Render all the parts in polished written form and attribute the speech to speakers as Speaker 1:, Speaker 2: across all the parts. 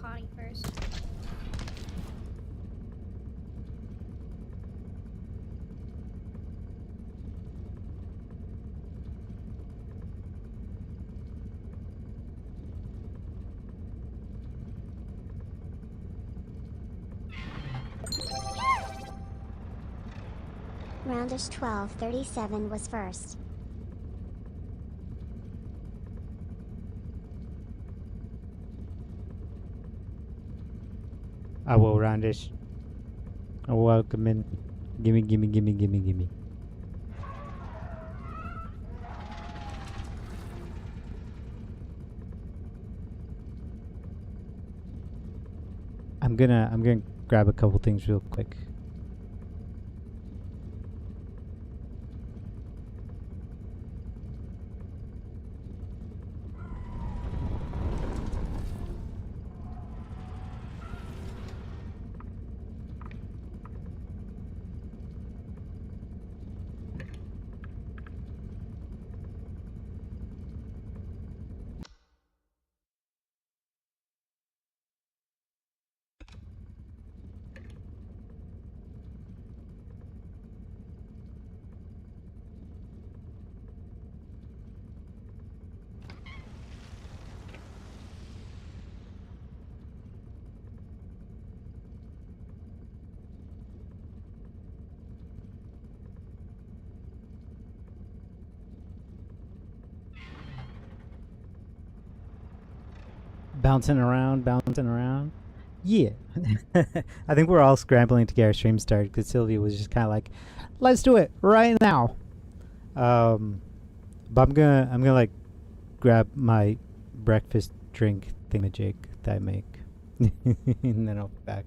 Speaker 1: potty first.
Speaker 2: Roundish 1237 was first.
Speaker 3: I will Roundish. Welcome in. Gimme, gimme, gimme, gimme, gimme. I'm gonna grab a couple things real quick. Bouncing around, bouncing around. Yeah. I think we're all scrambling to get our stream started because Sylvia was just kind of like, let's do it right now. But I'm gonna like grab my breakfast drink thingamajig that I make. And then I'll be back.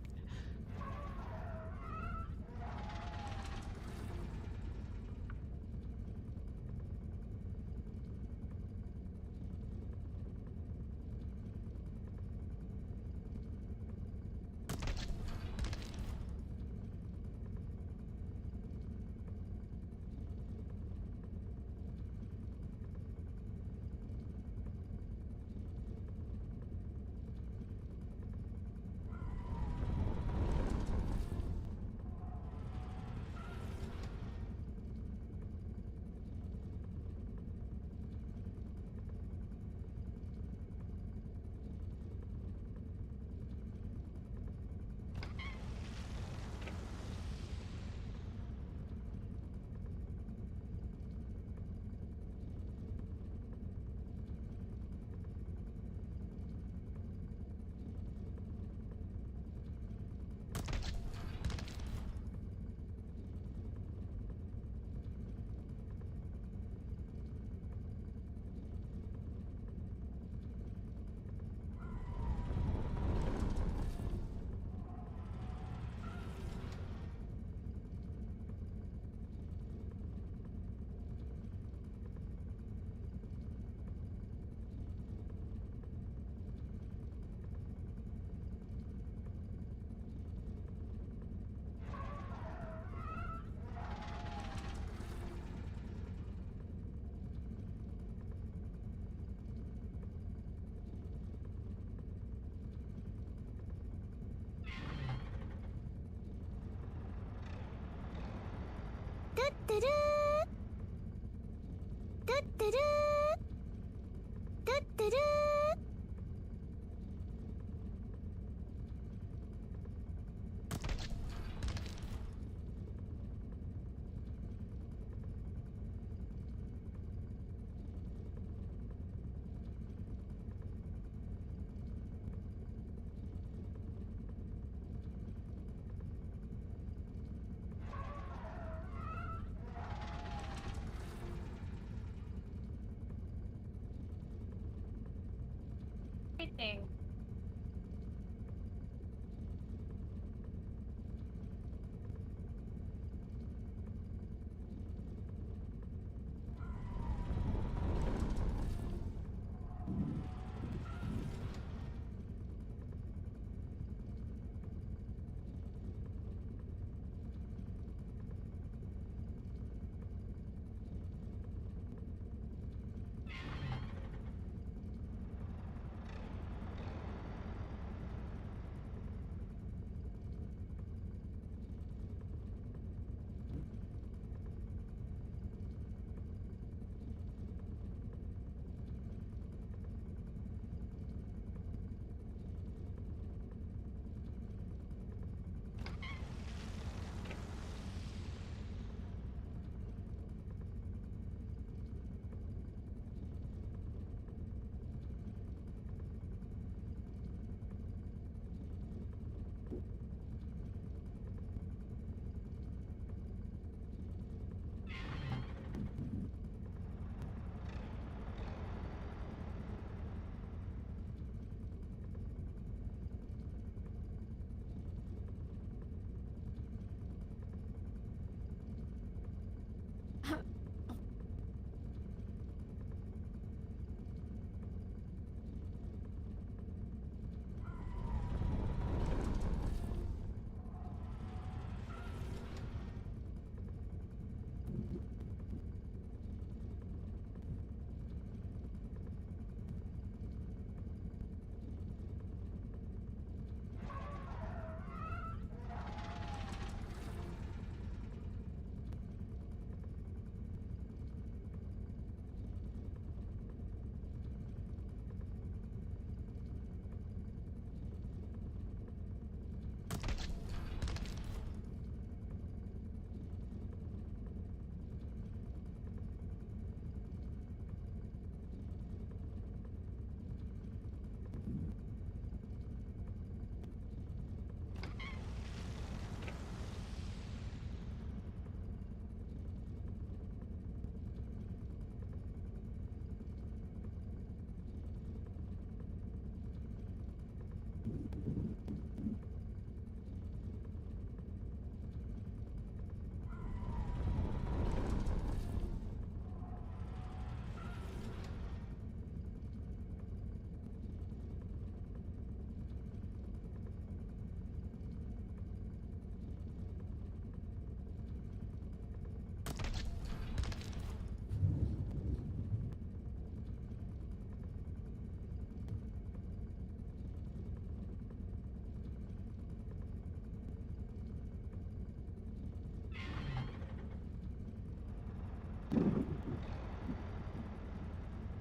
Speaker 1: Everything.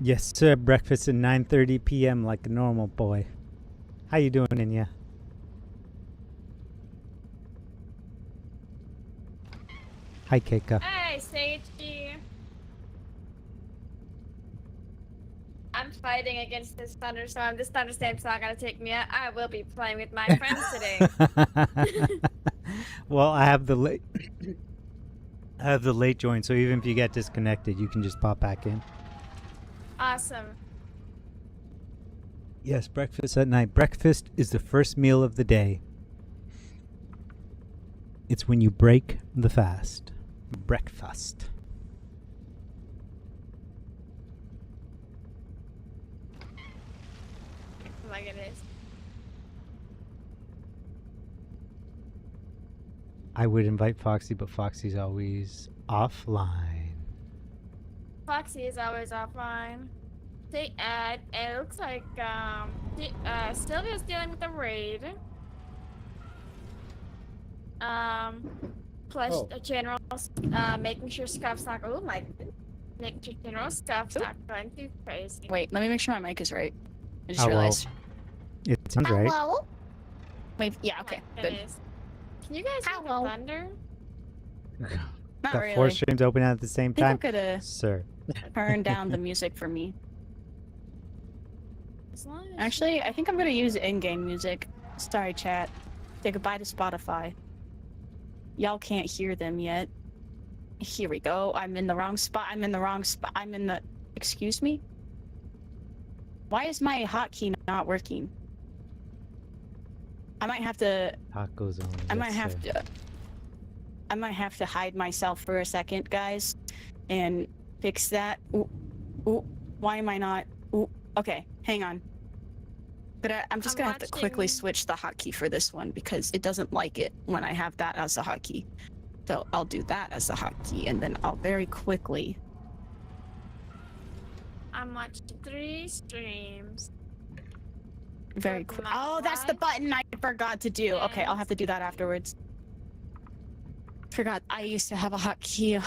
Speaker 3: Yes, sir. Breakfast at 9:30 p.m. like a normal boy. How you doing, Inya? Hi, Keika.
Speaker 1: Hey, Seichi. I'm fighting against this thunderstorm. This thunderstorm's not gonna take me out. I will be playing with my friends today.
Speaker 3: Well, I have the late, I have the late join, so even if you get disconnected, you can just pop back in.
Speaker 1: Awesome.
Speaker 3: Yes, breakfast at night. Breakfast is the first meal of the day. It's when you break the fast. Breakfast.
Speaker 1: Oh my goodness.
Speaker 3: I would invite Foxy, but Foxy's always offline.
Speaker 1: Foxy is always offline. See, it looks like Sylvia's dealing with the raid. Plus the general, making sure stuff's not. Oh my, making sure general stuff's not going too crazy.
Speaker 4: Wait, let me make sure my mic is right. I just
Speaker 3: Oh, well.
Speaker 4: realized.
Speaker 3: It sounds right.
Speaker 2: Hello?
Speaker 4: Wait, yeah,
Speaker 1: Oh
Speaker 4: okay,
Speaker 1: my
Speaker 4: good.
Speaker 1: goodness. Can you guys hear the
Speaker 2: Hello.
Speaker 1: thunder?
Speaker 4: Not
Speaker 3: Got
Speaker 4: really.
Speaker 3: 4 streams open at the same
Speaker 4: I think I'm
Speaker 3: time.
Speaker 4: gonna
Speaker 3: Sir.
Speaker 4: turn down the music for me.
Speaker 1: As long as
Speaker 4: Actually, I think I'm gonna use in-game music. Sorry, chat. Say goodbye to Spotify. Y'all can't hear them yet. Here we go. I'm in the wrong spot. I'm in the wrong spot. I'm in the... Excuse me? Why is my hotkey not working? I might have to...
Speaker 3: Tacos only.
Speaker 4: I might
Speaker 3: yes,
Speaker 4: have
Speaker 3: sir.
Speaker 4: to... I might have to hide myself for a second, guys, and fix that. Ooh, ooh, why am I not? Ooh, okay, hang on. But I'm just
Speaker 1: I'm
Speaker 4: gonna have to quickly
Speaker 1: watching-
Speaker 4: switch the hotkey for this one because it doesn't like it when I have that as the hotkey. So I'll do that as the hotkey, and then I'll very quickly.
Speaker 1: I'm watching 3 streams.
Speaker 4: Very
Speaker 1: Open
Speaker 4: quick.
Speaker 1: my
Speaker 4: Oh, that's the
Speaker 1: live.
Speaker 4: button I forgot to do. Okay, I'll
Speaker 1: Yes.
Speaker 4: have to do that afterwards. Forgot I used to have a hotkey.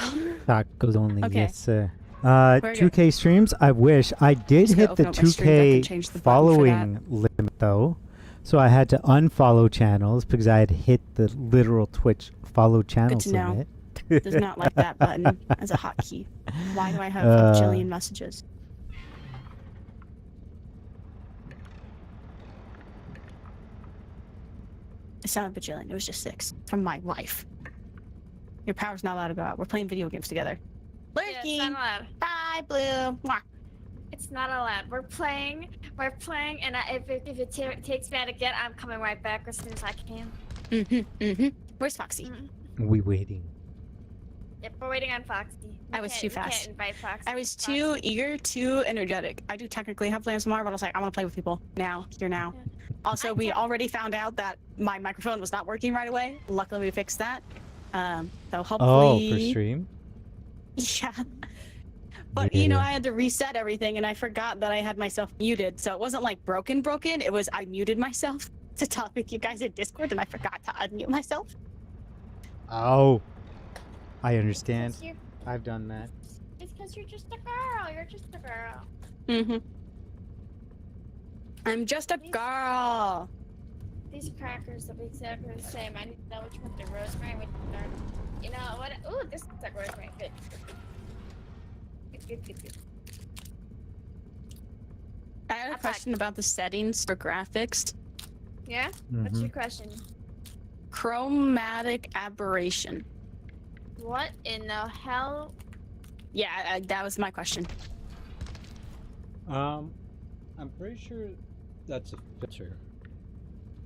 Speaker 3: Tacos only.
Speaker 4: Okay.
Speaker 3: Yes, sir.
Speaker 4: We're good.
Speaker 3: 2K streams. I wish I did
Speaker 4: Just
Speaker 3: hit
Speaker 4: gotta
Speaker 3: the
Speaker 4: open up my streams. I can
Speaker 3: 2K
Speaker 4: change the button for that.
Speaker 3: following limit though, so I had to unfollow channels because I had hit the literal Twitch follow channels
Speaker 4: to know.
Speaker 3: limit.
Speaker 4: Does not like that button as a hotkey. Why do I have
Speaker 3: Uh,
Speaker 4: a bajillion messages? It's not a bajillion. It was just 6 from my wife. Your power's not allowed to go out. We're playing video games together.
Speaker 1: Yeah, it's
Speaker 4: Lurking.
Speaker 1: not allowed.
Speaker 4: Bye, Blue. Mwah.
Speaker 1: It's not allowed. We're playing, and if it takes me out again, I'm coming right back as soon as I can.
Speaker 4: Where's Foxy?
Speaker 1: Mhm.
Speaker 3: We waiting.
Speaker 1: Yep, we're waiting on Foxy.
Speaker 4: I was too
Speaker 1: We
Speaker 4: fast.
Speaker 1: can't invite Foxy.
Speaker 4: I was too eager, too energetic. I do technically have plans tomorrow, but I was like, I want to play with people now, here now.
Speaker 1: Yeah.
Speaker 4: Also, we already found out that my microphone was not working right away. Luckily, we fixed that. So hopefully.
Speaker 3: Oh, for stream.
Speaker 4: Yeah. But you know,
Speaker 3: Yeah.
Speaker 4: I had to reset everything, and I forgot that I had myself muted. So it wasn't like broken. It was I muted myself to talk with you guys in Discord, and I forgot to unmute myself.
Speaker 3: Oh, I understand.
Speaker 1: It's
Speaker 3: I've done that.
Speaker 1: because you're just a girl. You're just a girl.
Speaker 4: I'm just a girl.
Speaker 1: These crackers look exactly the same. I need to know which one's the rosemary and which one's are. You know what? Ooh, this is like rosemary. Good. Good.
Speaker 4: I had a question about the settings for graphics.
Speaker 1: Yeah? What's
Speaker 3: Mhm.
Speaker 1: your question?
Speaker 4: Chromatic aberration.
Speaker 1: What in the hell?
Speaker 4: Yeah, that was my question.
Speaker 3: I'm pretty sure that's a filter.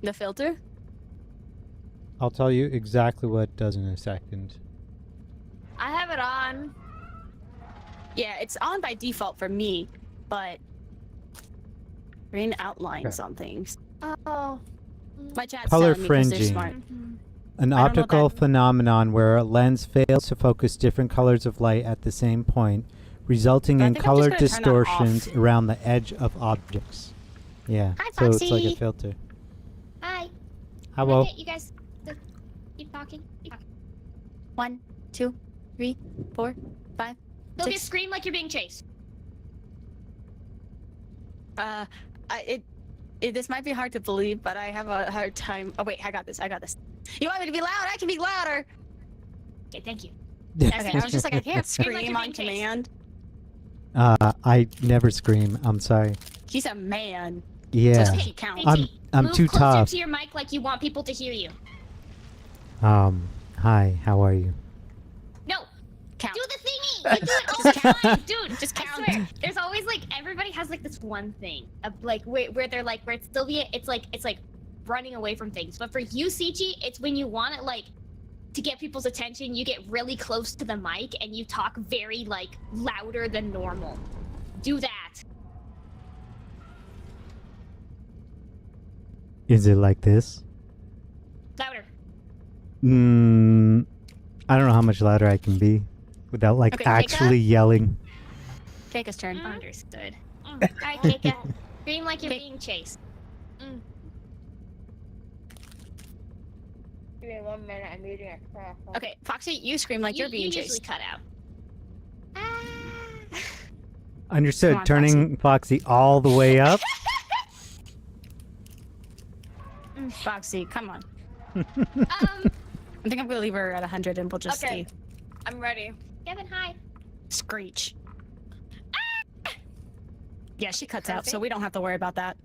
Speaker 4: The filter?
Speaker 3: I'll tell you exactly what it does in a second.
Speaker 1: I have it on.
Speaker 4: Yeah, it's on by default for me, but green outlines on things.
Speaker 1: Oh.
Speaker 4: My chat's
Speaker 3: Color
Speaker 4: telling me 'cause they're
Speaker 3: fringing.
Speaker 4: smart.
Speaker 1: Mhm.
Speaker 3: An
Speaker 4: I don't know
Speaker 3: optical
Speaker 4: that-
Speaker 3: phenomenon where a lens fails to focus different colors of light at the same point, resulting
Speaker 4: I
Speaker 3: in
Speaker 4: think I'm
Speaker 3: color
Speaker 4: just gonna turn that off.
Speaker 3: distortions around the edge of objects. Yeah,
Speaker 2: Hi,
Speaker 3: so it's like a
Speaker 2: Foxy.
Speaker 3: filter.
Speaker 2: Hi.
Speaker 3: Hello.
Speaker 2: Can I get you guys to keep talking?
Speaker 4: 1, 2, 3, 4, 5,
Speaker 2: Sylvia, scream like you're being chased.
Speaker 4: This might be hard to believe, but I have a hard time. Oh wait, I got this. You want me to be loud? I can be louder.
Speaker 2: Okay, thank you.
Speaker 4: Okay, I was just like, I can't
Speaker 2: Scream like
Speaker 4: scream
Speaker 2: you're
Speaker 4: on
Speaker 2: being chased.
Speaker 4: command.
Speaker 3: I never scream. I'm sorry.
Speaker 4: He's a man.
Speaker 3: Yeah.
Speaker 4: Doesn't he count?
Speaker 3: I'm
Speaker 2: Move
Speaker 3: too
Speaker 2: closer
Speaker 3: tough.
Speaker 2: to your mic like you want people to hear you.
Speaker 3: Hi, how are you?
Speaker 2: No,
Speaker 4: Count.
Speaker 2: do the thingy. You do it all the time, dude.
Speaker 4: Just
Speaker 2: I
Speaker 4: count.
Speaker 2: swear, there's always like everybody has like this one thing of like where they're like where it's Sylvia, it's like running away from things. But for you, Sichi, it's when you want it like to get people's attention, you get really close to the mic and you talk very like louder than normal. Do that.
Speaker 3: Is it like this?
Speaker 2: Louder.
Speaker 3: I don't know how much louder I can be without like
Speaker 4: Okay,
Speaker 3: actually yelling.
Speaker 4: Keika's turn.
Speaker 2: Understood. Alright, Keika. Scream like you're being chased.
Speaker 1: Give me 1 minute. I'm eating a crack.
Speaker 4: Okay, Foxy, you scream like you're being
Speaker 2: you
Speaker 4: chased.
Speaker 2: usually cut out.
Speaker 3: Understood.
Speaker 4: Come on,
Speaker 3: Turning Foxy all the way up.
Speaker 4: Foxy, come on.
Speaker 2: Um,
Speaker 4: I think I'm gonna leave her at 100 and we'll just
Speaker 1: Okay.
Speaker 4: see.
Speaker 1: I'm ready.
Speaker 2: Kevin, hi.
Speaker 4: Screech. Yeah, she cuts out, so
Speaker 2: Perfect.
Speaker 4: we don't have to worry about that.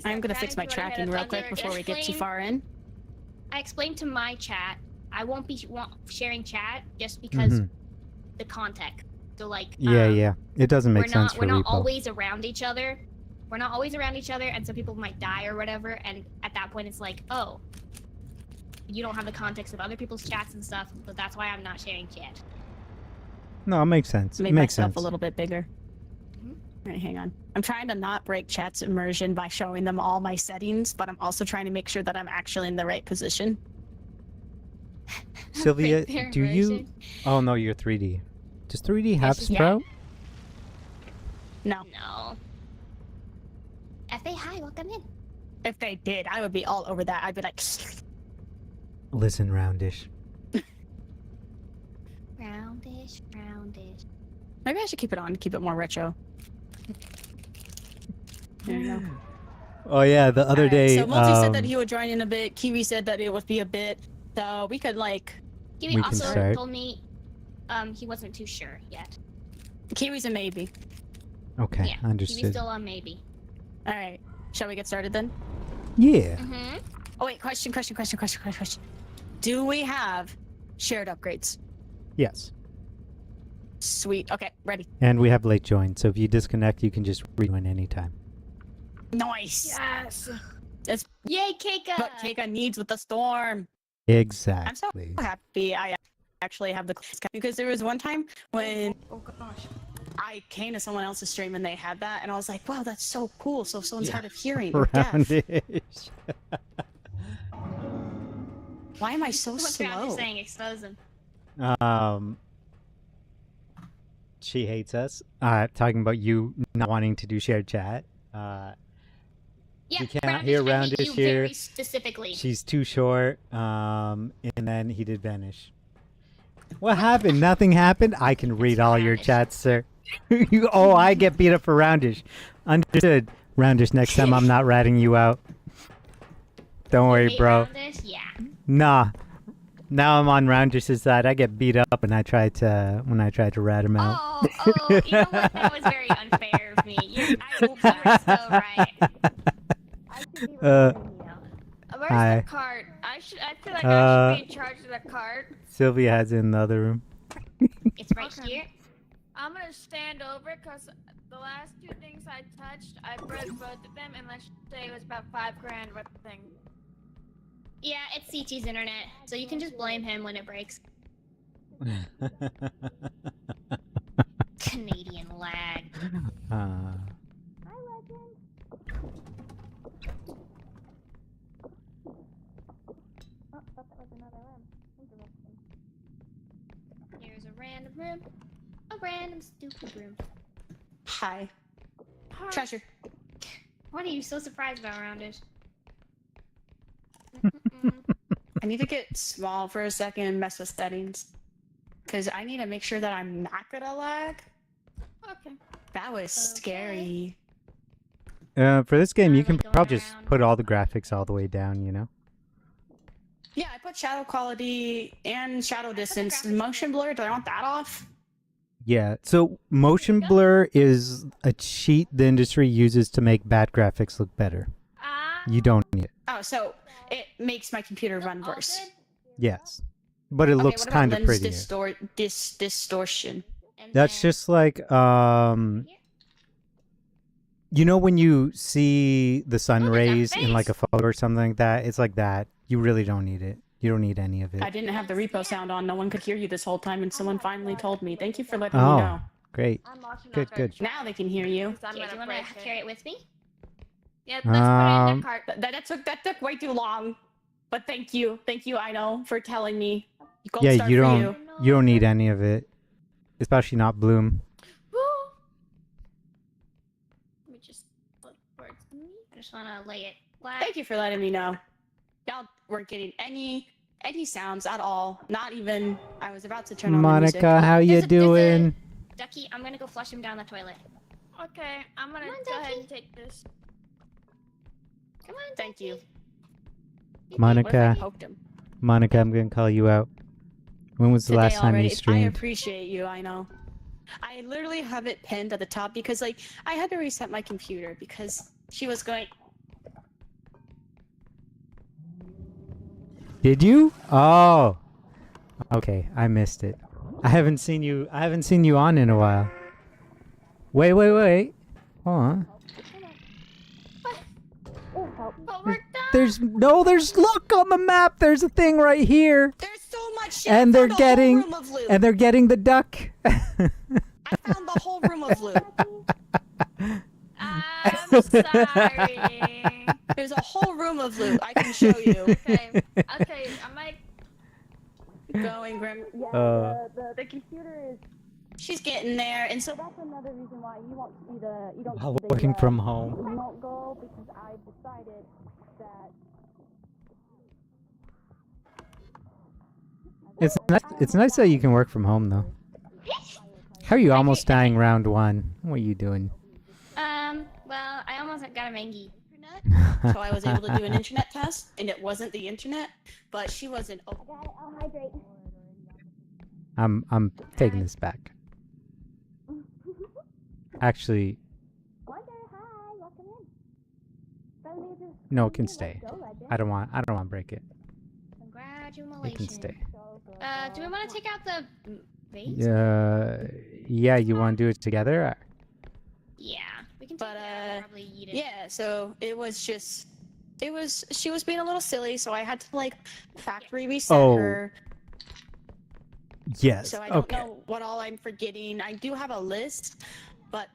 Speaker 4: I'm gonna fix my tracking real quick before we get too far in.
Speaker 2: I explained to my chat, I won't be sharing chat just because the context. So like,
Speaker 3: Yeah. It doesn't make sense for
Speaker 2: we're not
Speaker 3: repo.
Speaker 2: always around each other. We're not always around each other, and so people might die or whatever. And at that point, it's like, oh, you don't have the context of other people's chats and stuff. So that's why I'm not sharing chat.
Speaker 3: No, it makes sense.
Speaker 4: Made
Speaker 3: It makes
Speaker 4: myself
Speaker 3: sense.
Speaker 4: a little bit bigger. Alright, hang on. I'm trying to not break chat's immersion by showing them all my settings, but I'm also trying to make sure that I'm actually in the right position.
Speaker 3: Sylvia,
Speaker 2: Break their
Speaker 3: do you?
Speaker 2: immersion.
Speaker 3: Oh no, you're 3D. Does 3D have
Speaker 2: she's- yeah.
Speaker 3: Sprout?
Speaker 4: No.
Speaker 2: No. FA, hi, welcome in.
Speaker 4: If they did, I would be all over that. I'd be like,
Speaker 3: Listen, Roundish.
Speaker 2: Roundish, roundish.
Speaker 4: maybe I should keep it on, keep it more retro. There you go.
Speaker 3: Oh yeah, the other
Speaker 4: Alright,
Speaker 3: day.
Speaker 4: So Multi said that he would join in a bit. Kiwi said that it would be a bit. So we could like.
Speaker 2: Kiwi
Speaker 3: We can
Speaker 2: also
Speaker 3: start.
Speaker 2: told me he wasn't too sure yet.
Speaker 4: Kiwi's a maybe.
Speaker 3: Okay,
Speaker 2: Yeah,
Speaker 3: understood.
Speaker 2: Kiwi's still on maybe.
Speaker 4: Alright. Shall we get started then?
Speaker 3: Yeah.
Speaker 2: Mm-hmm.
Speaker 4: Oh wait, question. Do we have shared upgrades?
Speaker 3: Yes.
Speaker 4: Sweet. Okay, ready.
Speaker 3: And we have late join, so if you disconnect, you can just rejoin anytime.
Speaker 4: Nice.
Speaker 1: Yes.
Speaker 2: Yay, Keika!
Speaker 4: But Keika needs with the storm.
Speaker 3: Exactly.
Speaker 4: Happy I actually have the because there was one time when
Speaker 1: Oh gosh.
Speaker 4: I came to someone else's stream and they had that, and I was like, "Wow, that's so cool!" So if someone's hard of hearing or deaf.
Speaker 3: Roundish.
Speaker 4: Why am I so
Speaker 2: What's
Speaker 4: slow?
Speaker 2: Roundish saying? Expose him.
Speaker 3: She hates us. Talking about you not wanting to do shared chat.
Speaker 2: Yeah,
Speaker 3: We can't
Speaker 2: Roundish,
Speaker 3: hear
Speaker 2: I meant
Speaker 3: Roundish
Speaker 2: you
Speaker 3: here.
Speaker 2: very specifically.
Speaker 3: She's too short. And then he did vanish. What happened? Nothing happened? I can read all your
Speaker 2: Roundish.
Speaker 3: chats, sir. Oh, I get beat up for Roundish. Understood. Roundish, next time I'm not ratting you out. Don't worry,
Speaker 2: Hate
Speaker 3: bro.
Speaker 2: Roundish? Yeah.
Speaker 3: Nah. Now I'm on Roundish's side. I get beat up when I try to rat him out.
Speaker 2: Oh, you know what? That was very unfair of me. You're so right. I should be
Speaker 1: Where's
Speaker 3: Hi.
Speaker 1: the cart? I feel like I should be in charge of the cart.
Speaker 3: Sylvia has it in the other room.
Speaker 2: It's right
Speaker 1: Okay.
Speaker 2: here.
Speaker 1: I'm gonna stand over because the last two things I touched, I broke both of them, and let's say it was about $5,000 worth of thing.
Speaker 2: Yeah, it's CT's internet, so you can just blame him when it breaks. Canadian lag. Here's a random room. A random stupid room.
Speaker 4: Hi, treasure.
Speaker 2: What are you so surprised about, Roundish?
Speaker 4: I need to get small for a second and mess with settings. Because I need to make sure that I'm not gonna lag.
Speaker 1: Okay.
Speaker 4: That was scary.
Speaker 3: For this game, you can
Speaker 2: Like going
Speaker 3: probably just
Speaker 2: around.
Speaker 3: put all the graphics all the way down, you know?
Speaker 4: Yeah, I put shadow quality and shadow distance.
Speaker 2: graphics
Speaker 4: Motion blur, do I want that off?
Speaker 3: Yeah, so motion blur is a cheat the industry uses to make bad graphics look better. You don't need it.
Speaker 4: Oh, so it makes my computer run
Speaker 1: All
Speaker 4: worse.
Speaker 1: good?
Speaker 3: Yes. But it
Speaker 4: Okay,
Speaker 3: looks
Speaker 4: what about
Speaker 3: kind of
Speaker 4: lens
Speaker 3: prettier.
Speaker 4: distortion?
Speaker 2: And
Speaker 3: That's
Speaker 2: then
Speaker 3: just like, you know when you see the sun
Speaker 2: Look at that
Speaker 3: rays in like a
Speaker 2: face.
Speaker 3: photo or something like that? It's like that. You really don't need it. You don't need any of it.
Speaker 4: I didn't have the repo sound on. No one could hear you this whole time, and someone finally told me. Thank you for letting me
Speaker 3: Oh,
Speaker 4: know.
Speaker 3: great.
Speaker 1: I'm also
Speaker 3: Good,
Speaker 1: not going
Speaker 3: good.
Speaker 1: to
Speaker 4: Now they can hear you.
Speaker 1: because I'm
Speaker 2: Okay, do you
Speaker 1: gonna
Speaker 2: want
Speaker 1: break
Speaker 2: to
Speaker 1: it.
Speaker 2: carry it with me?
Speaker 1: Yeah, let's put it in the
Speaker 3: Um,
Speaker 1: cart.
Speaker 4: That took way too long. But thank you, I know, for telling me. Gold
Speaker 3: yeah,
Speaker 4: star
Speaker 3: you
Speaker 4: for
Speaker 3: don't you don't need any of it. Especially not Bloom.
Speaker 1: Woo! Let me just look towards me.
Speaker 2: I just want to lay it flat.
Speaker 4: Thank you for letting me know. Y'all weren't getting any sounds at all. Not even. I was about to turn on the music.
Speaker 3: Monica, how you
Speaker 2: there's a-
Speaker 3: doing?
Speaker 2: Ducky, I'm gonna go flush him down the toilet.
Speaker 1: Okay, I'm gonna
Speaker 2: Come on,
Speaker 1: go ahead
Speaker 2: Ducky.
Speaker 1: and take this.
Speaker 2: Come on,
Speaker 4: Thank you.
Speaker 2: Ducky.
Speaker 4: What if I
Speaker 3: Monica,
Speaker 4: poked him?
Speaker 3: Monica, I'm gonna call you out. When was the
Speaker 4: Today
Speaker 3: last time
Speaker 4: already.
Speaker 3: you
Speaker 4: I
Speaker 3: streamed?
Speaker 4: appreciate you. I know. I literally have it pinned at the top because, like, I had to reset my computer because she was going.
Speaker 3: Did you? Oh. Okay, I missed it. I haven't seen you on in a while. Wait. Hold on.
Speaker 1: But we're done.
Speaker 3: There's look on the map. There's a thing right here.
Speaker 4: There's so much shit.
Speaker 3: And
Speaker 4: I
Speaker 3: they're
Speaker 4: found
Speaker 3: getting-
Speaker 4: a whole room of loot.
Speaker 3: And they're getting the duck.
Speaker 4: I found the whole room of loot.
Speaker 1: I'm sorry.
Speaker 4: There's a whole room of loot. I can show you.
Speaker 1: Okay, I might.
Speaker 4: Going grim. The computer is. She's getting there, and so that's another reason why you won't see the. You don't
Speaker 3: While
Speaker 4: see the,
Speaker 3: working from home.
Speaker 4: remote go because I decided that.
Speaker 3: It's nice that you can work from home though. How are you almost dying round 1? What are you doing?
Speaker 2: Well, I almost got a mangy.
Speaker 4: So I was able to do an internet test, and it wasn't the internet, but she wasn't. Oh,
Speaker 2: I'll hydrate.
Speaker 3: I'm taking this back. Actually, no, it can stay. I don't want to break it.
Speaker 2: Congratulations.
Speaker 3: It can stay.
Speaker 2: Do we want to take out the vase?
Speaker 3: Yeah, you want to do it together?
Speaker 2: Yeah. We can take
Speaker 4: But,
Speaker 2: it out, probably eat it.
Speaker 4: yeah. So it was just. It was. She was being a little silly, so I had to like factory reset
Speaker 3: Oh.
Speaker 4: her.
Speaker 3: Yes.
Speaker 4: So I don't
Speaker 3: Okay.
Speaker 4: know what all I'm forgetting. I do have a list, but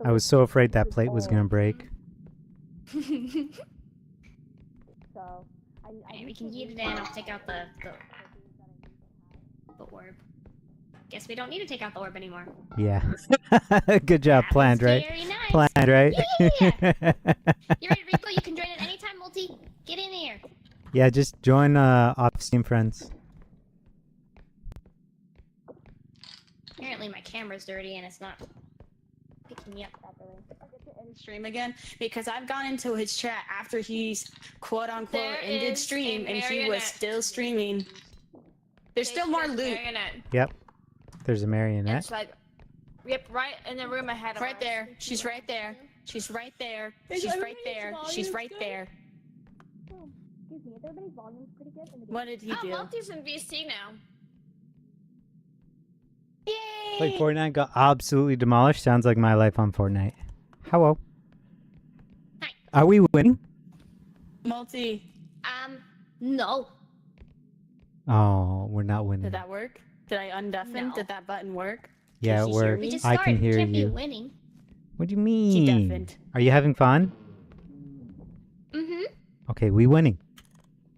Speaker 3: I was so afraid that plate was gonna break.
Speaker 4: so
Speaker 2: Alright, we can eat it in. I'll take out the orb. Guess we don't need to take out the orb anymore.
Speaker 3: Yeah. Good job.
Speaker 2: That
Speaker 3: Planned,
Speaker 2: was
Speaker 3: right?
Speaker 2: Very nice.
Speaker 3: Planned, right?
Speaker 2: Yeah. You're right, Rico. You can join at any time, Multi. Get in here.
Speaker 3: Yeah, just join off Steam friends.
Speaker 2: Apparently my camera's dirty and it's not picking me up properly.
Speaker 4: stream again because I've gone into his chat after he's quote unquote
Speaker 1: There
Speaker 4: ended
Speaker 1: is
Speaker 4: stream
Speaker 1: a
Speaker 4: and he was
Speaker 1: marionette.
Speaker 4: still streaming. There's still more loot
Speaker 3: Yep. There's a marionette.
Speaker 1: It's like, yep, right in the room ahead of
Speaker 4: right
Speaker 1: us.
Speaker 4: there. She's right there. She's right there. She's right there. She's right there. What did he
Speaker 1: Oh,
Speaker 4: do?
Speaker 1: Multi's in VC now.
Speaker 4: Yay!
Speaker 3: Like Fortnite got absolutely demolished. Sounds like my life on Fortnite. Hello.
Speaker 2: Hi.
Speaker 3: Are we winning?
Speaker 4: Multi.
Speaker 2: No.
Speaker 3: Oh, we're not winning.
Speaker 4: Did that work? Did I undeafen?
Speaker 2: No.
Speaker 4: Did that button work?
Speaker 3: Yeah,
Speaker 4: Can
Speaker 3: it
Speaker 4: she hear
Speaker 3: worked.
Speaker 4: me?
Speaker 2: We just
Speaker 3: I
Speaker 2: started.
Speaker 3: can hear
Speaker 2: Can't
Speaker 3: you.
Speaker 2: be winning.
Speaker 3: What do you
Speaker 4: He
Speaker 3: mean?
Speaker 4: deafened.
Speaker 3: Are you having fun?
Speaker 2: Mm-hmm.
Speaker 3: Okay, we winning.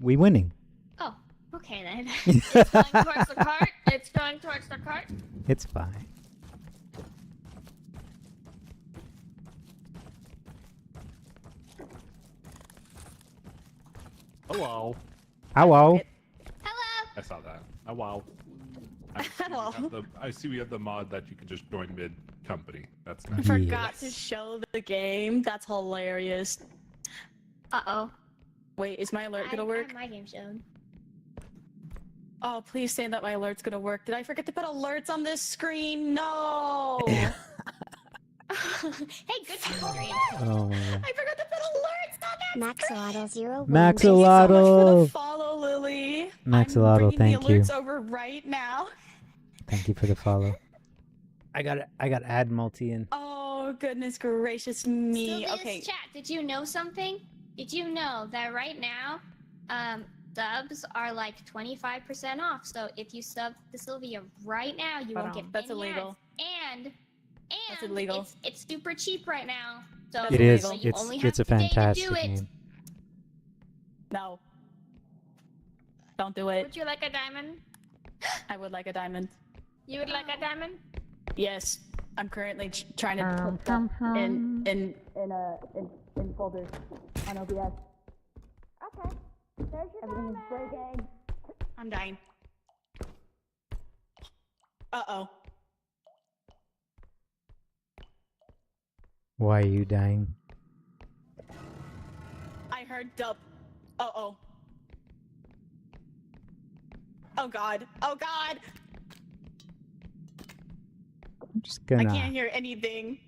Speaker 3: We winning.
Speaker 2: Oh, okay then.
Speaker 1: It's going towards the cart. It's going towards the cart.
Speaker 3: It's fine.
Speaker 5: Hello.
Speaker 3: Ow, ow.
Speaker 2: Hello.
Speaker 5: I saw that. Oh wow. I see we have the mod that you can just join mid company. That's
Speaker 4: I
Speaker 5: nice.
Speaker 4: forgot to
Speaker 3: Yes.
Speaker 4: show the game. That's hilarious.
Speaker 2: Uh-oh.
Speaker 4: Wait, is my alert gonna
Speaker 2: I
Speaker 4: work?
Speaker 2: have my game shown.
Speaker 4: Oh, please say that my alert's gonna work. Did I forget to put alerts on this screen? No!
Speaker 2: Hey, good stream.
Speaker 3: Oh my god.
Speaker 4: I forgot to put alerts on that screen!
Speaker 6: Maxolotl 01.
Speaker 4: Thank you so much for
Speaker 3: Maxolotl.
Speaker 4: the follow, Lily.
Speaker 3: Maxolotl,
Speaker 4: I'm bringing
Speaker 3: thank
Speaker 4: the
Speaker 3: you.
Speaker 4: alerts over right now.
Speaker 3: Thank you for the follow. I got add multi in.
Speaker 4: Oh, goodness gracious me.
Speaker 2: Sylvia's
Speaker 4: Okay.
Speaker 2: chat, did you know something? Did you know that right now, subs are like 25% off? So if you sub to Sylvia right now, you won't get
Speaker 4: That's
Speaker 2: any
Speaker 4: illegal.
Speaker 2: ads. And
Speaker 4: That's illegal.
Speaker 2: It's super cheap right now. So
Speaker 4: That's
Speaker 3: It is.
Speaker 4: illegal.
Speaker 2: you only have
Speaker 3: It's a
Speaker 2: today to
Speaker 3: fantastic
Speaker 2: do it.
Speaker 3: game.
Speaker 4: No. Don't do it.
Speaker 1: Would you like a diamond?
Speaker 4: I would like a diamond.
Speaker 1: You would like a diamond?
Speaker 4: Yes. I'm currently trying to put stuff in folders on OBS.
Speaker 1: Okay. There's your
Speaker 4: Everything's
Speaker 1: diamond.
Speaker 4: breaking. I'm dying. Uh-oh.
Speaker 3: Why are you dying?
Speaker 4: I heard dub. Uh-oh. Oh god. Oh god!
Speaker 3: I'm just
Speaker 4: I
Speaker 3: gonna.
Speaker 4: can't hear anything.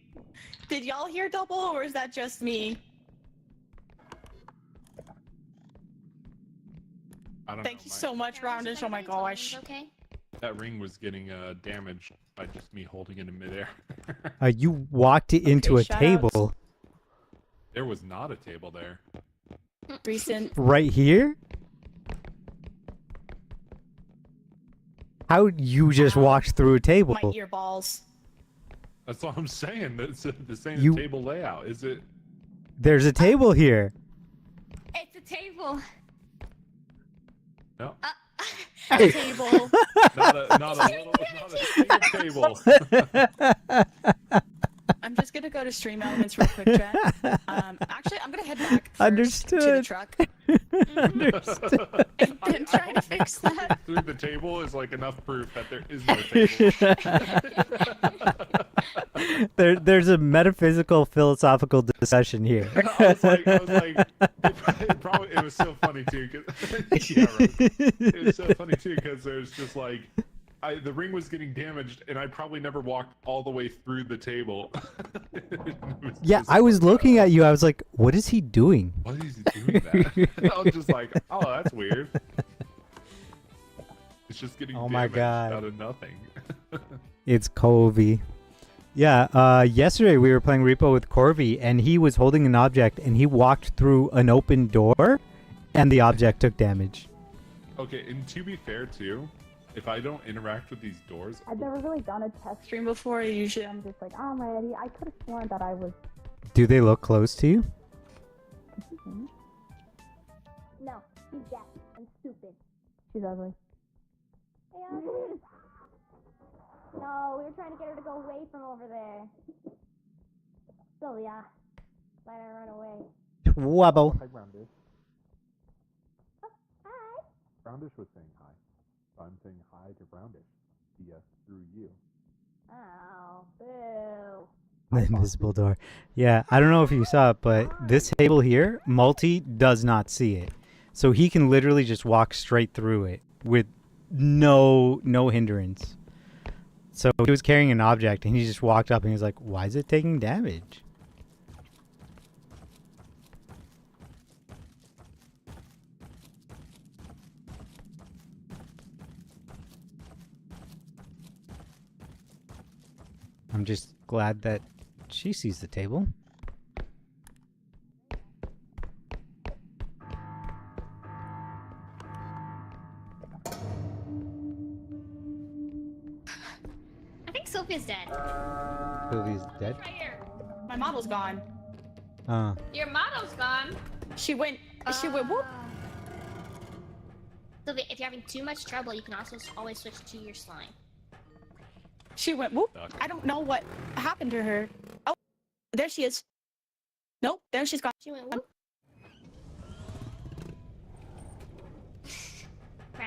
Speaker 4: Did y'all hear double or is that just me?
Speaker 5: I don't
Speaker 4: Thank
Speaker 5: know.
Speaker 4: you so much, Roundish. Oh my gosh.
Speaker 2: Okay.
Speaker 5: That ring was getting damaged by just me holding it in midair.
Speaker 3: You walked it into a
Speaker 4: shout
Speaker 3: table
Speaker 4: outs.
Speaker 5: There was not a table there.
Speaker 4: Recent.
Speaker 3: right here. How you just
Speaker 4: Ow.
Speaker 3: walked through a
Speaker 4: My
Speaker 3: table?
Speaker 4: earballs.
Speaker 5: That's all I'm saying. That's the same
Speaker 3: You-
Speaker 5: table layout. Is it?
Speaker 3: There's a table here.
Speaker 2: It's a table.
Speaker 5: No.
Speaker 4: A table.
Speaker 5: Not a single table.
Speaker 4: I'm just gonna go to stream elements real quick, chat. Actually, I'm gonna head back first to the
Speaker 3: Understood.
Speaker 4: truck
Speaker 3: Understood.
Speaker 4: and try to fix that.
Speaker 5: Through the table is like enough proof that there is no table.
Speaker 3: There's a metaphysical, philosophical discussion here.
Speaker 5: I was like, it was so funny too. Yeah, right. It was so funny too because there's just like, the ring was getting damaged, and I probably never walked all the way through the table.
Speaker 3: Yeah, I was looking at you. I was like, "What is he doing?"
Speaker 5: Why is he doing that? I was just like, "Oh, that's weird." It's just getting
Speaker 3: Oh my
Speaker 5: damaged
Speaker 3: God.
Speaker 5: out of nothing.
Speaker 3: It's Colby. Yeah, yesterday we were playing Repo with Corby, and he was holding an object, and he walked through an open door, and the object took damage.
Speaker 5: Okay, and to be fair too, if I don't interact with these doors,
Speaker 4: I've never really done a test stream before. Usually, I'm just like, I'm ready. I could have sworn that I was.
Speaker 3: Do they look close to you?
Speaker 6: No, she's deaf and stupid.
Speaker 4: She's ugly.
Speaker 6: No, we were trying to get her to go away from over there. Sylvia, let her run away.
Speaker 3: Wobble.
Speaker 5: Hi, Groundish.
Speaker 6: Hi.
Speaker 5: Groundish was saying hi. So I'm saying hi to Groundish. Yes, through you.
Speaker 6: Oh, boo.
Speaker 3: The invisible door. Yeah, I don't know if you saw it, but this table here, Multi does not see it. So he can literally just walk straight through it with no hindrance. So he was carrying an object, and he just walked up, and he was like, "Why is it taking damage?" I'm just glad that she sees the table.
Speaker 2: I think Sylvia's dead.
Speaker 3: Sylvia's dead.
Speaker 1: Right here.
Speaker 4: My model's gone.
Speaker 1: Your model's gone.
Speaker 4: She went. She went. Whoop.
Speaker 2: Sylvia, if you're having too much trouble, you can also always switch to your slime.
Speaker 4: She went. Whoop.
Speaker 5: Duck.
Speaker 4: I don't know what happened to her. Oh, there she is. Nope. There she's gone.
Speaker 2: She went whoop.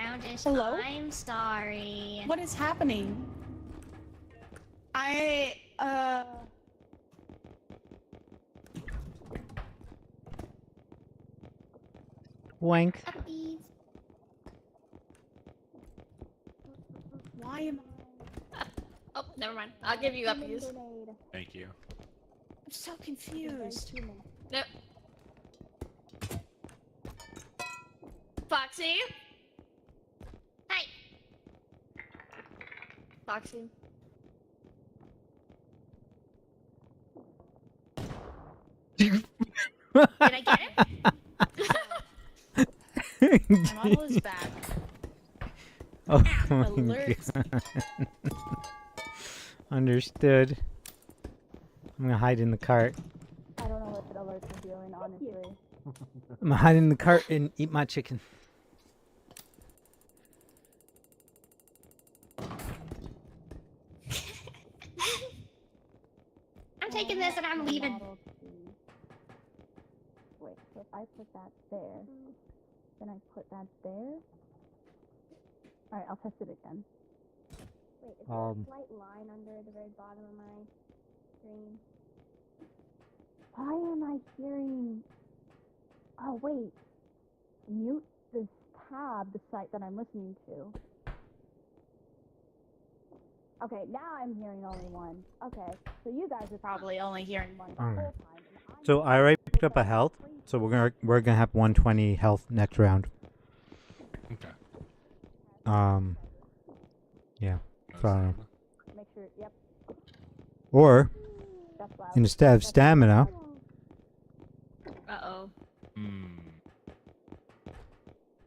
Speaker 2: Roundish,
Speaker 4: Hello?
Speaker 2: I'm sorry.
Speaker 4: What is happening?
Speaker 3: Wank.
Speaker 2: Puppies.
Speaker 4: Why am
Speaker 1: Oh, never mind. I'll give you uppies.
Speaker 5: Thank you.
Speaker 4: I'm so confused?
Speaker 1: Nope. Foxy?
Speaker 2: Hi.
Speaker 1: Foxy.
Speaker 2: Did I get him?
Speaker 4: I'm on his back.
Speaker 3: Oh my
Speaker 4: Alert.
Speaker 3: god. Understood. I'm gonna hide in the cart.
Speaker 6: I don't know what the alerts are doing, honestly.
Speaker 3: I'm gonna hide in the cart and eat my chicken.
Speaker 2: I'm taking this and I'm leaving.
Speaker 6: Model T. Wait, so if I put that there, then I put that there. Alright, I'll test it again. Wait, is there a slight line under the very bottom of my screen? Why am I hearing... Oh, wait. Mute this tab, the site that I'm listening to. Okay, now I'm hearing only one. Okay, so you guys are probably only hearing one the whole
Speaker 3: Alright.
Speaker 6: time. and I'm
Speaker 3: So I already picked up a health, so we're gonna have 120 health next round.
Speaker 5: Okay.
Speaker 3: Yeah.
Speaker 5: No
Speaker 3: So I don't know.
Speaker 5: stamina.
Speaker 6: Make sure, yep,
Speaker 3: Or
Speaker 6: that's loud.
Speaker 3: instead of stamina,
Speaker 2: Uh-oh.
Speaker 5: Hmm.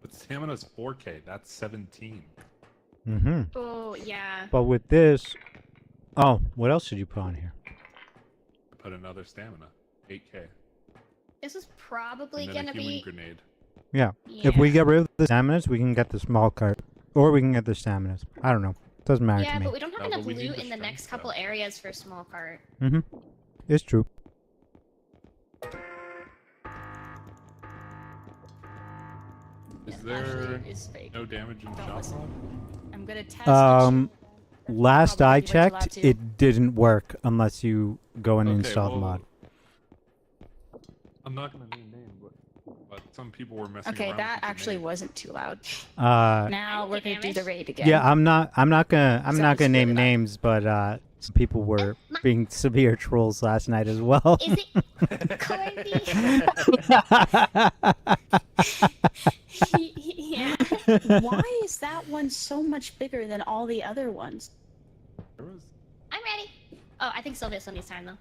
Speaker 5: But stamina's 4K. That's 17.
Speaker 2: Oh, yeah.
Speaker 3: But with this, oh, what else did you put on here?
Speaker 5: Put another stamina. 8K.
Speaker 2: This is probably
Speaker 5: And then
Speaker 2: gonna
Speaker 5: a healing
Speaker 2: be...
Speaker 5: grenade.
Speaker 3: Yeah.
Speaker 2: Yeah.
Speaker 3: If we get rid of the staminas, we can get the small cart, or we can get the staminas. I don't know. Doesn't matter
Speaker 2: Yeah,
Speaker 3: to me.
Speaker 2: but we don't have
Speaker 5: No,
Speaker 2: enough
Speaker 5: but we need
Speaker 2: loot
Speaker 5: the
Speaker 2: in the
Speaker 5: strength,
Speaker 2: next couple
Speaker 5: though.
Speaker 2: areas for small cart.
Speaker 3: It's true.
Speaker 5: Is
Speaker 4: Actually,
Speaker 5: there
Speaker 4: it is fake.
Speaker 5: no damage in
Speaker 4: Don't
Speaker 5: shop
Speaker 4: listen.
Speaker 5: mod?
Speaker 4: I'm gonna test
Speaker 3: Last
Speaker 4: Probably
Speaker 3: I
Speaker 4: way too loud,
Speaker 3: checked,
Speaker 4: too.
Speaker 3: it didn't work unless you go and
Speaker 5: Okay,
Speaker 3: install the
Speaker 5: well,
Speaker 3: mod.
Speaker 5: I'm not gonna name names, but some people were messing
Speaker 4: Okay,
Speaker 5: around
Speaker 4: that
Speaker 5: with the
Speaker 4: actually
Speaker 5: name.
Speaker 4: wasn't too loud.
Speaker 3: Now
Speaker 4: We're gonna do the
Speaker 2: damage.
Speaker 4: raid again.
Speaker 3: yeah, I'm not gonna
Speaker 4: So it's
Speaker 3: name
Speaker 4: really loud.
Speaker 3: names, but some people were being severe trolls last night as well.
Speaker 2: Is it Corby? Yeah.
Speaker 4: Why is that one so much bigger than all the other ones?
Speaker 5: There was
Speaker 2: I'm ready. Oh, I think Sylvia still needs time though.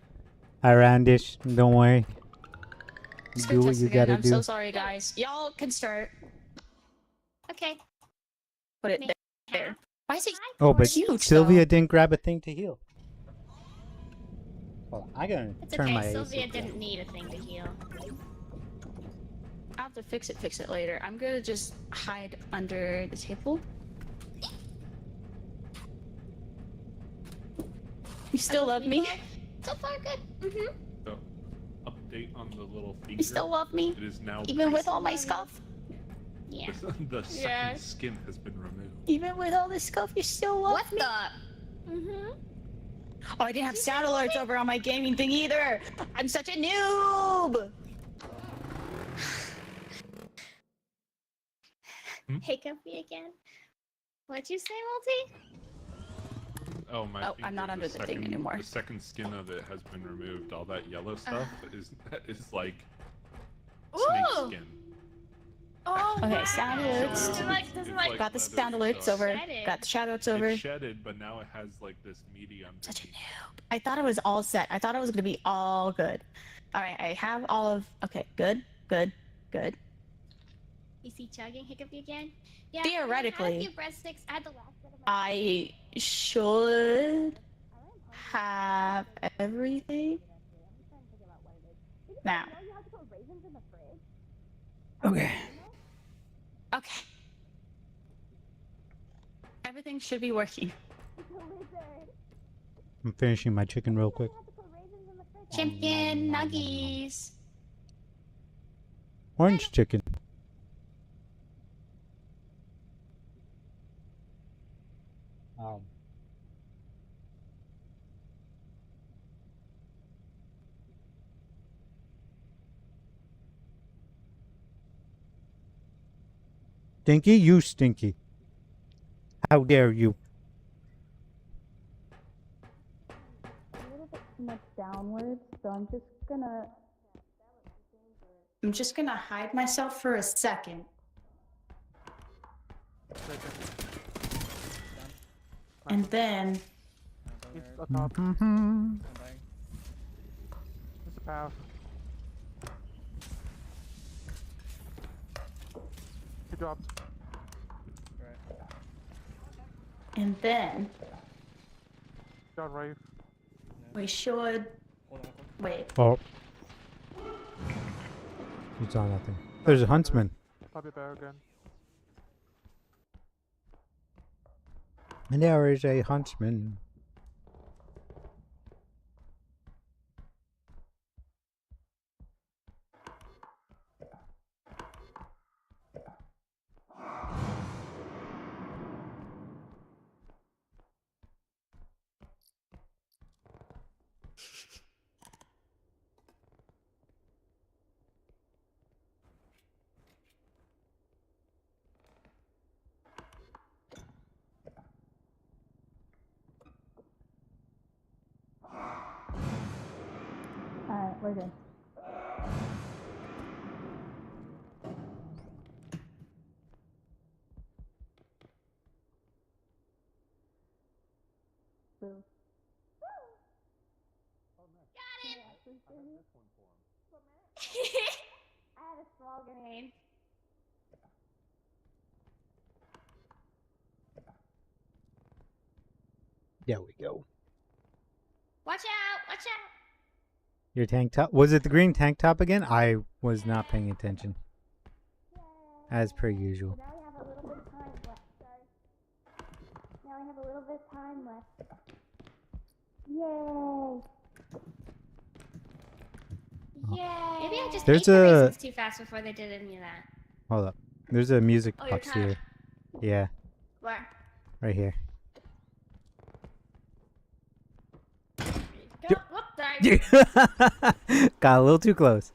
Speaker 3: Irandish, don't worry.
Speaker 4: Let's
Speaker 3: Do
Speaker 4: go
Speaker 3: what
Speaker 4: test
Speaker 3: you
Speaker 4: again.
Speaker 3: gotta
Speaker 4: I'm
Speaker 3: do.
Speaker 4: so sorry, guys. Y'all can start.
Speaker 2: Okay.
Speaker 4: Put it
Speaker 2: Me-
Speaker 4: there. Why is it
Speaker 3: Oh, but
Speaker 4: huge,
Speaker 3: Sylvia
Speaker 4: though?
Speaker 3: didn't grab a thing to heal. Hold on, I gotta
Speaker 2: It's
Speaker 3: turn my
Speaker 2: okay.
Speaker 3: AC
Speaker 2: Sylvia
Speaker 3: down.
Speaker 2: didn't need a thing to heal.
Speaker 4: I'll have to fix it later. I'm gonna just hide under the table. You still love me?
Speaker 2: So far, good. Mm-hmm.
Speaker 5: the update on the little finger.
Speaker 4: You still love me?
Speaker 5: It is now
Speaker 4: Even with all my scuff?
Speaker 2: Yeah.
Speaker 5: the second
Speaker 1: Yes.
Speaker 5: skin has been removed.
Speaker 4: Even with all this scuff, you still love
Speaker 2: What
Speaker 4: me?
Speaker 2: the?
Speaker 1: Mm-hmm.
Speaker 4: Oh, I didn't have sound alerts over on my gaming thing either. I'm such a noob.
Speaker 2: Hiccup me again. What'd you say, Multi?
Speaker 5: Oh my!
Speaker 4: Oh, I'm not under the thing anymore.
Speaker 5: The second skin of it has been removed. All that yellow stuff is like snake
Speaker 1: Ooh.
Speaker 5: skin.
Speaker 1: Oh,
Speaker 4: Okay,
Speaker 1: wow.
Speaker 4: sound alerts.
Speaker 1: Does it like,
Speaker 5: It's
Speaker 1: like,
Speaker 4: Got the
Speaker 5: leather
Speaker 4: sound alerts
Speaker 5: stuff.
Speaker 4: over.
Speaker 2: Shredded.
Speaker 4: Got the shoutouts over.
Speaker 5: It's shedded, but now it has like this medium.
Speaker 4: Such a noob. I thought it was all set. I thought it was gonna be all good. All right, I have all of. Okay, good.
Speaker 2: You see chugging Hiccup me again? Yeah.
Speaker 4: Theoretically.
Speaker 2: I had a few breadsticks. I had the last bit of my.
Speaker 4: I should have everything now.
Speaker 3: Okay.
Speaker 4: Okay. Everything should be working.
Speaker 3: I'm finishing my chicken real quick.
Speaker 2: Champion nuggies.
Speaker 3: Orange chicken. Stinky, you stinky. How dare you?
Speaker 6: A little bit too much downwards, so I'm just gonna hide myself for a second. And then
Speaker 7: He's atop.
Speaker 3: Mhm.
Speaker 7: It's a path. He dropped.
Speaker 6: and then
Speaker 7: Got right.
Speaker 6: we should wait.
Speaker 3: Oh. You saw nothing. There's a huntsman.
Speaker 7: I'll be there again.
Speaker 3: And there is a huntsman.
Speaker 6: Alright, we're good. Boo.
Speaker 1: I had a small grenade.
Speaker 3: There we go.
Speaker 2: Watch out! Watch out!
Speaker 3: Your tank top. Was it the green tank top again? I was not paying attention. As per usual.
Speaker 6: Now we have a little bit of time left. Sorry. Now we have a little bit of time left. Yay!
Speaker 1: Yay!
Speaker 2: Maybe I just
Speaker 3: There's
Speaker 2: ate the
Speaker 3: a-
Speaker 2: raisins too fast before they did any of that.
Speaker 3: Hold up. There's a music
Speaker 1: Oh, you're
Speaker 3: box
Speaker 1: trying-
Speaker 3: here. Yeah,
Speaker 1: Where?
Speaker 3: right here.
Speaker 1: Go. Whoops, sorry.
Speaker 3: Got a little too close.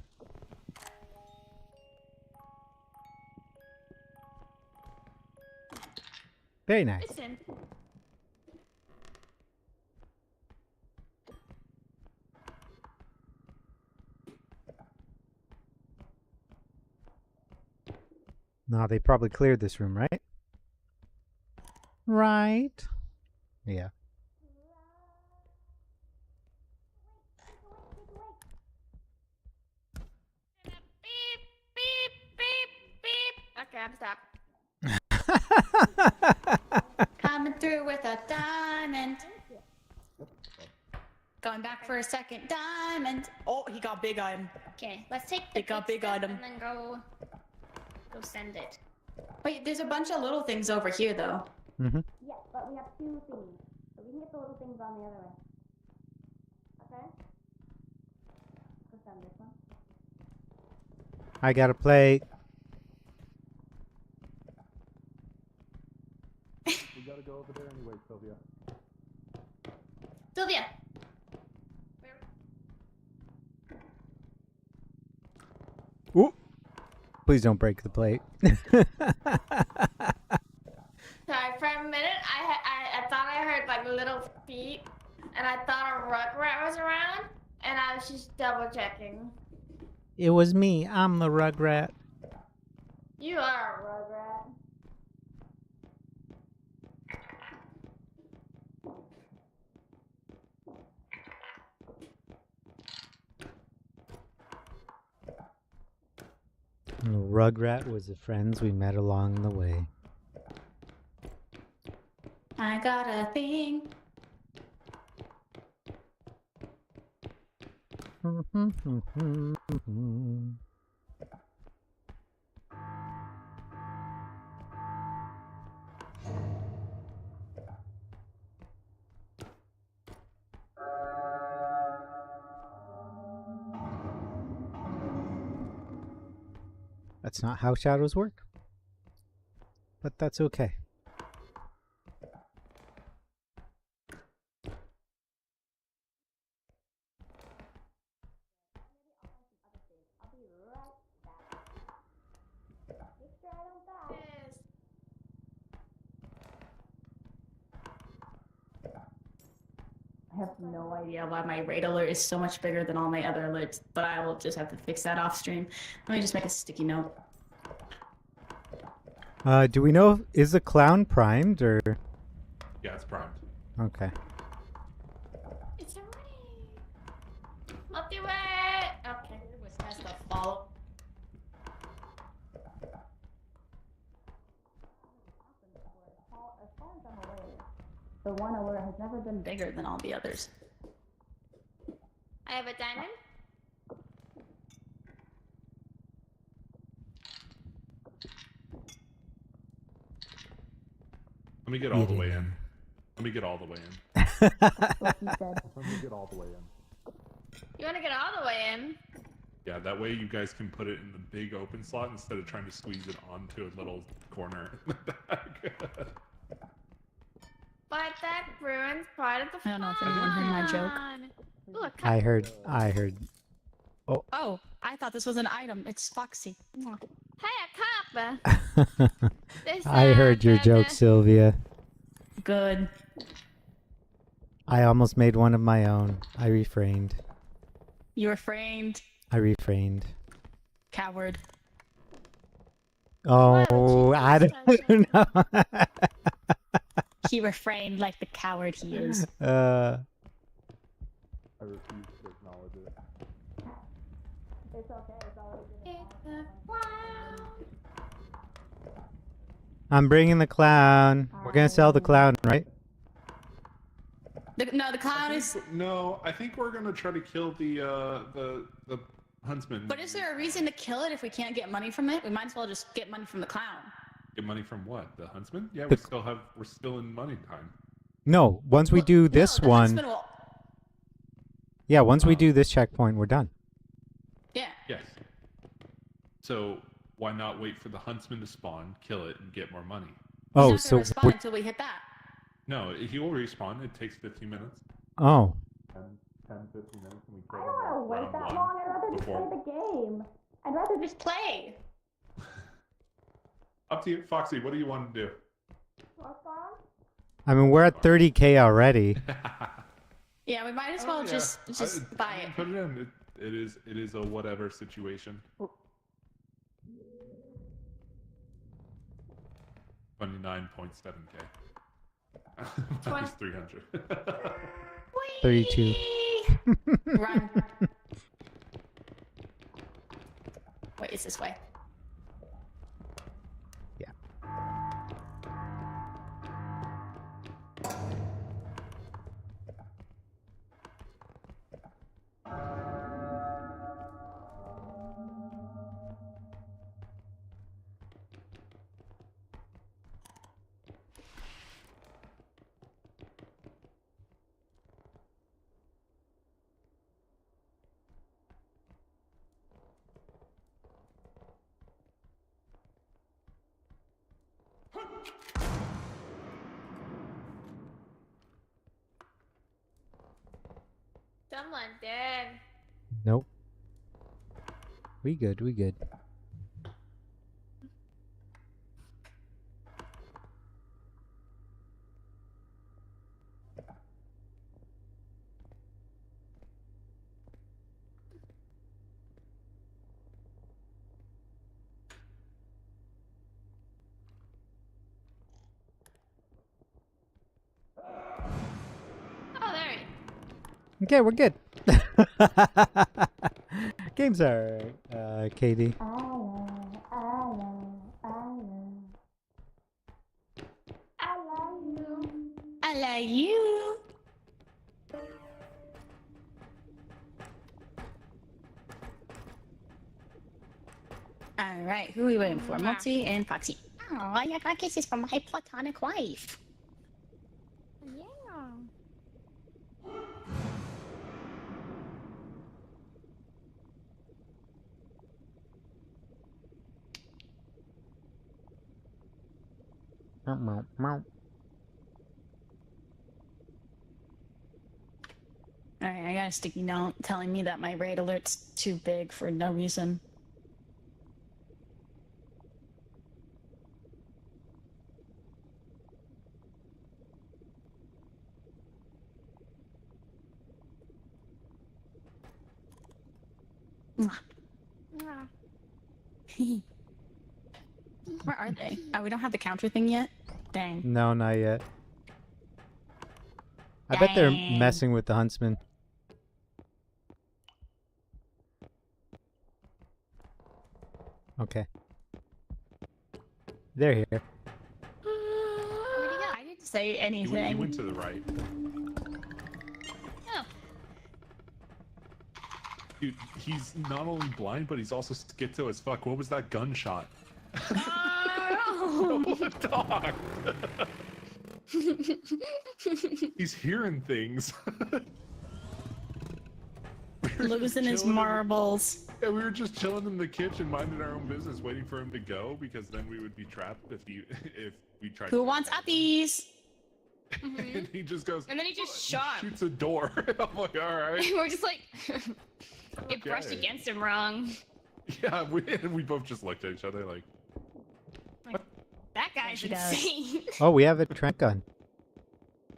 Speaker 3: Very nice.
Speaker 1: Listen.
Speaker 3: No, they probably cleared this room, right? Right. Yeah.
Speaker 1: Beep, beep, beep, beep. Okay, I'm stopped.
Speaker 6: Coming through with a diamond. Going back for a second. Diamond. Oh, he got big item.
Speaker 2: Okay, let's take the
Speaker 6: It got
Speaker 2: good
Speaker 6: big
Speaker 2: stuff
Speaker 6: item.
Speaker 2: and then go send it.
Speaker 6: Wait, there's a bunch of little things over here, though.
Speaker 3: Mm-hmm.
Speaker 6: Yes, but we have two things. So we can get the little things on the other end. Okay? Let's send this one.
Speaker 3: I gotta play.
Speaker 5: We gotta go over there anyway, Sylvia.
Speaker 2: Sylvia!
Speaker 3: Ooh. Please don't break the plate.
Speaker 1: Sorry, for a minute, I thought I heard like little feet, and I thought a rugrat was around, and I was just double checking.
Speaker 3: It was me. I'm the rugrat.
Speaker 1: You are a rugrat.
Speaker 3: Rugrat was the friends we met along the way.
Speaker 6: I got a thing.
Speaker 3: That's not how shadows work. But that's okay.
Speaker 6: I'll be right back. Make sure I don't die.
Speaker 1: Yes.
Speaker 4: have no idea why my raid alert is so much bigger than all my other alerts, but I will just have to fix that off stream. Let me just make a sticky note.
Speaker 3: Do we know, is the clown primed or?
Speaker 5: Yeah, it's primed.
Speaker 3: Okay.
Speaker 1: It's a raid. I'll do it. Okay.
Speaker 4: Has to follow. As far as I'm aware, the one alert has never been bigger than all the others.
Speaker 1: I have a diamond.
Speaker 5: Let me get all the way in. Let me get all the way in.
Speaker 4: Like you said.
Speaker 5: Let me get all the way in.
Speaker 1: You want to get all the way in?
Speaker 5: Yeah, that way you guys can put it in the big open slot instead of trying to squeeze it onto a little corner in the back.
Speaker 1: But that ruins part of the
Speaker 4: I don't know if anyone heard my joke.
Speaker 1: fun. Look,
Speaker 3: I heard.
Speaker 4: Oh, I thought this was an item. It's Foxy.
Speaker 1: hey, a cop.
Speaker 3: I heard your joke, Sylvia.
Speaker 4: Good.
Speaker 3: I almost made one of my own. I refrained.
Speaker 4: You refrained.
Speaker 3: I refrained.
Speaker 4: Coward.
Speaker 3: Oh, I don't know.
Speaker 4: He refrained like the coward he is.
Speaker 5: I refuse to acknowledge it.
Speaker 4: It's okay. It's already
Speaker 1: It's a clown.
Speaker 3: I'm bringing the clown. We're gonna sell the clown, right?
Speaker 4: No, the clown is.
Speaker 5: No, I think we're gonna try to kill the huntsman.
Speaker 4: But is there a reason to kill it if we can't get money from it? We might as well just get money from the clown.
Speaker 5: Get money from what? The huntsman? Yeah,
Speaker 3: The-
Speaker 5: we're still in money time.
Speaker 3: No. Once we do this
Speaker 4: No, the
Speaker 3: one,
Speaker 4: huntsman will-
Speaker 3: yeah. Once we do this checkpoint, we're done.
Speaker 4: Yeah.
Speaker 5: Yes. So why not wait for the huntsman to spawn, kill it, and get more money?
Speaker 3: Oh,
Speaker 4: He's not
Speaker 3: so
Speaker 4: gonna respawn
Speaker 3: we're-
Speaker 4: until we hit that.
Speaker 5: No, he will respawn. It takes 15 minutes.
Speaker 3: oh,
Speaker 5: 10, 15 minutes, and we kill
Speaker 4: I don't want to wait that long. I'd rather just play the game. I'd rather just play.
Speaker 5: Up to you, Foxy. What do you want to do?
Speaker 3: I mean, we're at 30K already.
Speaker 4: Yeah, we might as well
Speaker 5: Oh, yeah.
Speaker 4: just buy it.
Speaker 5: Put it in. It is a whatever situation. 29.7K. Minus 300.
Speaker 3: 32.
Speaker 4: Run. Wait, it's this way.
Speaker 3: Yeah.
Speaker 1: Someone dead.
Speaker 3: Nope. We good. We good.
Speaker 1: Oh, there he is.
Speaker 3: Okay, we're good. Games are, Katie.
Speaker 4: I love you. All right, who are we waiting for? Multi and Foxy. Oh, I got kisses from my platonic wife.
Speaker 1: Yeah.
Speaker 4: All right, I got a sticky note telling me that my raid alert's too big for no reason. Where are they? Oh, we don't have the counter thing yet? Dang.
Speaker 3: No, not yet. I bet they're
Speaker 4: Dang.
Speaker 3: messing with the huntsman. Okay. They're here.
Speaker 2: Where'd he go?
Speaker 4: I didn't say
Speaker 5: He
Speaker 4: anything.
Speaker 5: went to the right.
Speaker 2: Oh.
Speaker 5: Dude, he's not only blind, but he's also schizo as fuck. What was that gunshot?
Speaker 2: Oh.
Speaker 5: What dog? He's hearing things. We were just
Speaker 4: Losing his
Speaker 5: chilling in-
Speaker 4: marbles.
Speaker 5: Yeah, we were just chilling in the kitchen, minding our own business, waiting for him to go, because then we would be trapped if we tried.
Speaker 4: Who
Speaker 5: to
Speaker 4: wants uppies?
Speaker 5: And he just goes.
Speaker 2: And then he just shot him.
Speaker 5: Shoots a door. I'm like, all right.
Speaker 2: We're just like, it brushed
Speaker 5: Okay.
Speaker 2: against him wrong.
Speaker 5: Yeah, we both just looked at each other like.
Speaker 2: That guy's
Speaker 4: She does.
Speaker 2: insane.
Speaker 3: Oh, we have a Trent gun.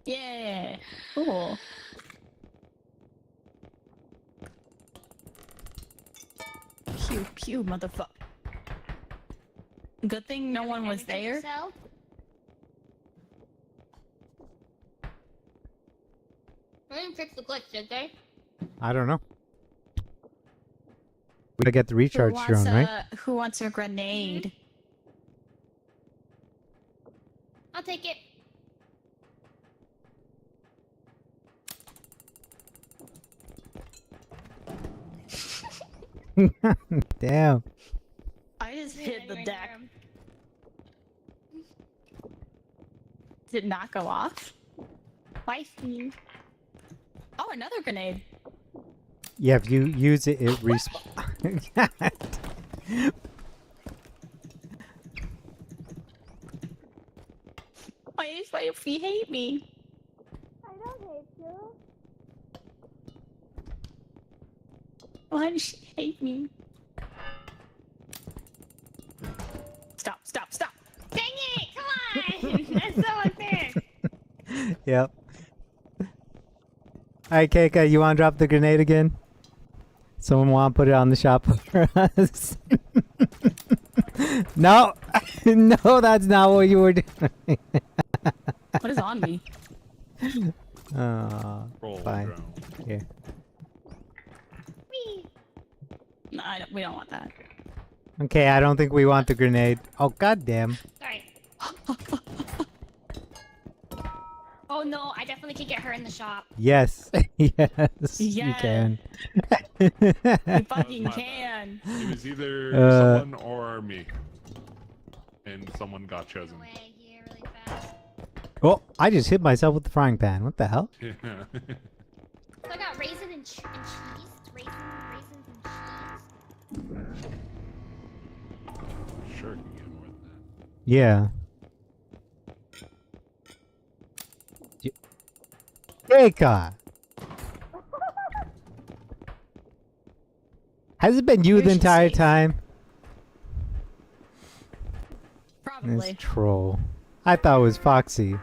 Speaker 4: Yeah. Cool. Pew pew, motherfucker. Good thing no one was there.
Speaker 2: They didn't fix the glitch, did they?
Speaker 3: I don't know. We gotta get the recharge drone, right?
Speaker 4: Who wants a grenade?
Speaker 2: I'll take it.
Speaker 3: Damn.
Speaker 4: I just hit the
Speaker 2: Right
Speaker 4: deck.
Speaker 2: there.
Speaker 4: Did it not go off?
Speaker 2: Wifey.
Speaker 4: Oh, another grenade.
Speaker 3: Yeah, if you use it, it respawns.
Speaker 4: Why if he hate me?
Speaker 6: I don't hate you.
Speaker 4: Why does she hate me? Stop, stop, stop.
Speaker 2: Dang it! Come on! That's so unfair.
Speaker 3: Yep. Alright, Keika, you wanna drop the grenade again? Someone wanna put it on the shop for us? No! No, that's not what you were doing.
Speaker 4: What is on me?
Speaker 3: Oh,
Speaker 5: Roll
Speaker 3: fine.
Speaker 5: drone.
Speaker 3: Here.
Speaker 2: Whee!
Speaker 4: No, we don't want that.
Speaker 3: Okay, I don't think we want the grenade. Oh, goddamn.
Speaker 2: Sorry. Oh no, I definitely can get her in the shop.
Speaker 3: Yes. Yes, you
Speaker 4: Yes.
Speaker 3: can.
Speaker 4: You
Speaker 5: That
Speaker 4: fucking
Speaker 5: was my
Speaker 4: can.
Speaker 5: It was either someone or me, and someone got chosen.
Speaker 2: Away here really fast.
Speaker 3: Oh, I just hit myself with the frying pan. What the hell?
Speaker 5: Yeah.
Speaker 2: So I got raisin and cheese. Raisins and cheese.
Speaker 5: Sure, can get more than that.
Speaker 3: Yeah. Keika! Has it been you
Speaker 4: Where's
Speaker 3: the
Speaker 4: she
Speaker 3: entire
Speaker 4: safe?
Speaker 3: time?
Speaker 4: Probably.
Speaker 3: This troll. I thought it was Foxy.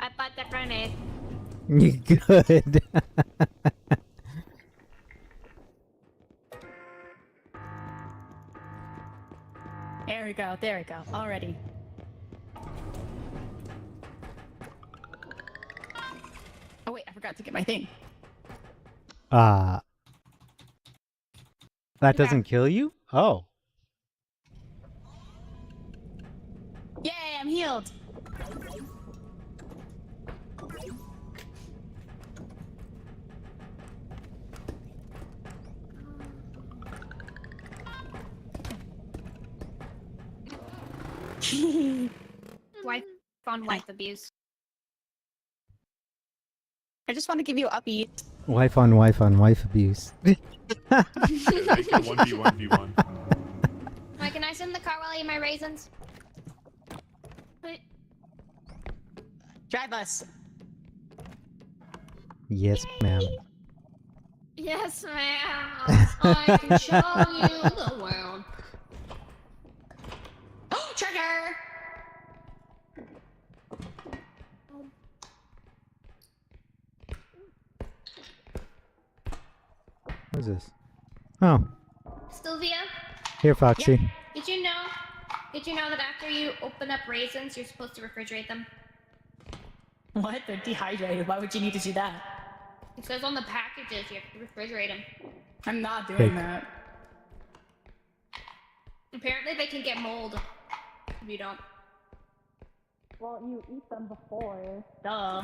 Speaker 2: I bought the grenade.
Speaker 3: You good.
Speaker 4: There we go. There we go. Already. Oh wait, I forgot to get my thing.
Speaker 3: That doesn't kill you? Oh.
Speaker 4: Yay, I'm healed.
Speaker 2: Wife on wife abuse.
Speaker 4: I just want to give you upbeat.
Speaker 3: Wife on wife abuse.
Speaker 5: Yeah, make it 1v1v1.
Speaker 2: Wait, can I sit in the car while I eat my raisins? Wait.
Speaker 4: Drive us.
Speaker 3: Yes, ma'am.
Speaker 1: Yes, ma'am.
Speaker 2: I can show you the world.
Speaker 4: Trigger!
Speaker 3: What is this? Oh,
Speaker 2: Sylvia,
Speaker 3: here, Foxy.
Speaker 2: did you know? Did you know that after you open up raisins, you're supposed to refrigerate them?
Speaker 4: What? They're dehydrated. Why would you need to do that?
Speaker 2: It says on the packages you have to refrigerate them.
Speaker 4: I'm not doing
Speaker 3: Fake.
Speaker 4: that.
Speaker 2: Apparently they can get mold if you don't.
Speaker 6: Well, you eat them before.
Speaker 4: Duh.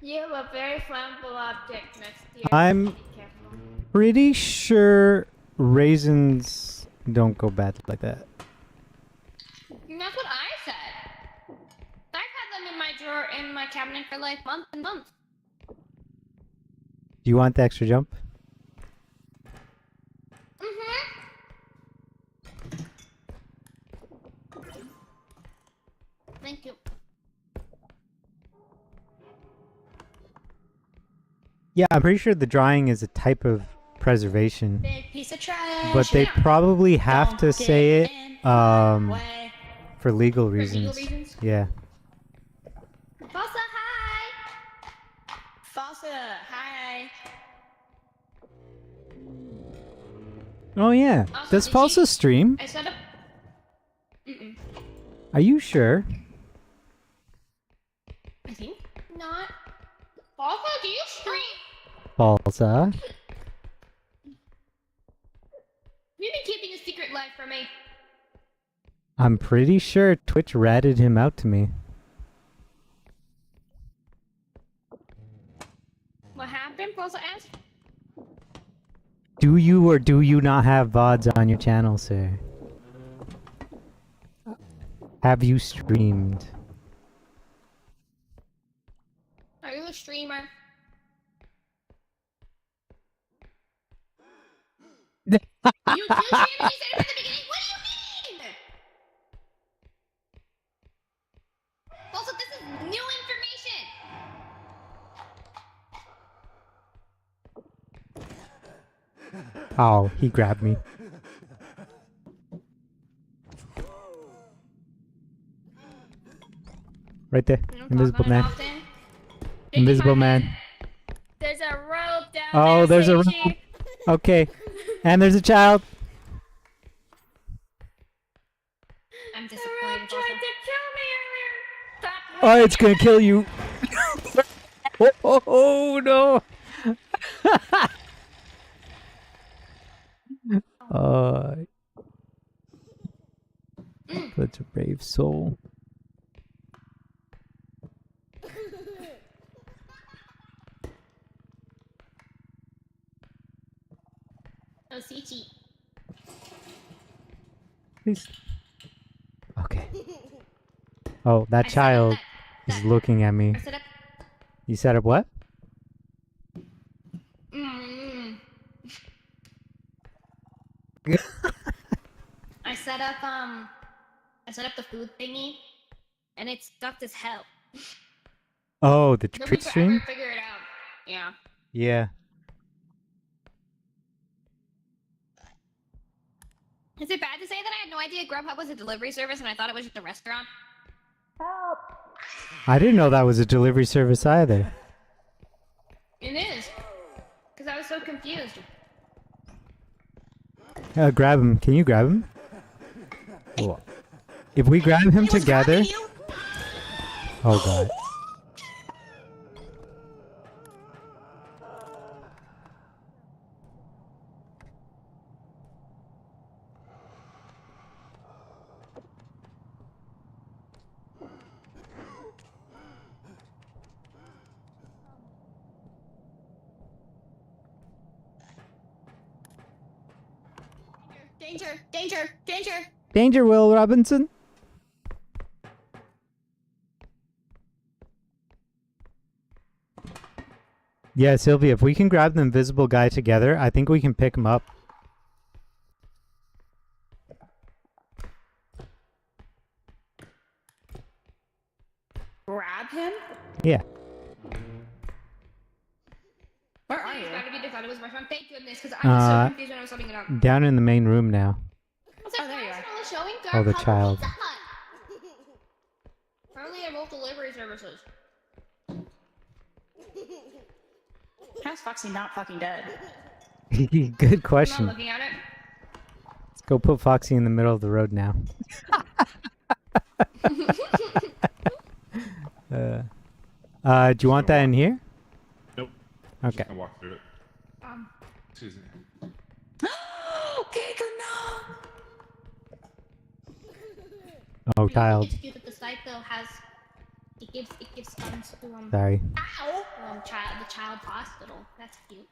Speaker 1: You have a very flammable object next to you.
Speaker 3: I'm
Speaker 1: Be careful.
Speaker 3: pretty sure raisins don't go bad like that.
Speaker 2: And that's what I said. I've had them in my drawer in my cabinet for like months and months.
Speaker 3: Do you want the extra jump?
Speaker 2: Mm-hmm. Thank you.
Speaker 3: Yeah, I'm pretty sure the drying is a type of preservation,
Speaker 4: Big piece of trash.
Speaker 3: but they probably have
Speaker 4: Don't
Speaker 3: to
Speaker 4: get
Speaker 3: say it
Speaker 4: in my way.
Speaker 3: for legal
Speaker 2: For
Speaker 3: reasons.
Speaker 2: legal reasons.
Speaker 3: Yeah.
Speaker 2: Fossa, hi!
Speaker 4: Fossa, hi.
Speaker 3: Oh yeah.
Speaker 2: Also,
Speaker 3: Does
Speaker 2: did
Speaker 3: Falsa
Speaker 2: you-
Speaker 3: stream?
Speaker 2: I set up. Mm-mm.
Speaker 3: Are you sure?
Speaker 2: I think not. Fossa, do you stream?
Speaker 3: Falsa.
Speaker 2: You've been keeping a secret life from me.
Speaker 3: I'm pretty sure Twitch ratted him out to me.
Speaker 2: What happened? Fossa asked.
Speaker 3: Do you or do you not have VODs on your channel, sir? Have you streamed?
Speaker 2: Are you a streamer? You do stream and you said it from the beginning? What do you mean? Also, this is new information.
Speaker 3: Oh, he grabbed me. Right there.
Speaker 2: We don't
Speaker 3: Invisible
Speaker 2: talk about it
Speaker 3: man.
Speaker 2: often.
Speaker 3: Invisible man.
Speaker 1: There's a rope down
Speaker 3: Oh,
Speaker 1: there,
Speaker 3: there's a
Speaker 1: Seichi.
Speaker 3: rope. Okay. And there's a child.
Speaker 2: I'm
Speaker 1: The rope
Speaker 2: disappointed.
Speaker 1: tried
Speaker 2: Also.
Speaker 1: to kill me earlier. Stop
Speaker 3: Oh, it's gonna kill you. Oh, no. Such a brave soul.
Speaker 2: Oh, Sichi.
Speaker 3: Please. Okay. Oh, that
Speaker 2: I set up
Speaker 3: child
Speaker 2: that-
Speaker 3: is looking at me.
Speaker 2: I set up.
Speaker 3: You set up what?
Speaker 2: Mm. I set up I set up the food thingy, and it's stuck as hell.
Speaker 3: Oh, the
Speaker 2: Nobody
Speaker 3: trick
Speaker 2: could
Speaker 3: stream?
Speaker 2: ever figure it out. Yeah.
Speaker 3: Yeah.
Speaker 2: Is it bad to say that I had no idea Grubhub was a delivery service and I thought it was just a restaurant?
Speaker 6: Help!
Speaker 3: I didn't know that was a delivery service either.
Speaker 2: It is. Because I was so confused.
Speaker 3: Grab him. Can you grab him? Cool. If we grab him together. Oh god.
Speaker 2: Danger! Danger! Danger!
Speaker 3: Danger, Will Robinson. Yeah, Sylvia, if we can grab the invisible guy together, I think we can pick him up.
Speaker 4: Grab him?
Speaker 3: Yeah.
Speaker 4: Where are
Speaker 2: Please,
Speaker 4: you?
Speaker 2: God, if you thought it was a restaurant, thank goodness, because I was so confused when I was setting it up.
Speaker 3: Down in the main room now.
Speaker 2: Was that
Speaker 4: there you
Speaker 2: guy
Speaker 4: are.
Speaker 2: still showing
Speaker 3: Oh, the
Speaker 2: Garcon
Speaker 3: child.
Speaker 2: Pizza Hut? Apparently they're both delivery services.
Speaker 4: How's Foxy not fucking dead?
Speaker 3: Good
Speaker 2: I'm not
Speaker 3: question.
Speaker 2: looking at it.
Speaker 3: Let's go put Foxy in the middle of the road now. Do you want that in here?
Speaker 5: Nope.
Speaker 3: Okay.
Speaker 5: Just gonna walk through it. Excuse me.
Speaker 4: Giga, no!
Speaker 3: Oh, child.
Speaker 2: It's cute that the site though has it gives funds to
Speaker 3: Sorry.
Speaker 2: ow the child hospital. That's cute.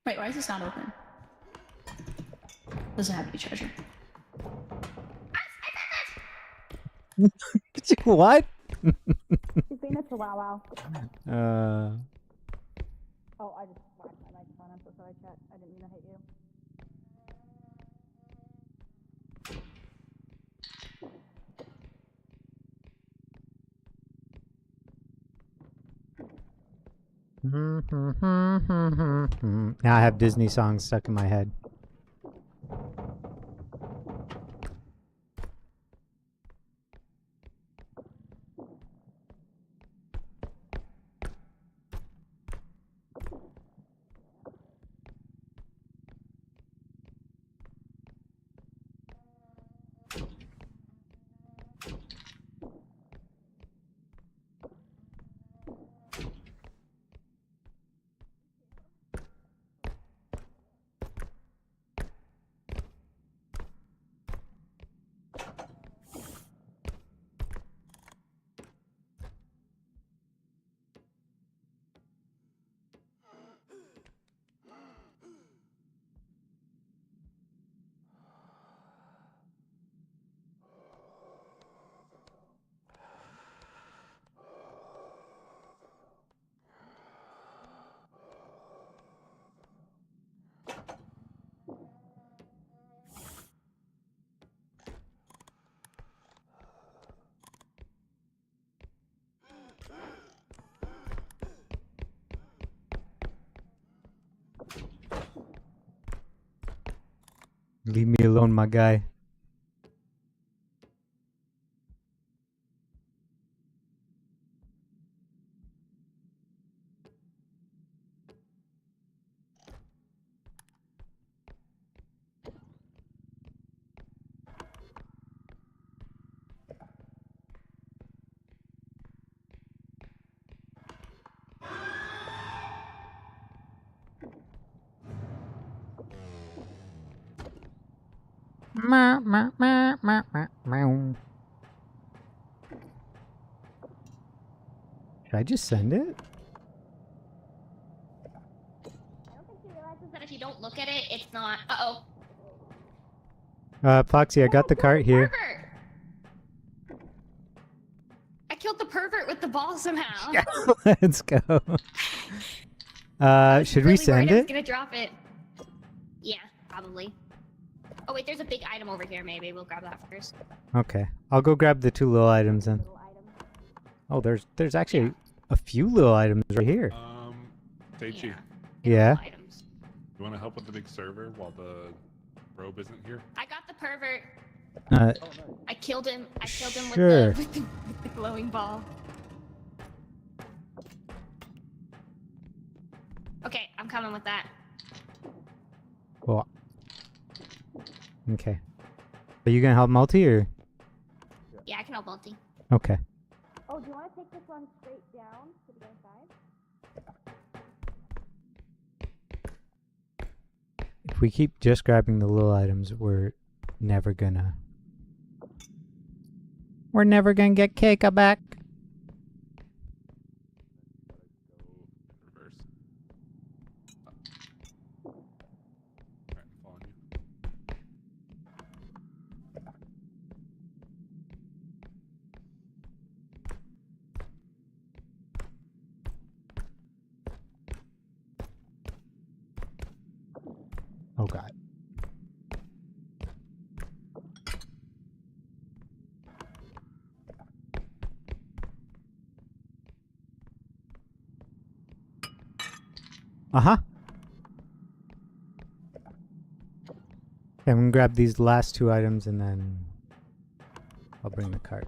Speaker 4: Wait, why is this not open? Doesn't have any treasure.
Speaker 3: What?
Speaker 6: She's being a chihuahua. Oh, I just whacked my microphone. I'm so sorry, chat. I didn't mean to hit you.
Speaker 3: Now I have Disney songs stuck in my head. Leave me alone, my guy. Should I just send it?
Speaker 2: I don't think she realizes that if you don't look at it, it's not.
Speaker 3: Foxy, I got the cart here.
Speaker 2: Pervert! I killed the pervert with the ball somehow.
Speaker 3: Let's go. Should we
Speaker 2: Really
Speaker 3: send
Speaker 2: worried I was
Speaker 3: it?
Speaker 2: gonna drop it. Yeah, probably. Oh wait, there's a big item over here. Maybe we'll grab that first.
Speaker 3: Okay. I'll go grab the 2 little items then. Oh, there's actually a few little items right here.
Speaker 5: Taichi,
Speaker 3: Yeah.
Speaker 2: Items.
Speaker 5: you want to help with the big server while the robe isn't here?
Speaker 2: I got the pervert.
Speaker 3: Uh,
Speaker 2: I killed him. I killed him
Speaker 3: Sure.
Speaker 2: with the glowing ball. Okay, I'm coming with that.
Speaker 3: well. Okay. Are you gonna help multi or?
Speaker 2: Yeah, I can help multi.
Speaker 3: Okay.
Speaker 6: Oh, do you want to take this one straight down to the other side?
Speaker 3: If we keep just grabbing the little items, we're never gonna get Keika back.
Speaker 5: Go in reverse. Alright, following you.
Speaker 3: Oh god. Uh-huh. Okay, I'm gonna grab these last 2 items and then I'll bring the cart.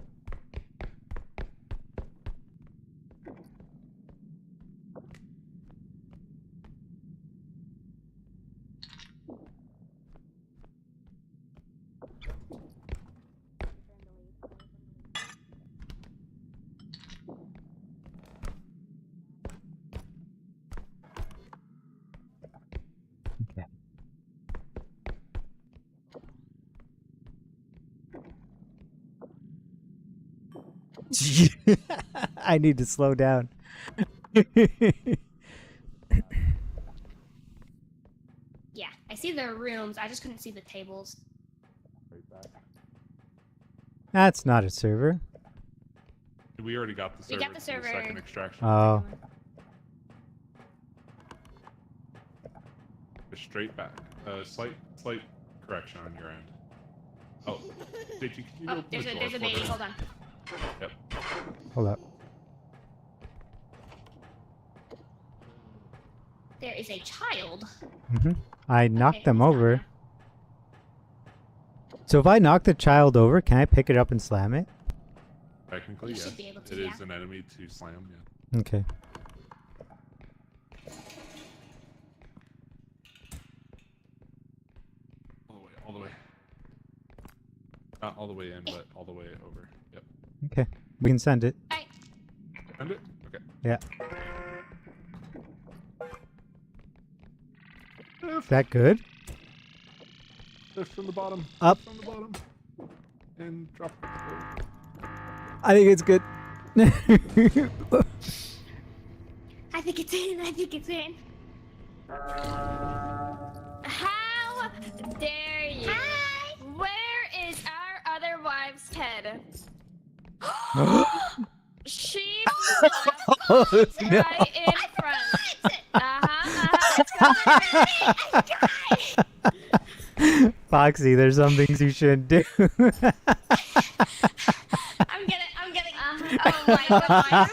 Speaker 3: I need to slow down.
Speaker 2: Yeah, I see the rooms. I just couldn't see the tables.
Speaker 5: Right back.
Speaker 3: That's not a server.
Speaker 5: We already got the server.
Speaker 2: We got the
Speaker 5: to second
Speaker 2: server.
Speaker 5: extraction.
Speaker 3: Oh.
Speaker 5: Straight back. Slight correction on your end. Oh, did you? Can you
Speaker 2: Oh,
Speaker 5: open the
Speaker 2: there's
Speaker 5: door
Speaker 2: a
Speaker 5: for
Speaker 2: baby.
Speaker 5: me?
Speaker 2: Hold on.
Speaker 5: Yep.
Speaker 3: Hold up.
Speaker 2: There is a child.
Speaker 3: I knocked
Speaker 2: Okay,
Speaker 3: them
Speaker 2: he's gone
Speaker 3: over.
Speaker 2: now.
Speaker 3: So if I knock the child over, can I pick it up and slam it?
Speaker 5: Technically,
Speaker 2: You
Speaker 5: yes.
Speaker 2: should be able to,
Speaker 5: It
Speaker 2: yeah.
Speaker 5: is an enemy to slam. Yeah.
Speaker 3: Okay.
Speaker 5: All the way. Not all the way in, but all the way over. Yep.
Speaker 3: Okay. We can send it.
Speaker 2: Alright.
Speaker 5: Send it. Okay.
Speaker 3: Yeah. Is that good?
Speaker 5: Lift from the bottom.
Speaker 3: Up.
Speaker 5: Lift from the bottom. And drop.
Speaker 3: I think it's good.
Speaker 2: I think it's in. I think it's in.
Speaker 1: How dare you?
Speaker 2: Hi.
Speaker 1: Where is our other wife's head? She
Speaker 3: Oh,
Speaker 1: left
Speaker 3: no.
Speaker 1: right in front.
Speaker 3: Foxy, there's some things you shouldn't do.
Speaker 2: I'm getting.
Speaker 1: Oh my god.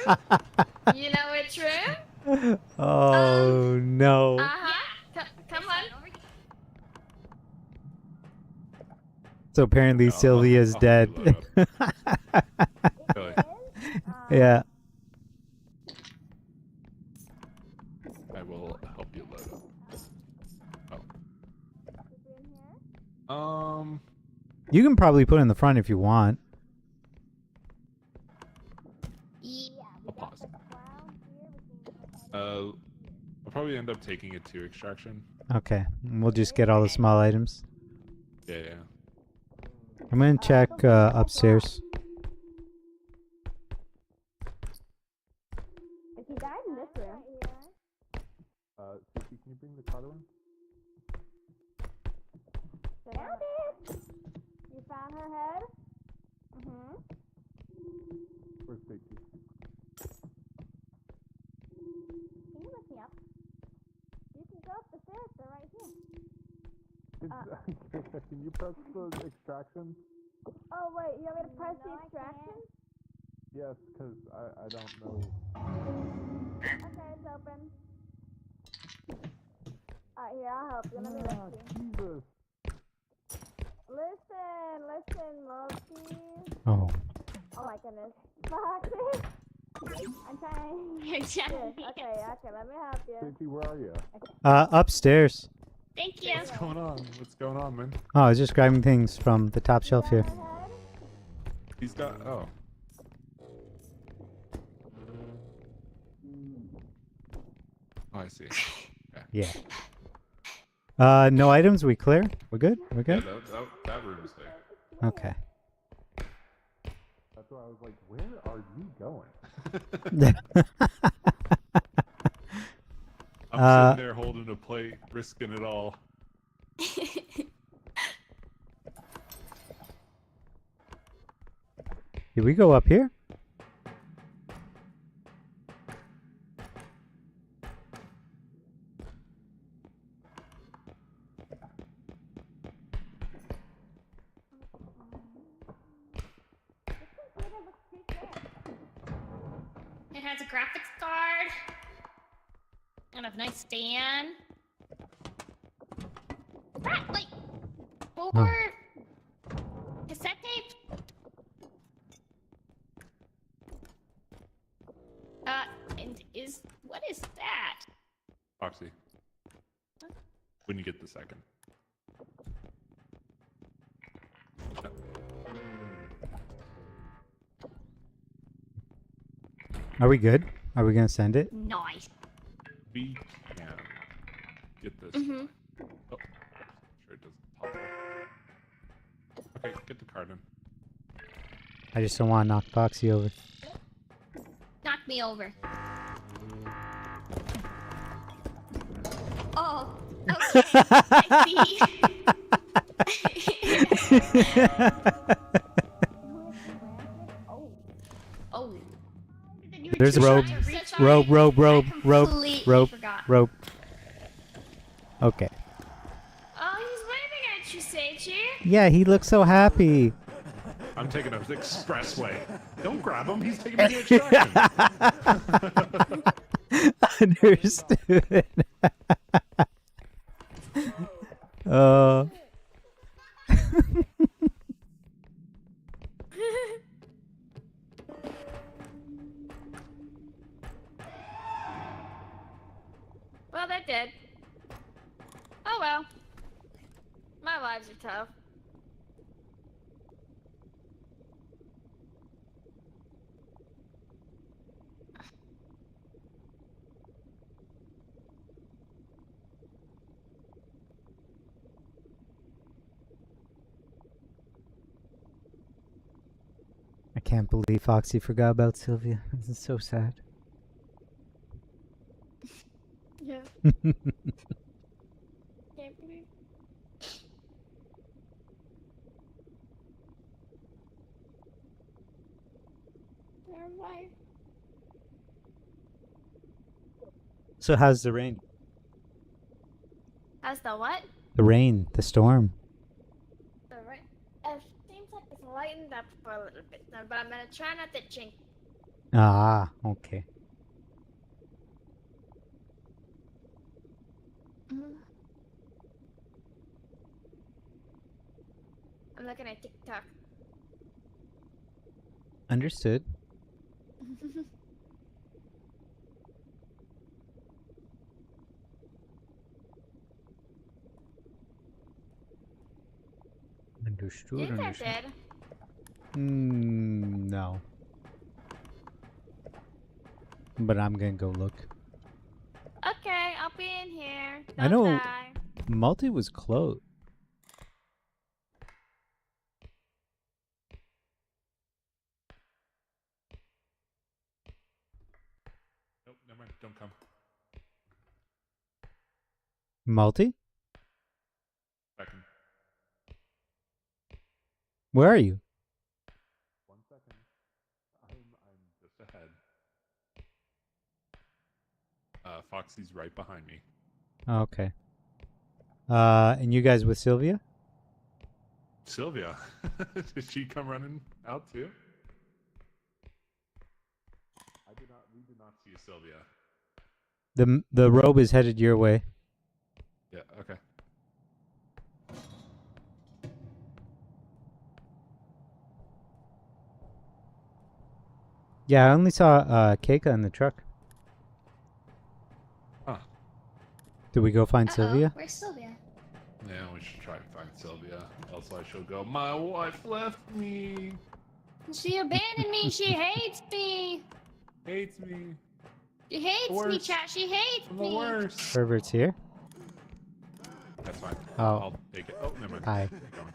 Speaker 1: You know which room?
Speaker 3: Oh no.
Speaker 1: Come on.
Speaker 3: So apparently
Speaker 5: No,
Speaker 3: Sylvia's
Speaker 5: I'll
Speaker 3: dead.
Speaker 5: load Really?
Speaker 3: Yeah.
Speaker 5: I will help you load up. Oh.
Speaker 3: You can probably put it in the front if you want.
Speaker 5: I'll pause. I'll probably end up taking it to extraction.
Speaker 3: Okay. We'll just get all the small items.
Speaker 5: Yeah, yeah.
Speaker 3: I'm gonna check upstairs.
Speaker 6: If you died in this room,
Speaker 5: Suki, can you bring the Carter one?
Speaker 6: found it. You found her head? Mm-hmm.
Speaker 5: Where's Suki?
Speaker 6: Can you lift me up? You can go up the stairs. They're right here.
Speaker 5: Can you press the extraction?
Speaker 6: Oh wait, you want me to press the extraction?
Speaker 5: Yes, because I don't know.
Speaker 6: Okay, it's open. Alright, here, I'll help you. Let me lift you.
Speaker 5: Jesus.
Speaker 6: Listen, Loki.
Speaker 3: Oh.
Speaker 6: Oh my goodness. Foxy. I'm trying.
Speaker 2: You're trying.
Speaker 6: Here, okay, let me help you.
Speaker 5: Suki, where are you?
Speaker 3: Upstairs.
Speaker 2: Thank you.
Speaker 5: What's going on? What's going on, man?
Speaker 3: Oh, I was just grabbing things from the top shelf here.
Speaker 6: Her head?
Speaker 5: He's got. Oh. Oh, I see.
Speaker 3: Yeah. No items. We clear? We're good? We're
Speaker 5: Yeah,
Speaker 3: good?
Speaker 5: that room is there.
Speaker 3: Okay.
Speaker 5: That's why I was like, where are you going? I'm sitting there holding a plate, risking it all.
Speaker 3: Did we go up here?
Speaker 2: It has a graphics card and a nice stand. Like 4 cassette tapes. And what is that?
Speaker 5: Foxy. When you get the second.
Speaker 3: Are we good? Are we gonna send it?
Speaker 2: Nice.
Speaker 5: We can get this.
Speaker 2: Mm-hmm.
Speaker 5: Oh, sure it doesn't pop up. Okay, get the card in.
Speaker 3: I just don't want to knock Foxy over.
Speaker 2: Knock me over. Oh, okay. I see. Oh.
Speaker 3: There's a rope. Rope,
Speaker 2: Completely forgot.
Speaker 3: rope. Okay.
Speaker 1: Oh, he's waving at you, Seiji.
Speaker 3: Yeah, he looks so happy.
Speaker 5: I'm taking an expressway. Don't grab him. He's taking me to extraction.
Speaker 3: Understood. uh.
Speaker 1: Well, they're dead. Oh well. My lives are tough.
Speaker 3: I can't believe Foxy forgot about Sylvia. This is so sad.
Speaker 1: Yeah. Can't believe. Never mind.
Speaker 3: So how's the rain?
Speaker 1: How's the what?
Speaker 3: The rain, the storm.
Speaker 1: The right. It seems like it's lightened up for a little bit now, but I'm gonna try not to jinx.
Speaker 3: Ah, okay.
Speaker 1: I'm looking at TikTok.
Speaker 3: Understood. Understood.
Speaker 1: You think they're
Speaker 3: Understood.
Speaker 1: dead?
Speaker 3: No. But I'm gonna go look.
Speaker 1: Okay, I'll be in here. Don't
Speaker 3: I know.
Speaker 1: die.
Speaker 3: Multi was close.
Speaker 5: Nope, never mind. Don't come.
Speaker 3: Multi?
Speaker 5: Second.
Speaker 3: Where are you?
Speaker 5: 1 second. I'm just ahead. Foxy's right behind me.
Speaker 3: Oh, okay. And you guys with Sylvia?
Speaker 5: Sylvia, did she come running out too? We did not see Sylvia.
Speaker 3: The robe is headed your way.
Speaker 5: Yeah. Okay.
Speaker 3: Yeah, I only saw Keika in the truck.
Speaker 5: Huh.
Speaker 3: Did we go find Sylvia?
Speaker 2: Where's Sylvia?
Speaker 5: Yeah, we should try to find Sylvia. Else I shall go. My wife left me.
Speaker 2: She abandoned me. She hates me.
Speaker 5: Hates me.
Speaker 2: She hates me,
Speaker 5: Worst.
Speaker 2: chat. She hates
Speaker 5: I'm the
Speaker 2: me.
Speaker 5: worst.
Speaker 3: Pervert's here.
Speaker 5: That's fine.
Speaker 3: Oh.
Speaker 5: I'll take it. Oh, never mind.
Speaker 3: Hi.
Speaker 5: Keep going.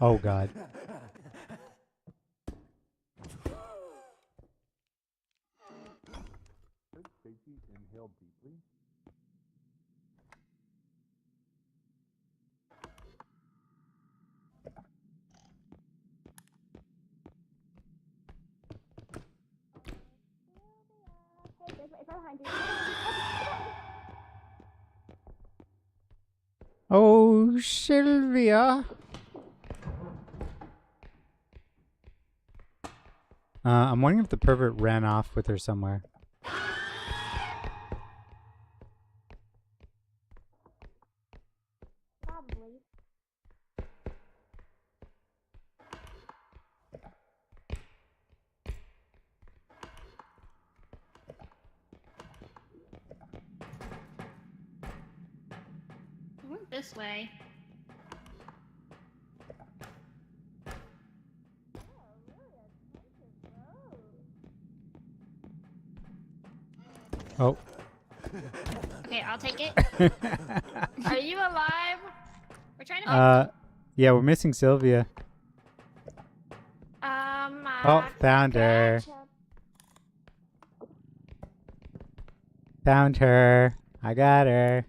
Speaker 3: Oh God.
Speaker 5: Did Stacy inhale deeply?
Speaker 3: Oh, Sylvia. I'm wondering if the pervert ran off with her somewhere.
Speaker 6: Probably.
Speaker 2: I went this way.
Speaker 3: Oh.
Speaker 2: Okay, I'll take it.
Speaker 1: Are you alive?
Speaker 2: We're trying to find
Speaker 3: Yeah, we're missing Sylvia. Oh, found her. Found her. I got her.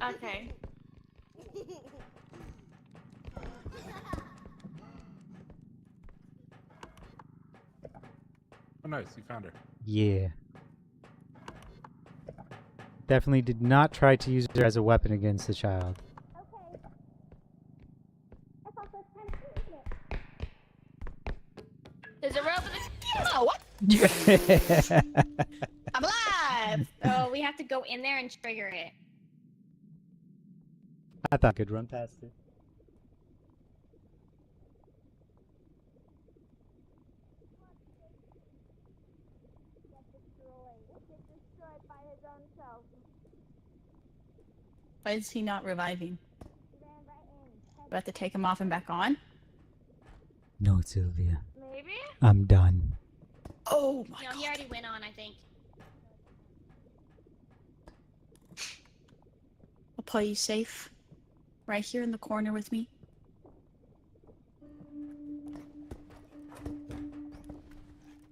Speaker 1: Okay.
Speaker 5: Oh, nice. You found her.
Speaker 3: Yeah. Definitely did not try to use her as a weapon against the child.
Speaker 1: There's a rope in the.
Speaker 4: Oh, what?
Speaker 3: I
Speaker 4: I'm alive!
Speaker 2: Oh, we have to go in there and trigger it.
Speaker 3: thought I could run past it.
Speaker 4: Why is he not reviving? Do I have to take him off and back on?
Speaker 3: No, Sylvia.
Speaker 1: Maybe?
Speaker 3: I'm done.
Speaker 4: Oh my
Speaker 2: No,
Speaker 4: god.
Speaker 2: he already went on, I think.
Speaker 4: I'll play you safe. Right here in the corner with me.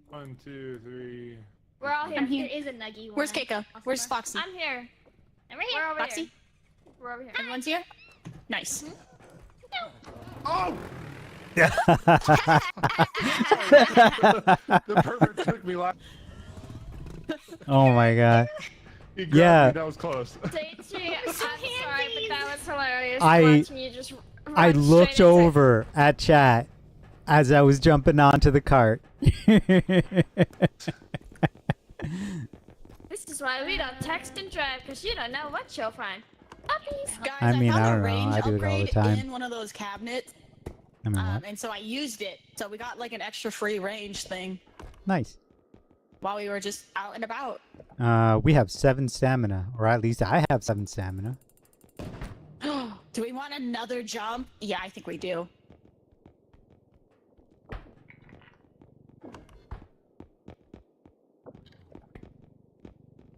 Speaker 5: One, two, three.
Speaker 1: We're all
Speaker 2: There
Speaker 1: here.
Speaker 2: is a nuggy one.
Speaker 4: Where's Keiko? Where's Foxy?
Speaker 1: I'm here.
Speaker 2: I'm right
Speaker 1: We're
Speaker 2: here.
Speaker 1: over
Speaker 4: Foxy?
Speaker 1: here. We're over here.
Speaker 4: Everyone's here? Nice.
Speaker 5: Oh! The pervert took me last.
Speaker 3: Oh my god.
Speaker 5: He grabbed
Speaker 3: Yeah.
Speaker 5: me. That was close.
Speaker 1: Daisy, I'm sorry, but that was hilarious.
Speaker 3: I-
Speaker 1: watching you just
Speaker 3: I
Speaker 1: run
Speaker 3: looked
Speaker 1: straight into-
Speaker 3: over at chat as I was jumping onto the cart.
Speaker 1: This is why we don't text and drive, because you don't know what you'll find. Puppies.
Speaker 4: Guys,
Speaker 3: I mean,
Speaker 4: found
Speaker 3: I
Speaker 4: a
Speaker 3: don't know.
Speaker 4: range
Speaker 3: I do it all the
Speaker 4: upgrade
Speaker 3: time.
Speaker 4: in one of those cabinets,
Speaker 3: I mean, what?
Speaker 4: and so I used it. So we got like an extra free range thing
Speaker 3: Nice.
Speaker 4: while we were just out and about.
Speaker 3: We have 7 stamina, or at least I have 7 stamina.
Speaker 4: Do we want another jump? Yeah, I think we do.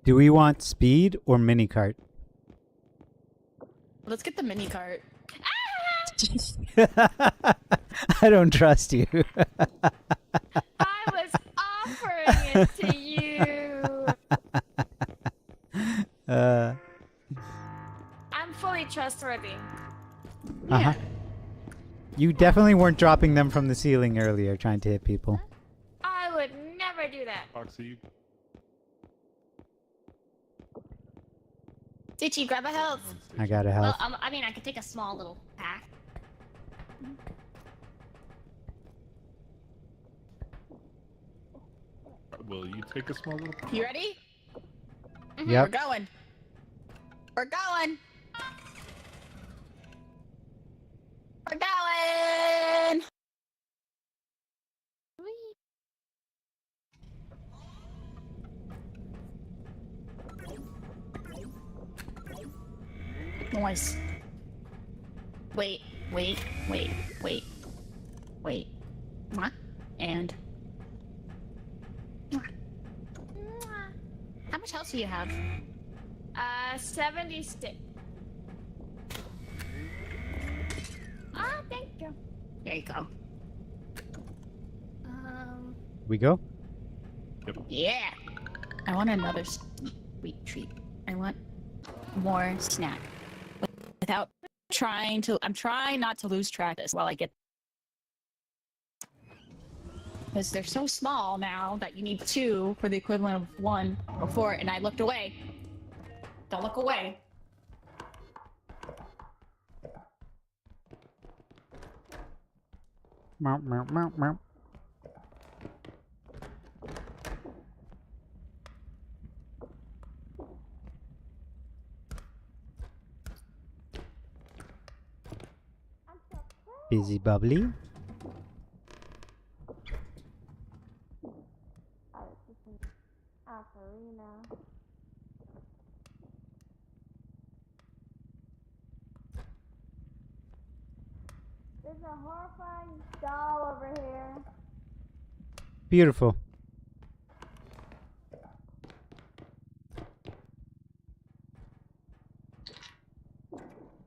Speaker 3: Do we want speed or mini cart?
Speaker 4: Let's get the mini cart.
Speaker 3: I don't trust you.
Speaker 1: I was offering it to you. I'm fully trustworthy.
Speaker 3: Uh-huh. You definitely weren't dropping them from the ceiling earlier trying to hit people.
Speaker 1: I would never do that.
Speaker 5: Foxy,
Speaker 4: Ditchy, grab a health.
Speaker 3: I gotta help.
Speaker 2: Well, I mean, I could take a small little pack.
Speaker 5: will you take a small little?
Speaker 4: You ready?
Speaker 3: Yep.
Speaker 4: We're going. We're going. We're going. Noise. Wait. Mwah. And. Mwah. How much health do you have?
Speaker 1: 76. Ah, thank you.
Speaker 4: There you go.
Speaker 3: We go?
Speaker 4: Yeah. I want another sweet treat. I want more snack. Without trying to, I'm trying not to lose track of this while I get. Because they're so small now that you need 2 for the equivalent of 1 before, and I looked away. Don't look away.
Speaker 3: Meow, meow, meow, meow. Busy bubbly.
Speaker 1: There's a horrifying doll over here.
Speaker 3: Beautiful.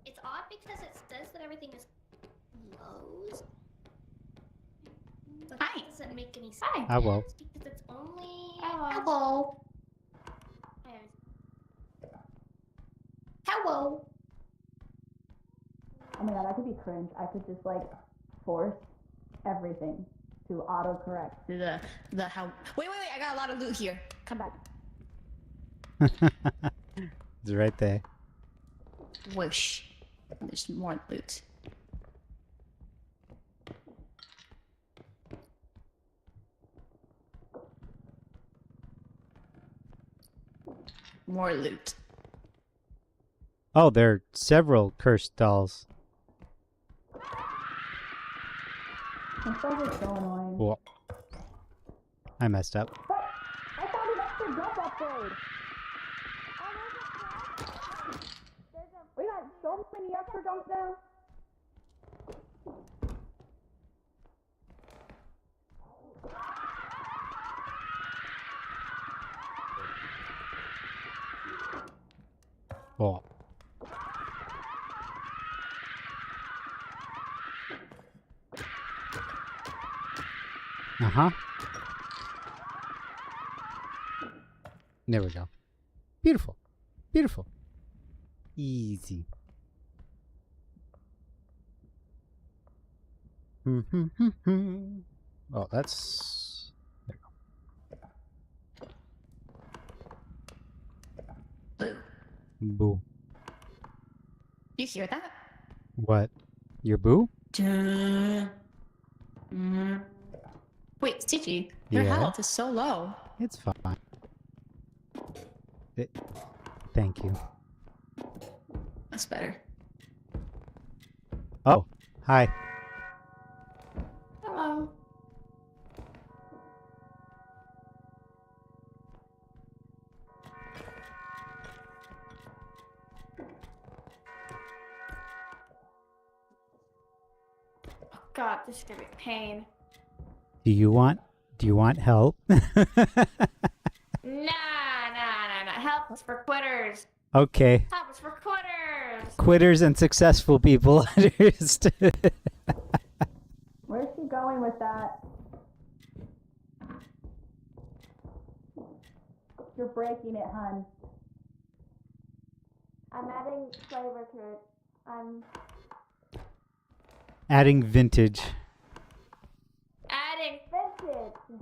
Speaker 2: It's odd it says that everything is closed. But
Speaker 4: Hi.
Speaker 2: that doesn't make any sense.
Speaker 3: Ah, well.
Speaker 2: Because it's only.
Speaker 4: Hello. Hello.
Speaker 6: Oh my god, that could be cringe. I could just like force everything to autocorrect.
Speaker 4: The how. Wait. I got a lot of loot here. Come back.
Speaker 3: It's right there.
Speaker 4: Whoosh. There's more loot. More loot.
Speaker 3: Oh, there are several cursed dolls.
Speaker 6: This stuff is so annoying.
Speaker 3: Well, I messed up.
Speaker 6: I found an extra jump upgrade! We got so many extra jumps now.
Speaker 3: Oh. Uh-huh. There we go. Beautiful. Beautiful. Easy. Oh, that's... There
Speaker 4: Boo.
Speaker 3: you go. Boo.
Speaker 4: You hear that?
Speaker 3: What? Your boo?
Speaker 4: Duh. Wait, Stitchy, your
Speaker 3: Yeah?
Speaker 4: health is so low.
Speaker 3: It's fine. Thank you.
Speaker 4: That's better.
Speaker 3: Oh, hi.
Speaker 1: Hello. Oh god, this is gonna be pain.
Speaker 3: Do you want help?
Speaker 1: Nah. Help is for quitters.
Speaker 3: Okay.
Speaker 1: Help is for quitters.
Speaker 3: Quitters and successful people understood.
Speaker 6: Where's she going with that? You're breaking it, hun.
Speaker 1: I'm adding flavor to it. I'm
Speaker 3: Adding vintage.
Speaker 1: adding vintage.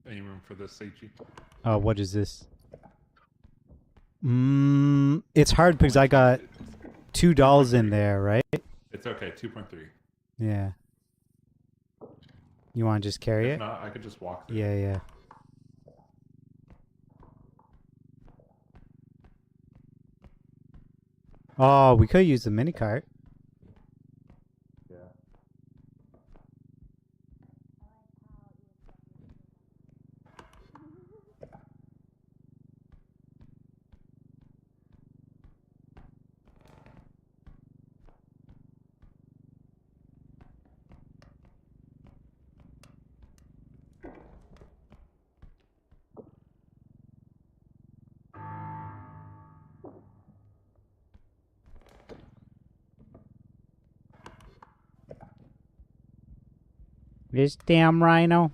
Speaker 5: Any room for this, Seichi?
Speaker 3: Oh, what is this? It's hard because I got 2 dolls in there, right?
Speaker 5: It's okay, 2.3.
Speaker 3: Yeah. You want to just carry
Speaker 5: If
Speaker 3: it?
Speaker 5: not, I could just walk through.
Speaker 3: Yeah. Oh, we could use the mini cart.
Speaker 5: Yeah.
Speaker 3: This damn rhino.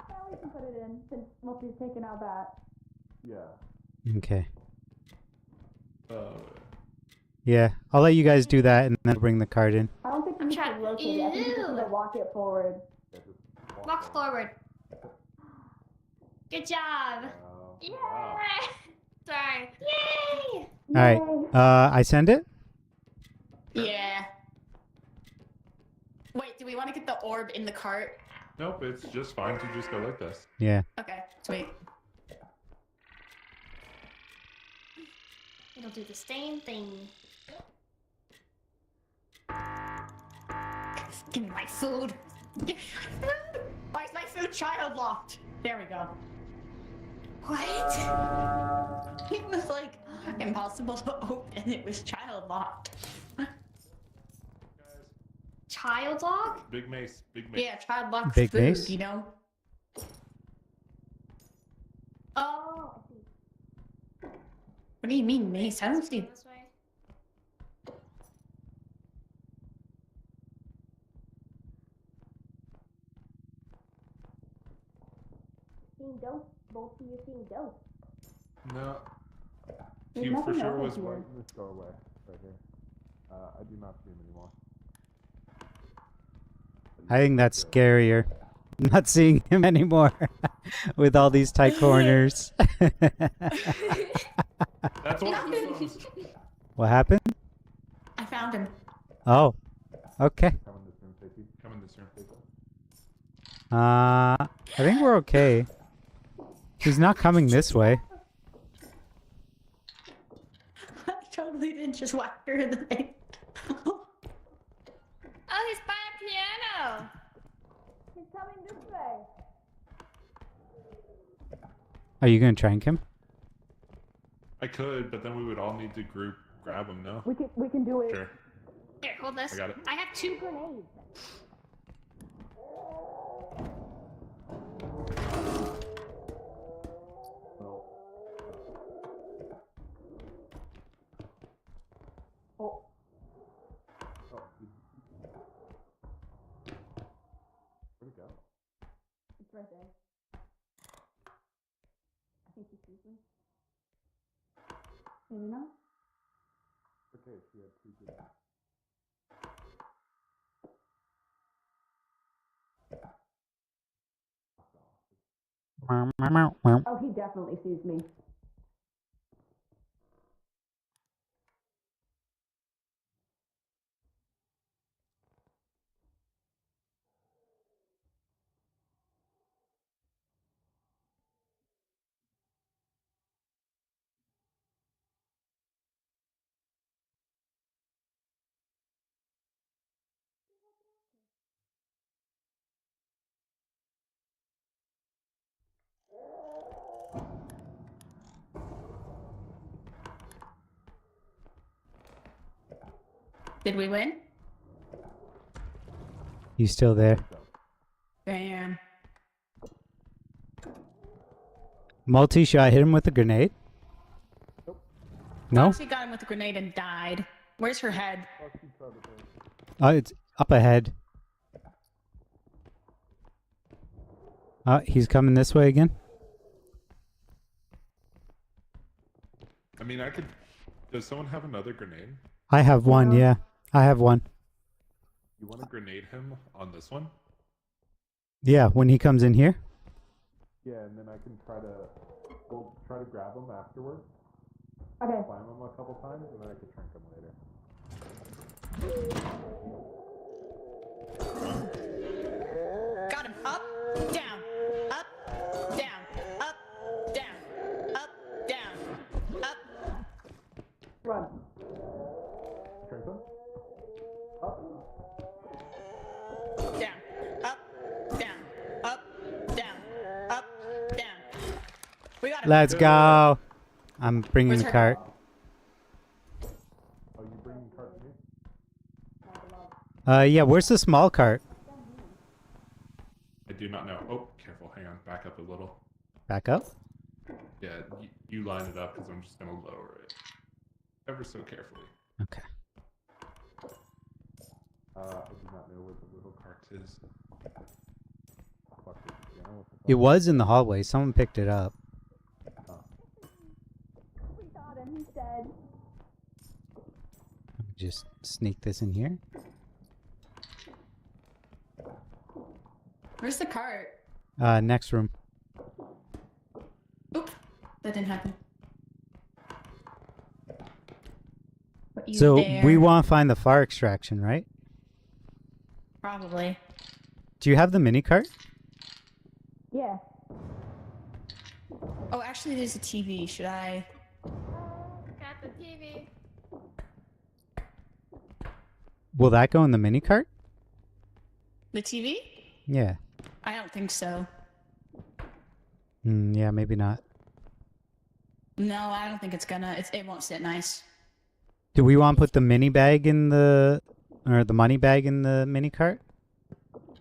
Speaker 6: Yeah, we can put it in since Multi's taken out that.
Speaker 5: Yeah.
Speaker 3: Okay.
Speaker 5: Uh,
Speaker 3: Yeah, I'll let you guys do that and then bring the cart in.
Speaker 6: I don't think you
Speaker 1: I'm
Speaker 6: need
Speaker 1: trying-
Speaker 6: to rotate it. I think you just need to
Speaker 1: Ew.
Speaker 6: walk it forward.
Speaker 2: Walk forward. Good job.
Speaker 5: wow.
Speaker 1: Sorry.
Speaker 2: Yay!
Speaker 3: Alright, I send it?
Speaker 4: Yeah. Wait, do we want to get the orb in the cart?
Speaker 5: Nope, it's just fine to just go like this.
Speaker 3: Yeah.
Speaker 4: Okay, sweet.
Speaker 2: It'll do the same thing.
Speaker 4: Give me my food. Why is my food child locked? There we go. What? It was like impossible to open. It was child locked.
Speaker 2: Child lock?
Speaker 5: Big mace. Big mace.
Speaker 4: Yeah, child locks
Speaker 3: Big
Speaker 4: food,
Speaker 3: mace?
Speaker 4: you know?
Speaker 2: Oh.
Speaker 4: What do you mean mace? I don't see.
Speaker 1: This way.
Speaker 6: Seeing ghosts? Both of you seeing ghosts?
Speaker 5: No.
Speaker 6: There's
Speaker 5: He for
Speaker 6: nothing
Speaker 5: sure
Speaker 6: over
Speaker 5: was
Speaker 6: here.
Speaker 5: right in this doorway right here. I do not see him anymore.
Speaker 3: I think that's scarier. Not seeing him anymore with all these tight corners.
Speaker 5: That's what I'm
Speaker 3: What happened?
Speaker 4: I found him.
Speaker 3: Oh, okay.
Speaker 5: Come in this room, Safety. Come in this room, Safety.
Speaker 3: I think we're okay. He's not coming this way.
Speaker 4: I totally didn't just whack her in the face.
Speaker 1: Oh, he's by a piano.
Speaker 6: He's coming this way.
Speaker 3: Are you gonna trank him?
Speaker 5: I could, but then we would all need to group grab him, no?
Speaker 6: We can do it.
Speaker 5: Sure.
Speaker 2: Here, hold this.
Speaker 5: I got it.
Speaker 2: I have 2
Speaker 6: Grenades.
Speaker 5: Oh. Where'd it go?
Speaker 6: It's right there. I think he sees me. Maybe not.
Speaker 5: Okay, she had 2 good.
Speaker 6: Oh, he definitely sees me.
Speaker 4: Did we win?
Speaker 3: He's still there.
Speaker 4: Damn.
Speaker 3: Multi, should I hit him with a grenade? No?
Speaker 4: She got him with a grenade and died. Where's her head?
Speaker 3: Oh, it's up ahead. He's coming this way again.
Speaker 5: I mean, I could. Does someone have another grenade?
Speaker 3: I have one, yeah. I have one.
Speaker 5: You want to grenade him on this one?
Speaker 3: Yeah, when he comes in here.
Speaker 5: Yeah, and then I can we'll try to grab him afterwards.
Speaker 6: Okay.
Speaker 5: Climb him a couple times, and then I could trank him later.
Speaker 4: Got him. Up, down, up, down, up, down, up, down, up.
Speaker 6: Run.
Speaker 5: Trank him? Up.
Speaker 4: Down, up, down, up, down, up, down. We got him.
Speaker 3: Let's go. I'm bringing
Speaker 4: Where's
Speaker 3: the
Speaker 4: her-
Speaker 3: cart.
Speaker 5: Oh, you bringing cart to me?
Speaker 3: Yeah, where's the small cart?
Speaker 5: I do not know. Oh, careful. Hang on. Back up a little.
Speaker 3: Back up.
Speaker 5: Yeah, you line it up because I'm just gonna lower it ever so carefully.
Speaker 3: Okay.
Speaker 5: I do not know where the little cart is. Fuck it, you know what the fuck?
Speaker 3: It was in the hallway. Someone picked it up.
Speaker 6: We got him. He's dead.
Speaker 3: Just sneak this in here.
Speaker 4: Where's the cart?
Speaker 3: Next room.
Speaker 4: Oop, that didn't happen. But you
Speaker 3: So
Speaker 4: there.
Speaker 3: we want to find the fire extraction, right?
Speaker 4: Probably.
Speaker 3: Do you have the mini cart?
Speaker 6: Yeah.
Speaker 4: Oh, actually, there's a TV. Should I?
Speaker 1: Got the TV.
Speaker 3: Will that go in the mini cart?
Speaker 4: The TV?
Speaker 3: Yeah.
Speaker 4: I don't think so.
Speaker 3: Yeah, maybe not.
Speaker 4: No, I don't think it's gonna. It won't sit nice.
Speaker 3: Do we want to put the mini bag in the or the money bag in the mini cart?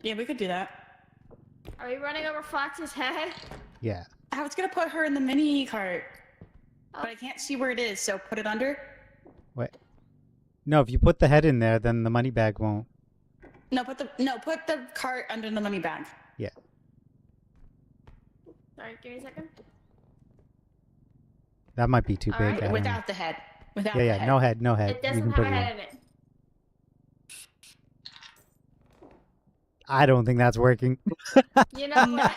Speaker 4: Yeah, we could do that.
Speaker 1: Are we running over Fox's head?
Speaker 3: Yeah.
Speaker 4: I was gonna put her in the mini cart, but I can't see where it is, so put it under.
Speaker 3: Wait. No, if you put the head in there, then the money bag won't.
Speaker 4: No, put the cart under the money bag.
Speaker 3: Yeah.
Speaker 1: Sorry, give me a second.
Speaker 3: That might be too big.
Speaker 1: Alright.
Speaker 3: I don't know.
Speaker 4: Without the head. Without
Speaker 3: Yeah,
Speaker 4: the
Speaker 3: yeah.
Speaker 4: head.
Speaker 3: No head, no head.
Speaker 1: It
Speaker 3: You
Speaker 1: doesn't
Speaker 3: can
Speaker 1: have
Speaker 3: put
Speaker 1: a
Speaker 3: it in.
Speaker 1: head in it.
Speaker 3: I don't think that's working.
Speaker 1: You know what?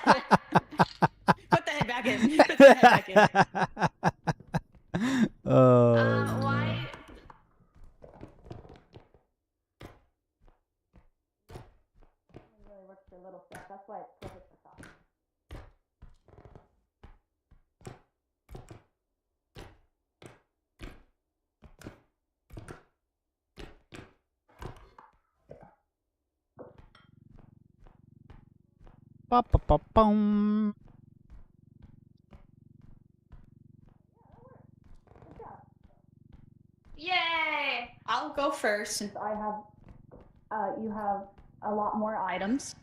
Speaker 4: Put the head back in. Put the head back in.
Speaker 3: Oh.
Speaker 1: Why?
Speaker 6: really works for little stuff. That's why it's perfect for socks.
Speaker 3: Ba-ba-ba-bum.
Speaker 1: Yay!
Speaker 4: I'll go first since I have, you have a lot more items.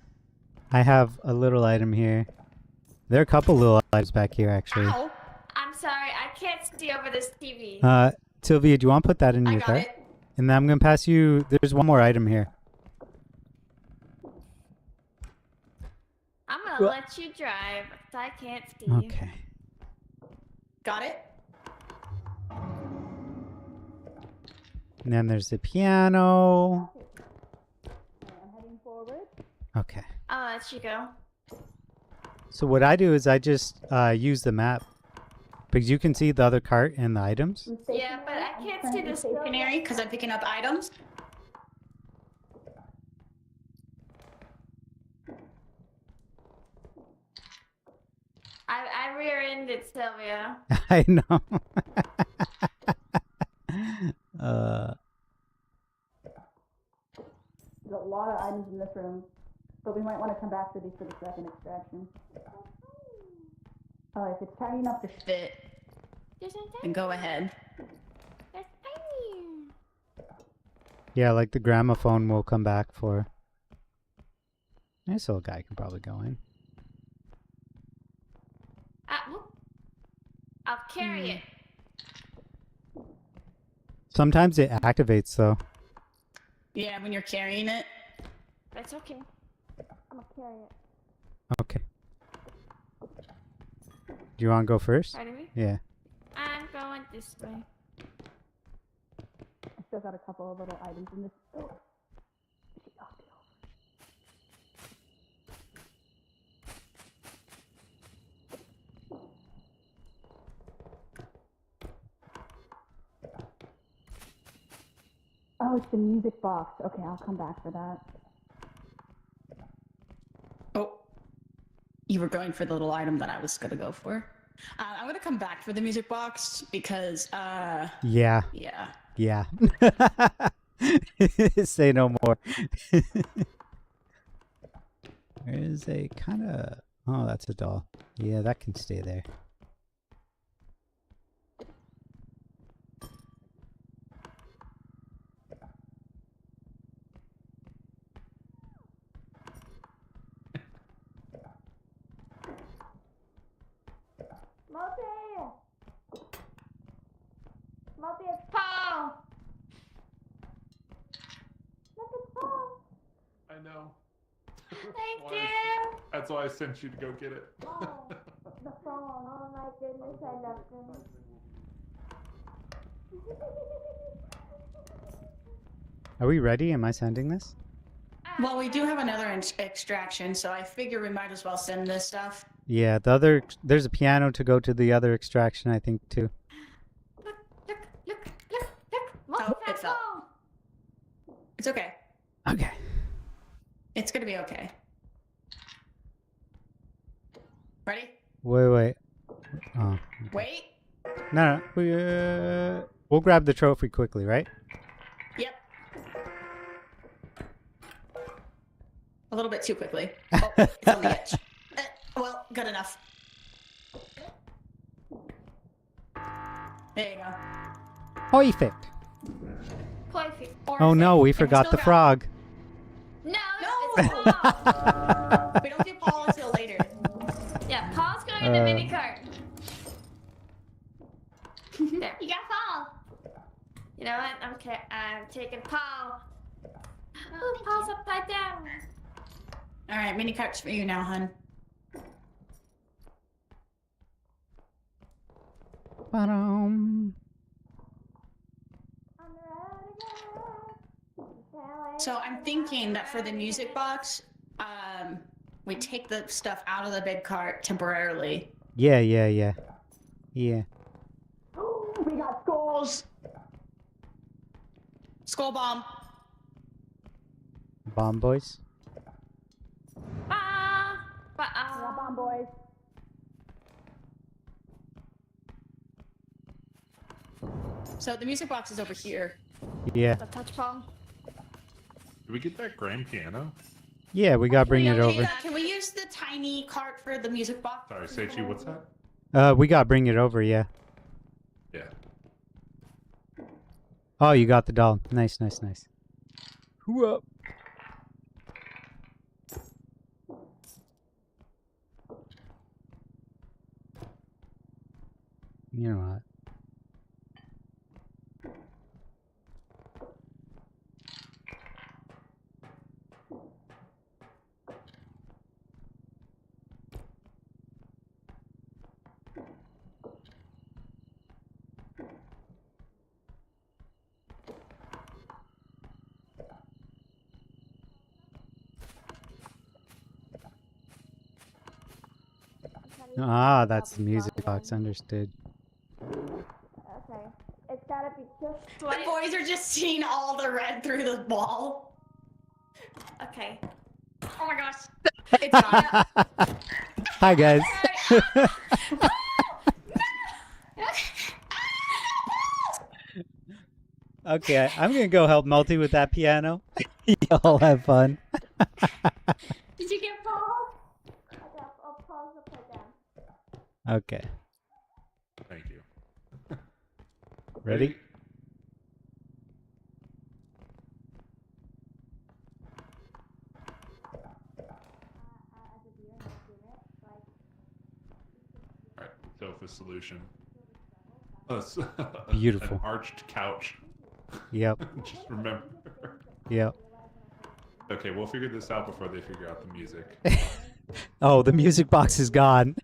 Speaker 3: I have a little item here. There are a couple little items back here, actually.
Speaker 4: Ow!
Speaker 1: I'm sorry, I can't see over this TV.
Speaker 3: Sylvia, do you want to put that in
Speaker 4: I
Speaker 3: your
Speaker 4: got
Speaker 3: cart?
Speaker 4: it.
Speaker 3: And then I'm going to pass you... There's one more item here.
Speaker 1: I'm gonna let you drive, 'cause I can't see.
Speaker 3: Okay.
Speaker 4: Got it.
Speaker 3: And then there's the piano.
Speaker 6: I'm heading forward.
Speaker 3: Okay.
Speaker 1: I'll let you go.
Speaker 3: So what I do is I just use the map. Because you can see the other cart and the items.
Speaker 1: Yeah, but I can't see the
Speaker 4: Stationary, because I'm picking up items.
Speaker 1: I rear-ended Sylvia.
Speaker 3: I know.
Speaker 6: There's a lot of items in this room, but we might want to come back to these for the second extraction.
Speaker 4: Oh, if it's tiny enough to fit,
Speaker 1: There's a
Speaker 4: then go ahead.
Speaker 1: That's tiny.
Speaker 3: Yeah, like the gramophone will come back for. This little guy can probably go in.
Speaker 1: Whoop. I'll carry it.
Speaker 3: Sometimes it activates though.
Speaker 4: Yeah, when you're carrying it.
Speaker 1: That's okay.
Speaker 6: I'm gonna carry it.
Speaker 3: Okay. Do you want to go first?
Speaker 1: Pardon me?
Speaker 3: Yeah.
Speaker 1: I'm going this way.
Speaker 6: I still got a couple of little items in this. Oh. Oh, it's the music box. Okay, I'll come back for that.
Speaker 4: Oh, you were going for the little item that I was gonna go for. I'm gonna come back for the music box because,
Speaker 3: Yeah.
Speaker 4: yeah.
Speaker 3: Yeah. Say no more. There is a kind of... Oh, that's a doll. Yeah, that can stay there.
Speaker 1: Multi, it's Paul!
Speaker 6: Look, it's Paul.
Speaker 5: I know.
Speaker 1: Thank
Speaker 5: Why-
Speaker 1: you!
Speaker 5: That's why I sent you to go get it.
Speaker 6: Oh, the phone.
Speaker 1: Oh my goodness, I love them.
Speaker 3: Are we ready? Am I sending this?
Speaker 4: Well, we do have another extraction, so I figure we might as well send this stuff.
Speaker 3: Yeah, the other... There's a piano to go to the other extraction, I think, too.
Speaker 1: Look, look, look, look! Multi
Speaker 4: Oh, it fell.
Speaker 1: Paul!
Speaker 4: It's okay.
Speaker 3: Okay.
Speaker 4: It's gonna be okay. Ready?
Speaker 3: Wait. Oh.
Speaker 4: Wait.
Speaker 3: No. We'll grab the trophy quickly, right?
Speaker 4: Yep. A little bit too quickly. Oh, it's on the edge. Well, good enough. There you go.
Speaker 3: Perfect.
Speaker 1: Coffee.
Speaker 3: Oh no, we
Speaker 4: And
Speaker 3: forgot
Speaker 4: still
Speaker 3: the
Speaker 4: got-
Speaker 3: frog.
Speaker 1: No,
Speaker 4: No!
Speaker 1: it's Paul.
Speaker 4: We don't get Paul until later.
Speaker 1: Yeah, Paul's going in the mini cart. There.
Speaker 2: You got Paul.
Speaker 1: You know what? I'm taking Paul. Ooh, Paul's upside down.
Speaker 4: All right, mini carts for you now, hun.
Speaker 3: Ba-dum.
Speaker 4: So I'm thinking that for the music box, we take the stuff out of the big cart temporarily.
Speaker 3: Yeah. Yeah.
Speaker 4: We got skulls. Skull bomb.
Speaker 3: Bomb boys.
Speaker 6: Bomb boys.
Speaker 4: So the music box is over here.
Speaker 3: Yeah.
Speaker 1: The touch Paul.
Speaker 5: Did we get that grand piano?
Speaker 3: Yeah, we gotta bring it over.
Speaker 4: Can we use the tiny cart for the music box?
Speaker 5: Sorry, Seichi, what's that?
Speaker 3: We gotta bring it over, yeah.
Speaker 5: Yeah.
Speaker 3: Oh, you got the doll. Nice. Who up? You know what? Ah, that's the music box. Understood.
Speaker 6: Okay. It's gotta be just
Speaker 4: The boys are just seeing all the red through the wall.
Speaker 1: Okay.
Speaker 2: Oh my gosh.
Speaker 4: It's gone.
Speaker 3: Hi, guys. Okay, I'm gonna go help Multi with that piano. Y'all have fun.
Speaker 2: Did you get Paul?
Speaker 6: I'll pause upside down.
Speaker 3: Okay,
Speaker 5: Thank you.
Speaker 3: ready?
Speaker 5: Alright, so the solution.
Speaker 3: Beautiful.
Speaker 5: An arched couch.
Speaker 3: Yep,
Speaker 5: Just remember.
Speaker 3: yep.
Speaker 5: Okay, we'll figure this out before they figure out the music.
Speaker 3: Oh, the music box is gone.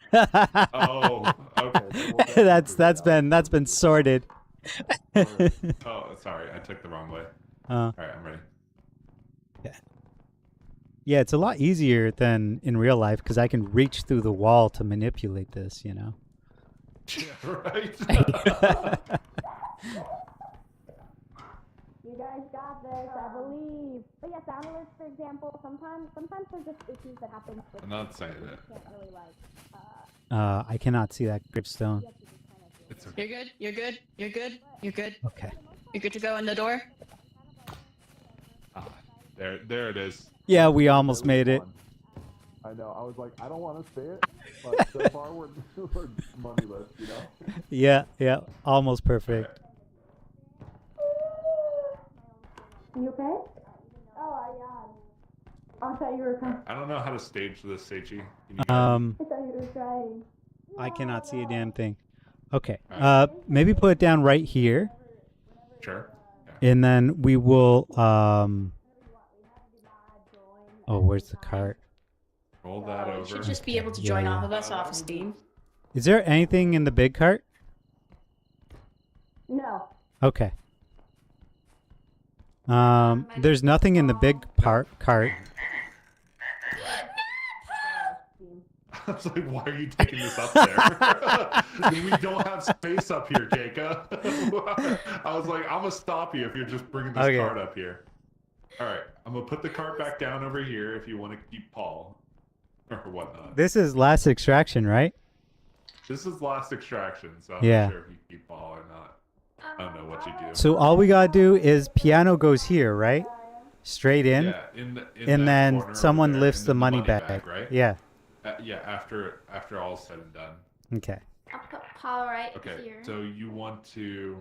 Speaker 5: Oh, okay. So
Speaker 3: that's been sorted.
Speaker 5: Oh, sorry, I took the wrong way. Alright, I'm ready.
Speaker 3: Yeah, it's a lot easier than in real life because I can reach through the wall to manipulate this, you know?
Speaker 5: Yeah, right?
Speaker 6: You guys got this, I believe. But yeah, sound alerts, for example, sometimes there's just issues that happen with
Speaker 5: I'm not saying it.
Speaker 6: can't really like
Speaker 3: I cannot see that gravestone.
Speaker 5: It's okay.
Speaker 4: You're good. You're good. You're good. You're good.
Speaker 3: Okay.
Speaker 4: You're good to go in the door.
Speaker 5: Ah, there it is.
Speaker 3: Yeah, we almost made it.
Speaker 8: I know. I was like, I don't want to say it, but so far we're moneyless, you know?
Speaker 3: Yeah, almost perfect.
Speaker 6: You okay? Oh, yeah. I thought you were
Speaker 5: I don't know how to stage this, Seichi. Can you guide me?
Speaker 6: I thought you were trying.
Speaker 3: I cannot see a damn thing. Okay. Maybe put it down right here,
Speaker 5: Sure. Yeah.
Speaker 3: and then we will. Oh, where's the cart?
Speaker 5: Roll that over.
Speaker 4: You should just be able to
Speaker 3: Yeah,
Speaker 4: join
Speaker 3: yeah.
Speaker 4: off of us off of Steam.
Speaker 3: Is there anything in the big cart?
Speaker 6: No.
Speaker 3: Okay. There's nothing in the big cart.
Speaker 5: I was like, why are you taking this up there? We don't have space up here, Keika. I was like, I'm going to stop you if you're just bringing this
Speaker 3: Okay.
Speaker 5: cart up here. All right, I'm going to put the cart back down over here if you want to keep Paul or whatnot.
Speaker 3: This is last extraction, right?
Speaker 5: This is last extraction, so I'm
Speaker 3: Yeah.
Speaker 5: not sure if you keep Paul or not. I don't know what you do.
Speaker 3: So all we gotta do is piano goes here, right? Straight in,
Speaker 5: Yeah, in
Speaker 3: and
Speaker 5: that
Speaker 3: then
Speaker 5: corner over
Speaker 3: someone
Speaker 5: there,
Speaker 3: lifts
Speaker 5: and
Speaker 3: the
Speaker 5: then
Speaker 3: money bag.
Speaker 5: right?
Speaker 3: Yeah.
Speaker 5: Yeah, after all's said and done.
Speaker 3: Okay.
Speaker 1: I'll put Paul right
Speaker 5: Okay,
Speaker 1: here.
Speaker 5: so you want to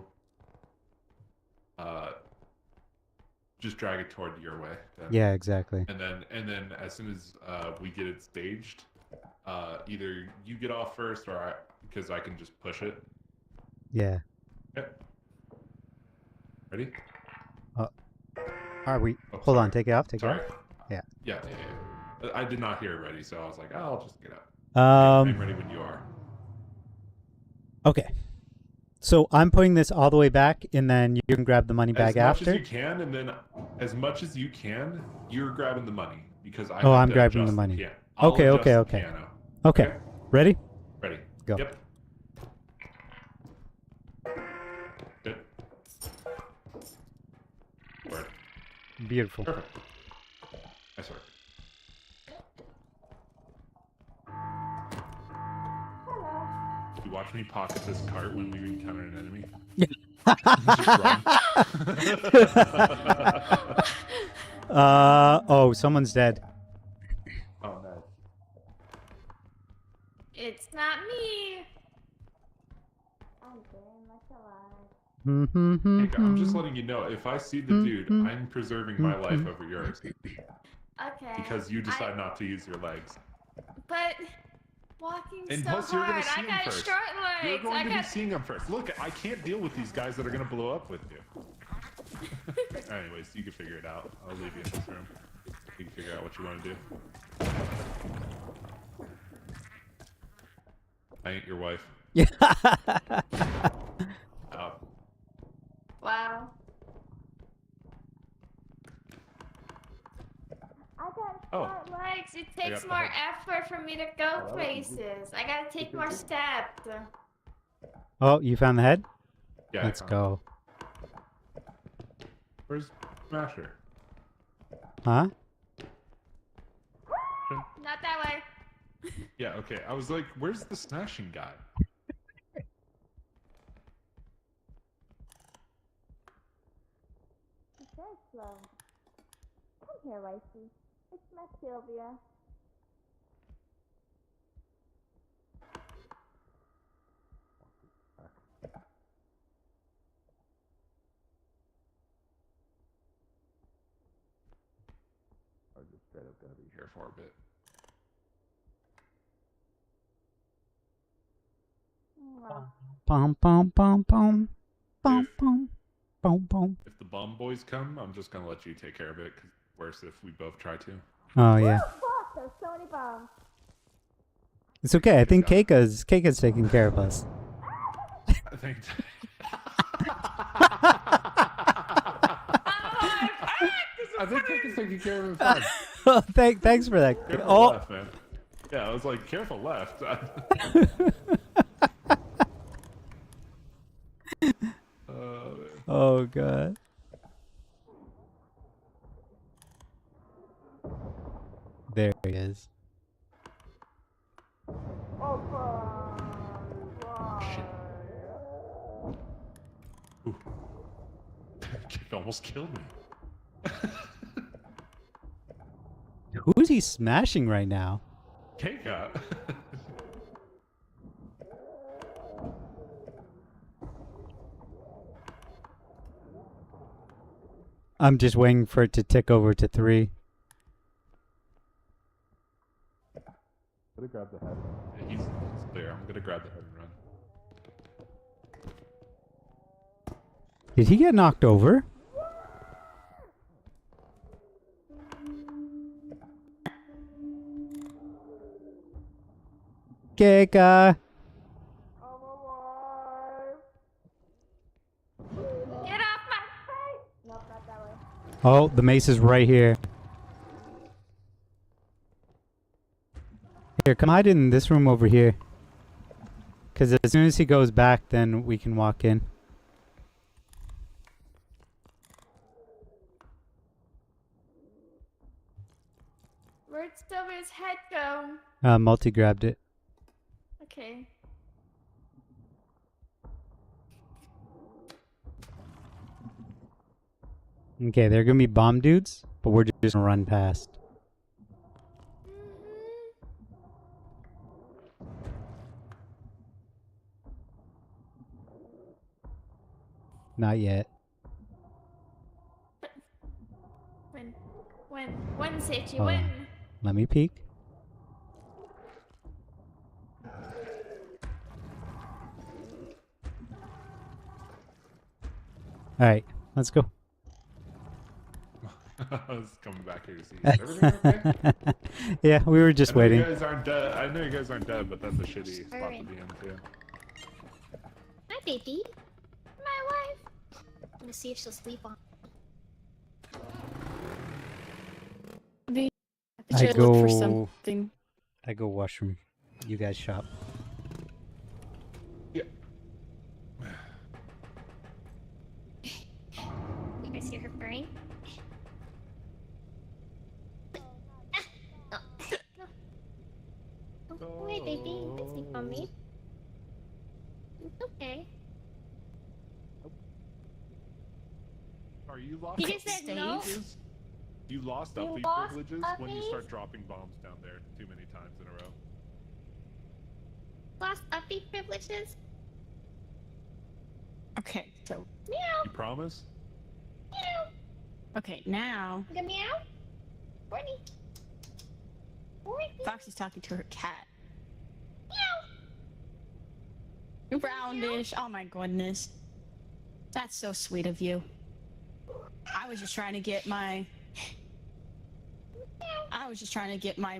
Speaker 5: just drag it toward your way. Then.
Speaker 3: Yeah, exactly.
Speaker 5: And then as soon as we get it staged, either you get off first, or because I can just push it.
Speaker 3: Yeah.
Speaker 5: Okay. Ready?
Speaker 3: Are we?
Speaker 5: Oh,
Speaker 3: Hold on.
Speaker 5: sorry.
Speaker 3: Take it off. Take it
Speaker 5: Sorry.
Speaker 3: off. Yeah.
Speaker 5: Yeah. I did not hear it ready, so I was like, oh, I'll just get up. I'm ready when you are.
Speaker 3: Okay. So I'm putting this all the way back, and then you can grab the money back after.
Speaker 5: As much as you can, and then as much as you can, you're grabbing the money because I.
Speaker 3: Oh,
Speaker 5: have
Speaker 3: I'm
Speaker 5: to
Speaker 3: grabbing the
Speaker 5: adjust
Speaker 3: money.
Speaker 5: piano. I'll
Speaker 3: Okay,
Speaker 5: adjust
Speaker 3: okay,
Speaker 5: the
Speaker 3: okay.
Speaker 5: piano.
Speaker 3: Okay. Ready?
Speaker 5: Ready.
Speaker 3: Go.
Speaker 5: Yep. Good. Word.
Speaker 3: Beautiful.
Speaker 5: Perfect. Nice work. You watch me pocket this cart when we encounter an enemy. Just run.
Speaker 3: Oh, someone's dead.
Speaker 5: Oh, nice.
Speaker 1: It's not me.
Speaker 6: I'm very much alive.
Speaker 5: Hey, I'm just letting you know, if I see the dude, I'm preserving my life over yours.
Speaker 1: Okay.
Speaker 5: Because you decide not to use your legs.
Speaker 1: But walking
Speaker 5: And
Speaker 1: so
Speaker 5: plus, you're
Speaker 1: hard.
Speaker 5: going to see
Speaker 1: I
Speaker 5: him
Speaker 1: got
Speaker 5: first.
Speaker 1: short
Speaker 5: You're
Speaker 1: legs.
Speaker 5: going to be seeing them first. Look, I can't deal with these guys that are going to blow up with you. Anyways, you can figure it out. I'll leave you in this room. You can figure out what you want to do. I ain't your wife.
Speaker 3: Yeah.
Speaker 1: Wow.
Speaker 6: I got
Speaker 1: Short legs. It takes
Speaker 5: the
Speaker 1: more
Speaker 5: head.
Speaker 1: effort for me to go places. I gotta take more steps.
Speaker 3: Oh, you found the head?
Speaker 5: Yeah.
Speaker 3: Let's go.
Speaker 5: Where's Smasher?
Speaker 3: Huh?
Speaker 1: Not that way.
Speaker 5: Yeah, okay. I was like, where's the smashing guy?
Speaker 6: He's very slow. Come here, Wifey. It's my Sylvia.
Speaker 5: I'm just straight up gonna be here for a bit.
Speaker 3: Bum bum bum bum bum bum bum bum.
Speaker 5: If the bum boys come, I'm just gonna let you take care of it. 'Cause worse if we both try to.
Speaker 3: Oh yeah.
Speaker 6: Fuck, there's so many bombs.
Speaker 3: It's okay. I think Keika's taking care of us.
Speaker 5: I think. I think Kate's taking care of himself.
Speaker 3: Oh, thanks for that.
Speaker 5: Careful left, man. Yeah, I was like, careful left.
Speaker 3: Oh god. There he is.
Speaker 5: Kate almost killed me.
Speaker 3: Who's he smashing right now?
Speaker 5: Keika.
Speaker 3: I'm just waiting for it to tick over to 3.
Speaker 8: Gonna grab the head.
Speaker 5: Yeah, he's clear. I'm gonna grab the head and run.
Speaker 3: Did he get knocked over? Keika.
Speaker 1: Get off my face! Nope, not that way.
Speaker 3: Oh, the mace is right here. Here, come hide in this room over here. Because as soon as he goes back, then we can walk in.
Speaker 1: Where'd Sylvia's head go?
Speaker 3: Multi grabbed it.
Speaker 1: Okay.
Speaker 3: Okay, they're gonna be bomb dudes, but we're just gonna run past. Not yet.
Speaker 1: When, Seichi,
Speaker 3: Hold on.
Speaker 1: when?
Speaker 3: Let me peek. All right, let's go.
Speaker 5: I was coming back here to see. Is everything okay?
Speaker 3: Yeah, we were just
Speaker 5: I know
Speaker 3: waiting.
Speaker 5: you guys aren't dead. I know you guys aren't dead, but that's a shitty spot to
Speaker 2: Alright.
Speaker 5: be in too.
Speaker 2: Hi, baby. My wife. I'm gonna see if she'll sleep on.
Speaker 3: I
Speaker 4: Should look for
Speaker 3: go.
Speaker 4: something.
Speaker 3: I go washroom. You guys shop.
Speaker 5: Yeah.
Speaker 2: You guys hear her purring? Ah, no. Oh, hey, baby. You can sleep on me. It's okay.
Speaker 5: Are you lost?
Speaker 2: You
Speaker 5: up
Speaker 2: just
Speaker 5: these
Speaker 2: said no?
Speaker 5: privileges? You lost
Speaker 2: You
Speaker 5: up these
Speaker 2: lost
Speaker 5: privileges when you
Speaker 2: uppies?
Speaker 5: start dropping bombs down there too many times in a row.
Speaker 2: Lost uppy privileges?
Speaker 4: Okay, so
Speaker 2: Meow.
Speaker 5: You promise?
Speaker 2: Meow.
Speaker 4: okay now
Speaker 2: Go meow. Morning. Morning.
Speaker 4: Foxy's talking to her cat.
Speaker 2: Meow.
Speaker 4: You roundish. Oh my goodness. That's so sweet of you. I was just trying to get my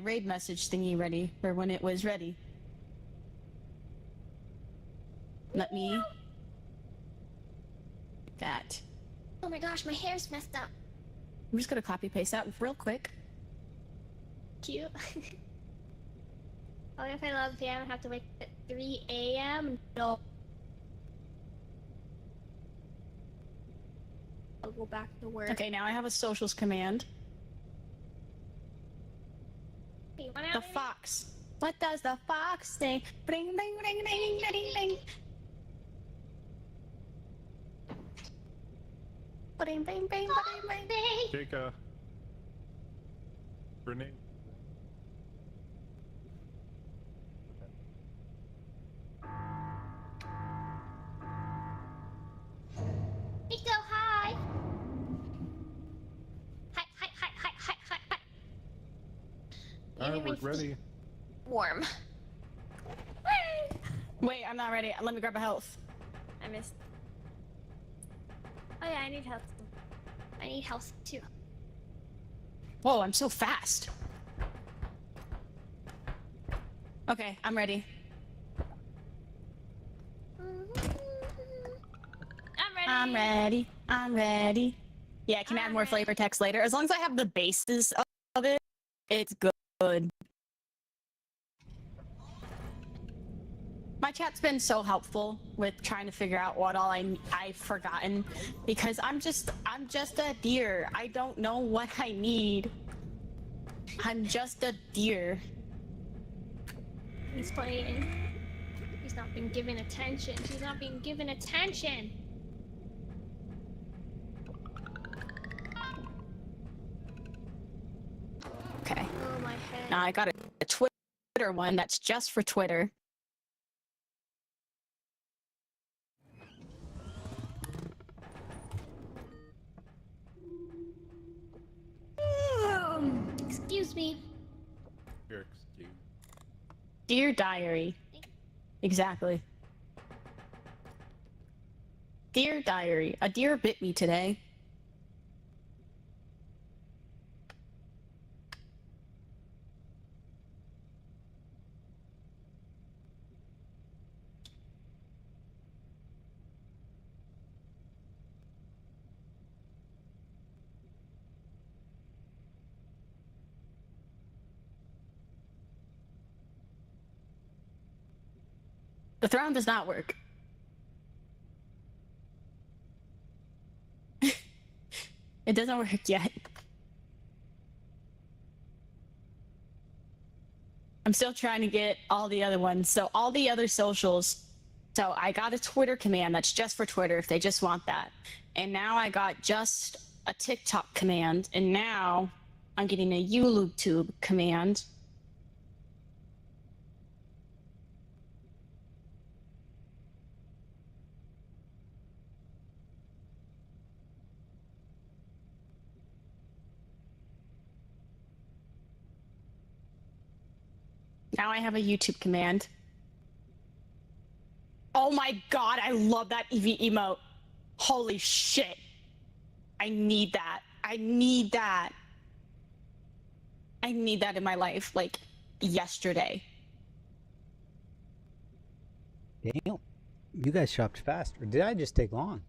Speaker 4: raid message thingy ready for when it was ready. Let me that.
Speaker 2: Oh my gosh, my hair's messed up.
Speaker 4: I'm just gonna copy paste that real quick.
Speaker 2: Cute. Oh, if I love PM, I have to wake up at 3 a.m. No. I'll go back to work.
Speaker 4: Okay, now I have a socials command.
Speaker 2: Hey, what
Speaker 4: The
Speaker 2: happened?
Speaker 4: fox. What does the fox say? Bring, bring, bring, bring, bring, bring. Bring, bring, bring, bring, bring.
Speaker 5: Take a grenade.
Speaker 2: Nico, hi! Hi, hi, hi, hi, hi, hi, hi.
Speaker 5: Alright,
Speaker 2: Even
Speaker 5: we're
Speaker 2: my
Speaker 5: ready.
Speaker 2: feet warm.
Speaker 4: Wait, I'm not ready. Let me grab a health.
Speaker 1: I missed. Oh yeah, I need help.
Speaker 2: I need health too.
Speaker 4: Whoa, I'm so fast. Okay, I'm ready.
Speaker 1: I'm ready.
Speaker 4: I'm ready. I'm ready. Yeah, I can add more
Speaker 1: Alright.
Speaker 4: flavor text later. As long as I have the basis of it, it's good. My chat's been so helpful with trying to figure out what all I've forgotten because I'm just a deer. I don't know what I need. I'm just a deer.
Speaker 2: He's playing. He's not being given attention. He's not being given attention.
Speaker 4: Okay.
Speaker 2: Oh, my head.
Speaker 4: Now I got a Twitter one that's just for Twitter.
Speaker 2: Excuse me.
Speaker 5: Your excuse.
Speaker 4: Dear Diary. Exactly. Dear Diary, a deer bit me today. The throne does not work. It doesn't work yet. I'm still trying to get all the other ones. So all the other socials. So I got a Twitter command that's just for Twitter if they just want that. And now I got just a TikTok command. And now I'm getting a YouTube command. Now I have a YouTube command. Oh my god, I love that EV emote. Holy shit. I need that. I need that. I need that in my life, like, yesterday.
Speaker 3: Damn. You guys shopped fast. Or did I just take long?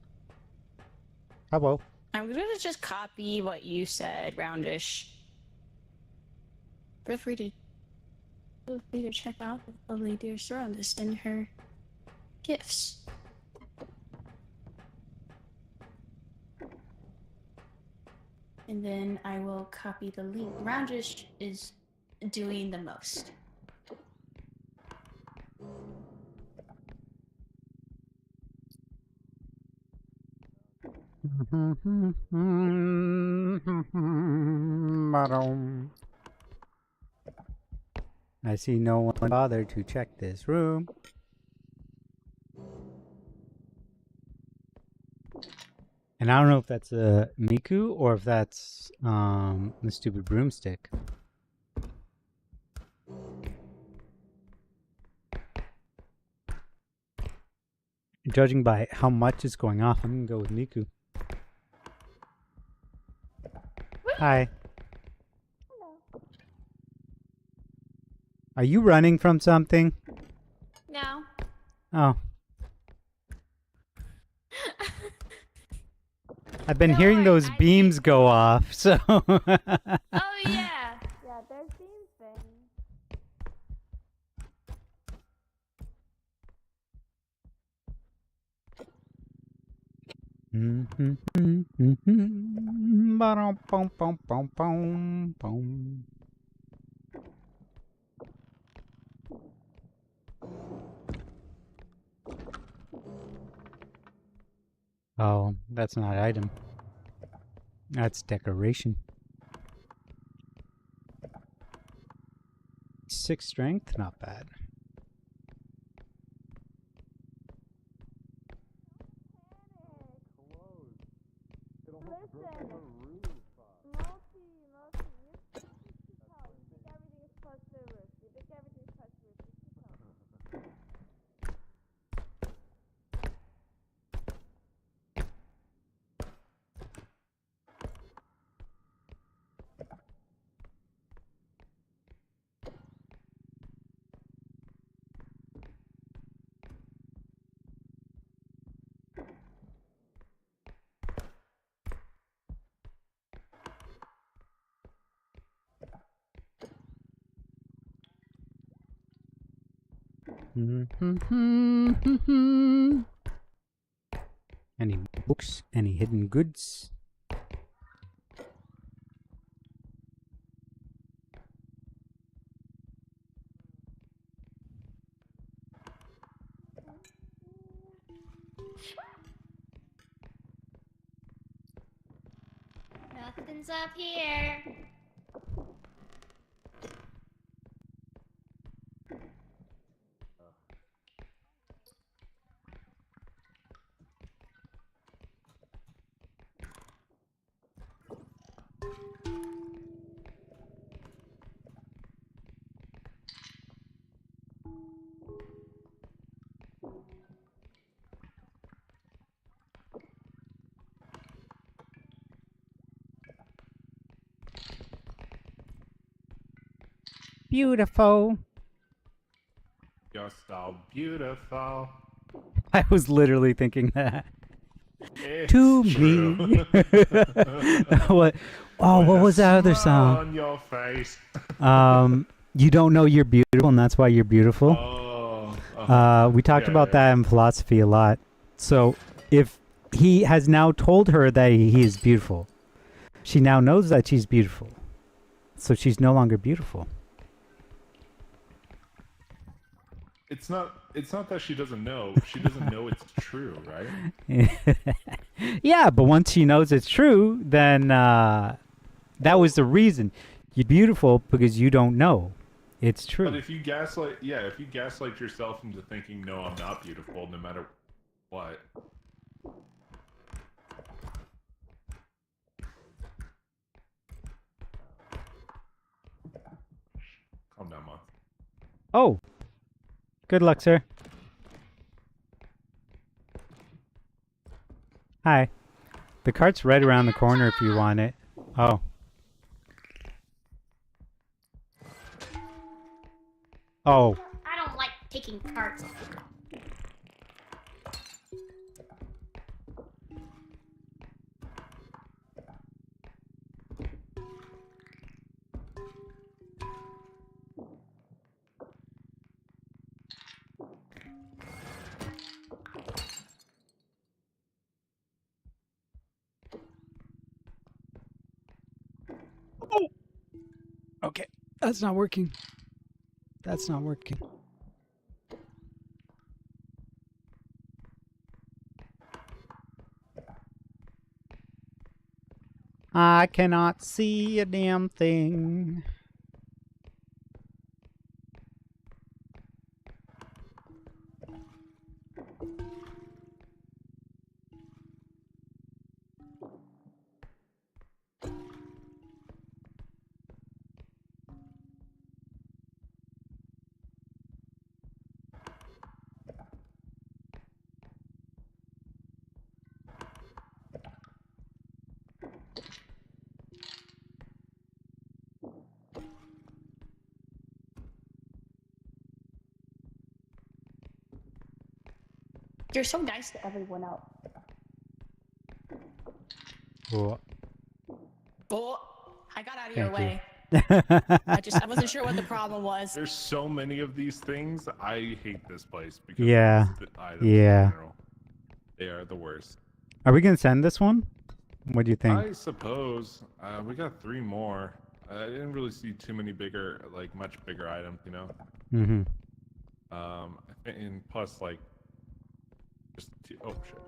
Speaker 3: Hello.
Speaker 4: I'm gonna just copy what you said, Roundish. Feel free to check out the lovely dear Roundish and her gifts. And then I will copy the link. Roundish is doing the most.
Speaker 3: I see no one bothered to check this room. And I don't know if that's a Miku or if that's the stupid broomstick. Judging by how much is going off, I'm gonna go with Miku. Hi. Are you running from something?
Speaker 1: No.
Speaker 3: Oh. I've been
Speaker 1: Don't
Speaker 3: hearing
Speaker 1: worry,
Speaker 3: those
Speaker 1: I
Speaker 3: beams
Speaker 1: think-
Speaker 3: go off, so.
Speaker 1: Oh yeah. Yeah, there's these things.
Speaker 3: Oh, that's not item. That's decoration. 6 strength, not bad.
Speaker 8: It'll help grow
Speaker 1: Listen.
Speaker 8: the roof.
Speaker 1: Multi, you think everything is close to the roof. You think everything is close to the roof. You keep telling.
Speaker 3: Any books? Any hidden goods?
Speaker 2: Nothing's up here.
Speaker 3: Beautiful.
Speaker 5: You're so beautiful.
Speaker 3: I was literally thinking that.
Speaker 5: It's
Speaker 3: To
Speaker 5: true.
Speaker 3: me. What? Oh, what was that other
Speaker 5: Smile
Speaker 3: song?
Speaker 5: on your face.
Speaker 3: You don't know you're beautiful, and that's why you're beautiful.
Speaker 5: Oh.
Speaker 3: We talked
Speaker 5: Yeah,
Speaker 3: about
Speaker 5: yeah,
Speaker 3: that in philosophy a lot. So, if he has now told her that he is beautiful, she now knows that she's beautiful. So she's no longer beautiful.
Speaker 5: It's not that she doesn't know. She doesn't know it's true, right?
Speaker 3: Yeah, but once she knows it's true, then that was the reason. You're beautiful because you don't know it's
Speaker 5: But
Speaker 3: true.
Speaker 5: if you gaslight yourself into thinking, no, I'm not beautiful, no matter what. Calm down, Mom.
Speaker 3: Oh, good luck, sir. Hi. The cart's right around the corner if you want it. Oh. Oh.
Speaker 2: I don't like taking carts.
Speaker 3: Okay. That's not working. That's not working. I cannot see a damn thing.
Speaker 4: You're so nice to everyone else.
Speaker 3: Cool.
Speaker 4: Oh, I got out of
Speaker 3: Thank
Speaker 4: your
Speaker 3: you.
Speaker 4: way. I wasn't sure what the problem was.
Speaker 5: There's so many of these things. I hate this place because
Speaker 3: Yeah.
Speaker 5: of the items
Speaker 3: Yeah.
Speaker 5: in general. They are the worst.
Speaker 3: Are we gonna send this one? What do you think?
Speaker 5: I suppose we got 3 more. I didn't really see too many bigger, like much bigger items, you know.
Speaker 3: Mm-hmm.
Speaker 5: And plus, like, oh shit,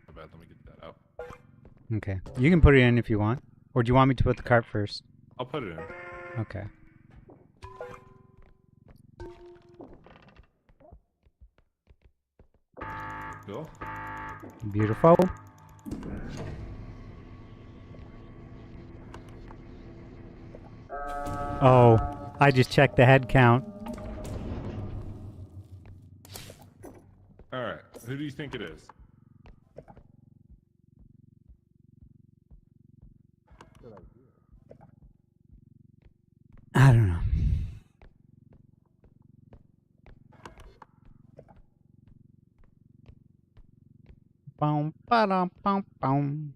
Speaker 5: my bad. Let me get that out.
Speaker 3: Okay. You can put it in if you want. Or do you want me to put the cart first?
Speaker 5: I'll put it in.
Speaker 3: Okay.
Speaker 5: Cool.
Speaker 3: Beautiful. Oh, I just checked the head count.
Speaker 5: All right. Who do you think it is?
Speaker 3: I don't know. Boom, ba-dum, boom, boom.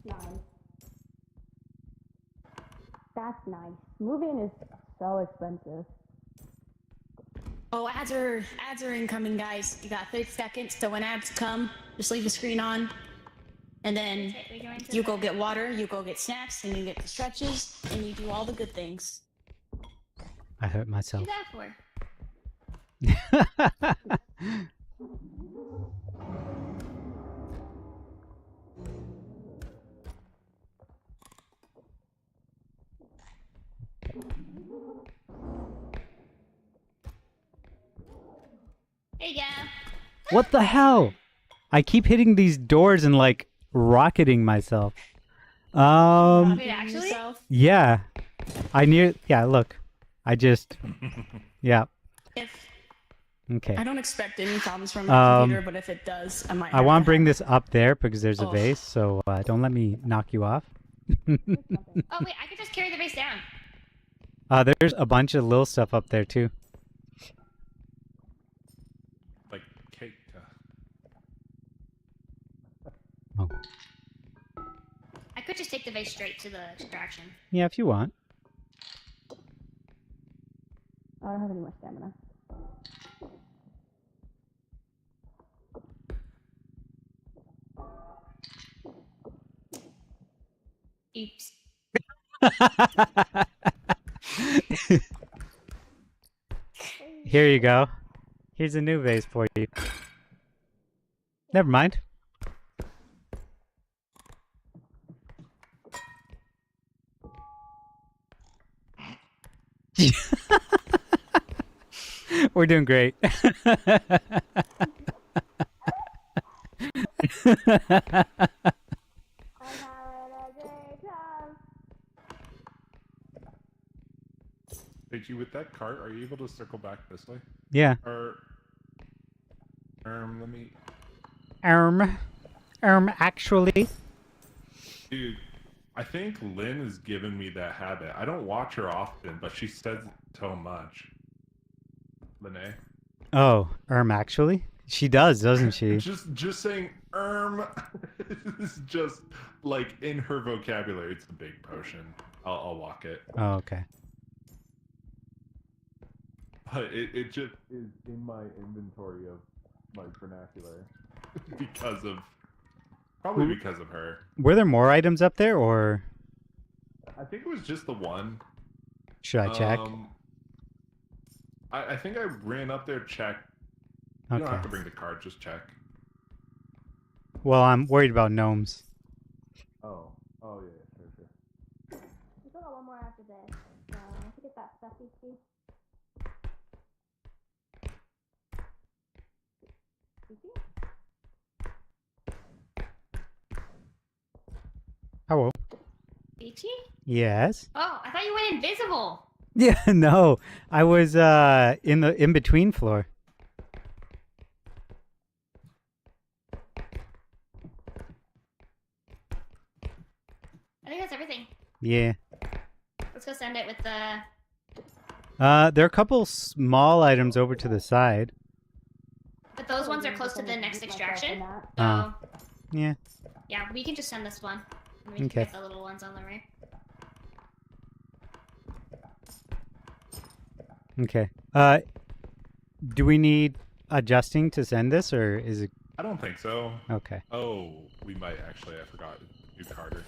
Speaker 6: Nice. That's nice. Moving is so expensive.
Speaker 4: Oh, ads are incoming, guys. You got 30 seconds. So when ads come, just leave the screen on, and then you go get water, you go get snacks, and you get the stretches, and you do all the good things.
Speaker 3: I hurt
Speaker 2: What's
Speaker 3: myself.
Speaker 2: that for? There you go.
Speaker 3: What the hell? I keep hitting these doors and like rocketing myself.
Speaker 2: Wait, actually?
Speaker 4: Yourself.
Speaker 3: Yeah. Yeah, look. I just yeah.
Speaker 4: If
Speaker 3: Okay.
Speaker 4: I don't expect any problems from my computer, but if it does, I might.
Speaker 3: I want to bring this up there because there's a
Speaker 4: Oh.
Speaker 3: vase, so don't let me knock you off.
Speaker 2: Oh wait, I could just carry the base down.
Speaker 3: There's a bunch of little stuff up there too.
Speaker 5: Like cake.
Speaker 3: Oh.
Speaker 2: I could just take the base straight to the extraction.
Speaker 3: Yeah, if you want.
Speaker 6: I don't have any more stamina.
Speaker 2: Oops.
Speaker 3: Here you go. Here's a new vase for you. Never mind. We're doing great.
Speaker 6: I'm having a great time.
Speaker 5: Pidgey, with that cart, are you able to circle back this way?
Speaker 3: Yeah.
Speaker 5: Or, let me.
Speaker 3: Actually.
Speaker 5: Dude, I think Lynn has given me that habit. I don't watch her often, but she says it so much. Lynn.
Speaker 3: Oh, actually? She does, doesn't she?
Speaker 5: Just saying is just like in her vocabulary. It's a big potion. I'll walk it.
Speaker 3: Oh, okay.
Speaker 5: But it just is in my inventory of my vernacular probably because of her.
Speaker 3: Were there more items up there, or
Speaker 5: I think it was just the one.
Speaker 3: should I check?
Speaker 5: I think I ran up there, checked. You don't
Speaker 3: Okay.
Speaker 5: have to bring the card, just check.
Speaker 3: Well, I'm worried about gnomes.
Speaker 8: Oh, yeah, sure.
Speaker 6: We still got one more after this. So, to get that stuffy tea.
Speaker 3: Hello.
Speaker 2: Peachy?
Speaker 3: Yes.
Speaker 2: Oh, I thought you went invisible.
Speaker 3: Yeah, no. I was in the in-between floor.
Speaker 2: I think that's everything.
Speaker 3: Yeah.
Speaker 2: Let's go send it with the.
Speaker 3: There are a couple small items over to the side.
Speaker 2: But those ones are close to the next extraction. So,
Speaker 3: Yeah.
Speaker 2: yeah, we can just send this one. And we can
Speaker 3: Okay.
Speaker 2: get the little ones on the way.
Speaker 3: Okay. Do we need adjusting to send this, or is it
Speaker 5: I don't think so.
Speaker 3: okay?
Speaker 5: Oh, we might actually. I forgot. New Carter.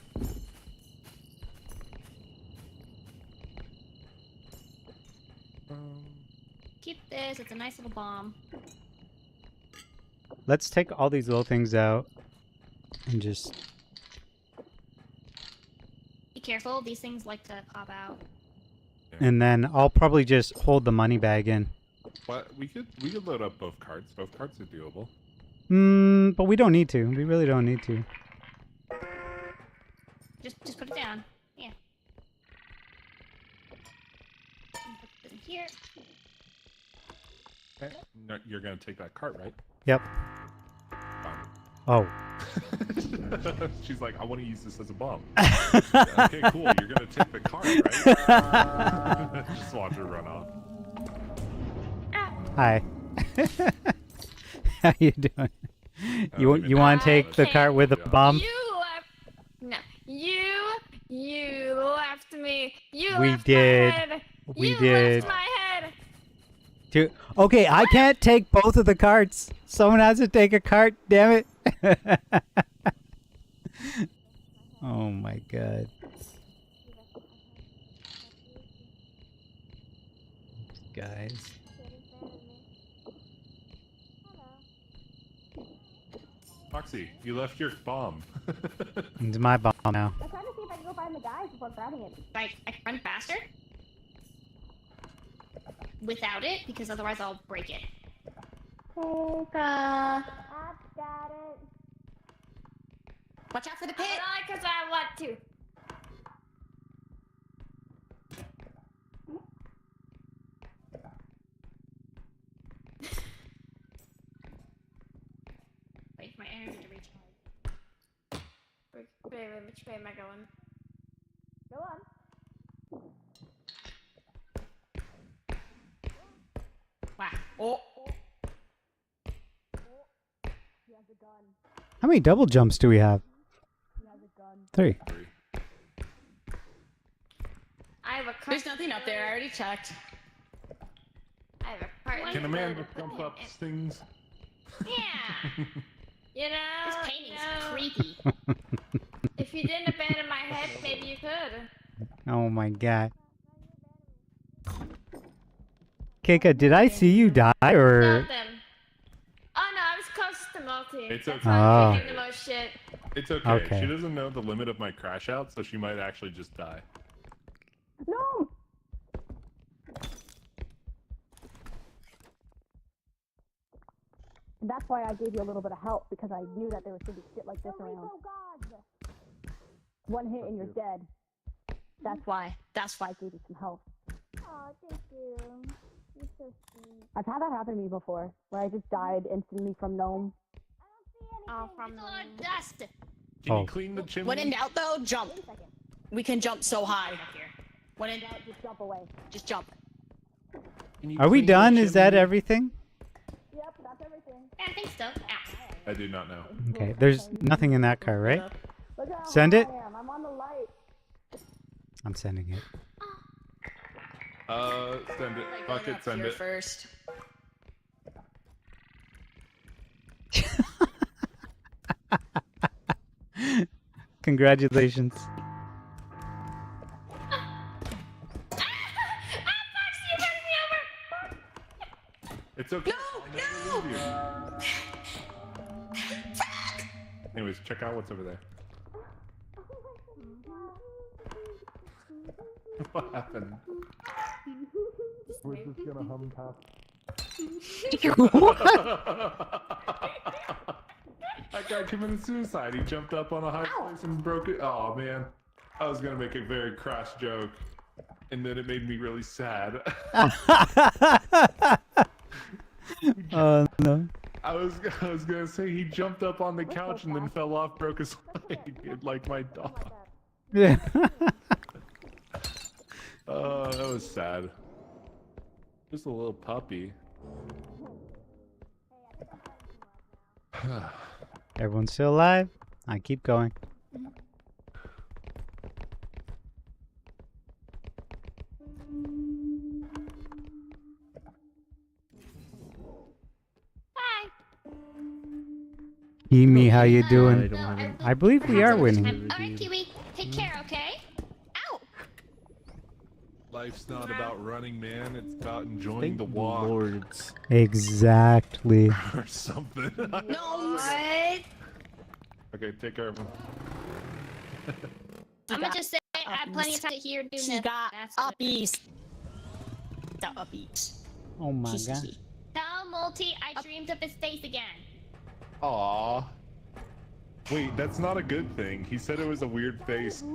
Speaker 2: Keep this. It's a nice little bomb.
Speaker 3: Let's take all these little things out and just.
Speaker 2: Be careful. These things like to pop out.
Speaker 3: And then I'll probably just hold the money bag in.
Speaker 5: What we could load up both cards. Both cards are doable.
Speaker 3: But we don't need to. We really don't need to.
Speaker 2: Just put it down. Yeah. And put it in here.
Speaker 5: Okay. No, you're gonna take that cart, right?
Speaker 3: Yep.
Speaker 5: Fine.
Speaker 3: Oh.
Speaker 5: She's like, I want to use this as a bomb. Okay, cool. You're gonna take the cart, right? Just watch her run off.
Speaker 3: Hi. How you doing? You want to take the cart with the bomb?
Speaker 1: You left me. You
Speaker 3: We
Speaker 1: left
Speaker 3: did.
Speaker 1: my head.
Speaker 3: We
Speaker 1: you
Speaker 3: did.
Speaker 1: left my head.
Speaker 3: Okay, I can't take both of the carts. Someone has to take a cart. Damn it! Oh my god. Guys.
Speaker 5: Foxy, you left your bomb.
Speaker 3: It's my bomb now.
Speaker 6: I'm trying to see if I can go find the guys before grabbing it.
Speaker 2: I can run faster? Without it, because otherwise I'll break it.
Speaker 6: I've got it.
Speaker 2: Watch out for the
Speaker 1: But
Speaker 2: pit!
Speaker 1: only because I want to.
Speaker 2: Wait for my energy to recharge.
Speaker 1: Wait, which way am I going?
Speaker 6: Go on.
Speaker 2: Wow. Oh!
Speaker 6: He has a gun.
Speaker 3: How many double jumps do we have?
Speaker 6: He has a gun.
Speaker 3: 3.
Speaker 1: I have a cart.
Speaker 4: There's nothing up there. I already checked.
Speaker 1: I have a cart.
Speaker 5: Can a man jump up things?
Speaker 2: Yeah!
Speaker 1: You know,
Speaker 2: This painting's
Speaker 1: you know,
Speaker 2: creepy.
Speaker 1: if you didn't abandon my head, maybe you could.
Speaker 3: Oh my god. Kika, did I see you die or?
Speaker 1: Nothing. Oh no, I was close to multi.
Speaker 5: It's
Speaker 1: That's
Speaker 5: okay.
Speaker 1: why I'm
Speaker 3: Oh.
Speaker 1: taking the most shit.
Speaker 5: It's okay.
Speaker 3: Okay.
Speaker 5: She doesn't know the limit of my crash out, so she might actually just die.
Speaker 6: No! And that's why I gave you a little bit of help, because I knew that there was gonna be shit like this around. One hit and you're dead. That's why I gave you some help.
Speaker 1: Oh, thank you. You're so sweet.
Speaker 6: I've had that happen to me before, where I just died instantly from Gnome.
Speaker 1: Oh, from
Speaker 2: It's
Speaker 1: the
Speaker 2: a lot of dust.
Speaker 5: Can
Speaker 3: Oh.
Speaker 5: you clean the chimney?
Speaker 4: When in doubt, though, jump.
Speaker 6: Wait a second.
Speaker 4: We can jump so high.
Speaker 2: Up here.
Speaker 4: When in doubt,
Speaker 6: Just jump away.
Speaker 4: just jump.
Speaker 5: Can you
Speaker 3: Are we
Speaker 5: clean the
Speaker 3: done? Is that
Speaker 5: chimney?
Speaker 3: everything?
Speaker 6: Yep, that's everything.
Speaker 2: Yeah, I think so. Ow.
Speaker 5: I do not know.
Speaker 3: Okay, there's nothing in that car, right?
Speaker 6: Look at how
Speaker 3: Send
Speaker 6: high
Speaker 3: it?
Speaker 6: I am. I'm on the light.
Speaker 3: I'm sending it.
Speaker 5: Send it. Fuck it, send it.
Speaker 4: First.
Speaker 3: Congratulations.
Speaker 5: It's okay. I'll never leave you. Anyways, check out what's over there. What happened?
Speaker 8: We're just gonna hum past.
Speaker 5: That guy committed suicide. He jumped up on a high place and broke it. Oh man, I was gonna make a very crass joke, and then it made me really sad.
Speaker 3: Oh no.
Speaker 5: I was gonna say he jumped up on the couch and then fell off, broke his leg, like my dog.
Speaker 3: Yeah.
Speaker 5: Oh, that was sad. Just a little puppy.
Speaker 3: Everyone's still alive. I keep going.
Speaker 2: Hi.
Speaker 3: Emi, how you
Speaker 2: I
Speaker 3: doing?
Speaker 2: don't have any-
Speaker 3: I believe we are winning.
Speaker 2: Alright, Kiwi. Take care, okay? Ow!
Speaker 5: Life's not about running, man. It's about enjoying the walk
Speaker 7: Lords.
Speaker 3: Exactly.
Speaker 5: or something.
Speaker 4: No.
Speaker 2: What?
Speaker 5: Okay, take care of him.
Speaker 2: I'm gonna just say I have plenty of time to hear doing
Speaker 4: She
Speaker 2: this.
Speaker 4: got
Speaker 2: That's what-
Speaker 4: uppies. The uppies.
Speaker 3: Oh my god.
Speaker 2: Tell Multi I dreamed of his face again.
Speaker 5: Aww. Wait, that's not a good thing. He said it was a weird face.
Speaker 6: We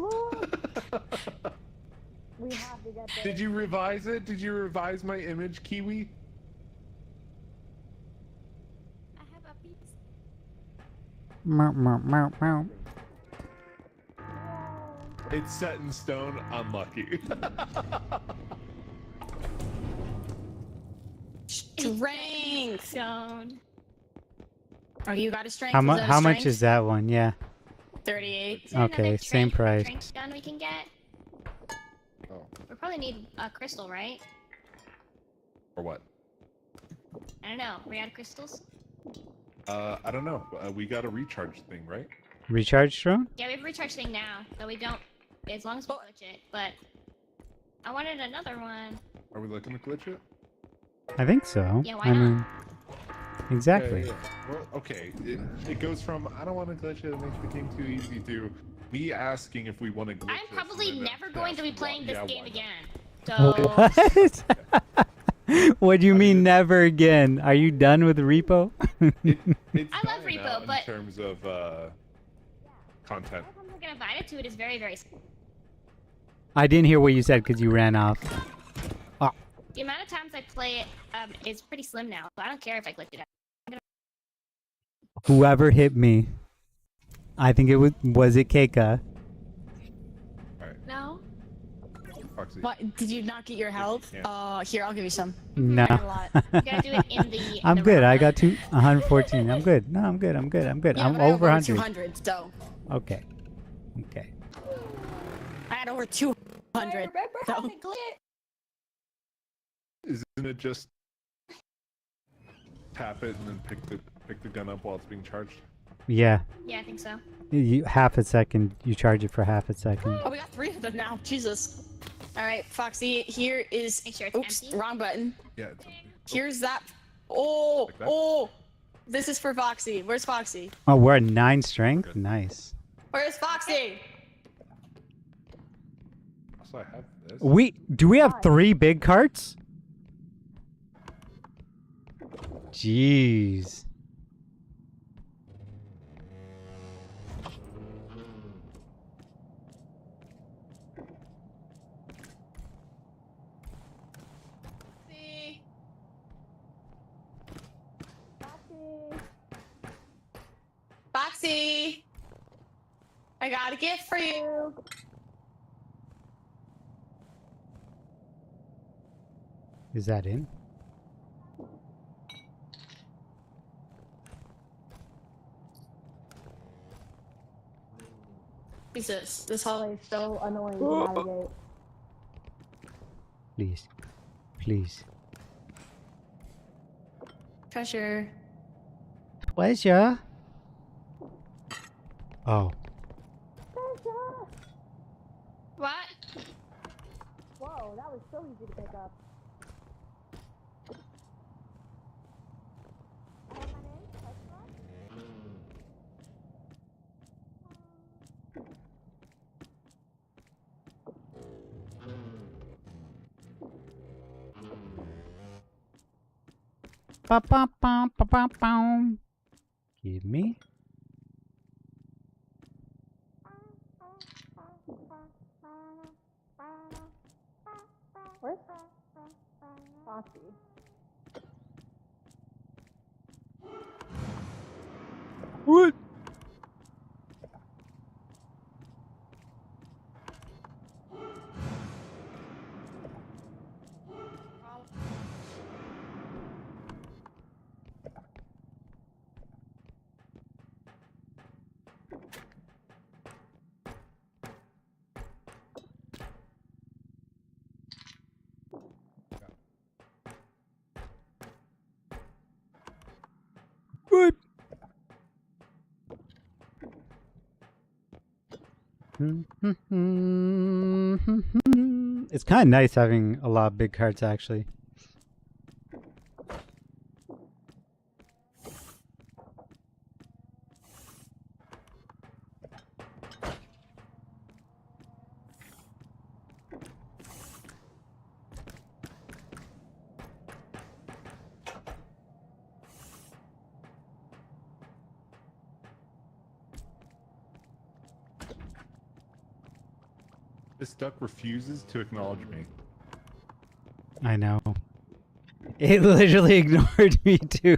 Speaker 6: have to get there.
Speaker 5: Did you revise it? Did you revise my image, Kiwi?
Speaker 1: I have a piece.
Speaker 3: Meow, meow, meow, meow.
Speaker 5: It's set in stone. Unlucky.
Speaker 4: Strength.
Speaker 2: Stone.
Speaker 4: Oh, you got a strength?
Speaker 3: How,
Speaker 4: Is that a
Speaker 3: how much
Speaker 4: strength?
Speaker 3: is that one? Yeah.
Speaker 4: 38.
Speaker 2: Is there
Speaker 3: Okay,
Speaker 2: another
Speaker 3: same
Speaker 2: trank-
Speaker 3: price.
Speaker 2: trank gun we can get?
Speaker 5: Oh.
Speaker 2: We probably need a crystal, right?
Speaker 5: Or what?
Speaker 2: I don't know. We out of crystals?
Speaker 5: I don't know. We got a recharge thing, right?
Speaker 3: Recharge drone?
Speaker 2: Yeah, we have a recharge thing now, so we don't. As long as we glitch it, but I wanted another one.
Speaker 5: Are we looking to glitch it?
Speaker 3: I think so.
Speaker 2: Yeah, why
Speaker 3: I
Speaker 2: not?
Speaker 3: mean, exactly.
Speaker 5: Yeah. Well, okay. It goes from I don't want to glitch it. It makes the game too easy to me asking if we want to glitch
Speaker 2: I'm
Speaker 5: this, and
Speaker 2: probably
Speaker 5: then
Speaker 2: never
Speaker 5: yes,
Speaker 2: going to be
Speaker 5: why-
Speaker 2: playing this
Speaker 5: yeah,
Speaker 2: game
Speaker 5: why not?
Speaker 2: again. So
Speaker 3: What? What do you mean never again? Are you done with repo?
Speaker 5: It's
Speaker 2: I love
Speaker 5: fine
Speaker 2: repo,
Speaker 5: now
Speaker 2: but-
Speaker 5: in terms of content.
Speaker 2: I'm gonna invite it to it is very, very.
Speaker 3: I didn't hear what you said because you ran off.
Speaker 2: The amount of times I play it is pretty slim now, so I don't care if I glitch it out.
Speaker 3: Whoever hit me, I think it was it Keika?
Speaker 1: No?
Speaker 5: Foxy.
Speaker 4: What? Did you not get your health?
Speaker 5: Yeah.
Speaker 4: Here, I'll give you some.
Speaker 3: No.
Speaker 4: I got a lot.
Speaker 2: You gotta do it in the. in
Speaker 3: I'm
Speaker 2: the
Speaker 3: good. I
Speaker 2: round.
Speaker 3: got 114. I'm good. No, I'm good. I'm good. I'm good.
Speaker 4: Yeah,
Speaker 3: I'm
Speaker 4: but I have
Speaker 3: over 100.
Speaker 4: 200, so
Speaker 3: Okay. Okay.
Speaker 4: I had over 200. So.
Speaker 5: Isn't it just tap it and then pick the gun up while it's being charged?
Speaker 3: Yeah.
Speaker 2: Yeah, I think so.
Speaker 3: Half a second. You charge it for half a second.
Speaker 4: Oh, we got 3 of them now. Jesus. All right, Foxy. Here is.
Speaker 2: Make sure it's
Speaker 4: Oops,
Speaker 2: empty.
Speaker 4: wrong button.
Speaker 5: Yeah.
Speaker 4: Here's that. Oh,
Speaker 5: Like that?
Speaker 4: oh. This is for Foxy. Where's Foxy?
Speaker 3: Oh, we're at 9 strength.
Speaker 5: Good.
Speaker 3: Nice.
Speaker 4: Where's Foxy?
Speaker 5: Also, I have this.
Speaker 3: Do we have 3 big carts? Jeez.
Speaker 4: got a gift for you.
Speaker 3: Is that in?
Speaker 4: Jesus, this hallway is so annoying to navigate.
Speaker 3: Please. Please.
Speaker 4: Treasure.
Speaker 3: Pleasure. Oh.
Speaker 1: What?
Speaker 6: Whoa, that was so easy to pick up.
Speaker 3: Ba ba ba ba ba ba. Give me.
Speaker 6: Where's Foxy?
Speaker 3: What? What? It's kind of nice having a lot of big carts, actually.
Speaker 5: This duck refuses to acknowledge me.
Speaker 3: I know. It literally ignored me too.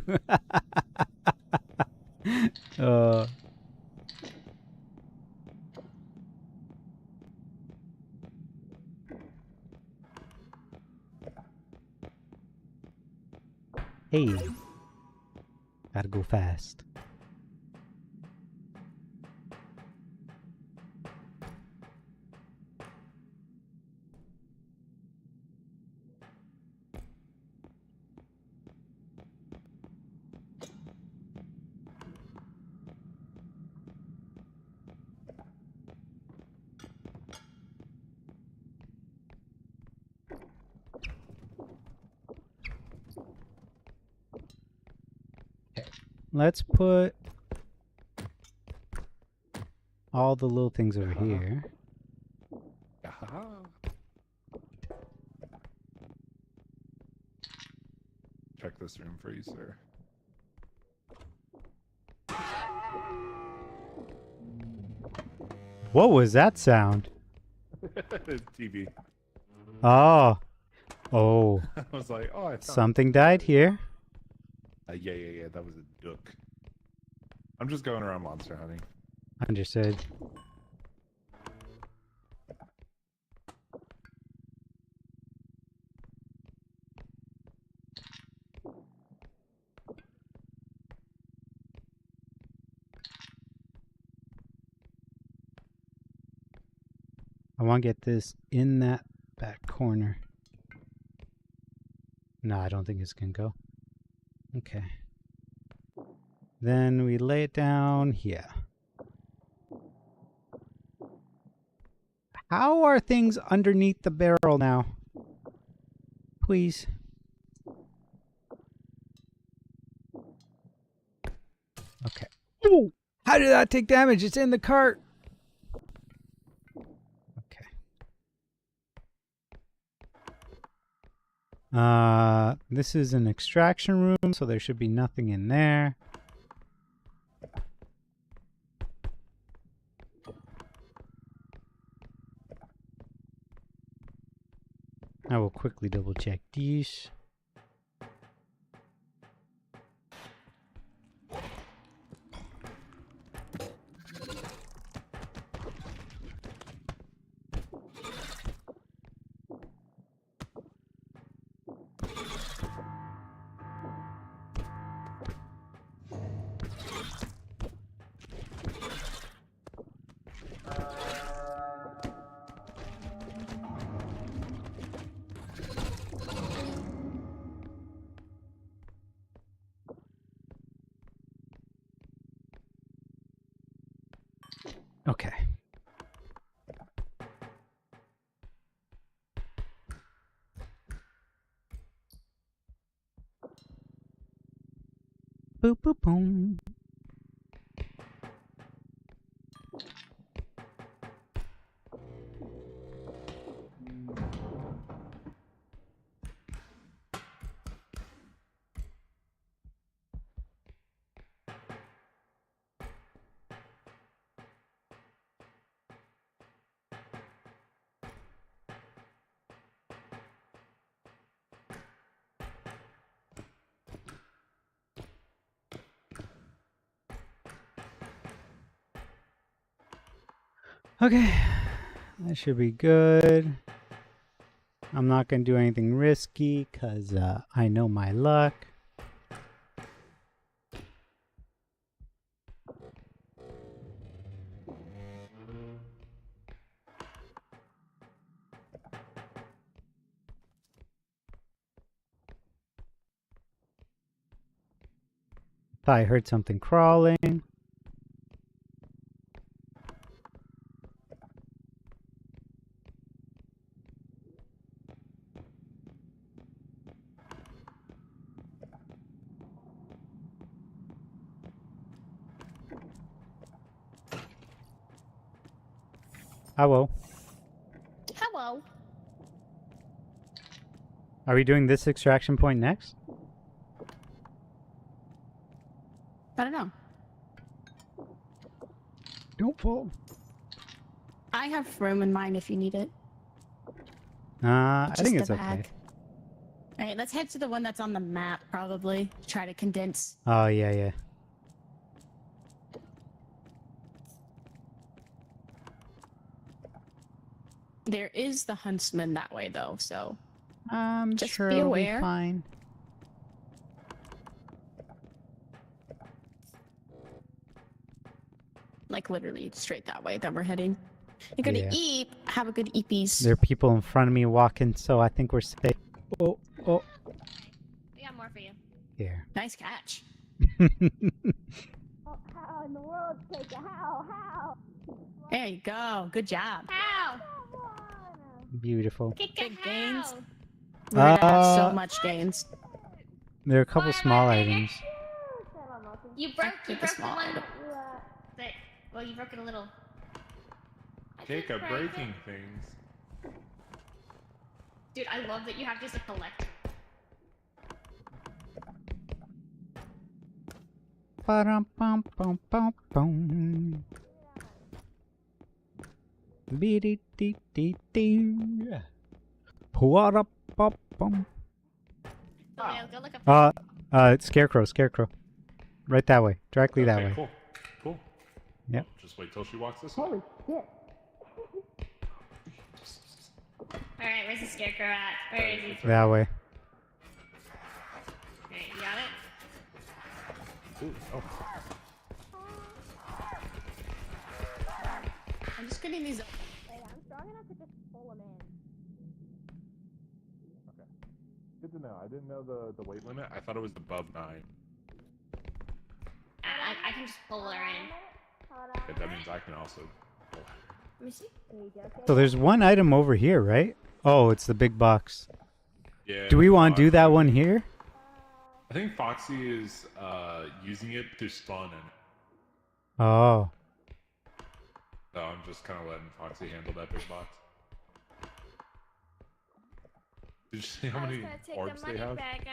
Speaker 3: uh, hey, gotta go fast. Let's put all the little things over here.
Speaker 5: Aha. Check this room for you, sir.
Speaker 3: What was that sound?
Speaker 5: TV.
Speaker 3: Oh. Oh.
Speaker 5: I was like, oh, I found
Speaker 3: Something died here.
Speaker 5: yeah, that was a duck. I'm just going around monster hunting.
Speaker 3: Understood. I want to get this in that back corner. No, I don't think it's going to go. Okay. Then we lay it down here. How are things underneath the barrel now? Please. Okay. Ooh, how did that take damage? It's in the cart. Okay. This is an extraction room, so there should be nothing in there. I will quickly double check these. Okay. Boop boop boom. Okay, that should be good. I'm not gonna do anything risky because I know my luck. Thought I heard something crawling. Hello.
Speaker 2: Hello.
Speaker 3: Are we doing this extraction point next?
Speaker 4: I don't know.
Speaker 3: Don't fall.
Speaker 4: I have room in mind if you need it.
Speaker 3: I
Speaker 4: Just
Speaker 3: think
Speaker 4: a
Speaker 3: it's okay.
Speaker 4: bag. All right, let's head to the one that's on the map, probably. Try to condense.
Speaker 3: Oh, yeah, yeah.
Speaker 4: There is the huntsman that way, though, so
Speaker 3: I'm
Speaker 4: Just
Speaker 3: sure
Speaker 4: be
Speaker 3: it'll be
Speaker 4: aware.
Speaker 3: fine.
Speaker 4: like literally straight that way that we're heading. You're gonna
Speaker 3: Yeah.
Speaker 4: eat. Have a good eepies.
Speaker 3: There are people in front of me walking, so I think we're safe. Oh, oh,
Speaker 2: We got more for you.
Speaker 3: here.
Speaker 4: Nice catch.
Speaker 6: Oh, how in the world, take it? How?
Speaker 4: There you go. Good job.
Speaker 2: How?
Speaker 6: Come on!
Speaker 3: Beautiful.
Speaker 2: Kick
Speaker 4: Big
Speaker 2: a
Speaker 4: gains.
Speaker 2: how?
Speaker 4: We're gonna have so
Speaker 3: Uh,
Speaker 4: much gains.
Speaker 3: There are a couple
Speaker 2: Why am
Speaker 3: small
Speaker 2: I
Speaker 3: items.
Speaker 2: You
Speaker 4: I
Speaker 2: broke
Speaker 4: get the
Speaker 2: the
Speaker 4: small
Speaker 2: one
Speaker 4: item.
Speaker 2: that, well, you broke it a little.
Speaker 5: Take a breaking things.
Speaker 2: Dude, I love that you have just a collector.
Speaker 3: Ba-dum-bum-bum-bum-bum. Be-dee-dee-dee-dee. Pwa-da-bum-bum.
Speaker 2: So Leo, go look up.
Speaker 3: Scarecrow. Right that way. Directly that
Speaker 5: Okay,
Speaker 3: way.
Speaker 5: cool.
Speaker 3: Yep.
Speaker 5: Well, just wait till she walks this way.
Speaker 6: Holy shit!
Speaker 2: Alright, where's the scarecrow at? Where is he?
Speaker 3: That way.
Speaker 2: Alright, you got it?
Speaker 5: Ooh, oh.
Speaker 4: I'm just getting these.
Speaker 6: Hey, I'm strong enough to just pull them in.
Speaker 5: Good to know. I didn't know the weight limit. I thought it was above 9.
Speaker 2: I can just pull her in.
Speaker 6: Hold on.
Speaker 5: Okay, that means I can also.
Speaker 2: Let me see.
Speaker 6: There you go.
Speaker 3: So there's one item over here, right? Oh, it's the big box.
Speaker 5: Yeah.
Speaker 3: Do we want to do that
Speaker 5: Foxy-
Speaker 3: one here?
Speaker 5: I think Foxy is using it to spawn in.
Speaker 3: Oh.
Speaker 5: So I'm just kind of letting Foxy handle that big box. Did you see how
Speaker 1: I was
Speaker 5: many
Speaker 1: gonna take
Speaker 5: orbs
Speaker 1: the
Speaker 5: they
Speaker 1: money
Speaker 5: have?
Speaker 1: bag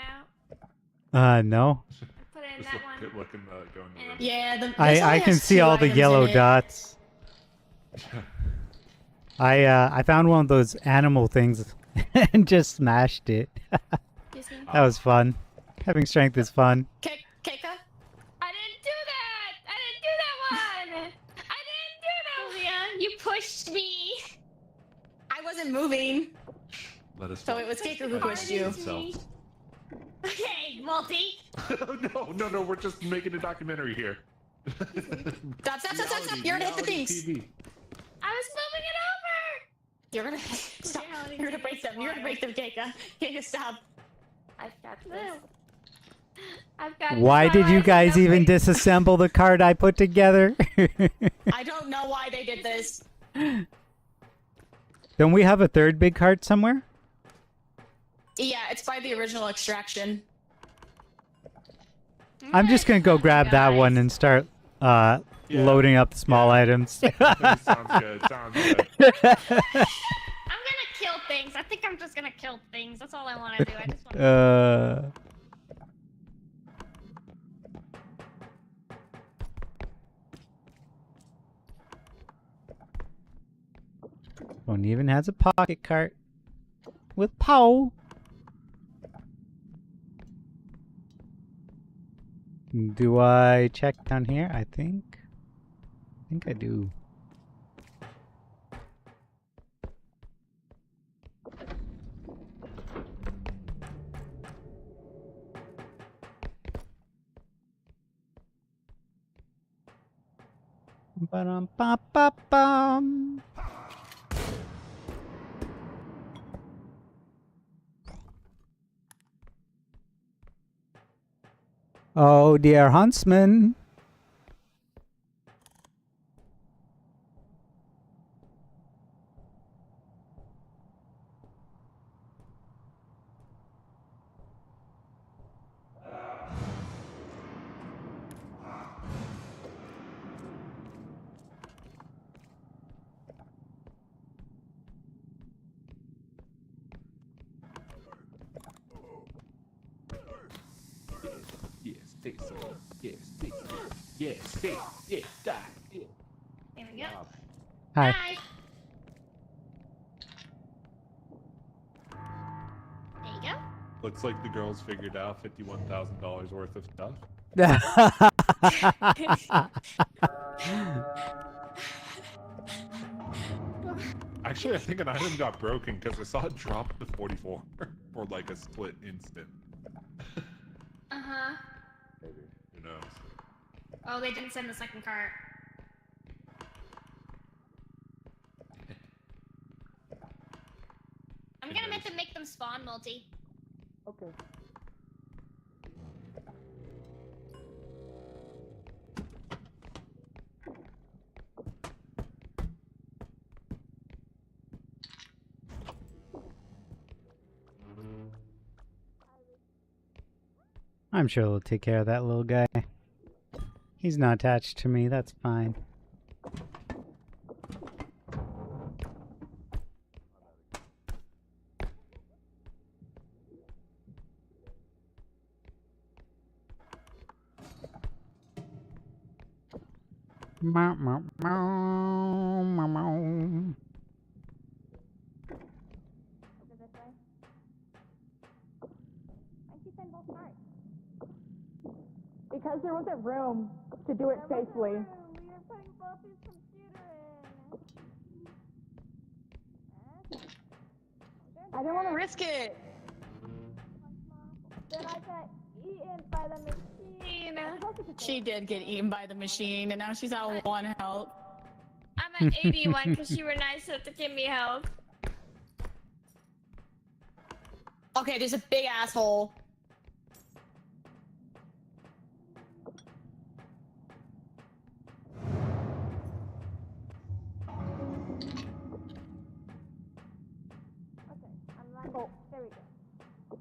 Speaker 1: out
Speaker 3: No.
Speaker 1: and put it in
Speaker 5: Just
Speaker 1: that one.
Speaker 5: good looking going to
Speaker 1: And-
Speaker 5: the
Speaker 4: Yeah, this
Speaker 3: I
Speaker 4: only
Speaker 3: can
Speaker 4: has
Speaker 3: see
Speaker 4: 2
Speaker 3: all the
Speaker 4: items
Speaker 3: yellow
Speaker 4: in it.
Speaker 3: dots. I found one of those animal things and just smashed it.
Speaker 1: Excuse me.
Speaker 3: That was fun. Having strength is fun.
Speaker 4: Keika?
Speaker 1: I didn't do that! I didn't do that one! I didn't do that one!
Speaker 2: Leah, you pushed me!
Speaker 4: I wasn't moving.
Speaker 5: Let us
Speaker 4: So it was Keika who
Speaker 2: Pardon
Speaker 4: pushed you.
Speaker 2: me. Okay, Multi.
Speaker 5: No, we're just making a documentary here.
Speaker 4: Stop. You're gonna hit the things.
Speaker 5: TV.
Speaker 1: I was moving it over.
Speaker 4: You're gonna stop. You're gonna break them. You're gonna break them, Keika. Keika, stop.
Speaker 1: I've got this. I've got
Speaker 3: Why
Speaker 1: this.
Speaker 3: did you
Speaker 1: My
Speaker 3: guys
Speaker 1: life is
Speaker 3: even
Speaker 1: over.
Speaker 3: disassemble the cart I put together?
Speaker 4: I don't know why they did this.
Speaker 3: Don't we have a third big cart somewhere?
Speaker 4: Yeah, it's by the original extraction.
Speaker 3: I'm just gonna go grab that
Speaker 1: guys.
Speaker 3: one and start loading up the small items.
Speaker 5: Sounds good. Sounds good.
Speaker 2: I'm gonna kill things. I think I'm just gonna kill things. That's all I want to do. I just want to.
Speaker 3: One even has a pocket cart with Pow. Do I check down here? I think I do. Ba-dum-ba-ba-bum. Oh, dear huntsman.
Speaker 5: Yes, stay so. Yes, stay so. Yes, stay. Yes, die. Yeah.
Speaker 2: There we go.
Speaker 3: Hi.
Speaker 2: Hi. There you go.
Speaker 5: Looks like the girls figured out $51,000 worth of stuff. Actually, I think an item got broken because I saw it drop to 44 for like a split instant.
Speaker 2: Uh-huh.
Speaker 5: Maybe. Who knows?
Speaker 2: Oh, they didn't send the second cart. I'm gonna have to make them spawn, Multi.
Speaker 7: Okay.
Speaker 3: I'm sure they'll take care of that little guy. He's not attached to me, that's fine. Meow, meow, meow, meow, meow.
Speaker 6: Over this way. Why'd you send both cards?
Speaker 9: Because there wasn't room to do it safely.
Speaker 6: We were putting both his computer in.
Speaker 9: I didn't want to risk it.
Speaker 6: Then I got eaten by the machine.
Speaker 4: She did get eaten by the machine, and now she's at 1 health.
Speaker 1: I'm at 81 because you were nice enough to give me help.
Speaker 4: Okay, there's a big asshole.
Speaker 6: Okay, I'm running. Oh, there we go.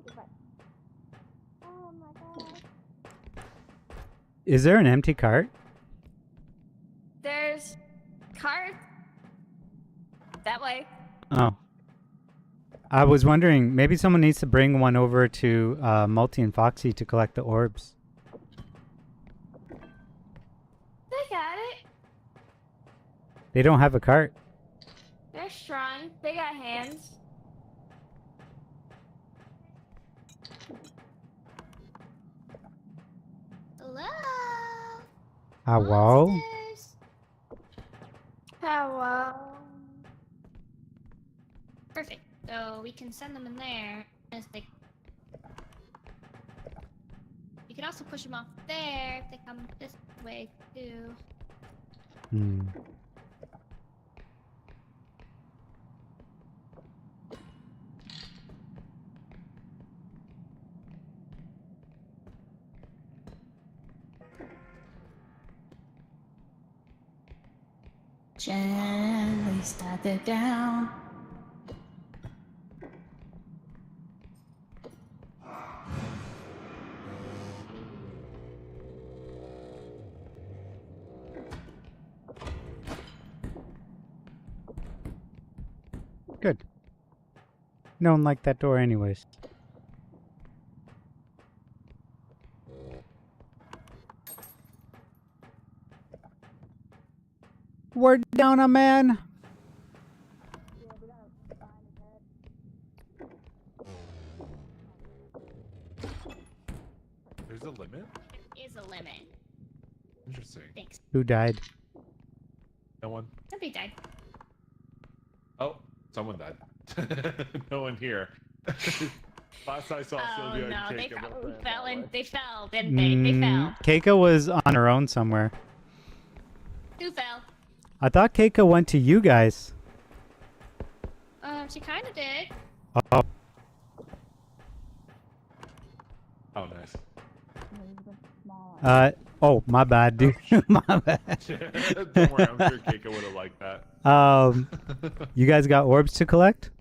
Speaker 6: Goodbye. Oh my god.
Speaker 3: Is there an empty cart?
Speaker 1: There's carts. That way.
Speaker 3: Oh. I was wondering, maybe someone needs to bring one over to Multi and Foxy to collect the orbs.
Speaker 1: They got it.
Speaker 3: They don't have a cart.
Speaker 1: They're strong. They got hands.
Speaker 2: Hello.
Speaker 3: Hello?
Speaker 2: Monsters.
Speaker 1: Hello.
Speaker 2: Perfect. So we can send them in there as they. could also push them off there if they come this way too.
Speaker 3: Hmm.
Speaker 4: Gently start it down.
Speaker 3: Good. No one liked that door anyways. We're down a man.
Speaker 5: There's a limit?
Speaker 2: There is a limit.
Speaker 5: Interesting.
Speaker 2: Thanks.
Speaker 3: Who died?
Speaker 5: No one?
Speaker 2: Nobody died.
Speaker 5: Oh, someone died. No one here. Last I saw
Speaker 2: Oh
Speaker 5: Sylvia
Speaker 2: no,
Speaker 5: and
Speaker 2: they
Speaker 5: Keiko both
Speaker 2: probably
Speaker 5: ran
Speaker 2: fell
Speaker 5: that
Speaker 2: in.
Speaker 5: way.
Speaker 2: They fell, didn't they? They fell.
Speaker 3: Keiko was on her own somewhere.
Speaker 2: Who fell?
Speaker 3: I thought Keiko went to you guys.
Speaker 2: She kind of did.
Speaker 3: Oh,
Speaker 5: Oh, nice.
Speaker 3: oh, my bad, dude. My bad.
Speaker 5: Don't worry, I'm sure Keiko would have liked that.
Speaker 3: You guys got orbs to collect?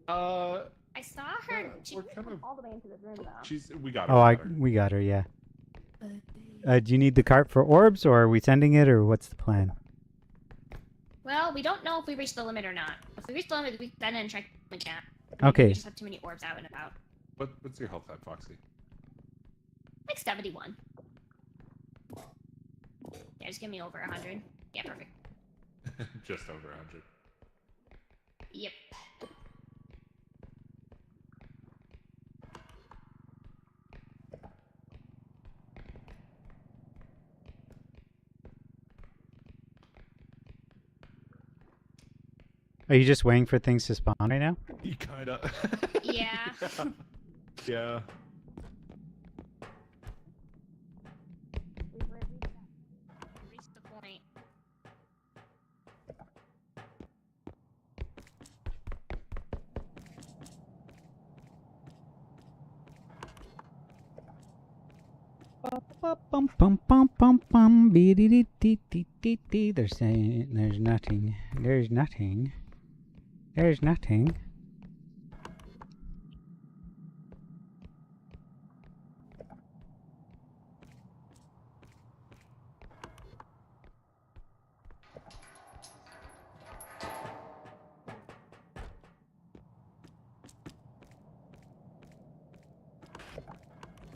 Speaker 5: Uh,
Speaker 2: I saw her.
Speaker 5: we're kind of.
Speaker 6: All the way into the room, though.
Speaker 5: We got her.
Speaker 3: Oh,
Speaker 5: we got her.
Speaker 3: we got her, yeah. Do you need the cart for orbs, or are we sending it, or what's the plan?
Speaker 2: Well, we don't know if we reached the limit or not. If we reach the limit, we then check the chat.
Speaker 3: Okay.
Speaker 2: We just have too many orbs out and about.
Speaker 5: What's your health at, Foxy?
Speaker 2: Like 71. Yeah, just give me over 100. Yeah, perfect.
Speaker 5: Just over 100.
Speaker 2: Yep.
Speaker 3: Are you just waiting for things to spawn right now?
Speaker 5: You kinda.
Speaker 2: Yeah.
Speaker 5: Yeah.
Speaker 2: Reached the point.
Speaker 3: Bum bum bum bum bum be-dee-dee-dee-dee-dee-dee. They're saying there's nothing. There's nothing. There's nothing.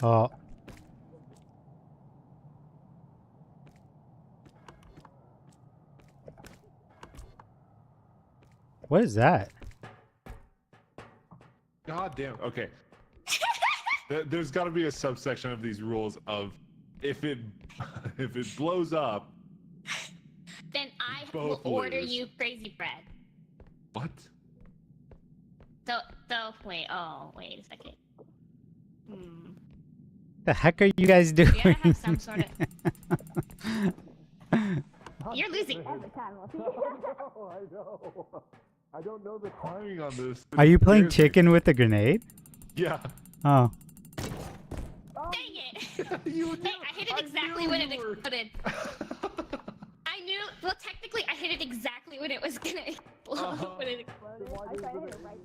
Speaker 3: Oh. What is that?
Speaker 5: God damn. Okay. There's got to be a subsection of these rules of if it blows up.
Speaker 2: Then I
Speaker 5: Both
Speaker 2: will order
Speaker 5: lose.
Speaker 2: you crazy bread.
Speaker 5: What?
Speaker 2: So wait. Oh, wait a second. Hmm.
Speaker 3: The heck are you guys doing?
Speaker 2: We gotta have some sort of. You're losing.
Speaker 6: Every time we'll see.
Speaker 8: Oh, I know. I don't know the
Speaker 5: Timing on this.
Speaker 3: Are you playing
Speaker 5: scares me.
Speaker 3: chicken with a grenade?
Speaker 5: Yeah.
Speaker 3: Oh.
Speaker 2: Dang it!
Speaker 5: You
Speaker 2: Hey, I hit it exactly when it exploded. I knew. Well, technically, I hit it exactly when it was gonna explode. When it exploded.
Speaker 6: I tried to hit it right.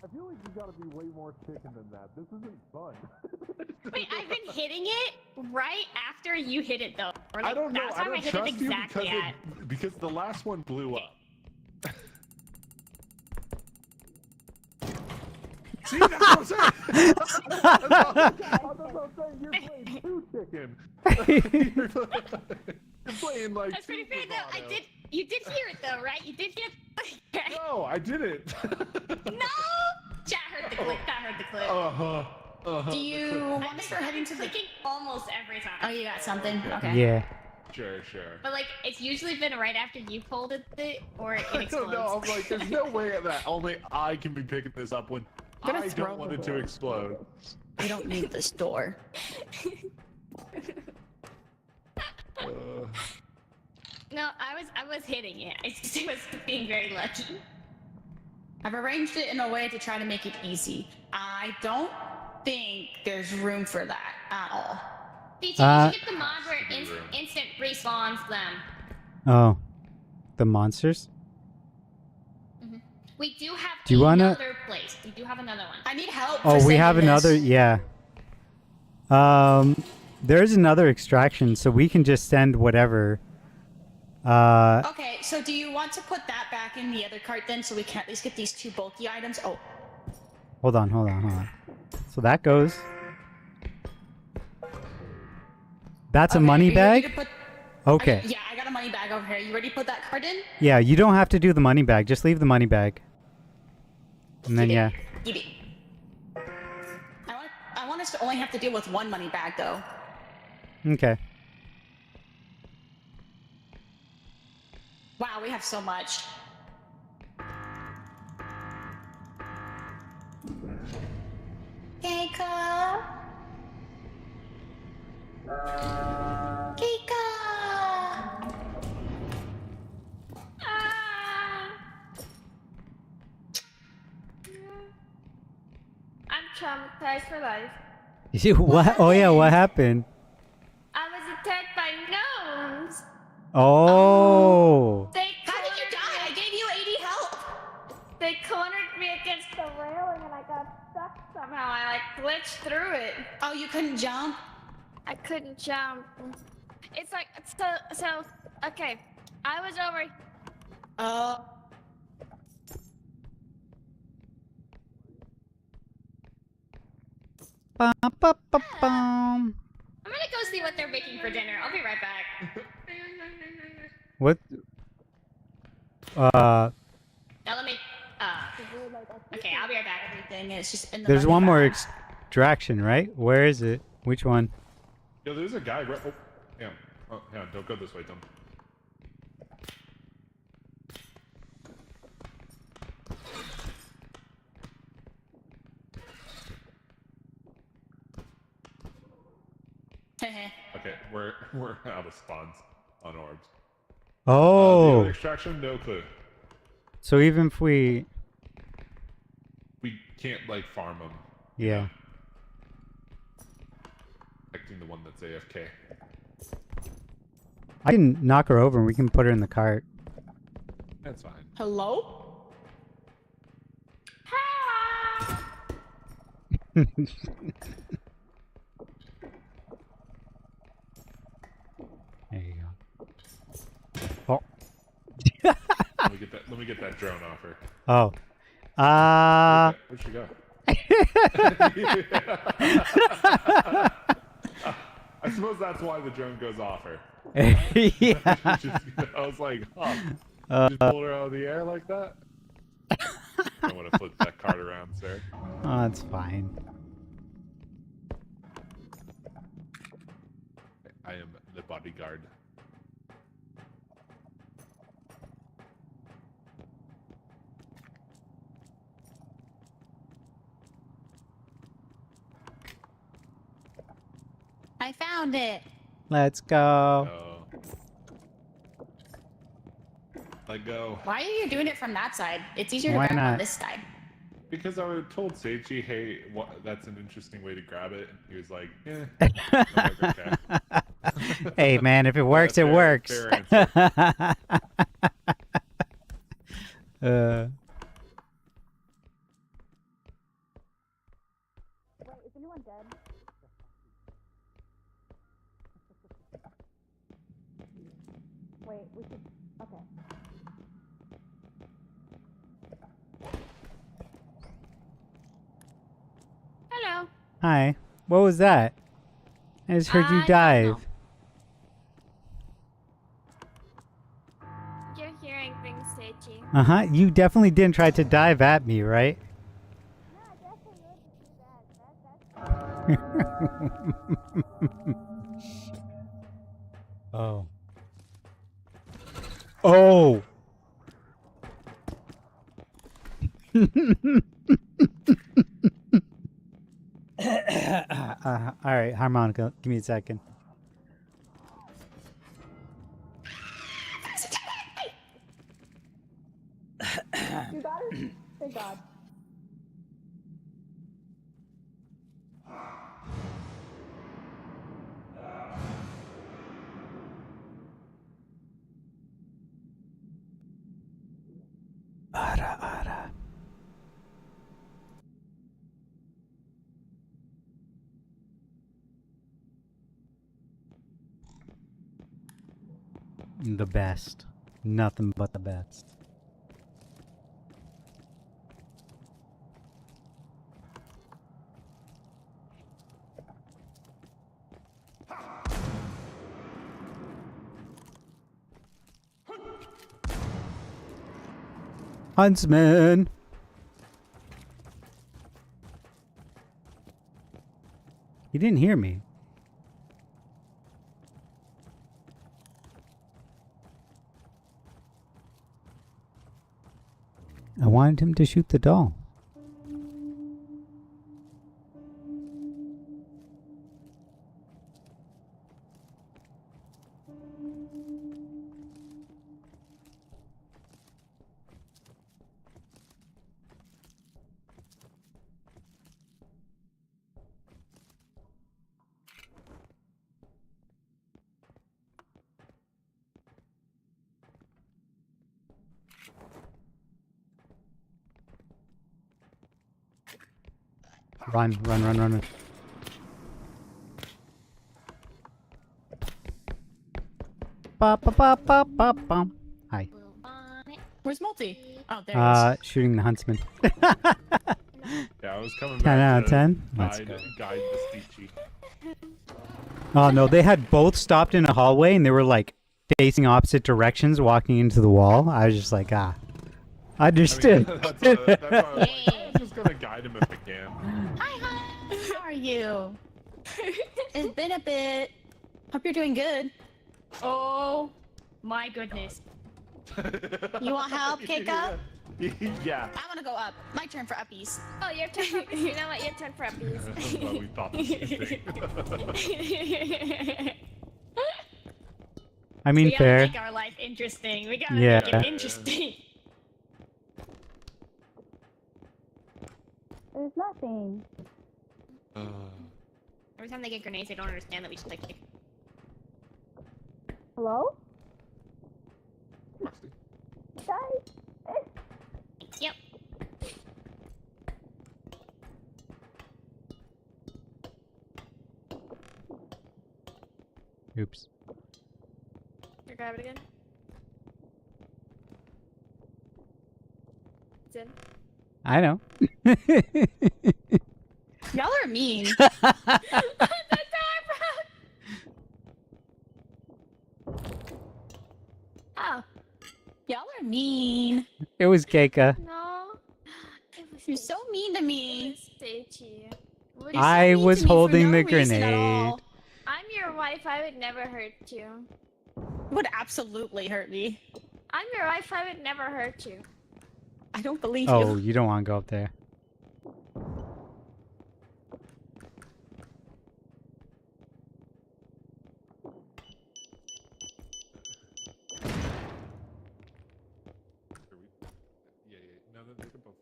Speaker 8: I feel like you gotta be way more chicken than that. This isn't fun.
Speaker 2: Wait, I've been hitting it right after you hit it, though. Or, like,
Speaker 5: I don't know.
Speaker 2: That
Speaker 5: I
Speaker 2: time I,
Speaker 5: don't
Speaker 2: hit
Speaker 5: trust
Speaker 2: it exactly
Speaker 5: you
Speaker 2: at.
Speaker 5: because the last one blew up. See, that's what I'm saying. That's what I'm saying. You're playing two chicken. You're playing like
Speaker 2: That's pretty
Speaker 5: two
Speaker 2: fair, though.
Speaker 5: bravado.
Speaker 2: You did hear it, though, right? You did hear.
Speaker 5: No, I didn't.
Speaker 2: No! Chat heard the clip. That heard the clip.
Speaker 4: Do you want to start heading to the...
Speaker 2: Clicking almost every time.
Speaker 4: Oh, you got something? Okay.
Speaker 3: Yeah.
Speaker 5: Sure.
Speaker 2: But like, it's usually been right after you pulled it, or it
Speaker 5: I don't
Speaker 2: explodes.
Speaker 5: know. I'm like, there's no way that only I can be picking this up when
Speaker 4: Gonna
Speaker 5: I
Speaker 4: throw
Speaker 5: don't want
Speaker 4: the
Speaker 5: it to
Speaker 4: door.
Speaker 5: explode.
Speaker 4: We don't need this door.
Speaker 2: No, I was hitting it. I just was being very lucky.
Speaker 4: I've arranged it in a way to try to make it easy. I don't think there's room for that at all.
Speaker 2: BT, you should get the mod where
Speaker 5: Has to be room.
Speaker 2: instant respawns them.
Speaker 3: Oh, the monsters.
Speaker 2: We do have
Speaker 3: Do you wanna-
Speaker 2: another place. We do have another one.
Speaker 4: I need help.
Speaker 3: Oh,
Speaker 4: for
Speaker 3: we have
Speaker 4: saving
Speaker 3: another.
Speaker 4: this.
Speaker 3: Yeah. There's another extraction, so we can just send whatever.
Speaker 4: Okay, so do you want to put that back in the other cart then, so we can at least get these 2 bulky items? Oh,
Speaker 3: Hold on. So that goes. That's a
Speaker 4: okay,
Speaker 3: money
Speaker 4: are you ready
Speaker 3: bag?
Speaker 4: to put-
Speaker 3: Okay.
Speaker 4: Yeah, I got a money bag over here. You ready to put that card in?
Speaker 3: Yeah, you don't have to do the money bag. Just leave the money bag. And then, yeah.
Speaker 4: Keep it. I want us to only have to deal with 1 money bag, though.
Speaker 3: Okay.
Speaker 4: Wow, we have so much. Keiko! Keiko!
Speaker 1: I'm traumatized for life.
Speaker 3: What? Oh, yeah, what happened?
Speaker 1: I was attacked by gnomes.
Speaker 3: Oh.
Speaker 1: They
Speaker 4: How did you
Speaker 1: cornered
Speaker 4: die? I
Speaker 1: me-
Speaker 4: gave you 80 help!
Speaker 1: They cornered me against the railing and I got stuck somehow. I like glitched through it.
Speaker 4: Oh, you couldn't jump?
Speaker 1: I couldn't jump. It's like so. Okay, I was over.
Speaker 4: Oh.
Speaker 3: Bum, bum, bum, bum.
Speaker 2: I'm gonna go see what they're making for dinner. I'll be right back.
Speaker 3: What?
Speaker 2: Now let me. Okay, I'll be right back.
Speaker 4: Everything is just in the
Speaker 3: There's
Speaker 4: money
Speaker 3: one more
Speaker 4: bag.
Speaker 3: extraction, right? Where is it? Which one?
Speaker 5: Yo, there's a guy right. Oh, damn. Oh, yeah. Don't go this way, Tom. Okay, we're out of spawns on orbs. The
Speaker 3: Oh.
Speaker 5: other extraction, no clue.
Speaker 3: So even if we.
Speaker 5: We can't like farm them.
Speaker 3: Yeah.
Speaker 5: Protecting the one that's AFK.
Speaker 3: I can knock her over and we can put her in the cart.
Speaker 5: That's fine.
Speaker 4: Hello?
Speaker 3: There you go. Oh.
Speaker 5: Let me get that drone off her.
Speaker 3: Oh.
Speaker 5: Where'd she go? I suppose that's why the drone goes off her.
Speaker 3: Yeah.
Speaker 5: I was like, huh. Just pulled her out of the air like that? I want to flip that card around, sir.
Speaker 3: Oh, that's fine.
Speaker 5: I am the bodyguard.
Speaker 4: I found it.
Speaker 3: Let's go.
Speaker 5: Oh. Let go.
Speaker 4: Why are you doing it from that side? It's easier
Speaker 3: Why
Speaker 4: to grab
Speaker 3: not?
Speaker 4: on this side.
Speaker 5: Because I told Seichi, hey, that's an interesting way to grab it. And he was like, yeah. I'm like, okay.
Speaker 3: Hey, man, if it works, it
Speaker 5: Fair-
Speaker 3: works.
Speaker 5: fair answer.
Speaker 6: Wait, is anyone dead? Wait, we should. Okay.
Speaker 1: Hello.
Speaker 3: Hi. What was that? I just heard
Speaker 1: I
Speaker 3: you
Speaker 1: don't
Speaker 3: dive.
Speaker 1: know. You're hearing things, Seichi.
Speaker 3: Uh-huh. You definitely didn't try to dive at me, right? Oh. Oh. All right, harmonica. Give me a second.
Speaker 9: You got it? Thank God.
Speaker 3: Ara, ara. The best. Nothing but the best. Huntsman. He didn't hear me. I wanted him to shoot the doll. Run, run, run, run, run. Ba, ba, ba, ba, ba, ba. Hi.
Speaker 4: Where's Multi? Oh, there he is.
Speaker 3: Shooting the huntsman.
Speaker 5: Yeah, I was coming
Speaker 3: 10
Speaker 5: back
Speaker 3: out
Speaker 5: to
Speaker 3: of 10? Let's
Speaker 5: guide,
Speaker 3: go.
Speaker 5: guide the Steechy.
Speaker 3: Oh no, they had both stopped in a hallway and they were like facing opposite directions walking into the wall. I was just like, ah. Understood.
Speaker 5: That's why I was like, I'm just gonna guide him if I can.
Speaker 4: Hi, hi. How are you? It's been a bit. Hope you're doing good.
Speaker 2: Oh my goodness.
Speaker 4: You want help, Keika?
Speaker 5: Yeah.
Speaker 4: I want to go up. My turn for uppies.
Speaker 1: Oh, your turn for you know what? Your turn for uppies.
Speaker 5: That's why we thought the same thing.
Speaker 3: I mean,
Speaker 2: We gotta
Speaker 3: fair.
Speaker 2: make our life interesting. We gotta
Speaker 3: Yeah.
Speaker 2: make it interesting.
Speaker 6: There's nothing.
Speaker 2: Every time they get grenades, they don't understand that we just like kick.
Speaker 6: Hello?
Speaker 5: Roxy.
Speaker 6: Guys?
Speaker 2: Yep.
Speaker 3: Oops.
Speaker 1: You grab it again. It's in.
Speaker 3: I know.
Speaker 4: Y'all are mean.
Speaker 1: That's how I
Speaker 4: Oh. Y'all are mean.
Speaker 3: It was Keika.
Speaker 1: No. It was
Speaker 4: You're so mean to me.
Speaker 1: Stagey.
Speaker 4: You're so
Speaker 3: I
Speaker 4: mean to
Speaker 3: was
Speaker 4: me for
Speaker 3: holding
Speaker 4: no
Speaker 3: the
Speaker 4: reason at
Speaker 3: grenade.
Speaker 4: all.
Speaker 1: I'm your wife. I would never hurt you.
Speaker 4: You would absolutely hurt me.
Speaker 1: I'm your wife. I would never hurt you.
Speaker 4: I don't believe
Speaker 3: Oh,
Speaker 4: you.
Speaker 3: you don't want to go up there.
Speaker 5: Yeah, yeah. No, they can both.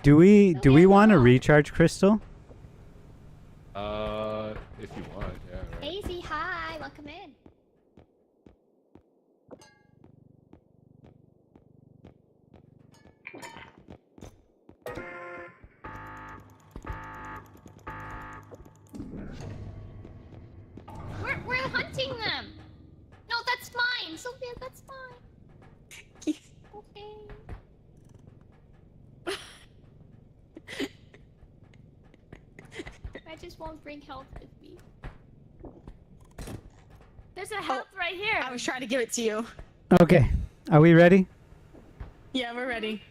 Speaker 3: Do we want a recharge crystal?
Speaker 5: If you want, yeah. Right.
Speaker 2: Daisy, hi, welcome in. We're hunting them. No, that's mine, Sophia. That's mine. Okay. I just won't bring health with me.
Speaker 1: There's a health right here.
Speaker 4: I was trying to give it to you.
Speaker 3: Okay, are we ready?
Speaker 4: Yeah, we're ready.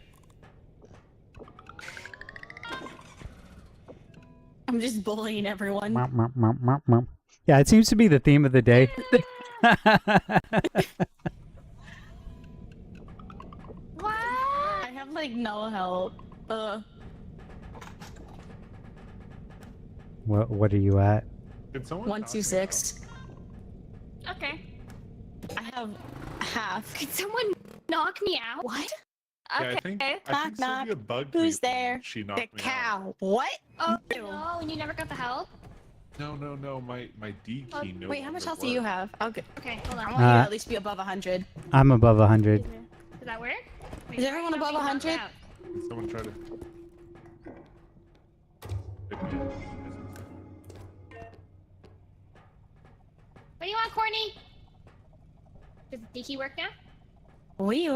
Speaker 4: I'm just bullying everyone.
Speaker 3: Yeah, it seems to be the theme of the day.
Speaker 1: What?
Speaker 4: I have like no help.
Speaker 3: What are you at?
Speaker 5: Did someone
Speaker 4: One,
Speaker 5: knock
Speaker 4: two,
Speaker 5: me
Speaker 4: six.
Speaker 1: Okay.
Speaker 4: I have half.
Speaker 2: Could someone knock me out? What?
Speaker 5: out? Yeah,
Speaker 1: Okay.
Speaker 4: Knock,
Speaker 5: I think
Speaker 4: knock.
Speaker 5: Sylvia bugged
Speaker 4: Who's
Speaker 5: me when
Speaker 4: there?
Speaker 5: she
Speaker 4: The
Speaker 5: knocked me out.
Speaker 4: cow. What?
Speaker 2: Oh
Speaker 4: Ew.
Speaker 2: no, and you never got the help?
Speaker 5: No, my D key no
Speaker 4: Wait, how much
Speaker 5: longer
Speaker 4: health do you
Speaker 5: works.
Speaker 4: have? Okay.
Speaker 2: Okay, hold
Speaker 4: I
Speaker 2: on.
Speaker 4: want you to at least be above 100.
Speaker 3: I'm above 100.
Speaker 1: Excuse me.
Speaker 2: Does that work? Wait,
Speaker 4: Is
Speaker 2: how are you
Speaker 4: everyone
Speaker 2: not
Speaker 4: above
Speaker 2: being knocked
Speaker 4: 100?
Speaker 2: out?
Speaker 5: Did someone try to pick me up?
Speaker 2: What do you want, Corny? Does the key work now?
Speaker 4: Wheel.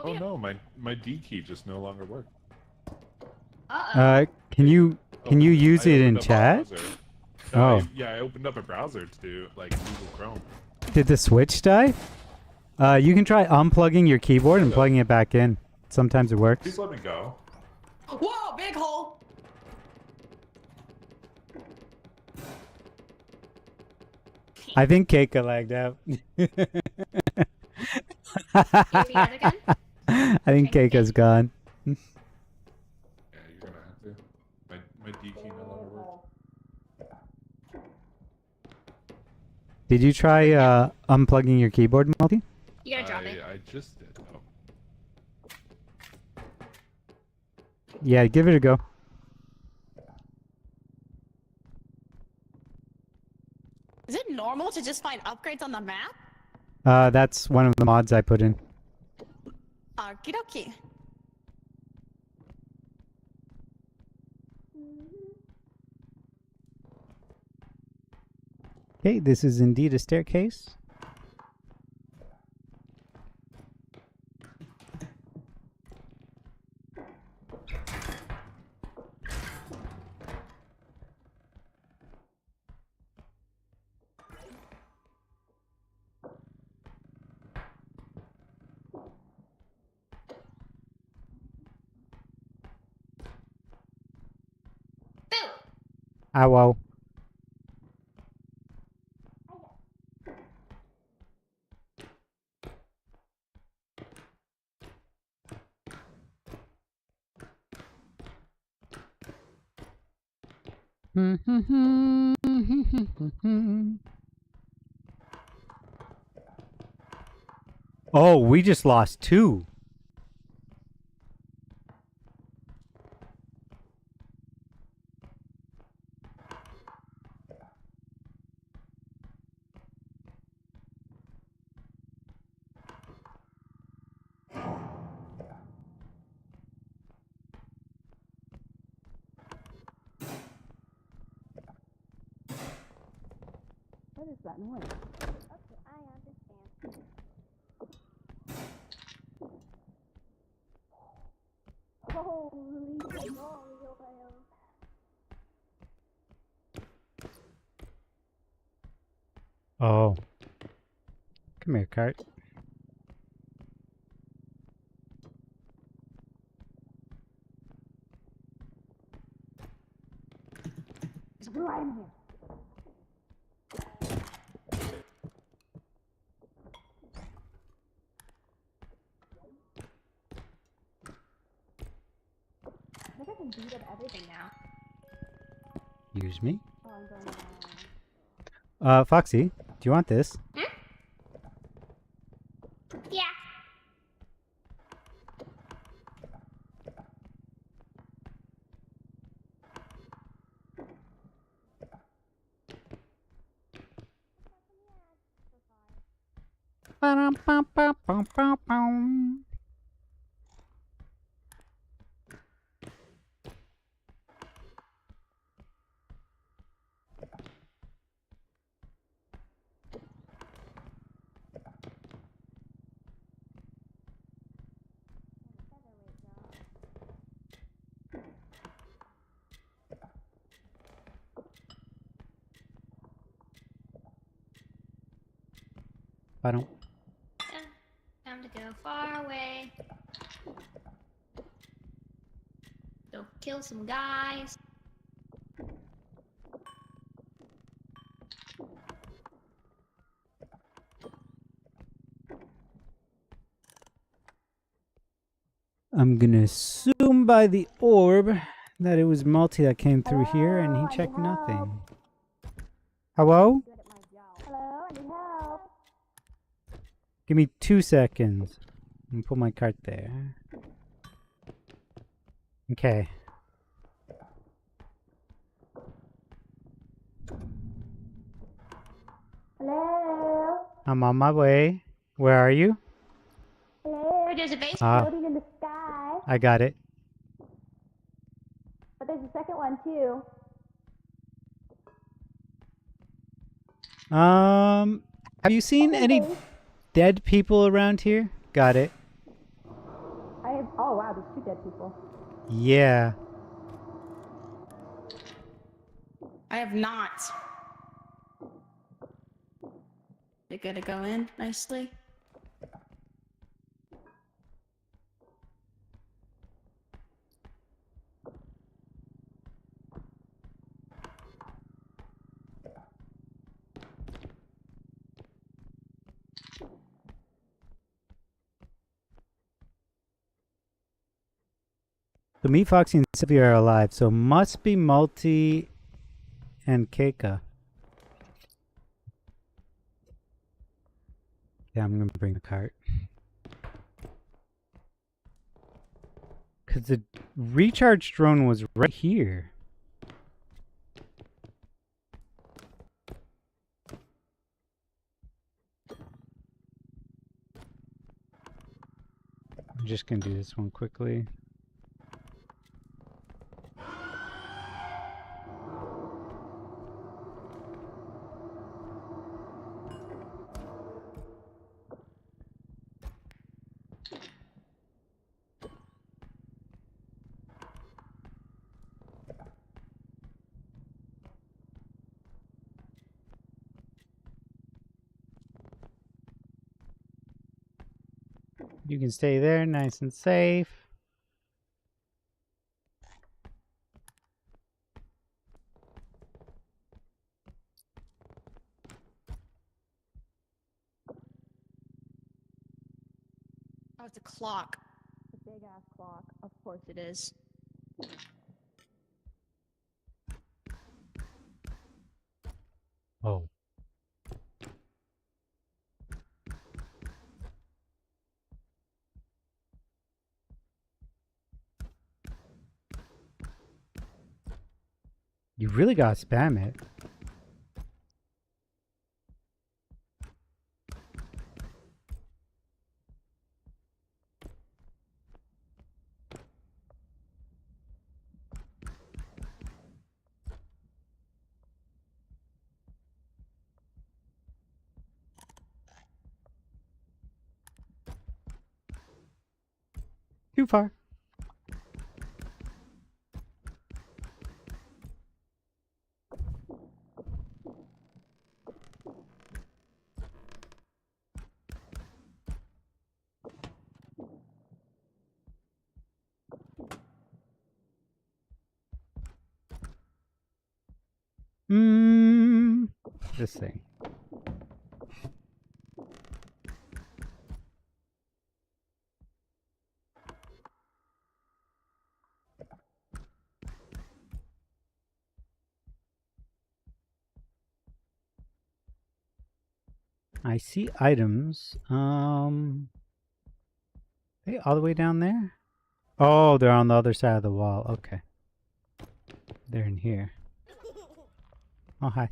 Speaker 5: Oh no, my D key just no longer works.
Speaker 2: Uh-oh.
Speaker 3: Can you use
Speaker 5: I
Speaker 3: it in
Speaker 5: opened up a
Speaker 3: chat?
Speaker 5: browser.
Speaker 3: Oh.
Speaker 5: I opened up a browser to like Google Chrome.
Speaker 3: Did the switch die? You can try unplugging your keyboard and plugging it back in. Sometimes it works.
Speaker 5: Please let me go.
Speaker 4: Whoa, big hole.
Speaker 3: I think Keika lagged out. I think Keika's gone.
Speaker 5: Yeah, you're gonna have to. My D key no longer works.
Speaker 3: Did you try unplugging your keyboard, Multi?
Speaker 2: You gotta drop it.
Speaker 5: I just did. Oh.
Speaker 3: Yeah, give it a go.
Speaker 4: Is it normal to just find upgrades on the map?
Speaker 3: That's one of the mods I put in.
Speaker 4: Okie dokie.
Speaker 3: Okay, this is indeed a staircase. Ah, wow. Oh, we just lost 2.
Speaker 6: What is that noise?
Speaker 1: Okay, I understand.
Speaker 6: Holy moly.
Speaker 3: Oh. Come here, Cart.
Speaker 6: Right in here.
Speaker 2: I think I can beat up everything now.
Speaker 3: Use me.
Speaker 6: Oh, I'm going
Speaker 3: Foxy, do you want this?
Speaker 2: Yeah.
Speaker 3: I don't.
Speaker 2: Time to go far away. Go kill some guys.
Speaker 3: I'm gonna assume by the orb that it was Multi that came through here, and he
Speaker 9: Hello, I
Speaker 3: checked
Speaker 9: need help.
Speaker 3: nothing. Hello?
Speaker 9: Good at my job. Hello, I need help.
Speaker 3: Give me 2 seconds. Let me put my cart there. Okay.
Speaker 9: Hello.
Speaker 3: I'm on my way. Where are you?
Speaker 9: Hello.
Speaker 2: There's a base.
Speaker 3: Ah,
Speaker 9: Floating in the sky.
Speaker 3: I got it.
Speaker 9: But there's a second one too.
Speaker 3: Have you seen any dead people around here? Got it.
Speaker 9: Oh wow, there's 2 dead people.
Speaker 3: Yeah.
Speaker 4: I have not. They gotta go in nicely.
Speaker 3: So me, Foxy, and Sylvia are alive, so must be Multi and Keika. Yeah, I'm gonna bring the cart. Cause the recharge drone was right here. I'm just gonna do this one quickly. You can stay there, nice and safe.
Speaker 4: Oh, it's a clock. A big ass clock. Of course it is.
Speaker 3: Oh. You really gotta spam it. Too far. This thing. I see items. They all the way down there? Oh, they're on the other side of the wall. Okay. They're in here. Oh, hi.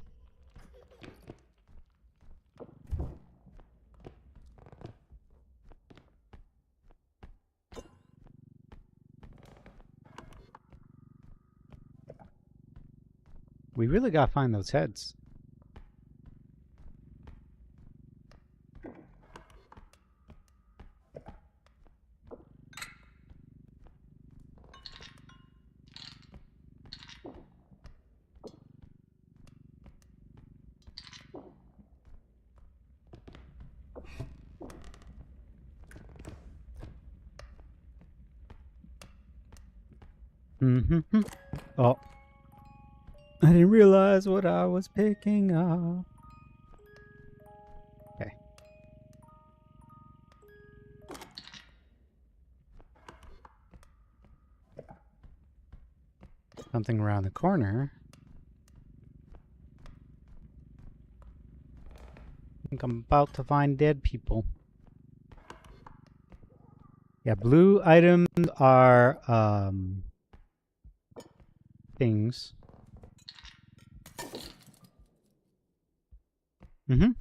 Speaker 3: We really gotta find those heads. Mm-hmm. Oh. I didn't realize what I was picking up. Okay. Something around the corner. I think I'm about to find dead people. Yeah, blue items are things. Mm-hmm.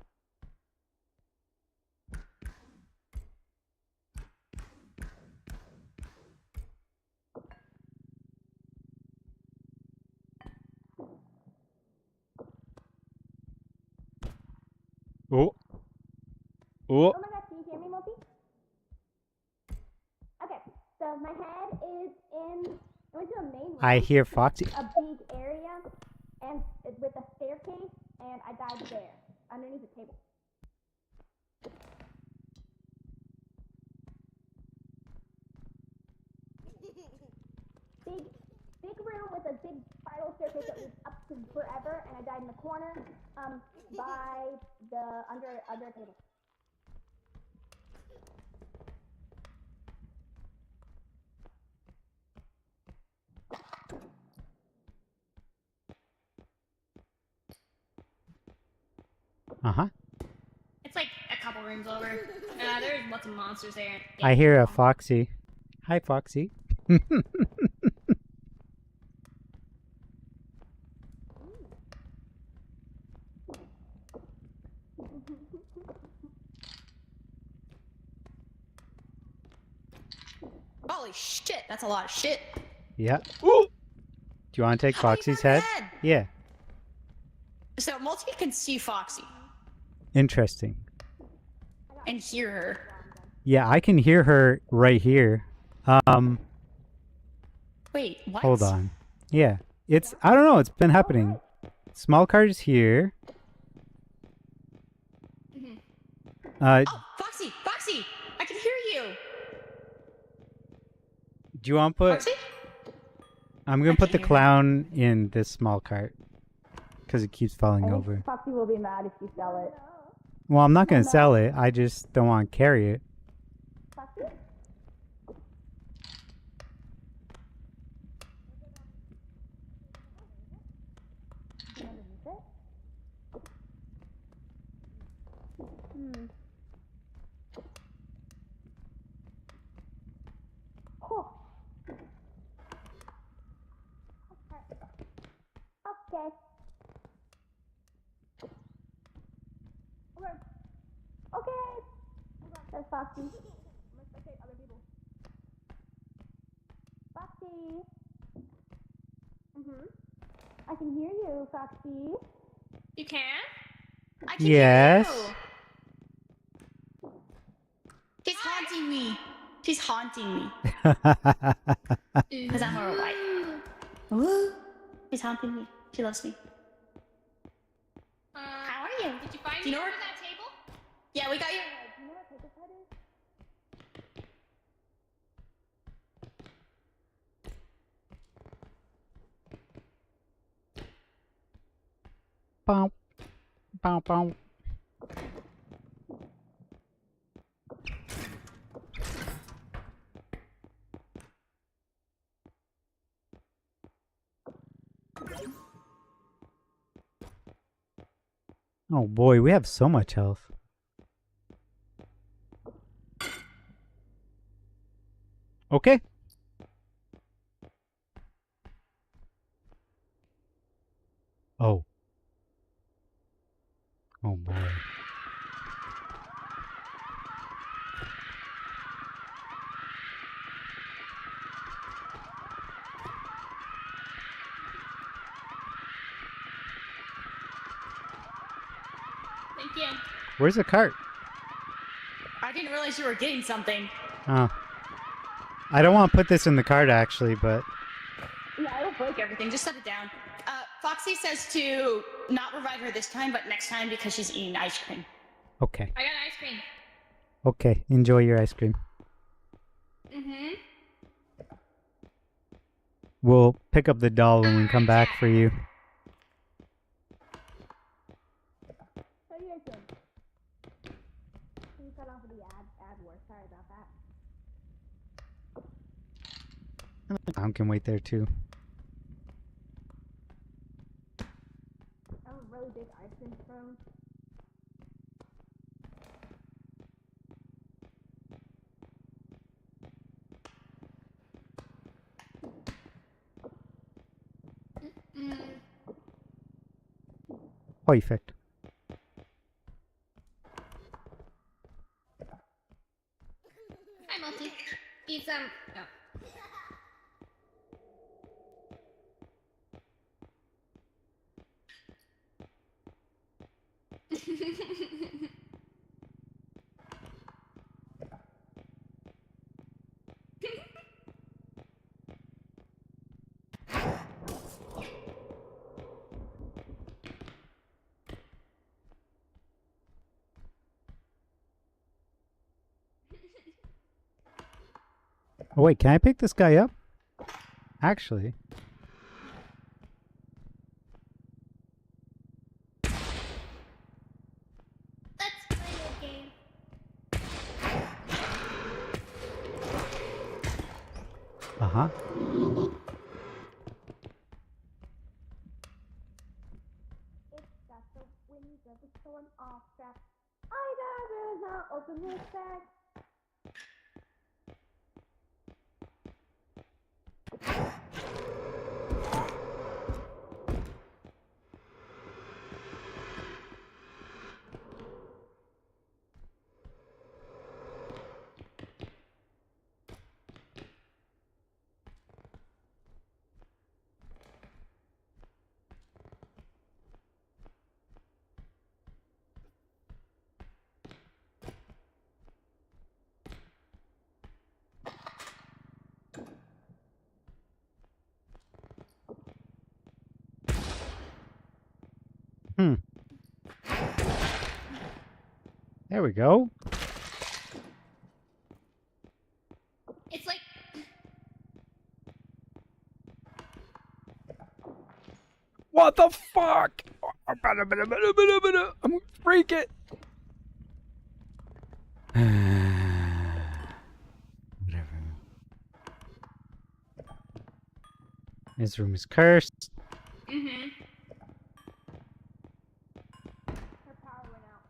Speaker 3: Oh. Oh.
Speaker 9: Oh my gosh, can you hear me, Multi? Okay, so my head is in. I went to a main room.
Speaker 3: I hear Foxy.
Speaker 9: A big area, and with a staircase, and I died there underneath the table. Big room with a big spiral staircase that leads up to forever, and I died in the corner, by the under a table.
Speaker 3: Uh-huh.
Speaker 2: It's like a couple rooms over. There's lots of monsters there.
Speaker 3: I hear a Foxy. Hi, Foxy.
Speaker 4: Holy shit, that's a lot of shit.
Speaker 3: Yeah. Ooh. Do you want to take
Speaker 4: How do you
Speaker 3: Foxy's
Speaker 4: have a
Speaker 3: head? Yeah.
Speaker 4: So Multi can see Foxy
Speaker 3: Interesting.
Speaker 4: and hear her.
Speaker 3: Yeah, I can hear her right here.
Speaker 4: Wait, what?
Speaker 3: Hold on. Yeah. It's, I don't know, it's been happening. Small card is here.
Speaker 4: Oh, Foxy! Foxy! I can hear you!
Speaker 3: Do you want to put...
Speaker 4: Foxy?
Speaker 3: I'm going
Speaker 4: I
Speaker 3: to put the
Speaker 4: can't hear
Speaker 3: clown in this small cart. Because it keeps falling
Speaker 9: I
Speaker 3: over.
Speaker 9: think Foxy will be mad if you sell it.
Speaker 3: Well, I'm not going to sell it. I just don't want to carry it.
Speaker 9: Foxy? Underneath it? Oh. Okay. Okay. That's Foxy. Foxy. I can hear you, Foxy.
Speaker 2: You can?
Speaker 4: I can
Speaker 3: Yes.
Speaker 4: hear you! She's haunting me. She's haunting me. Because I'm her wife. Ooh. She's haunting me. She loves me. How are you?
Speaker 2: Did you find
Speaker 4: Do you
Speaker 2: me
Speaker 4: know
Speaker 2: under
Speaker 4: where-
Speaker 2: that table?
Speaker 4: Yeah, we got you.
Speaker 9: Do you know where Paper's head is?
Speaker 3: Bow. Bow, bow. Oh boy, we have so much health. Okay. Oh. Oh boy.
Speaker 2: Thank you.
Speaker 3: Where's the cart?
Speaker 4: I didn't realize you were getting something.
Speaker 3: Oh. I don't want to put this in the cart actually, but
Speaker 4: Yeah, I don't break everything. Just set it down. Foxy says to not revive her this time, but next time because she's eating ice cream.
Speaker 3: okay.
Speaker 2: I got ice cream.
Speaker 3: Okay. Enjoy your ice cream.
Speaker 2: Mm-hmm.
Speaker 3: We'll pick up the doll when we come back for you.
Speaker 9: So you guys doing? Can you cut off the ad war? Sorry about that.
Speaker 3: Tom can wait there too.
Speaker 9: I'm a really big ice cream spoon.
Speaker 3: Perfect.
Speaker 2: Hi, Multi. Eat some. Oh.
Speaker 3: Oh wait, can I pick this guy up? Actually.
Speaker 2: Let's play a game.
Speaker 3: Uh-huh.
Speaker 9: It's got the wings of the storm all strapped. I gotta now open this bag.
Speaker 3: There we go.
Speaker 2: It's like
Speaker 3: What the fuck? I'm gonna break it. Whatever. This room is cursed.
Speaker 2: mm-hmm.
Speaker 9: Her power went out.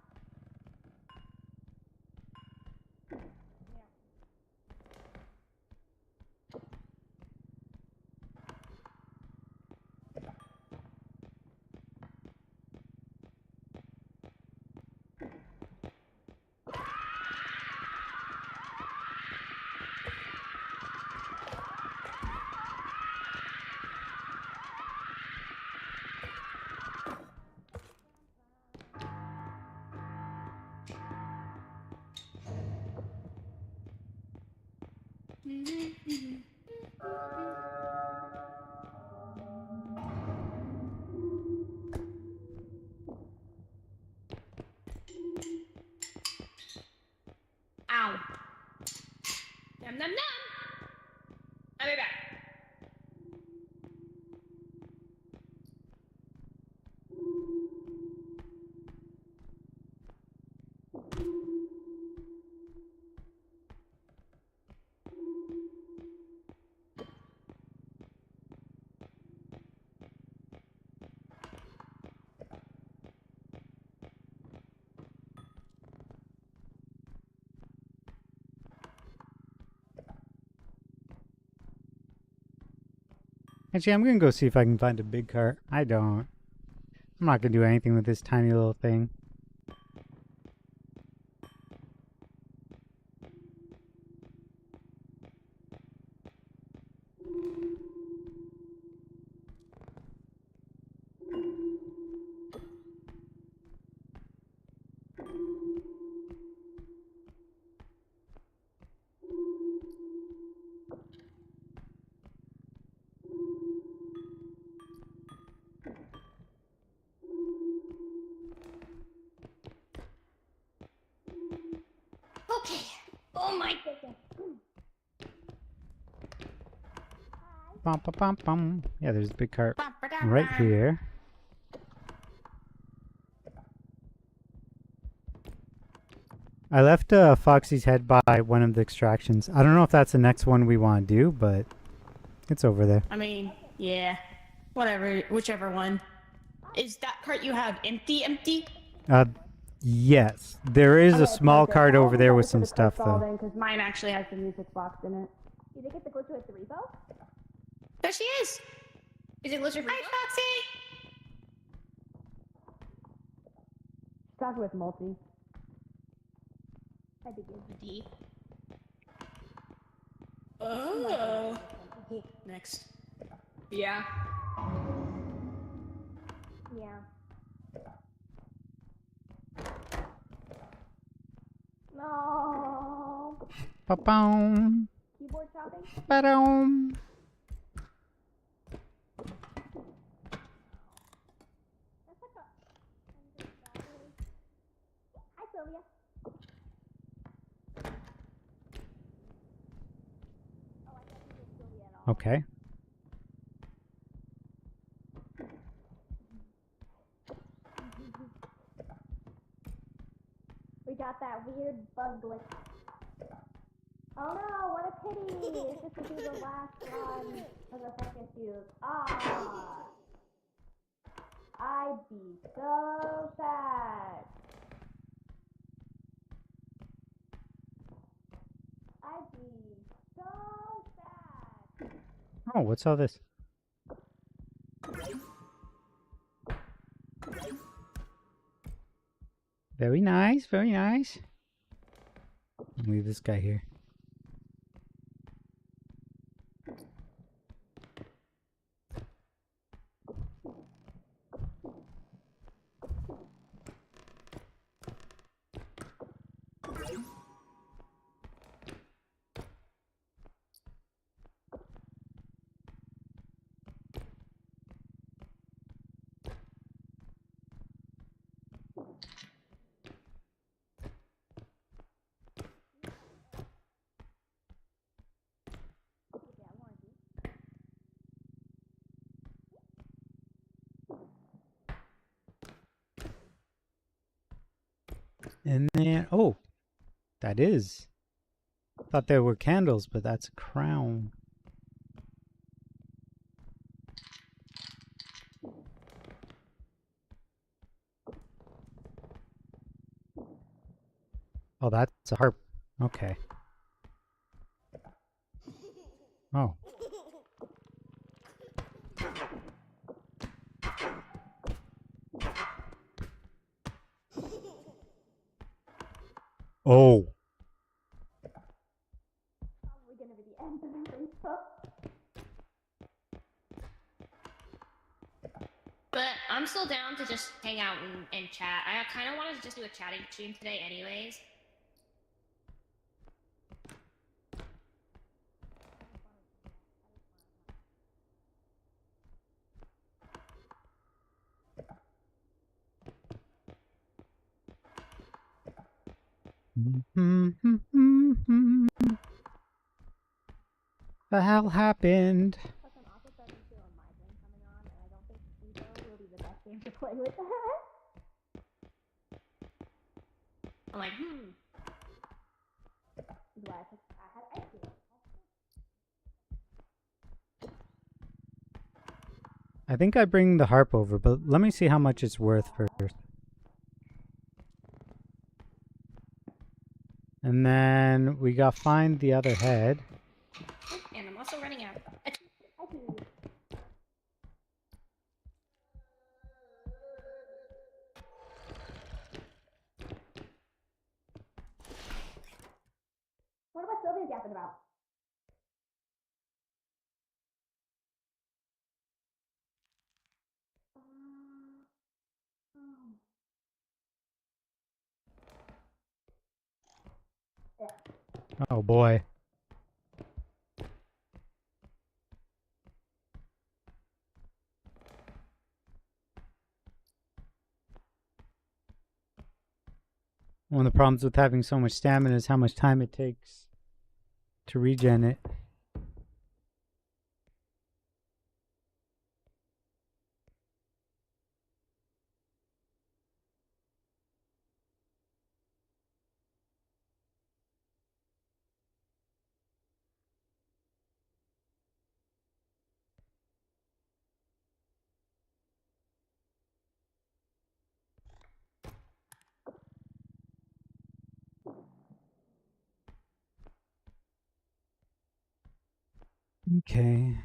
Speaker 2: Ow. Nom nom nom. I'll be back.
Speaker 3: Actually, I'm gonna go see if I can find a big cart. I don't. I'm not gonna do anything with this tiny little thing.
Speaker 2: Okay. Oh my.
Speaker 9: Hi.
Speaker 3: Bum, bum, bum, bum. Yeah, there's a big cart
Speaker 4: Ba-ba-dum.
Speaker 3: right here. I left Foxy's head by one of the extractions. I don't know if that's the next one we want to do, but it's over there.
Speaker 4: I mean, yeah. Whatever, whichever one. Is that cart you have empty?
Speaker 3: Yes. There is a small cart over there with some stuff, though.
Speaker 4: Because mine actually has the music box in it.
Speaker 9: Did they get the glitch with the repo?
Speaker 2: There she is. Is it Lizard
Speaker 4: Hi, Foxy! Talk with Multi.
Speaker 9: I think it's
Speaker 2: D.
Speaker 4: Oh. Next.
Speaker 2: Yeah.
Speaker 9: yeah. No.
Speaker 3: Ba-boom.
Speaker 9: Keyboard shopping?
Speaker 3: Ba-dum.
Speaker 9: That's like a. Hi, Sylvia. Oh, I can't see Sylvia at all.
Speaker 3: Okay.
Speaker 9: We got that weird bug glitch. Oh no, what a pity! This would be the last one of the second tube. Ah! I'd be so sad. I'd be so sad.
Speaker 3: Oh, what's all this? Very nice, very nice. Leave this guy here. And then, oh, that is. Thought there were candles, but that's a crown. Oh, that's a harp. Okay. Oh. Oh.
Speaker 9: Probably gonna be the end of everything.
Speaker 2: But I'm still down to just hang out and chat. I kind of wanted to just do a chatting stream today anyways.
Speaker 3: The hell happened?
Speaker 9: Plus, I'm also starting to feel a migraine coming on, and I don't think Evo will be the best game to play with.
Speaker 2: I'm like,
Speaker 9: This is why I had ice cream.
Speaker 3: I think I bring the harp over, but let me see how much it's worth first. And then we got find the other head.
Speaker 2: and I'm also running out.
Speaker 9: What about Sylvia's yapping about?
Speaker 3: Oh boy. One of the problems with having so much stamina is how much time it takes to regen it. Okay.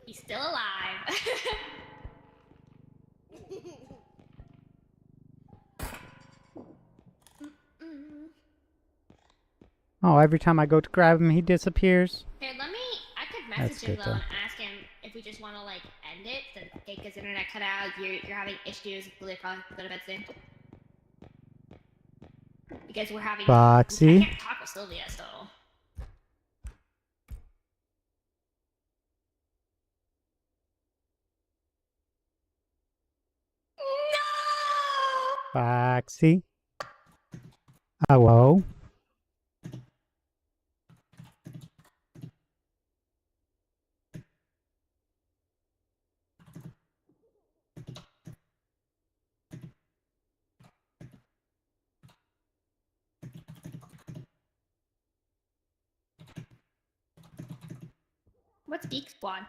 Speaker 2: He's still alive.
Speaker 3: Oh, every time I go to grab him, he disappears.
Speaker 2: Here, I could
Speaker 3: That's
Speaker 2: message him
Speaker 3: good,
Speaker 2: though
Speaker 3: though.
Speaker 2: and ask him if we just want to like end it since Keika's internet cut out. You're having issues. They probably go to bed soon. Because we're having.
Speaker 3: Foxy.
Speaker 2: I can't talk with Sylvia, so. No!
Speaker 3: Foxy. Hello.
Speaker 2: What's Geek Squad?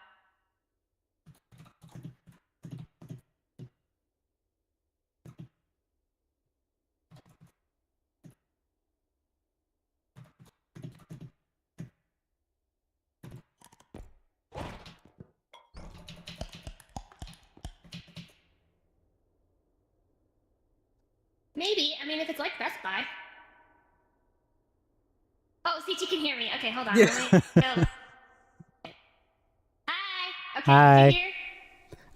Speaker 2: Maybe. I mean, if it's like Best Buy. Oh, see, you can hear me. Okay, hold on.
Speaker 3: Yeah.
Speaker 2: Hi. Okay,
Speaker 3: Hi.
Speaker 2: you here?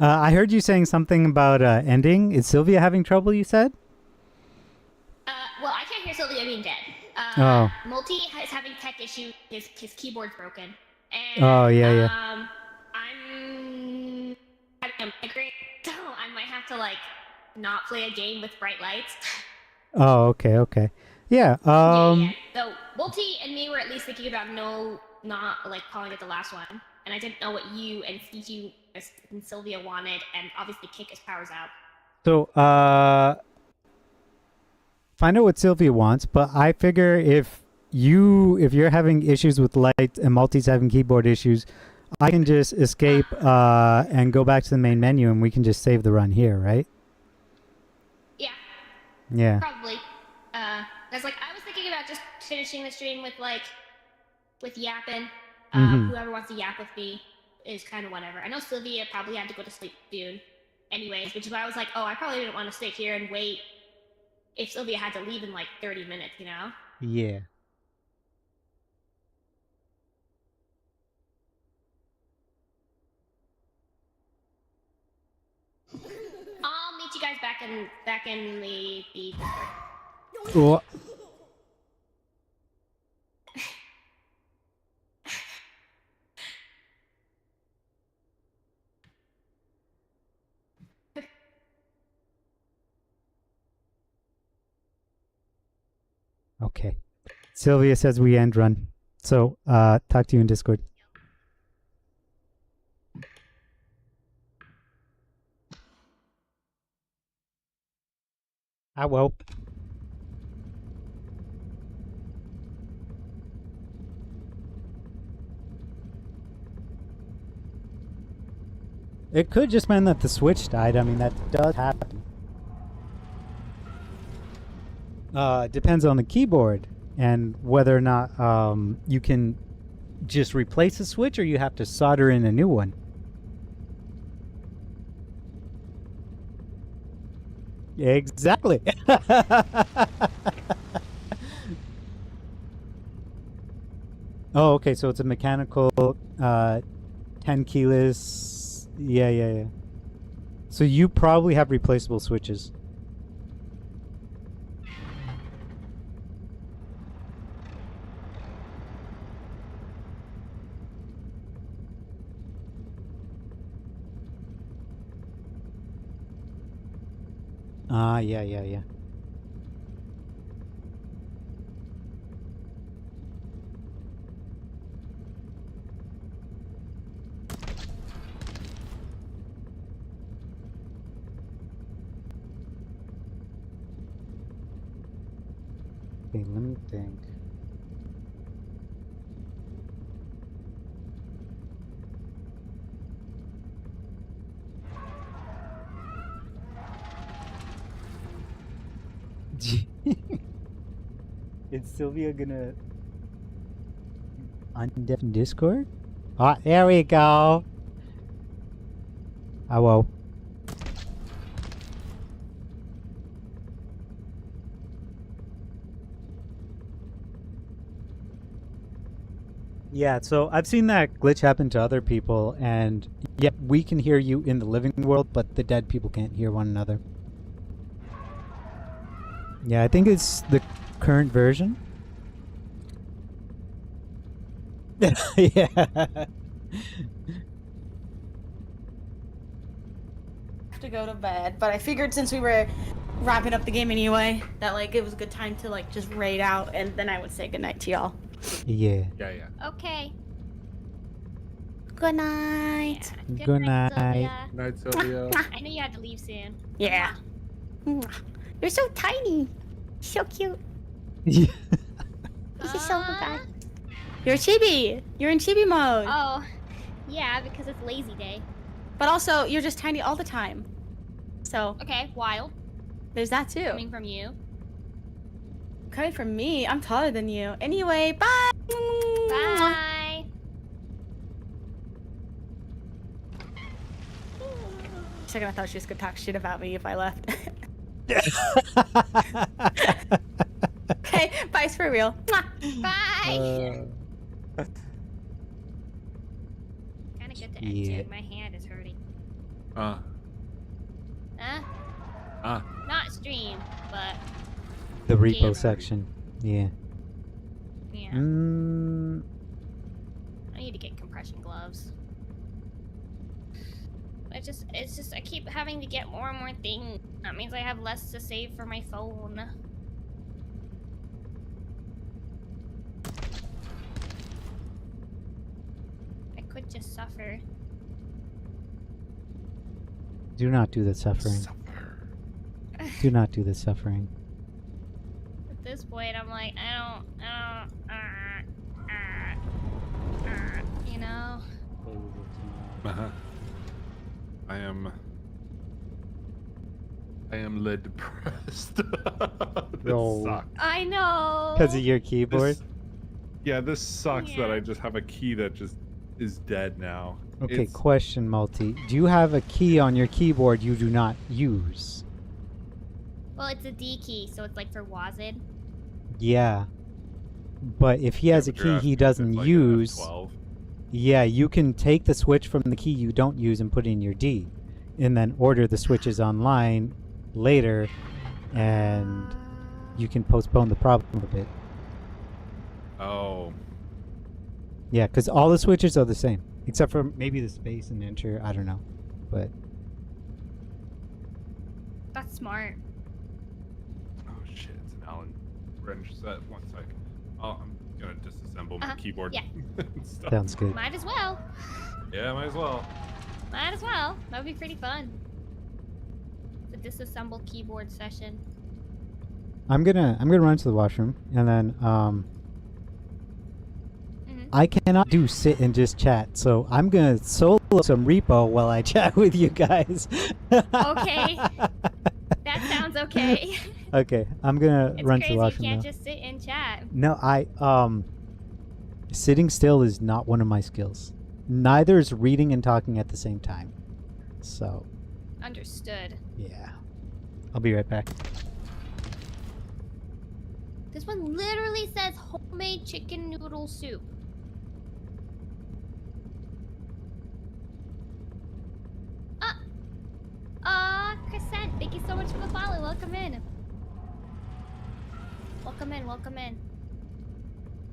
Speaker 3: I heard you saying something about ending. Is Sylvia having trouble, you said?
Speaker 2: Well, I can't hear Sylvia being dead.
Speaker 3: Oh.
Speaker 2: Multi is having tech issue. His keyboard's broken. And,
Speaker 3: Oh, yeah.
Speaker 2: I'm having a migraine, so I might have to, like, not play a game with bright lights.
Speaker 3: Oh, okay. Yeah,
Speaker 2: Yeah. So, Multi and me were at least thinking about not, like, calling it the last one. And I didn't know what you and CG and Sylvia wanted, and obviously kick his powers out.
Speaker 3: So, find out what Sylvia wants, but I figure if you're having issues with light and Multi's having keyboard issues, I can just escape and go back to the main menu and we can just save the run here, right?
Speaker 2: Yeah.
Speaker 3: Yeah.
Speaker 2: Probably. Cause like I was thinking about just finishing the stream with yapping. Whoever wants to yap with me is kind of whatever. I know Sylvia probably had to go to sleep soon, anyways, which is why I was like, oh, I probably didn't want to sit here and wait if Sylvia had to leave in like 30 minutes, you know?
Speaker 3: Yeah.
Speaker 2: I'll meet you guys back in the Discord.
Speaker 3: Well, okay. Sylvia says we end run. So, talk to you in Discord. I will. It could just mean that the switch died. I mean, that does happen. Depends on the keyboard and whether or not you can just replace the switch or you have to solder in a new one. Exactly. Oh, okay. So it's a mechanical 10 keyless. Yeah. So you probably have replaceable switches. Yeah. Okay, let me think. Is Sylvia gonna undef Discord? Ah, there we go. Oh well. Yeah, so I've seen that glitch happen to other people, and yet we can hear you in the living world, but the dead people can't hear one another. Yeah, I think it's the current version. Yeah.
Speaker 4: To go to bed, but I figured since we were wrapping up the game anyway, that like it was a good time to like just raid out, and then I would say goodnight to y'all.
Speaker 3: Yeah.
Speaker 5: Yeah.
Speaker 2: Okay.
Speaker 4: Good night.
Speaker 2: Yeah.
Speaker 3: Good
Speaker 2: night,
Speaker 3: night.
Speaker 2: Sylvia.
Speaker 5: Good night, Sylvia.
Speaker 2: I know you had to leave soon.
Speaker 4: Yeah. You're so tiny. So cute.
Speaker 3: Yeah.
Speaker 4: This is so bad. You're chibi. You're in chibi mode.
Speaker 2: Oh, yeah, because it's lazy day.
Speaker 4: But also, you're just tiny all the time. So
Speaker 2: Okay, wild.
Speaker 4: there's that too.
Speaker 2: Coming from you.
Speaker 4: Coming from me, I'm taller than you. Anyway, bye.
Speaker 2: Bye.
Speaker 4: For a second, I thought she was gonna talk shit about me if I left. Okay, bye's for real. Mwah.
Speaker 2: Bye. Kind of good to end
Speaker 3: yeah.
Speaker 2: too. My hand is hurting.
Speaker 5: Uh.
Speaker 2: Not stream, but
Speaker 3: The repo
Speaker 2: Gamer.
Speaker 3: section. Yeah.
Speaker 2: yeah. I need to get compression gloves. It's just I keep having to get more and more things. That means I have less to save for my phone. I could just suffer.
Speaker 3: Do not do the suffering. Do not do the suffering.
Speaker 2: At this point, I'm like, you know?
Speaker 5: Uh-huh. I am led depressed. This
Speaker 3: No.
Speaker 5: sucks.
Speaker 2: I know.
Speaker 3: Because of your keyboard?
Speaker 5: This sucks that
Speaker 2: Yeah.
Speaker 5: I just have a key that just is dead now.
Speaker 3: Okay,
Speaker 5: It's-
Speaker 3: question, Multi. Do you have a key on your keyboard you do not use?
Speaker 2: Well, it's a D key, so it's like for WASD.
Speaker 3: Yeah. But if he has a
Speaker 5: but you're
Speaker 3: key
Speaker 5: asking
Speaker 3: he
Speaker 5: if
Speaker 3: doesn't
Speaker 5: it's like an
Speaker 3: use,
Speaker 5: F12.
Speaker 3: yeah, you can take the switch from the key you don't use and put it in your D. And then order the switches online later, and you can postpone the problem a bit.
Speaker 5: Oh.
Speaker 3: Yeah, because all the switches are the same. Except for maybe the space and enter, I don't know. But
Speaker 2: That's smart.
Speaker 5: Oh shit, it's an Allen wrench set. One sec. Oh, I'm gonna disassemble my keyboard.
Speaker 2: yeah.
Speaker 5: and stuff.
Speaker 3: sounds good.
Speaker 2: Might as well.
Speaker 5: Yeah, might as well.
Speaker 2: Might as well. That would be pretty fun. The disassembled keyboard session.
Speaker 3: I'm gonna run to the washroom, and then
Speaker 2: Mhm.
Speaker 3: I cannot do sit and just chat, so I'm gonna solo some repo while I chat with you guys.
Speaker 2: Okay. That sounds okay.
Speaker 3: Okay, I'm gonna
Speaker 2: It's
Speaker 3: run to
Speaker 2: crazy
Speaker 3: the
Speaker 2: you
Speaker 3: washroom
Speaker 2: can't
Speaker 3: now.
Speaker 2: just sit and chat.
Speaker 3: No, sitting still is not one of my skills. Neither is reading and talking at the same time. So,
Speaker 2: Understood.
Speaker 3: yeah. I'll be right back.
Speaker 2: This one literally says homemade chicken noodle soup. Crescent, thank you so much for the follow. Welcome in. Welcome in, welcome in.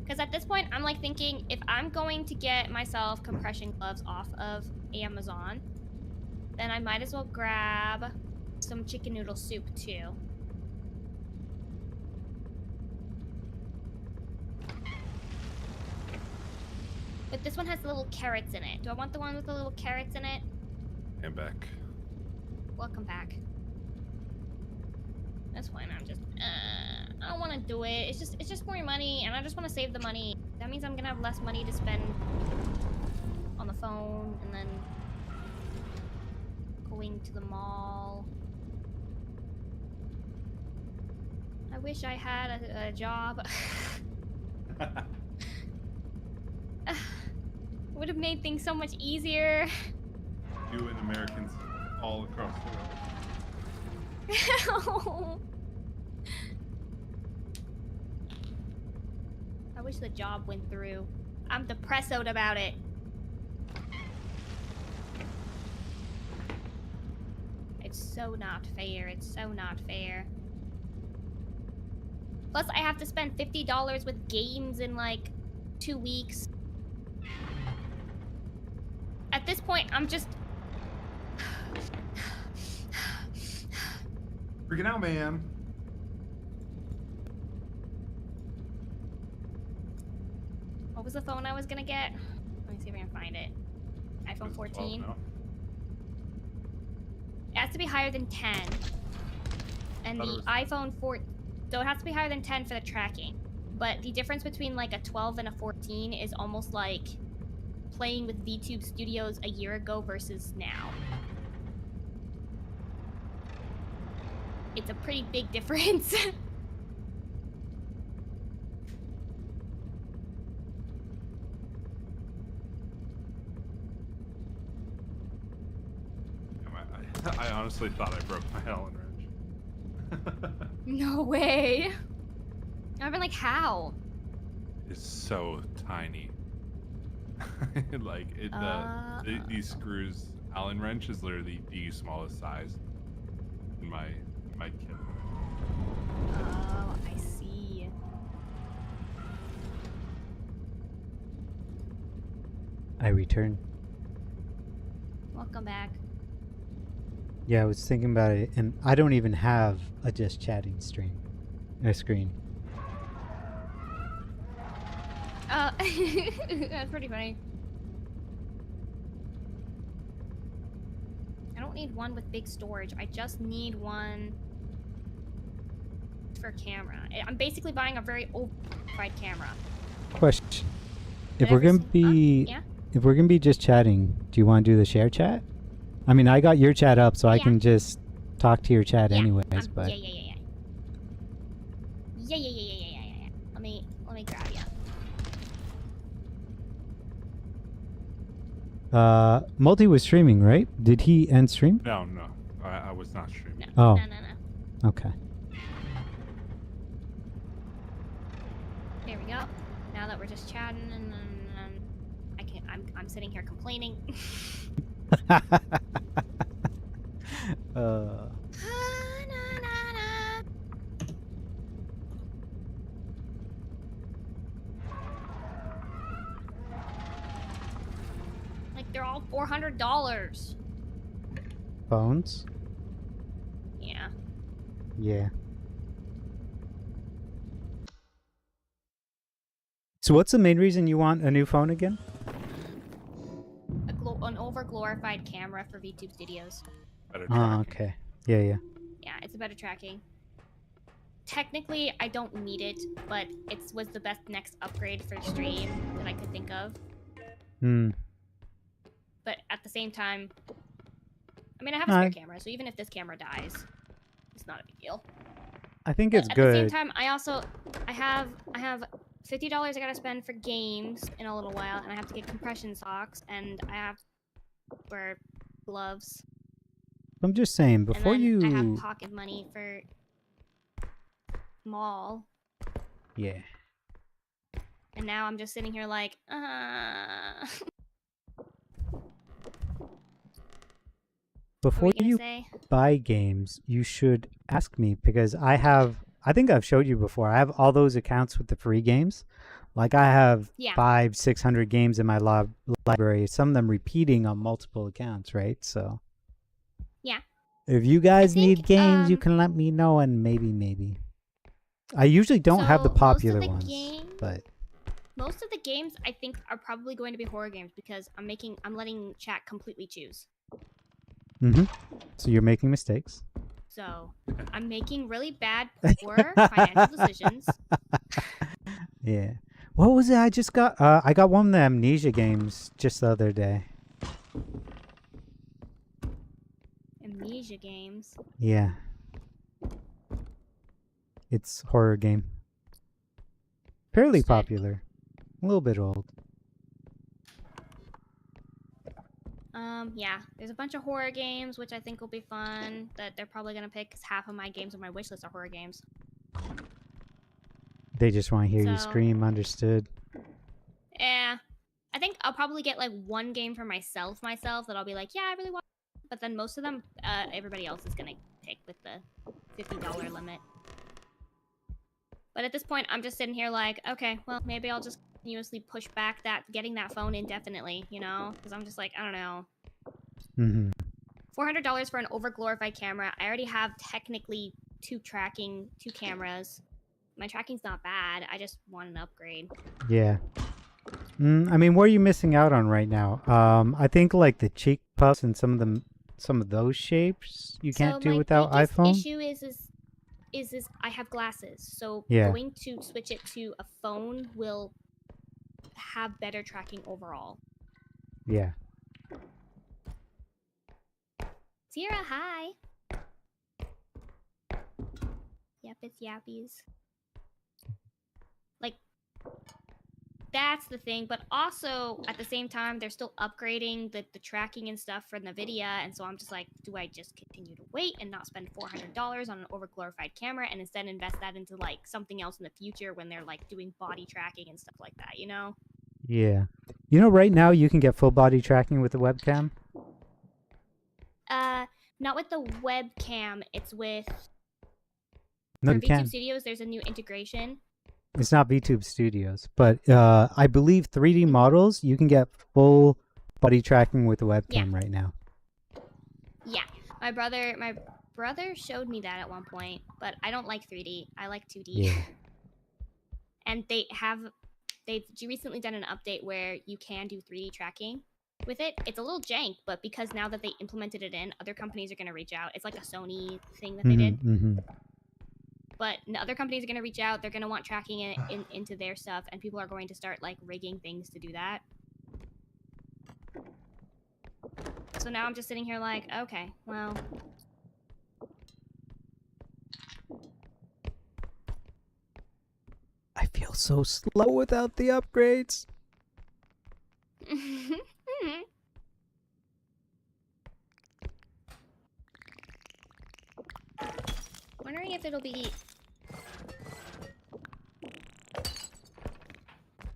Speaker 2: Because at this point, I'm like thinking, if I'm going to get myself compression gloves off of Amazon, then I might as well grab some chicken noodle soup too. But this one has the little carrots in it. Do I want the one with the little carrots in it?
Speaker 5: I'm back.
Speaker 2: Welcome back. That's fine. I'm just. I don't want to do it. It's just more money, and I just want to save the money. That means I'm gonna have less money to spend on the phone, and then going to the mall. I wish I had a job. Would have made things so much easier.
Speaker 5: You and Americans all across the world.
Speaker 2: I wish the job went through. I'm depressed out about it. It's so not fair. It's so not fair. Plus, I have to spend $50 with games in like 2 weeks. At this point, I'm just...
Speaker 5: Freaking out, man.
Speaker 2: What was the phone I was gonna get? Let me see if I can find it. iPhone 14. It has to be higher than 10. And the iPhone 4... So it has to be higher than 10 for the tracking. But the difference between like a 12 and a 14 is almost like playing with VTube Studios a year ago versus now. It's a pretty big difference.
Speaker 5: I honestly thought I broke my Allen wrench.
Speaker 2: No way. I've been like, how?
Speaker 5: It's so tiny. Like these screws, Allen wrench is literally the smallest size in my kit.
Speaker 2: Oh, I see.
Speaker 3: I return.
Speaker 2: Welcome back.
Speaker 3: Yeah, I was thinking about it, and I don't even have a just chatting screen.
Speaker 2: That's pretty funny. I don't need one with big storage. I just need one for camera. I'm basically buying a very overqualified camera.
Speaker 3: Question:
Speaker 2: Did
Speaker 3: If we're gonna
Speaker 2: yeah?
Speaker 3: if we're gonna be just chatting, do you want to do the share chat? I mean, I got your chat up, so I
Speaker 2: Yeah.
Speaker 3: can just talk to your chat
Speaker 2: Yeah,
Speaker 3: anyways. But
Speaker 2: yeah. Let me grab ya.
Speaker 3: Multi was streaming, right? Did he end stream?
Speaker 5: No, I was not streaming.
Speaker 3: Oh.
Speaker 2: No.
Speaker 3: Okay.
Speaker 2: There we go. Now that we're just chatting, and I'm sitting here complaining. Like they're all $400.
Speaker 3: Phones?
Speaker 2: Yeah.
Speaker 3: Yeah. So what's the main reason you want a new phone again?
Speaker 2: An over glorified camera for VTube Studios.
Speaker 5: Better
Speaker 3: Oh,
Speaker 5: tracking.
Speaker 3: okay. Yeah.
Speaker 2: Yeah, it's a better tracking. Technically, I don't need it, but it was the best next upgrade for stream that I could think of. But at the same time, I mean, I have a spare camera, so even if this camera dies, it's not a big deal.
Speaker 3: I think
Speaker 2: But
Speaker 3: it's
Speaker 2: at
Speaker 3: good.
Speaker 2: the same time, I have $50 I gotta spend for games in a little while, and I have to get compression socks, and I have to wear gloves.
Speaker 3: I'm just saying, before
Speaker 2: and then I have
Speaker 3: you...
Speaker 2: pocket money for mall,
Speaker 3: Yeah.
Speaker 2: and now I'm just sitting here like,
Speaker 3: Before you
Speaker 2: say?
Speaker 3: buy games, you should ask me, because I think I've showed you before, I have all those accounts with the free games. Like I have 500-600 games in my library, some of them repeating on multiple accounts, right? So
Speaker 2: yeah.
Speaker 3: If you guys need games, you can let me know, and maybe. I usually don't have the popular ones, but
Speaker 2: most of the games I think are probably going to be horror games because I'm letting chat completely choose.
Speaker 3: So you're making mistakes.
Speaker 2: So I'm making really bad, poor financial decisions.
Speaker 3: Yeah. What was it? I just got. I got one of the Amnesia games just the other day.
Speaker 2: Amnesia games.
Speaker 3: Yeah. It's a horror game. Fairly
Speaker 2: Understood.
Speaker 3: popular. A little bit old.
Speaker 2: Yeah, there's a bunch of horror games, which I think will be fun, that they're probably gonna pick, because half of my games on my wish list are horror games.
Speaker 3: They just want to hear you
Speaker 2: So-
Speaker 3: scream. Understood.
Speaker 2: Yeah. I think I'll probably get like one game for myself that I'll be like, yeah, I really want, but then most of them, everybody else is gonna pick with the $50 limit. But at this point, I'm just sitting here like, okay, well, maybe I'll just continuously push back getting that phone indefinitely, you know? Because I'm just like, I don't know.
Speaker 3: Mm-hmm.
Speaker 2: $400 for an overglorified camera. I already have technically two cameras. My tracking's not bad. I just want an upgrade.
Speaker 3: Yeah. I mean, what are you missing out on right now? I think like the cheek puffs and some of those shapes you can't do without
Speaker 2: my
Speaker 3: iPhone.
Speaker 2: issue is I have glasses, so
Speaker 3: Yeah.
Speaker 2: going to switch it to a phone will have better tracking overall.
Speaker 3: Yeah.
Speaker 2: Sierra, hi. Yep, it's yappies. Like, that's the thing, but also at the same time they're still upgrading the tracking and stuff for NVIDIA, and so I'm just like, do I just continue to wait and not spend $400 on an overglorified camera and instead invest that into like something else in the future when they're like doing body tracking and stuff like that, you know?
Speaker 3: Yeah. You know, right now you can get full body tracking with the webcam.
Speaker 2: Not with the webcam, it's with
Speaker 3: No,
Speaker 2: for
Speaker 3: you
Speaker 2: VTube
Speaker 3: can.
Speaker 2: Studios, there's a new integration.
Speaker 3: It's not VTube Studios, but I believe 3D models you can get full body tracking with the webcam right now.
Speaker 2: Yeah. My brother showed me that at one point, but I don't like 3D. I like 2D.
Speaker 3: Yeah.
Speaker 2: And they've recently done an update where you can do 3D tracking with it. It's a little jank, but because now that they implemented it in, other companies are going to reach out. It's like a Sony thing that they did.
Speaker 3: Mm-hmm.
Speaker 2: But other companies are going to reach out. They're going to want tracking into their stuff, and people are going to start like rigging things to do that. So now I'm just sitting here like, okay, well.
Speaker 3: I feel so slow without the upgrades.
Speaker 2: Wondering if it'll be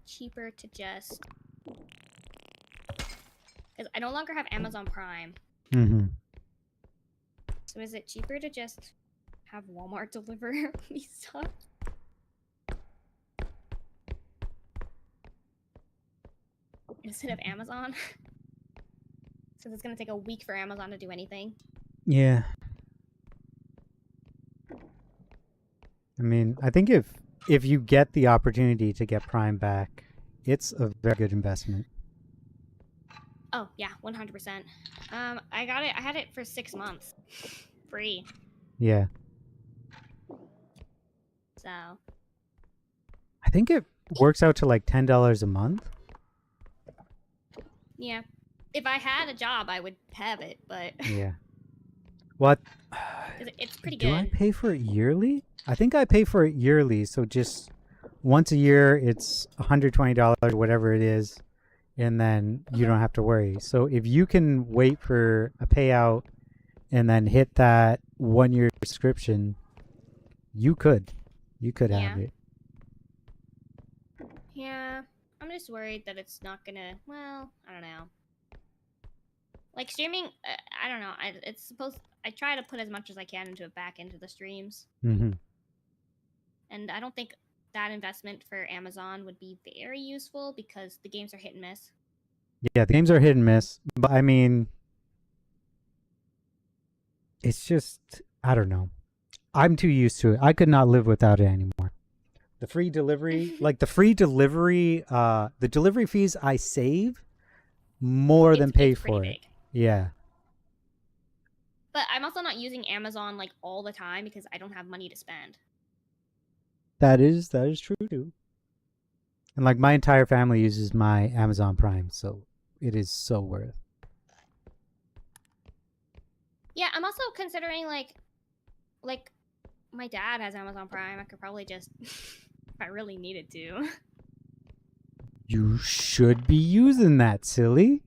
Speaker 2: cheaper to just, because I no longer have Amazon Prime.
Speaker 3: Mm-hmm.
Speaker 2: So is it cheaper to just have Walmart deliver me stuff? Instead of Amazon? Since it's gonna take a week for Amazon to do anything.
Speaker 3: Yeah. I mean, I think if you get the opportunity to get Prime back, it's a very good investment.
Speaker 2: Oh yeah, 100%. I got it. I had it for 6 months, free.
Speaker 3: Yeah.
Speaker 2: So.
Speaker 3: I think it works out to like $10 a month.
Speaker 2: Yeah. If I had a job, I would have it, but
Speaker 3: Yeah. What?
Speaker 2: it's pretty
Speaker 3: Do
Speaker 2: good.
Speaker 3: I pay for it yearly? I think I pay for it yearly, so just once a year it's $120, whatever it is, and then you don't have to worry. So if you can wait for a payout and then hit that 1-year subscription, you could have it.
Speaker 2: Yeah, I'm just worried that it's not gonna. Well, I don't know. Like streaming, I don't know. I try to put as much as I can back into the streams,
Speaker 3: Mm-hmm.
Speaker 2: and I don't think that investment for Amazon would be very useful because the games are hit and miss.
Speaker 3: Yeah, the games are hit and miss, but I mean, it's just, I don't know. I'm too used to it. I could not live without it anymore. The free delivery, the delivery fees I save more than pay
Speaker 2: It's
Speaker 3: for
Speaker 2: pretty
Speaker 3: it.
Speaker 2: big.
Speaker 3: Yeah.
Speaker 2: But I'm also not using Amazon like all the time because I don't have money to spend.
Speaker 3: That is true too. And like my entire family uses my Amazon Prime, so it is so worth.
Speaker 2: Yeah, I'm also considering like my dad has Amazon Prime. I could probably just if I really needed to.
Speaker 3: You should be using that, silly.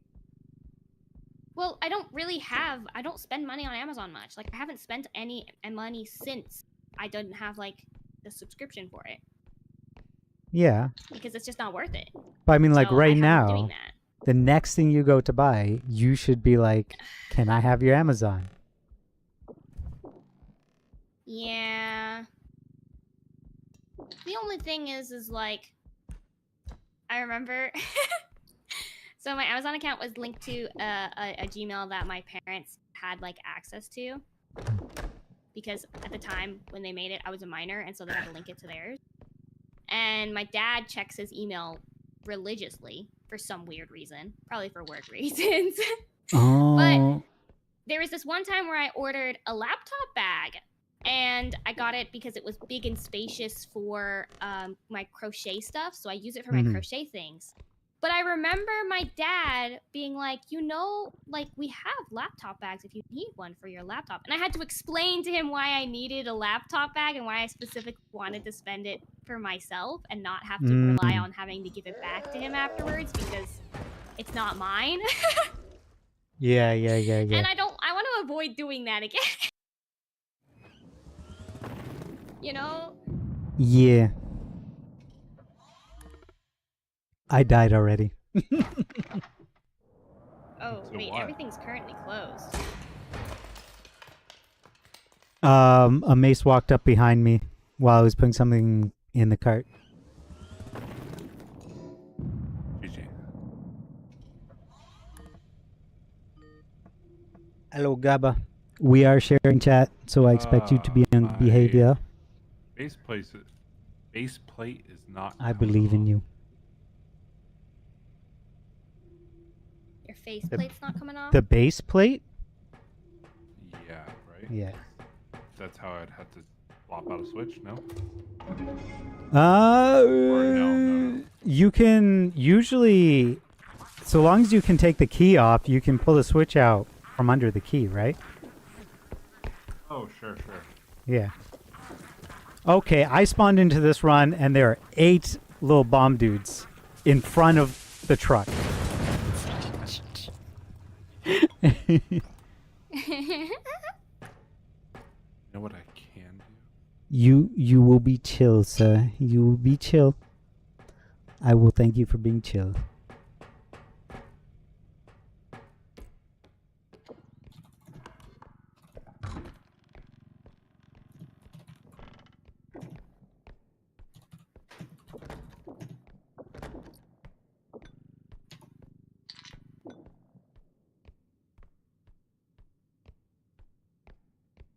Speaker 2: Well, I don't spend money on Amazon much. Like I haven't spent any money since I didn't have like the subscription for it
Speaker 3: Yeah.
Speaker 2: because it's just not worth it.
Speaker 3: But I mean, like
Speaker 2: So
Speaker 3: right
Speaker 2: I haven't been
Speaker 3: now,
Speaker 2: doing that.
Speaker 3: the next thing you go to buy, you should be like, "Can I have your Amazon?"
Speaker 2: Yeah. The only thing is like, I remember. So my Amazon account was linked to a Gmail that my parents had like access to, because at the time when they made it, I was a minor, and so they had to link it to theirs. And my dad checks his email religiously for some weird reason, probably for work reasons.
Speaker 3: Oh.
Speaker 2: But there was this one time where I ordered a laptop bag, and I got it because it was big and spacious for my crochet stuff, so I use it for my crochet things. But I remember my dad being like, like we have laptop bags if you need one for your laptop. And I had to explain to him why I needed a laptop bag and why I specifically wanted to spend it for myself and not have to rely on having to give it back to him afterwards because it's not mine.
Speaker 3: Yeah.
Speaker 2: And I want to avoid doing that again. You know?
Speaker 3: Yeah. I died already.
Speaker 2: Oh,
Speaker 5: So
Speaker 2: wait,
Speaker 5: what?
Speaker 2: everything's currently closed.
Speaker 3: A mace walked up behind me while I was putting something in the cart.
Speaker 5: GG.
Speaker 3: Hello, Gaba. We are sharing chat, so I expect you to be on good behavior.
Speaker 5: Base plate is not.
Speaker 3: I believe in you.
Speaker 2: Your faceplate's not coming off?
Speaker 3: The base plate?
Speaker 5: Yeah, right?
Speaker 3: Yeah.
Speaker 5: That's how I'd have to swap out a switch, no? No.
Speaker 3: You can usually, so long as you can take the key off, you can pull the switch out from under the key, right?
Speaker 5: Oh, sure.
Speaker 3: Yeah. Okay, I spawned into this run, and there are 8 little bomb dudes in front of the truck.
Speaker 5: You know what I can do?
Speaker 3: You will be chill, sir. You will be chill. I will thank you for being chill.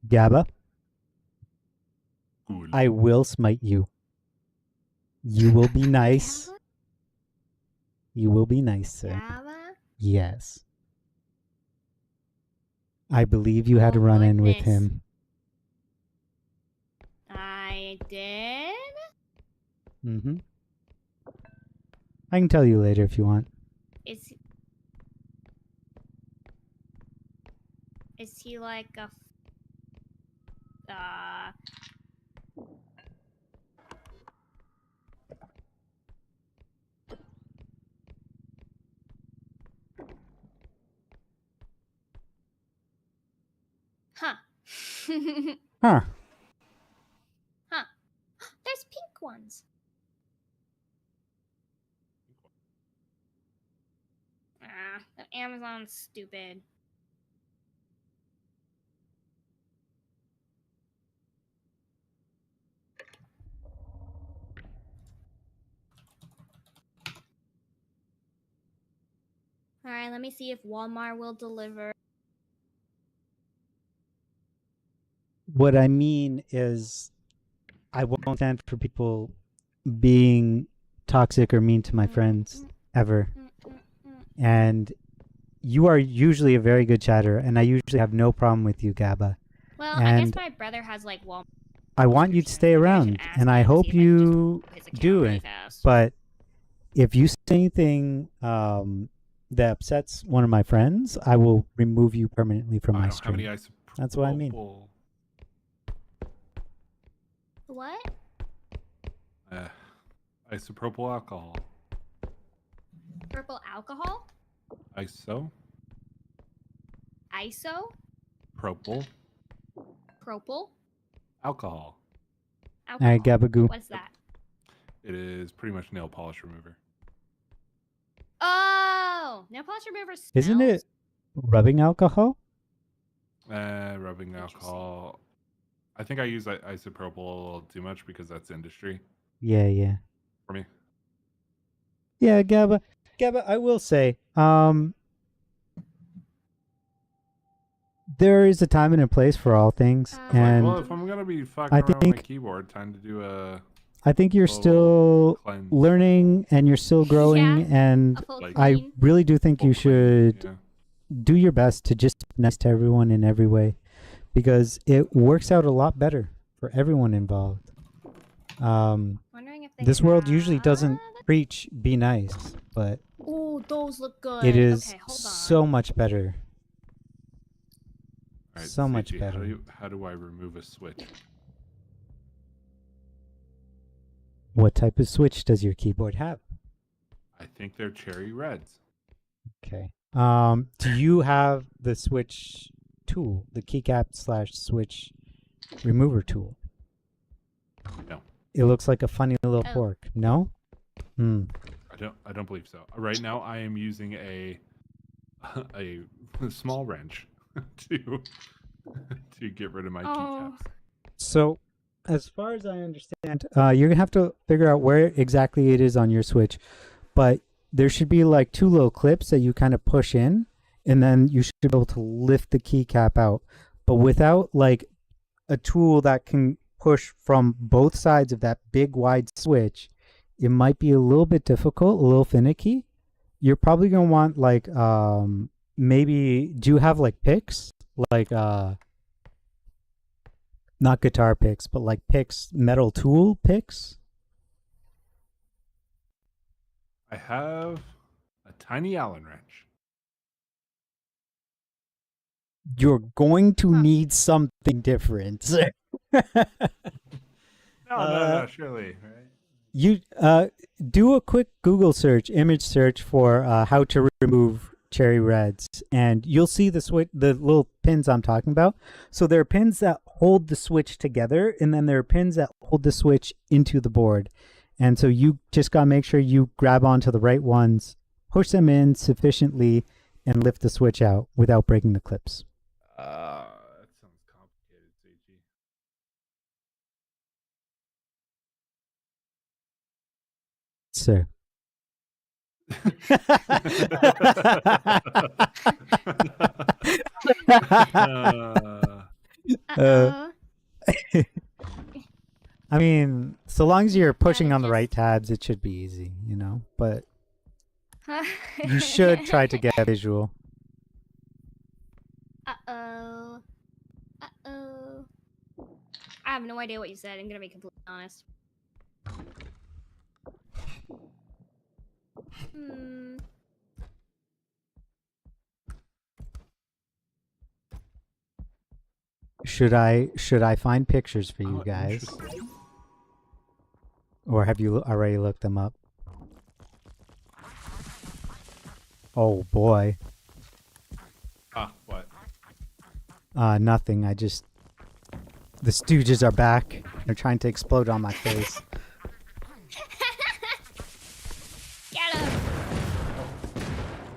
Speaker 3: Gabba,
Speaker 5: Cool.
Speaker 3: I will smite you. You will be nice.
Speaker 2: Gabba?
Speaker 3: You will be nice, sir.
Speaker 2: Gabba?
Speaker 3: Yes. I believe you had
Speaker 2: Oh,
Speaker 3: a run-in with
Speaker 2: goodness.
Speaker 3: him.
Speaker 2: I did?
Speaker 3: Mm-hmm. I can tell you later if you want.
Speaker 2: Is he like a huh.
Speaker 3: Huh.
Speaker 2: Huh. There's pink ones. Amazon's stupid. Alright, let me see if Walmart will deliver.
Speaker 3: What I mean is, I won't stand for people being toxic or mean to my friends ever. And you are usually a very good chatter, and I usually have no problem with you, Gabba.
Speaker 2: Well, I guess
Speaker 3: And
Speaker 2: my brother has like Walmart.
Speaker 3: I want you to stay
Speaker 2: Maybe I should
Speaker 3: around,
Speaker 2: ask
Speaker 3: and I
Speaker 2: him, see
Speaker 3: hope
Speaker 2: if I can just
Speaker 3: you
Speaker 2: his account
Speaker 3: do
Speaker 2: really
Speaker 3: it.
Speaker 2: fast.
Speaker 3: But if you say anything that upsets one of my friends, I will remove you permanently from
Speaker 5: I
Speaker 3: my
Speaker 5: don't have any
Speaker 3: stream.
Speaker 5: isopropyl.
Speaker 3: That's what I mean.
Speaker 2: What?
Speaker 5: Isopropyl alcohol.
Speaker 2: Purple alcohol?
Speaker 5: Iso.
Speaker 2: ISO?
Speaker 5: Propyl.
Speaker 2: Propyl?
Speaker 5: Alcohol.
Speaker 3: All right, Gabagoo.
Speaker 2: What's that?
Speaker 5: It is pretty much nail polish remover.
Speaker 2: Oh! Nail polish remover smells.
Speaker 3: Isn't it rubbing alcohol?
Speaker 5: Rubbing alcohol. I think I use isopropyl a little too much because that's industry
Speaker 3: Yeah, yeah.
Speaker 5: for me.
Speaker 3: Yeah, Gabba, I will say, there is a time and a place for all things, and
Speaker 5: Well, if I'm gonna be fucking
Speaker 3: I
Speaker 5: around with my
Speaker 3: think
Speaker 5: keyboard, time to do a.
Speaker 3: I think you're
Speaker 5: full
Speaker 3: still
Speaker 5: cleanse.
Speaker 3: learning and you're still growing,
Speaker 2: Yeah,
Speaker 3: and
Speaker 2: a full
Speaker 3: I
Speaker 2: clean.
Speaker 3: really do think you
Speaker 5: Full clean,
Speaker 3: should
Speaker 5: yeah.
Speaker 3: do your best to just be nice to everyone in every way, because it works out a lot better for everyone involved.
Speaker 2: Wondering if they
Speaker 3: This world usually
Speaker 2: have-
Speaker 3: doesn't preach be nice, but
Speaker 2: Ooh, those look good.
Speaker 3: it is
Speaker 2: Okay, hold on.
Speaker 3: so much better.
Speaker 5: All right,
Speaker 3: So much
Speaker 5: Suchi,
Speaker 3: better.
Speaker 5: How do I remove a switch?
Speaker 3: What type of switch does your keyboard have?
Speaker 5: I think they're cherry reds.
Speaker 3: Okay. Do you have the switch tool, the keycap/switch remover tool?
Speaker 5: No,
Speaker 3: It looks like a funny little
Speaker 2: Oh.
Speaker 3: fork. No? Hmm.
Speaker 5: I don't believe so. Right now, I am using a small wrench to get rid of my
Speaker 2: Oh.
Speaker 5: keycaps.
Speaker 3: So, as far as I understand, you're gonna have to figure out where exactly it is on your switch, but there should be like two little clips that you kind of push in, and then you should be able to lift the keycap out. But without like a tool that can push from both sides of that big wide switch, it might be a little bit difficult, a little finicky. You're probably gonna want like maybe, do you have like picks, like not guitar picks, but like picks, metal tool picks?
Speaker 5: I have a tiny Allen wrench.
Speaker 3: You're going to need something different.
Speaker 5: No, surely, right?
Speaker 3: You do a quick Google search, image search for how to remove cherry reds, and you'll see the switch, the little pins I'm talking about. So there are pins that hold the switch together, and then there are pins that hold the switch into the board. And so you just gotta make sure you grab onto the right ones, push them in sufficiently, and lift the switch out without breaking the clips.
Speaker 5: That sounds complicated, Suchi.
Speaker 3: Sir.
Speaker 2: Uh-oh.
Speaker 3: I mean, so long as you're pushing
Speaker 2: Gotta
Speaker 3: on the
Speaker 2: just-
Speaker 3: right tabs, it should be easy, you know? But you should try to get a visual.
Speaker 2: Uh-oh. Uh-oh. I have no idea what you said. I'm gonna be completely honest. Hmm.
Speaker 3: Should I find pictures for you guys?
Speaker 5: Interesting.
Speaker 3: Or have you already looked them up? Oh boy.
Speaker 5: What?
Speaker 3: Nothing. The Stooges are back. They're trying to explode on my face.
Speaker 2: Get him!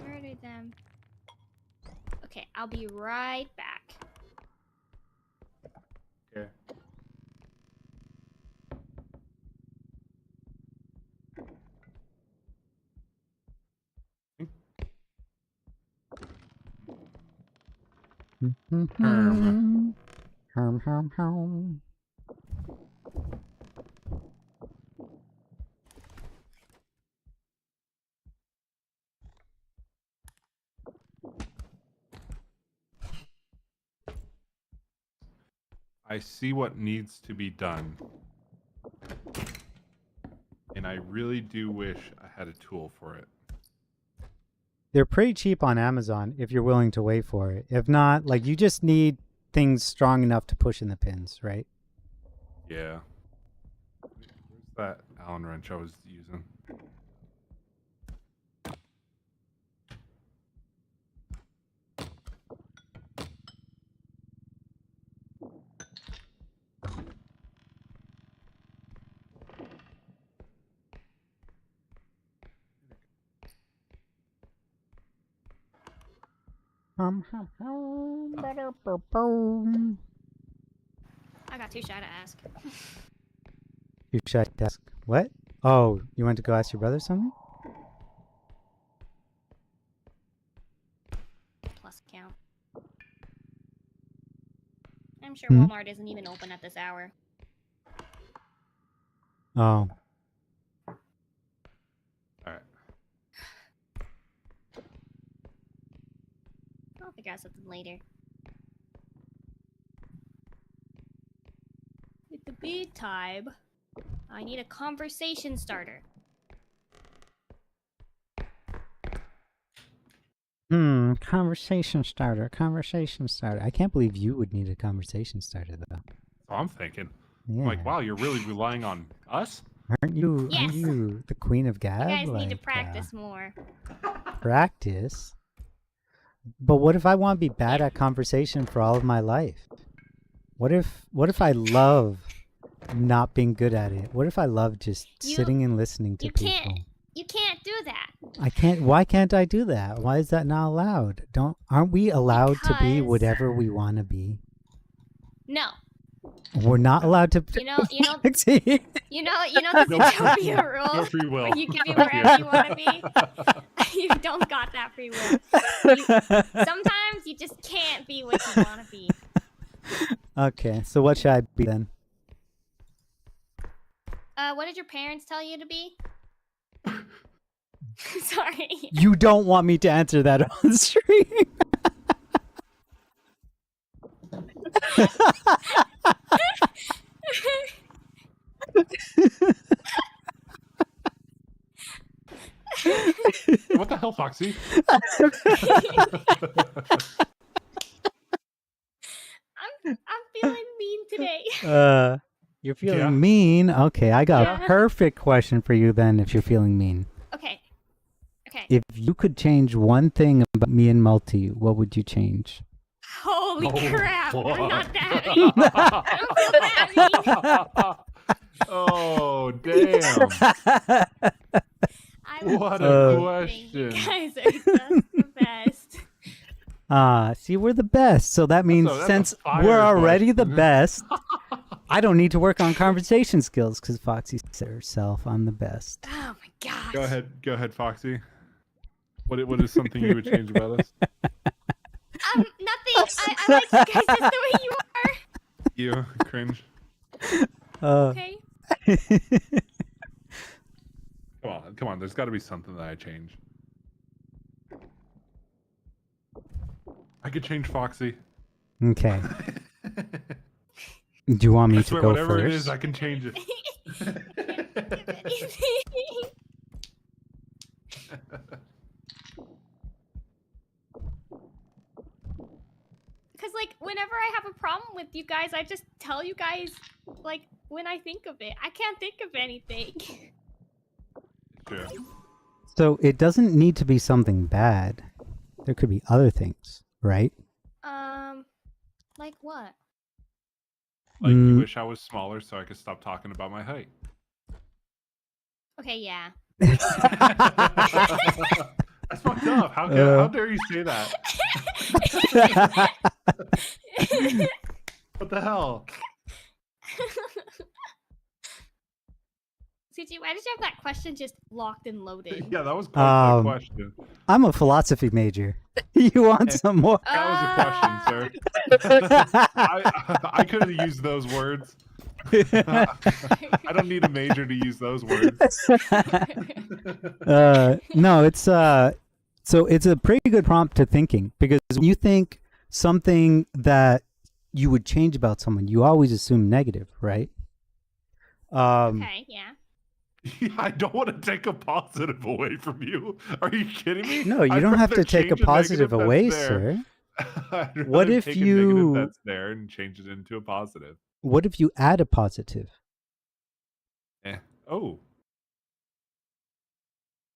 Speaker 2: Murdered them. Okay, I'll be right back.
Speaker 5: Okay.
Speaker 3: Herm. Herm.
Speaker 5: I see what needs to be done. And I really do wish I had a tool for it.
Speaker 3: They're pretty cheap on Amazon if you're willing to wait for it. If not, like you just need things strong enough to push in the pins, right?
Speaker 5: Yeah. Where's that Allen wrench I was using?
Speaker 2: I got too shy to ask.
Speaker 3: You should ask. What? Oh, you went to go ask your brother something?
Speaker 2: Plus account. I'm sure
Speaker 3: Hmm?
Speaker 2: Walmart isn't even open at this hour.
Speaker 3: Oh.
Speaker 5: Alright.
Speaker 2: I'll figure out something later. With the big time, I need a conversation starter.
Speaker 3: Conversation starter. Conversation starter. I can't believe you would need a conversation starter though.
Speaker 5: So I'm thinking.
Speaker 3: Yeah.
Speaker 5: I'm like, wow, you're really relying on us?
Speaker 3: Aren't you
Speaker 2: Yes.
Speaker 3: the queen of Gab?
Speaker 2: You guys need to
Speaker 3: Like,
Speaker 2: practice more.
Speaker 3: Practice? But what if I want to be bad at conversation for all of my life? What if I love not being good at it? What if I love just sitting and listening to people?
Speaker 2: You can't do that.
Speaker 3: I can't. Why can't I do that? Why is that not allowed? Aren't we allowed to be
Speaker 2: Because-
Speaker 3: whatever we want to be?
Speaker 2: No.
Speaker 3: We're not allowed to.
Speaker 2: You know the
Speaker 5: No
Speaker 2: Zootopia rule.
Speaker 5: No free will.
Speaker 2: Where you can be wherever you want to be. You don't got that free will. Sometimes you just can't be what you want to be.
Speaker 3: Okay, so what should I be then?
Speaker 2: What did your parents tell you to be? Sorry.
Speaker 3: You don't want me to answer that on stream.
Speaker 5: What the hell, Foxy?
Speaker 2: I'm feeling mean today.
Speaker 3: You're feeling
Speaker 5: Yeah.
Speaker 3: mean? Okay, I got
Speaker 2: Yeah.
Speaker 3: a perfect question for you then if you're feeling mean.
Speaker 2: Okay. Okay.
Speaker 3: If you could change one thing about me and Multi, what would you change?
Speaker 2: Holy crap! I'm not that
Speaker 5: fuck.
Speaker 2: mean. I don't feel that mean.
Speaker 5: Oh, damn.
Speaker 2: I was
Speaker 5: What
Speaker 3: a
Speaker 2: kidding. You
Speaker 5: question.
Speaker 2: guys are just the best.
Speaker 3: See, we're the best. So that means
Speaker 5: that's a
Speaker 3: since
Speaker 5: fire
Speaker 3: we're already the
Speaker 5: question.
Speaker 3: best, I don't need to work on conversation skills because Foxy said herself, I'm the best.
Speaker 2: Oh my gosh.
Speaker 5: Go ahead, Foxy. What is something you would change about us?
Speaker 2: Nothing. I like you guys just the way you are.
Speaker 5: You cringe.
Speaker 2: Okay.
Speaker 5: Come on. There's got to be something that I change. I could change Foxy.
Speaker 3: Okay. Do you want me
Speaker 5: I
Speaker 3: to
Speaker 5: swear,
Speaker 3: go
Speaker 5: whatever
Speaker 3: first?
Speaker 5: it is, I can change it.
Speaker 2: Because, like, whenever I have a problem with you guys, I just tell you guys, like, when I think of it. I can't think of anything.
Speaker 5: Sure.
Speaker 3: So it doesn't need to be something bad. There could be other things, right?
Speaker 2: Like what?
Speaker 5: Like, you wish I was smaller so I could stop talking about my height.
Speaker 2: Okay, yeah.
Speaker 5: That's fucked up. How dare you say that? What the hell?
Speaker 2: CG, why did you have that question just locked and loaded?
Speaker 5: Yeah, that was quite the question.
Speaker 3: I'm a philosophy major. You want some more?
Speaker 5: That was a question, sir. I could have used those words. I don't need a major to use those words.
Speaker 3: No, it's so it's a pretty good prompt to thinking because when you think something that you would change about someone, you always assume negative, right?
Speaker 2: Okay, yeah.
Speaker 5: I don't want to take a positive away from you. Are you kidding me?
Speaker 3: No, you
Speaker 5: I'd
Speaker 3: don't have
Speaker 5: rather
Speaker 3: to take a
Speaker 5: change
Speaker 3: positive
Speaker 5: negative
Speaker 3: away,
Speaker 5: that's there.
Speaker 3: sir.
Speaker 5: I'd
Speaker 3: What
Speaker 5: rather
Speaker 3: if
Speaker 5: take a negative
Speaker 3: you
Speaker 5: that's there and change it into a positive.
Speaker 3: what if you add a positive?
Speaker 5: Eh. Oh.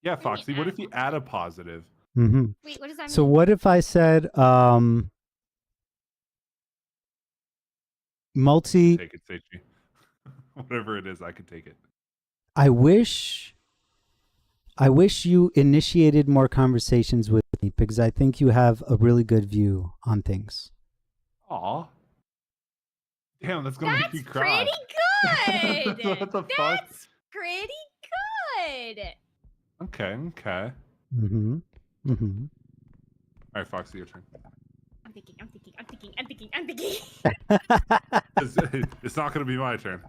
Speaker 5: Yeah,
Speaker 2: What do you mean
Speaker 5: Foxy, what
Speaker 2: add
Speaker 5: if you add a positive?
Speaker 3: Mm-hmm.
Speaker 2: Wait, what does that
Speaker 3: So
Speaker 2: mean?
Speaker 3: what if I said multi
Speaker 5: Take it, Seichi. Whatever it is, I could take it.
Speaker 3: I wish you initiated more conversations with me because I think you have a really good view on things.
Speaker 5: Aw. Damn, that's gonna make me
Speaker 2: That's
Speaker 5: cry.
Speaker 2: pretty good.
Speaker 5: What the fuck?
Speaker 2: That's pretty good.
Speaker 5: Okay, okay.
Speaker 3: Mm-hmm. Mm-hmm.
Speaker 5: All right, Foxy, your turn.
Speaker 2: I'm thinking.
Speaker 5: It's not gonna be my turn.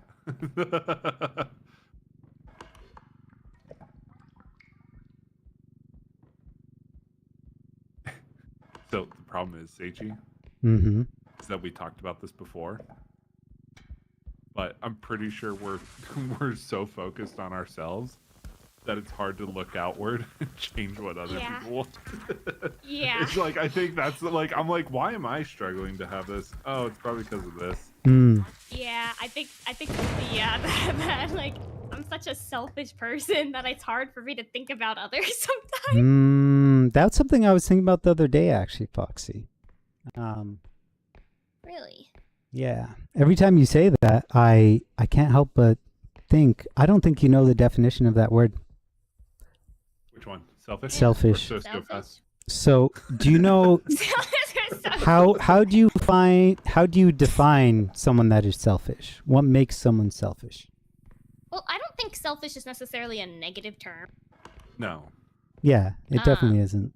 Speaker 5: So the problem is, Seichi,
Speaker 3: Mm-hmm.
Speaker 5: is that we talked about this before, but I'm pretty sure we're we're so focused on ourselves that it's hard to look outward and change what other
Speaker 2: Yeah.
Speaker 5: people want.
Speaker 2: Yeah.
Speaker 5: It's like I think that's like I'm like, why am I struggling to have this? Oh, it's probably because of this.
Speaker 3: Mm.
Speaker 2: Yeah, I think that like I'm such a selfish person that it's hard for me to think about others sometimes.
Speaker 3: That's something I was thinking about the other day, actually, Foxy.
Speaker 2: Really?
Speaker 3: Yeah. Every time you say that, I can't help but think. I don't think you know the definition of that word.
Speaker 5: Which one? Selfish?
Speaker 3: Selfish.
Speaker 5: Or sociopath?
Speaker 3: So, do you know how do you define someone that is selfish? What makes someone selfish?
Speaker 2: Well, I don't think selfish is necessarily a negative term.
Speaker 5: No.
Speaker 3: Yeah, it definitely isn't.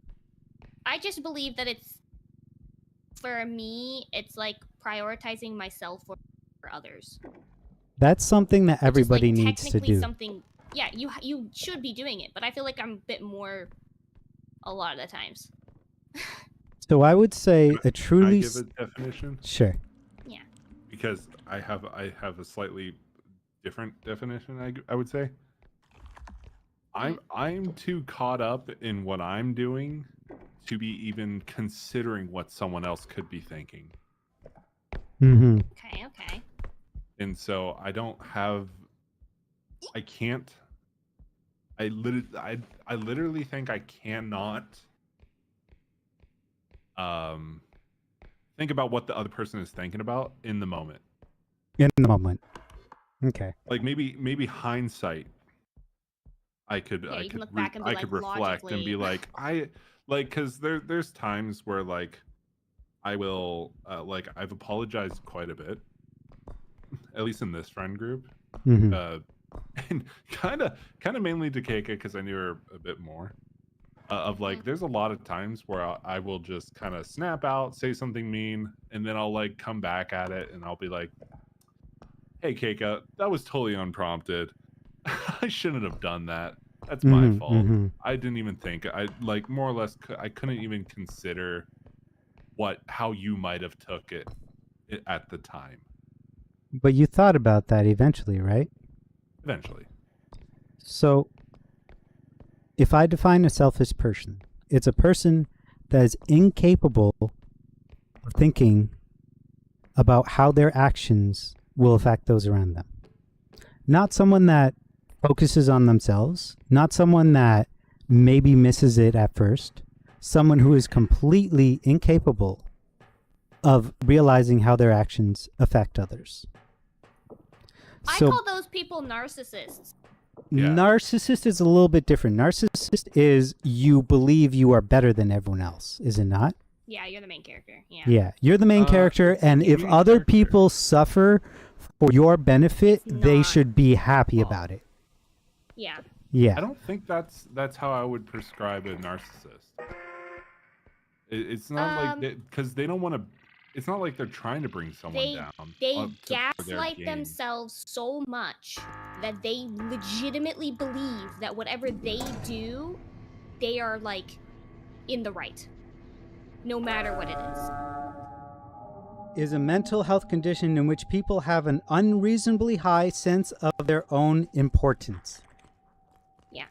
Speaker 2: I just believe that it's, for me, it's like prioritizing myself for others.
Speaker 3: That's something that everybody
Speaker 2: Which is, like,
Speaker 3: needs to
Speaker 2: technically
Speaker 3: do.
Speaker 2: something, yeah, you should be doing it, but I feel like I'm a bit more a lot of the times.
Speaker 3: So I would say a
Speaker 5: Can I
Speaker 3: truly
Speaker 5: give a definition?
Speaker 3: sure.
Speaker 2: Yeah.
Speaker 5: Because I have a slightly different definition. I would say. I'm too caught up in what I'm doing to be even considering what someone else could be thinking.
Speaker 3: Mm-hmm.
Speaker 2: Okay.
Speaker 5: And so I don't have. I can't. I literally think I cannot. Think about what the other person is thinking about in the moment.
Speaker 3: In the moment. Okay.
Speaker 5: Like maybe hindsight. I could
Speaker 2: Yeah,
Speaker 5: I
Speaker 2: you can
Speaker 5: could
Speaker 2: look back and be
Speaker 5: I
Speaker 2: like,
Speaker 5: could reflect and be
Speaker 2: logically.
Speaker 5: like because there's times where like I will like I've apologized quite a bit, at least in this friend group,
Speaker 3: Mm-hmm.
Speaker 5: and kind of mainly to Keika because I knew her a bit more. Of like, there's a lot of times where I will just kind of snap out, say something mean, and then I'll like come back at it, and I'll be like, "Hey, Keika, that was totally unprompted. I shouldn't have done that. That's my
Speaker 3: Mm-hmm.
Speaker 5: fault.
Speaker 3: Mm-hmm.
Speaker 5: I didn't even think. I like more or less. I couldn't even consider how you might have took it at the time.
Speaker 3: But you thought about that eventually, right?
Speaker 5: Eventually,
Speaker 3: So if I define a selfish person, it's a person that is incapable of thinking about how their actions will affect those around them. Not someone that focuses on themselves, not someone that maybe misses it at first, someone who is completely incapable of realizing how their actions affect others.
Speaker 2: I
Speaker 3: So
Speaker 2: call those people narcissists.
Speaker 5: Yeah.
Speaker 3: narcissist is a little bit different. Narcissist is you believe you are better than everyone else, is it not?
Speaker 2: Yeah, you're the main character. Yeah.
Speaker 3: Yeah, you're the main character,
Speaker 5: it's
Speaker 3: and
Speaker 5: the
Speaker 3: if
Speaker 5: main
Speaker 3: other
Speaker 5: character.
Speaker 3: people suffer for your benefit,
Speaker 2: It's
Speaker 3: they
Speaker 2: not.
Speaker 3: should be happy about it.
Speaker 2: Yeah.
Speaker 3: Yeah.
Speaker 5: I don't think that's how I would prescribe a narcissist. It's not like because they don't want to. It's not like they're trying to bring someone
Speaker 2: They
Speaker 5: down.
Speaker 2: they
Speaker 5: for their
Speaker 2: gaslight
Speaker 5: gain.
Speaker 2: themselves so much that they legitimately believe that whatever they do, they are like in the right, no matter what it is.
Speaker 3: is a mental health condition in which people have an unreasonably high sense of their own importance.
Speaker 2: Yeah.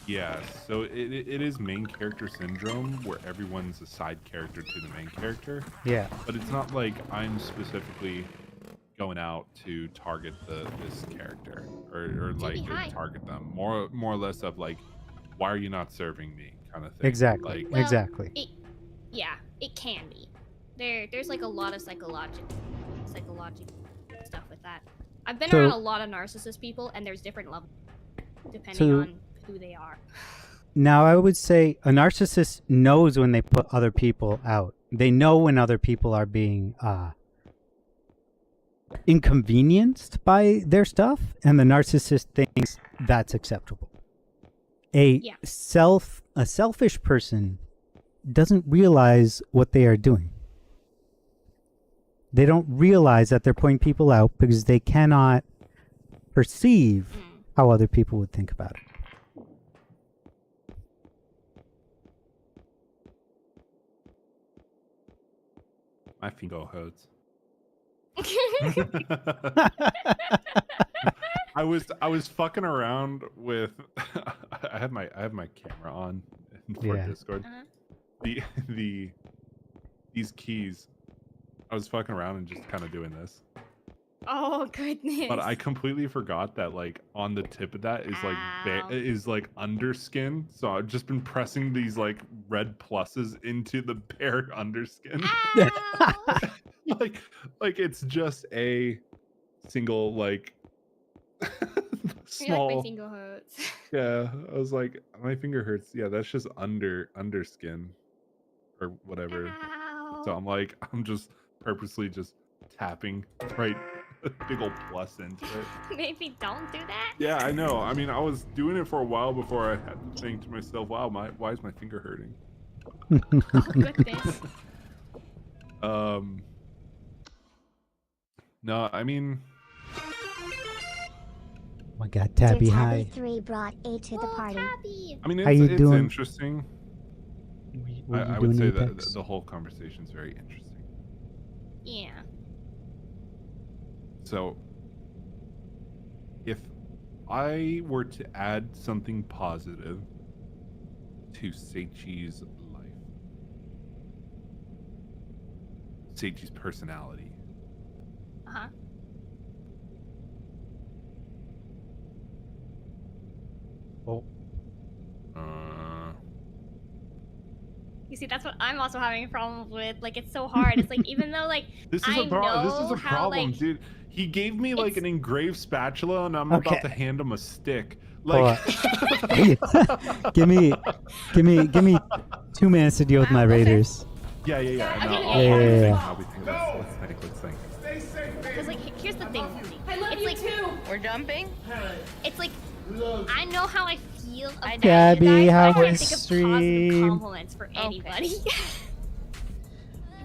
Speaker 5: Yeah, so it is main character syndrome where everyone's a side character to the main character.
Speaker 3: Yeah.
Speaker 5: But it's not like I'm specifically going out to target this character or like target them. More or less of like, why are you not serving me kind of thing.
Speaker 3: Exactly.
Speaker 5: Like,
Speaker 2: Well,
Speaker 3: exactly.
Speaker 2: It can be. There's like a lot of psychological stuff with that. I've been around a lot of narcissist people, and there's different levels depending on who they are.
Speaker 3: Now, I would say a narcissist knows when they put other people out. They know when other people are being inconvenienced by their stuff, and the narcissist thinks that's acceptable. A selfish person doesn't realize what they are doing. They don't realize that they're putting people out because they cannot perceive how other people would think about it.
Speaker 5: my finger hurts. I was fucking around with I have my camera on for Discord. These keys. I was fucking around and just kind of doing this.
Speaker 2: Oh goodness.
Speaker 5: But I completely forgot that like on the tip of that is like underskin. So I've just been pressing these like red pluses into the bare underskin. like it's just a single like small.
Speaker 2: Like my finger hurts.
Speaker 5: Yeah, I was like, my finger hurts. Yeah, that's just underskin or whatever.
Speaker 2: Ow.
Speaker 5: So I'm just purposely just tapping right big old plus into it.
Speaker 2: Maybe don't do that.
Speaker 5: Yeah, I know. I mean, I was doing it for a while before I had to think to myself, wow, why is my finger hurting?
Speaker 2: Oh goodness.
Speaker 5: No, I mean,
Speaker 3: Oh my God, Tabby, hi.
Speaker 9: 3 brought A to the party.
Speaker 2: Tabby.
Speaker 5: I mean,
Speaker 3: How you
Speaker 5: it's
Speaker 3: doing?
Speaker 5: interesting. I would say that the whole conversation is very interesting.
Speaker 2: Yeah.
Speaker 5: So, if I were to add something positive to Seichi's life, Seichi's personality,
Speaker 2: Uh-huh.
Speaker 3: Oh.
Speaker 2: You see, that's what I'm also having a problem with. Like, it's so hard. It's like, even though, like,
Speaker 5: This is
Speaker 2: I
Speaker 5: a problem. This is
Speaker 2: know
Speaker 5: a
Speaker 2: how,
Speaker 5: problem,
Speaker 2: like,
Speaker 5: dude. He gave me like an engraved spatula, and I'm
Speaker 3: Okay.
Speaker 5: about to hand him a stick.
Speaker 3: Hold
Speaker 5: Like,
Speaker 3: give me 2 minutes to deal with my raiders.
Speaker 5: Yeah.
Speaker 2: Okay,
Speaker 5: No,
Speaker 2: yeah.
Speaker 5: I'll be thinking. Let's think.
Speaker 2: because, like, here's the thing.
Speaker 10: I love
Speaker 2: It's
Speaker 10: you
Speaker 2: like,
Speaker 10: too. We're jumping.
Speaker 2: it's like, I know how I feel about
Speaker 3: Gabby,
Speaker 2: you guys,
Speaker 3: how
Speaker 2: but I can't
Speaker 3: was
Speaker 2: think of
Speaker 3: stream?
Speaker 2: positive compliments for anybody.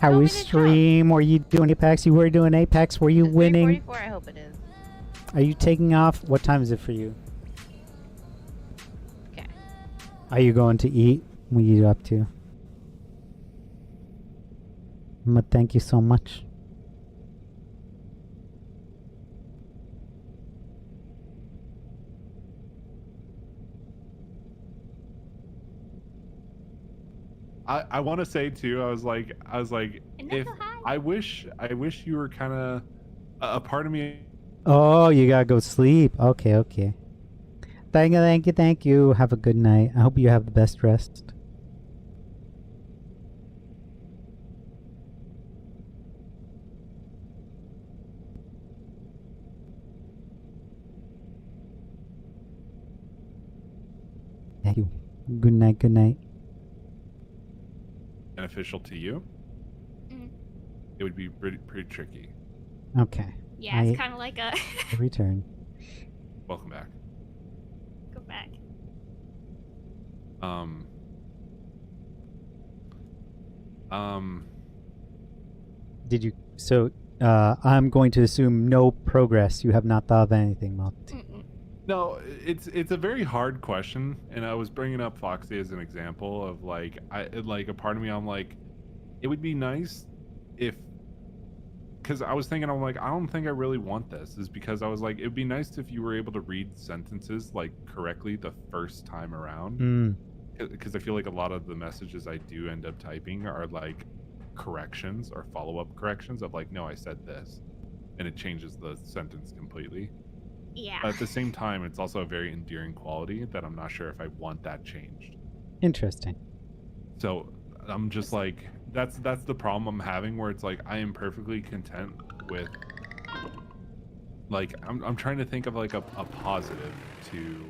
Speaker 3: How was stream? Were you doing Apex? You were doing Apex. Were you winning?
Speaker 10: 44, I hope it is.
Speaker 3: Are you taking off? What time is it for you?
Speaker 10: Okay.
Speaker 3: Are you going to eat? What are you up to? Thank you so much.
Speaker 5: I want to say too. I was like,
Speaker 2: And that's
Speaker 5: if
Speaker 2: so high.
Speaker 5: I wish you were kind of a part of me.
Speaker 3: Oh, you gotta go sleep. Okay. Thank you. Have a good night. I hope you have the best rest. Thank you. Good night.
Speaker 5: Beneficial to you,
Speaker 2: Mhm.
Speaker 5: it would be pretty tricky.
Speaker 3: Okay.
Speaker 2: Yeah, it's kind of like a
Speaker 3: Return.
Speaker 5: Welcome back.
Speaker 2: go back.
Speaker 3: Did you? So, I'm going to assume no progress. You have not thought of anything, Malty.
Speaker 2: Mm-mm.
Speaker 5: No, it's a very hard question, and I was bringing up Foxy as an example of like a part of me. I'm like, it would be nice if because I was thinking, I'm like, I don't think I really want this. Is because I was like, it'd be nice if you were able to read sentences like correctly the first time around.
Speaker 3: Mm.
Speaker 5: Because I feel like a lot of the messages I do end up typing are like corrections or follow-up corrections of like, no, I said this, and it changes the sentence completely.
Speaker 2: Yeah.
Speaker 5: But at the same time, it's also a very endearing quality that I'm not sure if I want that changed.
Speaker 3: Interesting.
Speaker 5: So I'm just like, that's the problem I'm having, where it's like I am perfectly content with, like, I'm trying to think of like a positive to,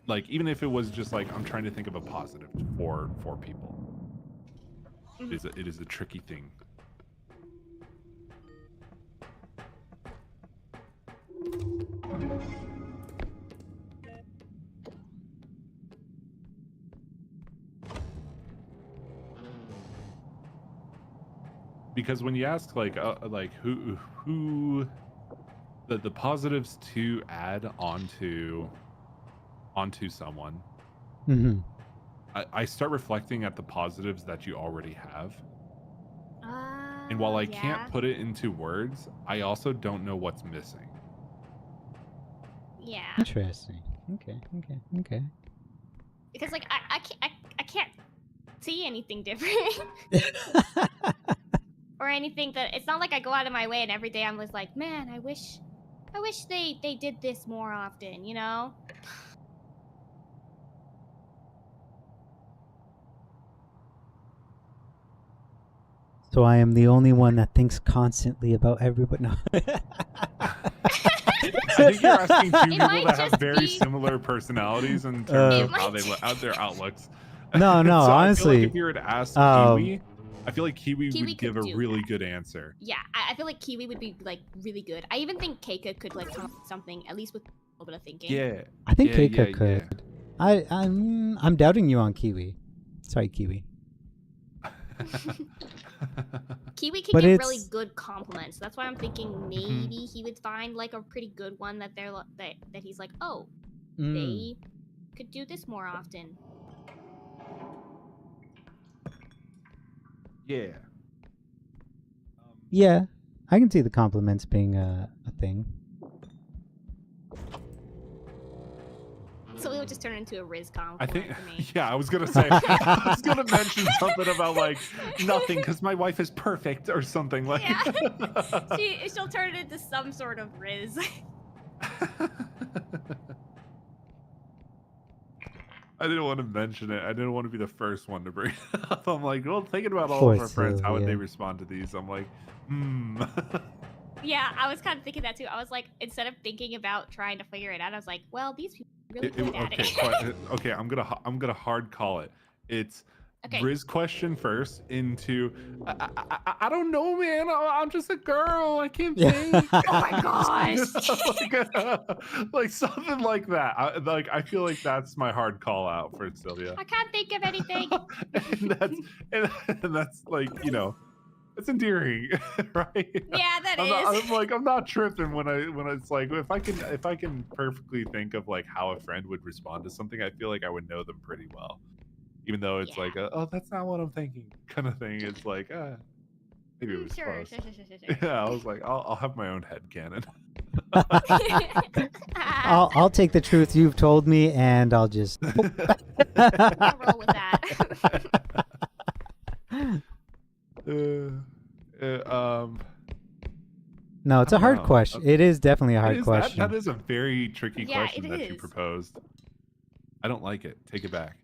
Speaker 5: like, even if it was just like, I'm trying to think of a positive for people. It is a tricky thing. Because when you ask like who the positives to add onto someone,
Speaker 3: Mm-hmm.
Speaker 5: I start reflecting at the positives that you already have. And while I can't put it into words, I also don't know what's missing.
Speaker 2: Yeah.
Speaker 3: Interesting. Okay.
Speaker 2: Because like I can't see anything different. Or anything that it's not like I go out of my way and every day I'm just like, man, I wish they did this more often, you know?
Speaker 3: So I am the only one that thinks constantly about everybody. No.
Speaker 5: I think you're asking two
Speaker 2: It
Speaker 5: people
Speaker 2: might
Speaker 5: that have
Speaker 2: just
Speaker 5: very
Speaker 2: be-
Speaker 5: similar personalities in terms
Speaker 2: It
Speaker 5: of how
Speaker 2: might
Speaker 5: they look out their outlooks.
Speaker 3: No,
Speaker 5: So I feel
Speaker 3: honestly,
Speaker 5: like if you were to ask Kiwi, I feel like Kiwi
Speaker 2: Kiwi
Speaker 5: would give a
Speaker 2: could do
Speaker 5: really
Speaker 2: that.
Speaker 5: good answer.
Speaker 2: Yeah, I feel like Kiwi would be like really good. I even think Keika could like come up with something at least with a little bit of thinking.
Speaker 5: Yeah.
Speaker 3: I think
Speaker 5: yeah,
Speaker 3: Keika
Speaker 5: yeah,
Speaker 3: could. I'm doubting you on Kiwi. Sorry, Kiwi.
Speaker 2: Kiwi can
Speaker 3: But
Speaker 2: give really
Speaker 3: it's-
Speaker 2: good compliments. That's why I'm thinking maybe he would find like a pretty good one that they're that he's like, oh, they could do this more often.
Speaker 5: Yeah.
Speaker 3: Yeah, I can see the compliments being a thing.
Speaker 2: So it would just turn into a Riz
Speaker 5: I
Speaker 2: compliment
Speaker 5: think,
Speaker 2: to me.
Speaker 5: yeah, I was gonna say, I was gonna mention something about like nothing because my wife is perfect or something like.
Speaker 2: Yeah. She'll turn it into some sort of Riz.
Speaker 5: I didn't want to mention it. I didn't want to be the first one to bring it up. I'm like, well, thinking about all
Speaker 3: Poor
Speaker 5: of our friends, how would they
Speaker 3: Sylvia.
Speaker 5: respond to these? I'm like,
Speaker 2: Yeah, I was kind of thinking that too. I was like, instead of thinking about trying to figure it out, I was like, well, these people are really good at
Speaker 5: okay,
Speaker 2: it.
Speaker 5: okay. I'm gonna hard call it. It's
Speaker 2: Okay.
Speaker 5: Riz question first into I don't know, man. I'm just a girl. I can't think.
Speaker 2: Oh my gosh.
Speaker 5: like something like that. I feel like that's my hard call out for Sylvia.
Speaker 2: I can't think of anything.
Speaker 5: and that's like, you know, it's endearing, right?
Speaker 2: Yeah, that
Speaker 5: I'm not tripping when it's like if I can perfectly think of like how a friend would respond to something, I feel like I would know them pretty well. Even though it's like oh, that's not what I'm thinking kind of thing. It's like maybe it was
Speaker 2: Sure.
Speaker 5: close. Yeah, I was like I'll have my own headcanon.
Speaker 3: I'll take the truth you've told me, and I'll just.
Speaker 2: I'll roll with that.
Speaker 3: No, it's a hard
Speaker 5: know.
Speaker 3: question. It is definitely a hard question.
Speaker 5: That is a very tricky
Speaker 2: Yeah,
Speaker 5: question
Speaker 2: it
Speaker 5: that you
Speaker 2: is.
Speaker 5: proposed. I don't like it. Take it back.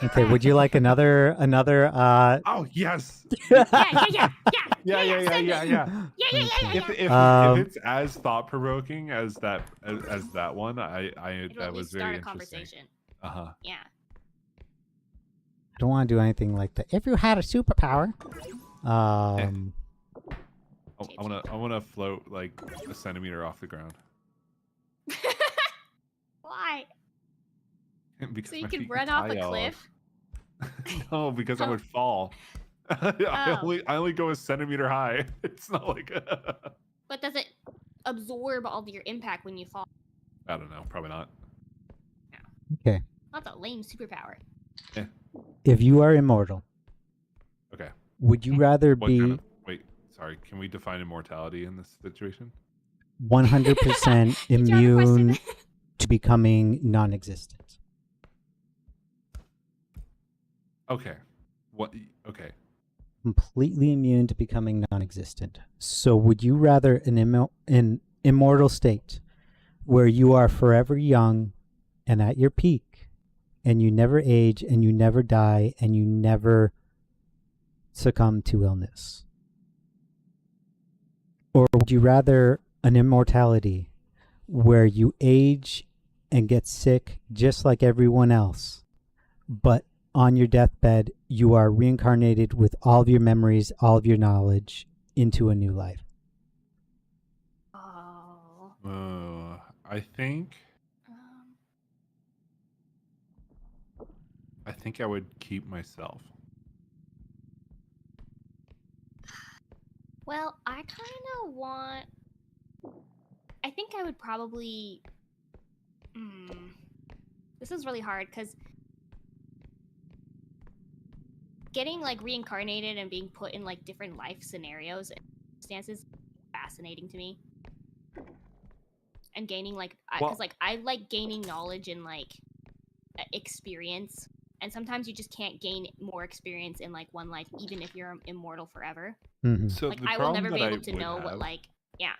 Speaker 3: Okay, would you like another?
Speaker 5: Oh yes.
Speaker 2: Yeah.
Speaker 5: Yeah. If it's as thought provoking as that one,
Speaker 2: It'll
Speaker 5: that
Speaker 2: at
Speaker 5: was
Speaker 2: least
Speaker 5: very
Speaker 2: start a
Speaker 5: interesting.
Speaker 2: conversation. Yeah.
Speaker 3: I don't want to do anything like that. If you had a superpower,
Speaker 5: I want to float like a centimeter off the ground.
Speaker 2: Why?
Speaker 5: Because
Speaker 2: So you
Speaker 5: my
Speaker 2: can
Speaker 5: feet
Speaker 2: run off a
Speaker 5: tie all
Speaker 2: cliff?
Speaker 5: No, because I would fall. I only go a centimeter high. It's not like
Speaker 2: But does it absorb all of your impact when you fall?
Speaker 5: I don't know. Probably not.
Speaker 3: okay.
Speaker 2: That's a lame superpower.
Speaker 3: If you are immortal,
Speaker 5: Okay.
Speaker 3: would you rather
Speaker 5: What
Speaker 3: be?
Speaker 5: kind of? Wait. sorry, can we define immortality in this situation?
Speaker 3: 100%
Speaker 2: Did you have a question?
Speaker 3: immune to becoming non-existent.
Speaker 5: Okay. What? Okay.
Speaker 3: Completely immune to becoming non-existent. So would you rather an immortal state where you are forever young and at your peak and you never age and you never die and you never succumb to illness? Or would you rather an immortality where you age and get sick just like everyone else, but on your deathbed, you are reincarnated with all of your memories, all of your knowledge into a new life?
Speaker 2: Oh.
Speaker 5: I think I would keep myself.
Speaker 2: Well, I kind of want. I think I would probably. This is really hard because getting like reincarnated and being put in like different life scenarios and circumstances is fascinating to me. And gaining like, because like I like gaining knowledge and like experience, and sometimes you just can't gain more experience in like one life, even if you're immortal forever.
Speaker 3: Mm-hmm.
Speaker 5: So
Speaker 2: Like
Speaker 5: the
Speaker 2: I will
Speaker 5: problem
Speaker 2: never be
Speaker 5: that
Speaker 2: able to
Speaker 5: would
Speaker 2: know
Speaker 5: have,
Speaker 2: what like, yeah.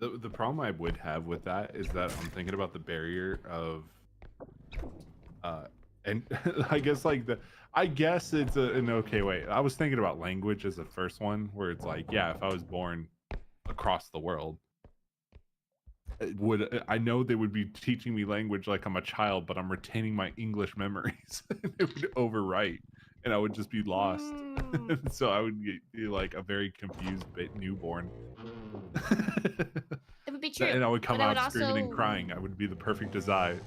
Speaker 5: The problem I would have with that is that I'm thinking about the barrier of, and I guess like I guess it's an okay way. I was thinking about language as the first one, where it's like, yeah, if I was born across the world, I know they would be teaching me language like I'm a child, but I'm retaining my English memories. It would overwrite, and I would just be lost. So I would be like a very confused newborn.
Speaker 2: It would be true.
Speaker 5: And I would come out
Speaker 2: would
Speaker 5: screaming and
Speaker 2: also-
Speaker 5: crying. I would be the perfect design.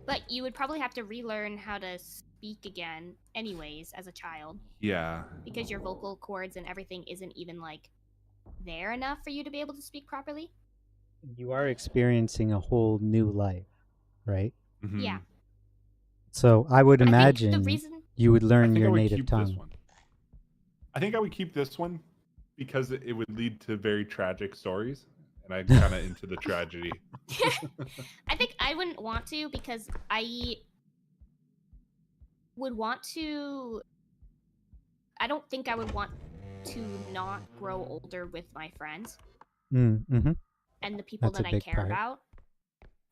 Speaker 2: But you would probably have to relearn how to speak again, anyways, as a child,
Speaker 5: Yeah.
Speaker 2: because your vocal cords and everything isn't even like there enough for you to be able to speak properly.
Speaker 3: You are experiencing a whole new life, right?
Speaker 5: Mhm.
Speaker 2: Yeah.
Speaker 3: So I would
Speaker 2: I think the
Speaker 3: imagine
Speaker 2: reason-
Speaker 3: you would
Speaker 5: I
Speaker 3: learn
Speaker 5: think I
Speaker 3: your
Speaker 5: would
Speaker 3: native
Speaker 5: keep this
Speaker 3: tongue.
Speaker 5: one. I think I would keep this one because it would lead to very tragic stories, and I'm kind of into the tragedy.
Speaker 2: I think I wouldn't want to because I would want to. I don't think I would want to not grow older with my friends
Speaker 3: Mm-hmm.
Speaker 2: and the people
Speaker 3: That's a
Speaker 2: that I
Speaker 3: big
Speaker 2: care
Speaker 3: part.
Speaker 2: about.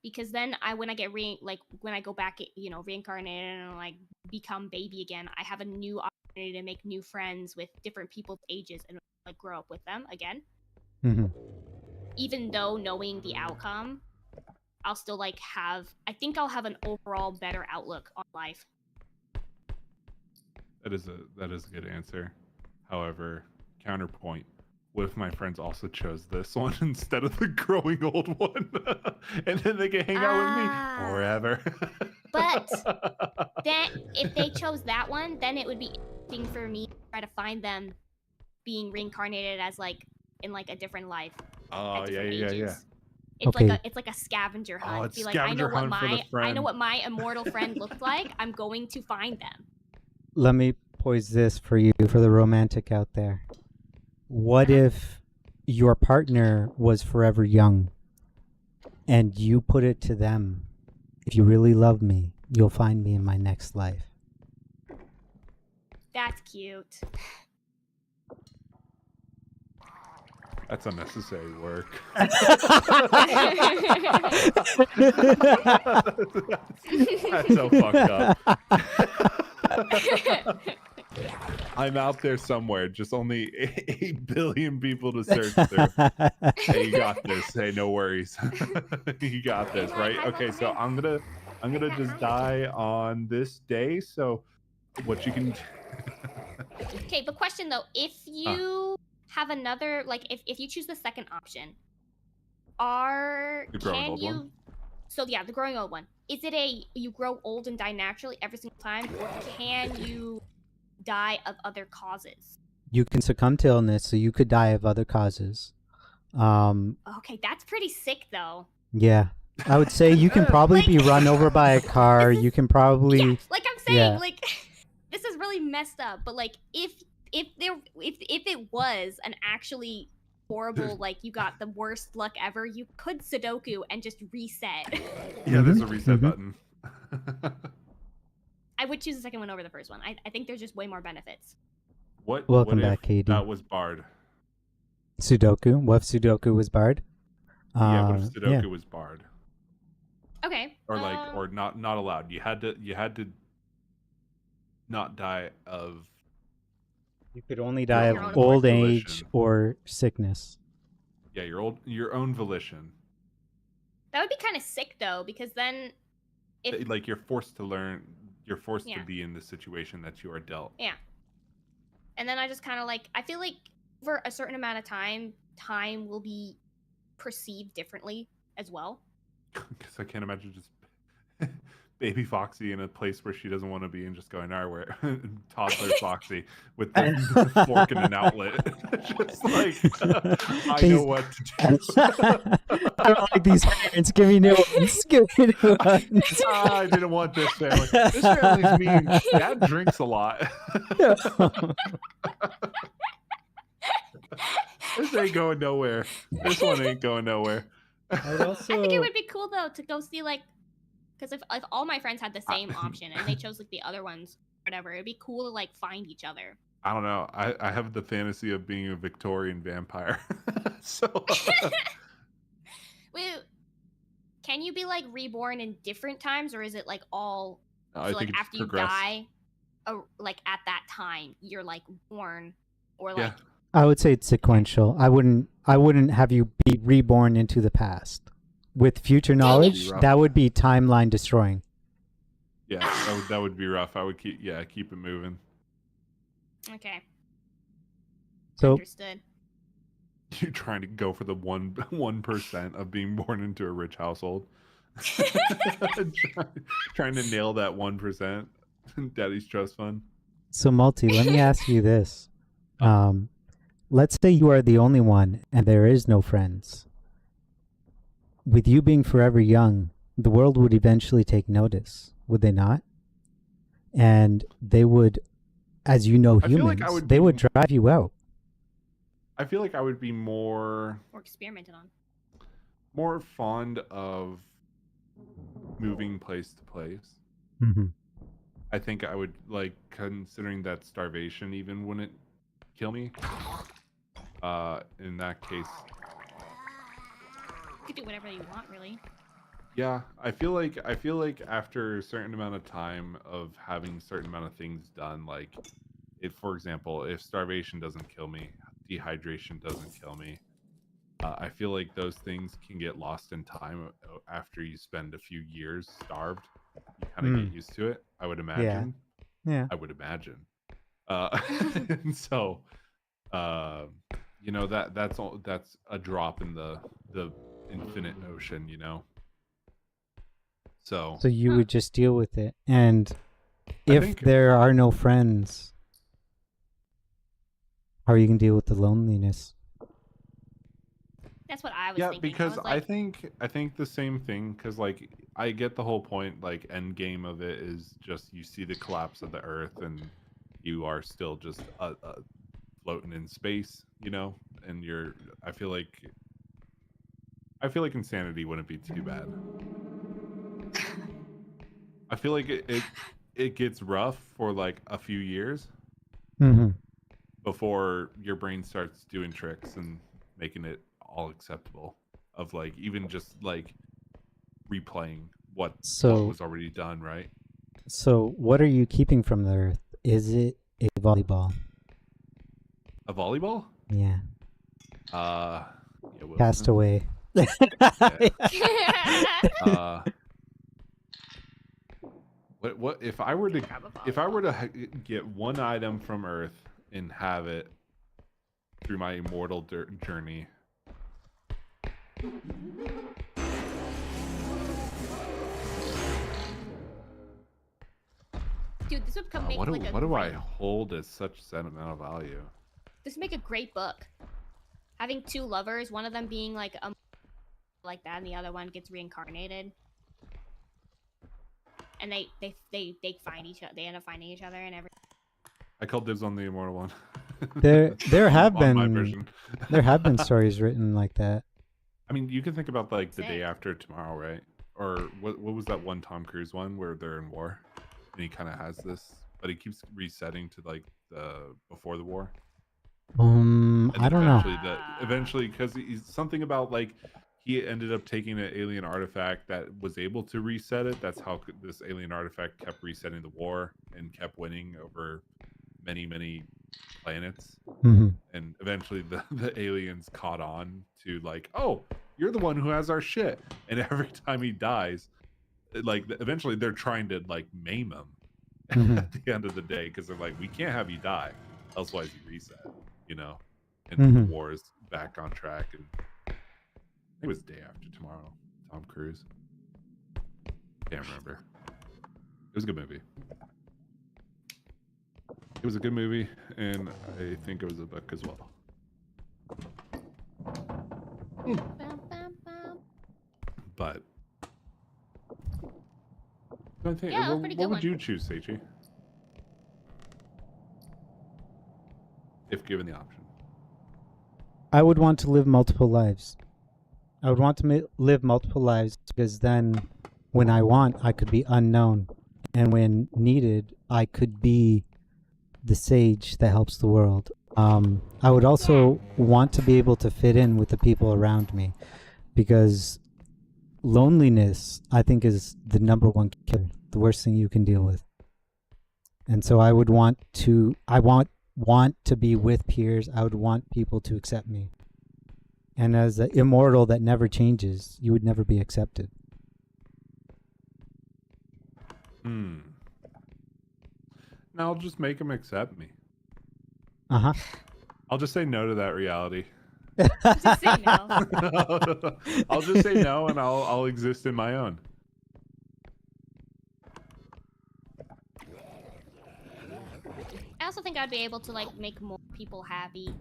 Speaker 2: Because then when I get when I go back, reincarnated and like become baby again, I have a new opportunity to make new friends with different people's ages and like grow up with them again.
Speaker 3: Mm-hmm.
Speaker 2: Even though knowing the outcome, I'll still like have. I think I'll have an overall better outlook on life.
Speaker 5: That is a good answer. However, counterpoint. What if my friends also chose this one instead of the growing old one? And then they can hang out with me forever.
Speaker 2: But then if they chose that one, then it would be interesting for me to try to find them being reincarnated as like in like a different life.
Speaker 5: Oh,
Speaker 2: at
Speaker 5: yeah,
Speaker 2: different
Speaker 5: yeah,
Speaker 2: ages.
Speaker 5: yeah.
Speaker 2: It's
Speaker 3: Okay.
Speaker 2: like a scavenger hunt.
Speaker 5: Oh, it's
Speaker 2: Be like, I know
Speaker 5: scavenger
Speaker 2: what
Speaker 5: hunt for the
Speaker 2: I
Speaker 5: friend.
Speaker 2: know what my immortal friend looked like. I'm going to find them.
Speaker 3: Let me pose this for you, for the romantic out there. What if your partner was forever young and you put it to them, if you really love me, you'll find me in my next life?
Speaker 2: That's cute.
Speaker 5: That's unnecessary work. That's so fucked up. I'm out there somewhere, just only 8 billion people to search through. Hey, you got this. Hey, no worries. You got this, right? Okay, so I'm gonna just die on this day. So, what you can?
Speaker 2: Okay, but question though, if you have another, like, if you choose the second option,
Speaker 5: The growing
Speaker 2: can
Speaker 5: old
Speaker 2: you?
Speaker 5: one?
Speaker 2: So yeah, the growing old one. Is it you grow old and die naturally every single time, or can you die of other causes?
Speaker 3: You can succumb to illness, so you could die of other causes.
Speaker 2: Okay, that's pretty sick though.
Speaker 3: Yeah. I would say you can probably be run over by a car. You can probably...
Speaker 2: Yeah, like I'm saying,
Speaker 3: yeah.
Speaker 2: like this is really messed up. But like, if if it was an actually horrible, like you got the worst luck ever, you could Sudoku and just reset.
Speaker 5: Yeah, there's a
Speaker 3: Mhm,
Speaker 5: reset
Speaker 3: mhm.
Speaker 5: button.
Speaker 2: I would choose the second one over the first one. I think there's just way more benefits.
Speaker 3: Welcome
Speaker 5: what if
Speaker 3: back, KD.
Speaker 5: that was barred?
Speaker 3: Sudoku. What if Sudoku was barred?
Speaker 5: Yeah, what if
Speaker 3: Yeah.
Speaker 5: Sudoku was barred?
Speaker 2: Okay.
Speaker 5: Or like or not allowed. You had to not die of
Speaker 3: You could only die
Speaker 5: your
Speaker 3: of
Speaker 2: own
Speaker 3: old
Speaker 5: volition.
Speaker 3: age or sickness.
Speaker 5: Yeah, your own volition.
Speaker 2: That would be kind of sick though, because then if
Speaker 5: Like you're forced to learn, you're forced
Speaker 2: Yeah.
Speaker 5: to be in the situation that you are dealt.
Speaker 2: yeah, and then I just kind of like I feel like for a certain amount of time will be perceived differently as well.
Speaker 5: Because I can't imagine just baby Foxy in a place where she doesn't want to be and just going, "All right, where toddler Foxy with the fork and an outlet." Just like I know what to do.
Speaker 3: I don't like these parents. Give me new ones. Give me new ones.
Speaker 5: I didn't want this family. This family's mean. Dad drinks a lot. This ain't going nowhere. This one ain't going nowhere.
Speaker 3: I'd
Speaker 2: I think
Speaker 3: also
Speaker 2: it would be cool though to go see like, because if all my friends had the same option and they chose like the other ones, whatever, it'd be cool to like find each other.
Speaker 5: I don't know. I have the fantasy of being a Victorian vampire. So
Speaker 2: Wait, can you be like reborn in different times, or is it like all?
Speaker 5: I
Speaker 2: So
Speaker 5: think
Speaker 2: like
Speaker 5: it's
Speaker 2: after you
Speaker 5: progressed.
Speaker 2: die, like at that time, you're like born, or
Speaker 5: Yeah.
Speaker 2: like
Speaker 3: I would say it's sequential. I wouldn't have you be reborn into the past. With future knowledge,
Speaker 5: rough.
Speaker 3: that would be timeline destroying.
Speaker 5: Yeah, that would be rough. I would keep it moving.
Speaker 2: okay,
Speaker 3: So
Speaker 2: understood.
Speaker 5: You're trying to go for the 1% of being born into a rich household. trying to nail that 1%. Daddy's trust fund.
Speaker 3: So, Multi, let me ask you this. Let's say you are the only one and there is no friends. With you being forever young, the world would eventually take notice, would they not? And they would, as you know,
Speaker 5: I feel like I
Speaker 3: humans,
Speaker 5: would
Speaker 3: they
Speaker 5: be-
Speaker 3: would drive you out.
Speaker 5: I feel like I would be more
Speaker 2: Or experimented on.
Speaker 5: fond of moving place to place.
Speaker 3: Mm-hmm.
Speaker 5: I think I would like considering that starvation even wouldn't kill me. In that case,
Speaker 2: You could do whatever you want, really.
Speaker 5: yeah, I feel like after a certain amount of time of having a certain amount of things done, like if, for example, if starvation doesn't kill me, dehydration doesn't kill me, I feel like those things can get lost in time after you spend a few years starved. You kind of get used to it, I would imagine.
Speaker 3: Yeah.
Speaker 5: I would imagine. And so, you know, that's a drop in the infinite ocean, you know. So
Speaker 3: So you would just deal with it. And
Speaker 5: I
Speaker 3: if
Speaker 5: think-
Speaker 3: there are no friends, how are you going to deal with the loneliness?
Speaker 2: That's what I was
Speaker 5: yeah,
Speaker 2: thinking.
Speaker 5: because
Speaker 2: I was like,
Speaker 5: I think the same thing, because like I get the whole point, like end game of it is just you see the collapse of the earth and you are still just floating in space, you know, and I feel like insanity wouldn't be too bad. I feel like it gets rough for like a few years
Speaker 3: Mm-hmm.
Speaker 5: before your brain starts doing tricks and making it all acceptable, of like even just like replaying what was already done, right?
Speaker 3: So what are you keeping from the earth? Is it a volleyball?
Speaker 5: A volleyball?
Speaker 3: Yeah.
Speaker 5: Yeah, Wilson.
Speaker 3: Cast away.
Speaker 5: What if I were to get one item from Earth and have it through my immortal journey?
Speaker 2: dude, this would come make
Speaker 5: What
Speaker 2: like a
Speaker 5: do I
Speaker 2: great,
Speaker 5: hold as such sentimental value?
Speaker 2: this would make a great book. Having two lovers, one of them being like like that, and the other one gets reincarnated. And they find each other. They end up finding each other and everything.
Speaker 5: I called dibs on the immortal one.
Speaker 3: There have
Speaker 5: On my
Speaker 3: been
Speaker 5: version.
Speaker 3: there have been stories written like that.
Speaker 5: I mean, you can think about like the
Speaker 2: Sick.
Speaker 5: day after tomorrow, right? Or what was that one Tom Cruise one where they're in war and he kind of has this, but he keeps resetting to like the before the war. And
Speaker 3: I don't know.
Speaker 5: eventually because he's something about like he ended up taking an alien artifact that was able to reset it. That's how this alien artifact kept resetting the war and kept winning over many planets.
Speaker 3: Hmm.
Speaker 5: And eventually the aliens caught on to like, oh, you're the one who has our shit. And every time he dies, like eventually they're trying to like maim him
Speaker 3: Mhm.
Speaker 5: at the end of the day because they're like, we can't have you die, elsewise you reset, you know. And the
Speaker 3: Mhm.
Speaker 5: war is back on track. And I think it was Day After Tomorrow. Tom Cruise. Can't remember. It was a good movie. It was a good movie, and I think it was a book as well.
Speaker 2: Bum, bum, bum.
Speaker 5: But I think,
Speaker 2: Yeah, that was a pretty
Speaker 5: what
Speaker 2: good
Speaker 5: would
Speaker 2: one.
Speaker 5: you choose, Seichi? If given the option.
Speaker 3: I would want to live multiple lives. I would want to live multiple lives because then when I want, I could be unknown. And when needed, I could be the sage that helps the world. I would also want to be able to fit in with the people around me because loneliness, I think, is the number one killer, the worst thing you can deal with. And so I would want to, want to be with peers. I would want people to accept me. And as an immortal that never changes, you would never be accepted.
Speaker 5: Now I'll just make him accept me.
Speaker 3: Uh-huh.
Speaker 5: I'll just say no to that reality.
Speaker 2: Just say no.
Speaker 5: I'll just say no, and I'll exist in my own.
Speaker 2: I also think I'd be able to like make more people happy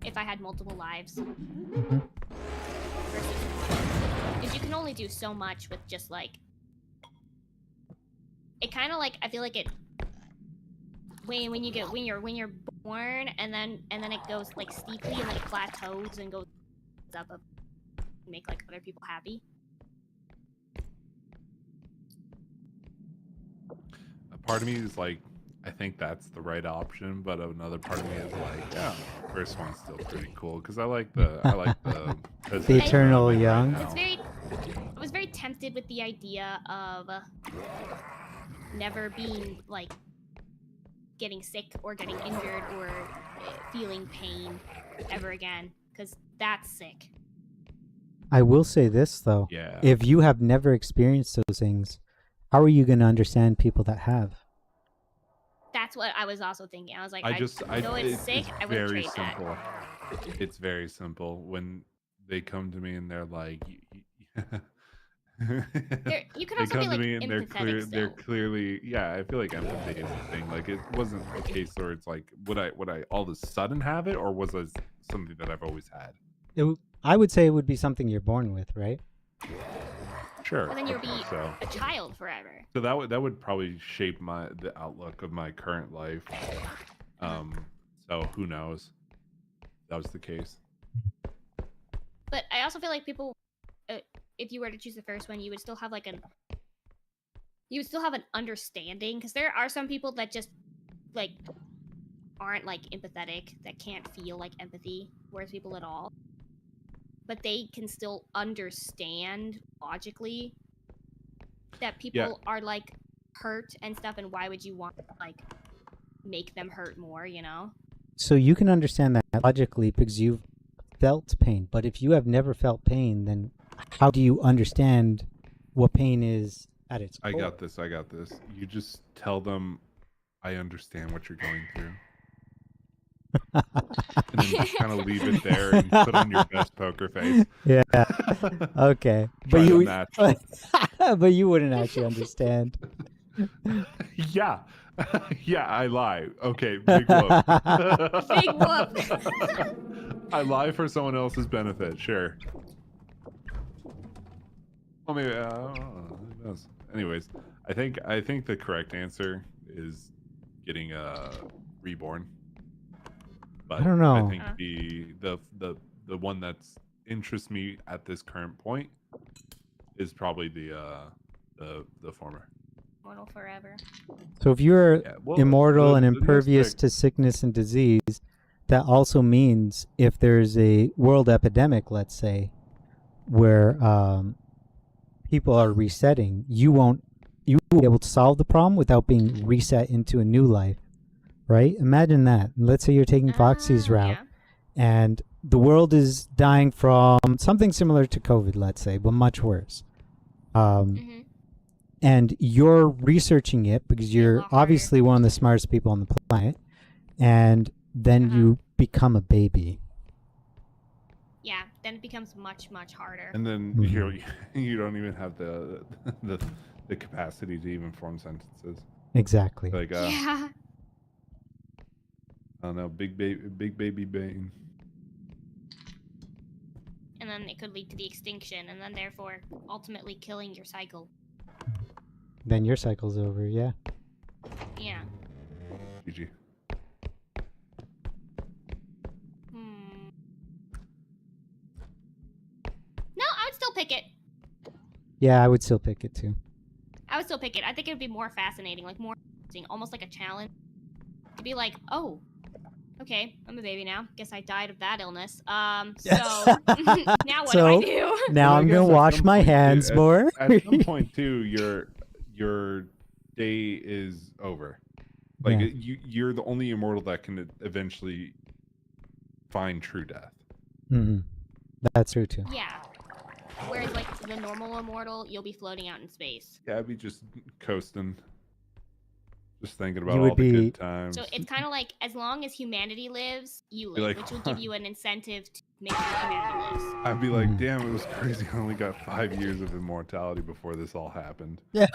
Speaker 2: if I had multiple lives. Because you can only do so much with just like it kind of like I feel like it when you're born and then it goes like steeply and then it plateaus and goes up make like other people happy.
Speaker 5: A part of me is like, I think that's the right option, but another part of me is like, yeah, the first one's still pretty cool because I like the
Speaker 3: The eternal
Speaker 5: moment
Speaker 3: young.
Speaker 5: right
Speaker 2: I was very tempted with the idea of never being like getting sick or getting injured or feeling pain ever again because that's sick.
Speaker 3: I will say this, though.
Speaker 5: Yeah.
Speaker 3: If you have never experienced those things, how are you going to understand people that have?
Speaker 2: That's what I was also thinking. I was like,
Speaker 5: though
Speaker 2: it's sick, I wouldn't
Speaker 5: very
Speaker 2: trade
Speaker 5: simple. It's very simple when they come to me and they're like,
Speaker 2: you can
Speaker 5: they
Speaker 2: also
Speaker 5: come
Speaker 2: be
Speaker 5: to
Speaker 2: like
Speaker 5: me and
Speaker 2: empathetic
Speaker 5: they're
Speaker 2: still.
Speaker 5: clearly, yeah, I feel like empathy is the thing. Like it wasn't a case where it's like, would I all of a sudden have it, or was it something that I've always had?
Speaker 3: I would say it would be something you're born with, right?
Speaker 5: Sure.
Speaker 2: And then you'll
Speaker 5: okay,
Speaker 2: be
Speaker 5: so
Speaker 2: a child forever.
Speaker 5: so that would probably shape the outlook of my current life. So who knows? That was the case.
Speaker 2: But I also feel like people, if you were to choose the first one, you would still have like an understanding because there are some people that just like aren't like empathetic, that can't feel like empathy towards people at all. But they can still understand logically that people are like hurt and stuff, and why would you want to like make them hurt more, you know?
Speaker 3: So you can understand that logically because you've felt pain. But if you have never felt pain, then how do you understand what pain is at its core?
Speaker 5: I got this. You just tell them, I understand what you're going through. And then just kind of leave it there and put on your best poker face.
Speaker 3: Yeah. Okay.
Speaker 5: Try to match.
Speaker 3: But you wouldn't actually understand.
Speaker 5: Yeah. Yeah, I lie. Okay, big whoop.
Speaker 2: Big whoop.
Speaker 5: I lie for someone else's benefit, sure. Well, maybe, who knows? Anyways, I think the correct answer is getting reborn. But
Speaker 3: I don't know.
Speaker 5: I think the one that's interests me at this current point is probably the former.
Speaker 2: Immortal forever.
Speaker 3: So if you're
Speaker 5: Yeah, well,
Speaker 3: immortal and
Speaker 5: the
Speaker 3: impervious
Speaker 5: aspect-
Speaker 3: to sickness and disease, that also means if there's a world epidemic, let's say, where people are resetting, you won't be able to solve the problem without being reset into a new life, right? Imagine that. Let's say you're taking Foxy's route,
Speaker 2: Yeah.
Speaker 3: and the world is dying from something similar to COVID, let's say, but much worse.
Speaker 2: Mm-hmm.
Speaker 3: And you're researching it because
Speaker 2: Be a
Speaker 3: you're
Speaker 2: lot harder.
Speaker 3: obviously one of the smartest people on the planet, and then you become a baby.
Speaker 2: Yeah. Then it becomes much, much harder.
Speaker 5: And then
Speaker 3: Mhm.
Speaker 5: you don't even have the capacity to even form sentences.
Speaker 3: Exactly.
Speaker 5: Like
Speaker 2: Yeah.
Speaker 5: I don't know, big baby Bane.
Speaker 2: And then it could lead to the extinction, and then therefore ultimately killing your cycle.
Speaker 3: Then your cycle's over, yeah.
Speaker 2: Yeah.
Speaker 5: GG.
Speaker 2: No, I would still pick it.
Speaker 3: Yeah, I would still pick it too.
Speaker 2: I would still pick it. I think it would be more fascinating, like more interesting, almost like a challenge. To be like, oh, okay, I'm a baby now. Guess I died of that illness. So now what do I do?
Speaker 3: Now
Speaker 5: I
Speaker 3: I'm
Speaker 5: guess
Speaker 3: gonna
Speaker 5: at
Speaker 3: wash
Speaker 5: some
Speaker 3: my
Speaker 5: point, too,
Speaker 3: hands more.
Speaker 5: At some point too, your day is over. Like
Speaker 3: Yeah.
Speaker 5: you're the only immortal that can eventually find true death.
Speaker 3: Hmm. That's true too.
Speaker 2: Yeah. Whereas like the normal immortal, you'll be floating out in space.
Speaker 5: Yeah, I'd be just coasting, just thinking about
Speaker 3: You
Speaker 5: all
Speaker 3: would
Speaker 5: the
Speaker 3: be-
Speaker 5: good times.
Speaker 2: So it's kind of like as long as humanity lives, you
Speaker 5: Be
Speaker 2: live,
Speaker 5: like,
Speaker 2: which will give you an incentive to make sure humanity lives.
Speaker 5: I'd be like,
Speaker 3: Mhm.
Speaker 5: damn, it was crazy. I only got 5 years of immortality before this all happened.
Speaker 3: Yeah.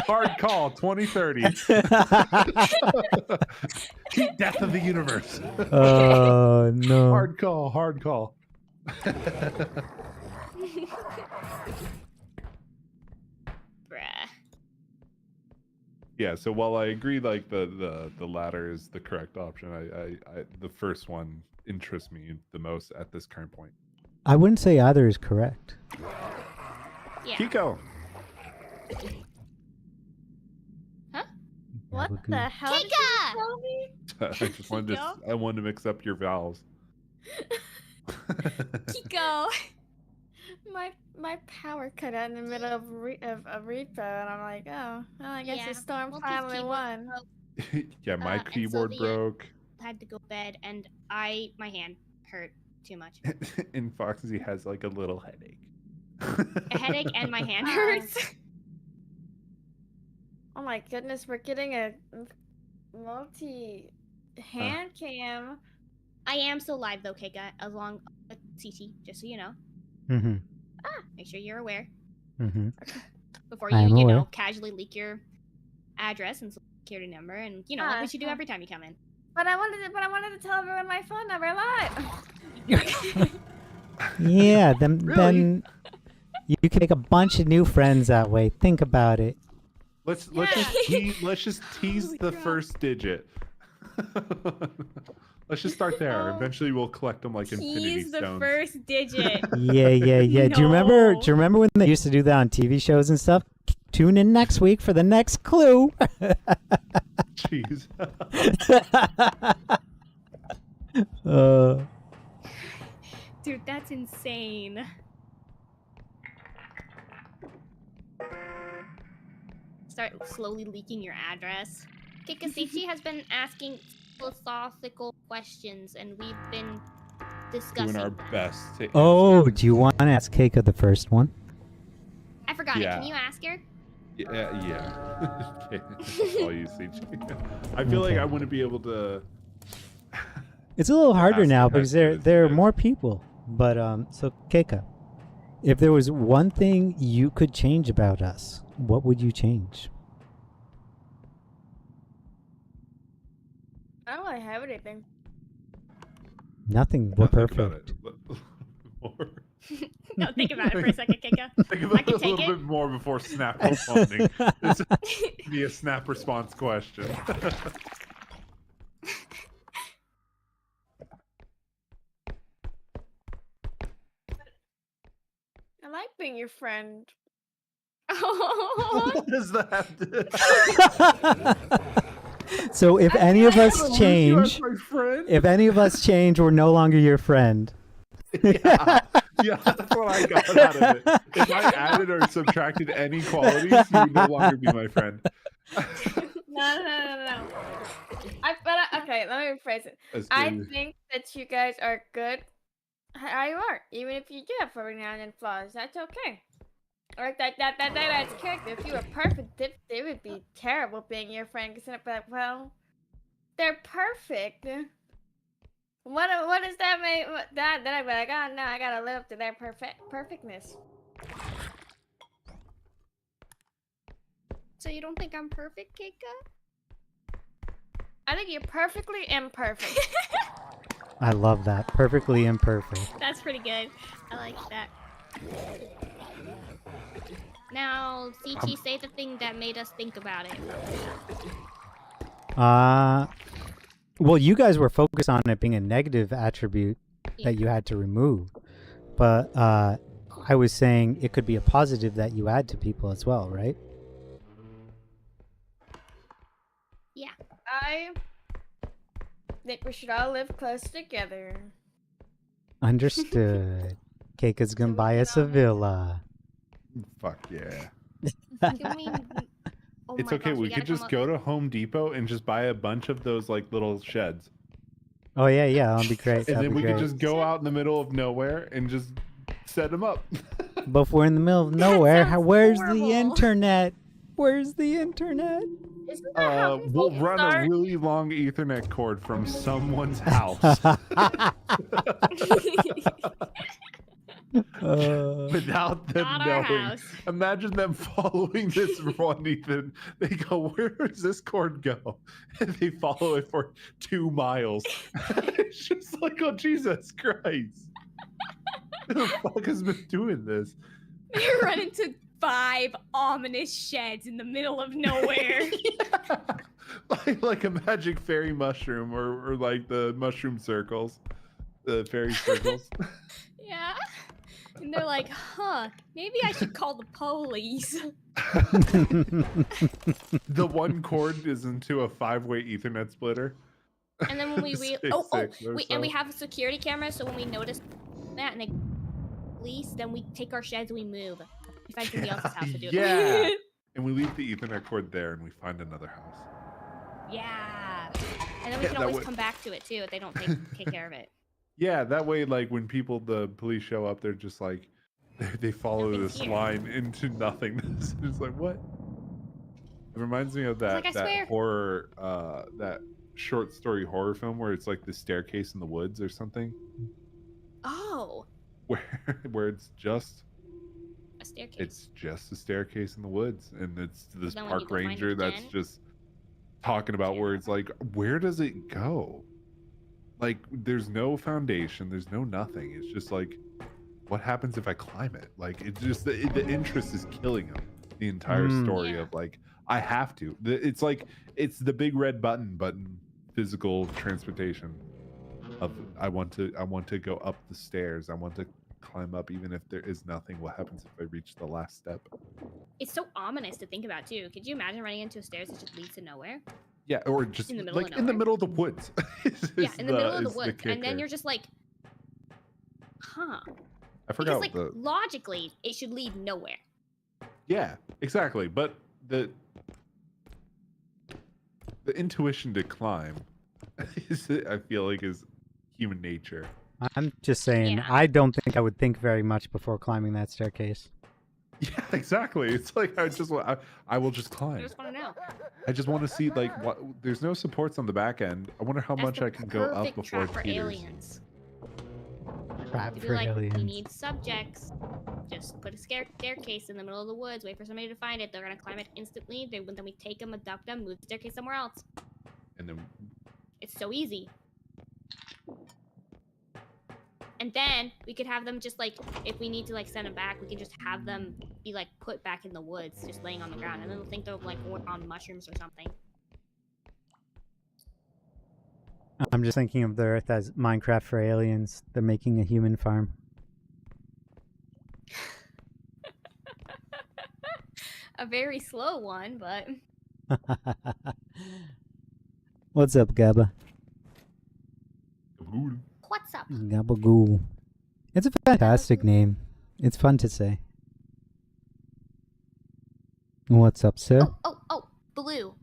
Speaker 5: Hard call, 2030. Peak death of the universe.
Speaker 3: Oh no.
Speaker 5: Hard call, hard call.
Speaker 2: Bruh.
Speaker 5: Yeah, so while I agree, like the latter is the correct option, I the first one interests me the most at this current point.
Speaker 3: I wouldn't say either is correct.
Speaker 2: Yeah.
Speaker 5: Kiko.
Speaker 1: What
Speaker 3: Yabuku.
Speaker 1: the hell did you
Speaker 2: Kika!
Speaker 1: tell me?
Speaker 5: I just wanted to I wanted to mix up your vowels.
Speaker 2: Kiko.
Speaker 1: My power cut out in the middle of repo, and I'm like, oh, well, I guess
Speaker 2: Yeah,
Speaker 1: the storm
Speaker 2: Multi's
Speaker 1: finally
Speaker 2: keyboard
Speaker 1: won.
Speaker 2: broke,
Speaker 5: Yeah, my
Speaker 2: and
Speaker 5: keyboard
Speaker 2: Sylvia-
Speaker 5: broke.
Speaker 2: had to go to bed, and my hand hurt too much.
Speaker 5: And Foxy has like a little headache.
Speaker 2: A headache and my hand
Speaker 1: Ah.
Speaker 2: hurts.
Speaker 1: Oh my goodness, we're getting a multi hand cam.
Speaker 2: I am still live though, Kika, along with CT, just so you know.
Speaker 3: Mm-hmm.
Speaker 2: Make sure you're aware
Speaker 3: Mm-hmm.
Speaker 2: before
Speaker 3: I
Speaker 2: you,
Speaker 3: am
Speaker 2: you know,
Speaker 3: aware.
Speaker 2: casually leak your address and security number, and you know like we should do every time you come in.
Speaker 1: But I wanted to tell everyone my phone number live.
Speaker 3: Yeah, then
Speaker 5: Really?
Speaker 3: then you can make a bunch of new friends that way. Think about it.
Speaker 5: Let's
Speaker 1: Yeah.
Speaker 5: let's just tease
Speaker 2: Holy
Speaker 5: the
Speaker 2: crap.
Speaker 5: first digit. Let's just start there.
Speaker 2: Oh.
Speaker 5: Eventually, we'll collect them like infinity
Speaker 2: He's the
Speaker 5: stones.
Speaker 2: first digit.
Speaker 3: Yeah. Do you remember?
Speaker 2: No.
Speaker 3: Do you remember when they used to do that on TV shows and stuff? Tune in next week for the next clue.
Speaker 5: Jeez.
Speaker 2: Dude, that's insane. Start slowly leaking your address. Kikasichi has been asking philosophical questions, and we've been discussing
Speaker 5: Doing our
Speaker 2: them.
Speaker 5: best. To
Speaker 3: Oh,
Speaker 5: answer.
Speaker 3: do you want to ask Keiko the first one?
Speaker 2: I forgot it.
Speaker 5: Yeah.
Speaker 2: Can you ask her?
Speaker 5: Yeah. Okay, that's all you see. I feel like
Speaker 3: Okay.
Speaker 5: I wouldn't be able to.
Speaker 3: It's a little harder
Speaker 5: Ask
Speaker 3: now
Speaker 5: her
Speaker 3: because
Speaker 5: how to do
Speaker 3: there are
Speaker 5: it.
Speaker 3: more people. But so Keika, if there was one thing you could change about us, what would you change?
Speaker 1: I don't really have anything.
Speaker 3: Nothing. We're
Speaker 5: Now think about
Speaker 3: perfect.
Speaker 5: it. More.
Speaker 2: No, think about it for a second, Kika.
Speaker 5: Think
Speaker 2: I
Speaker 5: about
Speaker 2: can
Speaker 5: it a
Speaker 2: take
Speaker 5: little
Speaker 2: it.
Speaker 5: bit more before snap responding. This would be a snap response question.
Speaker 1: being your friend.
Speaker 5: What does that have to
Speaker 3: So if
Speaker 1: I
Speaker 3: any
Speaker 1: feel
Speaker 3: of
Speaker 1: like
Speaker 3: us
Speaker 5: Lose you as
Speaker 3: change,
Speaker 5: my friend?
Speaker 3: if any of us change, we're no longer your friend.
Speaker 5: Yeah, yeah, that's what I got out of it. If I added or subtracted any qualities, you would no longer be my friend.
Speaker 1: No. Okay, let me rephrase it.
Speaker 5: That's
Speaker 1: I
Speaker 5: good.
Speaker 1: think that you guys are good how you are, even if you do have personality flaws. That's okay. Or that's character. If you were perfect, they would be terrible being your friend. Cause but well, they're perfect. What does that mean? That I'd be like, oh no, I gotta live up to their perfectness.
Speaker 2: So you don't think I'm perfect, Keika?
Speaker 1: I think you're perfectly imperfect.
Speaker 3: I love that. Perfectly imperfect.
Speaker 2: That's pretty good. I like that. Now, CT, say the thing that made us think about it.
Speaker 3: Well, you guys were focused on it being a negative attribute that you had to remove. But I was saying it could be a positive that you add to people as well, right?
Speaker 2: Yeah.
Speaker 1: I think we should all live close together.
Speaker 3: Understood. Keika's gonna
Speaker 1: we
Speaker 3: buy
Speaker 1: can
Speaker 3: us a
Speaker 1: all-
Speaker 3: villa.
Speaker 5: Fuck yeah.
Speaker 2: Can we... Oh
Speaker 5: It's
Speaker 2: my
Speaker 5: okay.
Speaker 2: gosh,
Speaker 5: We
Speaker 2: gotta
Speaker 5: could just
Speaker 2: come
Speaker 5: go to Home Depot and just buy a bunch of those like little sheds.
Speaker 3: Oh yeah, that'll be great.
Speaker 5: And
Speaker 3: That'll
Speaker 5: then
Speaker 3: be
Speaker 5: we
Speaker 3: great.
Speaker 5: could just go out in the middle of nowhere and just set them up.
Speaker 3: But if we're in the middle of nowhere,
Speaker 2: sounds
Speaker 3: where's
Speaker 2: horrible.
Speaker 3: the internet? Where's the internet?
Speaker 1: Isn't that how
Speaker 5: We'll
Speaker 1: people
Speaker 5: run
Speaker 1: start?
Speaker 5: a really long Ethernet cord from someone's house without them
Speaker 2: Not our
Speaker 5: knowing.
Speaker 2: house.
Speaker 5: Imagine them following this one, Ethan. They go, "Where does this cord go?" And they follow it for 2 miles. It's just like, oh Jesus Christ! Who the fuck has been doing this?
Speaker 2: They run into 5 ominous sheds in the middle of nowhere.
Speaker 5: like a magic fairy mushroom, or like the mushroom circles, the fairy circles.
Speaker 2: Yeah. And they're like, huh, maybe I should call the police.
Speaker 5: The one cord is into a 5-way Ethernet splitter.
Speaker 2: And then when we
Speaker 5: Six,
Speaker 2: and we
Speaker 5: so.
Speaker 2: have a security camera, so when we notice that and they police, then we take our sheds and we move. We find somebody else's house to do it.
Speaker 5: Yeah. And we leave the Ethernet cord there, and we find another house.
Speaker 2: Yeah. And then we
Speaker 5: Yeah,
Speaker 2: can
Speaker 5: that
Speaker 2: always
Speaker 5: would-
Speaker 2: come back to it too if they don't take care of it.
Speaker 5: Yeah, that way, like when the police show up, they're just like, they follow
Speaker 2: Nothing's
Speaker 5: this
Speaker 2: here.
Speaker 5: line into nothingness. It's like, what? It reminds me of that
Speaker 2: like, I swear.
Speaker 5: that horror, that short story horror film where it's like the staircase in the woods or something,
Speaker 2: Oh,
Speaker 5: where it's just
Speaker 2: a staircase.
Speaker 5: it's just a staircase in the woods, and it's this
Speaker 2: Then when you
Speaker 5: park
Speaker 2: go find it
Speaker 5: ranger that's
Speaker 2: again-
Speaker 5: just talking about where it's like, where does it go? Like, there's no foundation, there's no nothing. It's just like, what happens if I climb it? Like, it's just the interest is killing him. The entire story
Speaker 2: Yeah.
Speaker 5: of like, I have to. It's like, it's the big red button, physical transportation. Of I want to go up the stairs. I want to climb up, even if there is nothing. What happens if I reach the last step?
Speaker 2: It's so ominous to think about too. Could you imagine running into a stairs that just leads to nowhere?
Speaker 5: Yeah, or just
Speaker 2: In the middle of
Speaker 5: like in the
Speaker 2: nowhere.
Speaker 5: middle of the woods.
Speaker 2: Yeah, in the middle of the
Speaker 5: is
Speaker 2: woods, and then
Speaker 5: kicker.
Speaker 2: you're just like, huh?
Speaker 5: I
Speaker 2: Because
Speaker 5: forgot
Speaker 2: like
Speaker 5: the.
Speaker 2: logically, it should lead nowhere.
Speaker 5: Yeah, exactly. But the intuition to climb is, I feel like, is human nature.
Speaker 3: I'm just saying,
Speaker 2: Yeah.
Speaker 3: I don't think I would think very much before climbing that staircase.
Speaker 5: Yeah, exactly. It's like I will just
Speaker 2: I
Speaker 5: climb.
Speaker 2: just want to know.
Speaker 5: I just want to see like what. There's no supports on the back end. I wonder how
Speaker 2: That's
Speaker 5: much
Speaker 2: the
Speaker 5: I can go up
Speaker 2: perfect
Speaker 5: before
Speaker 2: trap
Speaker 5: it
Speaker 2: for
Speaker 5: teeters.
Speaker 2: aliens.
Speaker 3: Crap
Speaker 2: To be
Speaker 3: for
Speaker 2: like, we
Speaker 3: aliens.
Speaker 2: need subjects. Just put a staircase in the middle of the woods. Wait for somebody to find it. They're gonna climb it instantly. Then we take them, abduct them, move the staircase somewhere else.
Speaker 5: And then
Speaker 2: It's so easy. And then we could have them just like, if we need to like send them back, we can just have them be like put back in the woods, just laying on the ground, and then they'll think they're like on mushrooms or something.
Speaker 3: I'm just thinking of the Earth as Minecraft for aliens. They're making a human farm.
Speaker 2: A very slow one, but
Speaker 3: What's up, Gabba?
Speaker 2: what's up?
Speaker 3: Gabagoo. It's a fantastic name. It's fun to say. What's up, sir?
Speaker 2: Oh, blue.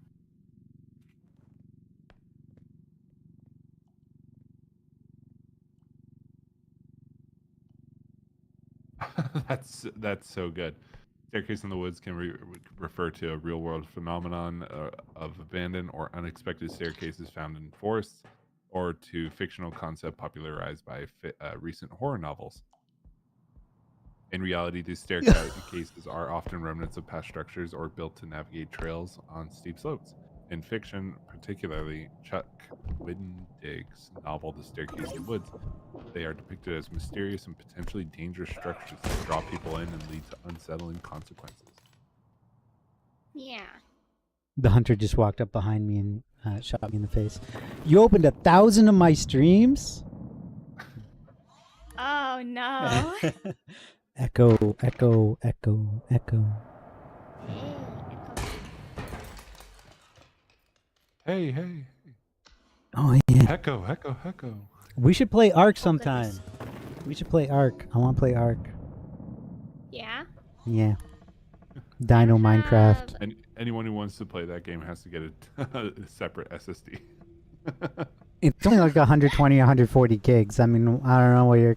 Speaker 5: That's so good. Staircase in the woods can refer to a real-world phenomenon of abandoned or unexpected staircases found in forests, or to fictional concept popularized by recent horror novels. In reality, these staircases are often remnants of past structures or built to navigate trails on steep slopes. In fiction, particularly Chuck Wendig's novel The Staircase in the Woods, they are depicted as mysterious and potentially dangerous structures that draw people in and lead to unsettling consequences.
Speaker 2: Yeah.
Speaker 3: The hunter just walked up behind me and shot me in the face. You opened 1,000 of my streams?
Speaker 2: Oh no.
Speaker 3: Echo, echo, echo, echo.
Speaker 5: Hey, hey.
Speaker 3: Oh, yeah.
Speaker 5: Hecko.
Speaker 3: We should play Ark
Speaker 2: Oh,
Speaker 3: sometime.
Speaker 2: goodness.
Speaker 3: We should play Ark. I want to play Ark.
Speaker 2: Yeah.
Speaker 3: Yeah. Dino Minecraft.
Speaker 5: And anyone who wants to play that game has to get a separate SSD.
Speaker 3: It's only like 120, 140 gigs. I mean, I don't know what you're...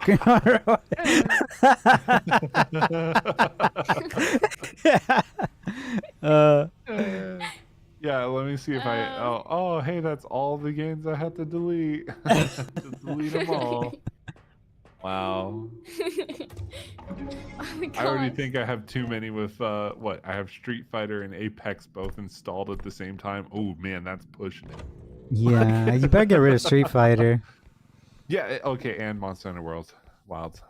Speaker 5: Yeah, let me see if I... Oh, hey, that's all the games I had to delete. Just delete them all. Wow.
Speaker 2: Oh my
Speaker 5: I already
Speaker 2: gosh.
Speaker 5: think I have too many with, what? I have Street Fighter and Apex both installed at the same time. Oh, man, that's pushing it.
Speaker 3: Yeah, you better get rid of Street Fighter.
Speaker 5: Yeah, okay, and Monster Hunter World. Wilds.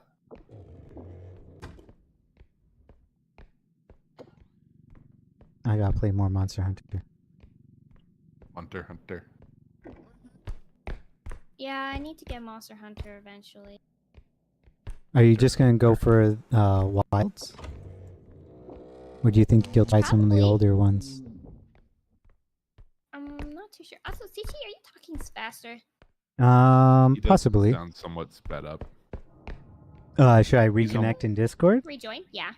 Speaker 3: I gotta play more Monster Hunter.
Speaker 5: Hunter.
Speaker 2: Yeah, I need to get Monster Hunter eventually.
Speaker 3: Are you just gonna go for Wilds? Or do you think you'll try some of the
Speaker 2: Probably.
Speaker 3: older ones?
Speaker 2: I'm not too sure. Also, CT, are you talking faster?
Speaker 5: He does
Speaker 3: Possibly.
Speaker 5: sound somewhat sped up.
Speaker 3: Should I
Speaker 5: He's on-
Speaker 3: reconnect in Discord?
Speaker 2: Rejoin? Yeah.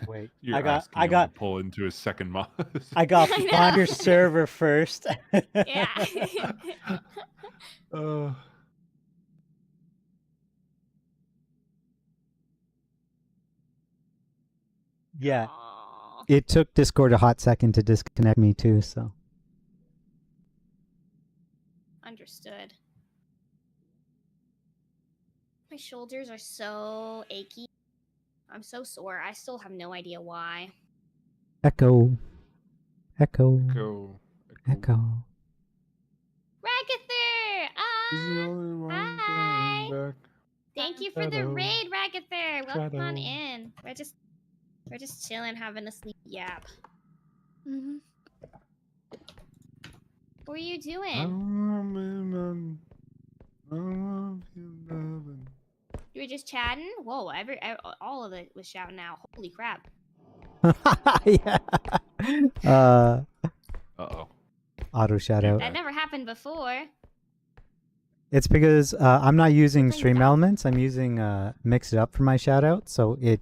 Speaker 3: Wait,
Speaker 5: You're
Speaker 3: I got
Speaker 5: asking him to pull into his second mod.
Speaker 3: I got
Speaker 2: I know.
Speaker 3: find your server first.
Speaker 2: Yeah.
Speaker 3: Yeah.
Speaker 2: Aw.
Speaker 3: It took Discord a hot second to disconnect me too, so.
Speaker 2: Understood. My shoulders are so achy. I'm so sore. I still have no idea why.
Speaker 3: Echo. Echo.
Speaker 5: Go.
Speaker 3: Echo.
Speaker 2: Ragather!
Speaker 5: He's the only one
Speaker 2: Hi!
Speaker 5: going back.
Speaker 2: Thank you for the
Speaker 5: Shadow.
Speaker 2: raid, Ragather! Welcome on
Speaker 5: Shadow.
Speaker 2: in. We're just chilling, having a sleep yap.
Speaker 1: Mm-hmm.
Speaker 2: What are you doing? You were just chatting? Whoa, all of it was shouting out. Holy crap.
Speaker 3: Yeah.
Speaker 5: Uh-oh.
Speaker 3: Auto shout out.
Speaker 2: That never happened before.
Speaker 3: It's because I'm not using
Speaker 2: Playing
Speaker 3: Stream
Speaker 2: Dota?
Speaker 3: Elements. I'm using Mix It Up for my shout out, so it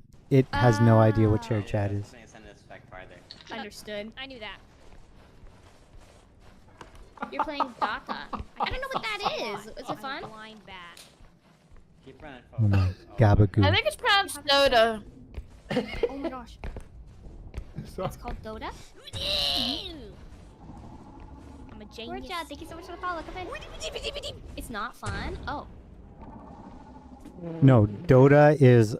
Speaker 3: has no idea what shared chat is.
Speaker 2: Understood. I knew that. You're playing Dota. I don't know what that is. Is it fun? Blind bat.
Speaker 10: Keep running
Speaker 3: Oh my
Speaker 10: forward.
Speaker 3: Gabagoo.
Speaker 1: I think it's pronounced Dota.
Speaker 2: Oh my gosh.
Speaker 5: So,
Speaker 2: It's called Dota? I'm a genius. Georgia, thank you so much for the follow. Come in. It's not fun? Oh.
Speaker 3: No, Dota is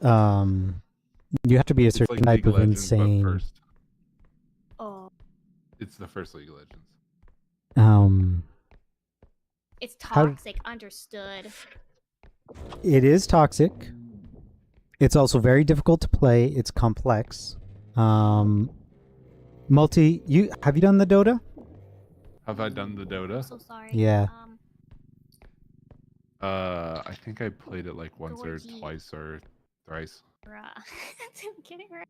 Speaker 3: you have to be a
Speaker 5: it's
Speaker 3: certain
Speaker 5: like
Speaker 3: type
Speaker 5: League
Speaker 3: of
Speaker 5: of Legends, but
Speaker 3: insane.
Speaker 5: first.
Speaker 2: Oh.
Speaker 5: It's the first League of Legends.
Speaker 2: It's
Speaker 3: How-
Speaker 2: toxic. Understood.
Speaker 3: It is toxic. It's also very difficult to play. It's complex. Have you done the Dota?
Speaker 5: Have I done the
Speaker 2: I'm
Speaker 5: Dota?
Speaker 2: so sorry.
Speaker 3: Yeah.
Speaker 5: I think I played it like once or
Speaker 2: Gorgie.
Speaker 5: twice or thrice.
Speaker 2: I'm getting right.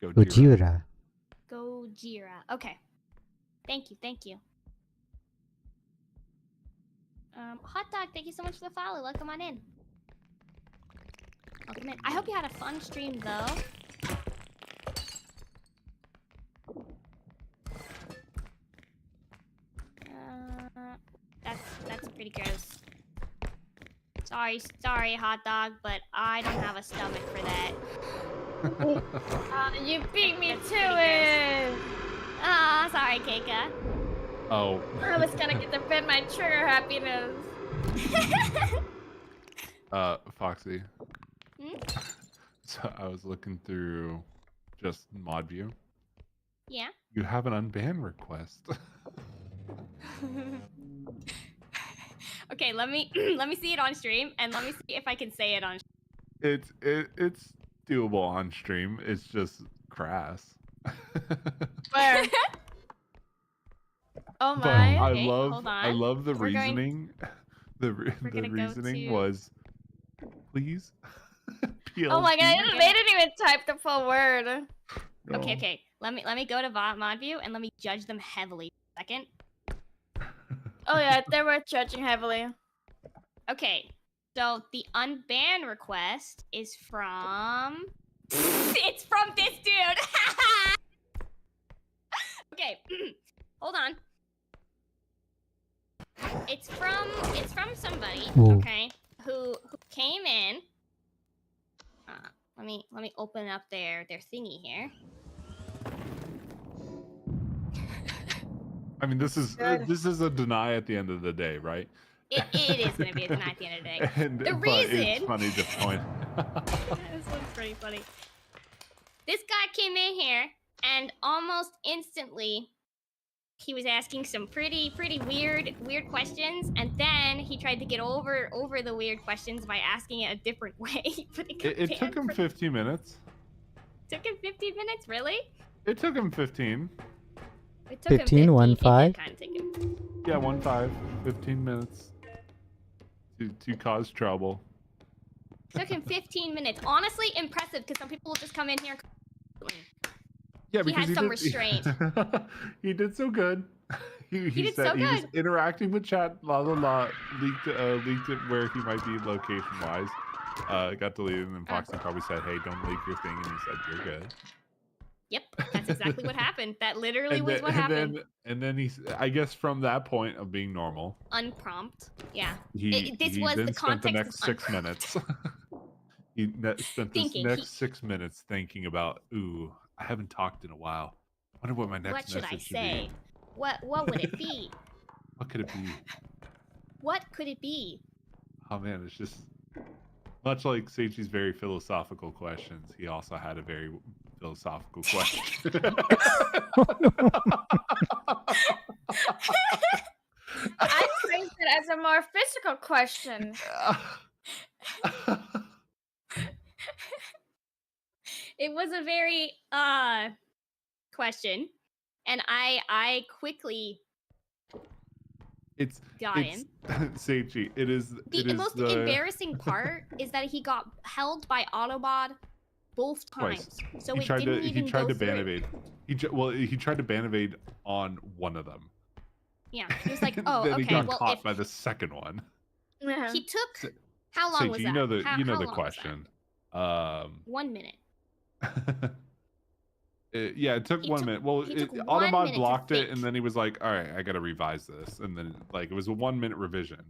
Speaker 3: Gojira.
Speaker 2: Gojira. Okay. Thank you. Thank you. Hot dog. Thank you so much for the follow. Welcome on in. Welcome in. I hope you had a fun stream though. That's pretty gross. Sorry, hot dog, but I don't have a stomach for that.
Speaker 1: You beat me
Speaker 2: That's
Speaker 1: to
Speaker 2: pretty
Speaker 1: it.
Speaker 2: Ah, sorry, Keika.
Speaker 5: Oh.
Speaker 1: I was gonna get to fit my trigger happiness.
Speaker 5: Foxy.
Speaker 2: Hmm?
Speaker 5: So I was looking through just mod view.
Speaker 2: Yeah.
Speaker 5: You have an unban request.
Speaker 2: Okay, let me let me see it on stream, and let me see if I can say it on.
Speaker 5: It's doable on stream. It's just crass.
Speaker 1: Where? Oh
Speaker 5: But
Speaker 1: my.
Speaker 5: I
Speaker 2: Okay,
Speaker 5: love
Speaker 2: hold
Speaker 5: I
Speaker 2: on.
Speaker 5: love the
Speaker 2: We're going-
Speaker 5: reasoning. The
Speaker 2: We're gonna go
Speaker 5: reasoning
Speaker 2: to-
Speaker 5: was, please.
Speaker 1: Oh my god,
Speaker 5: PLC.
Speaker 1: they didn't even type the full word.
Speaker 5: No.
Speaker 2: Okay. Let me go to mod view and let me judge them heavily. Second.
Speaker 1: Oh yeah, they were judging heavily.
Speaker 2: Okay, so the unban request is from. It's from this dude. Okay, hold on. It's from somebody.
Speaker 3: Ooh.
Speaker 2: Okay, who came in. Let me open up their thingy here.
Speaker 5: I mean, this is a deny at the end of the day, right?
Speaker 2: It is gonna be a deny at the end of the day.
Speaker 5: And,
Speaker 2: The
Speaker 5: but it's
Speaker 2: reason-
Speaker 5: funny to point.
Speaker 2: This one's pretty funny. This guy came in here and almost instantly he was asking some pretty weird questions, and then he tried to get over the weird questions by asking it a different way. But
Speaker 5: It took him 15 minutes.
Speaker 2: Took him 15 minutes, really?
Speaker 5: It took him 15.
Speaker 2: It took
Speaker 3: 15,
Speaker 2: him
Speaker 3: 1, 5?
Speaker 2: Kind of take him.
Speaker 5: Yeah, 1-5. 15 minutes. To cause trouble.
Speaker 2: Took him 15 minutes. Honestly, impressive, because some people will just come in here and
Speaker 5: Yeah,
Speaker 2: He
Speaker 5: because
Speaker 2: had some
Speaker 5: did,
Speaker 2: restraint.
Speaker 5: He did so good. He
Speaker 2: did
Speaker 5: said
Speaker 2: so
Speaker 5: he was
Speaker 2: good.
Speaker 5: interacting with chat. La la la. Leaked it where he might be location wise. Got deleted, and then Foxy probably said, "Hey, don't leak your thing," and he said, "You're good."
Speaker 2: Yep, that's exactly what happened. That literally was
Speaker 5: then,
Speaker 2: what happened.
Speaker 5: And then he's, I guess, from that point of being normal,
Speaker 2: Unprompt. Yeah.
Speaker 5: he
Speaker 2: This was
Speaker 5: then
Speaker 2: the
Speaker 5: spent the
Speaker 2: context
Speaker 5: next
Speaker 2: of
Speaker 5: 6 minutes. He spent this
Speaker 2: Thinking.
Speaker 5: next 6 minutes thinking about, ooh, I haven't talked in a while. Wonder what my next
Speaker 2: What should I
Speaker 5: message
Speaker 2: say?
Speaker 5: be.
Speaker 2: What would it be?
Speaker 5: What could it be?
Speaker 2: What could it be?
Speaker 5: Oh man, it's just much like Seichi's very philosophical questions. He also had a very philosophical question.
Speaker 1: I phrased it as a more physical question.
Speaker 2: It was a very question, and I quickly
Speaker 5: it's
Speaker 2: got him.
Speaker 5: Seichi. It is
Speaker 2: The most
Speaker 5: the
Speaker 2: embarrassing part is that he got held by Autobot both
Speaker 5: Twice.
Speaker 2: times, so
Speaker 5: he
Speaker 2: it
Speaker 5: tried
Speaker 2: didn't
Speaker 5: to
Speaker 2: even
Speaker 5: he tried
Speaker 2: go
Speaker 5: to ban
Speaker 2: through.
Speaker 5: evade. He tried to ban evade on one of them.
Speaker 2: Yeah, he was like, "Oh,
Speaker 5: then
Speaker 2: okay,
Speaker 5: he got
Speaker 2: well,
Speaker 5: caught
Speaker 2: if
Speaker 5: by the second one.
Speaker 1: Yeah.
Speaker 2: he took
Speaker 5: Sa-
Speaker 2: how long
Speaker 5: Seichi,
Speaker 2: was
Speaker 5: you
Speaker 2: that?
Speaker 5: know the
Speaker 2: How
Speaker 5: you know
Speaker 2: long
Speaker 5: the
Speaker 2: was that?
Speaker 5: question.
Speaker 2: 1 minute.
Speaker 5: Yeah, it took
Speaker 2: He
Speaker 5: 1
Speaker 2: took-
Speaker 5: minute. Well,
Speaker 2: he took 1 minute
Speaker 5: Autobot
Speaker 2: to
Speaker 5: blocked it, and
Speaker 2: think.
Speaker 5: then he was like, "All right, I gotta revise this." And then like it was a 1 minute revision.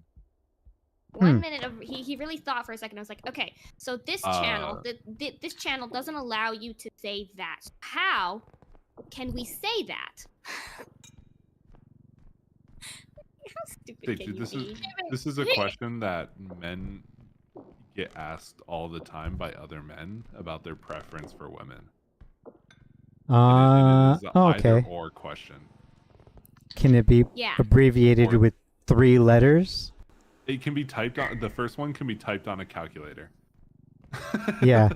Speaker 2: 1 minute of he really thought for a second. I was like, okay, so this channel,
Speaker 5: Uh,
Speaker 2: this channel doesn't allow you to say that. How can we say that? How stupid can
Speaker 5: Seichi,
Speaker 2: you be?
Speaker 5: this is a question that men get asked all the time by other men about their preference for women. It is an
Speaker 3: okay.
Speaker 5: either or question.
Speaker 3: Can it be
Speaker 2: Yeah.
Speaker 3: abbreviated
Speaker 5: Or-
Speaker 3: with 3 letters?
Speaker 5: It can be typed on. The first one can be typed on a calculator.
Speaker 3: Yeah.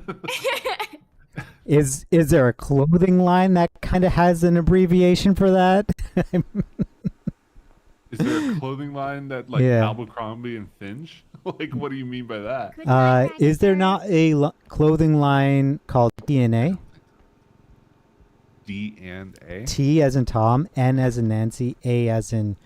Speaker 3: Is there a clothing line that kind of has an abbreviation for that?
Speaker 5: Is there a clothing line that like
Speaker 3: Yeah.
Speaker 5: Abercrombie and Finch? Like, what do you mean by that?
Speaker 2: Good night,
Speaker 3: Is there
Speaker 2: dinosaurs.
Speaker 3: not a clothing line called TNA?
Speaker 5: D and A?
Speaker 3: T as in Tom, N as in Nancy, A as in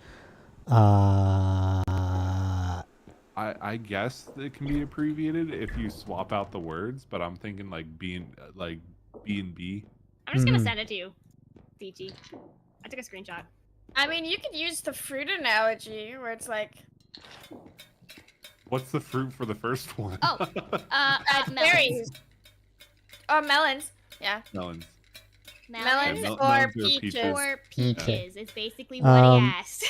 Speaker 5: I guess it can be abbreviated if you swap out the words, but I'm thinking like B and B.
Speaker 2: I'm just gonna
Speaker 3: Mhm.
Speaker 2: send it to you, CG. I took a screenshot.
Speaker 1: I mean, you could use the fruit analogy where it's like
Speaker 5: What's the fruit for the first one?
Speaker 2: Oh, melons.
Speaker 1: berries or melons. Yeah,
Speaker 5: Melons.
Speaker 1: melons
Speaker 5: Yeah,
Speaker 1: or
Speaker 5: melons or
Speaker 1: peaches.
Speaker 5: peaches.
Speaker 2: Or peaches
Speaker 3: Okay.
Speaker 2: is basically what he asked.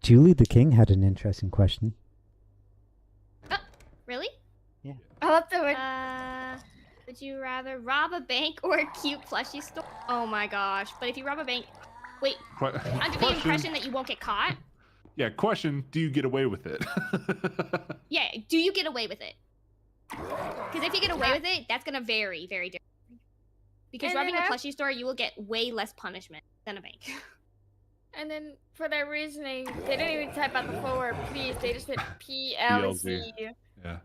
Speaker 3: Julie the King had an interesting question.
Speaker 2: Really?
Speaker 1: I love the word.
Speaker 2: Would you rather rob a bank or a cute plushie store? Oh my gosh! But if you rob a bank, wait, under the
Speaker 5: Question.
Speaker 2: impression that you won't get caught.
Speaker 5: Yeah, question, do you get away with it?
Speaker 2: Yeah, do you get away with it? Because if you get away with it, that's gonna vary, very different. Because
Speaker 1: And
Speaker 2: robbing a
Speaker 1: then
Speaker 2: plushie store, you will get way less punishment than a bank.
Speaker 1: And then for their reasoning, they didn't even type out the full word please. They just said PLZ.
Speaker 5: Yeah.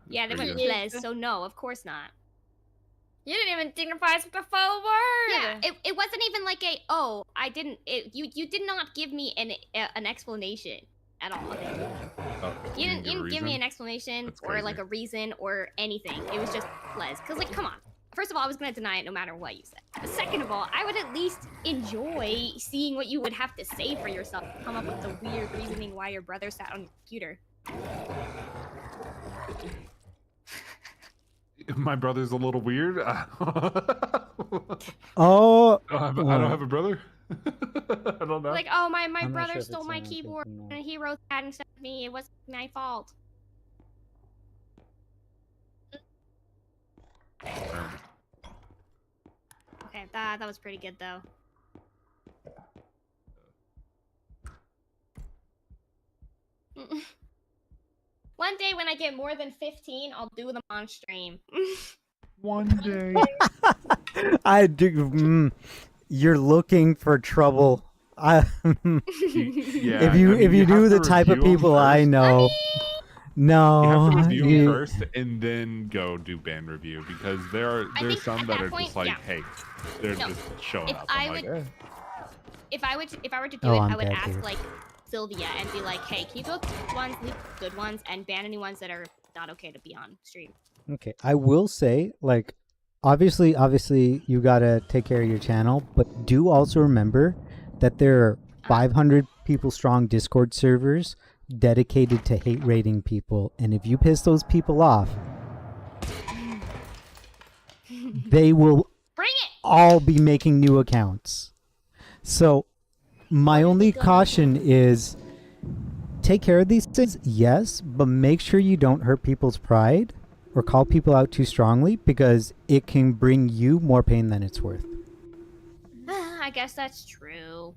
Speaker 2: Yeah, they
Speaker 5: pretty
Speaker 2: went
Speaker 5: good.
Speaker 2: les, so no, of course not.
Speaker 1: You didn't even dignify us with the full word.
Speaker 2: Yeah, it wasn't even like a you did not give me an explanation at all.
Speaker 5: Oh,
Speaker 2: You didn't
Speaker 5: get a
Speaker 2: give me
Speaker 5: reason?
Speaker 2: an explanation
Speaker 5: That's
Speaker 2: or like
Speaker 5: crazy.
Speaker 2: a reason or anything. It was just les. Cause like, come on. First of all, I was gonna deny it no matter what you said. But second of all, I would at least enjoy seeing what you would have to say for yourself. Come up with the weird reasoning why your brother sat on your computer.
Speaker 5: My brother's a little weird.
Speaker 3: Oh,
Speaker 5: I don't have a brother. I don't know.
Speaker 2: Like, oh my
Speaker 3: I'm not
Speaker 2: brother
Speaker 3: sure if
Speaker 2: stole
Speaker 3: it's
Speaker 2: my
Speaker 3: anything
Speaker 2: keyboard
Speaker 3: from that.
Speaker 2: and he wrote that instead of me. It wasn't my fault. Okay, that was pretty good though. One day when I get more than 15, I'll do them on stream.
Speaker 5: One day.
Speaker 3: I do. You're looking for trouble.
Speaker 5: Yeah,
Speaker 3: if
Speaker 5: I
Speaker 3: you
Speaker 5: mean,
Speaker 3: do
Speaker 5: have
Speaker 3: the
Speaker 5: to
Speaker 3: type of
Speaker 5: review 'em
Speaker 3: people I
Speaker 5: first.
Speaker 3: know,
Speaker 5: You have to
Speaker 3: no,
Speaker 5: review 'em
Speaker 3: you-
Speaker 5: first and then go do band review because there's
Speaker 2: think
Speaker 5: some
Speaker 2: at
Speaker 5: that
Speaker 2: that
Speaker 5: are
Speaker 2: point,
Speaker 5: just like,
Speaker 2: yeah.
Speaker 5: hey, they're
Speaker 2: No,
Speaker 5: just showing
Speaker 2: if
Speaker 5: up.
Speaker 2: I
Speaker 5: I'm like,
Speaker 2: would- If I were to do
Speaker 3: Oh,
Speaker 2: it,
Speaker 3: I'm
Speaker 2: I would
Speaker 3: bad
Speaker 2: ask
Speaker 3: here.
Speaker 2: like Sylvia and be like, hey, keep the good ones, leave the good ones, and ban any ones that are not okay to be on stream.
Speaker 3: Okay, I will say, like, obviously, you gotta take care of your channel, but do also remember that there are 500 people strong Discord servers dedicated to hate rating people, and if you piss those people off, they will
Speaker 2: Bring it!
Speaker 3: all be making new accounts. So, my only caution is take care of these things, yes, but make sure you don't hurt people's pride or call people out too strongly because it can bring you more pain than it's worth.
Speaker 2: I guess that's true.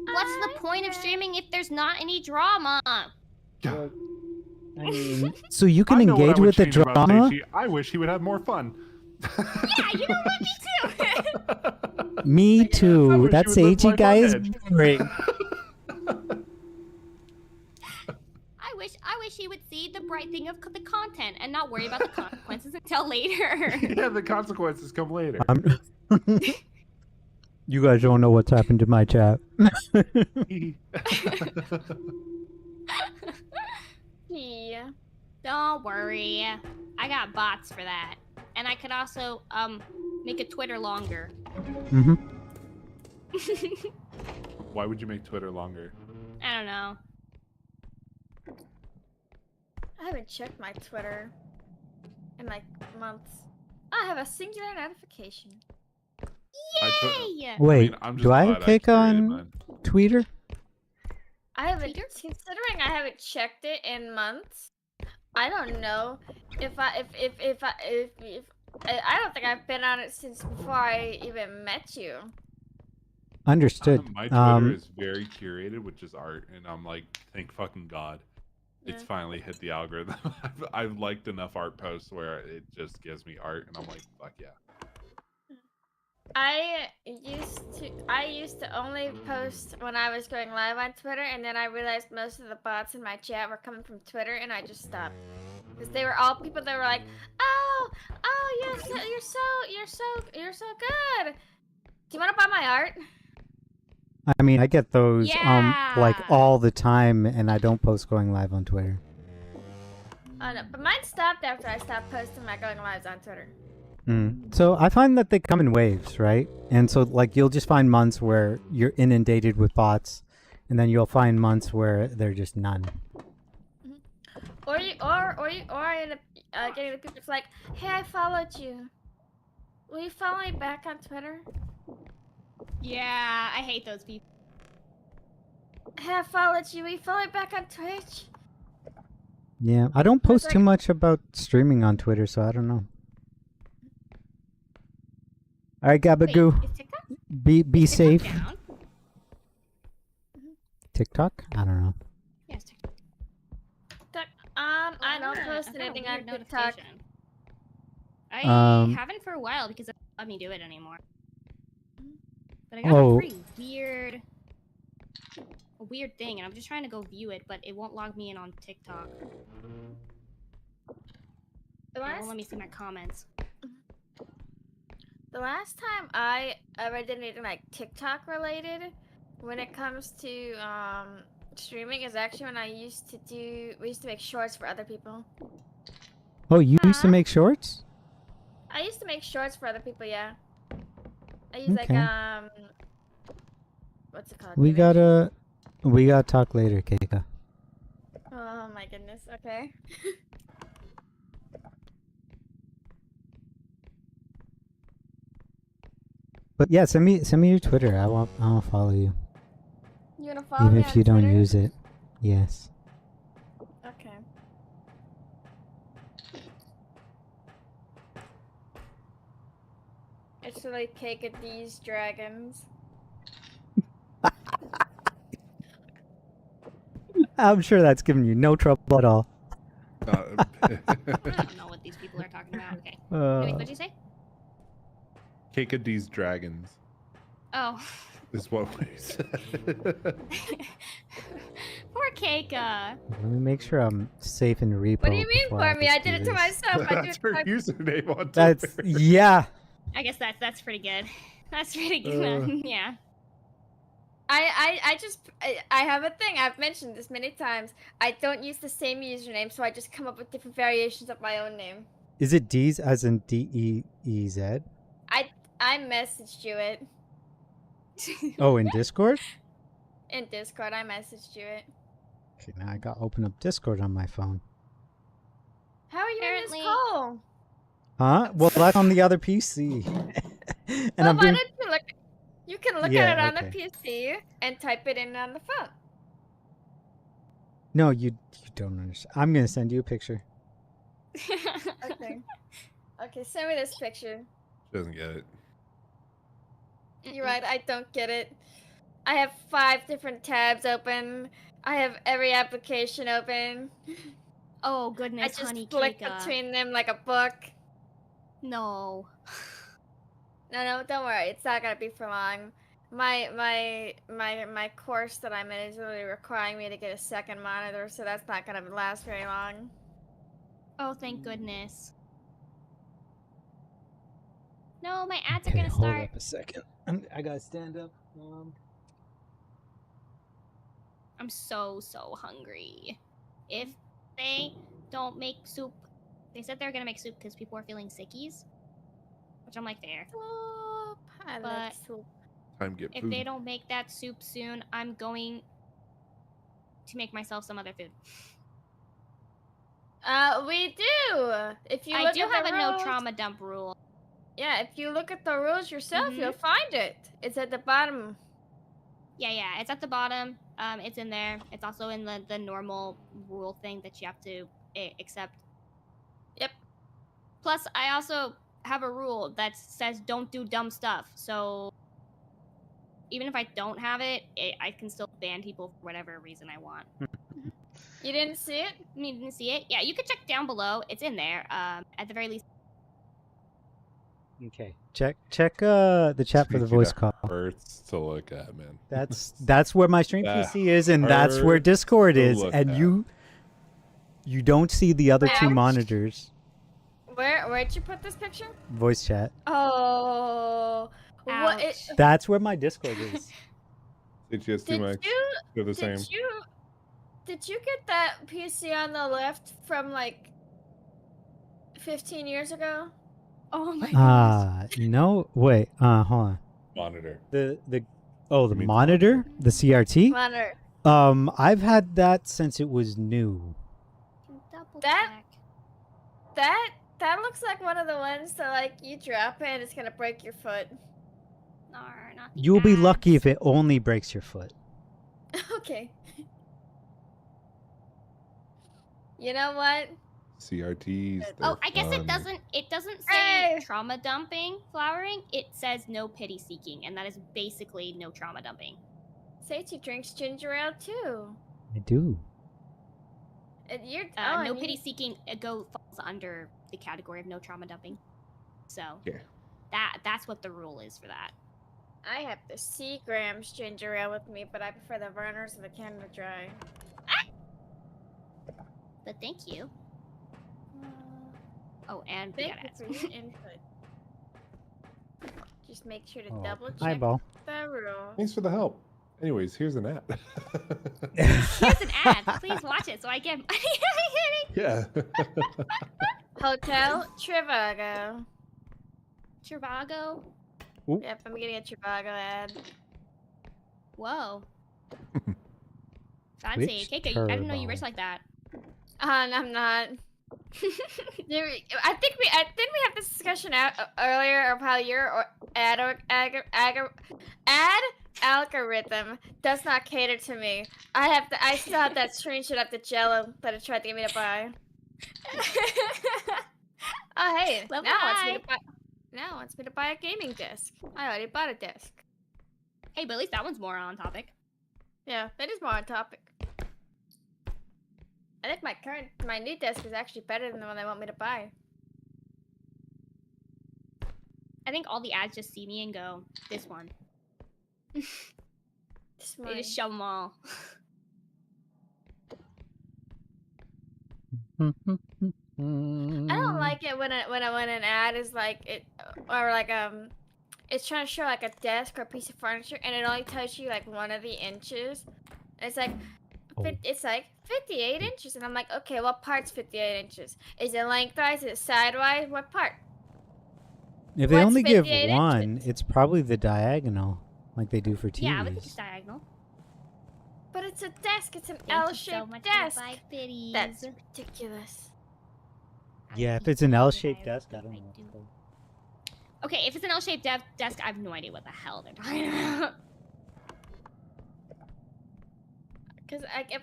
Speaker 2: What's the point of streaming if there's not any drama?
Speaker 5: yeah.
Speaker 3: I mean, so you
Speaker 5: I
Speaker 3: can
Speaker 5: know what I
Speaker 3: engage
Speaker 5: would
Speaker 3: with the
Speaker 5: change about
Speaker 3: drama.
Speaker 5: Seichi. I wish he would have more fun.
Speaker 2: Yeah, you know what? Me too.
Speaker 3: Me too.
Speaker 5: wish
Speaker 3: That
Speaker 5: you would live
Speaker 3: Seiji
Speaker 5: life
Speaker 3: guy
Speaker 5: on
Speaker 3: is
Speaker 5: edge.
Speaker 3: boring.
Speaker 2: I wish he would see the bright thing of the content and not worry about the consequences until later.
Speaker 5: Yeah, the consequences come later.
Speaker 3: You guys don't know what's happened to my chat.
Speaker 1: Yeah.
Speaker 2: Don't worry. I got bots for that. And I could also make a Twitter longer.
Speaker 3: Mm-hmm.
Speaker 5: Why would you make Twitter longer?
Speaker 2: I don't know.
Speaker 1: I haven't checked my Twitter in like months. I have a singular notification.
Speaker 2: Yay!
Speaker 3: Wait,
Speaker 5: I'm just
Speaker 3: do I
Speaker 5: glad
Speaker 3: kick
Speaker 5: curated
Speaker 3: on
Speaker 5: mine.
Speaker 3: Twitter?
Speaker 1: I haven't,
Speaker 2: Peter?
Speaker 1: considering I haven't checked it in months. I don't know if I don't think I've been on it since before I even met you.
Speaker 3: Understood.
Speaker 5: My Twitter is very curated, which is art, and I'm like, thank fucking God. It's
Speaker 1: Yeah.
Speaker 5: finally hit the algorithm. I've liked enough art posts where it just gives me art, and I'm like, fuck yeah.
Speaker 1: I used to only post when I was going live on Twitter, and then I realized most of the bots in my chat were coming from Twitter, and I just stopped. Because they were all people that were like, oh, you're so good. Do you want to buy my art?
Speaker 3: I mean, I get those like
Speaker 2: Yeah.
Speaker 3: all the time, and I don't post going live on Twitter.
Speaker 1: Oh no, but mine stopped after I stopped posting my going lives on Twitter.
Speaker 3: So I find that they come in waves, right? And so like you'll just find months where you're inundated with bots, and then you'll find months where they're just none.
Speaker 1: Or I end up getting the people that's like, hey, I followed you. Will you follow me back on Twitter?
Speaker 2: Yeah, I hate those people.
Speaker 1: Hey, I followed you. Will you follow me back on Twitch?
Speaker 3: Yeah, I don't
Speaker 1: I was
Speaker 3: post too
Speaker 1: like-
Speaker 3: much about streaming on Twitter, so I don't know. All right,
Speaker 2: Wait,
Speaker 3: Gabagoo,
Speaker 2: is TikTok?
Speaker 3: be
Speaker 2: Is TikTok
Speaker 3: safe.
Speaker 2: down?
Speaker 3: TikTok? I don't know.
Speaker 2: Yeah, it's TikTok.
Speaker 1: I don't post
Speaker 2: I got a
Speaker 1: anything
Speaker 2: weird
Speaker 1: on TikTok.
Speaker 2: notification. I
Speaker 3: Um,
Speaker 2: haven't for a while because it doesn't let me do it anymore. But I got
Speaker 3: Oh.
Speaker 2: a pretty weird thing, and I'm just trying to go view it, but it won't log me in on TikTok.
Speaker 1: The
Speaker 2: It won't
Speaker 1: last,
Speaker 2: let me see my comments.
Speaker 1: the last time I ever did anything like TikTok related, when it comes to streaming, is actually when we used to make shorts for other people.
Speaker 3: Oh, you used to
Speaker 1: Huh?
Speaker 3: make shorts?
Speaker 1: I used to make shorts for other people, yeah. I use
Speaker 3: Okay.
Speaker 1: like what's it called?
Speaker 3: We
Speaker 1: Image?
Speaker 3: gotta talk later, Keika.
Speaker 1: Oh my goodness. Okay.
Speaker 3: But yeah, send me your Twitter. I'll follow you,
Speaker 1: You wanna follow
Speaker 3: even
Speaker 1: me
Speaker 3: if
Speaker 1: on
Speaker 3: you don't
Speaker 1: Twitter?
Speaker 3: use it. Yes.
Speaker 1: Okay. It's really cake at these dragons.
Speaker 3: I'm sure that's giving you no trouble at all.
Speaker 2: I don't know what these people are talking about. Okay. Wait, what'd you say?
Speaker 5: Cake of these dragons
Speaker 2: Oh.
Speaker 5: is what we said.
Speaker 2: Poor Keika.
Speaker 3: Let me make sure I'm safe in repo.
Speaker 1: What do you mean
Speaker 3: before
Speaker 1: for me? I
Speaker 3: do
Speaker 1: did it to
Speaker 3: this.
Speaker 1: myself. I did
Speaker 5: That's
Speaker 1: it
Speaker 5: her
Speaker 1: to my...
Speaker 5: username on Twitter.
Speaker 3: That's yeah.
Speaker 2: I guess that's pretty good. That's pretty good. Yeah.
Speaker 1: I have a thing. I've mentioned this many times. I don't use the same username, so I just come up with different variations of my own name.
Speaker 3: Is it D's as in DEEZ?
Speaker 1: I messaged you it
Speaker 3: Oh, in Discord?
Speaker 1: in Discord. I messaged you it.
Speaker 3: Okay, now I got to open up Discord on my phone.
Speaker 1: How are you in
Speaker 2: Apparently-
Speaker 1: this call?
Speaker 3: Huh? Well, that's on the other PC. And
Speaker 1: Well,
Speaker 3: I'm
Speaker 1: why
Speaker 3: doing.
Speaker 1: don't you look? You can look
Speaker 3: Yeah,
Speaker 1: at it on
Speaker 3: okay.
Speaker 1: the PC and type it in on the phone.
Speaker 3: No, you don't understand. I'm gonna send you a picture.
Speaker 1: Okay. Okay, send me this picture.
Speaker 5: She doesn't get it.
Speaker 1: You're right, I don't get it. I have 5 different tabs open. I have every application open.
Speaker 2: Oh
Speaker 1: I
Speaker 2: goodness,
Speaker 1: just
Speaker 2: honey
Speaker 1: flick
Speaker 2: Keika.
Speaker 1: between them like a book.
Speaker 2: No.
Speaker 1: No, don't worry. It's not gonna be for long. My course that I'm in is really requiring me to get a second monitor, so that's not gonna last very long.
Speaker 2: Oh, thank goodness. No, my ads are
Speaker 3: Okay,
Speaker 2: gonna
Speaker 3: hold
Speaker 2: start.
Speaker 3: up a second. I gotta stand up.
Speaker 2: I'm so hungry. If they don't make soup, they said they're gonna make soup because people are feeling sickies, which I'm like, fair.
Speaker 1: Soup. I love
Speaker 2: But
Speaker 1: soup.
Speaker 5: Time to get
Speaker 2: if
Speaker 5: food.
Speaker 2: they don't make that soup soon, I'm going to make myself some other food.
Speaker 1: We do. If you
Speaker 2: I
Speaker 1: look
Speaker 2: do
Speaker 1: at the
Speaker 2: have a no
Speaker 1: rules-
Speaker 2: trauma dump rule.
Speaker 1: Yeah, if you look at the rules yourself,
Speaker 2: Mhm.
Speaker 1: you'll find it. It's at the bottom.
Speaker 2: Yeah, it's at the bottom. It's in there. It's also in the normal rule thing that you have to accept.
Speaker 1: Yep.
Speaker 2: Plus, I also have a rule that says don't do dumb stuff. So even if I don't have it, I can still ban people for whatever reason I want.
Speaker 1: You didn't see it?
Speaker 2: You didn't see it? Yeah, you can check down below. It's in there. At the very least.
Speaker 3: Okay. Check the chat for the
Speaker 5: Screechy,
Speaker 3: voice
Speaker 5: that
Speaker 3: call.
Speaker 5: hurts to look at, man.
Speaker 3: That's where my stream
Speaker 5: That
Speaker 3: PC is, and that's where
Speaker 5: hurts
Speaker 3: Discord
Speaker 5: to
Speaker 3: is,
Speaker 5: look
Speaker 3: and
Speaker 5: at.
Speaker 3: you don't see the other two
Speaker 1: Ouch.
Speaker 3: monitors.
Speaker 1: Where'd you put this picture?
Speaker 3: Voice chat.
Speaker 1: Oh, what?
Speaker 2: Ouch.
Speaker 3: That's where my Discord is.
Speaker 5: CTS2
Speaker 1: Did
Speaker 5: Max.
Speaker 1: you
Speaker 5: They're the same.
Speaker 1: did you get that PC on the left from like 15 years ago?
Speaker 2: Oh my gosh.
Speaker 3: No. Wait. Hold on.
Speaker 5: Monitor.
Speaker 3: The
Speaker 5: It means
Speaker 3: monitor, the CRT.
Speaker 1: Monitor.
Speaker 3: I've had that since it was new.
Speaker 2: Double
Speaker 1: That-
Speaker 2: check.
Speaker 1: That looks like one of the ones that like you drop it and it's gonna break your foot.
Speaker 2: No, not the
Speaker 3: You'll be lucky
Speaker 2: ads.
Speaker 3: if it only breaks your foot.
Speaker 1: Okay. You know what?
Speaker 5: CRTs.
Speaker 2: Oh,
Speaker 5: they're
Speaker 2: I guess
Speaker 5: fun.
Speaker 2: it doesn't say
Speaker 1: Hey!
Speaker 2: trauma dumping flowering. It says no pity seeking, and that is basically no trauma dumping.
Speaker 1: Seichi drinks ginger ale too.
Speaker 3: I do.
Speaker 1: And you're
Speaker 2: No
Speaker 1: and
Speaker 2: pity
Speaker 1: you-
Speaker 2: seeking falls under the category of no trauma dumping. So
Speaker 5: Yeah.
Speaker 2: that's what the rule is for that.
Speaker 1: I have the Seagram's ginger ale with me, but I prefer the Verner's and the Canada Dry.
Speaker 2: But thank you. Oh, and we
Speaker 1: Thank
Speaker 2: got
Speaker 1: you
Speaker 2: ads.
Speaker 1: for your input. Just make sure to
Speaker 3: Oh,
Speaker 1: double check
Speaker 3: eyeball.
Speaker 1: the rule.
Speaker 5: Thanks for the help. Anyways, here's an ad.
Speaker 2: Here's an ad. Please watch it so I get money.
Speaker 5: Yeah.
Speaker 1: Hotel Trivago.
Speaker 2: Trivago.
Speaker 1: Yep, I'm getting a Trivago ad.
Speaker 2: Whoa. Fancy.
Speaker 3: Which
Speaker 2: Keiko, I didn't know you
Speaker 3: turbo?
Speaker 2: rich like that.
Speaker 1: I'm not. I think we had this discussion out earlier of how your ad algorithm does not cater to me. I still have that screenshot of the Jello that it tried to get me to buy. Oh hey,
Speaker 2: Well,
Speaker 1: now it wants me
Speaker 2: bye.
Speaker 1: to buy. Now it wants me to buy a gaming desk. I already bought a desk.
Speaker 2: Hey, but at least that one's more on topic.
Speaker 1: Yeah, that is more on topic. I think my new desk is actually better than the one they want me to buy.
Speaker 2: I think all the ads just see me and go, this one.
Speaker 1: This
Speaker 2: They
Speaker 1: one.
Speaker 2: just shove them all.
Speaker 1: I don't like it when an ad is like it or like it's trying to show like a desk or a piece of furniture and it only tells you like one of the inches. It's like it's like 58 inches and I'm like, okay, what part's 58 inches? Is it lengthwise? Is it sidewise? What part?
Speaker 3: If they
Speaker 1: What's
Speaker 3: only give
Speaker 1: 58
Speaker 3: one,
Speaker 1: inches?
Speaker 3: it's probably the diagonal, like they do for TVs.
Speaker 2: Yeah, but it's just diagonal.
Speaker 1: But it's a desk. It's an
Speaker 2: Thank you so
Speaker 1: L-shaped
Speaker 2: much
Speaker 1: desk.
Speaker 2: for 5 bitties.
Speaker 1: That's ridiculous.
Speaker 3: Yeah, if it's an L-shaped desk, I don't know. what to call it.
Speaker 2: Okay, if it's an L-shaped desk, I have no idea what the hell they're talking about.
Speaker 1: Cause like if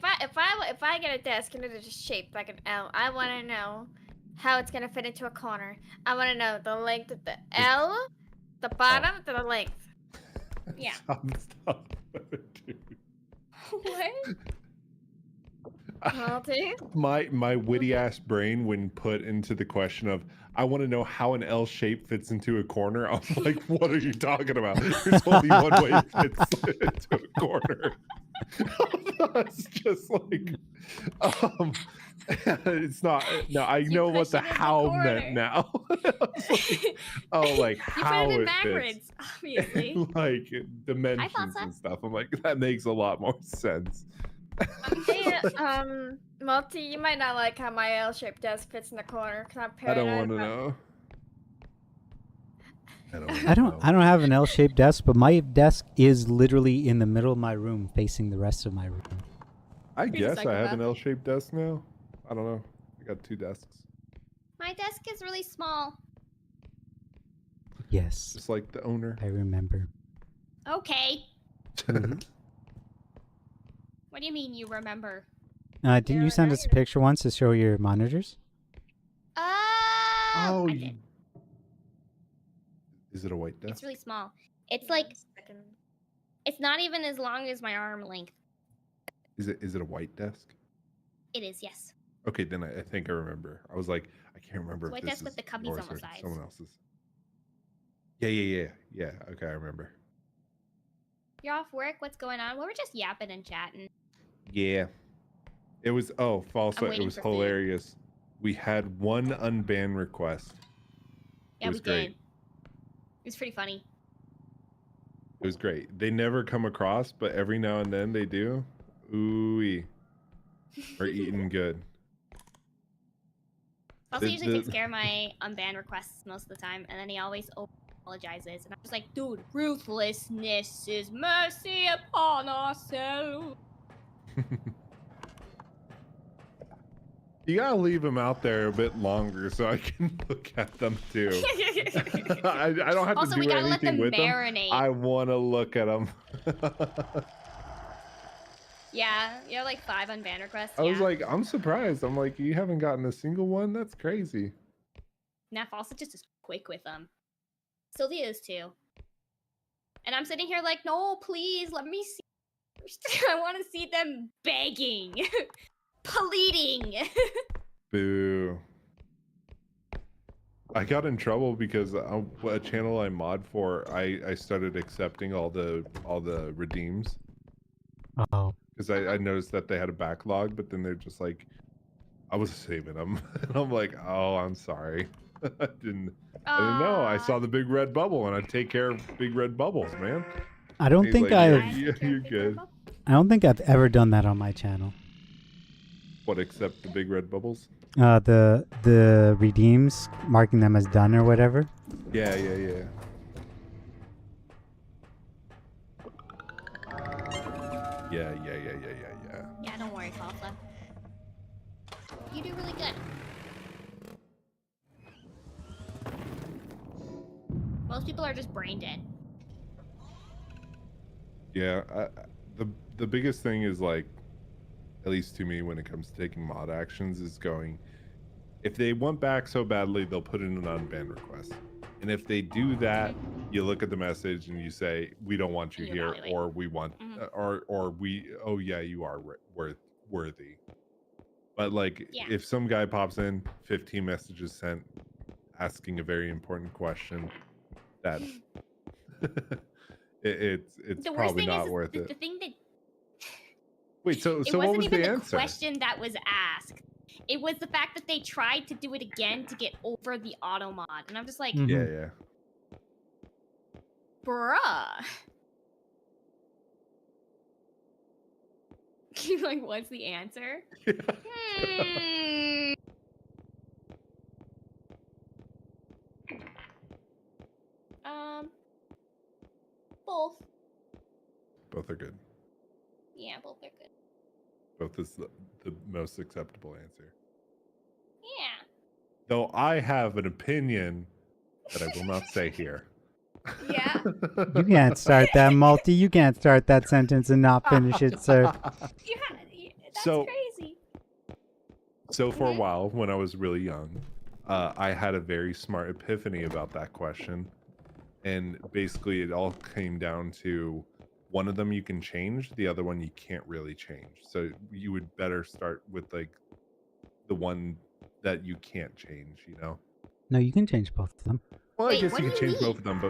Speaker 1: I get a desk and it is just shaped like an L, I want to know how it's gonna fit into a corner. I want to know the length of the L, the bottom, to the length.
Speaker 2: Yeah.
Speaker 5: Stop. Dude.
Speaker 2: What?
Speaker 1: Multi.
Speaker 5: My witty ass brain, when put into the question of, I want to know how an L shape fits into a corner. I'm like, what are you talking about? There's only one way it fits into a corner. It's just like, it's not. No, I know what the
Speaker 2: push it in the
Speaker 5: how
Speaker 2: corner.
Speaker 5: meant now. It's like, oh, like
Speaker 2: You
Speaker 5: how
Speaker 2: put it in
Speaker 5: it
Speaker 2: backwards,
Speaker 5: fits.
Speaker 2: obviously.
Speaker 5: Like dimensions
Speaker 2: so.
Speaker 5: and stuff. I'm like, that makes a lot more sense.
Speaker 1: Hey, Multi, you might not like how my L-shaped desk fits in the corner because I'm
Speaker 5: I
Speaker 1: paranoid.
Speaker 5: don't want to
Speaker 1: about-
Speaker 5: know.
Speaker 3: I don't have an L-shaped desk, but my desk is literally in the middle of my room, facing the rest of my room.
Speaker 5: I
Speaker 2: He's a
Speaker 5: guess I have
Speaker 2: psychopath.
Speaker 5: an L-shaped desk now. I don't know. I got 2 desks,
Speaker 2: My desk is really small.
Speaker 3: Yes,
Speaker 5: just like the owner.
Speaker 3: I remember.
Speaker 2: Okay.
Speaker 3: Mhm.
Speaker 2: What do you mean you remember?
Speaker 3: Didn't
Speaker 1: Yeah,
Speaker 3: you send
Speaker 1: I
Speaker 3: us a picture once to show your monitors?
Speaker 2: Oh, I
Speaker 5: you-
Speaker 2: did.
Speaker 5: Is it a white desk?
Speaker 2: It's really small. It's like it's not even as long as my arm length.
Speaker 5: Is it a white desk?
Speaker 2: It is, yes.
Speaker 5: Okay, then I think I remember. I was like, I can't remember
Speaker 2: White
Speaker 5: if this
Speaker 2: desk with
Speaker 5: is
Speaker 2: the cubbies
Speaker 5: yours
Speaker 2: on the
Speaker 5: or
Speaker 2: sides.
Speaker 5: someone else's. Yeah. Okay, I remember.
Speaker 2: You're off work? What's going on? We were just yapping and chatting.
Speaker 5: Yeah. It was Falsa, it
Speaker 2: waiting
Speaker 5: was
Speaker 2: for food.
Speaker 5: hilarious. We had one unban request.
Speaker 2: Yeah,
Speaker 5: It was
Speaker 2: we
Speaker 5: great.
Speaker 2: did. It was pretty funny.
Speaker 5: It was great. They never come across, but every now and then they do. Ooh, we're eating good.
Speaker 2: Also,
Speaker 5: The-
Speaker 2: usually
Speaker 5: the-
Speaker 2: takes care of my unbanned requests most of the time, and then he always apologizes, and I'm just like, dude, ruthlessness is mercy upon ourselves.
Speaker 5: You gotta leave them out there a bit longer so I can look at them too. I don't have
Speaker 2: Also,
Speaker 5: to
Speaker 2: we
Speaker 5: do
Speaker 2: gotta let
Speaker 5: anything
Speaker 2: them
Speaker 5: with them.
Speaker 2: marinate.
Speaker 5: I want to look at them.
Speaker 2: Yeah, you have like 5 unbanned requests.
Speaker 5: I was
Speaker 2: yeah.
Speaker 5: like, I'm surprised. I'm like, you haven't gotten a single one? That's crazy.
Speaker 2: Nah, Fawcett just is quick with them. Sylvia is too. And I'm sitting here like, no, please, let me see. I want to see them begging, pleading.
Speaker 5: Boo. I got in trouble because a channel I mod for, I started accepting all the redeems
Speaker 3: Oh.
Speaker 5: because I noticed that they had a backlog, but then they're just like, I was saving them, and I'm like, oh, I'm sorry, I didn't know. I saw the big red bubble, and I take care of big red bubbles, man.
Speaker 3: I don't
Speaker 5: He's
Speaker 3: think
Speaker 5: like,
Speaker 3: I've
Speaker 5: you're good.
Speaker 3: I don't think I've ever done that on my channel.
Speaker 5: What, except the big red bubbles?
Speaker 3: The redeems, marking them as done or whatever.
Speaker 5: Yeah. Yeah.
Speaker 2: Yeah, don't worry, Falsa. You do really good. Most people are just brain dead.
Speaker 5: Yeah, the biggest thing is, like, at least to me when it comes to taking mod actions, is going, if they want back so badly, they'll put in an unbanned request. And if they do that, you look at the message and you say, we don't want you
Speaker 2: You
Speaker 5: here,
Speaker 2: evaluate.
Speaker 5: or we want, or we, oh yeah, you are worthy. But like,
Speaker 2: Yeah.
Speaker 5: if some guy pops in, 15 messages sent, asking a very important question, that it's
Speaker 2: The worst
Speaker 5: probably
Speaker 2: thing
Speaker 5: not
Speaker 2: is
Speaker 5: worth
Speaker 2: the
Speaker 5: it.
Speaker 2: thing that
Speaker 5: Wait, so
Speaker 2: it
Speaker 5: what
Speaker 2: wasn't
Speaker 5: was
Speaker 2: even
Speaker 5: the
Speaker 2: the
Speaker 5: answer?
Speaker 2: question that was asked. It was the fact that they tried to do it again to get over the auto mod, and I'm just like,
Speaker 5: Yeah.
Speaker 2: bruh. Like, what's the answer? Both.
Speaker 5: Both are good.
Speaker 2: Yeah, both are good.
Speaker 5: Both is the most acceptable answer.
Speaker 2: Yeah.
Speaker 5: Though I have an opinion that I will not say here.
Speaker 2: Yeah.
Speaker 3: You can't start that, Multi. You can't start that sentence and not finish it, sir.
Speaker 2: That's
Speaker 5: So-
Speaker 2: crazy.
Speaker 5: So for a while, when I was really young, I had a very smart epiphany about that question. And basically it all came down to, one of them you can change, the other one you can't really change. So you would better start with, like, the one that you can't change, you know?
Speaker 3: No, you can change both of them.
Speaker 5: Well,
Speaker 2: Wait,
Speaker 5: I guess
Speaker 2: what
Speaker 5: you
Speaker 2: do
Speaker 5: could
Speaker 2: you
Speaker 5: change both of them,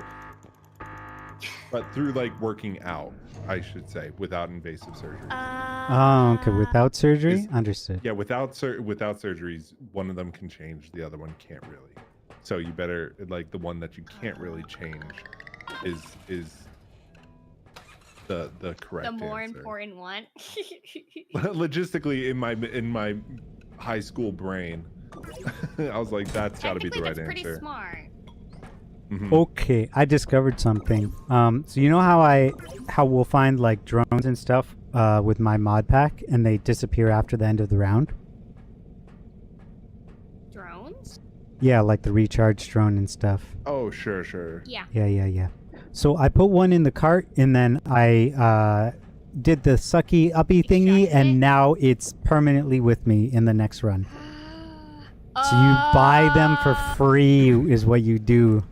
Speaker 5: but through, like, working out, I should say, without invasive surgery.
Speaker 3: Oh, okay. Without surgery?
Speaker 5: Is-
Speaker 3: Understood.
Speaker 5: Yeah, without surgeries, one of them can change, the other one can't really. So you better, like, the one that you can't really change is the correct
Speaker 2: The more
Speaker 5: answer.
Speaker 2: important one.
Speaker 5: Logistically, in my high school brain, I was like, that's got to be the right
Speaker 2: that's pretty
Speaker 5: answer.
Speaker 2: smart.
Speaker 5: Mhm.
Speaker 3: Okay, I discovered something. So you know how we'll find like drones and stuff with my mod pack, and they disappear after the end of the round?
Speaker 2: Drones?
Speaker 3: Yeah, like the recharge drone and stuff.
Speaker 5: Oh, sure.
Speaker 2: Yeah.
Speaker 3: Yeah. So I put one in the cart, and then I did the sucky uppy thingy,
Speaker 2: Extracted
Speaker 3: and
Speaker 2: it?
Speaker 3: now it's permanently with me in the next run. So you buy them for free is what you do.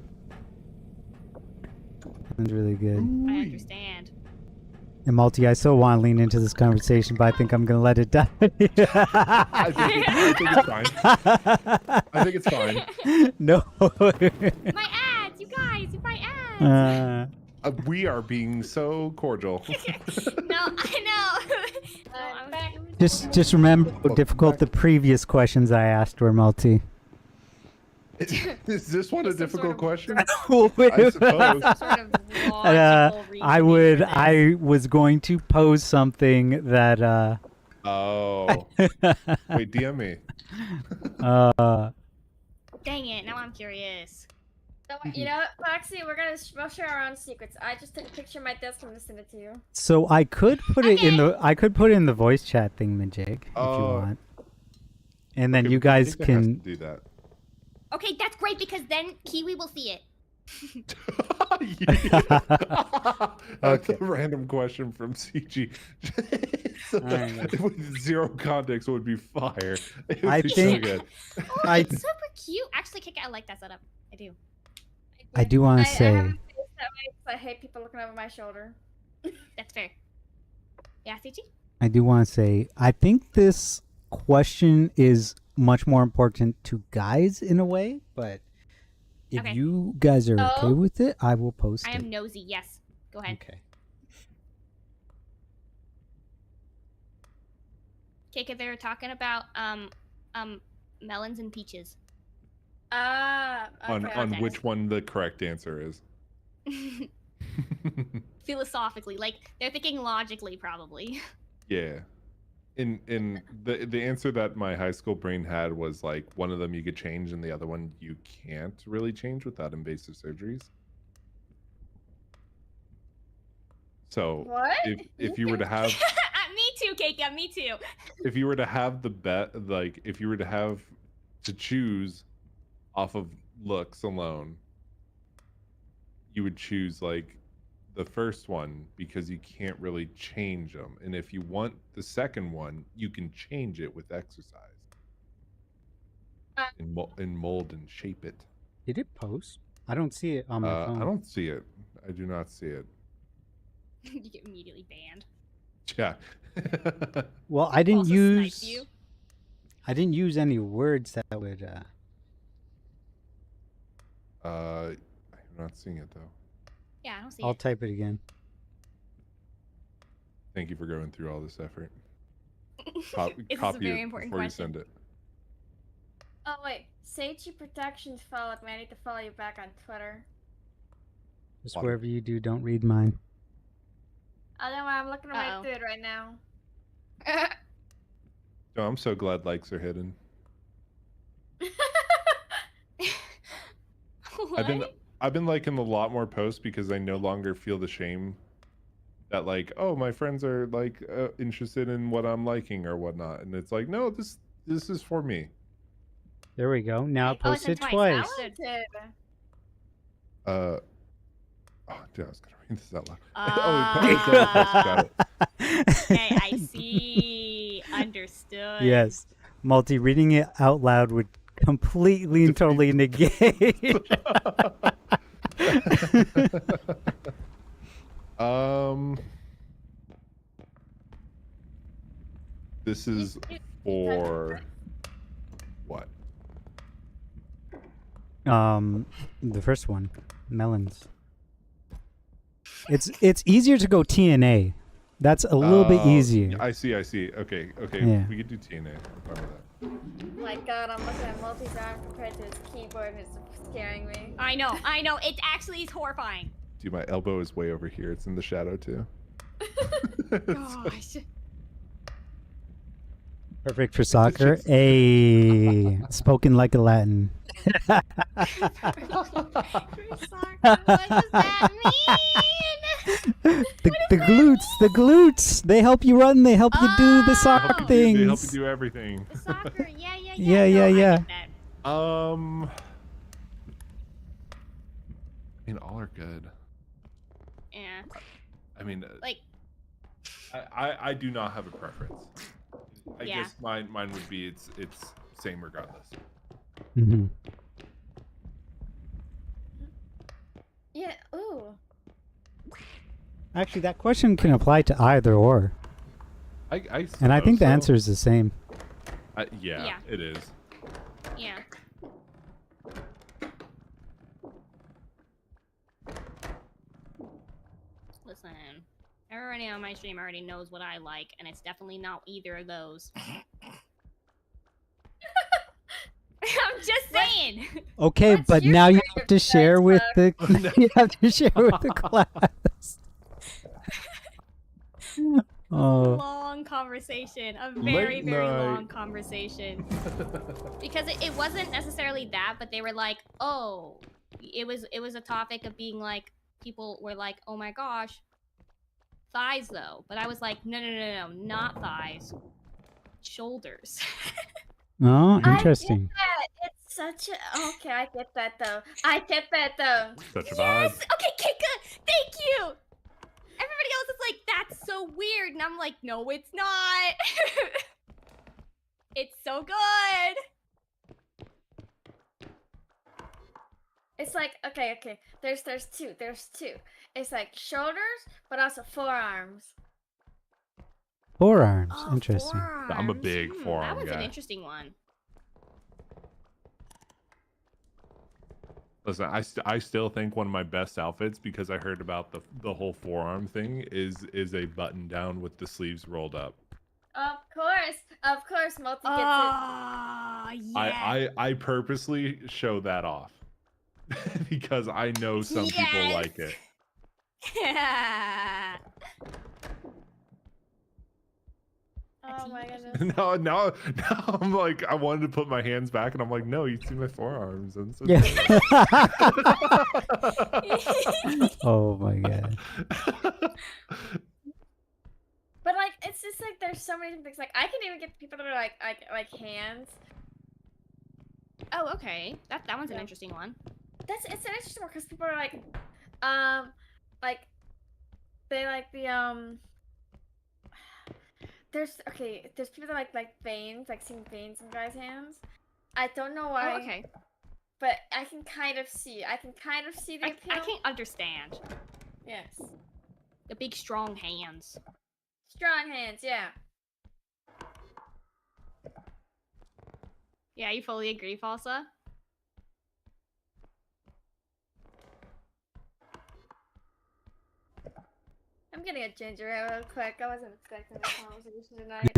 Speaker 3: That's really good.
Speaker 2: I understand.
Speaker 3: And Multi, I still want to lean into this conversation, but I think I'm gonna let it die.
Speaker 5: I think it's fine. I think it's fine.
Speaker 3: No.
Speaker 2: My ads, you guys, my
Speaker 3: Uh,
Speaker 5: We are being so cordial.
Speaker 2: No, I know.
Speaker 1: I'm back.
Speaker 3: just remember how difficult the previous questions I asked were, Multi.
Speaker 5: Is this one a
Speaker 1: Some sort
Speaker 5: difficult
Speaker 1: of-
Speaker 5: question? I suppose.
Speaker 2: Some sort of logical reasoning
Speaker 3: I
Speaker 2: for this.
Speaker 3: I was going to pose something that
Speaker 5: Oh. Wait, DM me.
Speaker 2: Dang it! Now I'm curious.
Speaker 1: So, you know what, Foxy? We'll share our own secrets. I just took a picture of my desk and sent it to you.
Speaker 3: So I could put it in
Speaker 2: Okay.
Speaker 3: I could put it in the voice chat thing, Majig, if you want. And then
Speaker 5: Okay,
Speaker 3: you
Speaker 5: I
Speaker 3: guys
Speaker 5: think I have to
Speaker 3: can
Speaker 5: do that.
Speaker 2: Okay, that's great because then Kiwi will see it.
Speaker 5: That's
Speaker 3: Okay.
Speaker 5: a random question from CG.
Speaker 3: Alright.
Speaker 5: With zero context would be fire. It would
Speaker 3: I
Speaker 5: be
Speaker 3: think-
Speaker 5: so good.
Speaker 2: Oh,
Speaker 3: I-
Speaker 2: it's super cute. Actually, Kika, I like that setup. I do.
Speaker 3: I do want
Speaker 1: I
Speaker 3: to say
Speaker 1: haven't faced that way 'cause I hate people looking over my shoulder.
Speaker 2: That's fair. Yeah, CG?
Speaker 3: I think this question is much more important to guys in a way, but if
Speaker 2: Okay.
Speaker 3: you guys are okay
Speaker 1: Oh.
Speaker 3: with it, I will post
Speaker 2: I
Speaker 3: it.
Speaker 2: am nosy. Yes. Go ahead.
Speaker 3: Okay.
Speaker 2: Kika, they were talking about melons and peaches.
Speaker 1: Ah,
Speaker 5: On
Speaker 1: okay.
Speaker 2: context.
Speaker 5: which one the correct answer is.
Speaker 2: Philosophically, like they're thinking logically, probably.
Speaker 5: Yeah. In the answer that my high school brain had was like one of them you could change and the other one you can't really change without invasive surgeries. So
Speaker 1: What?
Speaker 5: if you were to have
Speaker 2: Me too, Kika. Me too.
Speaker 5: if you were to have the bet like if you were to have to choose off of looks alone, you would choose like the first one because you can't really change them, and if you want the second one you can change it with exercise and, mold and shape it.
Speaker 3: Did it post? I don't see it on my phone.
Speaker 5: I don't see it. I do not see it.
Speaker 2: You get immediately banned.
Speaker 5: Yeah.
Speaker 3: Well, I didn't
Speaker 2: Also
Speaker 3: use
Speaker 2: snipe you.
Speaker 3: I didn't use any words that would
Speaker 5: I'm not seeing it though.
Speaker 2: Yeah, I don't see
Speaker 3: I'll
Speaker 2: it.
Speaker 3: type it again.
Speaker 5: Thank you for going through all this effort.
Speaker 2: This
Speaker 5: Copy
Speaker 2: is a very
Speaker 5: it
Speaker 2: important
Speaker 5: before
Speaker 2: question.
Speaker 5: you send it.
Speaker 1: Oh wait, Seichi Protections followed me. I need to follow you back on Twitter.
Speaker 3: Just
Speaker 5: Why?
Speaker 3: wherever you do, don't read mine.
Speaker 1: I know I'm looking right
Speaker 2: Uh-oh.
Speaker 1: through it right now.
Speaker 5: Oh, I'm so glad likes are hidden.
Speaker 2: What?
Speaker 5: I've been liking a lot more posts because I no longer feel the shame that like, oh, my friends are like interested in what I'm liking or whatnot, and it's like, no, this is for me.
Speaker 3: There we go. Now
Speaker 2: Oh, it's in
Speaker 3: posted
Speaker 2: twice.
Speaker 3: twice.
Speaker 1: Talented.
Speaker 5: Oh, dude, I was gonna read this out loud.
Speaker 2: Ah.
Speaker 5: Got it.
Speaker 2: Okay, I see. Understood.
Speaker 3: Yes. Multi reading it out loud would completely and totally negate.
Speaker 5: This is for what?
Speaker 3: The first one, melons. It's easier to go TNA. That's a little bit easier.
Speaker 5: I see. Okay.
Speaker 3: Yeah.
Speaker 5: We could do TNA. I'm fine with that.
Speaker 1: My god, I'm looking at Multi's arm compared to his keyboard and it's scaring me.
Speaker 2: I know. It actually is horrifying.
Speaker 5: Dude, my elbow is way over here. It's in the shadow too.
Speaker 2: Gosh.
Speaker 3: Perfect for soccer. A spoken like a Latin.
Speaker 2: What does that mean?
Speaker 3: The glutes. They help you run. They help you do the
Speaker 2: Oh.
Speaker 3: soccer
Speaker 5: They help you
Speaker 3: things.
Speaker 5: do everything.
Speaker 2: The soccer. Yeah.
Speaker 3: Yeah.
Speaker 2: I get that.
Speaker 5: I mean, all are good.
Speaker 2: Yeah.
Speaker 5: I mean,
Speaker 2: Like,
Speaker 5: I do not have a preference. I
Speaker 2: Yeah.
Speaker 5: guess mine would be it's same regardless.
Speaker 3: hmm
Speaker 1: Yeah, ooh.
Speaker 3: Actually, that question can apply to either or,
Speaker 5: I
Speaker 3: and I think the
Speaker 5: suppose so.
Speaker 3: answer is the same.
Speaker 5: Yeah,
Speaker 2: Yeah.
Speaker 5: it is.
Speaker 2: yeah. listen. Everybody on my stream already knows what I like, and it's definitely not either of those. I'm just saying.
Speaker 3: Okay,
Speaker 1: What's
Speaker 3: but
Speaker 1: your
Speaker 3: now you
Speaker 1: favorite
Speaker 3: have to share
Speaker 1: sex
Speaker 3: with
Speaker 1: club?
Speaker 3: the you have to share with the class. Oh,
Speaker 2: Long conversation, a
Speaker 5: Late
Speaker 2: very, very
Speaker 5: night.
Speaker 2: long conversation. Because it wasn't necessarily that, but they were like, oh, it was a topic of being like, people were like, oh my gosh, thighs though. But I was like, no, not thighs, shoulders.
Speaker 3: oh,
Speaker 1: I
Speaker 3: interesting.
Speaker 1: get that. It's such a okay. I get that though. I get that though.
Speaker 5: Such a
Speaker 2: Yes.
Speaker 5: vibe.
Speaker 2: Okay, Kika, thank you. Everybody else is like, that's so weird, and I'm like, no, it's not. It's so good.
Speaker 1: It's like okay. There's two. It's like shoulders, but also forearms.
Speaker 3: Forearms,
Speaker 2: Oh,
Speaker 3: interesting.
Speaker 5: I'm a
Speaker 2: forearms.
Speaker 5: big
Speaker 2: That
Speaker 5: forearm
Speaker 2: was an
Speaker 5: guy.
Speaker 2: interesting one.
Speaker 5: Listen, I still think one of my best outfits, because I heard about the whole forearm thing, is a button down with the sleeves rolled up.
Speaker 1: Of course, Multi gets it.
Speaker 2: Oh, yeah.
Speaker 5: I purposely show that off because I know some people like it.
Speaker 1: Oh my goodness.
Speaker 5: No, I'm like, I wanted to put my hands back, and I'm like, no, you see my forearms. And so
Speaker 3: Yeah. Oh my god.
Speaker 1: But like, it's just like there's so many things. Like I can even get people that are like hands.
Speaker 2: Oh, okay. That one's an
Speaker 1: Yeah.
Speaker 2: interesting one.
Speaker 1: It's an interesting one because people are like they like the There's people that like veins, like seeing veins in guys' hands. I don't know why.
Speaker 2: Oh, okay.
Speaker 1: But I can kind of see. The appeal.
Speaker 2: I can't understand.
Speaker 1: Yes.
Speaker 2: The big strong hands.
Speaker 1: Strong hands, yeah.
Speaker 2: Yeah, you fully agree, Falsa?
Speaker 1: I'm getting a ginger ale real quick. I wasn't expecting this conversation tonight.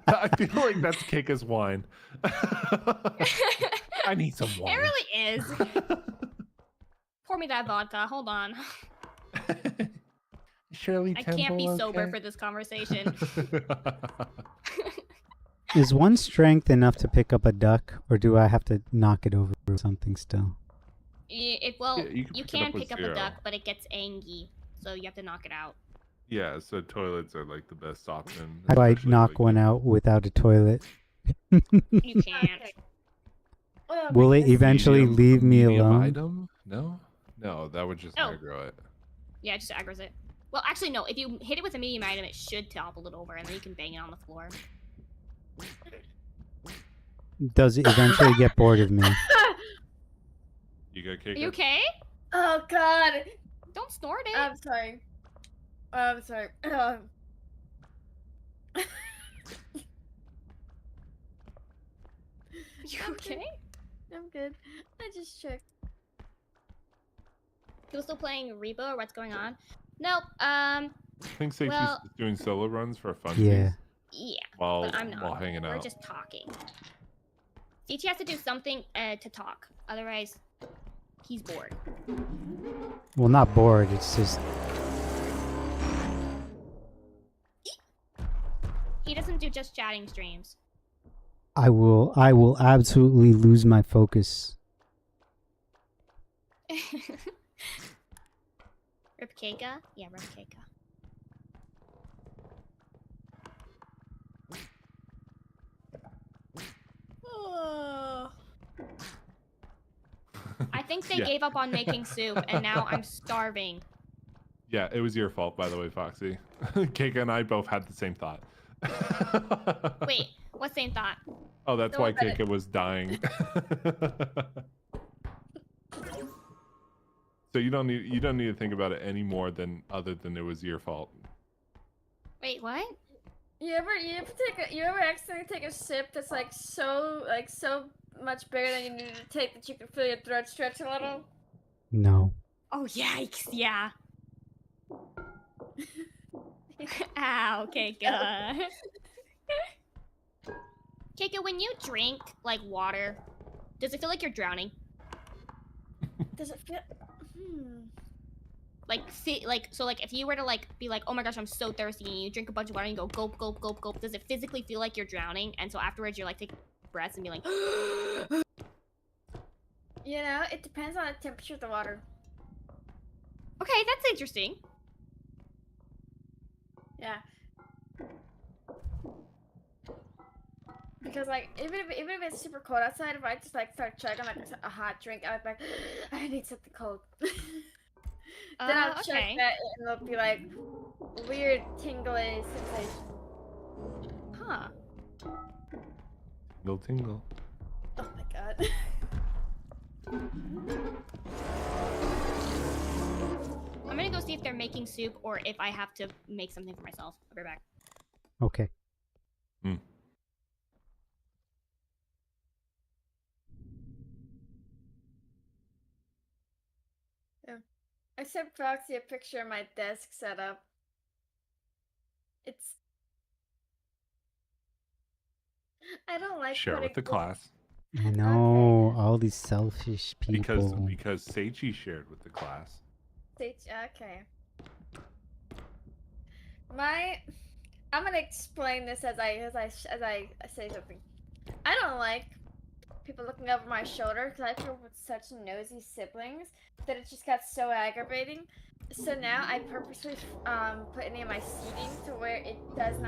Speaker 5: I feel like that's Kika's wine. I need some wine.
Speaker 2: It really is. Pour me that vodka. Hold on.
Speaker 5: Shirley
Speaker 2: I can't be sober for this conversation.
Speaker 3: Is one strength enough to pick up a duck, or do I have to knock it over with something still?
Speaker 2: Well,
Speaker 5: Yeah, you can pick it up with
Speaker 2: pick up a
Speaker 5: zero.
Speaker 2: duck, but it gets angy, so you have to knock it out.
Speaker 5: Yeah, so toilets are like the best option.
Speaker 3: How do I
Speaker 5: especially,
Speaker 3: knock
Speaker 5: like,
Speaker 3: one out without a toilet?
Speaker 2: You can't.
Speaker 1: Oh,
Speaker 3: Will
Speaker 1: my
Speaker 3: it
Speaker 1: goodness.
Speaker 3: eventually
Speaker 5: medium-
Speaker 3: leave me
Speaker 5: medium
Speaker 3: alone?
Speaker 5: Item? No, that would just
Speaker 2: Oh.
Speaker 5: aggro it.
Speaker 2: Yeah, it just aggroes it. Well, actually, no. If you hit it with a medium item, it should topple it over, and then you can bang it on the floor.
Speaker 3: Does it eventually get bored of me?
Speaker 5: You got
Speaker 2: Are
Speaker 5: Kika?
Speaker 2: you okay?
Speaker 1: Oh God.
Speaker 2: Don't snort it.
Speaker 1: I'm sorry. I'm sorry.
Speaker 2: You okay?
Speaker 1: I'm good. I just checked.
Speaker 2: People still playing repo, or what's going on? Nope.
Speaker 5: I think Seichi's
Speaker 2: well-
Speaker 5: just doing solo runs for fun.
Speaker 3: Yeah.
Speaker 2: Yeah.
Speaker 5: While
Speaker 2: But I'm not.
Speaker 5: while hanging
Speaker 2: We're
Speaker 5: out.
Speaker 2: just talking. CT has to do something to talk. Otherwise, he's bored.
Speaker 3: Well, not bored. It's just
Speaker 2: He doesn't do just chatting streams.
Speaker 3: I will absolutely lose my focus.
Speaker 2: Rip Keika? Yeah, Rip Keika. I think they
Speaker 5: Yeah.
Speaker 2: gave up on making soup, and now I'm starving.
Speaker 5: Yeah, it was your fault, by the way, Foxy. Kika and I both had the same thought.
Speaker 2: Wait, what same thought?
Speaker 5: Oh, that's
Speaker 1: Don't
Speaker 5: why
Speaker 1: let it-
Speaker 5: Kika was dying. So you don't need to think about it any more than other than it was your fault.
Speaker 2: Wait, what?
Speaker 1: You ever accidentally take a sip that's like so much bigger than you need to take that you can feel your throat stretch a little?
Speaker 3: No.
Speaker 2: Oh, yikes, yeah. Ow, Keika. Keika, when you drink, like, water, does it feel like you're drowning?
Speaker 1: Does it feel?
Speaker 2: Like, so, like, if you were to, like, be like, oh my gosh, I'm so thirsty, and you drink a bunch of water, and you go gulp, gulp, gulp, gulp, does it physically feel like you're drowning? And so afterwards, you're, like, taking breaths and be like,
Speaker 1: You know, it depends on the temperature of the water.
Speaker 2: okay, that's interesting.
Speaker 1: Yeah. Because like even if it's super cold outside, if I just like start chugging like a hot drink, I would be like, I need something cold. Then I'll chug
Speaker 2: Okay.
Speaker 1: that and it'll be like weird tingly sensation.
Speaker 2: Huh.
Speaker 5: Tingle tingle.
Speaker 1: Oh my god.
Speaker 2: I'm gonna go see if they're making soup or if I have to make something for myself. I'll be right back.
Speaker 3: Okay.
Speaker 1: I sent Foxy a picture of my desk setup. It's I don't like
Speaker 5: Share
Speaker 1: putting
Speaker 5: with the
Speaker 1: this-
Speaker 5: class.
Speaker 3: I know all these selfish
Speaker 5: Because
Speaker 3: people.
Speaker 5: Seichi shared with the class.
Speaker 1: Okay. I'm gonna explain this as I say something. I don't like people looking over my shoulder because I grew up with such nosy siblings that it just got so aggravating. So now I purposely put any of my seating to where it doesn't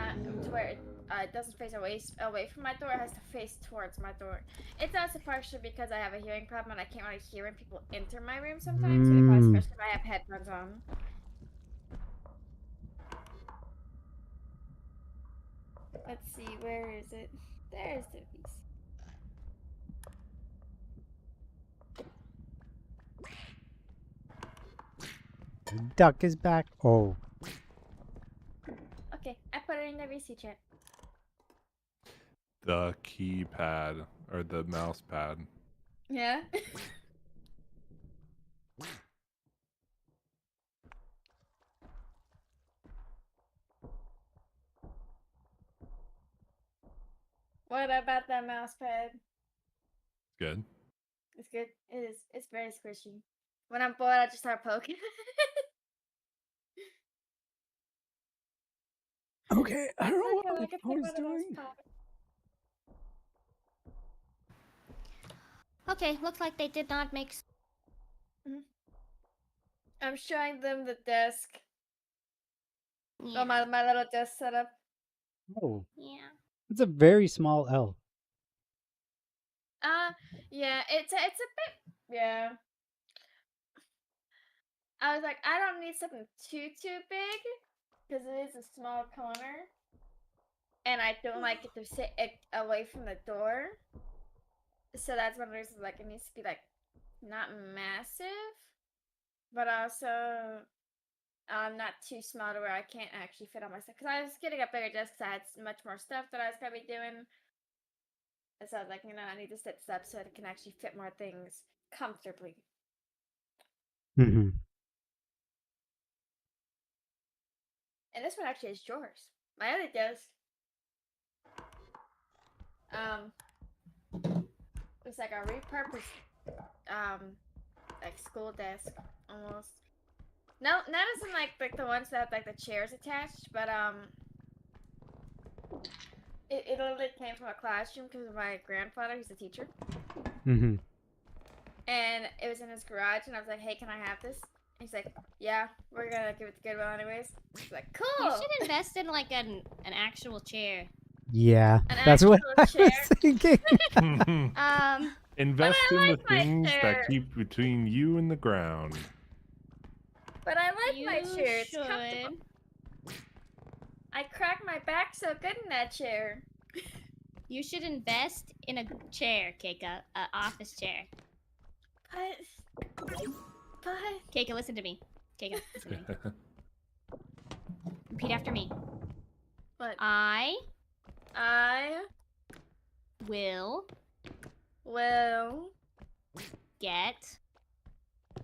Speaker 1: face away from my door. It has to face towards my door. It's also partially because I have a hearing problem and I can't really hear when people enter my room sometimes, especially if I have headphones on. Let's see, where is it? There's the piece.
Speaker 3: Duck is back. Oh.
Speaker 1: Okay, I put it in the VC chat.
Speaker 5: The keypad or the mouse pad.
Speaker 1: Yeah. What about that mouse pad?
Speaker 5: Good.
Speaker 1: It's good. It is. It's very squishy. When I'm bored, I just start poking.
Speaker 3: Okay, I don't know
Speaker 1: Okay,
Speaker 3: what
Speaker 1: I can
Speaker 3: I
Speaker 1: take
Speaker 3: was
Speaker 1: one of those
Speaker 3: doing.
Speaker 1: pods.
Speaker 2: Okay, looks like they did not make.
Speaker 1: I'm showing them the desk.
Speaker 2: Yeah.
Speaker 1: Oh, my little desk setup.
Speaker 3: Oh,
Speaker 2: Yeah.
Speaker 3: it's a very small L.
Speaker 1: Yeah, it's a bit, yeah. I was like, I don't need something too big, because it is a small corner, and I don't like it to sit away from the door. So that's one reason, like, it needs to be like not massive, but also not too small to where I can't actually fit all my stuff. Because I was getting a bigger desk because I had much more stuff that I was gonna be doing. And so I was like, I need to set this up so it can actually fit more things comfortably.
Speaker 3: Mm-hmm.
Speaker 1: And this one actually has drawers. My other desk, it's like a repurposed, like school desk almost. No, not as in like the ones that have like the chairs attached, but it literally came from a classroom because of my grandfather. He's a teacher,
Speaker 3: Mm-hmm.
Speaker 1: and it was in his garage. And I was like, "Hey, can I have this?" And he's like, "Yeah, we're gonna give it to Goodwill anyways." He's like, "Cool."
Speaker 2: You should invest in like an actual chair.
Speaker 3: Yeah,
Speaker 1: An
Speaker 3: that's what I
Speaker 1: actual
Speaker 3: was
Speaker 1: chair?
Speaker 3: thinking.
Speaker 5: Invest
Speaker 1: But I
Speaker 5: in the
Speaker 1: like my
Speaker 5: things
Speaker 1: chair.
Speaker 5: that keep between you and the ground.
Speaker 1: But I like my
Speaker 2: You
Speaker 1: chair. It's
Speaker 2: should.
Speaker 1: comfortable. I crack my back so good in that chair.
Speaker 2: You should invest in a chair, Keika. An office chair.
Speaker 1: But
Speaker 2: Keika, listen to me. Keika, listen to me. Repeat after me.
Speaker 1: What?
Speaker 2: I will
Speaker 1: will
Speaker 2: get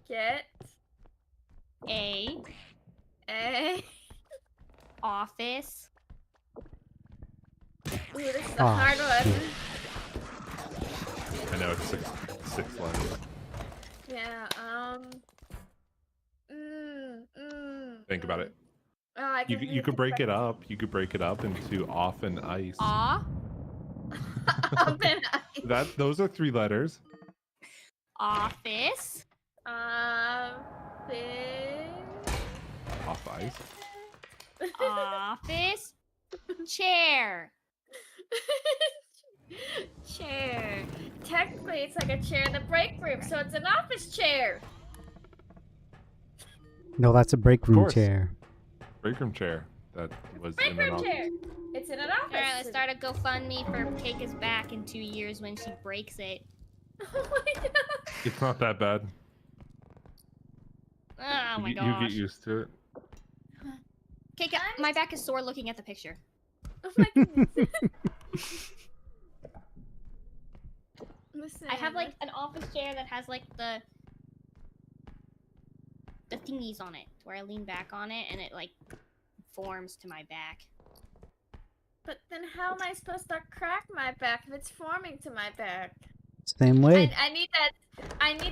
Speaker 1: get
Speaker 2: A.
Speaker 1: A.
Speaker 2: Office.
Speaker 1: Ooh, this is a
Speaker 3: Oh,
Speaker 1: hard one.
Speaker 3: shit.
Speaker 5: I know it's six letters.
Speaker 1: Yeah.
Speaker 5: Think about it.
Speaker 1: Oh, I
Speaker 5: You
Speaker 1: can
Speaker 5: you
Speaker 1: read
Speaker 5: could
Speaker 1: the
Speaker 5: break it
Speaker 1: question.
Speaker 5: up. You could break it up into off and ice.
Speaker 2: Aw.
Speaker 1: Open eyes.
Speaker 5: Those are 3 letters.
Speaker 2: Office.
Speaker 1: Big.
Speaker 5: Off ice.
Speaker 2: Office. Chair.
Speaker 1: Chair. Technically, it's like a chair in the break room, so it's an office chair.
Speaker 3: No, that's a break room
Speaker 5: course.
Speaker 3: chair.
Speaker 5: Break room chair. That was
Speaker 1: Break
Speaker 5: in an
Speaker 1: room
Speaker 5: office.
Speaker 1: chair. It's in an office.
Speaker 2: Alright, let's start a GoFundMe for Keika's back in 2 years when she breaks it.
Speaker 1: Oh my god.
Speaker 5: It's not that bad.
Speaker 2: Oh my
Speaker 5: You
Speaker 2: gosh.
Speaker 5: get used to it.
Speaker 2: Keika, my back is sore looking at the picture.
Speaker 1: Oh my goodness. Listen.
Speaker 2: I have like an office chair that has like the thingies on it where I lean back on it and it like forms to my back.
Speaker 1: But then how am I supposed to crack my back if it's forming to my back?
Speaker 3: Same way.
Speaker 1: I need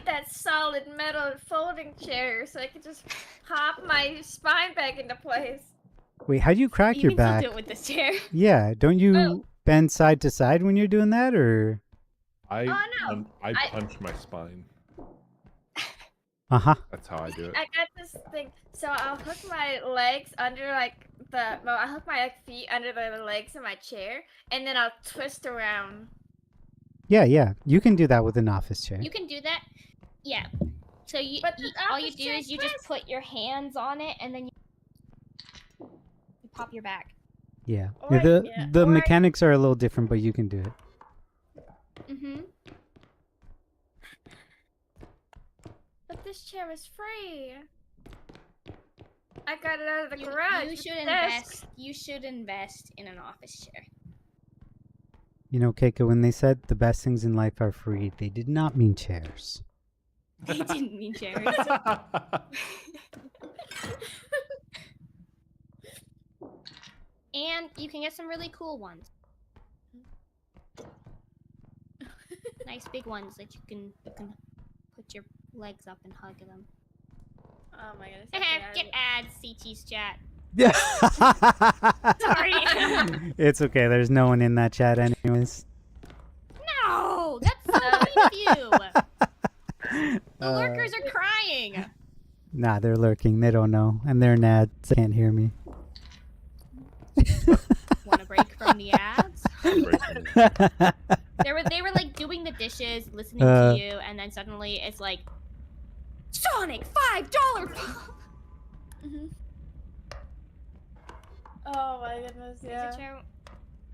Speaker 1: that solid metal folding chair so I can just pop my spine back into place.
Speaker 3: Wait, how do you crack
Speaker 2: You
Speaker 3: your
Speaker 2: can
Speaker 3: back?
Speaker 2: still do it with this chair.
Speaker 3: Yeah, don't you
Speaker 1: Oh.
Speaker 3: bend side to side when you're doing that, or?
Speaker 5: I
Speaker 1: no.
Speaker 5: I
Speaker 1: I-
Speaker 5: punch my spine.
Speaker 3: Uh-huh.
Speaker 5: That's how I do it.
Speaker 1: I got this thing, so I'll hook my legs under I'll hook my feet under the legs of my chair, and then I'll twist around.
Speaker 3: Yeah. You can do that with an office chair.
Speaker 2: You can do that. Yeah. So
Speaker 1: But the
Speaker 2: all you
Speaker 1: office
Speaker 2: do
Speaker 1: chair
Speaker 2: is you just put your hands on it and then you pop your back.
Speaker 3: Yeah.
Speaker 1: Or I-
Speaker 3: the
Speaker 1: yeah,
Speaker 3: the
Speaker 1: or I-
Speaker 3: mechanics are a little different, but you can do it.
Speaker 2: Mm-hmm.
Speaker 1: But this chair was free. I got it out of the
Speaker 2: You
Speaker 1: garage. with
Speaker 2: should
Speaker 1: the desk.
Speaker 2: invest. You should invest in an office chair.
Speaker 3: You know, Keiko, when they said the best things in life are free, they did not mean chairs.
Speaker 2: They didn't mean chairs. And you can get some really cool ones. Nice big ones that you can put your legs up and hug them.
Speaker 1: Oh my goodness.
Speaker 2: Get ads, CT's chat.
Speaker 3: Yeah.
Speaker 2: Sorry.
Speaker 3: It's okay. There's no one in that chat anyways.
Speaker 2: No, that's so mean of you. The lurkers are crying.
Speaker 3: Nah, they're lurking. They don't know. And they're nads. They can't hear me.
Speaker 2: Want a break from the ads?
Speaker 5: Break from
Speaker 2: They were like doing the dishes, listening
Speaker 3: Uh.
Speaker 2: to you, and then suddenly it's like Sonic $5.
Speaker 1: Mhm. Oh my goodness,
Speaker 2: Yeah.
Speaker 1: yeah.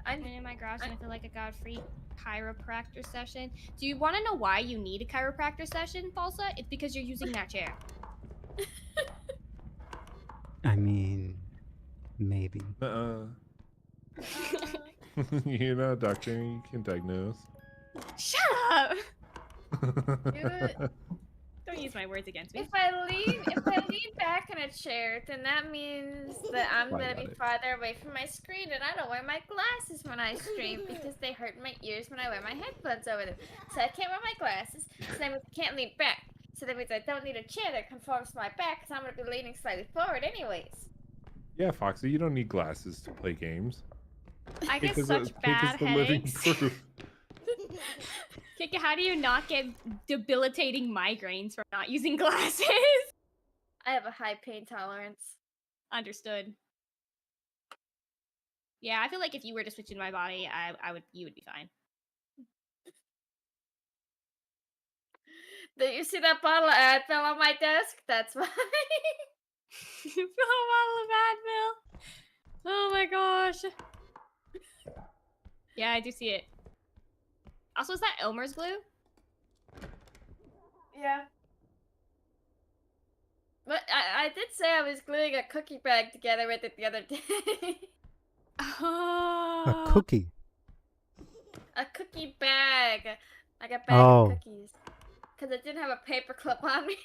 Speaker 2: I'm in my garage and I feel like I got a free chiropractor session. Do you want to know why you need a chiropractor session, Falsa? It's because you're using that chair.
Speaker 3: I mean, maybe.
Speaker 5: You know, doctor, you can diagnose.
Speaker 2: Shut up!
Speaker 1: Dude,
Speaker 2: Don't use my words against me.
Speaker 1: if I lean back in a chair, then that means that I'm
Speaker 5: I
Speaker 1: gonna
Speaker 5: got
Speaker 1: be
Speaker 5: it.
Speaker 1: farther away from my screen, and I don't wear my glasses when I stream because they hurt my ears when I wear my headphones over them. So I can't wear my glasses. So that means I can't lean back. So that means I don't need a chair that conforms to my back because I'm gonna be leaning slightly forward anyways.
Speaker 5: Yeah, Foxy, you don't need glasses to play games.
Speaker 2: I get
Speaker 5: Because
Speaker 2: such bad
Speaker 5: the living
Speaker 2: headaches.
Speaker 5: proof.
Speaker 2: Kika, how do you not get debilitating migraines from not using glasses?
Speaker 1: I have a high pain tolerance.
Speaker 2: Understood. Yeah, I feel like if you were to switch into my body, you would be fine.
Speaker 1: Did you see that bottle of Advil on my desk? That's why.
Speaker 2: You feel a bottle of Advil. Oh my gosh. Yeah, I do see it. Also, is that Elmer's glue?
Speaker 1: Yeah. But I did say I was gluing a cookie bag together with it the other day.
Speaker 2: Oh.
Speaker 3: A cookie.
Speaker 1: A cookie bag. Like a bag
Speaker 3: Oh.
Speaker 1: of cookies. Because it didn't have a paper clip on me.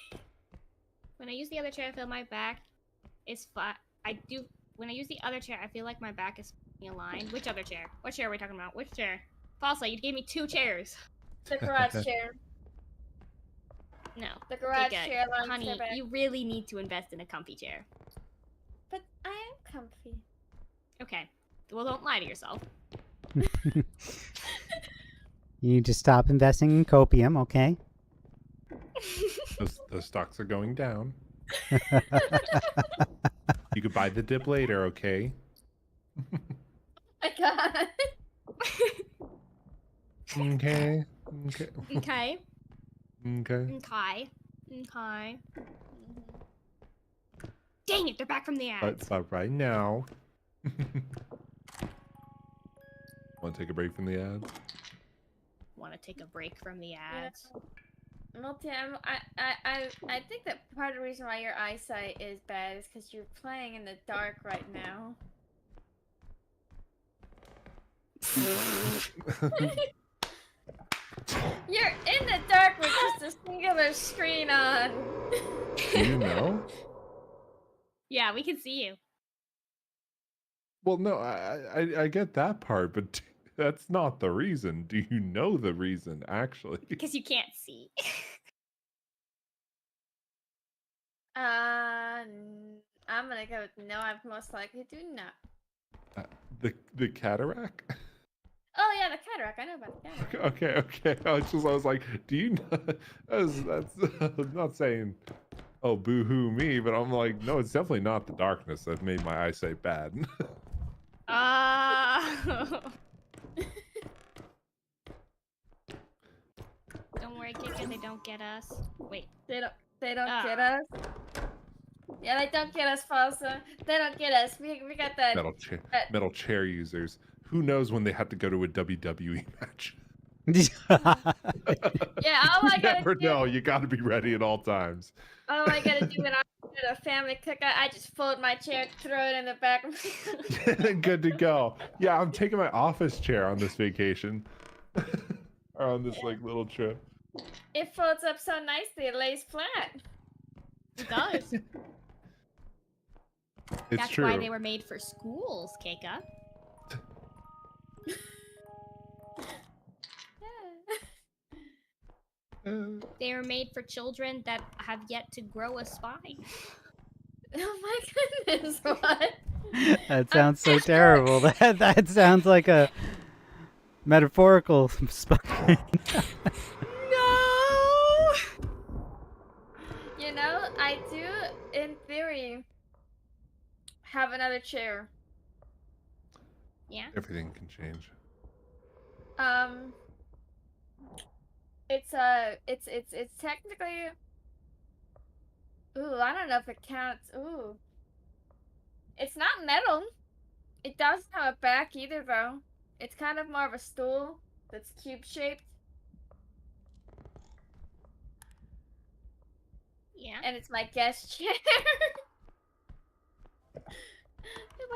Speaker 2: When I use the other chair, I feel my back is flat. When I use the other chair, I feel like my back is aligned. Which other chair? What chair are we talking about? Which chair? Falsa, you gave me 2 chairs.
Speaker 1: The garage chair.
Speaker 2: No.
Speaker 1: The garage
Speaker 2: Take a-
Speaker 1: chair aligns
Speaker 2: honey,
Speaker 1: their back.
Speaker 2: you really need to invest in a comfy chair.
Speaker 1: But I am comfy.
Speaker 2: Okay. Well, don't lie to yourself.
Speaker 3: You need to stop investing in copium, okay?
Speaker 5: The stocks are going down. You could buy the dip later, okay?
Speaker 1: My God.
Speaker 5: Okay. Okay.
Speaker 2: Okay.
Speaker 5: Okay.
Speaker 2: Okay. Okay. Dang it, they're back from the ads.
Speaker 5: But right now. Want to take a break from the ads?
Speaker 2: Want to take a break from the ads?
Speaker 1: Multi, I think that part of the reason why your eyesight is bad is because you're playing in the dark right now. You're in the dark with just a singular screen on.
Speaker 5: Do you know?
Speaker 2: Yeah, we can see you.
Speaker 5: Well, no, I get that part, but that's not the reason. Do you know the reason, actually?
Speaker 2: Because you can't see.
Speaker 1: I'm gonna go with no. I most likely do not.
Speaker 5: The cataract?
Speaker 1: Oh yeah, the cataract. I know about the cataract.
Speaker 5: Okay. I was like, do you know? That's I'm not saying, oh, boo-hoo me, but I'm like, no, it's definitely not the darkness that made my eyesight bad.
Speaker 2: Don't worry, Kika, they don't get us. Wait.
Speaker 1: They don't get us. Yeah, they don't get us, Falsa. They don't get us. We got that.
Speaker 5: Metal chair users. Who knows when they have to go to a WWE match?
Speaker 1: Yeah, all I
Speaker 5: You
Speaker 1: gotta
Speaker 5: never
Speaker 1: do.
Speaker 5: know. You got to be ready at all times.
Speaker 1: All I gotta do when I'm at a family cookout, I just fold my chair, throw it in the back.
Speaker 5: Good to go. Yeah, I'm taking my office chair on this vacation. Or on this like little trip.
Speaker 1: It folds up so nicely, it lays flat.
Speaker 2: It does.
Speaker 5: It's
Speaker 2: That's
Speaker 5: true.
Speaker 2: why they were made for schools, Keika. They were made for children that have yet to grow a spine.
Speaker 1: Oh my goodness, what?
Speaker 3: That sounds so terrible. That sounds like a metaphorical spine.
Speaker 2: No!
Speaker 1: You know, I do, in theory, have another chair.
Speaker 2: Yeah?
Speaker 5: Everything can change.
Speaker 1: It's technically. Ooh, I don't know if it counts. Ooh. It's not metal. It doesn't have a back either, though. It's kind of more of a stool that's cube shaped.
Speaker 2: Yeah.
Speaker 1: And it's my guest chair. If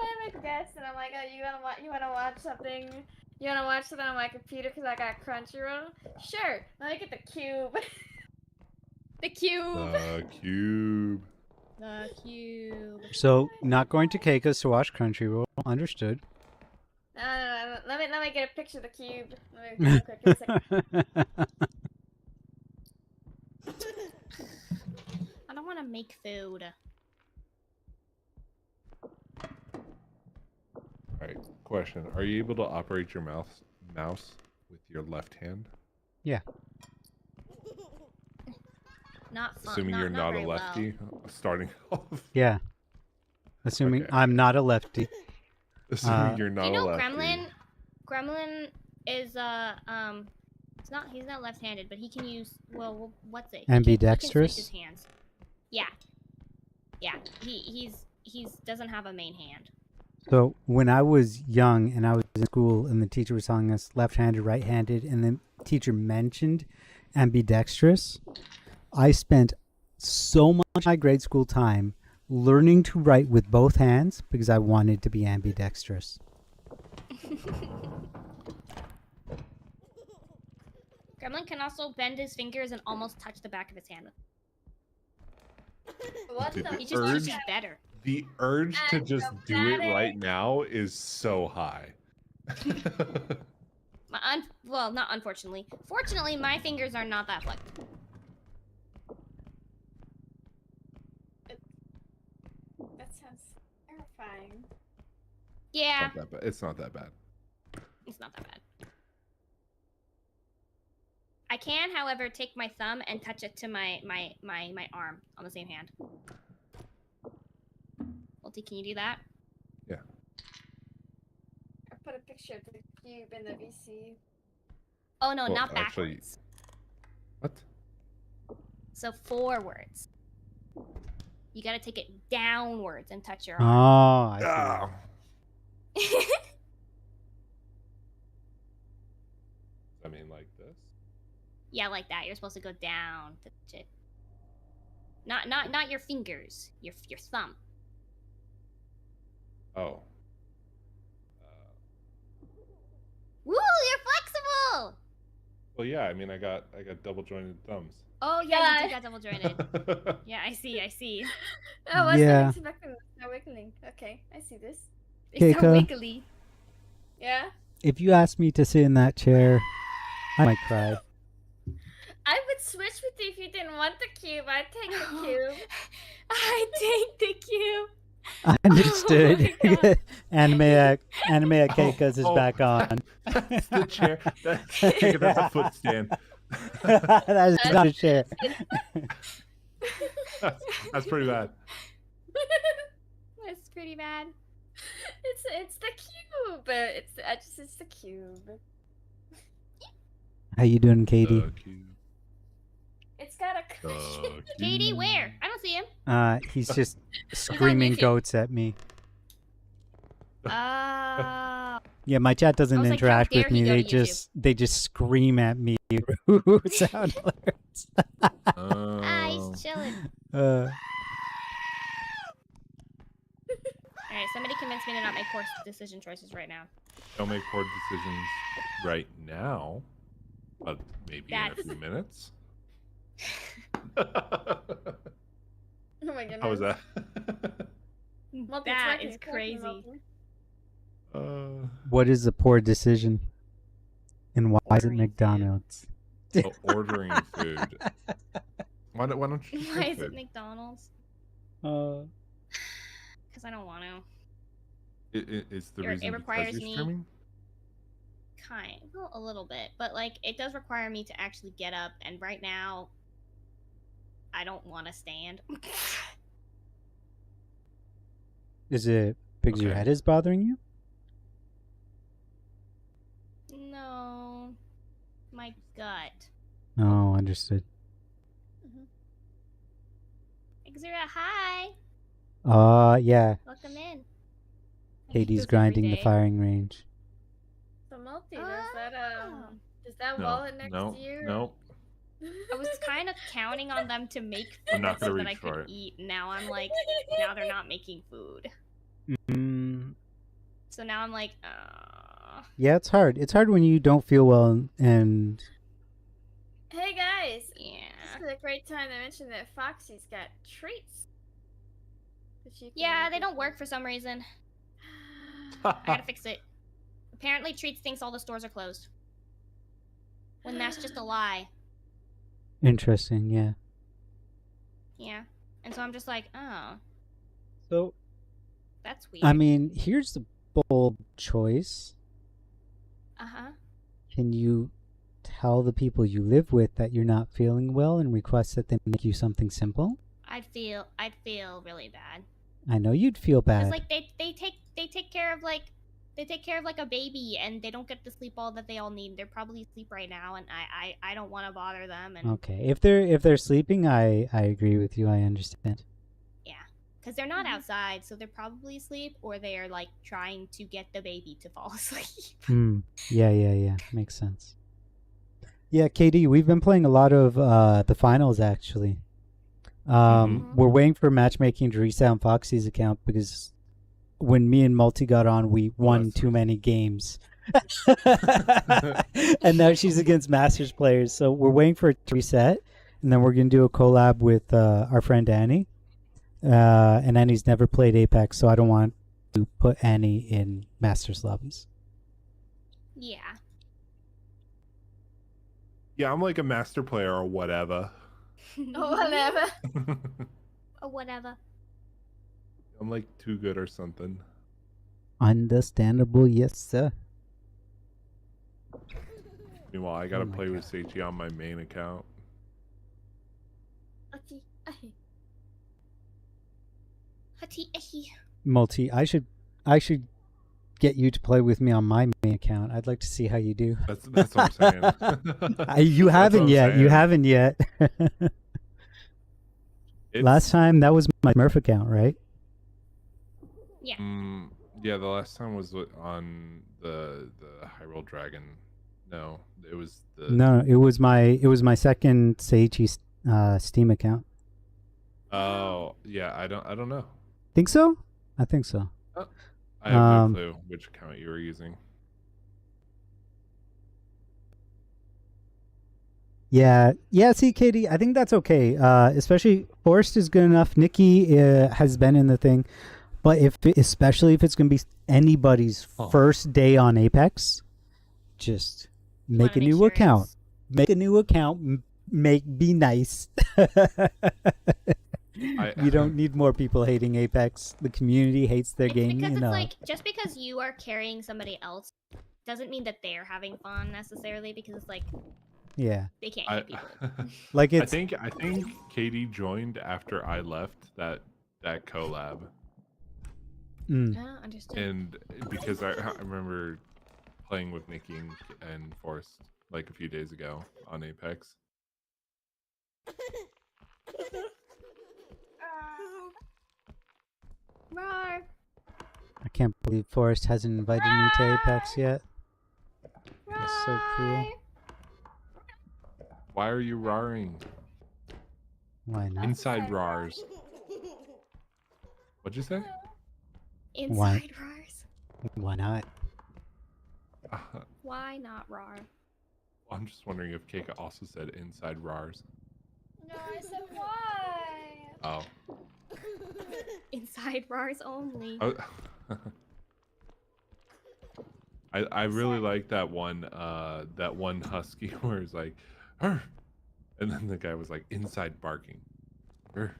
Speaker 1: I'm a guest and I'm like, oh, you wanna watch something? You wanna watch something on my computer because I got Crunchyroll? Sure. Let me get the cube.
Speaker 2: The cube.
Speaker 5: The cube.
Speaker 2: The cube.
Speaker 3: So, not going to Keika's to watch Crunchyroll. Understood.
Speaker 1: No. Let me get a picture of the cube. Let me real quick. Give me a second.
Speaker 2: I don't want to make food.
Speaker 5: Alright, question. Are you able to operate your mouse with your left hand?
Speaker 3: Yeah.
Speaker 2: Not fun.
Speaker 5: Assuming you're not a
Speaker 2: very
Speaker 5: lefty, starting off.
Speaker 3: Yeah. Assuming
Speaker 5: Okay.
Speaker 3: I'm not a lefty.
Speaker 5: Assuming you're not
Speaker 2: You know,
Speaker 5: a lefty.
Speaker 2: Gremlin is he's not left-handed, but he can use what's it?
Speaker 3: Ambidextrous?
Speaker 2: He can switch his hands. Yeah. He's doesn't have a main hand.
Speaker 3: So when I was young and I was in school and the teacher was telling us left-handed, right-handed, and the teacher mentioned ambidextrous, I spent so much of my grade school time learning to write with both hands because I wanted to be ambidextrous.
Speaker 2: Gremlin can also bend his fingers and almost touch the back of his hand.
Speaker 1: What
Speaker 5: Dude,
Speaker 1: the
Speaker 5: the
Speaker 2: He just
Speaker 5: urge,
Speaker 2: chooses better.
Speaker 5: the urge to
Speaker 1: That's
Speaker 5: just
Speaker 1: so
Speaker 5: do it
Speaker 1: pathetic.
Speaker 5: right now is so high.
Speaker 2: Well, not unfortunately. Fortunately, my fingers are not that flexible.
Speaker 1: That sounds terrifying.
Speaker 2: Yeah,
Speaker 5: Not that bad. It's not that bad.
Speaker 2: it's not that bad. I can, however, take my thumb and touch it to my arm on the same hand. Ulti, can you do that?
Speaker 5: Yeah.
Speaker 1: I put a picture of the cube in the VC.
Speaker 2: Oh no,
Speaker 5: Well,
Speaker 2: not
Speaker 5: actually-
Speaker 2: backwards.
Speaker 5: What?
Speaker 2: So forwards. You gotta take it downwards and touch your
Speaker 3: Oh,
Speaker 2: arm.
Speaker 3: I see.
Speaker 5: Ah. I mean, like this.
Speaker 2: Yeah, like that. You're supposed to go down to touch it. Not your fingers. Your thumb.
Speaker 5: Oh.
Speaker 2: Woo! You're flexible.
Speaker 5: Well, yeah. I mean, I got double jointed thumbs.
Speaker 2: Oh yeah, you
Speaker 1: Yeah.
Speaker 2: do got double jointed. Yeah, I see.
Speaker 1: Oh, what's
Speaker 3: Yeah.
Speaker 1: the next awakening? Okay, I see this.
Speaker 2: It's so
Speaker 3: Keika.
Speaker 2: wiggly.
Speaker 1: Yeah.
Speaker 3: If you asked me to sit in that chair, I might cry.
Speaker 1: I would switch with you if you didn't want the cube. I'd take the cube.
Speaker 2: I take the cube.
Speaker 3: I understood.
Speaker 2: Oh my God.
Speaker 3: Anime Keika's is
Speaker 5: Oh.
Speaker 3: back on.
Speaker 5: That's the chair. That's a foot stand.
Speaker 3: That is not a chair.
Speaker 5: That's pretty bad.
Speaker 2: That's pretty bad.
Speaker 1: It's the cube. It's the cube.
Speaker 3: How you doing, Katie?
Speaker 1: It's got a cushion.
Speaker 2: Katie, where? I don't see him.
Speaker 3: He's just screaming
Speaker 1: YouTube.
Speaker 3: goats at me.
Speaker 2: Oh.
Speaker 3: Yeah, my chat doesn't
Speaker 2: I was like, how
Speaker 3: interact
Speaker 2: dare
Speaker 3: with me.
Speaker 2: he go
Speaker 3: They
Speaker 2: to
Speaker 3: just scream at me. Sound alerts.
Speaker 2: Ah, he's chilling. Alright, somebody convince me to not make poor decision choices right now.
Speaker 5: Don't make poor decisions right now, but maybe in a
Speaker 2: That's-
Speaker 5: few minutes.
Speaker 1: Oh my goodness.
Speaker 5: How was that?
Speaker 1: Multi,
Speaker 2: That
Speaker 1: it's
Speaker 2: is
Speaker 1: working,
Speaker 2: crazy.
Speaker 1: Multi.
Speaker 3: What is a poor decision? And why is it
Speaker 2: Ordering food.
Speaker 3: McDonald's?
Speaker 5: Ordering food. Why don't you? just
Speaker 2: Why
Speaker 5: make
Speaker 2: is it
Speaker 5: food?
Speaker 2: McDonald's?
Speaker 3: Uh,
Speaker 2: Because I don't want to.
Speaker 5: It's the
Speaker 2: It
Speaker 5: reason
Speaker 2: requires
Speaker 5: because you're
Speaker 2: me-
Speaker 5: streaming.
Speaker 2: Well, a little bit, but like it does require me to actually get up, and right now, I don't want to stand.
Speaker 3: is it because your
Speaker 5: Okay.
Speaker 3: head is bothering you?
Speaker 2: No, my gut.
Speaker 3: No, understood.
Speaker 2: Xura, hi.
Speaker 3: Yeah.
Speaker 2: Welcome in.
Speaker 3: Katie's
Speaker 2: goes every
Speaker 3: grinding the
Speaker 2: day.
Speaker 3: firing range.
Speaker 1: So Multi,
Speaker 2: Oh.
Speaker 1: does that
Speaker 5: No,
Speaker 1: wallet next
Speaker 5: no,
Speaker 1: to you?
Speaker 5: no.
Speaker 2: I was kind of counting on them to make
Speaker 5: I'm
Speaker 2: food
Speaker 5: not
Speaker 2: so
Speaker 5: gonna
Speaker 2: that I
Speaker 5: reach for
Speaker 2: could
Speaker 5: it.
Speaker 2: eat. Now I'm like, now they're not making food.
Speaker 3: Mm,
Speaker 2: So now I'm like,
Speaker 3: yeah, it's hard. It's hard when you don't feel well and
Speaker 1: Hey guys,
Speaker 2: yeah.
Speaker 1: this is a great time to mention that Foxy's got treats. that you can
Speaker 2: Yeah,
Speaker 1: make
Speaker 2: they
Speaker 1: with
Speaker 2: don't
Speaker 1: them.
Speaker 2: work for some reason. I gotta fix it. Apparently, Treats thinks all the stores are closed. When that's just a lie.
Speaker 3: interesting, yeah.
Speaker 2: Yeah. And so I'm just like, oh,
Speaker 3: So,
Speaker 2: that's weird.
Speaker 3: I mean, here's the bold choice.
Speaker 2: Uh-huh.
Speaker 3: Can you tell the people you live with that you're not feeling well and request that they make you something simple?
Speaker 2: I'd feel really bad.
Speaker 3: I know you'd feel
Speaker 2: Because
Speaker 3: bad.
Speaker 2: like they take care of like a baby and they don't get the sleep all that they all need. They're probably asleep right now and I don't want to bother them and
Speaker 3: Okay, if they're sleeping, I agree with you. I understand.
Speaker 2: because they're not outside, so they're probably asleep or they are like trying to get the baby to fall asleep.
Speaker 3: Yeah. Makes sense. Yeah, KD, we've been playing a lot of the finals actually. We're waiting for matchmaking to reset on Foxy's account because when me and Multi got on, we won
Speaker 5: that's
Speaker 3: too many games. And now she's against Masters players, so we're waiting for it to reset, and then we're gonna do a collab with our friend Annie. and Annie's never played Apex, so I don't want to put Annie in Masters lobbies.
Speaker 2: Yeah.
Speaker 5: Yeah, I'm like a master player or whatever.
Speaker 1: Oh, whatever.
Speaker 2: Or whatever.
Speaker 5: I'm like too good or something.
Speaker 3: Understandable, yes, sir.
Speaker 5: Meanwhile, I gotta
Speaker 3: Oh my
Speaker 5: play with
Speaker 3: God.
Speaker 5: Seichi on my main account.
Speaker 3: Multi, I should get you to play with me on my main account. I'd like to see how you do.
Speaker 5: That's what I'm saying.
Speaker 3: You
Speaker 5: That's
Speaker 3: haven't
Speaker 5: what I'm
Speaker 3: yet. You
Speaker 5: saying.
Speaker 3: haven't yet. Last time that was my Murph account, right?
Speaker 2: Yeah.
Speaker 5: Yeah, the last time was on the Hyrule Dragon. No, it was the
Speaker 3: No, it was my second Seichi Steam account.
Speaker 5: Oh, yeah, I don't know.
Speaker 3: Think so? I think so.
Speaker 5: I have no clue which account you were using.
Speaker 3: Yeah. See, Katie, I think that's okay. Especially Forrest is good enough. Nikki has been in the thing, but especially if it's gonna be anybody's first day on Apex, just make a new account. Make a new account. Be nice. You don't need more people hating Apex. The community hates their game.
Speaker 2: Because
Speaker 3: you
Speaker 2: it's
Speaker 3: know.
Speaker 2: like, just because you are carrying somebody else doesn't mean that they're having fun necessarily, because it's like,
Speaker 3: yeah,
Speaker 2: they can't hit people.
Speaker 3: like it's.
Speaker 5: I think Katie joined after I left that collab.
Speaker 2: Understood.
Speaker 5: And because I remember playing with Nikki and Forrest like a few days ago on Apex.
Speaker 1: Rar.
Speaker 3: I can't believe Forrest hasn't invited me to Apex yet. That's so cruel.
Speaker 5: Why are you roaring?
Speaker 3: Why not?
Speaker 5: Inside RARs. What'd you say?
Speaker 2: Inside RARs.
Speaker 3: Why not?
Speaker 2: Why not RAR?
Speaker 5: I'm just wondering if Keika also said inside RARs.
Speaker 1: No, I said why.
Speaker 5: Oh.
Speaker 2: Inside RARs only.
Speaker 5: I really like that one husky where it's like, "Arr!" And then the guy was like inside barking. Arr.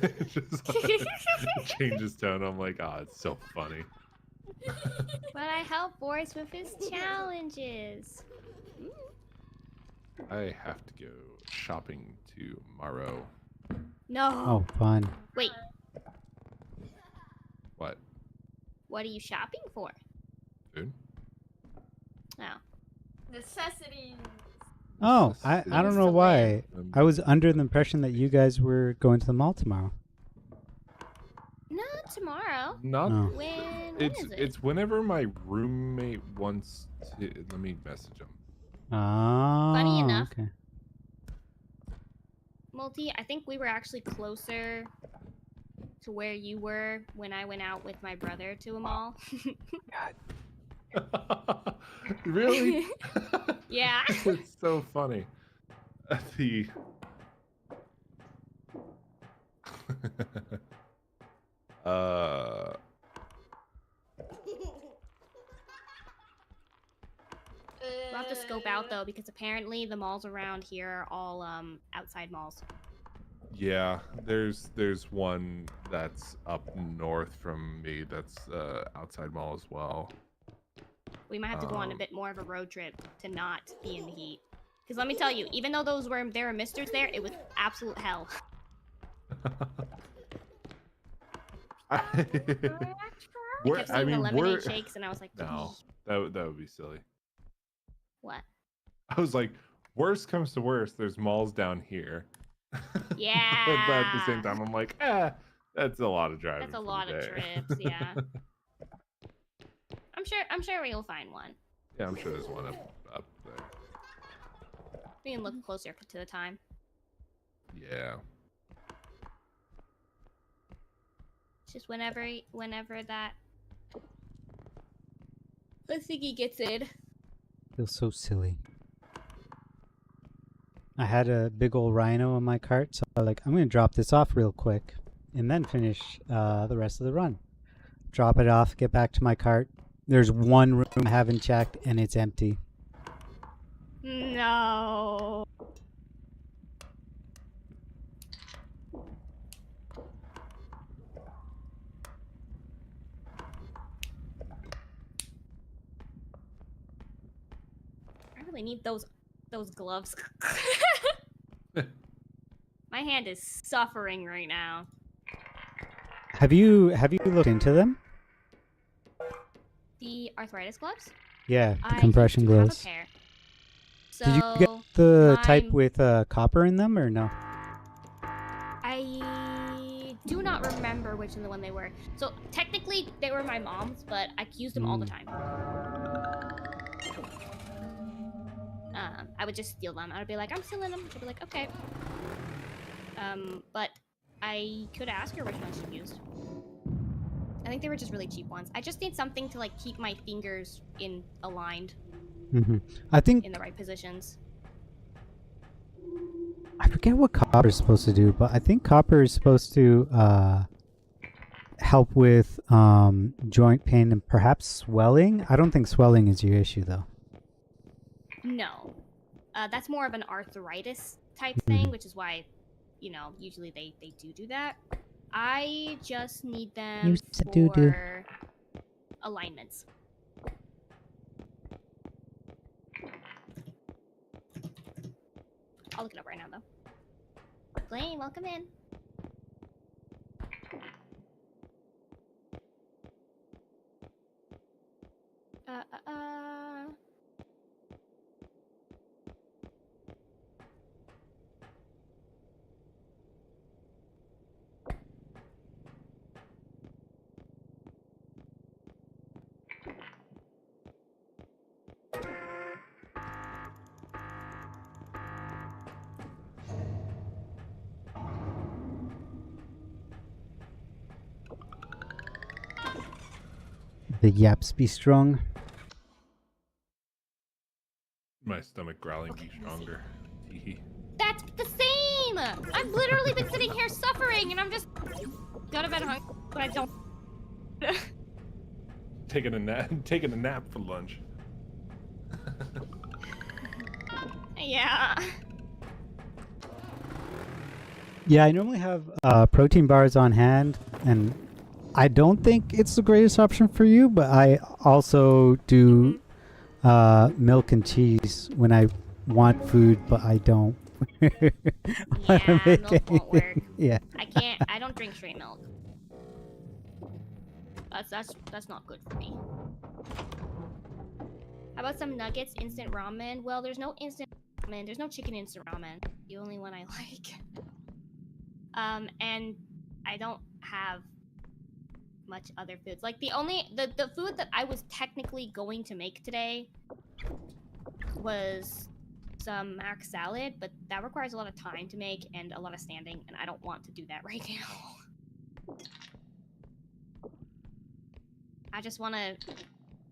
Speaker 5: It just changes tone. I'm like, it's so funny.
Speaker 2: But I help Boris with his challenges.
Speaker 5: I have to go shopping tomorrow.
Speaker 2: No.
Speaker 3: Oh, fun.
Speaker 2: Wait,
Speaker 5: What?
Speaker 2: what are you shopping for?
Speaker 5: Food?
Speaker 2: Oh.
Speaker 1: Necessities.
Speaker 3: Oh, I don't know why. I was under the impression that you guys were going to the mall tomorrow.
Speaker 2: Not tomorrow.
Speaker 5: Not.
Speaker 3: No.
Speaker 2: When
Speaker 5: It's
Speaker 2: is it?
Speaker 5: it's whenever my roommate wants to. Let me message him.
Speaker 3: Oh.
Speaker 2: Funny enough.
Speaker 3: Okay.
Speaker 2: Multi, I think we were actually closer to where you were when I went out with my brother to a mall.
Speaker 5: Really?
Speaker 2: Yeah.
Speaker 5: It's so funny. The
Speaker 2: We'll have to scope out though, because apparently the malls around here are all outside malls.
Speaker 5: yeah, there's one that's up north from me that's outside mall as well.
Speaker 2: We might have to go on a bit more of a road trip to not be in the heat. Because let me tell you, even though there were misters there, it was absolute hell.
Speaker 5: I
Speaker 2: I kept seeing the lemonade shakes, and I was like,
Speaker 5: no, that would be silly.
Speaker 2: What?
Speaker 5: I was like, worst comes to worst, there's malls down here.
Speaker 2: Yeah.
Speaker 5: But at the same time, I'm like, that's a lot of driving.
Speaker 2: That's a
Speaker 5: for the
Speaker 2: lot of
Speaker 5: day.
Speaker 2: trips, yeah. I'm sure we'll find one.
Speaker 5: Yeah, I'm sure there's one up there.
Speaker 2: We can look closer to the time.
Speaker 5: Yeah.
Speaker 2: It's just whenever that thingy gets in.
Speaker 3: Feels so silly. I had a big old rhino in my cart, so I'm like, I'm gonna drop this off real quick and then finish the rest of the run. Drop it off, get back to my cart. There's one room I haven't checked, and it's empty.
Speaker 2: No. I really need those gloves. My hand is suffering right now.
Speaker 3: Have you looked into them?
Speaker 2: The arthritis gloves?
Speaker 3: Yeah, the
Speaker 2: I
Speaker 3: compression
Speaker 2: used to have
Speaker 3: gloves.
Speaker 2: a pair.
Speaker 3: Did you get
Speaker 2: So,
Speaker 3: the type
Speaker 2: mine-
Speaker 3: with copper in them or no?
Speaker 2: I do not remember which one they were. So technically they were my mom's, but I used them all the time. I would just steal them. I would be like, I'm stealing them. She'd be like, okay. But I could ask her which ones she used. I think they were just really cheap ones. I just need something to like keep my fingers aligned
Speaker 3: I think
Speaker 2: in the right positions.
Speaker 3: I forget what copper is supposed to do, but I think copper is supposed to help with joint pain and perhaps swelling. I don't think swelling is your issue though.
Speaker 2: No. That's more of an arthritis type thing, which is why, you know, usually they do that. I just need them
Speaker 3: You said doo-doo.
Speaker 2: for alignments. I'll look it up right now, though. Blaine, welcome in.
Speaker 3: The yaps be strong.
Speaker 5: My stomach growling be stronger.
Speaker 2: That's the same! I've literally been sitting here suffering, and I'm just go to bed hungry, but I don't.
Speaker 5: Taking a nap for lunch.
Speaker 2: Yeah.
Speaker 3: Yeah, I normally have protein bars on hand, and I don't think it's the greatest option for you, but I also do milk and cheese when I want food, but I don't.
Speaker 2: Yeah, milk won't work.
Speaker 3: Yeah.
Speaker 2: I don't drink straight milk. That's not good for me. How about some nuggets, instant ramen? Well, there's no instant ramen. There's no chicken instant ramen. The only one I like. And I don't have much other foods. Like the food that I was technically going to make today was some mac salad, but that requires a lot of time to make and a lot of standing, and I don't want to do that right now. I just want to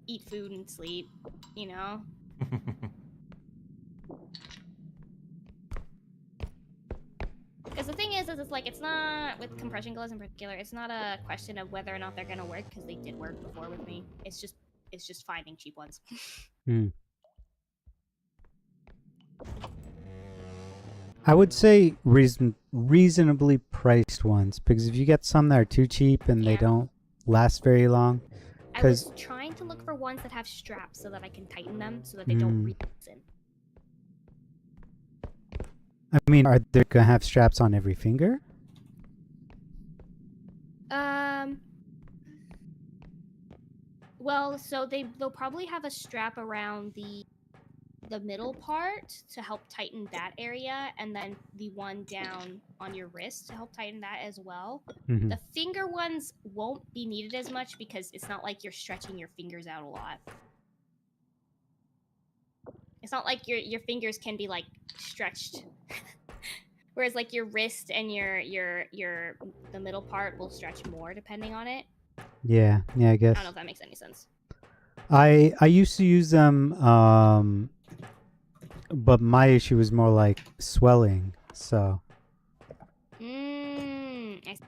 Speaker 2: eat food and sleep, you know? Because the thing is it's like, it's not, with compression gloves in particular, it's not a question of whether or not they're gonna work, because they did work before with me. It's just finding cheap ones.
Speaker 3: I would say reasonably priced ones, because if you get some that are too cheap and they
Speaker 2: Yeah.
Speaker 3: don't last very long,
Speaker 2: I was trying to look for ones that have straps so that I can tighten them so that they don't re-loosen.
Speaker 3: I mean, are they gonna have straps on every finger?
Speaker 2: Well, so they'll probably have a strap around the middle part to help tighten that area, and then the one down on your wrist to help tighten that as well.
Speaker 3: Mhm.
Speaker 2: The finger ones won't be needed as much because it's not like you're stretching your fingers out a lot. It's not like your fingers can be like stretched. Whereas like your wrist and the middle part will stretch more depending on it.
Speaker 3: Yeah, I guess.
Speaker 2: I don't know if that makes any sense.
Speaker 3: I used to use them, but my issue was more like swelling. So
Speaker 2: I see.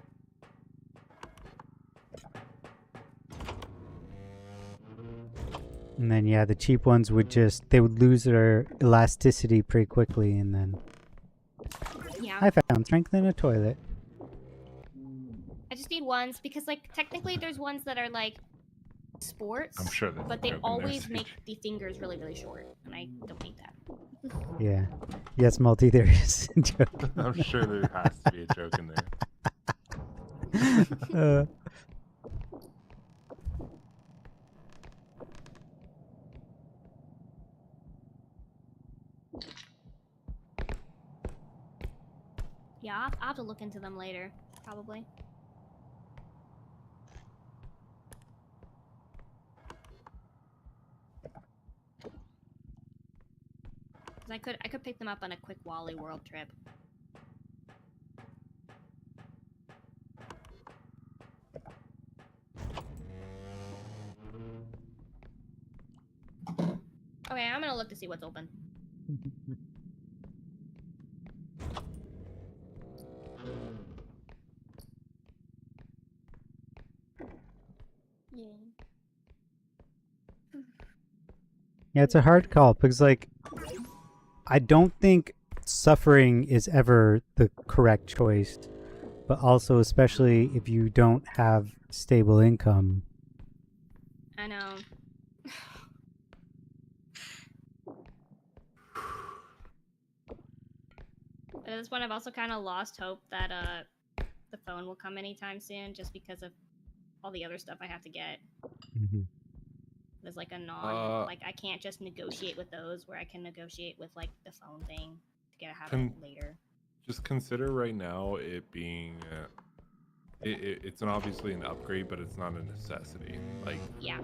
Speaker 3: And then yeah, the cheap ones would they would lose their elasticity pretty quickly, and then
Speaker 2: Yeah.
Speaker 3: I found strength in a toilet.
Speaker 2: I just need ones because, like, technically there's ones that are like sports,
Speaker 5: I'm sure there's
Speaker 2: but
Speaker 5: a
Speaker 2: they
Speaker 5: joke in there,
Speaker 2: always
Speaker 5: Sage.
Speaker 2: make the fingers really, really short, and I don't need that.
Speaker 3: Yeah. Yes, multi there is a joke.
Speaker 5: I'm sure there has to be a joke in there.
Speaker 2: Yeah, I'll have to look into them later, probably. I could pick them up on a quick Wally World trip. Okay, I'm gonna look to see what's open.
Speaker 3: Yeah, it's a hard call because, like, I don't think suffering is ever the correct choice, but also, especially if you don't have stable income.
Speaker 2: I know. But at this point, I've also kind of lost hope that the phone will come anytime soon, just because of all the other stuff I have to get.
Speaker 3: Mm-hmm.
Speaker 2: There's like a like I can't just negotiate with those where I can negotiate with like the phone thing to get it later.
Speaker 5: Just consider right now it being it's obviously an upgrade, but it's not a necessity. Like,
Speaker 2: yeah,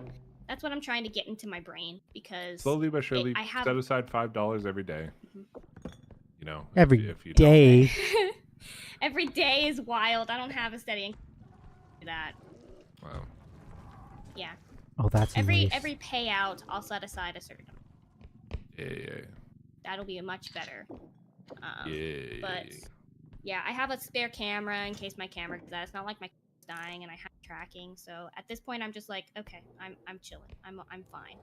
Speaker 2: that's what I'm trying to get into my brain, because
Speaker 5: slowly but surely,
Speaker 2: I have
Speaker 5: set aside $5 every day. You know,
Speaker 3: Every
Speaker 5: if you
Speaker 3: day.
Speaker 2: Every day is wild. I don't have a steady income for that.
Speaker 5: Wow.
Speaker 2: Yeah.
Speaker 3: Oh, that's nice.
Speaker 2: Every payout, I'll set aside a certain amount.
Speaker 5: Yeah.
Speaker 2: That'll be much better.
Speaker 5: Yeah.
Speaker 2: But yeah, I have a spare camera in case my camera does that. It's not like my camera's dying and I have tracking. So at this point, I'm just like, okay, I'm chilling. I'm fine.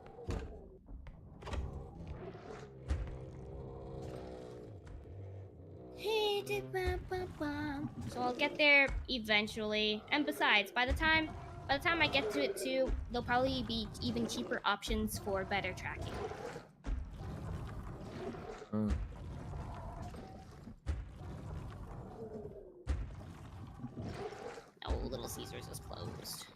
Speaker 2: So I'll get there eventually. And besides, by the time I get to it too, there'll probably be even cheaper options for better tracking. Oh, Little Caesars is closed.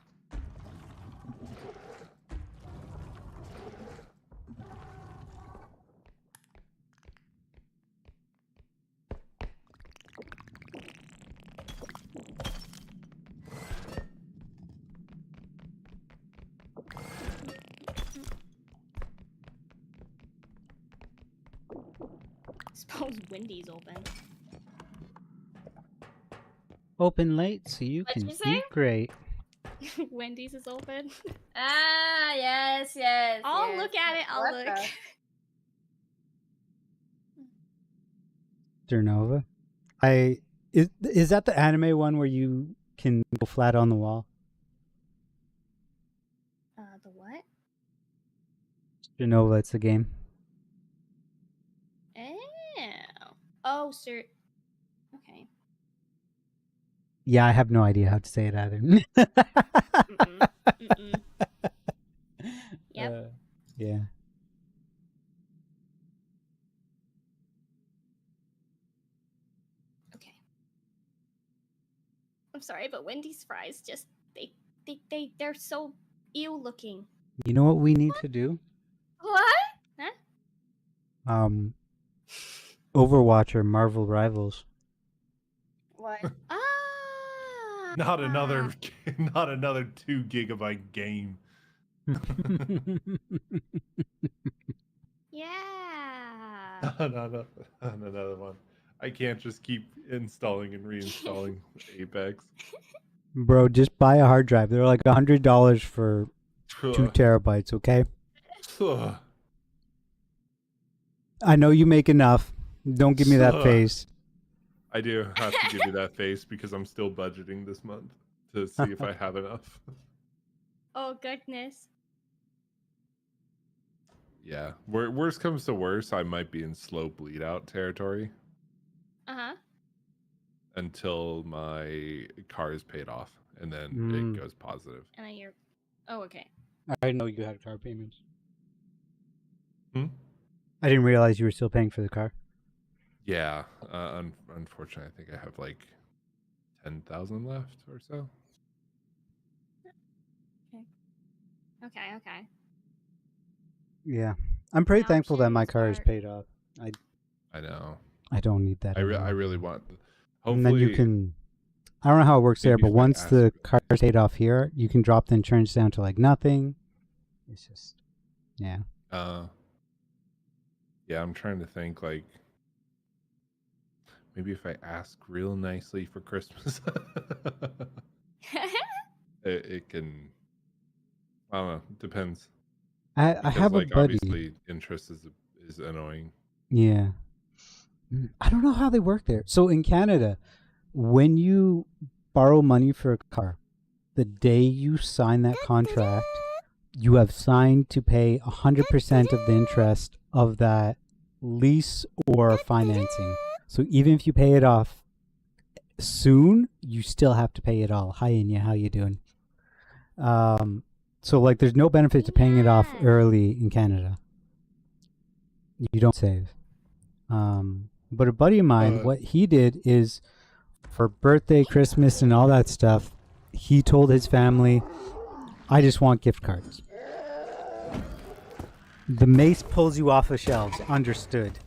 Speaker 2: Suppose Wendy's open.
Speaker 3: Open late so you
Speaker 1: What'd
Speaker 3: can
Speaker 1: you say?
Speaker 3: eat great.
Speaker 2: Wendy's is open.
Speaker 1: Ah, yes, yes.
Speaker 2: I'll
Speaker 1: yes.
Speaker 2: look at it. I'll
Speaker 1: What
Speaker 2: look.
Speaker 1: the-
Speaker 3: Dernova. Is that the anime one where you can go flat on the wall?
Speaker 2: The what?
Speaker 3: Dernova, it's a game.
Speaker 2: Oh, sir. Okay.
Speaker 3: Yeah, I have no idea how to say it either.
Speaker 2: Mm-mm. Yep.
Speaker 3: Yeah.
Speaker 2: Okay. I'm sorry, but Wendy's fries just they're so ew looking.
Speaker 3: You know what we need to do?
Speaker 1: What?
Speaker 2: Huh?
Speaker 3: Overwatch or Marvel Rivals.
Speaker 1: What?
Speaker 2: Ah.
Speaker 5: Not another 2 GB game.
Speaker 2: Yeah.
Speaker 5: Another one. I can't just keep installing and reinstalling Apex.
Speaker 3: Bro, just buy a hard drive. They're like $100 for 2 terabytes, okay? I know you make enough. Don't give me that face.
Speaker 5: I do have to give you that face because I'm still budgeting this month to see if I have enough.
Speaker 2: Oh goodness.
Speaker 5: Yeah. Worst comes to worst, I might be in slow bleed out territory
Speaker 2: Uh-huh.
Speaker 5: until my car is paid off, and then it goes positive.
Speaker 2: And then you're... Oh, okay.
Speaker 3: I didn't know you had car payments.
Speaker 5: Hmm?
Speaker 3: I didn't realize you were still paying for the car.
Speaker 5: Yeah. Unfortunately, I think I have like 10,000 left or so.
Speaker 2: Okay.
Speaker 3: Yeah, I'm pretty
Speaker 2: Now
Speaker 3: thankful that
Speaker 2: should
Speaker 3: my car is
Speaker 2: start-
Speaker 3: paid off.
Speaker 5: I know.
Speaker 3: I don't need that.
Speaker 5: I
Speaker 3: anymore.
Speaker 5: really want.
Speaker 3: And then you
Speaker 5: Hopefully,
Speaker 3: can. I don't know how it works there,
Speaker 5: maybe
Speaker 3: but
Speaker 5: if I
Speaker 3: once
Speaker 5: ask
Speaker 3: the
Speaker 5: really
Speaker 3: car is paid off here, you can drop the insurance down to like nothing. It's just, yeah.
Speaker 5: Yeah, I'm trying to think like maybe if I ask real nicely for Christmas, it can. I don't know. Depends.
Speaker 3: I
Speaker 5: Because,
Speaker 3: have a
Speaker 5: like,
Speaker 3: buddy.
Speaker 5: obviously, interest is annoying.
Speaker 3: Yeah. I don't know how they work there. So in Canada, when you borrow money for a car, the day you sign that contract, you have signed to pay 100% of the interest of that lease or financing. So even if you pay it off soon, you still have to pay it all. Hi, Inya, how you doing? So like there's no benefit to paying it off early in Canada. You don't save. But a buddy of mine, what he did is for birthday, Christmas, and all that stuff, he told his family, I just want gift cards. The mace pulls you off the shelves. Understood.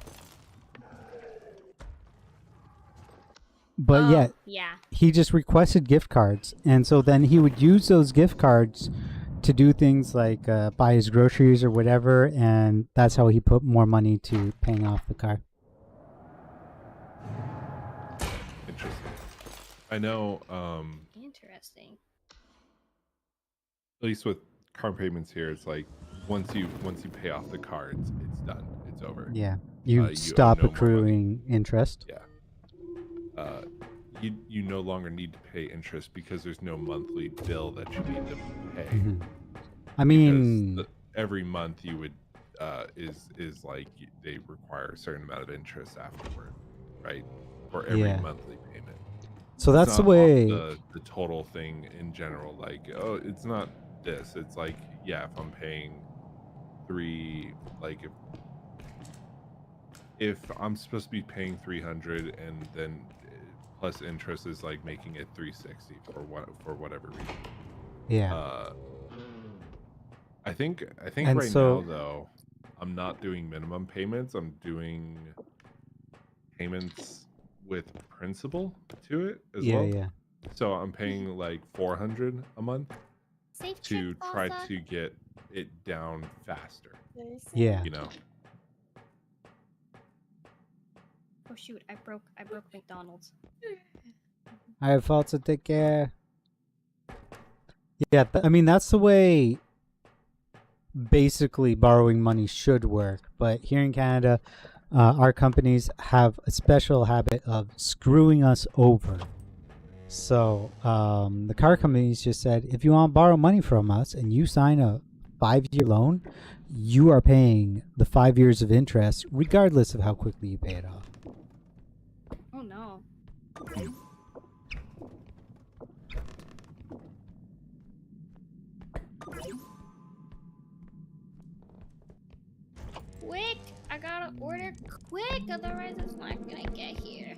Speaker 3: But yet,
Speaker 2: Yeah.
Speaker 3: he just requested gift cards. And so then he would use those gift cards to do things like buy his groceries or whatever. And that's how he put more money to paying off the car.
Speaker 5: Interesting. I know.
Speaker 2: Interesting.
Speaker 5: At least with car payments here, it's like once you pay off the cards, it's done. It's over.
Speaker 3: Yeah. You
Speaker 5: owe
Speaker 3: stop
Speaker 5: no more money.
Speaker 3: accruing interest.
Speaker 5: Yeah. You no longer need to pay interest because there's no monthly bill that you need to pay.
Speaker 3: Mhm. I mean,
Speaker 5: Every month you would is like they require a certain amount of interest afterward, right? For every
Speaker 3: Yeah.
Speaker 5: monthly payment.
Speaker 3: so
Speaker 5: It's
Speaker 3: that's the
Speaker 5: not off
Speaker 3: way.
Speaker 5: the total thing in general. Like, oh, it's not this. It's like, yeah, if I'm paying if I'm supposed to be paying 300 and then plus interest is like making it 360 for whatever reason.
Speaker 3: Yeah.
Speaker 5: I think
Speaker 3: And
Speaker 5: right
Speaker 3: so-
Speaker 5: now though, I'm not doing minimum payments. I'm doing payments with principal to it as
Speaker 3: Yeah,
Speaker 5: well.
Speaker 3: yeah.
Speaker 5: So I'm paying like 400 a month
Speaker 2: Safe
Speaker 5: to
Speaker 2: trip,
Speaker 5: try
Speaker 2: Balsa.
Speaker 5: to get it down faster.
Speaker 3: Yeah.
Speaker 5: You know.
Speaker 2: Oh shoot, I broke McDonald's.
Speaker 3: I have faults to take care. Yeah, I mean, that's the way basically borrowing money should work. But here in Canada, our companies have a special habit of screwing us over. So the car companies just said, if you want to borrow money from us and you sign a 5-year loan, you are paying the 5 years of interest regardless of how quickly you pay it off.
Speaker 2: Oh no. Quick! I gotta order quick, otherwise it's not gonna get here.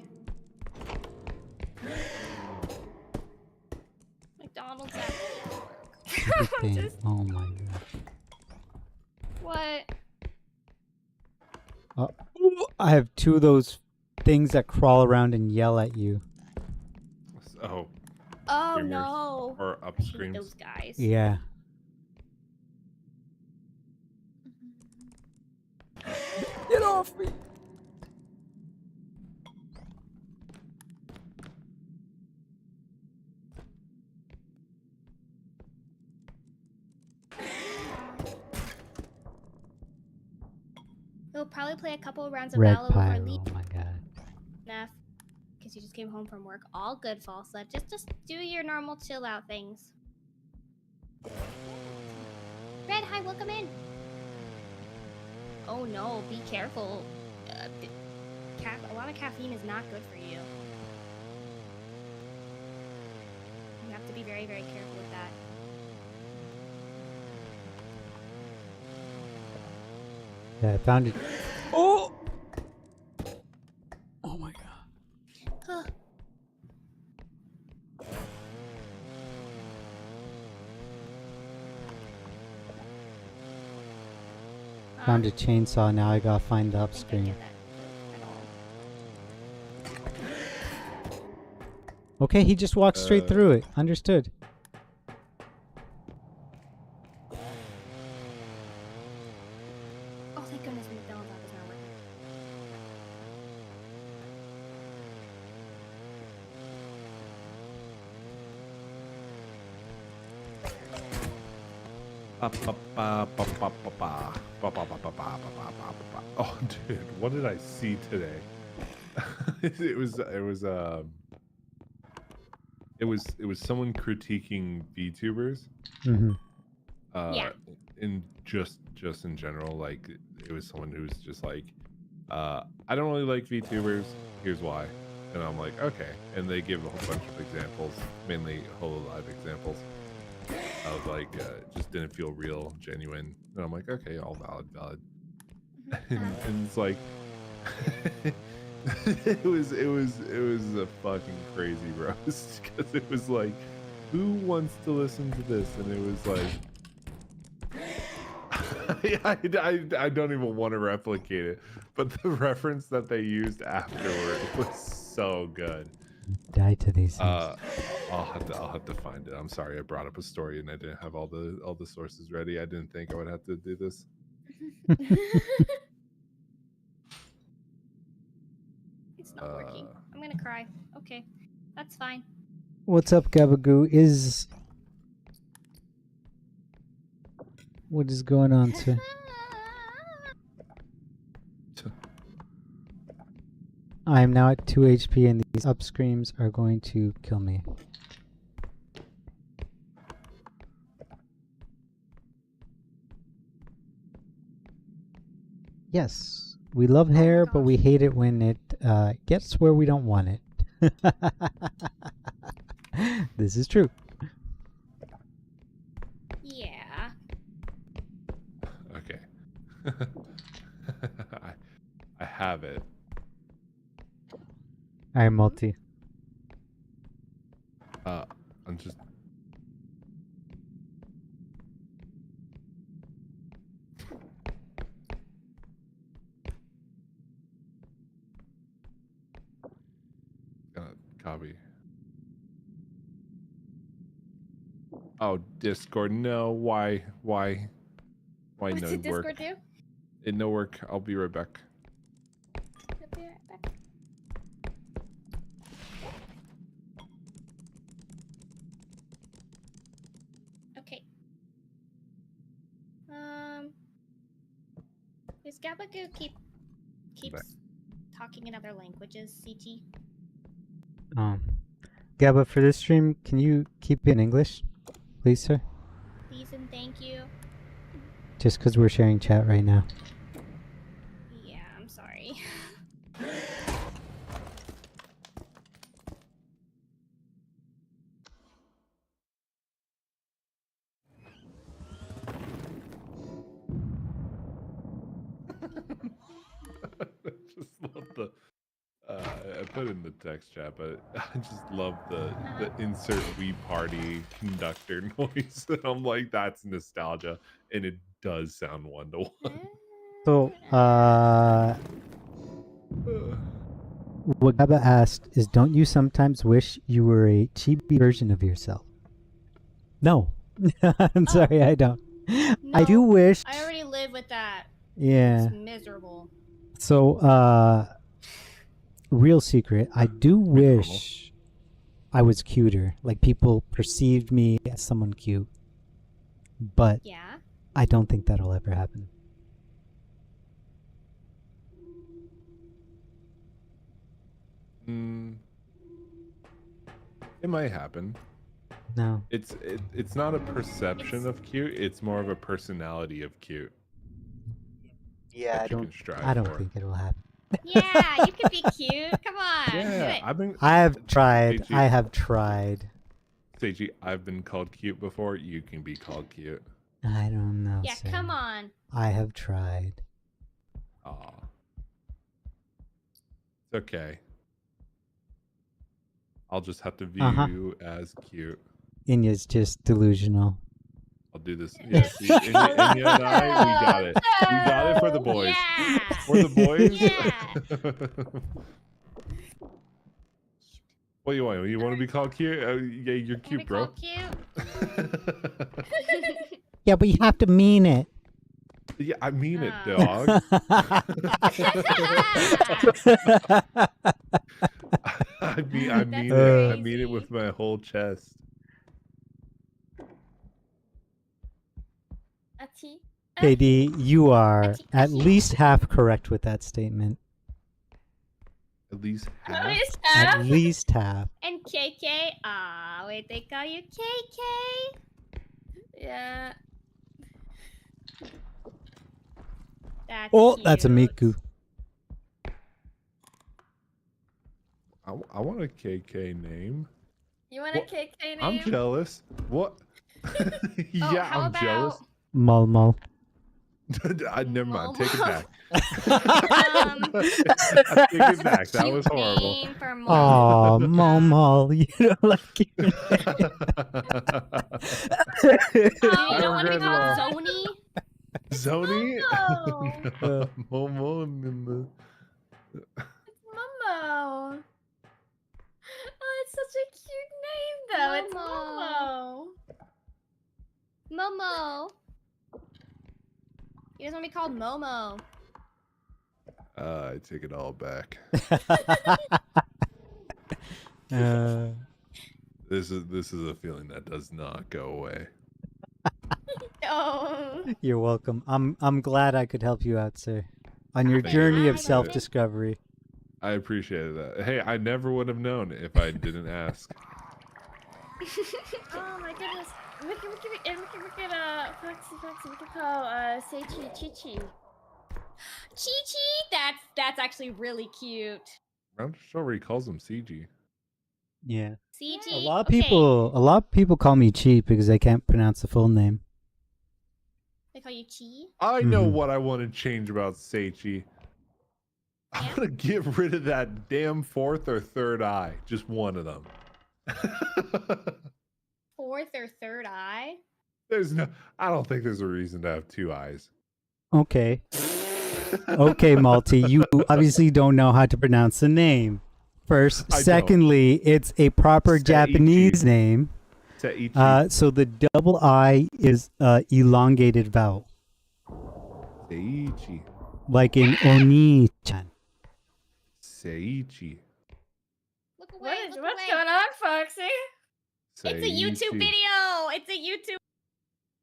Speaker 2: McDonald's at
Speaker 3: Everything.
Speaker 2: Just-
Speaker 3: Oh my gosh.
Speaker 2: what?
Speaker 3: I have 2 of those things that crawl around and yell at you.
Speaker 5: Oh,
Speaker 2: Oh
Speaker 5: Screamers.
Speaker 2: no!
Speaker 5: or up
Speaker 2: I hate
Speaker 5: screams.
Speaker 2: those guys.
Speaker 3: Yeah. Get off me!
Speaker 2: We'll probably play a couple of rounds of
Speaker 3: Red
Speaker 2: Valor before
Speaker 3: pyro.
Speaker 2: leaving.
Speaker 3: Oh my god.
Speaker 2: Enough. Because you just came home from work. All good, Falsa. Just do your normal chill out things. Red, hi, welcome in. oh no, be careful. A lot of caffeine is not good for you. You have to be very, very careful with that.
Speaker 3: Yeah, I found it. Oh! Oh my god. Found a chainsaw, now I gotta find the
Speaker 2: I
Speaker 3: upstream.
Speaker 2: get that at all.
Speaker 3: Okay, he just walked straight through it. Understood.
Speaker 2: Oh, thank goodness McDonald's app is not working.
Speaker 5: Oh, dude, what did I see today? it was someone critiquing VTubers.
Speaker 3: Mm-hmm.
Speaker 2: Yeah.
Speaker 5: In just in general, like it was someone who was just like, I don't really like VTubers. Here's why. And I'm like, okay. And they give a whole bunch of examples, mainly HoloLive examples of like just didn't feel real, genuine. And I'm like, okay, all valid. And it's like it was a fucking crazy roast because it was like, who wants to listen to this? And it was like I don't even want to replicate it, but the reference that they used afterward was so good.
Speaker 3: Die to these things.
Speaker 5: I'll have to find it. I'm sorry I brought up a story and I didn't have all the sources ready. I didn't think I would have to do this.
Speaker 2: It's not working. I'm gonna cry. Okay, that's fine.
Speaker 3: What's up, Gabagoo? What is going on, sir? I am now at 2 HP and these upscreams are going to kill me. Yes, we love hair, but we hate it when it gets where we don't want it. This is true.
Speaker 2: Yeah.
Speaker 5: Okay. I have it.
Speaker 3: I'm multi.
Speaker 5: I'm just gonna copy. Oh, Discord. No, why
Speaker 2: What
Speaker 5: no
Speaker 2: does
Speaker 5: work?
Speaker 2: Discord do?
Speaker 5: It no work. I'll be right back.
Speaker 2: I'll be right back. Okay. Does Gabagoo keeps talking in other languages, CT?
Speaker 3: Gabba, for this stream, can you keep it in English, please, sir?
Speaker 2: Please and thank you.
Speaker 3: Just because we're sharing chat right now.
Speaker 2: Yeah, I'm sorry.
Speaker 5: Just love the. I put it in the text chat, but I just love the insert "we party" conductor noise. And I'm like, that's nostalgia, and it does sound 1-to-1.
Speaker 3: So, what Gabba asked is, don't you sometimes wish you were a chibi version of yourself? No. I'm sorry, I don't. I do wish.
Speaker 2: I already live with that.
Speaker 3: Yeah.
Speaker 2: It's miserable.
Speaker 3: So, real secret, I do wish I was cuter. Like, people perceived me as someone cute. But
Speaker 2: Yeah.
Speaker 3: I don't think that'll ever happen.
Speaker 5: It might happen.
Speaker 3: No.
Speaker 5: It's not a perception of cute. It's more of a personality of cute.
Speaker 3: Yeah,
Speaker 5: that you can strive
Speaker 3: I don't
Speaker 5: for.
Speaker 3: think it'll happen.
Speaker 2: Yeah, you could be cute. Come on.
Speaker 5: Yeah,
Speaker 2: do it.
Speaker 5: I've been.
Speaker 3: I have tried.
Speaker 5: Seiji,
Speaker 3: I have tried.
Speaker 5: Seiji, I've been called cute before. You can be called cute.
Speaker 3: I don't know,
Speaker 2: Yeah,
Speaker 3: sir.
Speaker 2: come on.
Speaker 3: I have tried.
Speaker 5: Aw. It's okay. I'll just have to view you as cute.
Speaker 3: Inya's just delusional.
Speaker 5: I'll do this. Yeah, see, Inya and I, we got it. We got it for the boys.
Speaker 2: Yeah.
Speaker 5: For the boys.
Speaker 2: Yeah.
Speaker 5: What do you want? You want to be called cute? Yeah, you're
Speaker 2: Wanna be
Speaker 5: cute, bro.
Speaker 2: called cute?
Speaker 3: Yeah, but you have to mean it.
Speaker 5: Yeah, I mean it,
Speaker 2: Oh.
Speaker 5: dog. I mean
Speaker 2: That's
Speaker 5: it. I mean
Speaker 2: crazy.
Speaker 5: it with my whole chest.
Speaker 1: Achi.
Speaker 3: KD, you are
Speaker 2: Achi,
Speaker 3: at
Speaker 2: achi.
Speaker 3: least half correct with that statement.
Speaker 5: At least
Speaker 1: At
Speaker 5: half.
Speaker 1: least
Speaker 3: At
Speaker 1: half.
Speaker 3: least half.
Speaker 2: And KK. Ah, wait, they call you KK.
Speaker 1: Yeah.
Speaker 2: That's
Speaker 3: Oh, that's a
Speaker 2: cute.
Speaker 3: Miku.
Speaker 5: I want a KK name.
Speaker 1: You want
Speaker 5: What?
Speaker 1: a KK name?
Speaker 5: I'm jealous. What? Yeah,
Speaker 2: how
Speaker 5: I'm jealous.
Speaker 3: Mul Mul.
Speaker 5: Never mind. Take it
Speaker 2: Momo.
Speaker 5: back.
Speaker 2: Um,
Speaker 5: I take it back. That
Speaker 2: cute
Speaker 5: was horrible.
Speaker 2: name for Momo.
Speaker 3: Oh, Mul Mul. You don't like it.
Speaker 2: Oh, you don't want to be
Speaker 5: regret it
Speaker 2: called
Speaker 5: all.
Speaker 2: Sony?
Speaker 5: Zoni?
Speaker 1: Momo.
Speaker 5: Momo and the...
Speaker 1: Momo. Oh, it's such a cute name, though. It's
Speaker 2: Momo.
Speaker 1: Momo.
Speaker 2: Momo. He doesn't want to be called Momo.
Speaker 5: I take it all back. This is a feeling that does not go away.
Speaker 2: Oh.
Speaker 3: You're welcome. I'm glad I could help you out, sir, on your
Speaker 5: Thank you.
Speaker 3: journey of
Speaker 2: Hi,
Speaker 3: self-discovery.
Speaker 5: I appreciated that. Hey, I never would have known if I didn't ask.
Speaker 1: Oh my goodness. We can Foxy, we can call Seichi Chichi.
Speaker 2: Chi-Chi? That's actually really cute.
Speaker 5: I'm sure he calls him CG.
Speaker 3: Yeah.
Speaker 2: CG.
Speaker 3: A lot of
Speaker 2: Okay.
Speaker 3: people call me cheap because they can't pronounce the full name.
Speaker 2: They call you Chi?
Speaker 5: I know
Speaker 3: Mhm.
Speaker 5: what I want to change about Seichi. I
Speaker 2: Yeah?
Speaker 5: want to get rid of that damn fourth or third eye. Just one of them.
Speaker 2: Fourth or third eye?
Speaker 5: I don't think there's a reason to have two eyes.
Speaker 3: Okay. Okay, Malty, you obviously don't know how to pronounce the name. First.
Speaker 5: I don't.
Speaker 3: Secondly, it's a proper
Speaker 5: Seichi.
Speaker 3: Japanese name.
Speaker 5: Seichi.
Speaker 3: So the double I is elongated vowel,
Speaker 5: Seichi.
Speaker 3: like in Oni-chan.
Speaker 5: Seichi.
Speaker 2: Look away,
Speaker 1: What's
Speaker 2: look
Speaker 1: going
Speaker 2: away.
Speaker 1: on, Foxy?
Speaker 2: It's a YouTube
Speaker 5: Seichi.
Speaker 2: video! It's a YouTube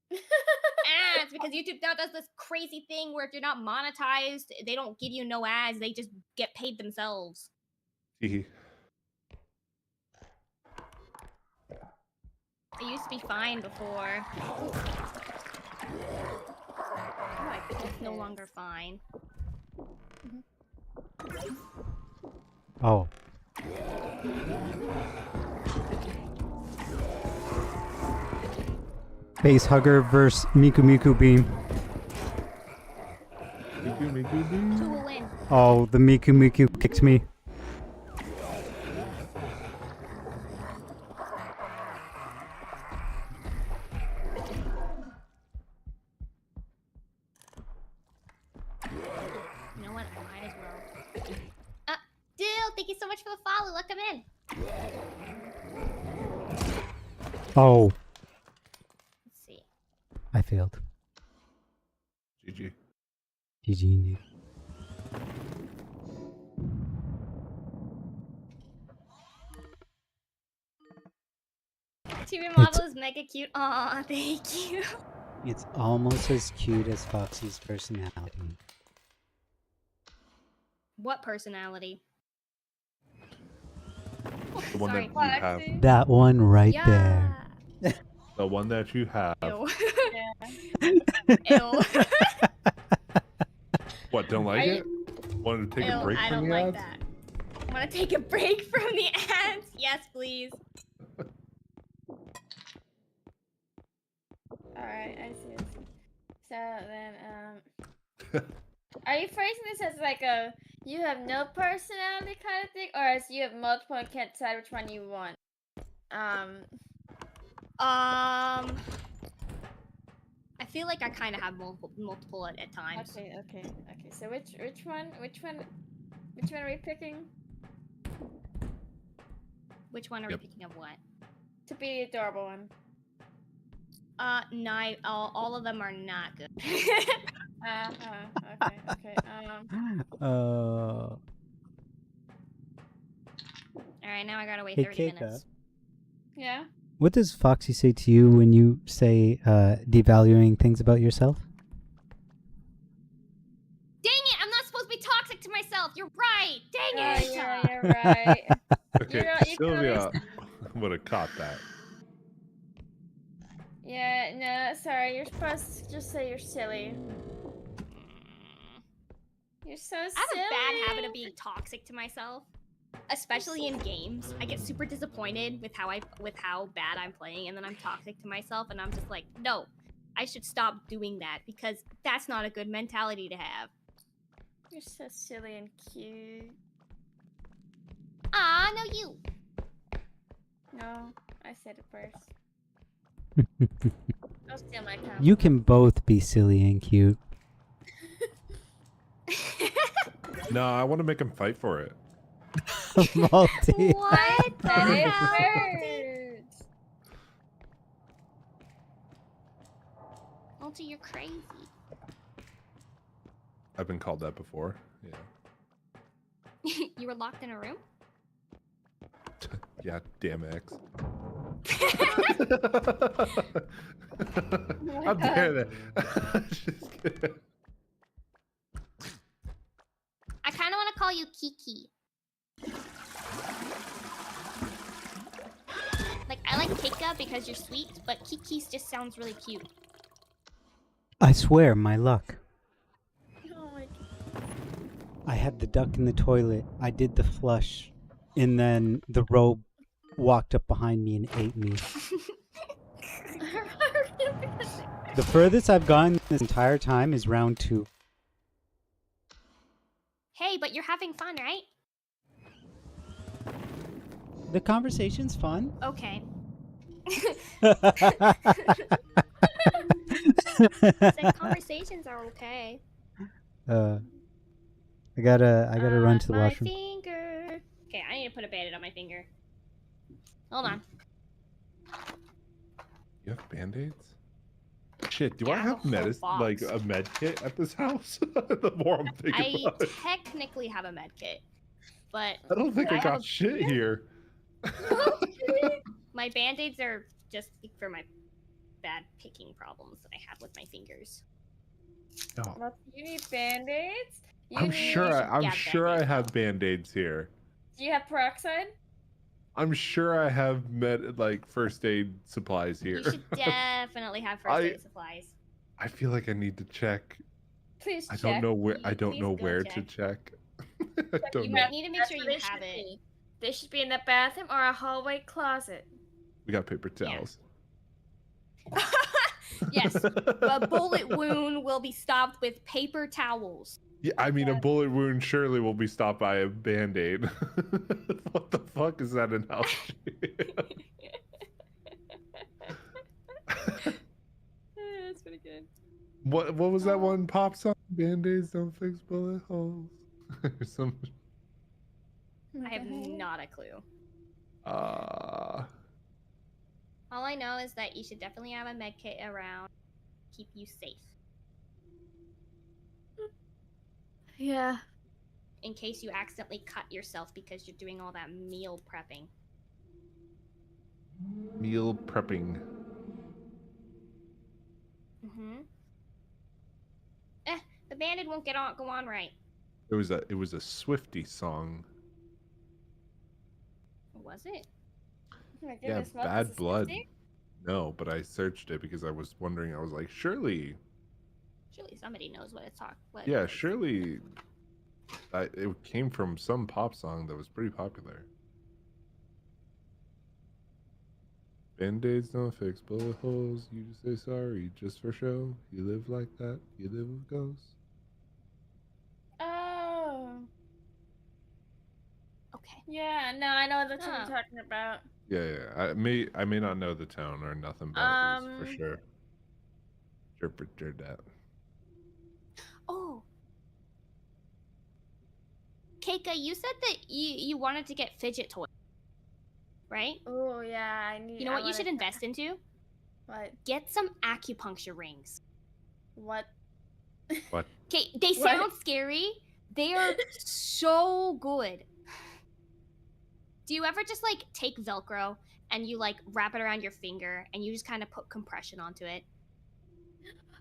Speaker 2: ads because YouTube now does this crazy thing where if you're not monetized, they don't give you no ads, they just get paid themselves.
Speaker 5: Hehe.
Speaker 2: It used to be fine before. It's no longer fine.
Speaker 3: Oh. Base hugger versus Miku Miku beam.
Speaker 5: Miku, Miku, Miku.
Speaker 2: Who will win?
Speaker 3: Oh, the Miku Miku kicked me.
Speaker 2: You know what? I might as well. Dill, thank you so much for the follow. Look him in.
Speaker 3: Oh,
Speaker 2: Let's see.
Speaker 3: I failed.
Speaker 5: GG.
Speaker 3: GG indeed.
Speaker 2: TV model is mega cute. Aw, thank you.
Speaker 3: It's almost as cute as Foxy's personality.
Speaker 2: What personality?
Speaker 5: The one
Speaker 2: Sorry.
Speaker 5: that you have.
Speaker 1: Foxy.
Speaker 3: That one right
Speaker 2: Yeah.
Speaker 3: there.
Speaker 5: The one that you have.
Speaker 2: Ew.
Speaker 1: Yeah.
Speaker 2: Ew.
Speaker 5: What? Don't like
Speaker 1: Are
Speaker 5: it? Wanted to take a
Speaker 2: Ew,
Speaker 5: break
Speaker 2: I
Speaker 5: from
Speaker 2: don't
Speaker 5: the
Speaker 2: like
Speaker 5: ads?
Speaker 2: that. Want to take a break from the ads? Yes, please.
Speaker 1: Alright, I see. So then, are you phrasing this as like a you have no personality kind of thing, or as you have multiple and can't decide which one you want?
Speaker 2: I feel like I kind of have multiple at times.
Speaker 1: Okay. So which one are we picking?
Speaker 2: Which one are
Speaker 5: Yep.
Speaker 2: we picking up? What?
Speaker 1: To be the adorable one.
Speaker 2: No, all of them are not good.
Speaker 1: Okay.
Speaker 3: Uh,
Speaker 2: All right, now I gotta wait
Speaker 3: Hey,
Speaker 2: 30
Speaker 3: Keika.
Speaker 2: minutes.
Speaker 1: Yeah.
Speaker 3: what does Foxy say to you when you say devaluing things about yourself?
Speaker 2: Dang it! I'm not supposed to be toxic to myself. You're right. Dang
Speaker 1: Oh
Speaker 2: it!
Speaker 1: yeah, you're right.
Speaker 5: Okay,
Speaker 1: you can
Speaker 5: Sylvia would have caught that.
Speaker 1: Yeah, no, sorry. You're supposed to just say you're silly. You're so silly.
Speaker 2: I have a bad habit of being toxic to myself, especially in games. I get super disappointed with how bad I'm playing, and then I'm toxic to myself, and I'm just like, no, I should stop doing that because that's not a good mentality to have.
Speaker 1: You're so silly and cute.
Speaker 2: Ah, no, you.
Speaker 1: No, I said it first. Don't steal my comment.
Speaker 3: You can both be silly and cute.
Speaker 5: No, I want to make him fight for it.
Speaker 3: Multi.
Speaker 2: What the
Speaker 1: Said it
Speaker 2: hell?
Speaker 1: first.
Speaker 2: Multi, you're crazy.
Speaker 5: I've been called that before. Yeah.
Speaker 2: You were locked in a room?
Speaker 5: Yeah, damn X. How dare that? Just kidding.
Speaker 2: I kind of want to call you Kiki. Like, I like Keika because you're sweet, but Kiki's just sounds really cute.
Speaker 3: I swear, my luck.
Speaker 1: Oh my god.
Speaker 3: I had the duck in the toilet. I did the flush, and then the robe walked up behind me and ate me. The furthest I've gone this entire time is round 2.
Speaker 2: Hey, but you're having fun, right?
Speaker 3: The conversation's fun.
Speaker 2: Okay.
Speaker 3: Said
Speaker 2: Said conversations are okay.
Speaker 3: I gotta run to the
Speaker 2: My
Speaker 3: washroom.
Speaker 2: finger. Okay, I need to put a band-aid on my finger. Hold on.
Speaker 5: You have band-aids? Shit, do I
Speaker 2: Yeah, I have
Speaker 5: have
Speaker 2: a whole
Speaker 5: like
Speaker 2: box.
Speaker 5: a med kit at this house? The more I'm thinking
Speaker 2: I
Speaker 5: about it.
Speaker 2: technically have a med kit, but
Speaker 5: I don't think I
Speaker 2: have
Speaker 5: got
Speaker 2: a-
Speaker 5: shit here.
Speaker 2: my band-aids are just for my bad picking problems that I have with my fingers.
Speaker 5: No.
Speaker 1: You need band-aids?
Speaker 5: I'm sure I
Speaker 2: Yeah,
Speaker 5: have band-aids here.
Speaker 1: Do you have peroxide?
Speaker 5: I'm sure I have first aid supplies here.
Speaker 2: You should definitely have first aid supplies.
Speaker 5: I feel like I need to check.
Speaker 1: Please
Speaker 5: I
Speaker 1: check.
Speaker 5: don't know where
Speaker 2: Please go
Speaker 5: to check. I
Speaker 1: Check
Speaker 5: don't
Speaker 1: your
Speaker 5: know.
Speaker 2: You need to make
Speaker 1: That's
Speaker 2: sure
Speaker 1: where
Speaker 2: you
Speaker 1: they
Speaker 2: have
Speaker 1: should
Speaker 2: it.
Speaker 1: be. They should be in the bathroom or a hallway closet.
Speaker 5: We got paper towels.
Speaker 2: Yes, a bullet wound will be stopped with paper towels.
Speaker 5: Yeah, I mean, a bullet wound surely will be stopped by a band-aid. What the fuck is that analogy?
Speaker 1: That's pretty good.
Speaker 5: What was that one pop song? Band-aids don't fix bullet holes. Or some.
Speaker 2: I have not a clue.
Speaker 5: Uh,
Speaker 2: All I know is that you should definitely have a med kit around, keep you safe.
Speaker 1: Yeah.
Speaker 2: In case you accidentally cut yourself because you're doing all that meal prepping.
Speaker 5: meal prepping.
Speaker 2: Mm-hmm. The bandit won't go on right.
Speaker 5: It was a Swifty song.
Speaker 2: Was it?
Speaker 1: Oh my
Speaker 5: Yeah,
Speaker 1: goodness, what,
Speaker 5: Bad
Speaker 1: this is
Speaker 5: Blood.
Speaker 1: 50?
Speaker 5: No, but I searched it because I was wondering. I was like, surely
Speaker 2: Surely somebody knows what it's talking.
Speaker 5: Yeah, surely it came from some pop song that was pretty popular. Band-aids don't fix bullet holes. You just say sorry just for show. You live like that. You live with ghosts.
Speaker 1: Oh.
Speaker 2: Okay.
Speaker 1: Yeah, no, I know what
Speaker 2: Huh.
Speaker 1: you're talking about.
Speaker 5: Yeah. I may not know the tone or nothing, but it was for sure. Sure that.
Speaker 2: Oh. Keika, you said that you wanted to get fidget toys, right?
Speaker 1: Oh yeah, I need.
Speaker 2: You know what you should invest into?
Speaker 1: What?
Speaker 2: Get some acupuncture rings.
Speaker 1: What?
Speaker 5: What?
Speaker 2: Okay, they sound scary. They are so good. Do you ever just like take Velcro and you like wrap it around your finger and you just kind of put compression onto it?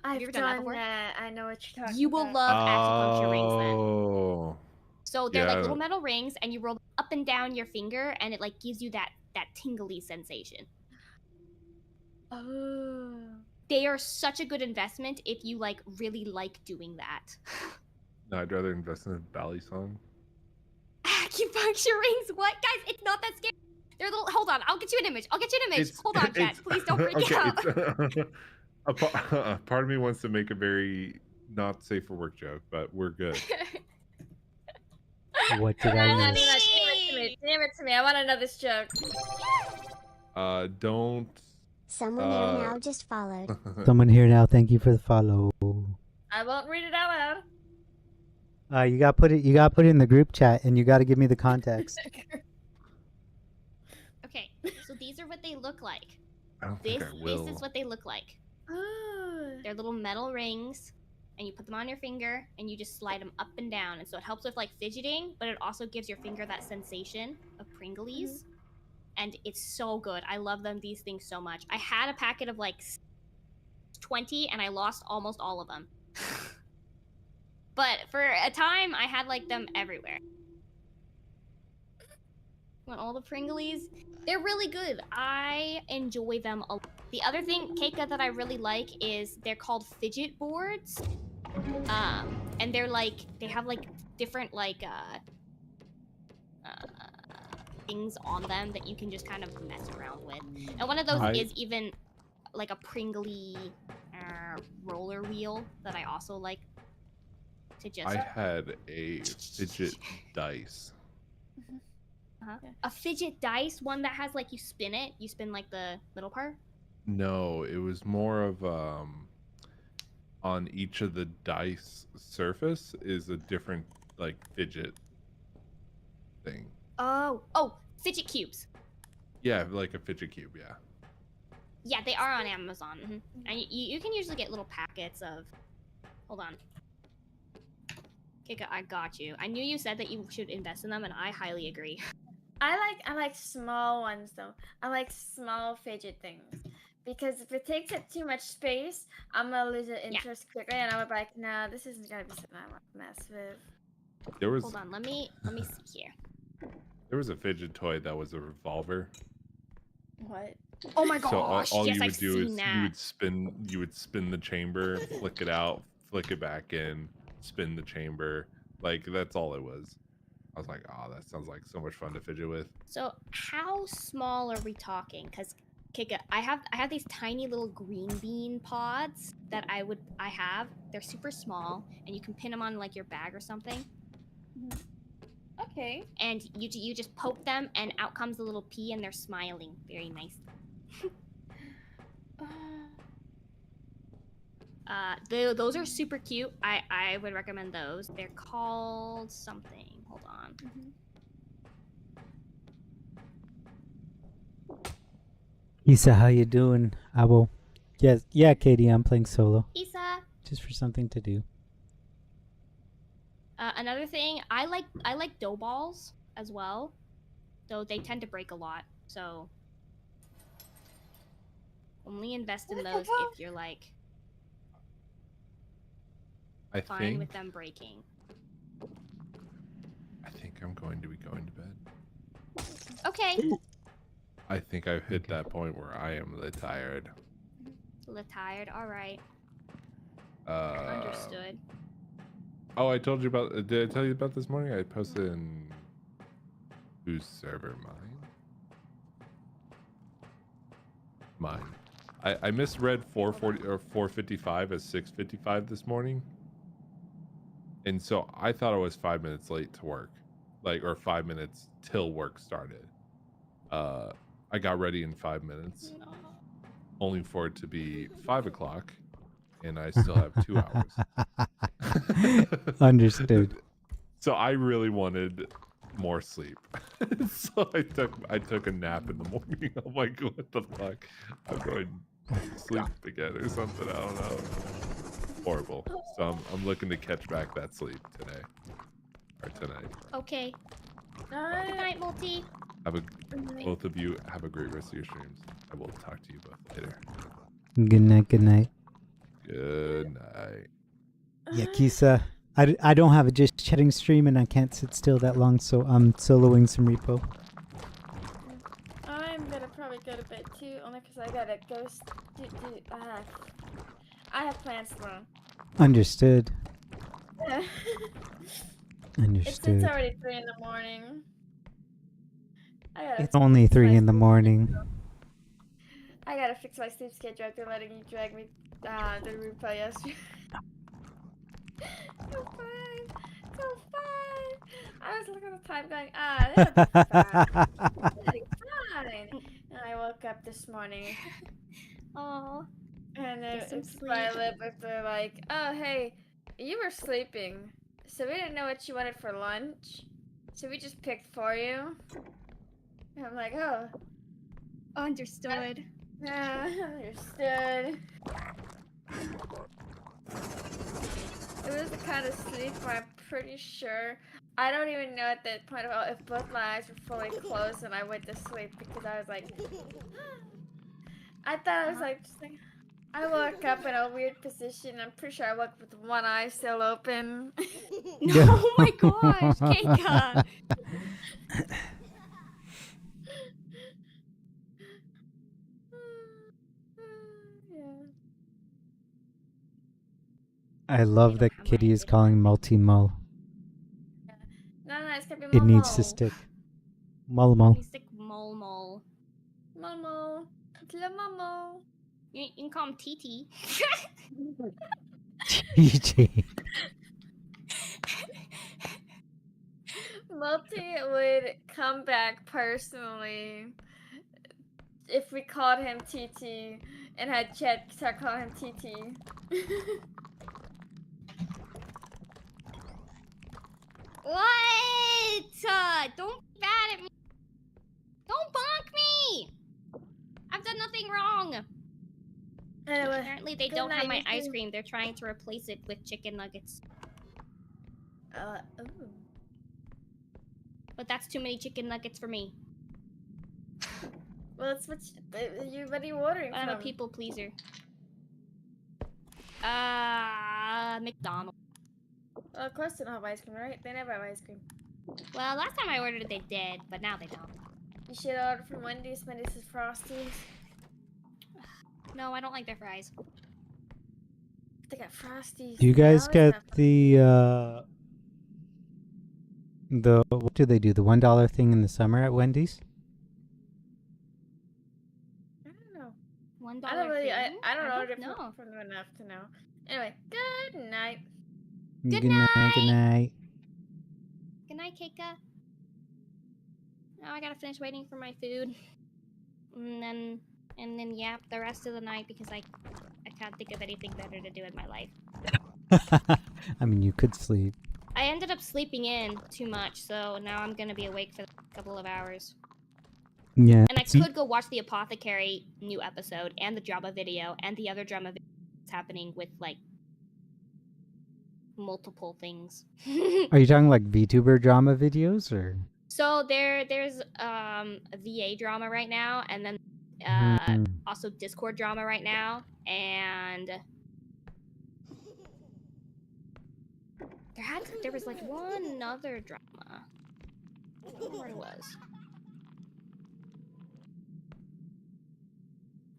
Speaker 2: Have you ever done that before?
Speaker 1: I know what you're talking about.
Speaker 2: You will love acupuncture rings then.
Speaker 5: Oh.
Speaker 2: So they're like little metal rings and you roll them up and down your finger and it like gives you that tingly sensation.
Speaker 1: Oh.
Speaker 2: They are such a good investment if you like really like doing that.
Speaker 5: No, I'd rather invest in a Bally song.
Speaker 2: Acupuncture rings? What? Guys, it's not that scary. They're little. Hold on, I'll get you an image. Hold on, chat. Please don't freak out.
Speaker 5: A part of me wants to make a very not safe for work joke, but we're good.
Speaker 3: What did I miss?
Speaker 1: Damn it to me. I want to know this joke.
Speaker 5: Don't.
Speaker 9: Someone here now just followed.
Speaker 3: Someone here now. Thank you for the follow.
Speaker 1: I won't read it out loud.
Speaker 3: You got put it. You got put it in the group chat, and you got to give me the context.
Speaker 2: Okay, so these are what they look like.
Speaker 5: I don't think I will.
Speaker 2: This is what they look like.
Speaker 1: Oh.
Speaker 2: They're little metal rings, and you put them on your finger, and you just slide them up and down, and so it helps with like fidgeting, but it also gives your finger that sensation of pringlies, and it's so good. I love these things so much. I had a packet of like 20, and I lost almost all of them. But for a time, I had like them everywhere. Want all the pringlies? They're really good. I enjoy them a lot. The other thing, Keika, that I really like is they're called fidget boards. And they're like, they have like different like things on them that you can just kind of mess around with. And one of those is even like a pringly roller wheel that I also like to just...
Speaker 5: I had a fidget dice.
Speaker 2: A fidget dice, one that has like you spin like the middle part?
Speaker 5: No, it was more of on each of the dice surface is a different like fidget thing.
Speaker 2: Oh, fidget cubes.
Speaker 5: Yeah, like a fidget cube, yeah.
Speaker 2: Yeah, they are on Amazon. And you can usually get little packets of... Hold on. Kika, I got you. I knew you said that you should invest in them, and I highly agree.
Speaker 1: I like small ones though. I like small fidget things. Because if it takes up too much space, I'm gonna lose an interest quickly, and I'm like, no, this isn't gonna be something I want to mess with.
Speaker 5: There was...
Speaker 2: Hold on, let me see here.
Speaker 5: There was a fidget toy that was a revolver.
Speaker 1: What?
Speaker 2: Oh my gosh!
Speaker 5: So all
Speaker 2: yes,
Speaker 5: you would
Speaker 2: I've
Speaker 5: do
Speaker 2: seen
Speaker 5: is
Speaker 2: that.
Speaker 5: you would spin the chamber, flick it out, flick it back in, spin the chamber. Like that's all it was. I was like, oh, that sounds like so much fun to fidget with.
Speaker 2: So how small are we talking? Because Kika, I have these tiny little green bean pods that I have. They're super small, and you can pin them on like your bag or something.
Speaker 1: Okay.
Speaker 2: And you just poke them, and out comes the little pea, and they're smiling. Very nice. Those are super cute. I would recommend those. They're called something. Hold on.
Speaker 3: Isa, how you doing? Abo. Yes, yeah, Katie, I'm playing solo.
Speaker 2: Isa.
Speaker 3: Just for something to do.
Speaker 2: Another thing, I like dough balls as well, though they tend to break a lot. So only invest in those if you're like fine with them breaking.
Speaker 5: I think I'm going to be going to bed.
Speaker 2: Okay.
Speaker 5: I think I've hit that point where I am tired.
Speaker 2: Tired. All right. Understood.
Speaker 5: Oh, I told you about. Did I tell you about this morning? I posted in whose server? Mine. I misread 440 or 4:55 as 6:55 this morning, and so I thought I was 5 minutes late to work, or 5 minutes till work started. I got ready in 5 minutes, only for it to be 5 o'clock, and I still have 2 hours.
Speaker 3: Understood.
Speaker 5: So I really wanted more sleep, so I took a nap in the morning. I'm like, what the fuck? I'm going to sleep again or something. I don't know. Horrible. So I'm looking to catch back that sleep today or tonight.
Speaker 2: Okay. Good night, Multi.
Speaker 5: Both of you have a great rest of your streams. I will talk to you both later.
Speaker 3: Good night. Good night.
Speaker 5: Good night.
Speaker 3: Yeah, Kisa. I don't have a just chatting stream and I can't sit still that long, so I'm soloing some repo.
Speaker 1: I'm gonna probably go to bed too, only because I gotta go. I have plans tomorrow.
Speaker 3: Understood.
Speaker 1: It's
Speaker 3: Understood.
Speaker 1: already 3 in the morning.
Speaker 3: It's only 3 in the morning.
Speaker 1: I gotta fix my sleep schedule after letting you drag me the replay yesterday. So fine. So fine. I was looking at the time going, that'll be fine. That'll be fine. And I woke up this morning.
Speaker 2: Oh.
Speaker 1: And then
Speaker 2: Get some
Speaker 1: it's
Speaker 2: sleep.
Speaker 1: my lip if they're like, oh, hey, you were sleeping. So we didn't know what you wanted for lunch. So we just picked for you. And I'm like, oh.
Speaker 2: Understood.
Speaker 1: Yeah, understood. It was the kind of sleep where I'm pretty sure I don't even know at that point about if both my eyes were fully closed and I went to sleep because I was like, I thought I was like, just like, I woke up in a weird position. I'm pretty sure I woke up with one eye still open.
Speaker 2: No, oh my gosh, Keika.
Speaker 1: Yeah.
Speaker 3: I love that Kitty is calling multi-mull.
Speaker 1: No, it's gonna be
Speaker 3: It needs to
Speaker 1: Momo.
Speaker 3: stick. Mull.
Speaker 2: He's like Mole.
Speaker 1: Momo. It's La Momo.
Speaker 2: You can call him TT.
Speaker 3: GG.
Speaker 1: Multi would come back personally if we called him TT and had Chet start calling him TT.
Speaker 2: What? Don't be mad at me. Don't bonk me. I've done nothing wrong.
Speaker 1: Anyway,
Speaker 2: Apparently they
Speaker 1: good
Speaker 2: don't have
Speaker 1: night,
Speaker 2: my
Speaker 1: you
Speaker 2: ice
Speaker 1: two.
Speaker 2: cream. They're trying to replace it with chicken nuggets.
Speaker 1: Ooh.
Speaker 2: But that's too many chicken nuggets for me.
Speaker 1: Well, it's what are you ordering
Speaker 2: I'm a
Speaker 1: from?
Speaker 2: people pleaser. McDonald's.
Speaker 1: Well, of course they don't have ice cream, right? They never have ice cream.
Speaker 2: Well, last time I ordered it, they did, but now they don't.
Speaker 1: You should order from Wendy's. Wendy's is Frosties.
Speaker 2: No, I don't like their fries.
Speaker 1: They got Frosties.
Speaker 3: Do you
Speaker 1: They
Speaker 3: guys
Speaker 1: always
Speaker 3: get
Speaker 1: have
Speaker 3: the what do they do? The $1 thing in the summer at Wendy's?
Speaker 1: I don't know.
Speaker 2: $1
Speaker 1: I don't really.
Speaker 2: thing?
Speaker 1: I don't order
Speaker 2: know.
Speaker 1: from them enough to know. Anyway, good night.
Speaker 2: Good
Speaker 3: Good night. Good night.
Speaker 2: Good night, Keika. Now I gotta finish waiting for my food. And then yeah, the rest of the night because I can't think of anything better to do in my life.
Speaker 3: I mean, you could sleep.
Speaker 2: I ended up sleeping in too much, so now I'm gonna be awake for a couple of hours.
Speaker 3: Yeah.
Speaker 2: And I
Speaker 3: See,
Speaker 2: could go watch the Apothecary new episode and the drama video and the other drama video that's happening with like multiple things.
Speaker 3: are you talking like VTuber drama videos or?
Speaker 2: So there's a VA drama right now, and then also Discord drama right now, and there was like one other drama. I don't know what it was.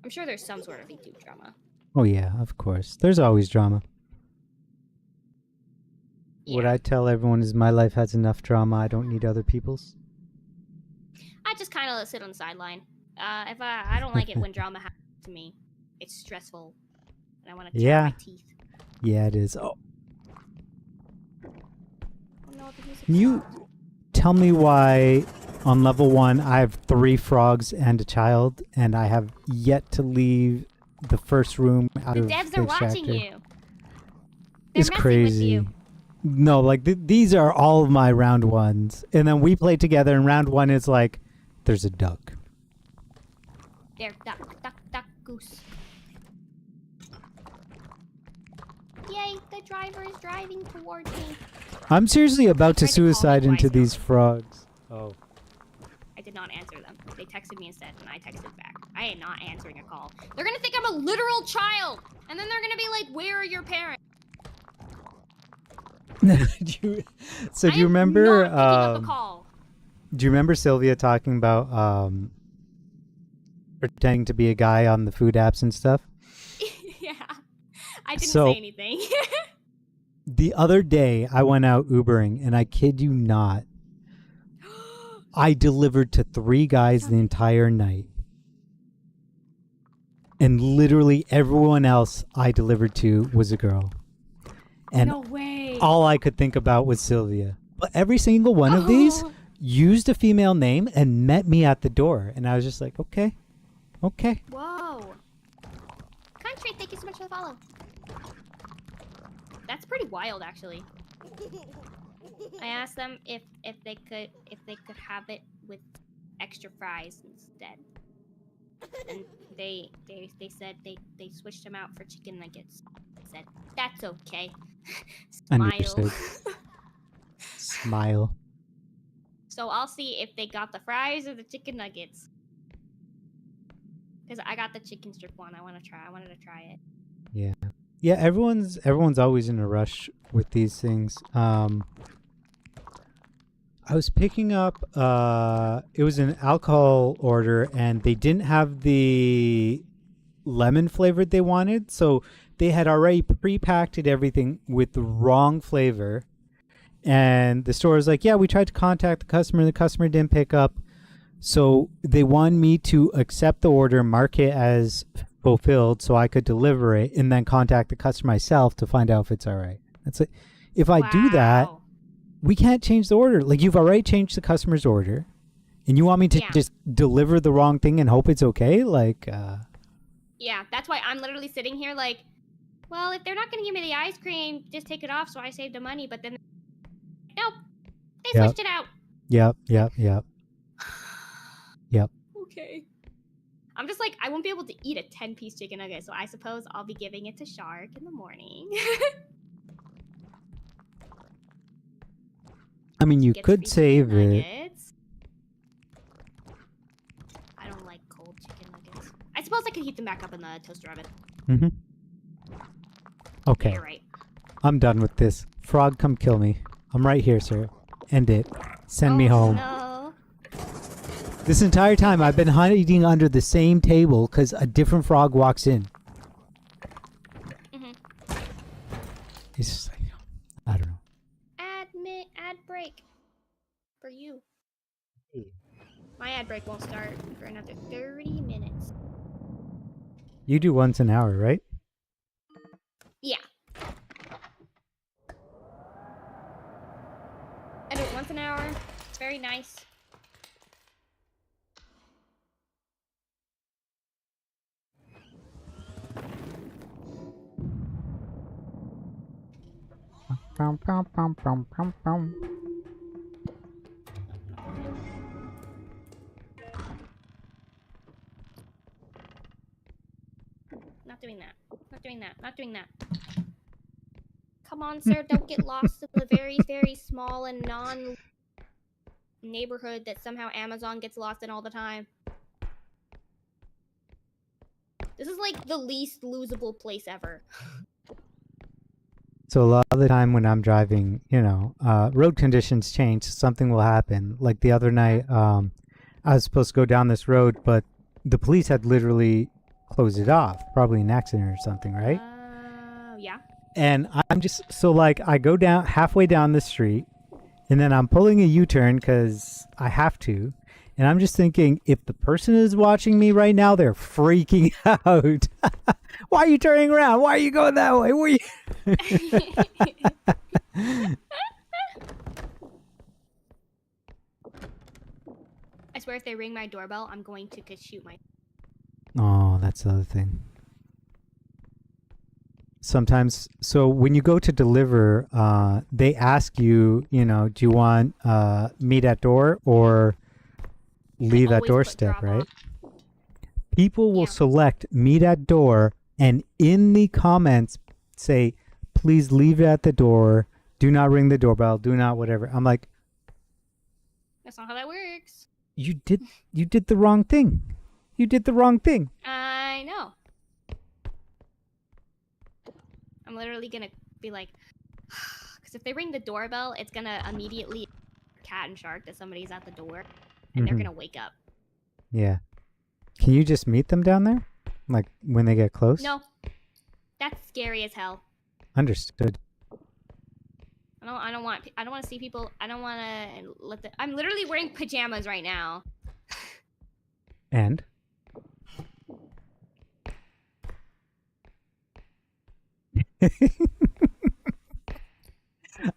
Speaker 2: I'm sure there's some sort of YouTube drama.
Speaker 3: Oh yeah, of course. There's always drama. what
Speaker 2: Yeah.
Speaker 3: I tell everyone is my life has enough drama. I don't need other people's.
Speaker 2: I just kind of sit on the sideline. If I don't like it when drama happens to me. It's stressful, and I want to
Speaker 3: Yeah.
Speaker 2: my teeth.
Speaker 3: Yeah, it is. Oh,
Speaker 2: Oh no, the music
Speaker 3: can you
Speaker 2: stopped.
Speaker 3: tell me why on level 1 I have 3 frogs and a child, and I have yet to leave the first room out
Speaker 2: The
Speaker 3: of
Speaker 2: devs
Speaker 3: the
Speaker 2: are watching
Speaker 3: extractor?
Speaker 2: you. They're
Speaker 3: It's
Speaker 2: messing
Speaker 3: crazy.
Speaker 2: with you.
Speaker 3: No, like these are all of my round 1s, and then we play together. And round 1 is like, there's a duck.
Speaker 2: They're duck, duck, duck, goose. Yay, the driver is driving towards me.
Speaker 3: I'm seriously about to
Speaker 2: Tried to call me
Speaker 3: suicide into
Speaker 2: twice now.
Speaker 3: these frogs. Oh.
Speaker 2: I did not answer them. They texted me instead, and I texted back. I am not answering a call. They're gonna think I'm a literal child, and then they're gonna be like, "Where are your parents?"
Speaker 3: So
Speaker 2: I
Speaker 3: do you
Speaker 2: am
Speaker 3: remember?
Speaker 2: not picking up a call.
Speaker 3: Do you remember Sylvia talking about pretending to be a guy on the food apps and stuff?
Speaker 2: Yeah, I didn't
Speaker 3: So-
Speaker 2: say anything.
Speaker 3: The other day, I went out Ubering, and I kid you not, I delivered to 3 guys the entire night. And literally everyone else I delivered to was a girl. And
Speaker 2: No way.
Speaker 3: all I could think about was Sylvia. But every single one of these
Speaker 2: Oh.
Speaker 3: used a female name and met me at the door. And I was just like, okay.
Speaker 2: Whoa. Country, thank you so much for the follow. That's pretty wild, actually. I asked them if they could have it with extra fries instead, and they said they switched them out for chicken nuggets. I said that's okay. Smile.
Speaker 3: Understood. Smile.
Speaker 2: So I'll see if they got the fries or the chicken nuggets. Because I got the chicken strip one. I wanted to try it.
Speaker 3: Yeah, everyone's always in a rush with these things. I was picking up it was an alcohol order, and they didn't have the lemon flavored they wanted, so they had already pre-packed everything with the wrong flavor. And the store was like, yeah, we tried to contact the customer didn't pick up. So they wanted me to accept the order, mark it as fulfilled so I could deliver it, and then contact the customer myself to find out if it's all right. That's it. If I do that,
Speaker 2: Wow.
Speaker 3: we can't change the order. Like, you've already changed the customer's order, and you want me to
Speaker 2: Yeah.
Speaker 3: just deliver the wrong thing and hope it's okay? Like,
Speaker 2: Yeah, that's why I'm literally sitting here like, well, if they're not gonna give me the ice cream, just take it off so I save the money. But then, nope, they
Speaker 3: Yep.
Speaker 2: switched it out.
Speaker 3: yep. Yep.
Speaker 2: Okay. I'm just like, I won't be able to eat a 10-piece chicken nugget, so I suppose I'll be giving it to Shark in the morning.
Speaker 3: I mean, you
Speaker 2: Get
Speaker 3: could
Speaker 2: 3
Speaker 3: save
Speaker 2: chicken
Speaker 3: it.
Speaker 2: nuggets. I don't like cold chicken nuggets. I suppose I could heat them back up in the toaster oven.
Speaker 3: Mm-hmm. Okay,
Speaker 2: You're right.
Speaker 3: I'm done with this. Frog, come kill me. I'm right here, sir. End it. Send me home.
Speaker 2: No.
Speaker 3: This entire time, I've been hiding under the same table because a different frog walks in.
Speaker 2: Mhm.
Speaker 3: It's just like, I don't know.
Speaker 2: Ad break for you. My ad break won't start for another 30 minutes.
Speaker 3: You do once an hour, right?
Speaker 2: Yeah. I do it once an hour. It's very nice.
Speaker 3: Pum, pum, pum, pum, pum, pum.
Speaker 2: Not doing that. Not doing that. Not doing that. Come on, sir. Don't get lost in the very, very small and neighborhood that somehow Amazon gets lost in all the time. This is like the least losable place ever.
Speaker 3: So a lot of the time when I'm driving, road conditions change. Something will happen. Like the other night, I was supposed to go down this road, but the police had literally closed it off. Probably an accident or something, right?
Speaker 2: Yeah.
Speaker 3: And I'm just so like I go down halfway down the street, and then I'm pulling a U-turn because I have to. And I'm just thinking, if the person is watching me right now, they're freaking out. Why are you turning around? Why are you going that way? Where you?
Speaker 2: I swear if they ring my doorbell, I'm going to shoot my...
Speaker 3: Oh, that's the other thing. Sometimes, so when you go to deliver, they ask you, do you want meet at door or leave at
Speaker 2: always put
Speaker 3: doorstep,
Speaker 2: drop
Speaker 3: right?
Speaker 2: off.
Speaker 3: People will
Speaker 2: Yeah.
Speaker 3: select meet at door and in the comments say, please leave it at the door. Do not ring the doorbell. Do not whatever. I'm like,
Speaker 2: That's not how that works.
Speaker 3: you did the wrong thing. You did the wrong thing.
Speaker 2: I know. I'm literally gonna be like, because if they ring the doorbell, it's gonna immediately cat and shark that somebody's at the door, and they're
Speaker 3: Mhm.
Speaker 2: gonna wake up.
Speaker 3: Yeah. Can you just meet them down there? Like when they get close?
Speaker 2: No, that's scary as hell.
Speaker 3: Understood.
Speaker 2: I don't want to see people. I don't want to let the. I'm literally wearing pajamas right now.
Speaker 3: And?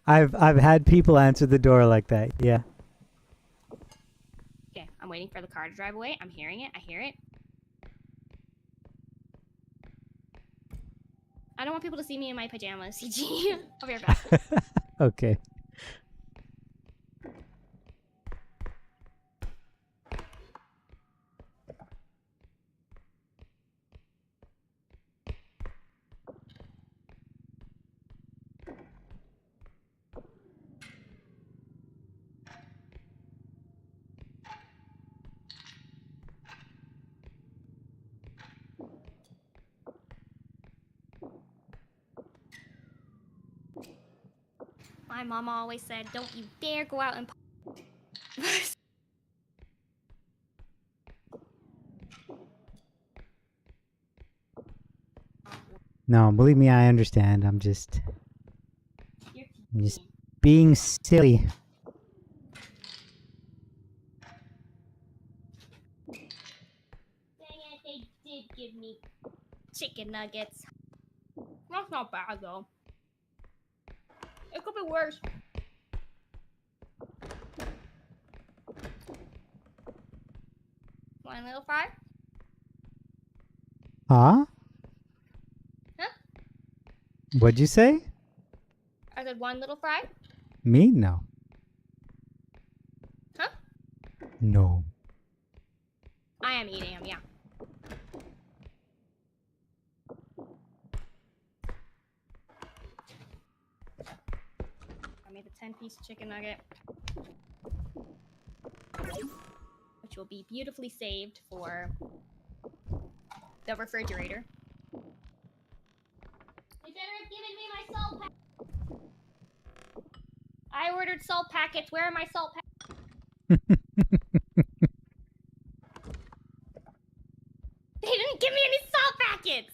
Speaker 3: I've had people answer the door like that. Yeah.
Speaker 2: Okay, I'm waiting for the car to drive away. I'm hearing it. I hear it. I don't want people to see me in my pajamas. CG. I'll be right back.
Speaker 3: Okay.
Speaker 2: My mama always said, "Don't you dare go out and."
Speaker 3: No, believe me, I understand. I'm just being silly.
Speaker 2: Dang it, they did give me chicken nuggets. That's not bad though. It could be worse. One little fry?
Speaker 3: Huh?
Speaker 2: Huh?
Speaker 3: What'd you say?
Speaker 2: I said one little fry?
Speaker 3: Me? No.
Speaker 2: Huh?
Speaker 3: No.
Speaker 2: I am eating them, yeah. I made the 10-piece chicken nugget, which will be beautifully saved for the refrigerator. They better have given me my salt pack. I ordered salt packets. Where are my salt packets? They didn't give me any salt packets.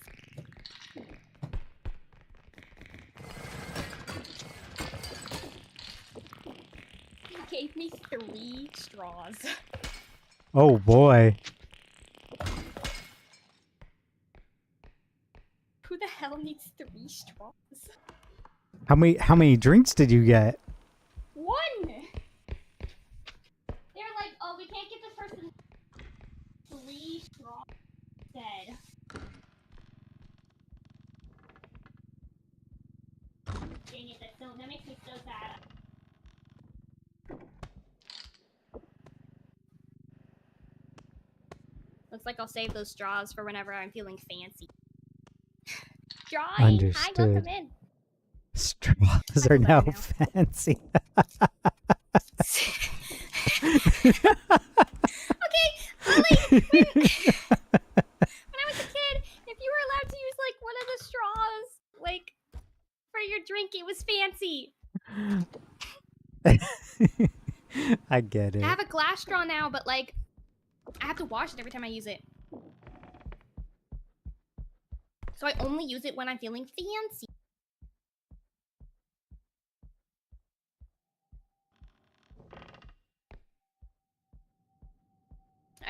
Speaker 2: They gave me 3 straws.
Speaker 3: Oh boy.
Speaker 2: Who the hell needs 3 straws?
Speaker 3: How many drinks did you get?
Speaker 2: 1! They're like, oh, we can't get this person 3 straws instead. Dang it, that makes me so sad. Looks like I'll save those straws for whenever I'm feeling fancy. Drawing! Hi,
Speaker 3: Understood.
Speaker 2: welcome in.
Speaker 3: Straws are
Speaker 2: feel
Speaker 3: now
Speaker 2: better
Speaker 3: fancy.
Speaker 2: Okay, Lily, when I was a kid, if you were allowed to use like one of the straws, like for your drink, it was fancy.
Speaker 3: I get it.
Speaker 2: I have a glass straw now, but like I have to wash it every time I use it. So I only use it when I'm feeling fancy.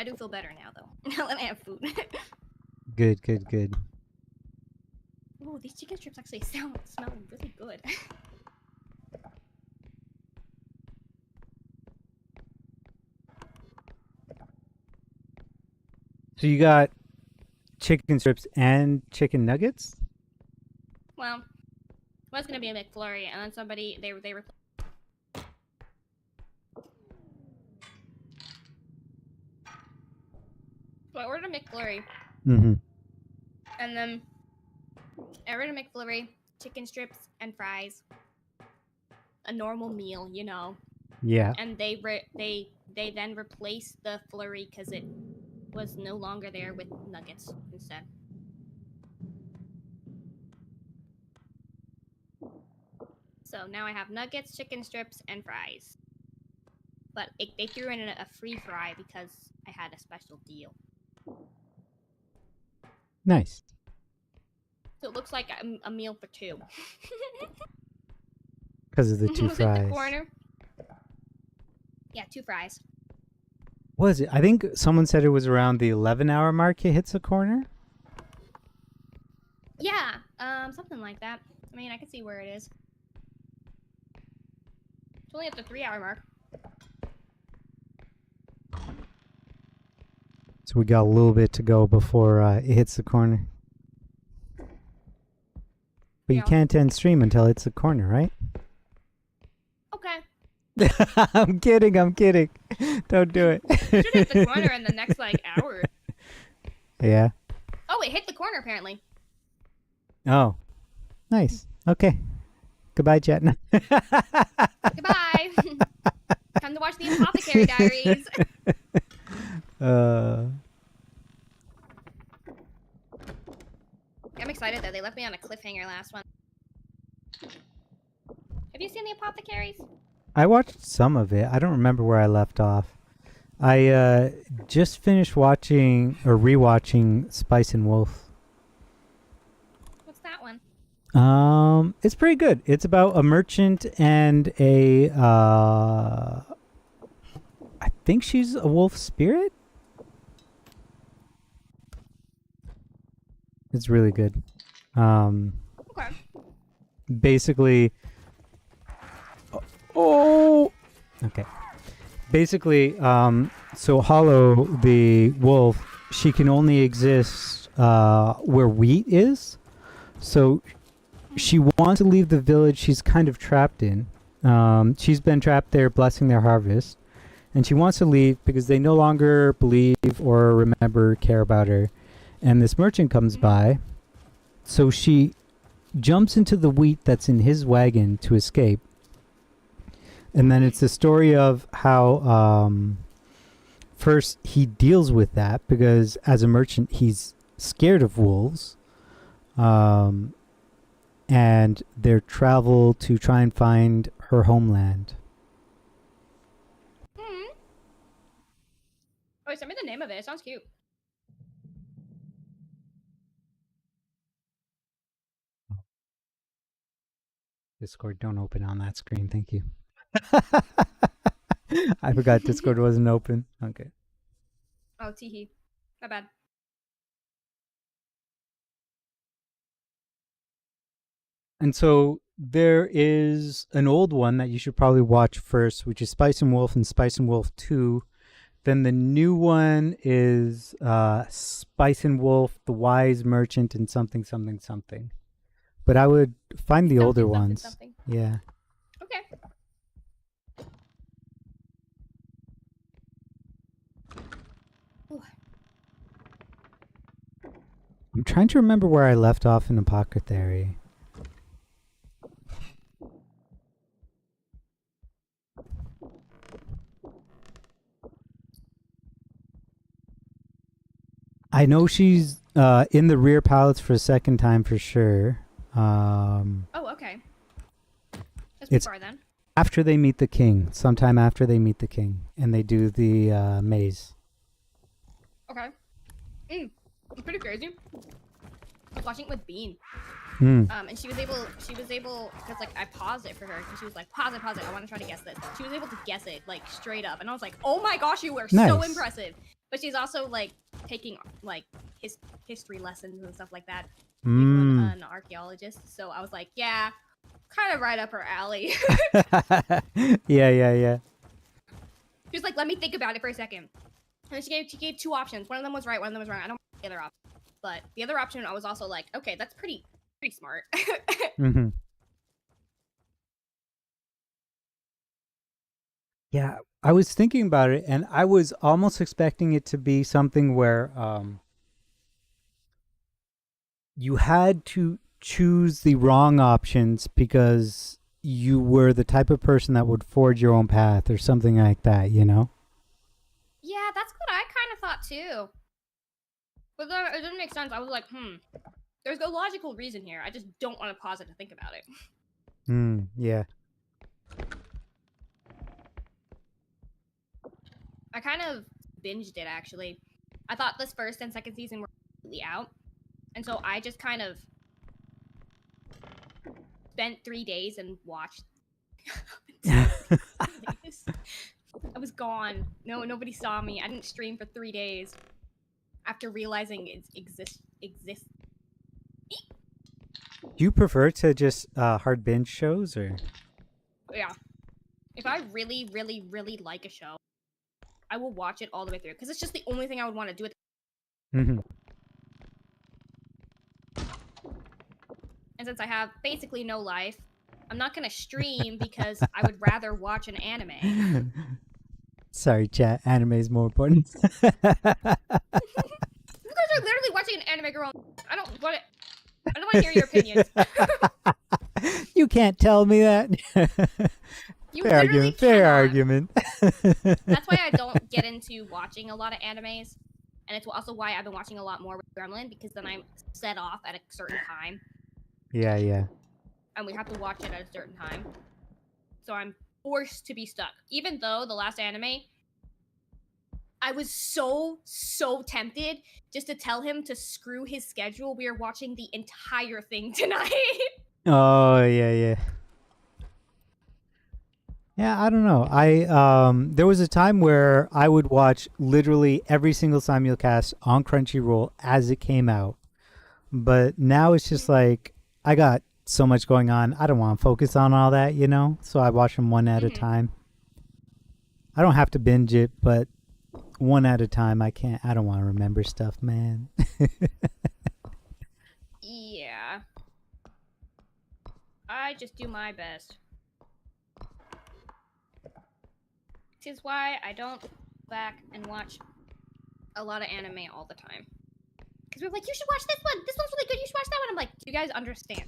Speaker 2: do feel better now, though. Now that I have food.
Speaker 3: Good, good, good.
Speaker 2: Oh, these chicken strips actually smell really good.
Speaker 3: So you got chicken strips and chicken nuggets?
Speaker 2: Well, it was gonna be a McFlurry, and then somebody they were. So I ordered a McFlurry,
Speaker 3: Mm-hmm.
Speaker 2: and then I ordered a McFlurry, chicken strips, and fries. A normal meal, you know.
Speaker 3: Yeah.
Speaker 2: And they then replaced the flurry because it was no longer there with nuggets instead. So now I have nuggets, chicken strips, and fries. But they threw in a free fry because I had a special deal.
Speaker 3: Nice.
Speaker 2: So it looks like a meal for two.
Speaker 3: Because of the two
Speaker 2: Was it
Speaker 3: fries.
Speaker 2: the corner? Yeah, 2 fries.
Speaker 3: Was it? I think someone said it was around the 11-hour mark it hits a corner.
Speaker 2: Yeah, something like that. I mean, I can see where it is. It's only at the 3-hour mark.
Speaker 3: So we got a little bit to go before it hits the corner. But you
Speaker 2: Yeah.
Speaker 3: can't end stream until it hits the corner, right?
Speaker 2: Okay.
Speaker 3: I'm kidding. I'm kidding. Don't do it.
Speaker 2: Should hit the corner in the next, like, hour.
Speaker 3: Yeah.
Speaker 2: Oh, it hit the corner, apparently.
Speaker 3: Oh. Nice. Okay. Goodbye, chat.
Speaker 2: Goodbye. Time to watch the Apothecary Diaries. I'm excited, though. They left me on a cliffhanger last one. Have you seen the Apothecaries?
Speaker 3: I watched some of it. I don't remember where I left off. I just finished watching or rewatching Spice and Wolf.
Speaker 2: What's that one?
Speaker 3: It's pretty good. It's about a merchant and a I think she's a wolf spirit. It's really good.
Speaker 2: Okay.
Speaker 3: Basically, oh, okay. Basically, so Hollow, the wolf, she can only exist where wheat is. So she wants to leave the village she's kind of trapped in. She's been trapped there blessing their harvest. And she wants to leave because they no longer believe or remember, care about her. And this merchant comes by. So she jumps into the wheat that's in his wagon to escape. And then it's the story of how first he deals with that because as a merchant he's scared of wolves. And their travel to try and find her homeland.
Speaker 2: Oh, send me the name of it. It sounds cute.
Speaker 3: Discord, don't open on that screen. Thank you. I forgot Discord wasn't open. Okay.
Speaker 2: Oh, teehee. My bad.
Speaker 3: And so there is an old one that you should probably watch first, which is Spice and Wolf and Spice and Wolf 2. Then the new one is Spice and Wolf, The Wise Merchant, and something, something, something. But I would find the older ones.
Speaker 2: Something.
Speaker 3: Yeah.
Speaker 2: Okay. Ooh.
Speaker 3: I'm trying to remember where I left off in Apothecary. I know she's in the rear pallets for a second time for sure.
Speaker 2: Oh, okay. That's
Speaker 3: It's-
Speaker 2: far then.
Speaker 3: After they meet the king, sometime after they meet the king, and they do the maze.
Speaker 2: Okay. It's pretty crazy. I was watching it with Bean. And she was able, because like I paused it for her, and she was like, pause it, I want to try to guess this. She was able to guess it, like straight up, and I was like, oh my gosh, you were so
Speaker 3: Nice.
Speaker 2: impressive. But she's also like taking like history lessons and stuff like that.
Speaker 3: Mm.
Speaker 2: An archaeologist. So I was like, yeah, kind of right up her alley.
Speaker 3: Yeah.
Speaker 2: She was like, let me think about it for a second. And she gave two options. One of them was right, one of them was wrong. I don't know the other option. But the other option I was also like, okay, that's pretty smart.
Speaker 3: Mm-hmm. Yeah, I was thinking about it, and I was almost expecting it to be something where you had to choose the wrong options because you were the type of person that would forge your own path or something like that, you know?
Speaker 2: Yeah, that's what I kind of thought too. But then it didn't make sense. I was like, there's no logical reason here. I just don't want to pause it to think about it.
Speaker 3: Yeah.
Speaker 2: I kind of binged it actually. I thought this first and second season were completely out. And so I just kind of spent 3 days and watched. I was gone. Nobody saw me. I didn't stream for 3 days after realizing it exists.
Speaker 3: Do you prefer to just hard binge shows or?
Speaker 2: Yeah. If I really, really, really like a show, I will watch it all the way through because it's just the only thing I would want to do.
Speaker 3: Mm-hmm.
Speaker 2: And since I have basically no life, I'm not gonna stream because I would rather watch an anime.
Speaker 3: Sorry, chat. Anime is more important.
Speaker 2: You guys are literally watching an anime, girl. I don't want to hear your opinions.
Speaker 3: You can't tell me that.
Speaker 2: You
Speaker 3: fair
Speaker 2: literally
Speaker 3: argument. Fair
Speaker 2: cannot.
Speaker 3: argument.
Speaker 2: That's why I don't get into watching a lot of animes, and it's also why I've been watching a lot more with Gremlin because then I'm set off at a certain time,
Speaker 3: Yeah.
Speaker 2: and we have to watch it at a certain time. So I'm forced to be stuck. Even though the last anime, I was so tempted just to tell him to screw his schedule. We are watching the entire thing tonight.
Speaker 3: Oh yeah. Yeah, I don't know. There was a time where I would watch literally every single simulcast on Crunchyroll as it came out. But now it's just like I got so much going on. I don't want to focus on all that, you know? So I watch them one at a time. I don't have to binge it, but one at a time. I don't want to remember stuff, man.
Speaker 2: Yeah. I just do my best. Which is why I don't go back and watch a lot of anime all the time. Because we're like, you should watch this one. This one's really good. You should watch that one. I'm like, do you guys understand?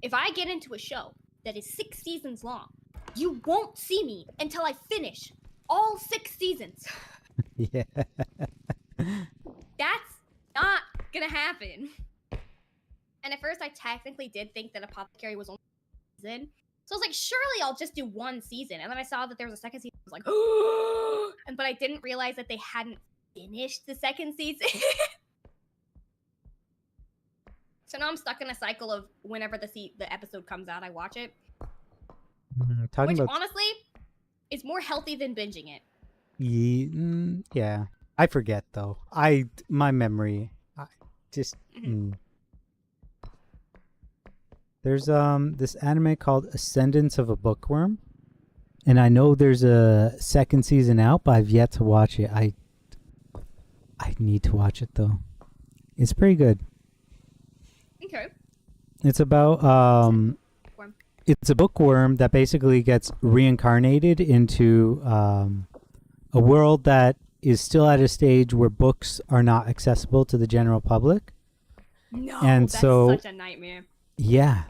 Speaker 2: If I get into a show that is 6 seasons long, you won't see me until I finish all 6 seasons.
Speaker 3: Yeah.
Speaker 2: That's not gonna happen. And at first, I technically did think that Apothecary was only one season. So I was like, surely I'll just do 1 season. And then I saw that there was a second season. I was like, oh! But I didn't realize that they hadn't finished the second season. So now I'm stuck in a cycle of whenever the episode comes out, I watch it. Which honestly is more healthy than binging it.
Speaker 3: Yeah. I forget though. My memory. There's this anime called Ascendance of a Bookworm, and I know there's a second season out, but I've yet to watch it. I need to watch it though. It's pretty good.
Speaker 2: Okay.
Speaker 3: It's about it's a bookworm that basically gets reincarnated into a world that is still at a stage where books are not accessible to the general public.
Speaker 2: No,
Speaker 3: and
Speaker 2: that's
Speaker 3: so,
Speaker 2: such a nightmare.
Speaker 3: Yeah,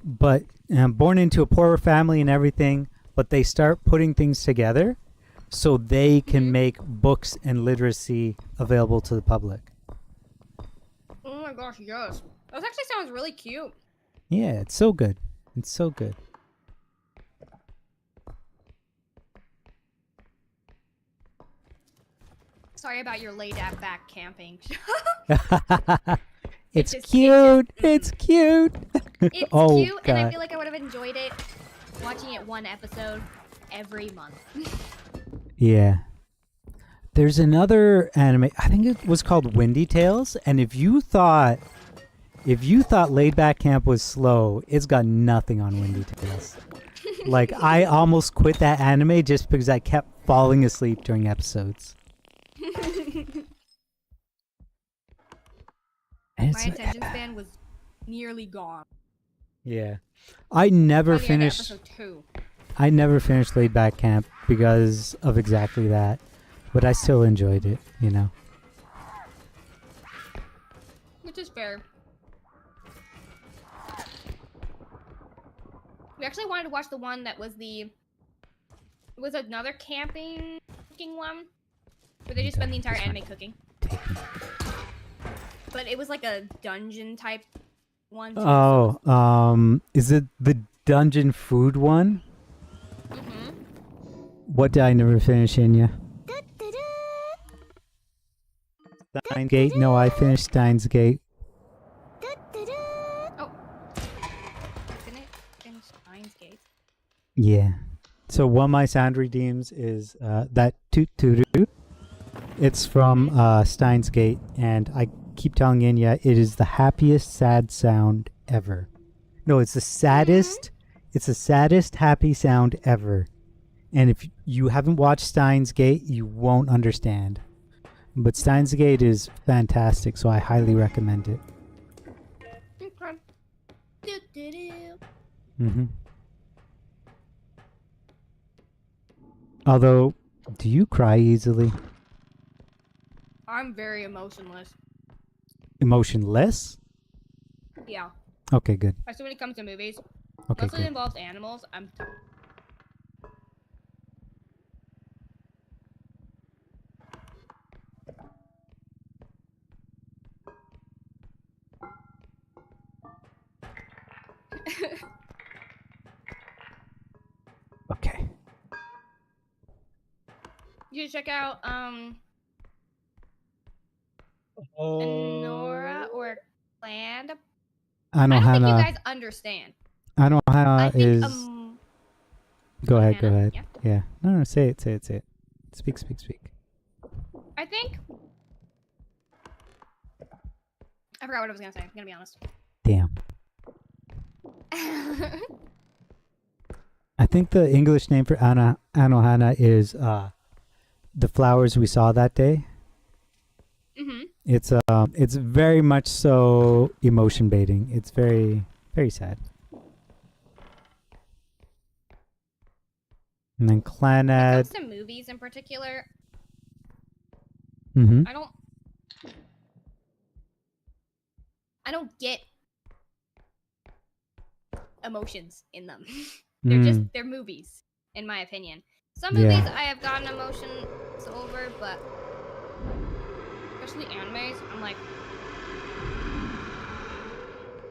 Speaker 3: but born into a poorer family and everything, but they start putting things together so they can make books and literacy available to the public.
Speaker 2: Oh my gosh, yes. That actually sounds really cute.
Speaker 3: Yeah, it's so good. It's so good.
Speaker 2: Sorry about your laid back camping.
Speaker 3: It's cute. It's cute.
Speaker 2: It's
Speaker 3: oh,
Speaker 2: cute,
Speaker 3: God.
Speaker 2: and I feel like I would have enjoyed it watching it 1 episode every month.
Speaker 3: Yeah. There's another anime. I think it was called Windy Tales. And if you thought Laid Back Camp was slow, it's got nothing on Windy Tales. Like, I almost quit that anime just because I kept falling asleep during episodes. And
Speaker 10: My attention span was nearly gone.
Speaker 3: yeah. I never
Speaker 10: By the end of
Speaker 3: finished
Speaker 10: episode 2.
Speaker 3: I never finished Laid Back Camp because of exactly that. But I still enjoyed it, you know.
Speaker 10: Which is fair. We actually wanted to watch the one that was it was another camping cooking one. Where they just spend the entire anime cooking. But it was like a dungeon type one. Too, so
Speaker 3: Is it the dungeon food one?
Speaker 10: mm-hmm.
Speaker 3: What did I never finish, Inya? Steins Gate? No, I finished Steins Gate.
Speaker 10: Oh. Finish Steins Gate.
Speaker 3: Yeah. So one of my sound redeems is that toot toot toot. It's from Steins Gate, and I keep telling Inya it is the happiest sad sound ever. No, it's the saddest. It's the saddest happy sound ever. And if you haven't watched Steins Gate, you won't understand. But Steins Gate is fantastic, so I highly recommend it.
Speaker 10: Okay.
Speaker 3: Mm-hmm. Although, do you cry easily?
Speaker 10: I'm very emotionless.
Speaker 3: Emotionless?
Speaker 10: Yeah.
Speaker 3: Okay, good.
Speaker 10: Especially when it comes to movies.
Speaker 3: Okay,
Speaker 10: Unless it
Speaker 3: good.
Speaker 10: involves animals, I'm
Speaker 3: Okay.
Speaker 10: You should check out Nora or Land. I don't think you
Speaker 3: Anohana.
Speaker 10: guys understand.
Speaker 3: Anohana
Speaker 10: I think
Speaker 3: is. Go ahead. Go
Speaker 10: Anohana,
Speaker 3: ahead.
Speaker 10: yeah.
Speaker 3: Yeah. No. Say it. Say it. Say it. Speak. Speak. Speak.
Speaker 10: I think I forgot what I was gonna say, I'm gonna be honest.
Speaker 3: Damn. I think the English name for Anohana is the flowers we saw that day.
Speaker 10: Mm-hmm.
Speaker 3: It's very much so emotion baiting. It's very, very sad. And then
Speaker 10: When it
Speaker 3: Clanad.
Speaker 10: comes to movies in particular,
Speaker 3: Mm-hmm.
Speaker 10: I don't get emotions in them. They're movies, in my opinion. Some movies I have gotten emotions over, but especially animes, I'm like,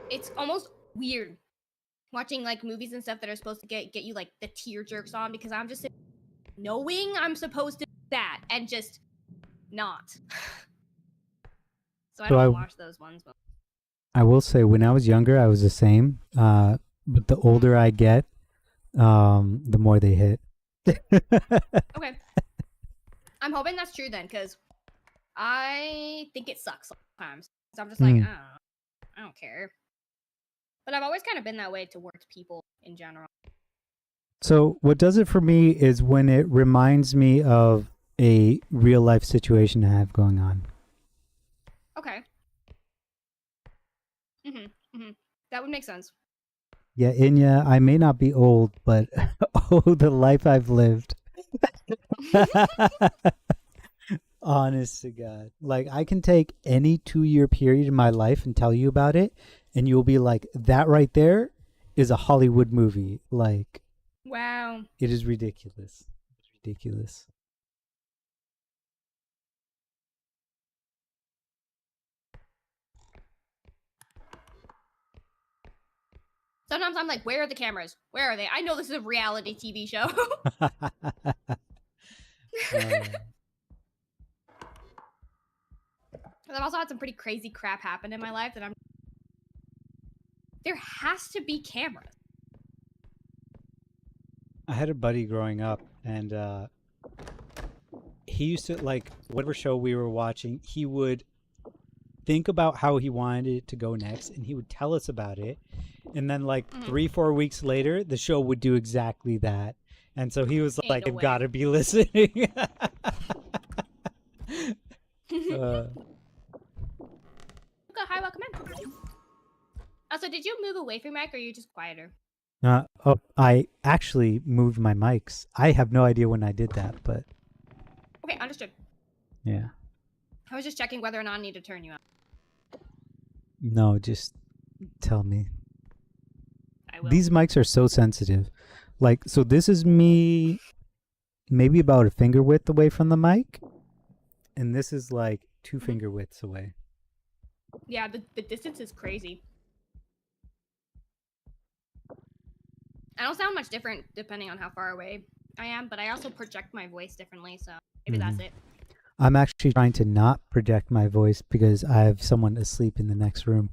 Speaker 10: it's almost weird watching like movies and stuff that are supposed to get you like the tear jerks on, because I'm just knowing I'm supposed to do that and just not. So I don't watch those ones. But
Speaker 3: I will say, when I was younger, I was the same. But the older I get, the more they hit.
Speaker 10: okay. I'm hoping that's true then, because I think it sucks sometimes. So I'm just like, I don't care. But I've always kind of been that way towards people in general.
Speaker 3: So what does it for me is when it reminds me of a real life situation I have going on.
Speaker 10: Okay. That would make sense.
Speaker 3: Yeah, Inya, I may not be old, but oh, the life I've lived. Honest to God. Like, I can take any 2-year period in my life and tell you about it, and you'll be like, that right there is a Hollywood movie. Like,
Speaker 10: wow.
Speaker 3: It is ridiculous. It's ridiculous.
Speaker 10: Sometimes I'm like, where are the cameras? Where are they? I know this is a reality TV show. I've also had some pretty crazy crap happen in my life that there has to be cameras.
Speaker 3: I had a buddy growing up, and he used to, like, whatever show we were watching, he would think about how he wanted it to go next, and he would tell us about it. And then, like, 3-4 weeks later, the show would do exactly that. And so he was like,
Speaker 10: no
Speaker 3: I've
Speaker 10: way.
Speaker 3: got to be listening.
Speaker 10: Okay, hi, welcome in. Also, did you move away from Mike, or are you just quieter?
Speaker 3: Oh, I actually moved my mics. I have no idea when I did that, but
Speaker 10: Okay, understood.
Speaker 3: yeah.
Speaker 10: I was just checking whether or not I need to turn you up.
Speaker 3: No, just tell me.
Speaker 10: I will.
Speaker 3: These mics are so sensitive. Like, so this is me maybe about a finger width away from the mic, and this is like 2 finger widths away.
Speaker 10: Yeah, the distance is crazy. I don't sound much different depending on how far away I am, but I also project my voice differently, so maybe that's it.
Speaker 3: I'm actually trying to not project my voice because I have someone asleep in the next room.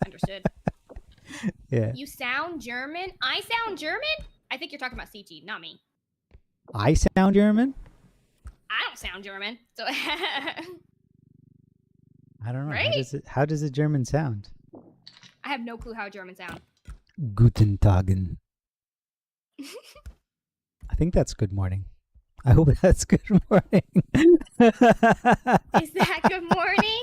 Speaker 10: Understood.
Speaker 3: Yeah.
Speaker 10: You sound German? I sound German? I think you're talking about CG, not me.
Speaker 3: I sound German?
Speaker 10: I don't sound German, so
Speaker 3: I don't know.
Speaker 10: Right?
Speaker 3: How does a German sound?
Speaker 10: I have no clue how German sound.
Speaker 3: Guten Tagen. I think that's good morning. I hope that's good morning.
Speaker 10: Is that good morning?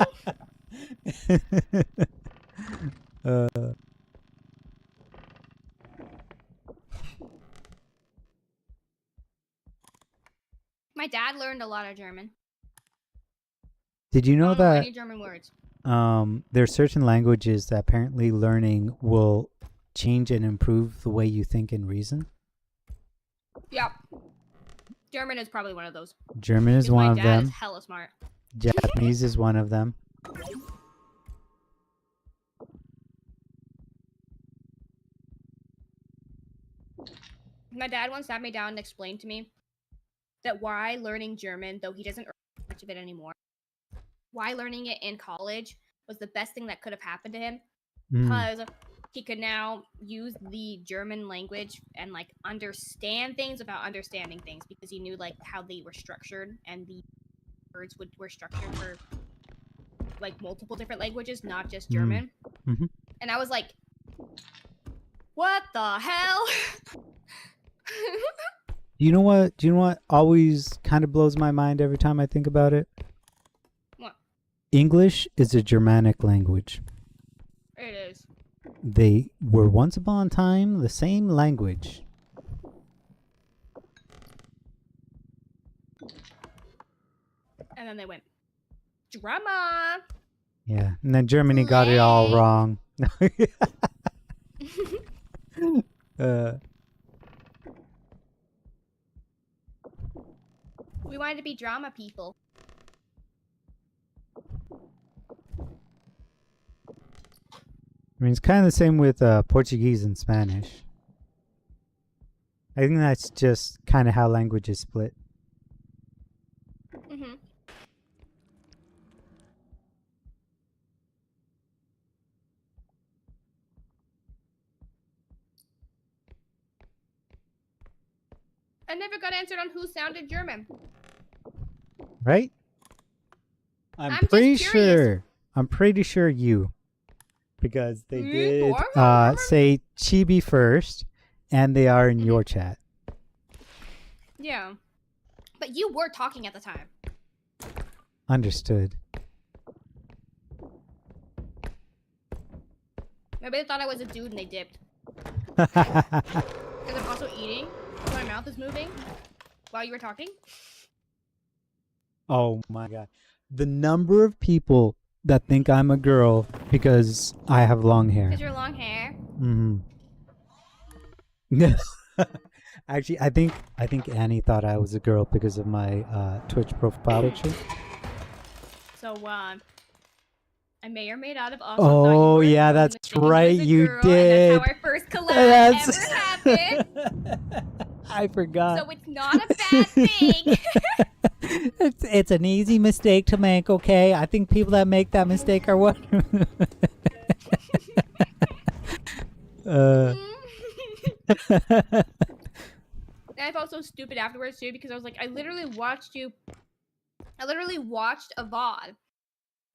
Speaker 10: My dad learned a lot of German.
Speaker 3: Did you
Speaker 10: I
Speaker 3: know
Speaker 10: don't know
Speaker 3: that
Speaker 10: any German words.
Speaker 3: there's certain languages that apparently learning will change and improve the way you think and reason?
Speaker 10: Yeah. German is probably one of those.
Speaker 3: German is
Speaker 10: Because
Speaker 3: one
Speaker 10: my
Speaker 3: of
Speaker 10: dad
Speaker 3: them.
Speaker 10: is hella smart.
Speaker 3: Japanese is one of them.
Speaker 10: My dad once sat me down and explained to me that why learning German, though he doesn't earn much of it anymore, why learning it in college was the best thing that could have happened to him, because he could now use the German language and like understand things without understanding things, because he knew like how they were structured, and the words were structured for like multiple different languages, not just German. And I was like, what the hell?
Speaker 3: Do you know what always kind of blows my mind every time I think about it?
Speaker 10: What?
Speaker 3: English is a Germanic language.
Speaker 10: It is.
Speaker 3: They were once upon a time the same language.
Speaker 10: And then they went, drama.
Speaker 3: Yeah, and then Germany got it all wrong.
Speaker 10: We wanted to be drama people.
Speaker 3: I mean, it's kind of the same with Portuguese and Spanish. I think that's just kind of how languages split.
Speaker 10: Mm-hmm. I never got answered on who sounded German.
Speaker 3: Right? I'm
Speaker 10: just
Speaker 3: pretty
Speaker 10: curious.
Speaker 3: sure. I'm pretty sure you. Because they
Speaker 10: Me?
Speaker 3: did
Speaker 10: Do I remember?
Speaker 3: say chibi first, and they are in your chat.
Speaker 10: Yeah. But you were talking at the time.
Speaker 3: Understood.
Speaker 10: Maybe they thought I was a dude and they dipped. Because I'm also eating, so my mouth is moving while you were talking.
Speaker 3: Oh my god. The number of people that think I'm a girl because I have long hair.
Speaker 10: Because your long hair.
Speaker 3: Actually, I think Annie thought I was a girl because of my Twitch profile picture.
Speaker 10: So, I may or may not have also
Speaker 3: Oh,
Speaker 10: thought you were
Speaker 3: yeah,
Speaker 10: a girl
Speaker 3: that's
Speaker 10: and thinking
Speaker 3: right,
Speaker 10: was a
Speaker 3: you
Speaker 10: girl,
Speaker 3: did.
Speaker 10: And that's how our first collab ever happened.
Speaker 3: I forgot.
Speaker 10: So it's not a bad thing.
Speaker 3: It's an easy mistake to make, okay? I think people that make that mistake are what?
Speaker 10: I've also stupid afterwards too because I was like, I literally watched a VOD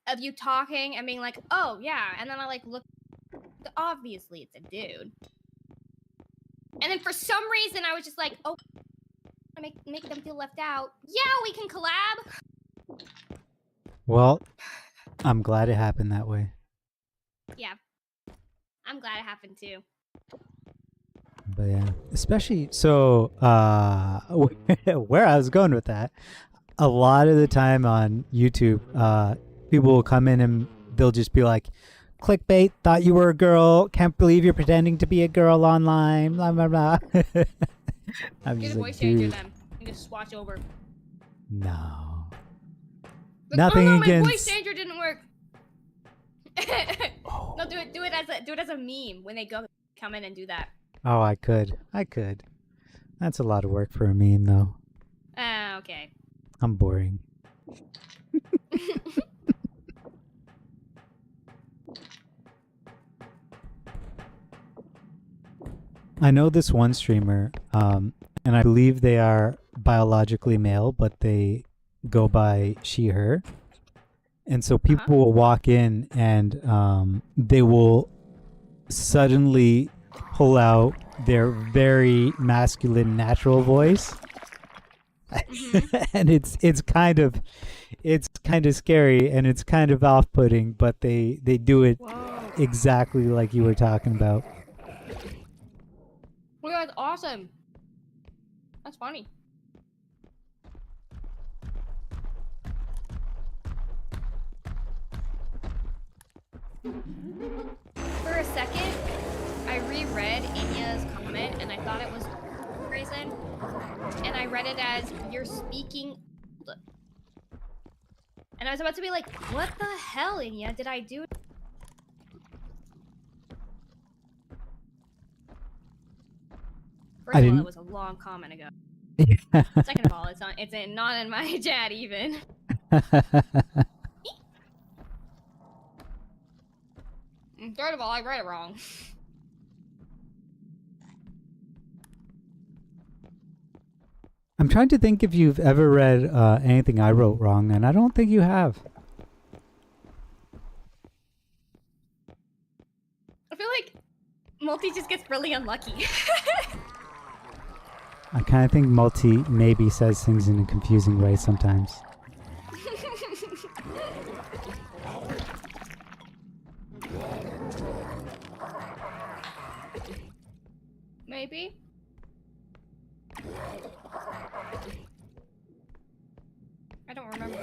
Speaker 10: of you talking and being like, oh yeah, and then I like looked. Obviously, it's a dude. And then for some reason, I was just like, oh, make them feel left out. Yeah, we can collab.
Speaker 3: Well, I'm glad it happened that way.
Speaker 10: Yeah, I'm glad it happened too.
Speaker 3: But yeah, especially so where I was going with that, a lot of the time on YouTube, people will come in and they'll just be like, clickbait, thought you were a girl, can't believe you're pretending to be a girl online, blah blah blah. I'm
Speaker 10: Get
Speaker 3: just
Speaker 10: a
Speaker 3: like,
Speaker 10: voice changer
Speaker 3: dude,
Speaker 10: them and just swatch over.
Speaker 3: no.
Speaker 10: Like,
Speaker 3: Nothing
Speaker 10: oh no, my
Speaker 3: against...
Speaker 10: voice changer didn't work. No, do it as a meme when they come in and do that.
Speaker 3: Oh, I could. That's a lot of work for a meme, though.
Speaker 10: Ah, okay.
Speaker 3: I'm boring. I know this one streamer, and I believe they are biologically male, but they go by she, her. And so people will walk in and they will suddenly pull out their very masculine natural voice. And it's kind of scary and it's kind of off-putting, but they do it exactly like you were talking about.
Speaker 10: Well, that's awesome. That's funny. For a second, I reread Inya's comment and I thought it was reason, and I read it as you're speaking. And I was about to be like, what the hell, Inya? Did I do? First of all, it was a long comment ago. Second of all, it's not in my chat even. And third of all, I read it wrong.
Speaker 3: I'm trying to think if you've ever read anything I wrote wrong, and I don't think you have.
Speaker 10: I feel like Multi just gets really unlucky.
Speaker 3: I kind of think Multi maybe says things in a confusing way sometimes.
Speaker 10: Maybe. I don't remember.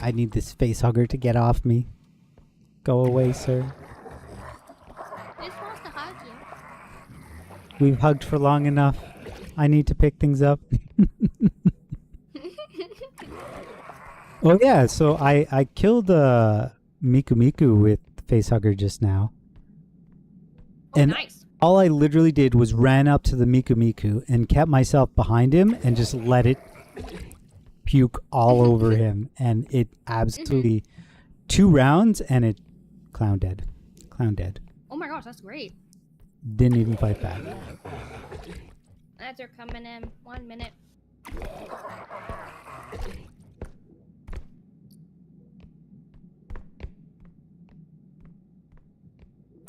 Speaker 3: I need this face hugger to get off me. Go away, sir.
Speaker 10: This wants to hug you.
Speaker 3: We've hugged for long enough. I need to pick things up. Oh yeah, so I killed Miku Miku with Facehugger just now.
Speaker 10: Oh,
Speaker 3: And
Speaker 10: nice.
Speaker 3: all I literally did was ran up to the Miku Miku and kept myself behind him and just let it puke all over him. And it absolutely 2 rounds and it clown dead. Clown dead.
Speaker 10: Oh my gosh, that's great.
Speaker 3: Didn't even fight back.
Speaker 10: Ads are coming in. 1 minute.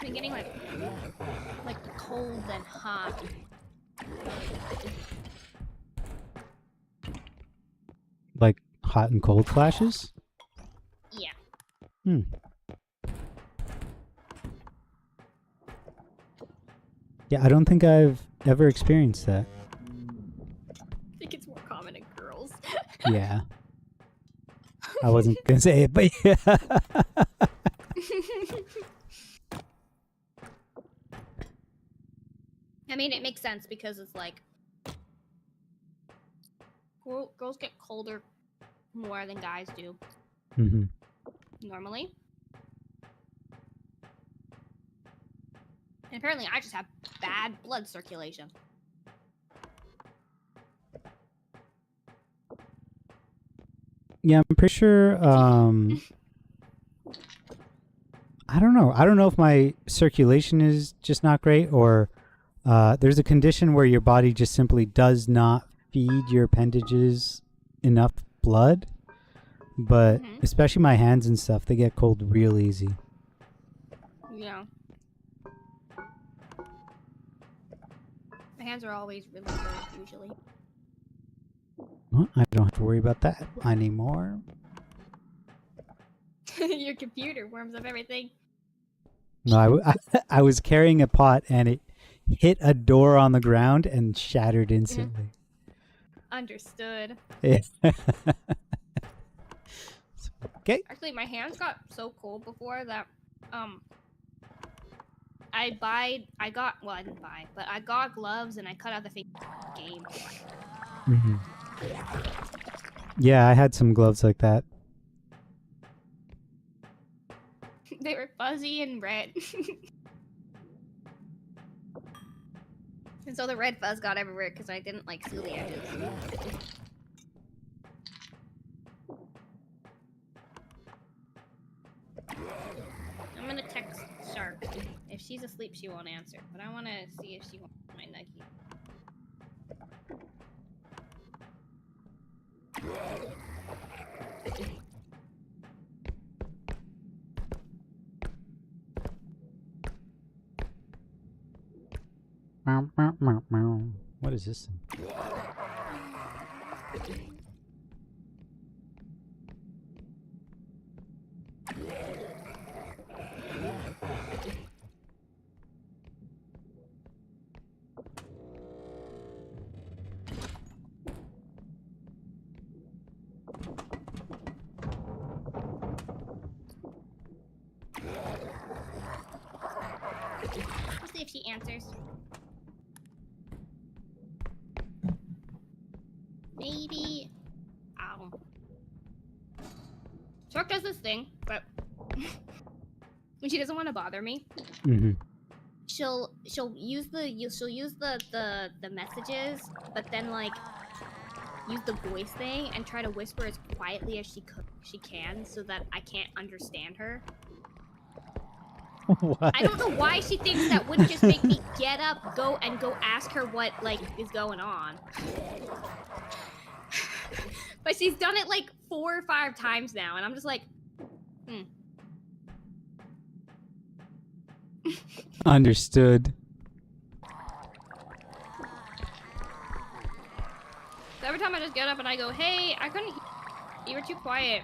Speaker 10: I'm getting like cold and hot.
Speaker 3: Like hot and cold flashes?
Speaker 10: Yeah.
Speaker 3: Yeah, I don't think I've ever experienced that.
Speaker 10: I think it's more common in girls.
Speaker 3: Yeah. I wasn't gonna say it, but yeah.
Speaker 10: I mean, it makes sense because it's like girls get colder more than guys do normally. And apparently, I just have bad blood circulation.
Speaker 3: Yeah, I'm pretty sure I don't know. I don't know if my circulation is just not great, or there's a condition where your body just simply does not feed your appendages enough blood. But especially my hands and stuff, they get cold real easy.
Speaker 10: Yeah. My hands are always really cold, usually.
Speaker 3: Well, I don't have to worry about that anymore.
Speaker 10: Your computer warms up everything.
Speaker 3: No, I was carrying a pot and it hit a door on the ground and shattered instantly.
Speaker 10: Understood.
Speaker 3: Yeah. Okay.
Speaker 10: Actually, my hands got so cold before that, I didn't buy, but I got gloves and I cut out the fake game.
Speaker 3: Yeah, I had some gloves like that.
Speaker 10: They were fuzzy and red. And so the red fuzz got everywhere because I didn't like seal the edges. I'm gonna text Shark. If she's asleep, she won't answer. But I want to see if she wants my nuggie.
Speaker 3: What is this?
Speaker 10: We'll see if she answers. Maybe. Ow. Shark does this thing, but when she doesn't want to bother me, she'll use the messages, but then like use the voice thing and try to whisper as quietly as she can, so that I can't understand her.
Speaker 3: What?
Speaker 10: I don't know why she thinks that wouldn't just make me get up, go ask her what like is going on. But she's done it like 4 or 5 times now, and I'm just like,
Speaker 3: Understood.
Speaker 10: So every time I just get up and I go, hey, I couldn't hear you were too quiet.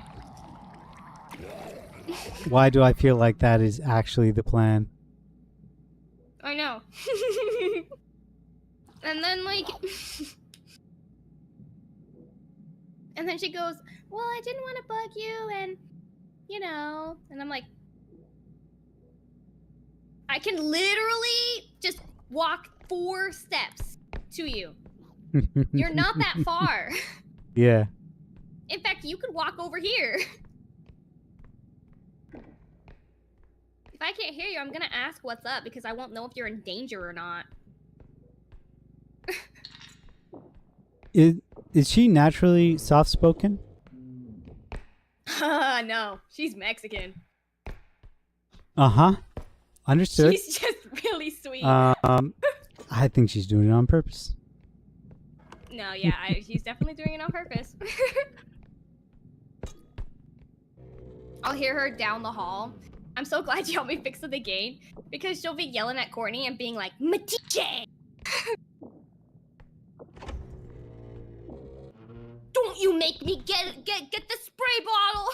Speaker 3: Why do I feel like that is actually the plan?
Speaker 10: I know. And then like and then she goes, well, I didn't want to bug you, and you know, and I'm like, I can literally just walk 4 steps to you. You're not that far.
Speaker 3: Yeah.
Speaker 10: In fact, you could walk over here. If I can't hear you, I'm gonna ask what's up because I won't know if you're in danger or not.
Speaker 3: Is she naturally soft-spoken?
Speaker 10: No, she's Mexican.
Speaker 3: Uh-huh. Understood.
Speaker 10: She's just really sweet.
Speaker 3: I think she's doing it on purpose.
Speaker 10: No, yeah, she's definitely doing it on purpose. I'll hear her down the hall. I'm so glad you helped me fix the game because she'll be yelling at Courtney and being like, Matiche! Don't you make me get the spray bottle!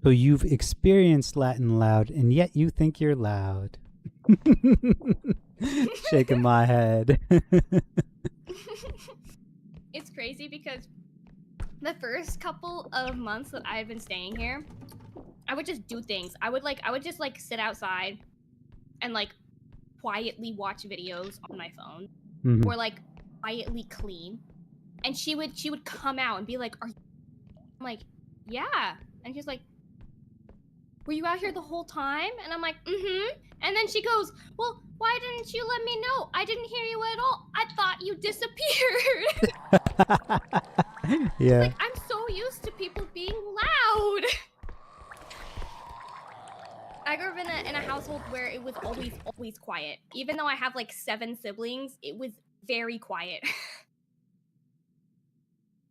Speaker 3: So you've experienced Latin loud, and yet you think you're loud. Shaking my head.
Speaker 10: It's crazy because the first couple of months that I've been staying here, I would just do things. I would just like sit outside and like quietly watch videos on my phone or like quietly clean. And she would come out and be like, I'm like, yeah. And she's like, were you out here the whole time? And I'm like, And then she goes, well, why didn't you let me know? I didn't hear you at all. I thought you disappeared.
Speaker 3: Yeah.
Speaker 10: Like, I'm so used to people being loud. household where it was always quiet. Even though I have like 7 siblings, it was very quiet.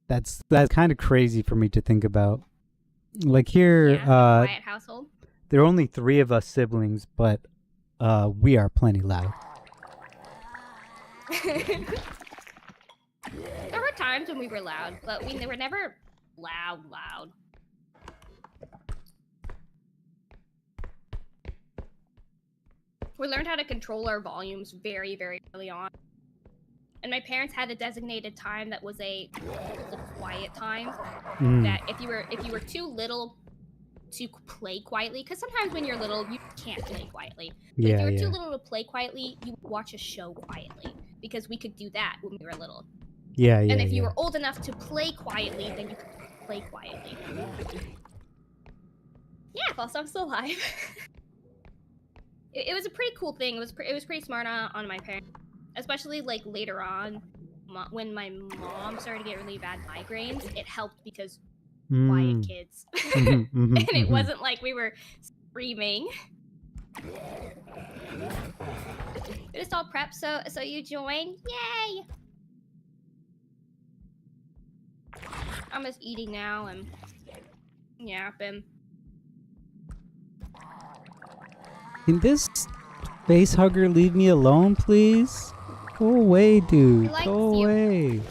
Speaker 3: That's kind of crazy for me to think about. Like here,
Speaker 10: Yeah, a quiet household.
Speaker 3: there are only 3 of us siblings, but we are plenty loud.
Speaker 10: There were times when we were loud, but we were never loud. We learned how to control our volumes very, very early on. And my parents had a designated time that was a quiet time. That if you were too little to play quietly, because sometimes when you're little you can't play quietly. But if you were too little to play quietly, you would watch a show quietly, because we could do that when we were little. And if you were old enough to play quietly, then you could play quietly. Yeah, also I'm still alive. It was a pretty cool thing. It was pretty smart on my parents, especially like later on when my mom started to get really bad migraines. It helped because quiet kids, and it wasn't like we were screaming. We just all prepped, so you join. Yay! I'm just eating now and yapping.
Speaker 3: Can this face hugger leave me alone, please? Go away, dude.
Speaker 10: Likes
Speaker 3: Go
Speaker 10: you.
Speaker 3: away.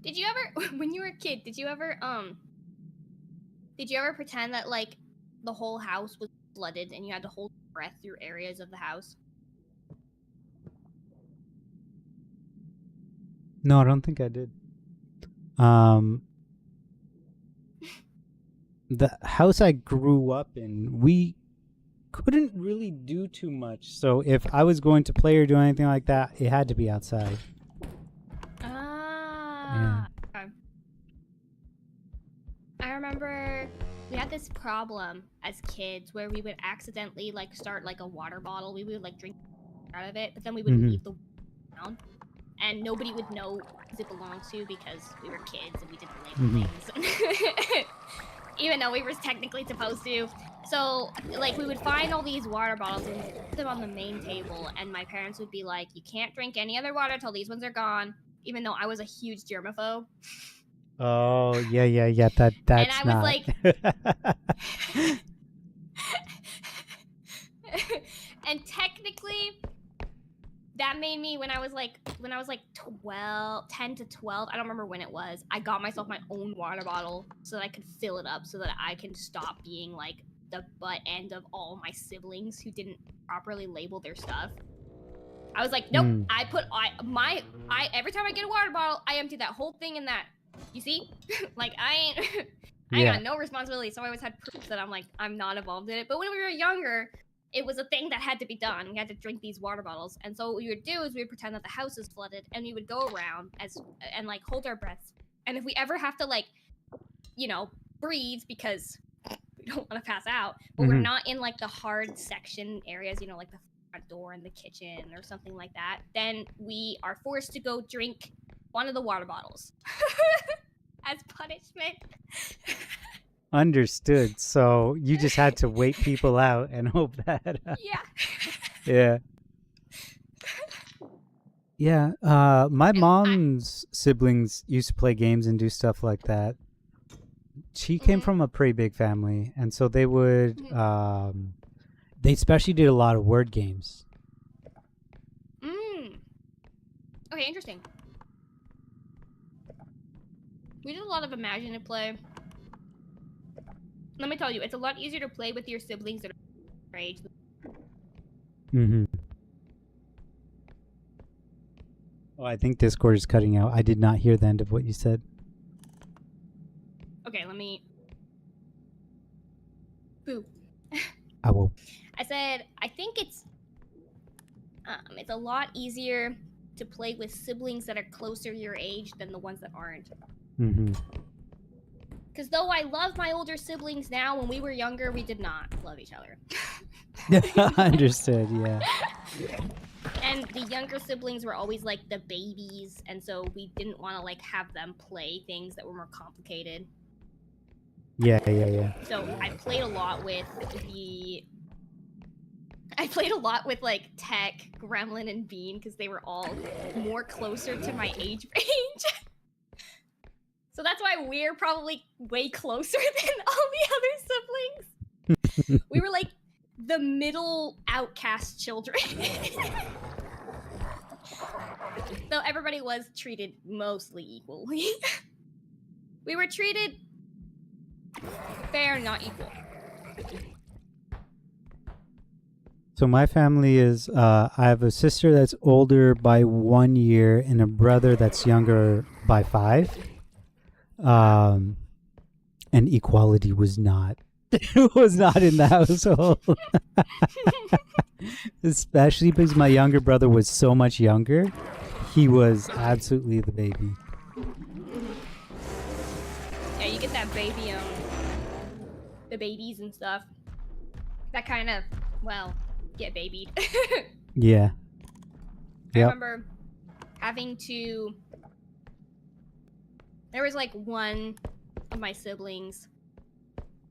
Speaker 10: Did you ever, when you were a kid, did you ever pretend that like the whole house was flooded and you had to hold your breath through areas of the house?
Speaker 3: No, I don't think I did. The house I grew up in, we couldn't really do too much. So if I was going to play or do anything like that, it had to be outside.
Speaker 10: Ah. Okay. I remember we had this problem as kids where we would accidentally like start like a water bottle. We would like drink out of it, but then we would leave the down, and nobody would know who it belonged to because we were kids and we didn't label things. Even though we were technically supposed to. So, like, we would find all these water bottles and put them on the main table, and my parents would be like, you can't drink any other water till these ones are gone, even though I was a huge germaphobe.
Speaker 3: Oh, yeah. That's
Speaker 10: and I was
Speaker 3: not.
Speaker 10: like... And technically, that made me, when I was like 12, 10 to 12, I don't remember when it was, I got myself my own water bottle so that I could fill it up so that I can stop being like the butt end of all my siblings who didn't properly label their stuff. I was like, nope, every time I get a water bottle, I empty that whole thing in that. You see? Like, I ain't got no responsibility, so I always had proof that I'm not involved in it. But when we were younger, it was a thing that had to be done. We had to drink these water bottles. And so what we would do is we would pretend that the house is flooded, and we would go around and like hold our breaths. And if we ever have to like, you know, breathe because we don't want to pass out, but we're not in like the hard section areas, you know, like the front door and the kitchen or something like that, then we are forced to go drink one of the water bottles as punishment.
Speaker 3: Understood. So you just had to wait people out and hope that.
Speaker 10: Yeah.
Speaker 3: Yeah. My mom's siblings used to play games and do stuff like that. She came from a pretty big family, and so they would. They especially did a lot of word games.
Speaker 10: Okay, interesting. We did a lot of imagine and play. Let me tell you, it's a lot easier to play with your siblings that are your age.
Speaker 3: Oh, I think Discord is cutting out. I did not hear the end of what you said.
Speaker 10: Okay, let me... Boo.
Speaker 3: I will.
Speaker 10: I said, I think it's a lot easier to play with siblings that are closer to your age than the ones that aren't. Because though I love my older siblings now, when we were younger, we did not love each other.
Speaker 3: Understood, yeah.
Speaker 10: And the younger siblings were always like the babies, and so we didn't want to like have them play things that were more complicated.
Speaker 3: Yeah, yeah, yeah.
Speaker 10: So I played a lot with like Tech, Gremlin, and Bean because they were all more closer to my age range. So that's why we're probably way closer than all the other siblings. We were like the middle outcast children. Though everybody was treated mostly equally. We were treated fair, not equal.
Speaker 3: So my family is I have a sister that's older by 1 year and a brother that's younger by 5. And equality was not was not in the household. Especially because my younger brother was so much younger. He was absolutely the baby.
Speaker 10: Yeah, you get that baby the babies and stuff. That kind of, well, get babied.
Speaker 3: Yeah.
Speaker 10: I
Speaker 3: Yep.
Speaker 10: remember having to. There was like one of my siblings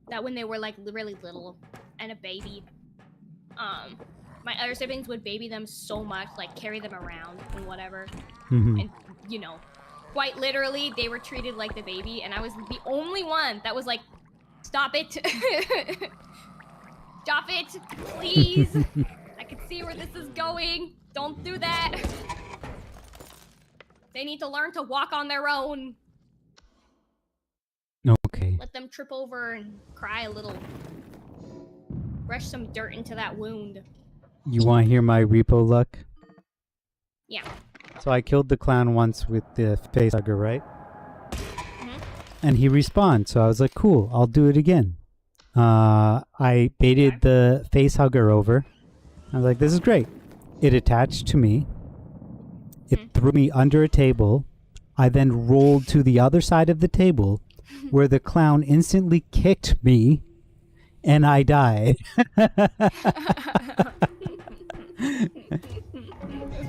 Speaker 10: that when they were like really little and a baby, my other siblings would baby them so much, like carry them around and whatever.
Speaker 3: Mhm.
Speaker 10: And, you know, quite literally, they were treated like the baby, and I was the only one that was like, stop it. Stop it, please. I can see where this is going. Don't do that. They need to learn to walk on their own.
Speaker 3: Okay.
Speaker 10: Let them trip over and cry a little. Brush some dirt into that wound.
Speaker 3: You want to hear my repo luck?
Speaker 10: Yeah.
Speaker 3: So I killed the clown once with the face hugger, right?
Speaker 10: Mhm.
Speaker 3: And he respawned. So I was like, cool, I'll do it again. I baited the face hugger over. I was like, this is great. It attached to me. It threw me under a table. I then rolled to the other side of the table where the clown instantly kicked me and I died.
Speaker 10: That's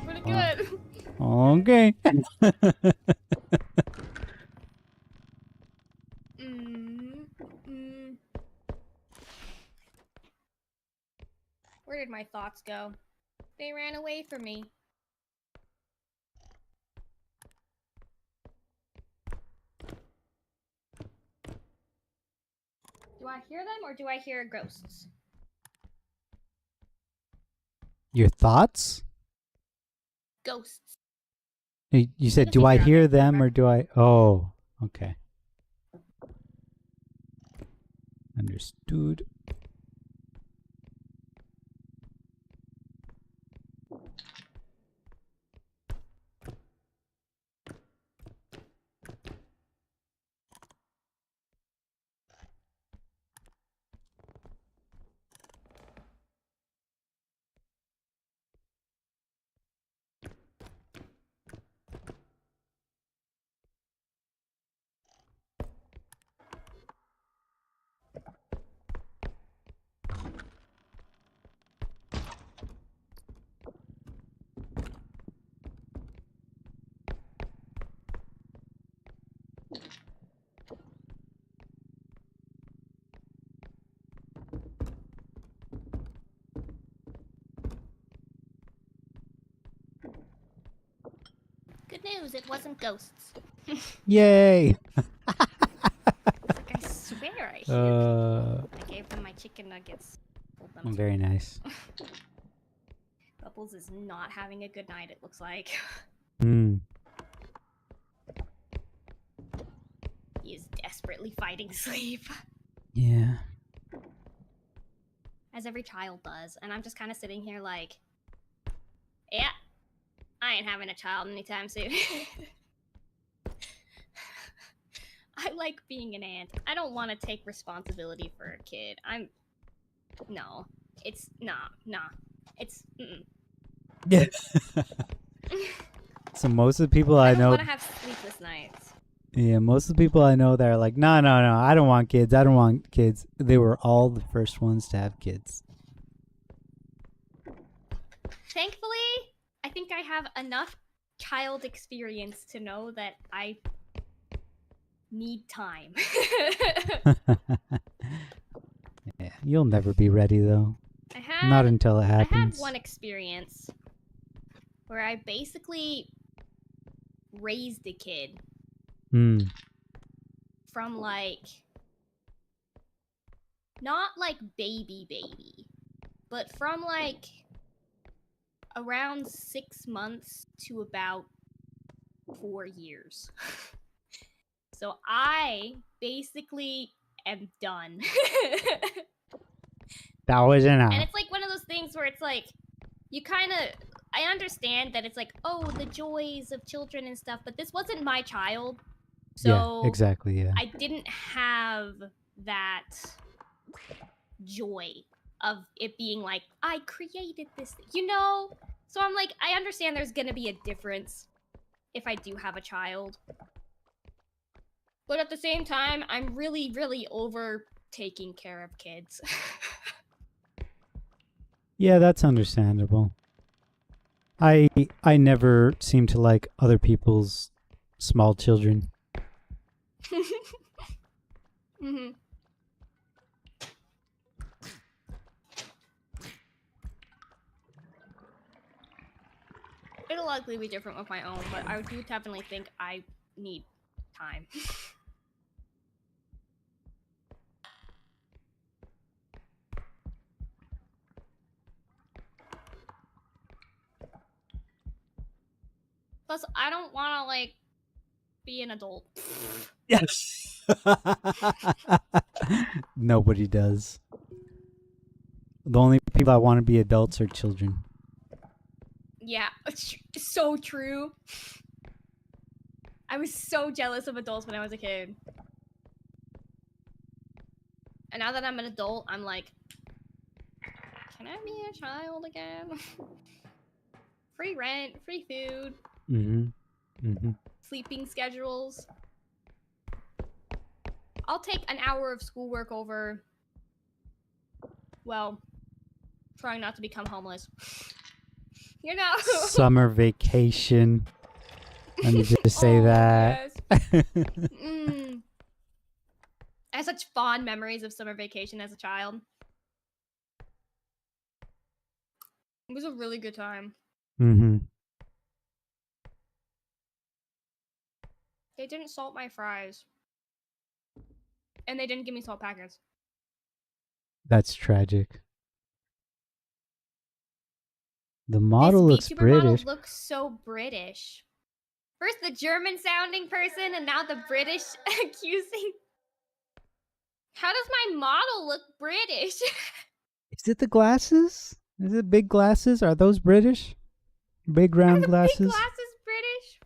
Speaker 10: pretty good.
Speaker 3: Okay.
Speaker 10: Where did my thoughts go? They ran away from me. Do I hear them or do I hear ghosts?
Speaker 3: Your thoughts?
Speaker 10: Ghosts.
Speaker 3: You said,
Speaker 10: The
Speaker 3: do I
Speaker 10: figure out
Speaker 3: hear
Speaker 10: there,
Speaker 3: them or do I? Oh, okay. Understood.
Speaker 10: Good news, it wasn't ghosts.
Speaker 3: Yay!
Speaker 10: Like, I swear I hear. I gave them my chicken nuggets. Told them to.
Speaker 3: Very nice.
Speaker 10: Bubbles is not having a good night, it looks like.
Speaker 3: Mm.
Speaker 10: He is desperately fighting sleep.
Speaker 3: Yeah.
Speaker 10: As every child does. And I'm just kind of sitting here like, yeah, I ain't having a child anytime soon. I like being an aunt. I don't want to take responsibility for a kid. No. It's, nah. It's,
Speaker 3: Yeah. So most of the people I
Speaker 10: don't
Speaker 3: know,
Speaker 10: want to have sleepless nights.
Speaker 3: yeah, most of the people I know that are like, no, I don't want kids. I don't want kids. They were all the first ones to have kids.
Speaker 10: Thankfully, I think I have enough child experience to know that I need time.
Speaker 3: Yeah, you'll never be ready though.
Speaker 10: I had
Speaker 3: Not until it
Speaker 10: I had
Speaker 3: happens.
Speaker 10: one experience where I basically raised a kid
Speaker 3: Hmm.
Speaker 10: from like not like baby, but from like around 6 months to about 4 years. So I basically am done.
Speaker 3: That was enough.
Speaker 10: And it's like one of those things where it's like you kind of I understand that it's like, oh, the joys of children and stuff, but this wasn't my child. So
Speaker 3: yeah, exactly. Yeah.
Speaker 10: I didn't have that joy of it being like, I created this, you know? So I'm like, I understand there's gonna be a difference if I do have a child. But at the same time, I'm really, really over taking care of kids.
Speaker 3: Yeah, that's understandable. I never seem to like other people's small children.
Speaker 10: hmm It'll likely be different with my own, but I do definitely think I need time. Plus, I don't want to, like, be an adult.
Speaker 3: Yes. Nobody does. The only people that want to be adults are children.
Speaker 10: Yeah, it's so true. I was so jealous of adults when I was a kid. And now that I'm an adult, I'm like, can I be a child again? Free rent, free food, sleeping schedules. I'll take an hour of schoolwork over, well, trying not to become homeless. You know?
Speaker 3: Summer vacation. Let me just say that.
Speaker 10: Yes. I have such fond memories of summer vacation as a child. It was a really good time. They didn't salt my fries. And they didn't give me salt packets.
Speaker 3: That's tragic. The model looks
Speaker 10: VTuber
Speaker 3: British.
Speaker 10: model looks so British. First the German sounding person and now the British accusing. How does my model look British?
Speaker 3: Is it the glasses? Is it big glasses? Are those British? Big round
Speaker 10: Are the
Speaker 3: glasses?
Speaker 10: big glasses British?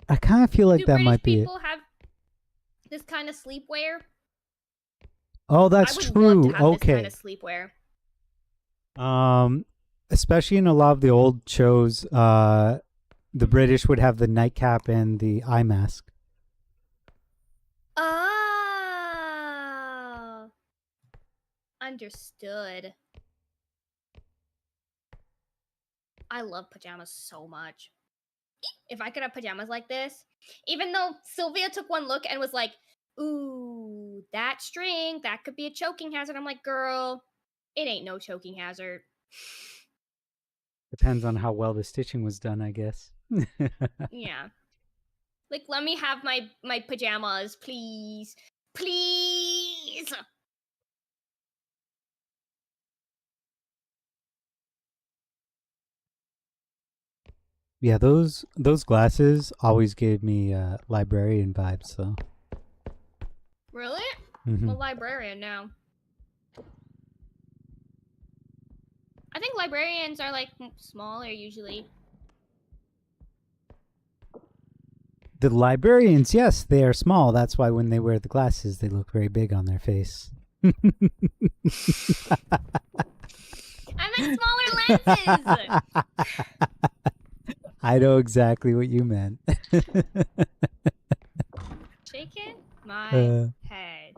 Speaker 3: I kind of feel like
Speaker 10: Do
Speaker 3: that
Speaker 10: British
Speaker 3: might be it.
Speaker 10: people have this kind of sleepwear?
Speaker 3: Oh, that's
Speaker 10: I would
Speaker 3: true.
Speaker 10: love to have
Speaker 3: Okay.
Speaker 10: this kind of sleepwear.
Speaker 3: Especially in a lot of the old shows, the British would have the nightcap and the eye mask.
Speaker 10: Oh. Understood. I love pajamas so much. If I could have pajamas like this, even though Sylvia took one look and was like, ooh, that string, that could be a choking hazard. I'm like, girl, it ain't no choking hazard.
Speaker 3: Depends on how well the stitching was done, I guess.
Speaker 10: Yeah. Like, let me have my pajamas, please. Please!
Speaker 3: Yeah, those glasses always gave me librarian vibes, so.
Speaker 10: Really?
Speaker 3: Mhm.
Speaker 10: I'm a librarian now. I think librarians are, like, smaller usually.
Speaker 3: The librarians, yes, they are small. That's why when they wear the glasses, they look very big on their face.
Speaker 10: I meant smaller lenses!
Speaker 3: I know exactly what you meant.
Speaker 10: Shaking my head.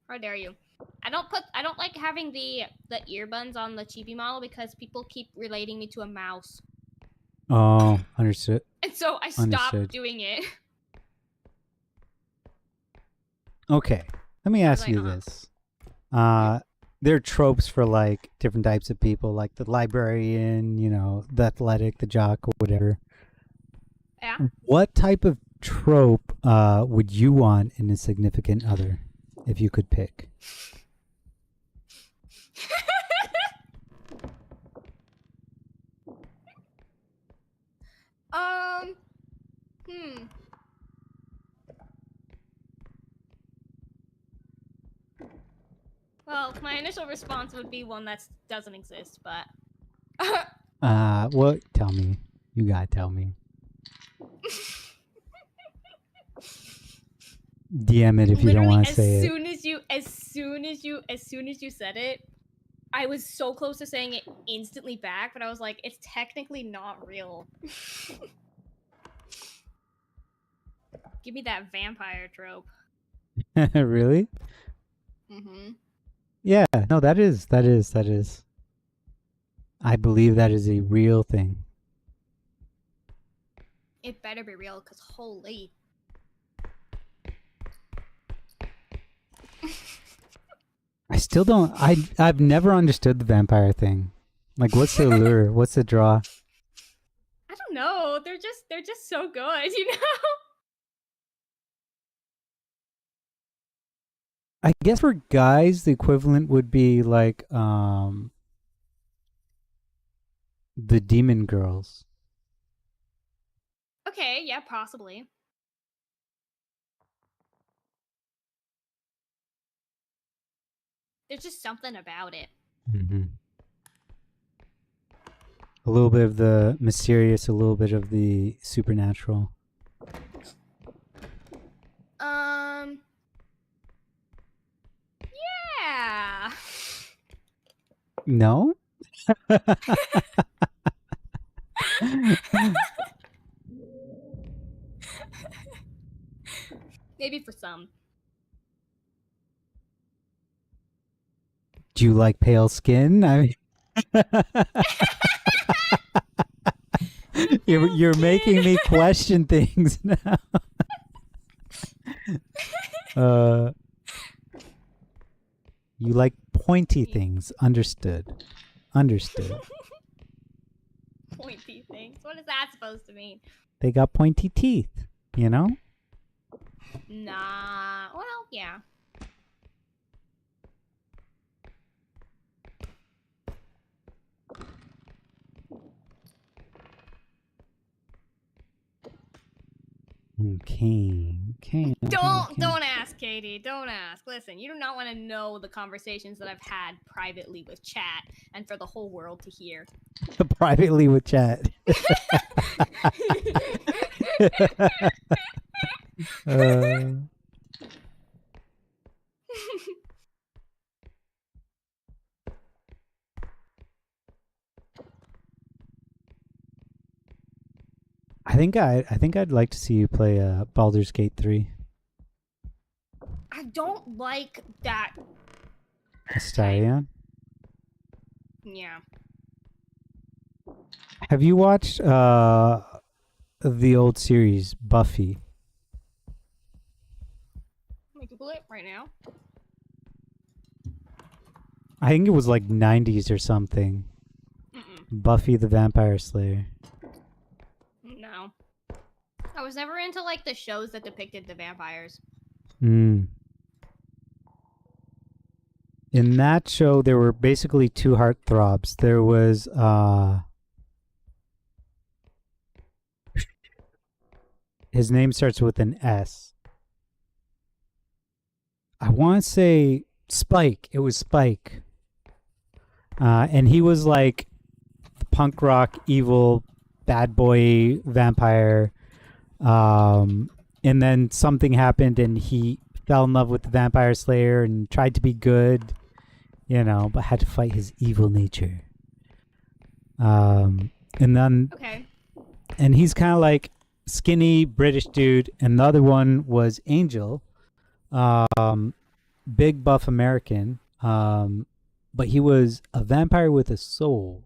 Speaker 10: How dare you? I don't like having the earbuds on the chibi model because people keep relating me to a mouse.
Speaker 3: Oh, understood.
Speaker 10: And so I
Speaker 3: Understood.
Speaker 10: stopped doing it.
Speaker 3: Okay, let me ask you this. There are tropes for like different types of people, like the librarian, you know, the athletic, the jock, or whatever.
Speaker 10: Yeah.
Speaker 3: What type of trope would you want in a significant other, if you could pick?
Speaker 10: Hmm. Well, my initial response would be one that doesn't exist, but
Speaker 3: What? Tell me. You gotta tell me. DM it if you don't
Speaker 10: literally
Speaker 3: want to
Speaker 10: as
Speaker 3: say it.
Speaker 10: soon as you said it, I was so close to saying it instantly back, but I was like, it's technically not real. Give me that vampire trope.
Speaker 3: Really?
Speaker 10: Mm-hmm.
Speaker 3: Yeah. No, that is. I believe that is a real thing.
Speaker 10: It better be real, cause holy.
Speaker 3: I still don't. I've never understood the vampire thing. Like, what's the allure? What's the draw?
Speaker 10: I don't know. They're just so good, you know?
Speaker 3: I guess for guys, the equivalent would be like the demon girls.
Speaker 10: Okay, yeah, possibly. There's just something about it.
Speaker 3: Mm-hmm. A little bit of the mysterious, a little bit of the supernatural.
Speaker 10: Yeah.
Speaker 3: No?
Speaker 10: Maybe for some.
Speaker 3: Do you like pale skin? I mean, you're making me question things now. You like pointy things. Understood. Understood.
Speaker 10: Pointy things. What is that supposed to mean?
Speaker 3: They got pointy teeth, you know?
Speaker 10: Nah. Well, yeah.
Speaker 3: Okay.
Speaker 10: Don't ask, Katie. Don't ask. Listen, you do not want to know the conversations that I've had privately with chat and for the whole world to hear.
Speaker 3: Privately with chat. I think I'd like to see you play Baldur's Gate 3.
Speaker 10: I don't like that.
Speaker 3: Astarion.
Speaker 10: Yeah.
Speaker 3: Have you watched the old series Buffy?
Speaker 10: Let me Google it right now.
Speaker 3: I think it was like 90s or something. Buffy the Vampire Slayer.
Speaker 10: No. I was never into like the shows that depicted the vampires.
Speaker 3: In that show, there were basically two heartthrobs. There was his name starts with an S. I want to say Spike. It was Spike. And he was like the punk rock, evil, bad boy vampire. And then something happened and he fell in love with the vampire slayer and tried to be good, you know, but had to fight his evil nature. And then...
Speaker 10: Okay.
Speaker 3: And he's kind of like skinny British dude. And the other one was Angel. Big buff American. But he was a vampire with a soul.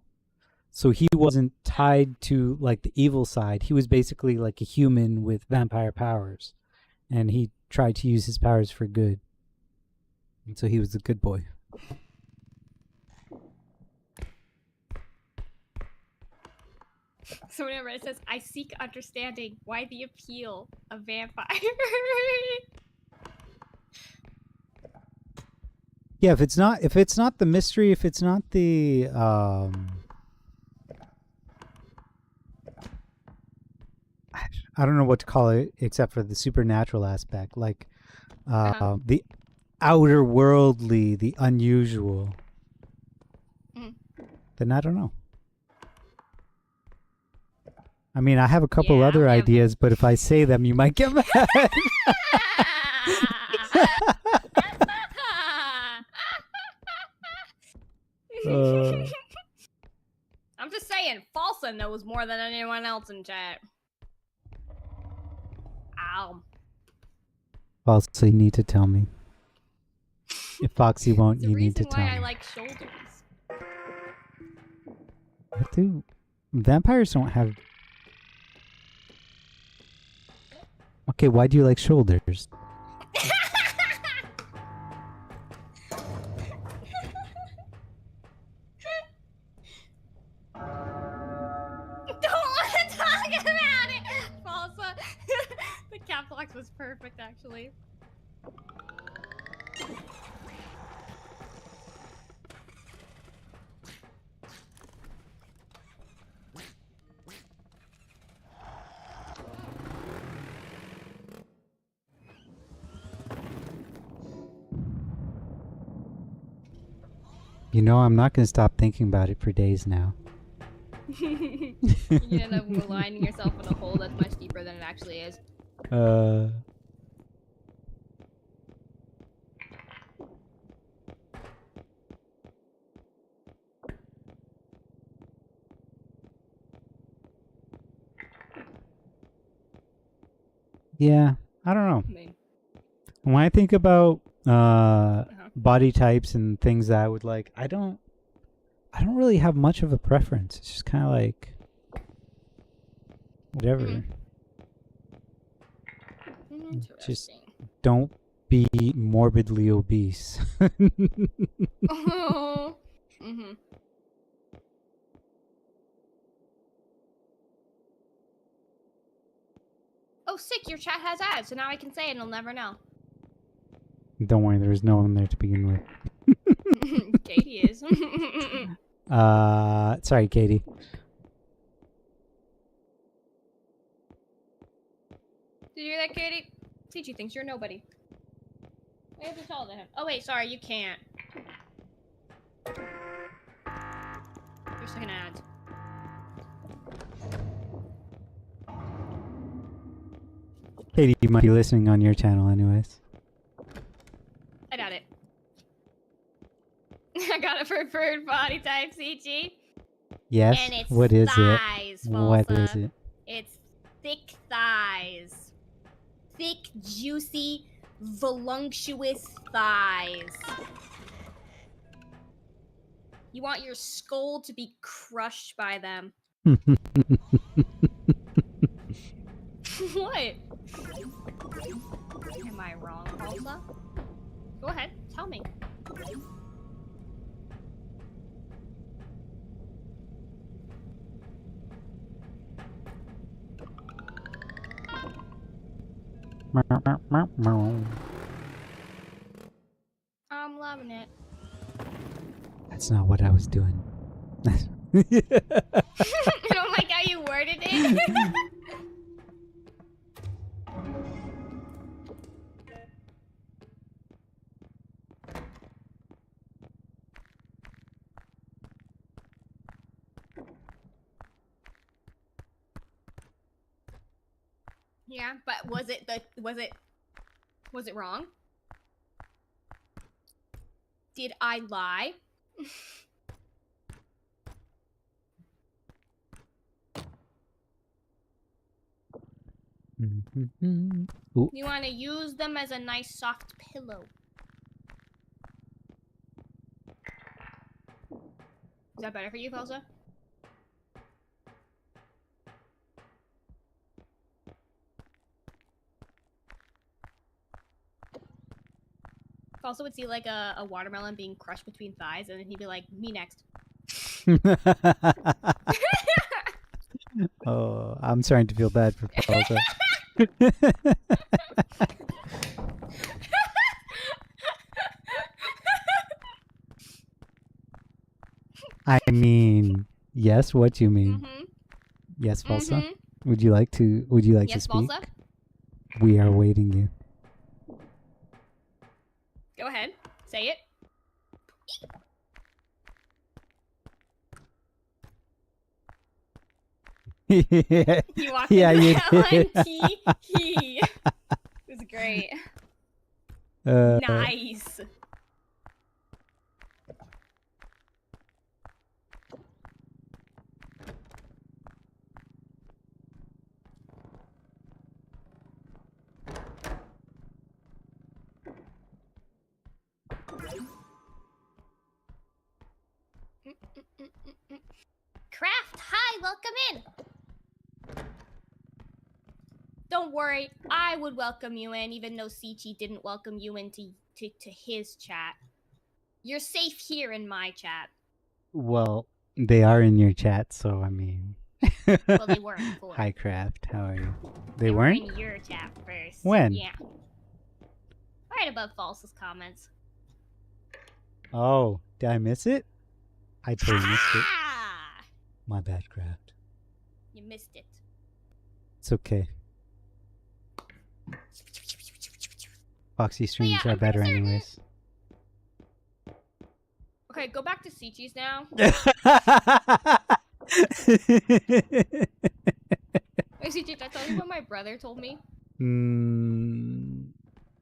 Speaker 3: So he wasn't tied to like the evil side. He was basically like a human with vampire powers. and he tried to use his powers for good. And so he was a good boy.
Speaker 10: So whenever it says, I seek understanding, why the appeal of vampire?
Speaker 3: Yeah, if it's not the mystery, if it's not the I don't know what to call it except for the supernatural aspect, like the outer worldly, the unusual.
Speaker 10: Mhm.
Speaker 3: Then I don't know. I mean, I have a couple
Speaker 10: Yeah,
Speaker 3: other
Speaker 10: yeah.
Speaker 3: ideas, but if I say them, you might get mad.
Speaker 10: I'm just saying, Falsa knows more than anyone else in chat. Ow.
Speaker 3: Also, you need to tell me. If Foxy won't,
Speaker 10: It's the
Speaker 3: you need to
Speaker 10: reason
Speaker 3: tell
Speaker 10: why I
Speaker 3: me.
Speaker 10: like shoulders.
Speaker 3: What do vampires don't have? Okay, why do you like shoulders?
Speaker 10: Don't want to talk about it! Falsa. The cap box was perfect, actually.
Speaker 3: You know, I'm not going to stop thinking about it for days now.
Speaker 10: You end up aligning yourself in a hole that's much deeper than it actually is.
Speaker 3: Yeah, I don't know.
Speaker 10: I mean,
Speaker 3: When I think about body types and things that I would like, I don't really have much of a preference. It's just kind of like whatever. Just
Speaker 10: interesting.
Speaker 3: don't be morbidly obese.
Speaker 10: Oh. Mm-hmm. Oh, sick! Your chat has ads, so now I can say it and I'll never know.
Speaker 3: Don't worry, there was no one there to begin with.
Speaker 10: Katie is.
Speaker 3: Sorry, Katie.
Speaker 10: Did you hear that, Katie? Teachy thinks you're nobody. I have to tell to him. Oh wait, sorry, you can't. You're stuck in ads.
Speaker 3: Katie, you might be listening on your channel anyways.
Speaker 10: I doubt it. I got a preferred body type, CG.
Speaker 3: Yes?
Speaker 10: And it's
Speaker 3: What is
Speaker 10: thighs,
Speaker 3: it? What
Speaker 10: Falsa.
Speaker 3: is it?
Speaker 10: It's thick thighs. Thick, juicy, voluptuous thighs. You want your skull to be crushed by them. What? Am I wrong, Falsa? Go ahead, tell me. I'm loving it.
Speaker 3: That's not what I was doing.
Speaker 10: I don't like how you worded it. Yeah, but was it wrong? Did I lie?
Speaker 3: Ooh.
Speaker 10: You want to use them as a nice soft pillow. Is that better for you, Felsa? Also would see like a watermelon being crushed between thighs, and then he'd be like, "Me next."
Speaker 3: Oh, I'm starting to feel bad for Falsa. I mean, yes. What do you mean?
Speaker 10: Mhm.
Speaker 3: Yes, Falsa.
Speaker 10: Mhm.
Speaker 3: Would you like to? Would you like to
Speaker 10: Yes,
Speaker 3: speak?
Speaker 10: Balsa.
Speaker 3: We are waiting you.
Speaker 10: Go ahead. Say it. You walked
Speaker 3: Yeah,
Speaker 10: into
Speaker 3: you
Speaker 10: hell
Speaker 3: did.
Speaker 10: and he. It was great. Nice. Craft, hi, welcome in. Don't worry, I would welcome you in, even though Sichi didn't welcome you into to his chat. You're safe here in my chat.
Speaker 3: Well, they are in your chat, so I mean.
Speaker 10: Well, they weren't before.
Speaker 3: Hi, Craft. How are you? They
Speaker 10: They were
Speaker 3: weren't?
Speaker 10: in your chat first.
Speaker 3: When?
Speaker 10: Yeah. Right above False's comments.
Speaker 3: Oh, did I miss it? I totally missed it.
Speaker 10: Ah!
Speaker 3: My bad, Craft.
Speaker 10: You missed it.
Speaker 3: It's okay. Foxy streams
Speaker 10: yeah,
Speaker 3: are
Speaker 10: I'm pretty
Speaker 3: better
Speaker 10: certain-
Speaker 3: anyways.
Speaker 10: Okay, go back to Sichi's now. Wait, Sichi, did I tell you what my brother told me?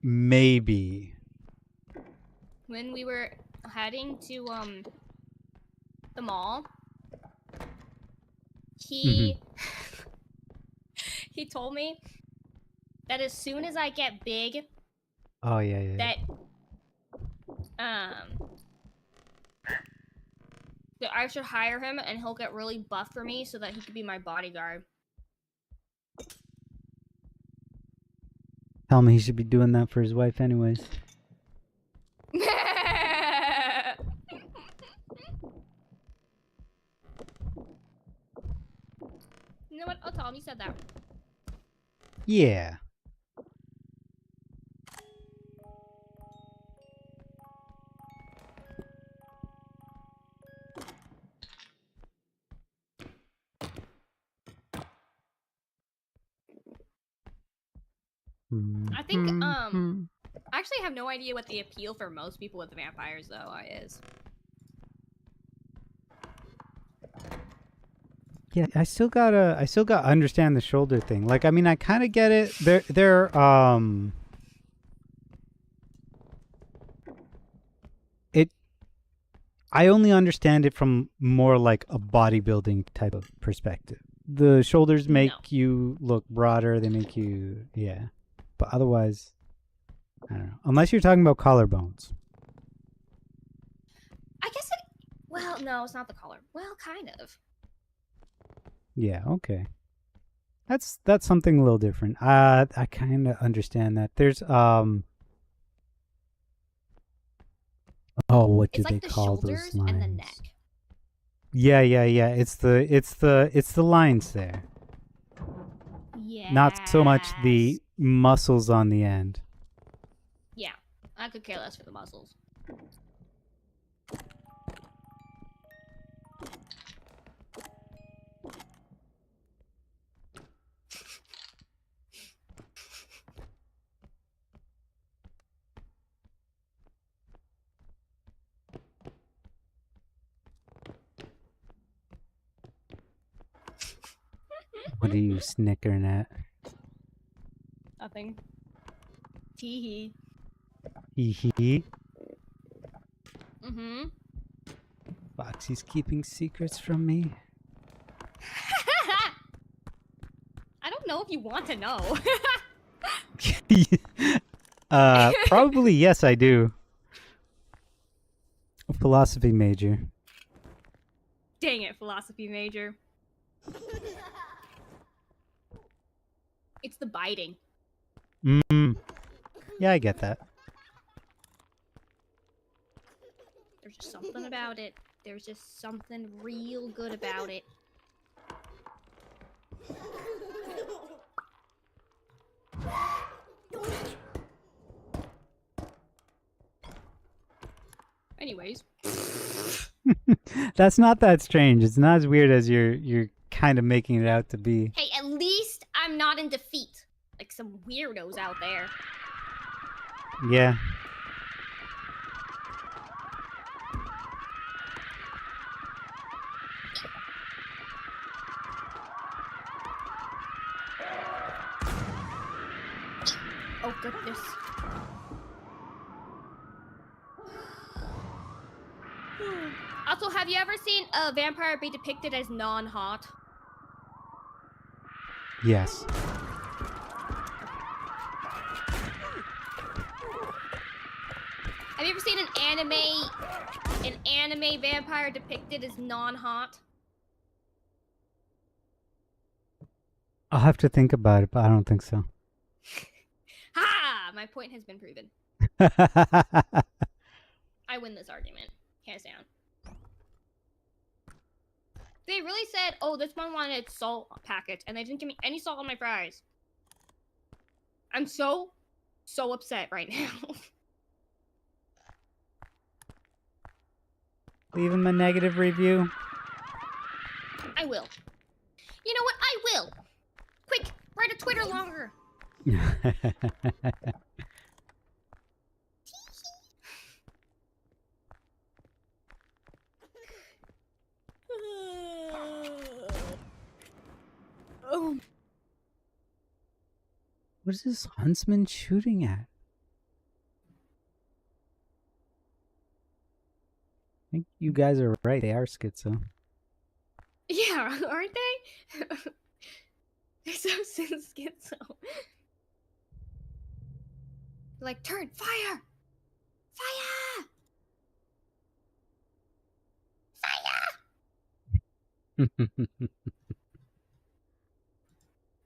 Speaker 3: Maybe.
Speaker 10: When we were heading to the mall, he he told me that as soon as I get big,
Speaker 3: Oh yeah.
Speaker 10: that that I should hire him and he'll get really buff for me so that he could be my bodyguard.
Speaker 3: Tell me he should be doing that for his wife anyways.
Speaker 10: You know what? I'll tell him you said that.
Speaker 3: Yeah.
Speaker 10: I think I actually have no idea what the appeal for most people with vampires though is.
Speaker 3: Yeah, I still gotta understand the shoulder thing. Like, I mean, I kind of get it. I only understand it from more like a bodybuilding type of perspective. The shoulders make you look broader. They make you, yeah. But otherwise, I don't know. Unless you're talking about collarbones.
Speaker 10: I guess it. Well, no, it's not the collar. Well, kind of.
Speaker 3: Yeah. Okay. That's something a little different. I kind of understand that. There's Oh, what do
Speaker 10: It's
Speaker 3: they
Speaker 10: like the
Speaker 3: call
Speaker 10: shoulders
Speaker 3: those lines?
Speaker 10: and the neck.
Speaker 3: Yeah. It's the lines there.
Speaker 10: Yeah.
Speaker 3: Not so much the muscles on the end.
Speaker 10: Yeah, I could care less for the muscles.
Speaker 3: What are you snickering at?
Speaker 10: Nothing. Tee
Speaker 3: Hee hee.
Speaker 10: Mm-hmm.
Speaker 3: Foxy's keeping secrets from me.
Speaker 10: I don't know if you want to know.
Speaker 3: Probably yes, I do. A philosophy major.
Speaker 10: Dang it, philosophy major. It's the biting.
Speaker 3: Yeah, I get that.
Speaker 10: just something about it. There's just something real good about it. Anyways,
Speaker 3: That's not that strange. It's not as weird as you're kind of making it out to be.
Speaker 10: hey, at least I'm not in defeat like some weirdos out there.
Speaker 3: Yeah.
Speaker 10: Oh goodness. Also, have you ever seen a vampire be depicted as non-hot?
Speaker 3: Yes.
Speaker 10: Have you ever seen an anime vampire depicted as non-hot?
Speaker 3: I'll have to think about it, but I don't think so.
Speaker 10: Ha! My point has been proven. I win this argument, hands down. They really said, oh, this one wanted salt packets, and they didn't give me any salt on my fries. I'm so upset right now.
Speaker 3: Leave him a negative review.
Speaker 10: I will. You know what? I will. Quick, write a Twitter longer. Oh.
Speaker 3: What is this huntsman shooting at? I think you guys are right. They are schizo.
Speaker 10: Yeah, aren't they? They're so schizo. Like, turn, fire! Fire! Fire!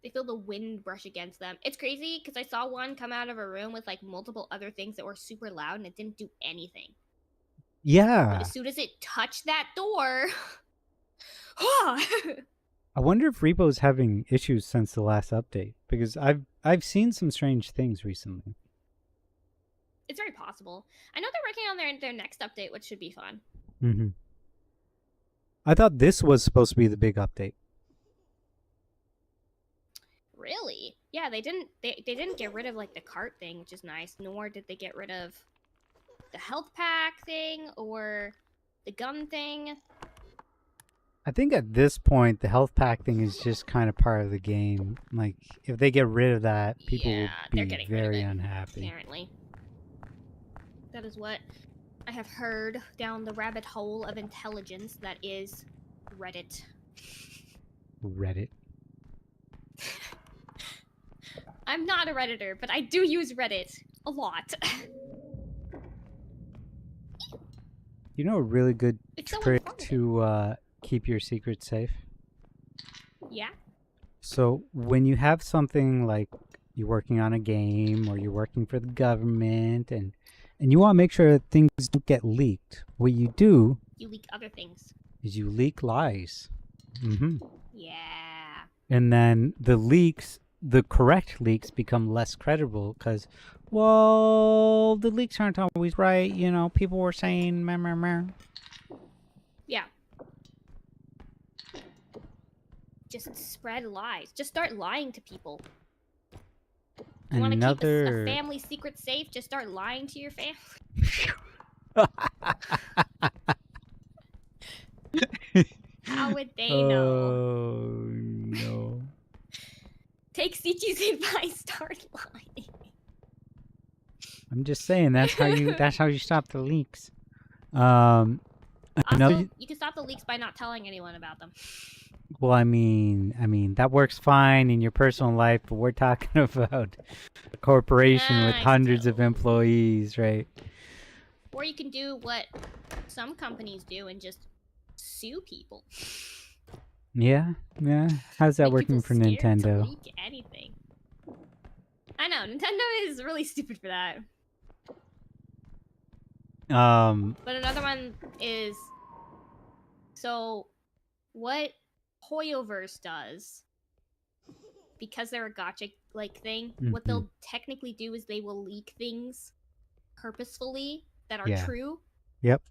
Speaker 10: They feel the wind brush against them. It's crazy because I saw one come out of a room with like multiple other things that were super loud and it didn't do anything.
Speaker 3: Yeah.
Speaker 10: But as soon as it touched that door,
Speaker 3: I wonder if Repo's having issues since the last update, because I've seen some strange things recently.
Speaker 10: it's very possible. I know they're working on their next update, which should be fun.
Speaker 3: Mm-hmm. I thought this was supposed to be the big update.
Speaker 10: Really? Yeah, they didn't get rid of like the cart thing, which is nice, nor did they get rid of the health pack thing or the gun thing.
Speaker 3: I think at this point, the health pack thing is just kind of part of the game. Like, if they get rid of that, people
Speaker 10: Yeah,
Speaker 3: will
Speaker 10: they're
Speaker 3: be
Speaker 10: getting rid of
Speaker 3: very
Speaker 10: it,
Speaker 3: unhappy.
Speaker 10: apparently. That is what I have heard down the rabbit hole of intelligence that is Reddit.
Speaker 3: Reddit.
Speaker 10: I'm not a Redditor, but I do use Reddit a lot.
Speaker 3: You know a really good
Speaker 10: It's so
Speaker 3: trick
Speaker 10: informative.
Speaker 3: to keep your secrets safe?
Speaker 10: Yeah?
Speaker 3: So when you have something like you're working on a game or you're working for the government and you want to make sure that things don't get leaked, what you do
Speaker 10: You leak other things.
Speaker 3: is you leak lies. Mm-hmm.
Speaker 10: Yeah.
Speaker 3: And then the leaks, the correct leaks, become less credible because, well, the leaks aren't always right. You know, people were saying meh, meh, meh.
Speaker 10: Yeah. Just spread lies. Just start lying to people. You want to keep
Speaker 3: Another...
Speaker 10: a family secret safe? Just start lying to your family. How would they know?
Speaker 3: Oh, no.
Speaker 10: Take Sichi's advice, start lying.
Speaker 3: I'm just saying that's how you stop the leaks. Another...
Speaker 10: Also, you can stop the leaks by not telling anyone about them.
Speaker 3: Well, I mean that works fine in your personal life, but we're talking about a corporation with hundreds of employees, right?
Speaker 10: Or you can do what some companies do and just sue people.
Speaker 3: Yeah. How's that
Speaker 10: Make
Speaker 3: working
Speaker 10: people
Speaker 3: for
Speaker 10: scared to
Speaker 3: Nintendo?
Speaker 10: leak anything. I know, Nintendo is really stupid for that. But another one is, so what Hoyoverse does, because they're a gotcha like thing, what they'll technically do is they will leak things purposefully that are
Speaker 3: Yeah.
Speaker 10: true,
Speaker 3: Yep.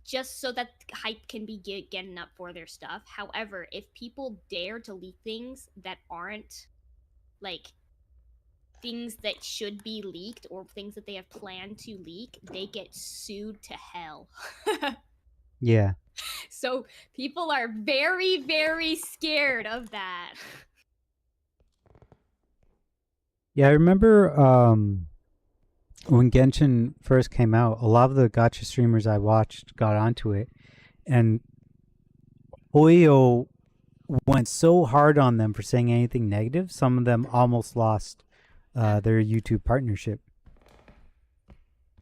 Speaker 10: just so that hype can be getting up for their stuff. However, if people dare to leak things that aren't like things that should be leaked or things that they have planned to leak, they get sued to hell.
Speaker 3: Yeah.
Speaker 10: So people are very, very scared of that.
Speaker 3: Yeah, I remember when Genshin first came out, a lot of the gacha streamers I watched got onto it, and Oyo went so hard on them for saying anything negative. Some of them almost lost their YouTube partnership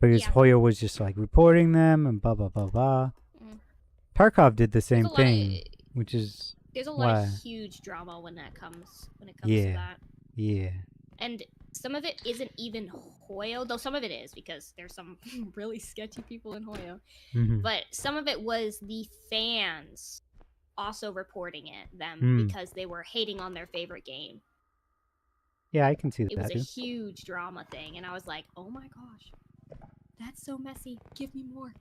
Speaker 3: because
Speaker 10: Yeah.
Speaker 3: Hoyo was just like reporting them and blah blah blah blah. Tarkov did the same thing, which is
Speaker 10: There's a lot
Speaker 3: why.
Speaker 10: of huge drama when it comes to
Speaker 3: Yeah.
Speaker 10: that.
Speaker 3: Yeah.
Speaker 10: And some of it isn't even Hoyo, though some of it is because there's some really sketchy people in Hoyo.
Speaker 3: Mhm.
Speaker 10: But some of it was the fans also reporting them
Speaker 3: Mm.
Speaker 10: because they were hating on their favorite game.
Speaker 3: Yeah, I can see
Speaker 10: It was
Speaker 3: that
Speaker 10: a
Speaker 3: too.
Speaker 10: huge drama thing, and I was like, oh my gosh, that's so messy. Give me more.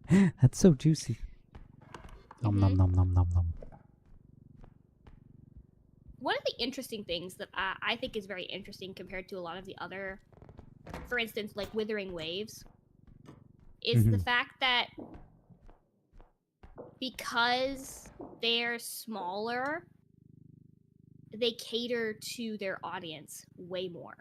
Speaker 3: That's so juicy. Nom nom
Speaker 10: Mhm.
Speaker 3: nom nom nom nom.
Speaker 10: One of the interesting things that I think is very interesting compared to a lot of the other, for instance, like Withering Waves, is the fact that because they're smaller, they cater to their audience way more.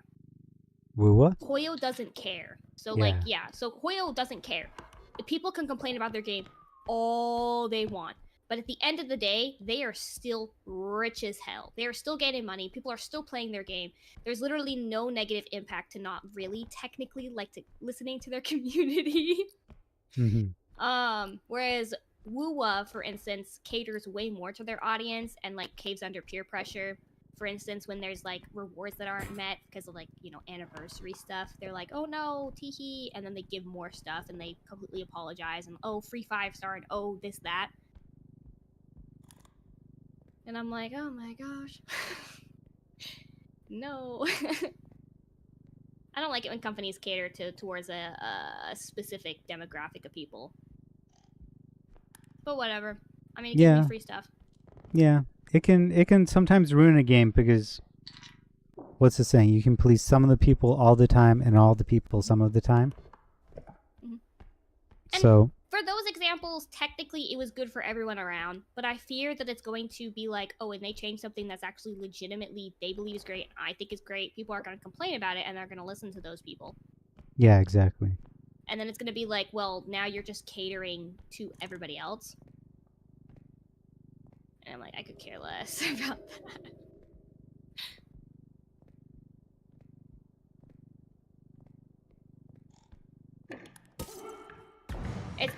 Speaker 3: Woo-what?
Speaker 10: Hoyo doesn't care. So
Speaker 3: Yeah.
Speaker 10: so Hoyo doesn't care. The people can complain about their game all they want. But at the end of the day, they are still rich as hell. They are still getting money. People are still playing their game. There's literally no negative impact to not really technically listening to their community. Whereas Woowa, for instance, caters way more to their audience and like caves under peer pressure. For instance, when there's like rewards that aren't met because of like, anniversary stuff, they're like, oh no, teehee, and then they give more stuff and they completely apologize and oh, free 5-star and oh, this, that. And I'm like, oh my gosh. No. I don't like it when companies cater towards a specific demographic of people. But whatever. I mean, it gives me free stuff.
Speaker 3: Yeah. It can sometimes ruin a game because what's the saying? You can please some of the people all the time and all the people some of the time.
Speaker 10: And
Speaker 3: So
Speaker 10: for those examples, technically it was good for everyone around, but I fear that it's going to be like, oh, and they change something that's actually legitimately they believe is great, I think is great, people are going to complain about it, and they're going to listen to those people.
Speaker 3: yeah, exactly.
Speaker 10: And then it's going to be like, well, now you're just catering to everybody else. And I'm like, I could care less about that.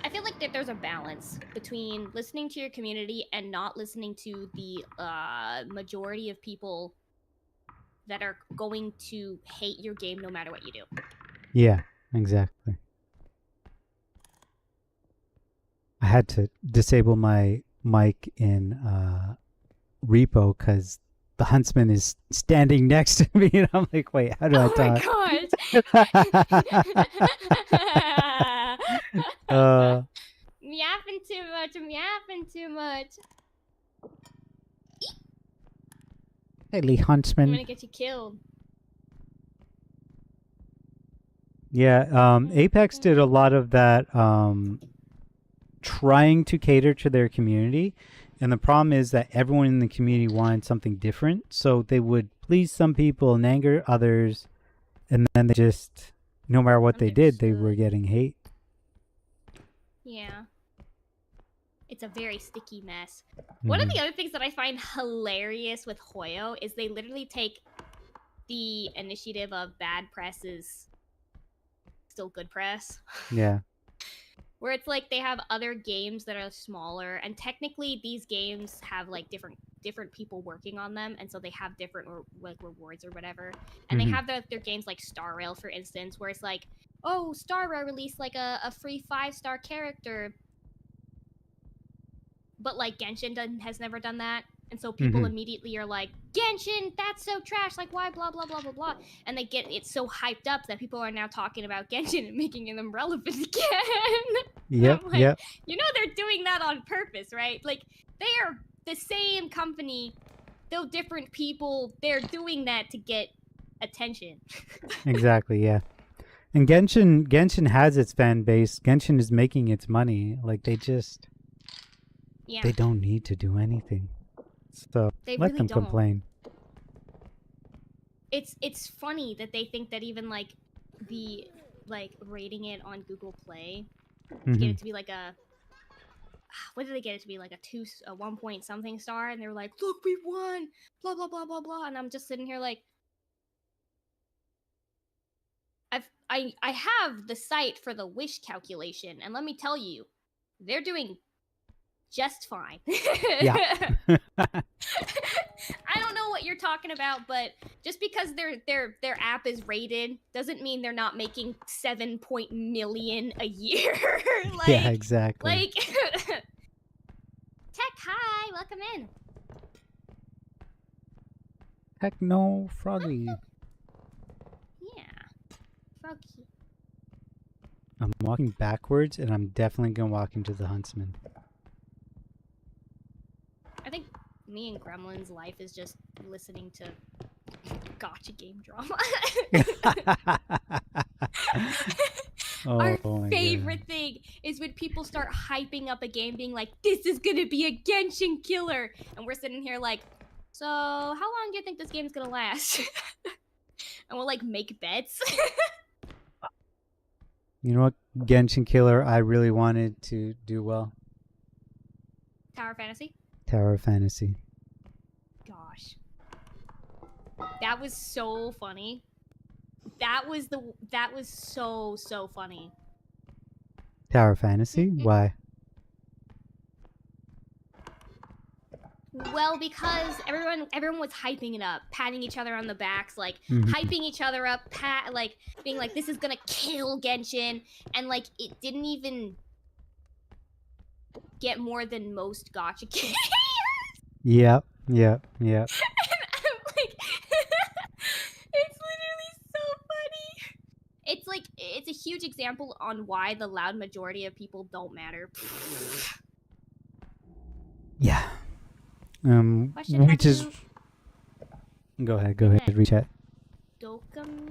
Speaker 10: I feel like that there's a balance between listening to your community and not listening to the majority of people that are going to hate your game no matter what you do.
Speaker 3: Yeah, exactly. I had to disable my mic in repo because the huntsman is standing next to me, and I'm like, wait, how do I talk?
Speaker 10: Oh my gosh! Meowing too much, meowing too much.
Speaker 3: Hey, Lee Huntsman.
Speaker 10: I'm gonna get you killed.
Speaker 3: Yeah, Apex did a lot of that trying to cater to their community. And the problem is that everyone in the community wanted something different. So they would please some people and anger others. And then they just, no matter what they did, they were getting hate.
Speaker 10: Yeah. It's a very sticky mess. One of the other things that I find hilarious with Hoyo is they literally take the initiative of bad press is still good press.
Speaker 3: Yeah.
Speaker 10: where it's like they have other games that are smaller, and technically these games have like different people working on them, and so they have different like rewards or whatever. And they have their games like Star Rail, for instance, where it's like, oh, Star Rail released like a free 5-star character, but like Genshin has never done that. And so people immediately are like, Genshin, that's so trash. Like, why, blah, blah, blah, blah, blah. And they get it so hyped up that people are now talking about Genshin and making them relevant again.
Speaker 3: Yep,
Speaker 10: I'm like,
Speaker 3: yep.
Speaker 10: you know they're doing that on purpose, right? Like, they are the same company, though different people. They're doing that to get attention.
Speaker 3: Exactly, yeah. And Genshin has its fan base. Genshin is making its money. Like, they just...
Speaker 10: Yeah.
Speaker 3: They don't need to do anything. So
Speaker 10: They
Speaker 3: let
Speaker 10: really
Speaker 3: them
Speaker 10: don't.
Speaker 3: complain.
Speaker 10: It's funny that they think that even like the like rating it on Google Play to get it to be like a what did they get it to be, like a 1 point something star, and they were like, look, we won, blah blah blah blah blah, and I'm just sitting here like, I have the site for the wish calculation, and let me tell you, they're doing just fine.
Speaker 3: Yeah.
Speaker 10: I don't know what you're talking about, but just because their app is rated doesn't mean they're not making 7 million a year. Like,
Speaker 3: yeah, exactly.
Speaker 10: Like, Tech, hi, welcome in.
Speaker 3: Heck no, Froggy.
Speaker 10: Yeah, Froggy.
Speaker 3: I'm walking backwards, and I'm definitely gonna walk into the Huntsman.
Speaker 10: I think me and Gremlin's life is just listening to gotcha game drama. Our
Speaker 3: my
Speaker 10: favorite
Speaker 3: God.
Speaker 10: thing is when people start hyping up a game, being like, this is gonna be a Genshin killer, and we're sitting here like, so how long do you think this game's gonna last? And we'll like make bets.
Speaker 3: You know what Genshin Killer I really wanted to do well?
Speaker 10: Tower Fantasy?
Speaker 3: Tower of Fantasy.
Speaker 10: Gosh. That was so funny. That was so funny.
Speaker 3: Tower of Fantasy? Why?
Speaker 10: Well, because everyone was hyping it up, patting each other on the backs, like hyping each other up, like being like, this is gonna kill Genshin, and like it didn't even get more than most gacha games.
Speaker 3: Yep.
Speaker 10: And I'm like, it's literally so funny. It's like, it's a huge example on why the loud majority of people don't matter.
Speaker 3: Yeah.
Speaker 10: Question,
Speaker 3: which is... Go ahead, reach out.
Speaker 10: Dokkan,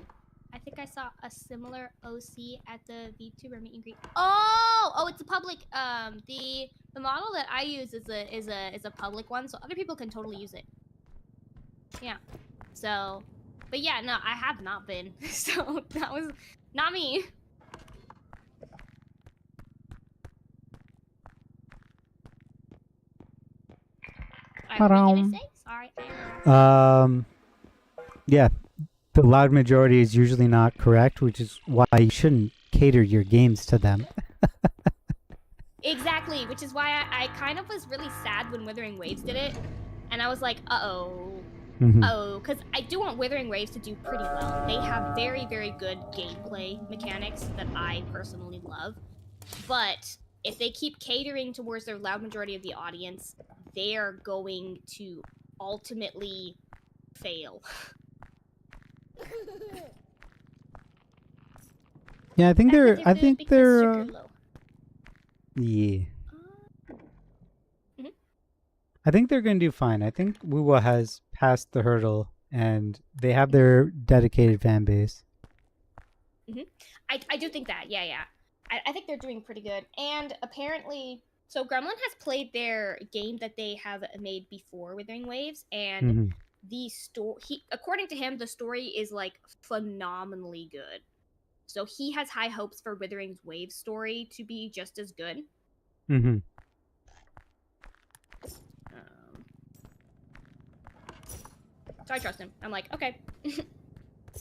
Speaker 10: I think I saw a similar OC at the VTuber meet and greet. Oh, it's a public. The model that I use is a public one, so other people can totally use it. Yeah. So, but yeah, no, I have not been. So that was not me. What were you gonna say? Sorry.
Speaker 3: Yeah. The loud majority is usually not correct, which is why you shouldn't cater your games to them.
Speaker 10: Exactly, which is why I kind of was really sad when Withering Waves did it. And I was like, because I do want Withering Waves to do pretty well. They have very, very good gameplay mechanics that I personally love. But if they keep catering towards their loud majority of the audience, they are going to ultimately fail.
Speaker 3: Yeah, I think they're yeah. I think they're going to do fine. I think Wuwa has passed the hurdle, and they have their dedicated fan base.
Speaker 10: I do think that, yeah. I think they're doing pretty good. And apparently, so Gremlin has played their game that they have made before Withering Waves, and the according to him, the story is like phenomenally good. So he has high hopes for Withering Waves' story to be just as good. So I trust him. I'm like, okay.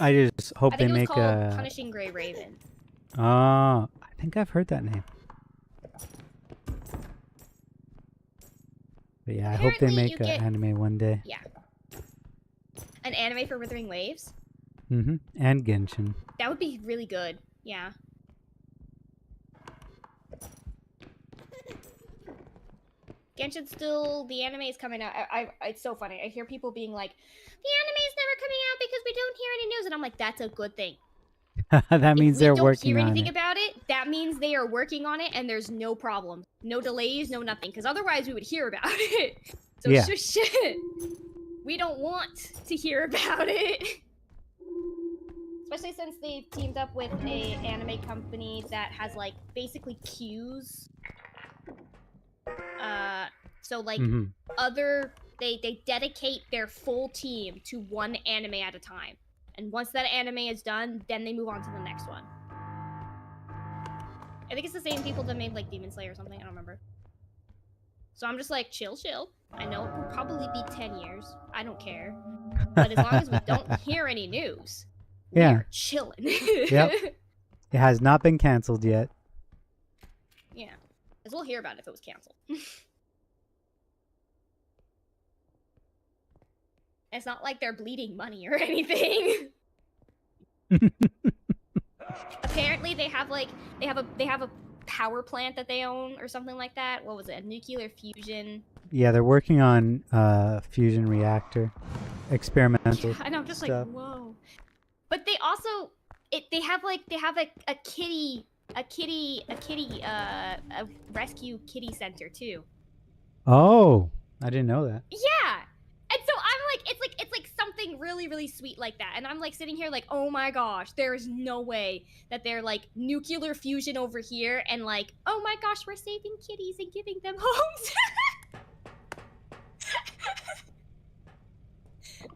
Speaker 3: I just hope
Speaker 10: I think
Speaker 3: they
Speaker 10: it was
Speaker 3: make
Speaker 10: called
Speaker 3: a
Speaker 10: Punishing Grey Raven.
Speaker 3: I think I've heard that name. But yeah, I hope they
Speaker 10: Apparently
Speaker 3: make
Speaker 10: you
Speaker 3: an
Speaker 10: get-
Speaker 3: anime one day.
Speaker 10: Yeah. An anime for Withering Waves?
Speaker 3: Mm-hmm. And Genshin.
Speaker 10: That would be really good. Yeah. Genshin still, the anime is coming out. It's so funny. I hear people being like, the anime is never coming out because we don't hear any news. And I'm like, that's a good thing.
Speaker 3: That means
Speaker 10: If
Speaker 3: they're
Speaker 10: we don't
Speaker 3: working
Speaker 10: hear
Speaker 3: on
Speaker 10: anything
Speaker 3: it.
Speaker 10: about it, that means they are working on it and there's no problem. No delays, no nothing. Because otherwise we would hear about it. So
Speaker 3: Yeah.
Speaker 10: shush it. We don't want to hear about it. Especially since they've teamed up with a anime company that has like basically queues. So like
Speaker 3: Mm-hmm.
Speaker 10: they dedicate their full team to one anime at a time. And once that anime is done, then they move on to the next one. I think it's the same people that made like Demon Slayer or something, I don't remember. So I'm just like, chill. I know it will probably be 10 years. I don't care. But as long as we don't hear any news,
Speaker 3: Yeah.
Speaker 10: we're chilling.
Speaker 3: Yep. It has not been canceled yet.
Speaker 10: Yeah. Because we'll hear about it if it was canceled. It's not like they're bleeding money or anything. Apparently they have a power plant that they own or something like that. What was it? A nuclear fusion.
Speaker 3: Yeah, they're working on fusion reactor experimental
Speaker 10: Yeah, and I'm just
Speaker 3: stuff.
Speaker 10: like, whoa. But they also they have a rescue kitty center too.
Speaker 3: Oh, I didn't know that.
Speaker 10: Yeah. And so I'm like, it's like something really, really sweet like that. And I'm like sitting here like, oh my gosh, there is no way that they're like nuclear fusion over here and like, oh my gosh, we're saving kitties and giving them homes.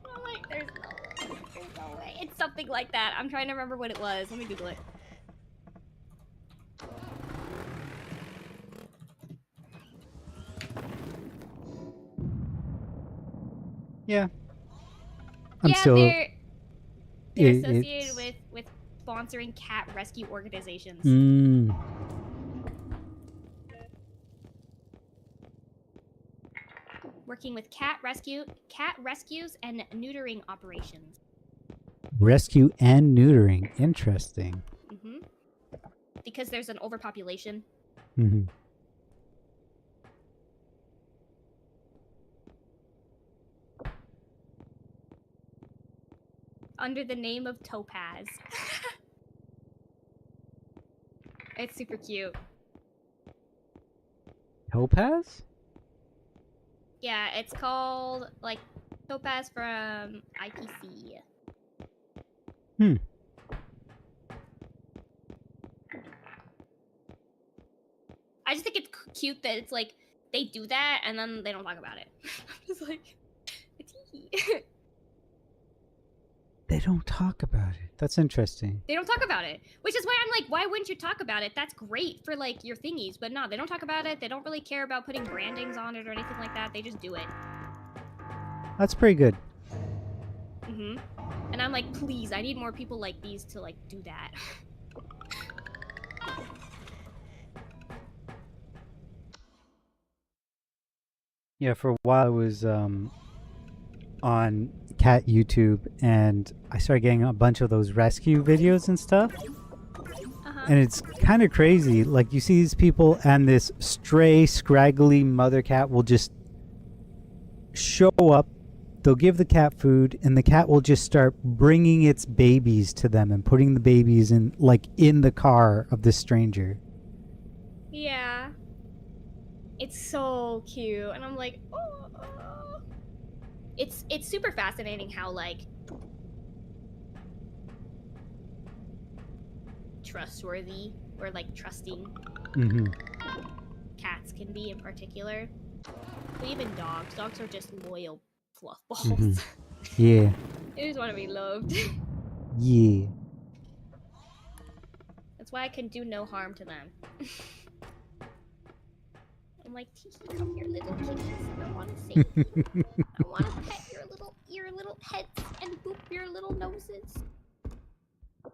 Speaker 10: I'm like, there's no way. It's something like that. I'm trying to remember what it was. Let me Google it.
Speaker 3: Yeah.
Speaker 10: They're
Speaker 3: It-
Speaker 10: associated
Speaker 3: it's-
Speaker 10: with sponsoring cat rescue organizations.
Speaker 3: Mm.
Speaker 10: Working with cat rescues and neutering operations.
Speaker 3: Rescue and neutering. Interesting.
Speaker 10: Mm-hmm. Because there's an overpopulation.
Speaker 3: Mm-hmm.
Speaker 10: Under the name of Topaz. It's super cute.
Speaker 3: Topaz?
Speaker 10: Yeah, it's called like Topaz from IPC.
Speaker 3: Hmm.
Speaker 10: I just think it's cute that it's like they do that and then they don't talk about it. I'm just like,
Speaker 3: They don't talk about it. That's interesting.
Speaker 10: they don't talk about it, which is why I'm like, why wouldn't you talk about it? That's great for like your thingies, but no, they don't talk about it. They don't really care about putting brandings on it or anything like that. They just do it.
Speaker 3: That's pretty good.
Speaker 10: Mm-hmm. And I'm like, please, I need more people like these to like do that.
Speaker 3: Yeah, for a while I was on cat YouTube and I started getting a bunch of those rescue videos and stuff. And it's kind of crazy. Like you see these people and this stray, scraggly mother cat will just show up. They'll give the cat food and the cat will just start bringing its babies to them and putting the babies in like in the car of this stranger.
Speaker 10: Yeah. It's so cute. And I'm like, oh. It's super fascinating how like trustworthy or like trusting cats can be in particular. But even dogs. Dogs are just loyal fluff balls.
Speaker 3: Yeah.
Speaker 10: They just want to be loved.
Speaker 3: Yeah.
Speaker 10: That's why I can do no harm to them. I'm like, Tiki, come here, little kitties. I want to save you. I want to pet your little heads and boop your little noses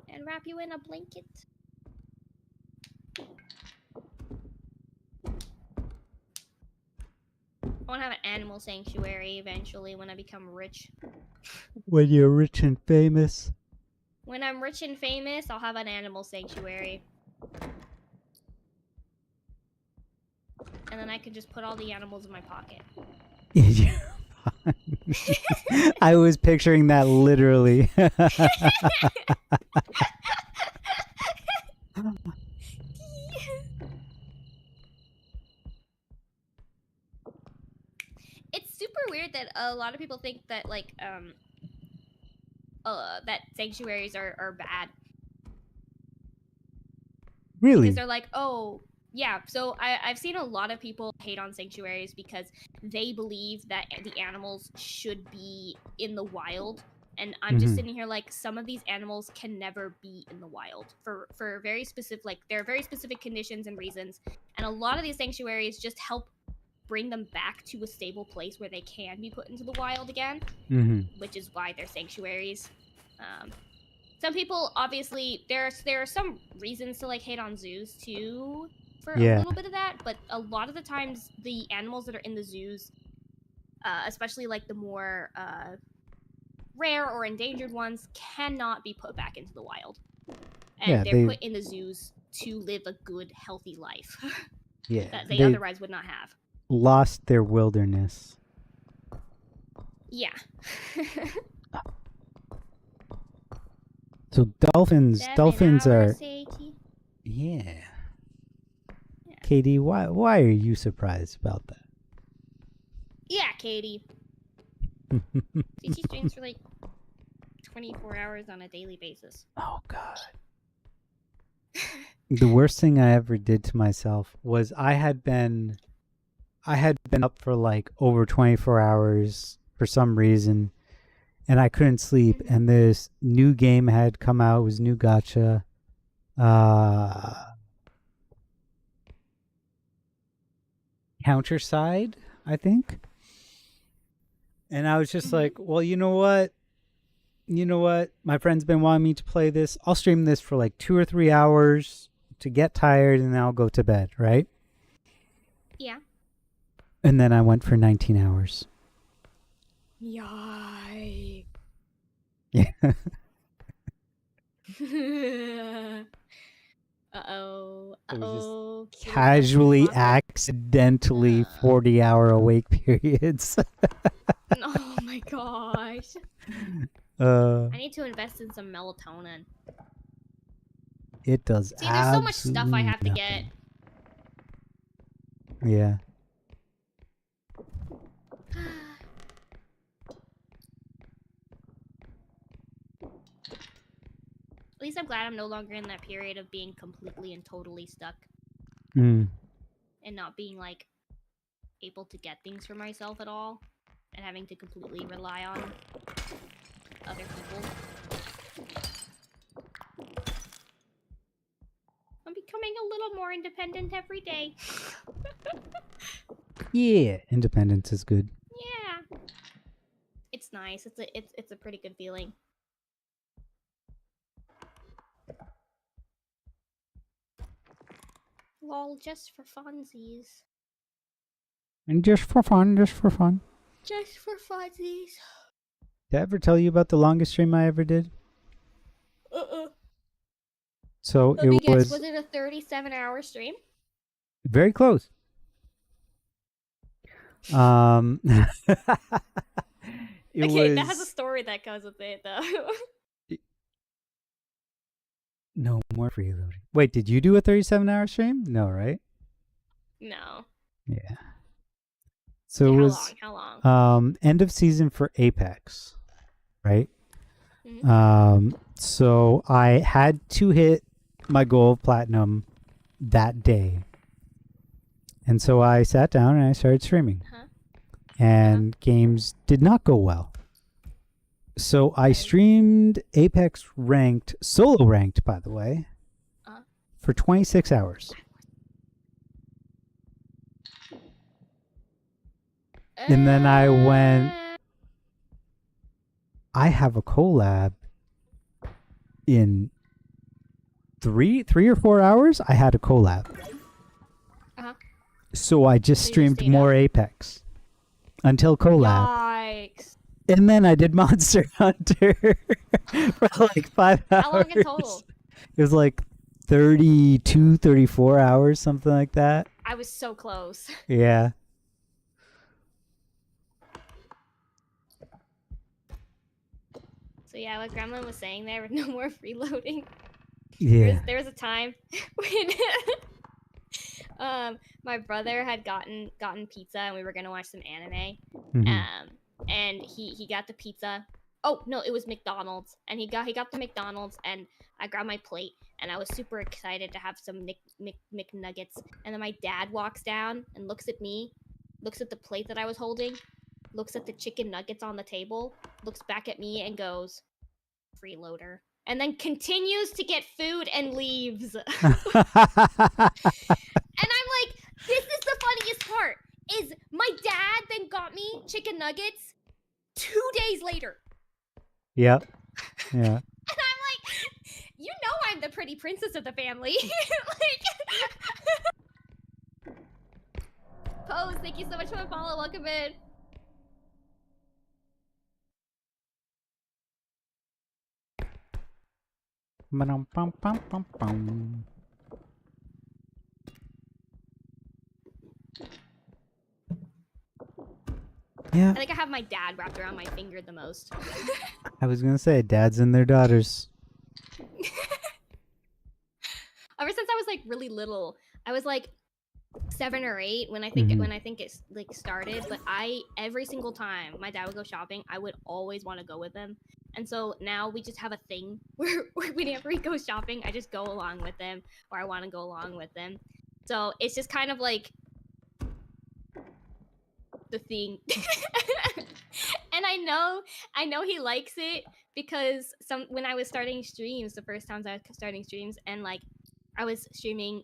Speaker 10: and wrap you in a blanket. want to have an animal sanctuary eventually when I become rich.
Speaker 3: When you're rich and famous.
Speaker 10: When I'm rich and famous, I'll have an animal sanctuary. And then I can just put all the animals in my pocket.
Speaker 3: I was picturing that literally.
Speaker 10: It's super weird that a lot of people think that like that sanctuaries are bad.
Speaker 3: Really?
Speaker 10: Because they're like, oh, yeah. So I've seen a lot of people hate on sanctuaries because they believe that the animals should be in the wild. And I'm just sitting here like, some of these animals can never be in the wild for very specific, like, there are very specific conditions and reasons. And a lot of these sanctuaries just help bring them back to a stable place where they can be put into the wild again, which is why they're sanctuaries. Some people, obviously, there are some reasons to like hate on zoos too, for a little bit of that, but a lot of the times the animals that are in the zoos, especially like the more rare or endangered ones, cannot be put back into the wild. And they're put in the zoos to live a good, healthy life that they otherwise would not have.
Speaker 3: Lost their wilderness.
Speaker 10: Yeah.
Speaker 3: So dolphins are...
Speaker 10: SAT.
Speaker 3: Yeah. Katie, why are you surprised about that?
Speaker 10: Yeah, Katie. She streams for like 24 hours on a daily basis.
Speaker 3: Oh, God. The worst thing I ever did to myself was I had been up for like over 24 hours for some reason, and I couldn't sleep. And this new game had come out. It was new gacha. Counterside, I think. And I was just like, well, you know what? My friend's been wanting me to play this. I'll stream this for like 2 or 3 hours to get tired, and then I'll go to bed, right?
Speaker 10: Yeah.
Speaker 3: And then I went for 19 hours.
Speaker 10: Yikes.
Speaker 3: Yeah.
Speaker 10: Uh-oh.
Speaker 3: It was
Speaker 10: Uh-oh.
Speaker 3: just casually, accidentally 40-hour awake periods.
Speaker 10: Oh my gosh. I need to invest in some melatonin.
Speaker 3: It does.
Speaker 10: See, there's so much stuff I have to get.
Speaker 3: Yeah.
Speaker 10: At least I'm glad I'm no longer in that period of being completely and totally stuck.
Speaker 3: Mm.
Speaker 10: And not being, like, able to get things for myself at all. And having to completely rely on other people. I'm becoming a little more independent every day.
Speaker 3: Yeah, independence is good.
Speaker 10: Yeah. It's nice. It's a pretty good feeling. Lol, just for funsies.
Speaker 3: And just for fun.
Speaker 10: Just for funsies.
Speaker 3: Did I ever tell you about the longest stream I ever did? So
Speaker 10: Let me guess,
Speaker 3: was
Speaker 10: it a 37-hour stream?
Speaker 3: very close. It
Speaker 10: Okay,
Speaker 3: was...
Speaker 10: that has a story that goes with it, though.
Speaker 3: No more freeloading. Wait, did you do a 37-hour stream? No, right?
Speaker 10: No.
Speaker 3: Yeah. So it was
Speaker 10: How long?
Speaker 3: End of season for Apex, right? So I had to hit my goal of platinum that day. And so I sat down and I started streaming. And games did not go well. So I streamed Apex ranked, solo ranked, by the way, for 26 hours. And then I went, I have a collab in three or 4 hours. I had a collab. So I just streamed more Apex. until collab.
Speaker 10: Yikes.
Speaker 3: And then I did Monster Hunter for like 5 hours.
Speaker 10: How long in total?
Speaker 3: It was like 32, 34 hours, something like that.
Speaker 10: I was so close.
Speaker 3: Yeah.
Speaker 10: So yeah, what Gremlin was saying there with no more freeloading.
Speaker 3: Yeah.
Speaker 10: There was a time when my brother had gotten pizza and we were gonna watch some anime.
Speaker 3: Mhm.
Speaker 10: And he got the pizza. Oh no, it was McDonald's, and he got the McDonald's, and I grabbed my plate, and I was super excited to have some McNuggets. And then my dad walks down and looks at me, looks at the plate that I was holding, looks at the chicken nuggets on the table, looks back at me, and goes, "Freeloader," and then continues to get food and leaves. And I'm like, this is the funniest part. Is my dad then got me chicken nuggets 2 days later.
Speaker 3: Yep. Yeah.
Speaker 10: And I'm like, you know I'm the pretty princess of the family. Like, Pose, thank you so much for the follow. Welcome in.
Speaker 3: Ba-dum-bum-bum-bum-bum. Yeah,
Speaker 10: I think I have my dad wrapped around my finger the most.
Speaker 3: I was gonna say dads and their daughters.
Speaker 10: Ever since I was like really little, I was like 7 or 8 when I think it's like started. But every single time my dad would go shopping, I would always want to go with him. And so now we just have a thing where whenever he goes shopping, I just go along with him, or I want to go along with him. So it's just kind of like the thing. And I know he likes it because when I was starting streams, the first times I was starting streams, and like I was streaming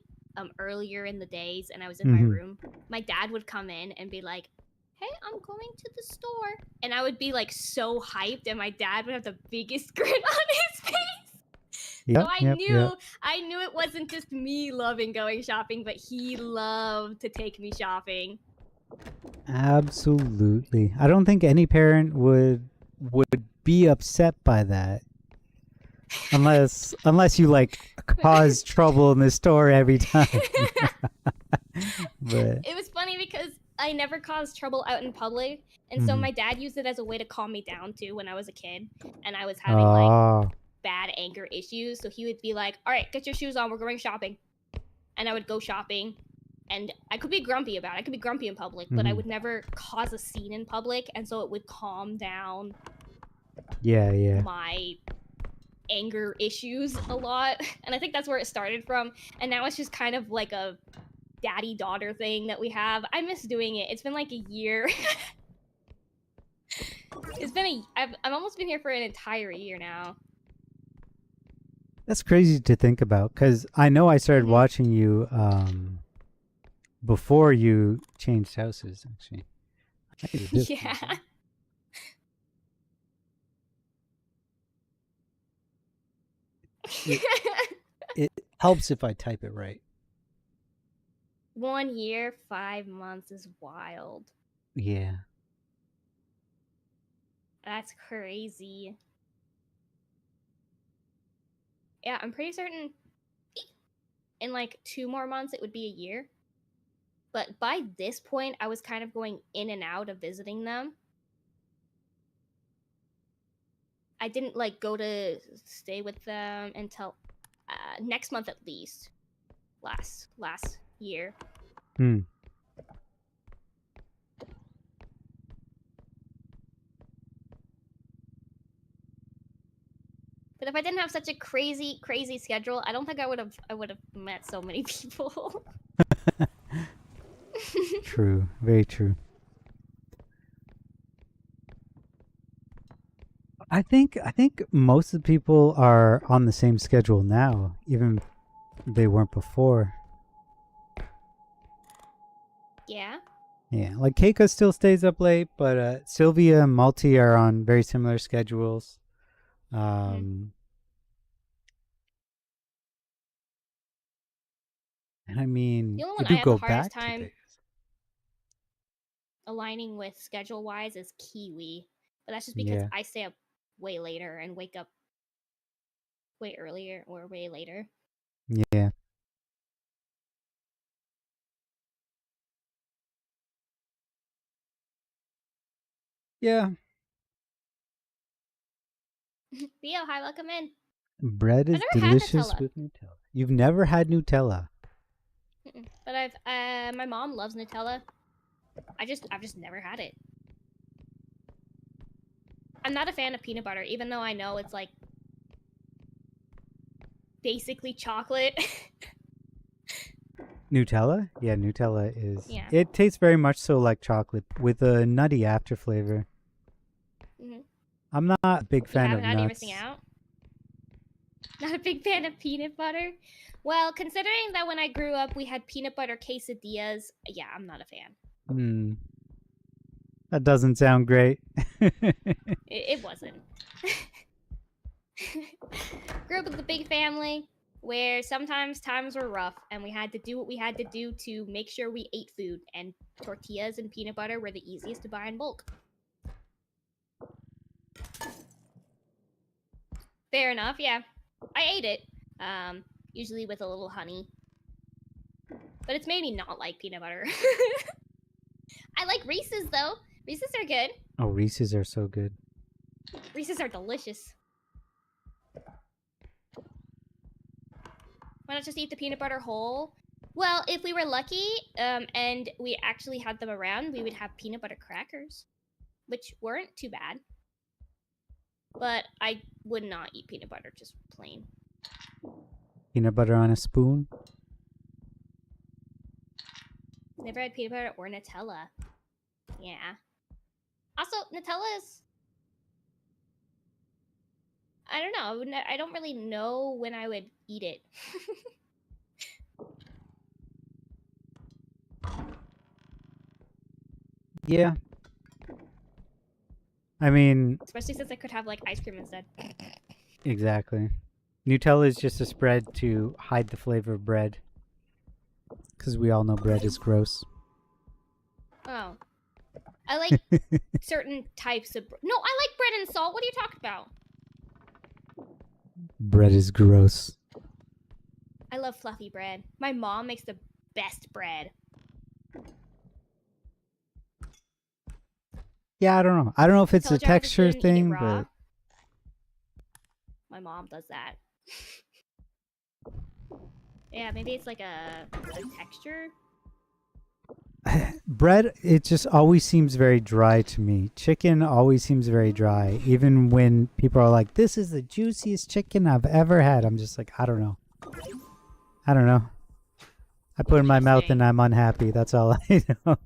Speaker 10: earlier in the days, and I was in my room, my dad would come in and be like, "Hey, I'm going to the store," and I would be like so hyped, and my dad would have the biggest grin on his face.
Speaker 3: Yep,
Speaker 10: So I knew it wasn't just me loving going shopping, but he loved to take me shopping.
Speaker 3: Absolutely. I don't think any parent would be upset by that. Unless you like cause trouble in the store every time. But
Speaker 10: It was funny because I never caused trouble out in public, and so my dad used it as a way to calm me down too when I was a kid, and I was having like bad anger issues. So he would be like, "All right, get your shoes on. We're going shopping," and I would go shopping, and I could be grumpy about it. I could be grumpy in public, but I would never cause a scene in public, and so it would calm down.
Speaker 3: yeah.
Speaker 10: My anger issues a lot, and I think that's where it started from, and now it's just kind of like a daddy-daughter thing that we have. I miss doing it. It's been like a year. I've almost been here for an entire year now.
Speaker 3: That's crazy to think about, because I know I started watching you before you changed houses, actually. I could do this.
Speaker 10: Yeah.
Speaker 3: It helps if I type it right.
Speaker 10: 1 year, 5 months is wild.
Speaker 3: Yeah.
Speaker 10: That's crazy. Yeah, I'm pretty certain in like 2 more months it would be a year. But by this point, I was kind of going in and out of visiting them. I didn't like go to stay with them until next month at least. Last year.
Speaker 3: Hmm.
Speaker 10: But if I didn't have such a crazy schedule, I don't think I would have met so many people.
Speaker 3: True. Very true. I think most of the people are on the same schedule now, even if they weren't before.
Speaker 10: Yeah.
Speaker 3: Yeah, like Keika still stays up late, but Sylvia and Multi are on very similar schedules. And I mean,
Speaker 10: The only
Speaker 3: you
Speaker 10: one I
Speaker 3: do
Speaker 10: have
Speaker 3: go
Speaker 10: the hardest
Speaker 3: back
Speaker 10: time.
Speaker 3: to days.
Speaker 2: aligning with schedule wise is kiwi, but that's just because
Speaker 3: Yeah.
Speaker 2: I stay up way later and wake up way earlier or way later.
Speaker 3: Yeah. Yeah.
Speaker 2: Theo, hi, welcome in.
Speaker 3: Bread is
Speaker 2: never had
Speaker 3: delicious
Speaker 2: Nutella.
Speaker 3: with Nutella. You've never had Nutella.
Speaker 2: But my mom loves Nutella. I've just never had it. I'm not a fan of peanut butter, even though I know it's like basically chocolate.
Speaker 3: Nutella? Yeah, Nutella is.
Speaker 2: Yeah.
Speaker 3: It tastes very much so like chocolate with a nutty after flavor.
Speaker 2: Mhm.
Speaker 3: I'm not a big
Speaker 2: You
Speaker 3: fan
Speaker 2: haven't
Speaker 3: of
Speaker 2: had
Speaker 3: nuts.
Speaker 2: everything out? Not a big fan of peanut butter? Well, considering that when I grew up we had peanut butter quesadillas, yeah, I'm not a fan.
Speaker 3: Hmm. That doesn't sound great.
Speaker 2: It wasn't. Grew up with a big family where sometimes times were rough and we had to do what we had to do to make sure we ate food, and tortillas and peanut butter were the easiest to buy in bulk. Fair enough, yeah. I ate it. Usually with a little honey. But it's made me not like peanut butter. I like Reese's though. Reese's are good.
Speaker 3: Oh, Reese's are so good.
Speaker 2: Reese's are delicious. Why not just eat the peanut butter whole? Well, if we were lucky, and we actually had them around, we would have peanut butter crackers, which weren't too bad. But I would not eat peanut butter just plain.
Speaker 3: Peanut butter on a spoon?
Speaker 2: Never had peanut butter or Nutella. Yeah. Also, Nutella is... I don't know. I don't really know when I would eat it.
Speaker 3: Yeah. I mean,
Speaker 2: Especially since I could have like ice cream instead.
Speaker 3: exactly. Nutella is just a spread to hide the flavor of bread. Because we all know bread is gross.
Speaker 2: Oh. I like certain types of... No, I like bread and salt. What are you talking about?
Speaker 3: Bread is gross.
Speaker 2: I love fluffy bread. My mom makes the best bread.
Speaker 3: Yeah, I don't know. I don't know if it's a
Speaker 2: Told you I just
Speaker 3: texture
Speaker 2: didn't eat it
Speaker 3: thing,
Speaker 2: raw.
Speaker 3: but
Speaker 2: My mom does that. Yeah, maybe it's like a texture.
Speaker 3: bread, it just always seems very dry to me. Chicken always seems very dry. Even when people are like, this is the juiciest chicken I've ever had. I'm just like, I don't know. I don't know. I put it in my mouth and I'm unhappy. That's all I know.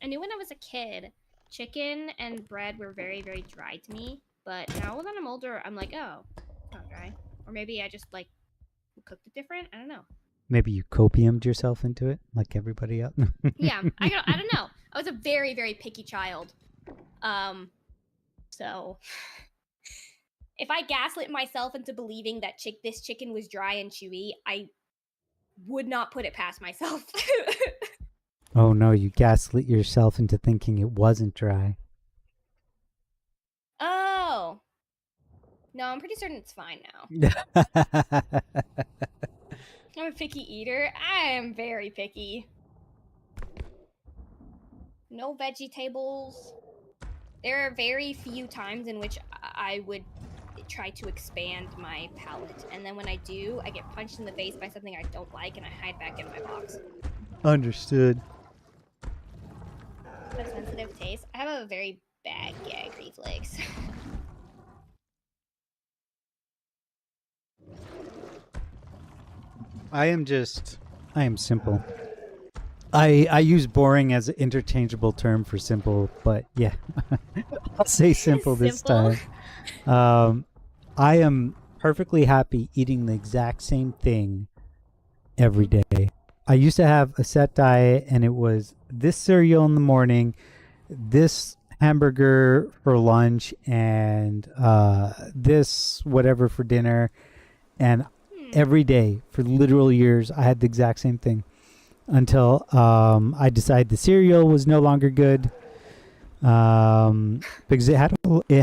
Speaker 2: I knew when I was a kid, chicken and bread were very, very dry to me. But now that I'm older, I'm like, oh, it's not dry. Or maybe I just like cooked it different. I don't know.
Speaker 3: Maybe you copiumed yourself into it like everybody else.
Speaker 2: Yeah, I don't know. I was a very, very picky child. So if I gaslit myself into believing that this chicken was dry and chewy, I would not put it past myself.
Speaker 3: Oh no, you gaslit yourself into thinking it wasn't dry.
Speaker 2: Oh. No, I'm pretty certain it's fine now. I'm a picky eater. I am very picky. No vegetables. There are very few times in which I would try to expand my palate. And then when I do, I get punched in the face by something I don't like and I hide back in my box.
Speaker 3: Understood.
Speaker 2: I have sensitive taste. I have a very bad gag reflex.
Speaker 3: I am simple. I use boring as an interchangeable term for simple, but yeah. I'll say simple this time. I am perfectly happy eating the exact same thing every day. I used to have a set diet and it was this cereal in the morning, this hamburger for lunch, and this whatever for dinner. And every day for literal years, I had the exact same thing. until I decided the cereal was no longer good because it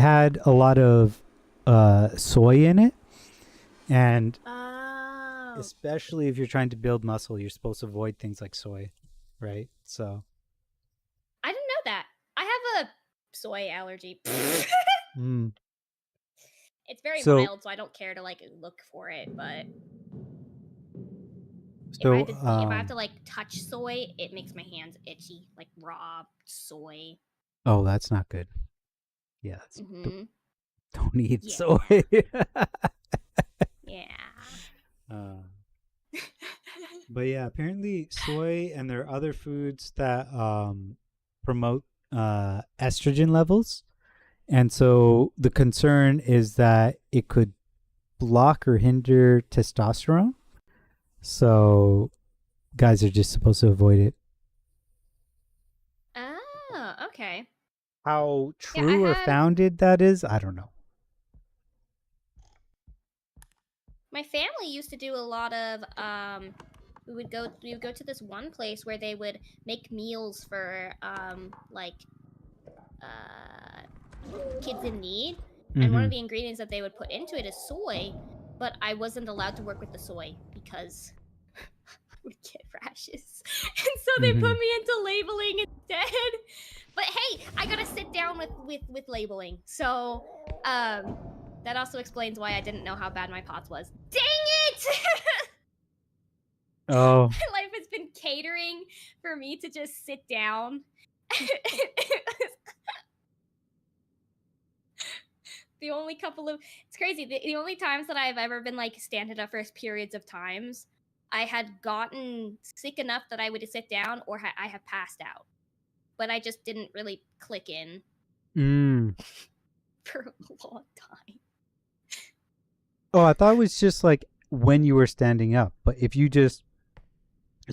Speaker 3: had a lot of soy in it, and
Speaker 1: Oh.
Speaker 3: especially if you're trying to build muscle, you're supposed to avoid things like soy, right? So.
Speaker 10: I didn't know that. I have a soy allergy.
Speaker 3: Mm.
Speaker 10: It's very
Speaker 3: So-
Speaker 10: mild, so I don't care to like look for it. But
Speaker 3: So
Speaker 10: if I have to like touch soy, it makes my hands itchy, like raw soy.
Speaker 3: oh, that's not good. Yeah,
Speaker 10: Hmm.
Speaker 3: don't eat
Speaker 10: Yeah.
Speaker 3: soy.
Speaker 10: Yeah.
Speaker 3: But yeah, apparently soy and there are other foods that promote estrogen levels. And so the concern is that it could block or hinder testosterone. So guys are just supposed to avoid it.
Speaker 10: Oh, okay.
Speaker 3: How
Speaker 10: Yeah,
Speaker 3: true or founded that is, I don't know.
Speaker 10: My family used to do a lot of we would go to this one place where they would make meals for kids in need, and one of the ingredients that they would put into it is soy, but I wasn't allowed to work with the soy because I would get rashes. And so they put me into labeling instead. But hey, I got to sit down with labeling. So that also explains why I didn't know how bad my POTS was. Dang it!
Speaker 3: Oh.
Speaker 10: My life has been catering for me to just sit down. The only couple of it's crazy. The only times that I've ever been like standing up for periods of times, I had gotten sick enough that I would sit down, or I have passed out. But I just didn't really click in for a long time.
Speaker 3: Oh, I thought it was just like when you were standing up. But if you just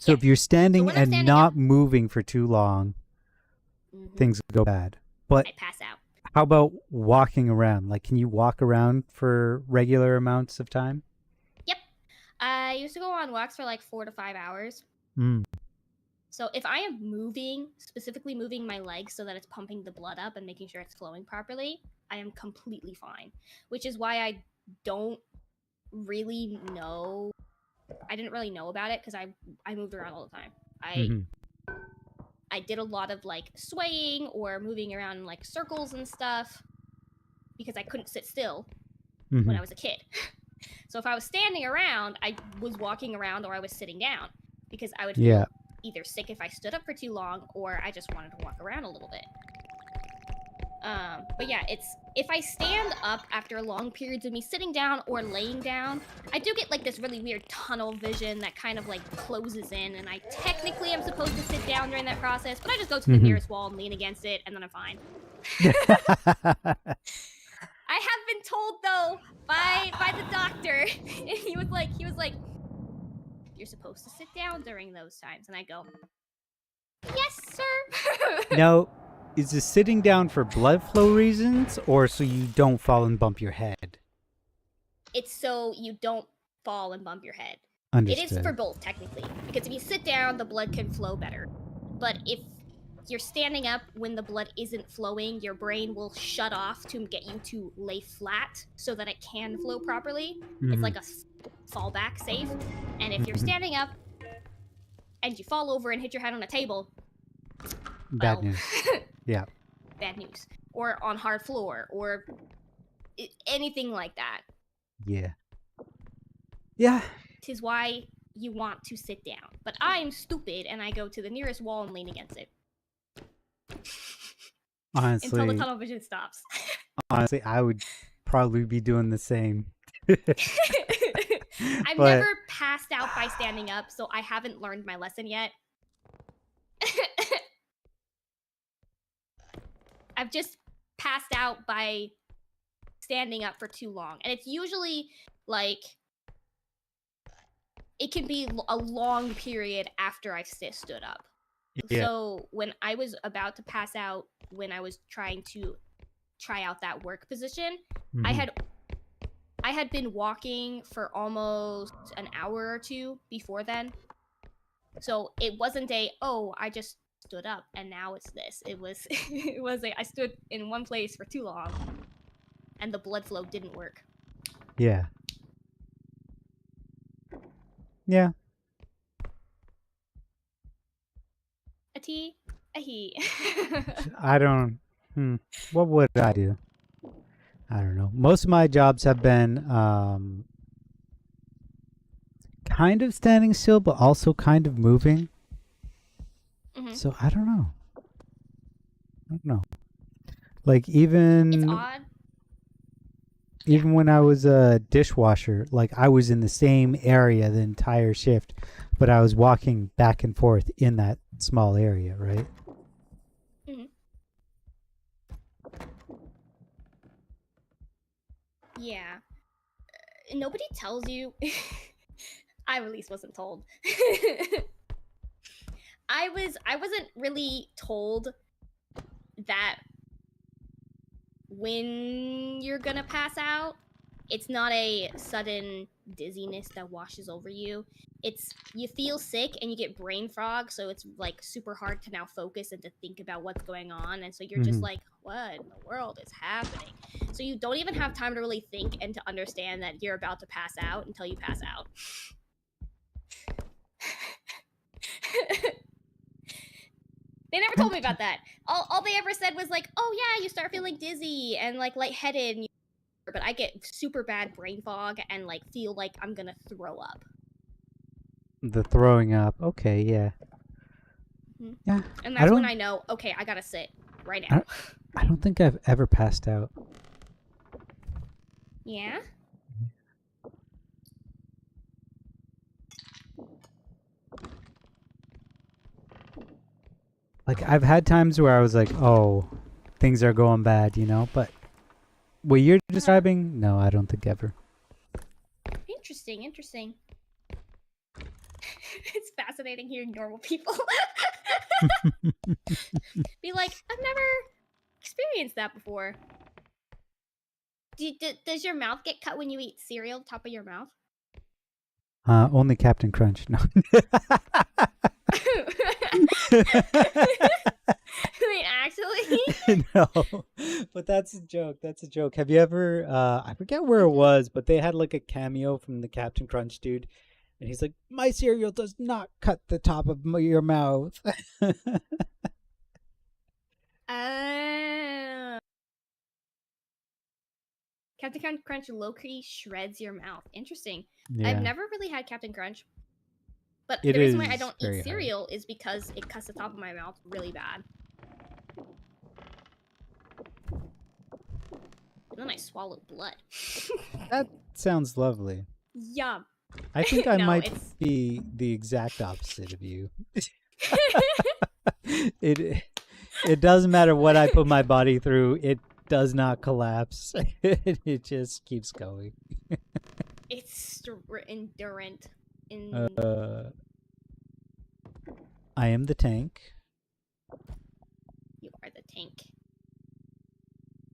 Speaker 3: if you're standing
Speaker 10: when I'm
Speaker 3: and
Speaker 10: standing
Speaker 3: not
Speaker 10: up-
Speaker 3: moving for too long, things go bad. But
Speaker 10: I pass out.
Speaker 3: how about walking around? Like, can you walk around for regular amounts of time?
Speaker 10: Yep. I used to go on walks for like 4 to 5 hours.
Speaker 3: Mm.
Speaker 10: So if I am moving, specifically moving my legs so that it's pumping the blood up and making sure it's flowing properly, I am completely fine. Which is why I don't really know. I didn't really know about it because I moved around all the time. I did a lot of like swaying or moving around in like circles and stuff because I couldn't sit still when I was a kid. So if I was standing around, I was walking around or I was sitting down because I would feel either sick if I stood up for too long or I just wanted to walk around a little bit. But yeah, it's if I stand up after long periods of me sitting down or laying down, I do get like this really weird tunnel vision that kind of like closes in, and I technically am supposed to sit down during that process, but I just go to the nearest wall and lean against it, and then I'm fine. I have been told though by the doctor, and he was like, you're supposed to sit down during those times, and I go, yes, sir.
Speaker 3: Now, is this sitting down for blood flow reasons or so you don't fall and bump your head?
Speaker 10: It's so you don't fall and bump your head.
Speaker 3: Understood.
Speaker 10: It is for both, technically. Because if you sit down, the blood can flow better. But if you're standing up when the blood isn't flowing, your brain will shut off to get you to lay flat so that it can flow properly. It's like a fallback safe. And if you're standing up and you fall over and hit your head on a table,
Speaker 3: Bad news. Yeah.
Speaker 10: Bad news. Or on hard floor, or anything like that.
Speaker 3: Yeah. Yeah.
Speaker 10: Tis why you want to sit down. But I'm stupid and I go to the nearest wall and lean against it.
Speaker 3: Honestly.
Speaker 10: Until the tunnel vision stops.
Speaker 3: Honestly, I would probably be doing the same.
Speaker 10: I've never passed out by standing up, so I haven't learned my lesson yet. I've just passed out by standing up for too long. And it's usually like it can be a long period after I've stood up. Yeah. So when I was about to pass out, when I was trying to try out that work position, I had been walking for almost an hour or two before then. So it wasn't I just stood up and now it's this. It was I stood in one place for too long and the blood flow didn't work.
Speaker 3: Yeah. Yeah.
Speaker 10: A tea, a he.
Speaker 3: I don't. What would I do? I don't know. Most of my jobs have been kind of standing still, but also kind of moving. So I don't know. Like
Speaker 10: It's
Speaker 3: even
Speaker 10: odd.
Speaker 3: when I was a dishwasher, like I was in the same area the entire shift, but I was walking back and forth in that small area, right?
Speaker 10: Yeah. Nobody tells you. I at least wasn't told. I wasn't really told that when you're gonna pass out, it's not a sudden dizziness that washes over you. It's you feel sick and you get brain fog, so it's like super hard to now focus and to think about what's going on, and so you're just like, what in the world is happening? So you don't even have time to really think and to understand that you're about to pass out until you pass out. They never told me about that. All they ever said was like, oh yeah, you start feeling dizzy and like lightheaded, and but I get super bad brain fog and like feel like I'm gonna throw up.
Speaker 3: The throwing up. Okay, yeah. Yeah.
Speaker 10: And that's when I know, okay, I gotta sit right now.
Speaker 3: I don't think I've ever passed out.
Speaker 10: Yeah?
Speaker 3: Like I've had times where I was like, oh, things are going bad, you know, but what you're describing, no, I don't think ever.
Speaker 10: Interesting. It's fascinating hearing normal people be like, I've never experienced that before. Does your mouth get cut when you eat cereal, top of your mouth?
Speaker 3: Only Captain Crunch. No.
Speaker 10: Wait, actually?
Speaker 3: No, but that's a joke. That's a joke. Have you ever? I forget where it was, but they had like a cameo from the Captain Crunch dude, and he's like, "My cereal does not cut the top of your mouth."
Speaker 10: Captain Crunch low-key shreds your mouth. Interesting.
Speaker 3: Yeah.
Speaker 10: I've never really had Captain Crunch. But
Speaker 3: It
Speaker 10: the reason why I
Speaker 3: is
Speaker 10: don't
Speaker 3: very
Speaker 10: eat cereal is because it cuts the top of my mouth really bad. And then I swallow blood.
Speaker 3: That sounds lovely.
Speaker 10: Yum.
Speaker 3: I think I
Speaker 10: No,
Speaker 3: might
Speaker 10: it's-
Speaker 3: be the exact opposite of you. It doesn't matter what I put my body through. It does not collapse. It just keeps going.
Speaker 10: It's endurant.
Speaker 3: I am the tank.
Speaker 10: You are the tank.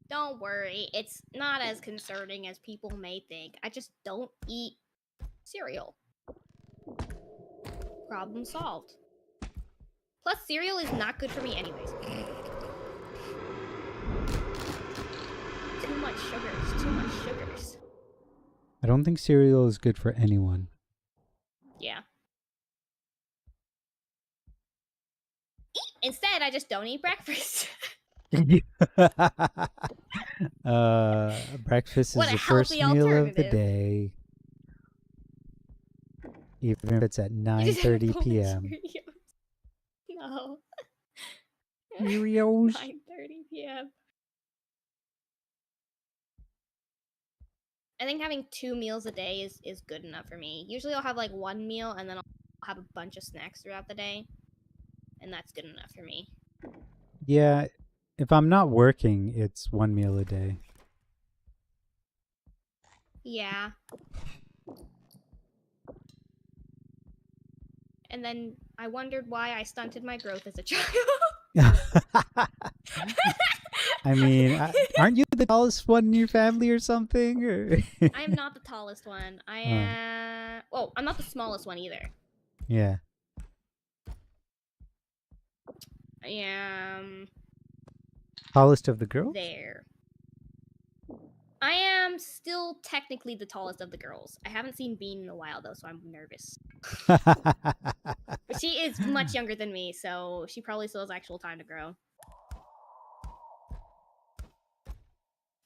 Speaker 10: Don't worry, it's not as concerning as people may think. I just don't eat cereal. Problem solved. Plus, cereal is not good for me anyways. Too much sugars.
Speaker 3: I don't think cereal is good for anyone.
Speaker 10: Yeah. Instead, I just don't eat breakfast.
Speaker 3: Breakfast
Speaker 10: What
Speaker 3: is
Speaker 10: a
Speaker 3: the first
Speaker 10: healthy
Speaker 3: meal of the
Speaker 10: alternative.
Speaker 3: day. Even if it's at
Speaker 10: You just have
Speaker 3: 9:30
Speaker 10: bowl of
Speaker 3: p.m.
Speaker 10: Cheerios. No.
Speaker 3: Cheerios.
Speaker 10: 9:30 p.m. I think having 2 meals a day is good enough for me. Usually I'll have like 1 meal and then I'll have a bunch of snacks throughout the day. And that's good enough for me.
Speaker 3: Yeah, if I'm not working, it's 1 meal a day.
Speaker 10: Yeah. And then I wondered why I stunted my growth as a child.
Speaker 3: I mean, aren't you the tallest one in your family or something? Or
Speaker 10: I am not the tallest one. I am... Oh, I'm not the smallest one either.
Speaker 3: Yeah.
Speaker 10: am
Speaker 3: Tallest of the girls?
Speaker 10: there. I am still technically the tallest of the girls. I haven't seen Bean in a while though, so I'm nervous. But she is much younger than me, so she probably still has actual time to grow.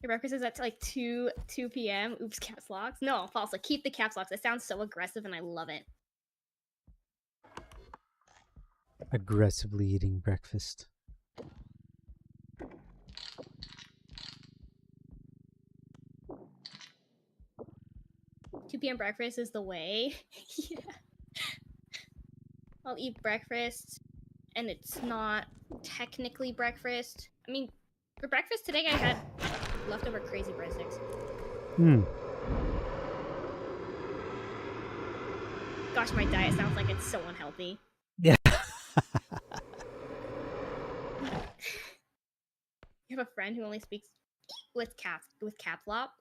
Speaker 10: Your breakfast is at like 2 p.m. Oops, caps locks. No, false. Like, keep the caps locks. It sounds so aggressive and I love it.
Speaker 3: Aggressively eating breakfast.
Speaker 10: 2 p.m. breakfast is the way. Yeah. I'll eat breakfast, and it's not technically breakfast. I mean, for breakfast today, I had leftover crazy breadsticks.
Speaker 3: Hmm.
Speaker 10: Gosh, my diet sounds like it's so unhealthy.
Speaker 3: Yeah.
Speaker 10: You have a friend who only speaks with caps lock.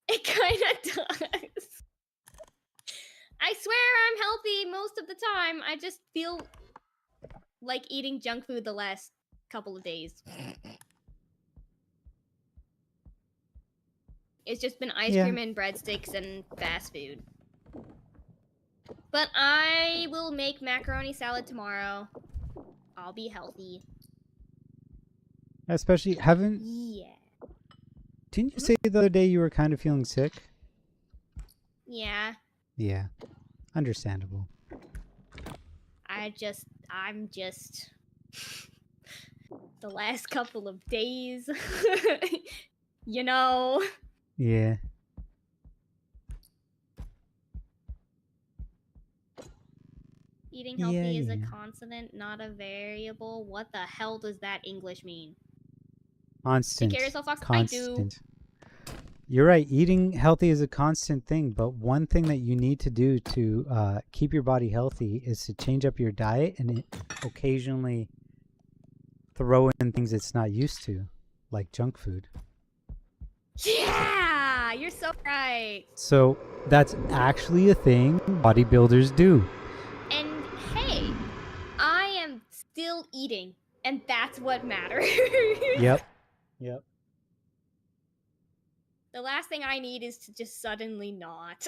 Speaker 10: It kind of does. I swear I'm healthy most of the time. I just feel like eating junk food the last couple of days. It's just been ice cream and breadsticks and fast food. But I will make macaroni salad tomorrow. I'll be healthy.
Speaker 3: Especially,
Speaker 10: Yeah.
Speaker 3: didn't you say the other day you were kind of feeling sick?
Speaker 10: Yeah.
Speaker 3: Yeah. Understandable.
Speaker 10: I'm just the last couple of days. You know.
Speaker 3: Yeah.
Speaker 10: Eating healthy is a consonant, not a variable. What the hell does that English mean?
Speaker 3: Constant.
Speaker 10: Take care of yourself, Fox.
Speaker 3: Constant.
Speaker 10: I do.
Speaker 3: You're right. Eating healthy is a constant thing, but one thing that you need to do to keep your body healthy is to change up your diet and occasionally throw in things it's not used to, like junk food.
Speaker 10: Yeah, you're so right.
Speaker 3: So that's actually a thing bodybuilders do.
Speaker 10: And hey, I am still eating, and that's what matters.
Speaker 3: Yep. Yep.
Speaker 10: The last thing I need is to just suddenly not.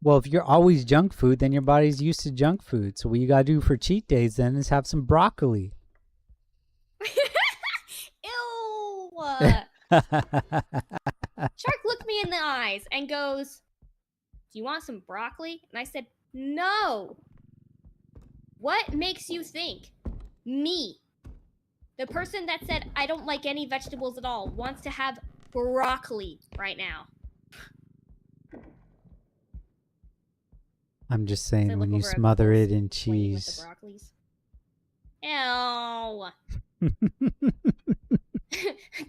Speaker 3: Well, if you're always junk food, then your body's used to junk food. So what you gotta do for cheat days then is have some broccoli.
Speaker 10: Ew! Shark looked me in the eyes and goes, "Do you want some broccoli?" And I said, "No." What makes you think me, the person that said I don't like any vegetables at all, wants to have broccoli right now?
Speaker 3: I'm just saying, when you smother it in
Speaker 10: With the
Speaker 3: cheese.
Speaker 10: broccolis. Ew.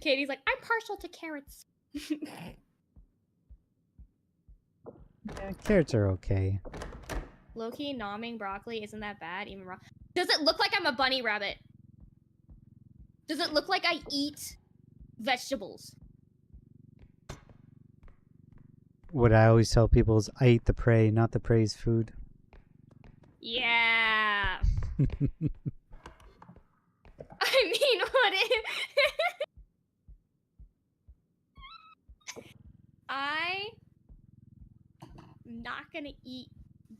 Speaker 10: Katie's like, I'm partial to carrots.
Speaker 3: Yeah, carrots are okay.
Speaker 10: Low-key nomming broccoli isn't that bad, even raw. Does it look like I'm a bunny rabbit? Does it look like I eat vegetables?
Speaker 3: What I always tell people is I eat the prey, not the prey's food.
Speaker 10: Yeah. I mean, what if... I'm not gonna eat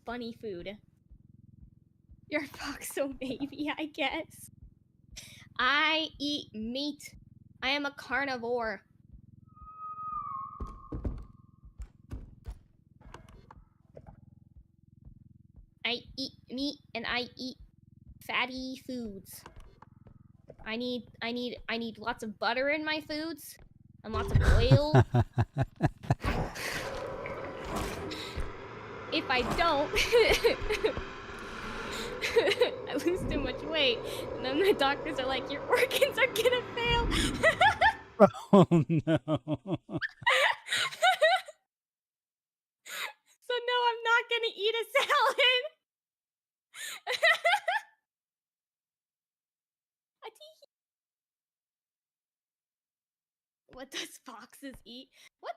Speaker 10: bunny food. You're a fox, so maybe, I guess. I eat meat. I am a carnivore. I eat meat and I eat fatty foods. I need lots of butter in my foods and lots of oil. If I don't, I lose too much weight, and then the doctors are like, your organs are gonna fail.
Speaker 3: Oh no.
Speaker 10: So no, I'm not gonna eat a salad. What does foxes eat? What?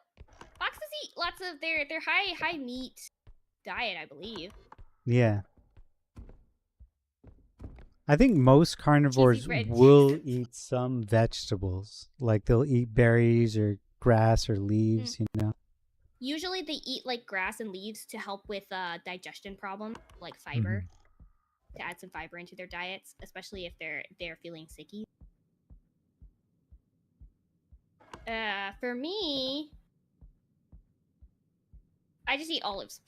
Speaker 10: Foxes eat lots of their high meat diet, I believe.
Speaker 3: Yeah. I think most carnivores
Speaker 10: bread.
Speaker 3: will eat some vegetables. Like they'll eat berries or grass or leaves, you know.
Speaker 10: Usually they eat like grass and leaves to help with digestion problems, like fiber. To add some fiber into their diets, especially if they're feeling sicky. For me, I just eat olives.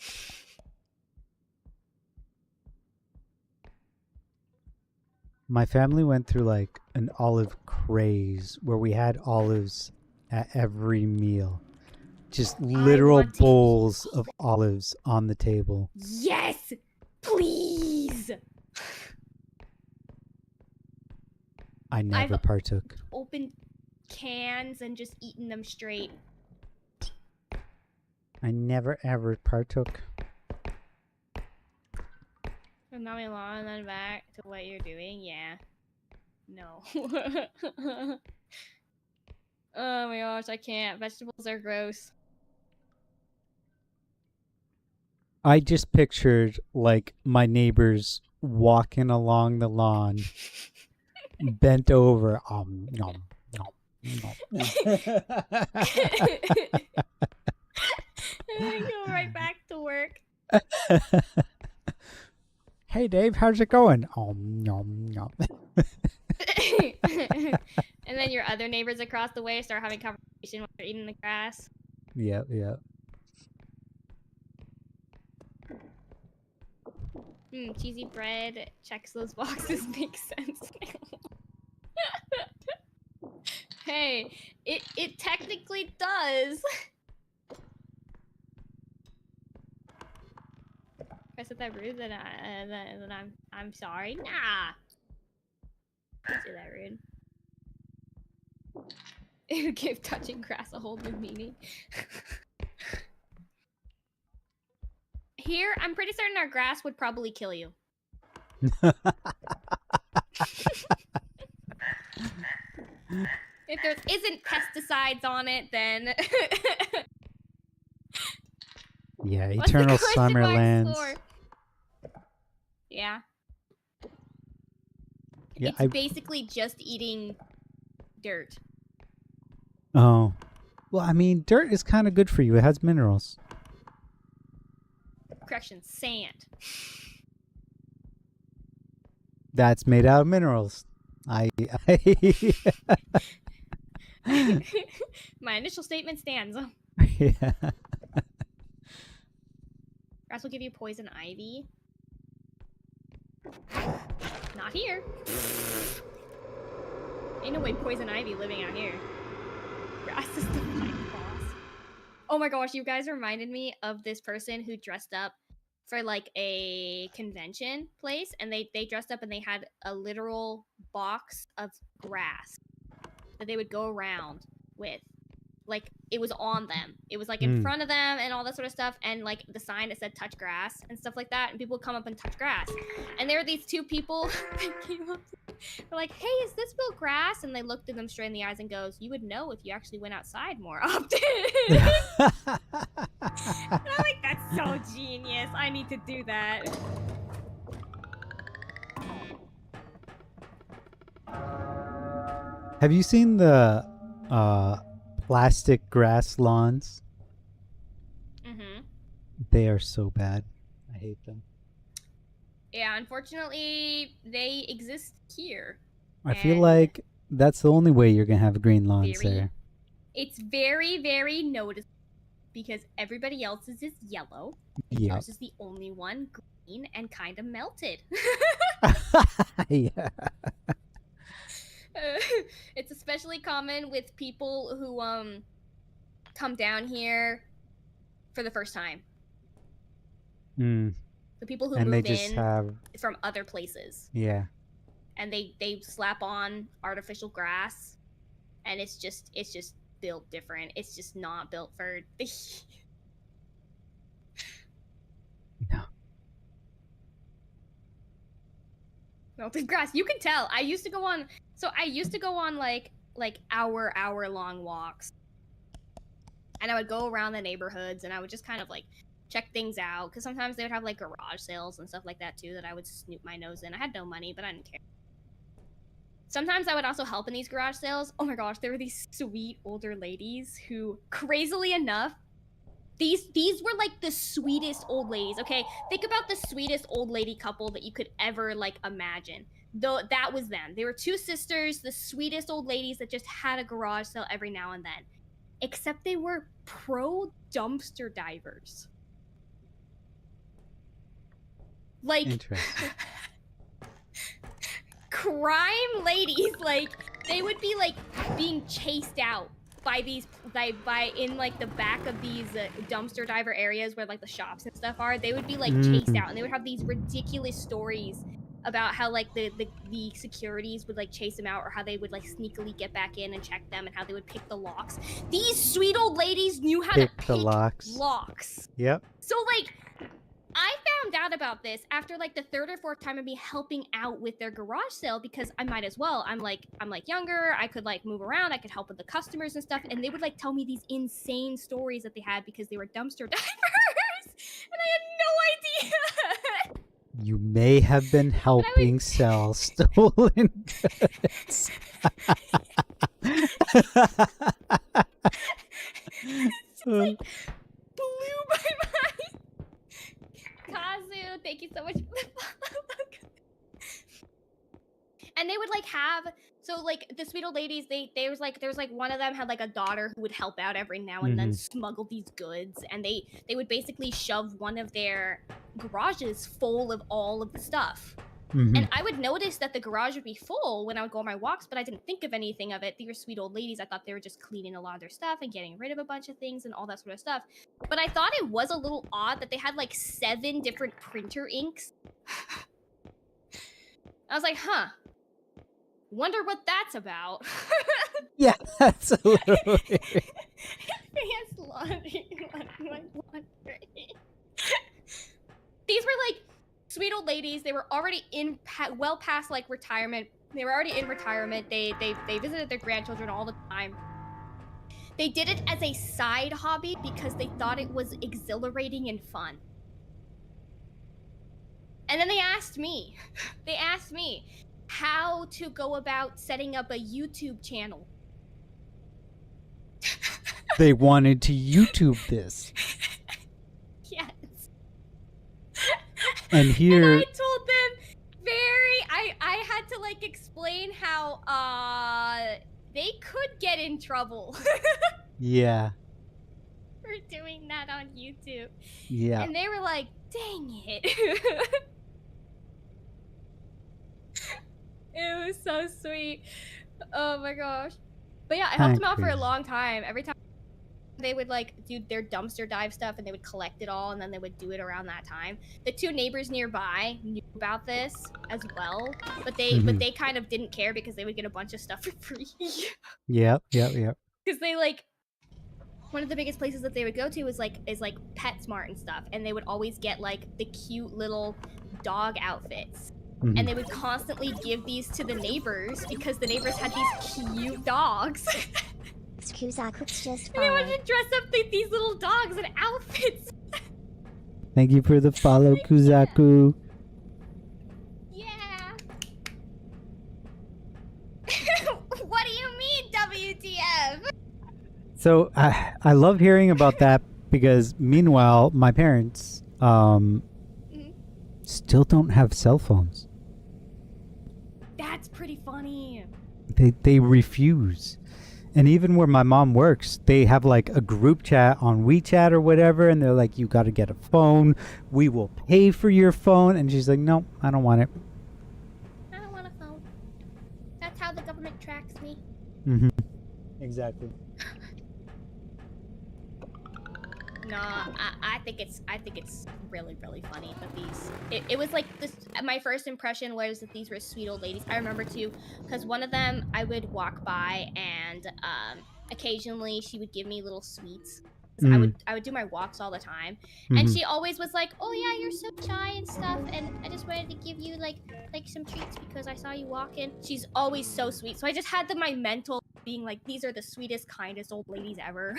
Speaker 3: My family went through like an olive craze where we had olives at every meal. Just literal
Speaker 10: want to eat
Speaker 3: bowls of olives on the table.
Speaker 10: Yes, please.
Speaker 3: I never
Speaker 10: I've-
Speaker 3: partook.
Speaker 10: Open cans and just eaten them straight.
Speaker 3: I never ever partook.
Speaker 10: And now we long and then back to what you're doing. Yeah. No. Oh my gosh, I can't. Vegetables are gross.
Speaker 3: I just pictured like my neighbors walking along the lawn, bent over. Nom, nom, nom.
Speaker 10: I go right back to work.
Speaker 3: Hey Dave, how's it going? Nom, nom.
Speaker 10: And then your other neighbors across the way start having conversation while they're eating the grass.
Speaker 3: Yep, yep.
Speaker 10: Cheesy bread checks those boxes. Makes sense. Hey, it technically does. If I said that rude, then I'm sorry. Nah. Don't say that rude. It would give touching grass a whole new meaning. Here, I'm pretty certain our grass would probably kill you. If there isn't pesticides on it, then...
Speaker 3: Yeah,
Speaker 10: What's the
Speaker 3: Eternal
Speaker 10: question marks
Speaker 3: Summerlands.
Speaker 10: for? Yeah.
Speaker 3: Yeah,
Speaker 10: It's basically just eating dirt.
Speaker 3: Oh. Well, I mean, dirt is kind of good for you. It has minerals.
Speaker 10: Correction, sand.
Speaker 3: That's made out of minerals.
Speaker 10: My initial statement stands.
Speaker 3: Yeah.
Speaker 10: Grass will give you poison ivy. Not here. Ain't no way poison ivy living out here. Grass is the final boss. Oh my gosh, you guys reminded me of this person who dressed up for like a convention place, and they dressed up and they had a literal box of grass that they would go around with. Like, it was on them. It was like in front of them and all that sort of stuff, and like the sign that said touch grass and stuff like that, and people would come up and touch grass. And there were these two people that came up to me. They're like, hey, is this real grass? And they looked at them straight in the eyes and goes, you would know if you actually went outside more often. And I'm like, that's so genius. I need to do that.
Speaker 3: Have you seen the plastic grass lawns?
Speaker 10: Mm-hmm.
Speaker 3: They are so bad. I hate them.
Speaker 10: Yeah, unfortunately, they exist here.
Speaker 3: I feel
Speaker 10: And
Speaker 3: like that's the only way you're going to have green lawns
Speaker 10: very-
Speaker 3: there.
Speaker 10: It's very, very noticeable because everybody else's is yellow. And
Speaker 3: Yep.
Speaker 10: yours is the only one green and kind of melted.
Speaker 3: Yeah.
Speaker 10: It's especially common with people who come down here for the first time.
Speaker 3: Mm.
Speaker 10: The people who
Speaker 3: And they
Speaker 10: move
Speaker 3: just
Speaker 10: in
Speaker 3: have,
Speaker 10: from other places.
Speaker 3: yeah.
Speaker 10: And they slap on artificial grass, and it's just built different. It's just not built for
Speaker 3: No.
Speaker 10: melted grass. You can tell. I used to go on like like hour-long walks. And I would go around the neighborhoods and I would just kind of like check things out, because sometimes they would have like garage sales and stuff like that too that I would snoop my nose in. I had no money, but I didn't care. Sometimes I would also help in these garage sales. Oh my gosh, there were these sweet older ladies who, crazily enough, these were like the sweetest old ladies. Okay, think about the sweetest old lady couple that you could ever like imagine. Though that was them. They were two sisters, the sweetest old ladies that just had a garage sale every now and then. Except they were pro dumpster divers. Like
Speaker 3: Interesting.
Speaker 10: crime ladies, like they would be like being chased out by these by in like the back of these dumpster diver areas where like the shops and stuff are. They would be like chased out, and they would have these ridiculous stories about how like the securities would like chase them out, or how they would like sneakily get back in and check them, and how they would pick the locks. These sweet old ladies knew how to pick
Speaker 3: the locks. Yep.
Speaker 10: So like I found out about this after like the third or fourth time of me helping out with their garage sale, because I might as well. I'm like younger, I could like move around, I could help with the customers and stuff, and they would like tell me these insane stories that they had because they were dumpster divers, and I had no idea.
Speaker 3: You may have been helping sell stolen goods.
Speaker 10: It's just like blew my mind. Kazu, thank you so much for the follow. And they would like have, so like the sweet old ladies, there was like one of them had like a daughter who would help out every now and then smuggle these goods, and they would basically shove one of their garages full of all of the stuff. And I would notice that the garage would be full when I would go on my walks, but I didn't think of anything of it. They were sweet old ladies. I thought they were just cleaning a lot of their stuff and getting rid of a bunch of things and all that sort of stuff. But I thought it was a little odd that they had like 7 different printer inks. I was like, huh. Wonder what that's about.
Speaker 3: Yeah, that's a little weird.
Speaker 10: Advanced laundry. These were like sweet old ladies. They were already in well past like retirement. They were already in retirement. They visited their grandchildren all the time. They did it as a side hobby because they thought it was exhilarating and fun. And then they asked me how to go about setting up a YouTube channel.
Speaker 3: They wanted to YouTube this.
Speaker 10: Yes.
Speaker 3: And here...
Speaker 10: And I told them I had to like explain how they could get in trouble.
Speaker 3: Yeah.
Speaker 10: For doing that on YouTube.
Speaker 3: Yeah.
Speaker 10: And they were like, dang it. It was so sweet. Oh my gosh. But yeah, I helped them out for a long time. Every time they would like do their dumpster dive stuff, and they would collect it all, and then they would do it around that time. The 2 neighbors nearby knew about this as well, but they kind of didn't care because they would get a bunch of stuff for free.
Speaker 3: Yep.
Speaker 10: Because they like, one of the biggest places that they would go to is like PetSmart and stuff, and they would always get like the cute little dog outfits. And they would constantly give these to the neighbors because the neighbors had these cute dogs.
Speaker 9: Kuzaku's just
Speaker 10: and they wanted to dress up these little dogs in outfits.
Speaker 3: Thank you for the follow, Kuzaku.
Speaker 10: Yeah. What do you mean, WTF?
Speaker 3: So I love hearing about that because meanwhile, my parents still don't have cell phones.
Speaker 10: That's pretty funny.
Speaker 3: They refuse. And even where my mom works, they have like a group chat on WeChat or whatever, and they're like, you got to get a phone. We will pay for your phone. And she's like, no, I don't want it.
Speaker 10: I don't want a phone. That's how the government tracks me.
Speaker 3: Exactly.
Speaker 10: No, I think it's really, really funny that these. It was like this. My first impression was that these were sweet old ladies. I remember too, because one of them I would walk by, and occasionally she would give me little sweets. I would do my walks all the time, and she always was like, "Oh yeah, you're so shy and stuff, and I just wanted to give you like some treats because I saw you walking." She's always so sweet. So I just had my mental being like, these are the sweetest, kindest old ladies ever.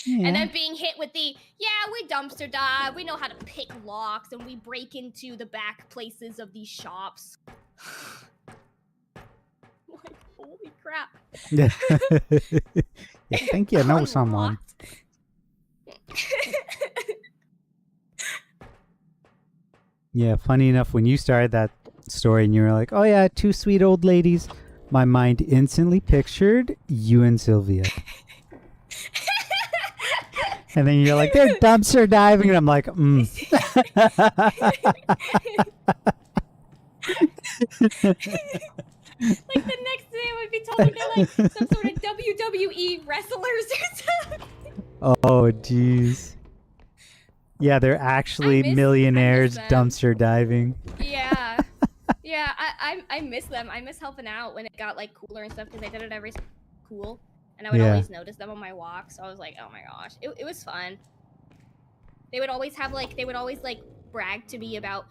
Speaker 3: Yeah.
Speaker 10: And then being hit with the, yeah, we dumpster dive, we know how to pick locks, and we break into the back places of these shops. Like, holy crap.
Speaker 3: Yeah. You think you know someone. Yeah, funny enough, when you started that story and you were like, oh yeah, 2 sweet old ladies, my mind instantly pictured you and Sylvia. And then you're like, they're dumpster diving, and I'm like,
Speaker 10: Like the next day I would be told that they're like some sort of WWE wrestlers or something.
Speaker 3: Oh, jeez. Yeah, they're actually millionaires
Speaker 10: them.
Speaker 3: dumpster diving.
Speaker 10: Yeah. Yeah, I miss them. I miss helping out when it got like cooler and stuff because I did it every cool. And I would
Speaker 3: Yeah.
Speaker 10: always notice them on my walk. So I was like, oh my gosh. It was fun. They would always have like brag to me about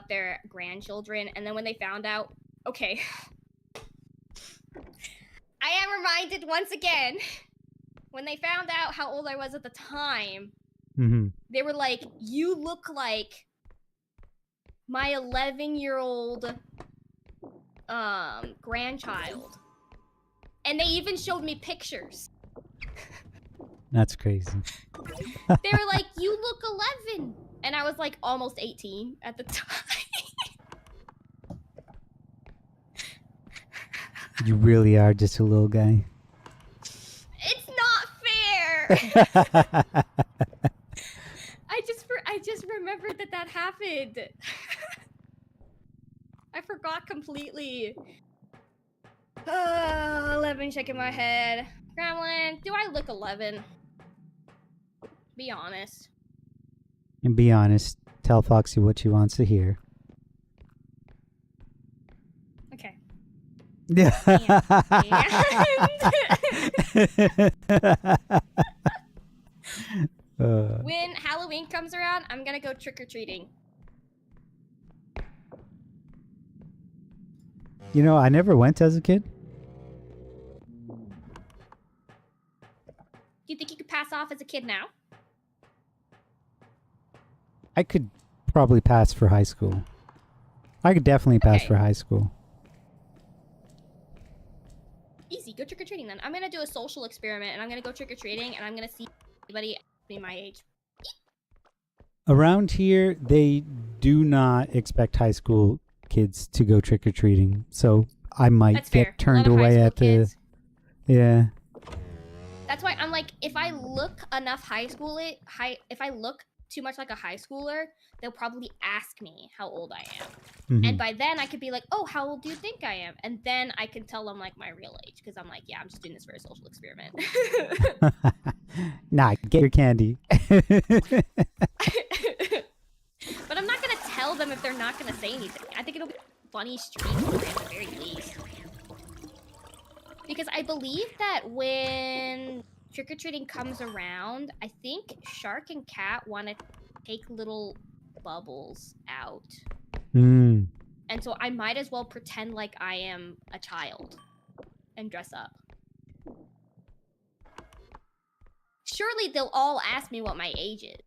Speaker 10: their grandchildren, and then when they found out, okay. I am reminded once again, when they found out how old I was at the time, they were like, you look like my 11-year-old grandchild. And they even showed me pictures.
Speaker 3: That's crazy.
Speaker 10: They were like, you look 11. And I was like almost 18 at the time.
Speaker 3: You really are just a little guy.
Speaker 10: It's not fair. I just remembered that happened. I forgot completely. 11 shaking my head. Gremlin, do I look 11? Be honest.
Speaker 3: And be honest, tell Foxy what she wants to hear.
Speaker 10: Okay.
Speaker 3: Yeah.
Speaker 10: When Halloween comes around, I'm gonna go trick-or-treating.
Speaker 3: You know, I never went as a kid.
Speaker 10: Do you think you could pass off as a kid now?
Speaker 3: I could probably pass for high school. I could definitely pass for high school.
Speaker 10: Easy, go trick-or-treating then. I'm gonna do a social experiment, and I'm gonna go trick-or-treating, and I'm gonna see if anybody be my age.
Speaker 3: Around here, they do not expect high school kids to go trick-or-treating, so I might
Speaker 10: That's fair.
Speaker 3: get turned
Speaker 10: A lot of high
Speaker 3: away
Speaker 10: school
Speaker 3: at the...
Speaker 10: kids.
Speaker 3: Yeah.
Speaker 10: That's why I'm like, if I look enough if I look too much like a high schooler, they'll probably ask me how old I am. And by then I could be like, oh, how old do you think I am? And then I can tell them like my real age, because I'm like, yeah, I'm just doing this for a social experiment.
Speaker 3: Nah, get your candy.
Speaker 10: But I'm not gonna tell them if they're not gonna say anything. I think it'll be a funny streak at the very least. Because I believe that when trick-or-treating comes around, I think Shark and Cat want to take little bubbles out. And so I might as well pretend like I am a child and dress up. Surely they'll all ask me what my age is.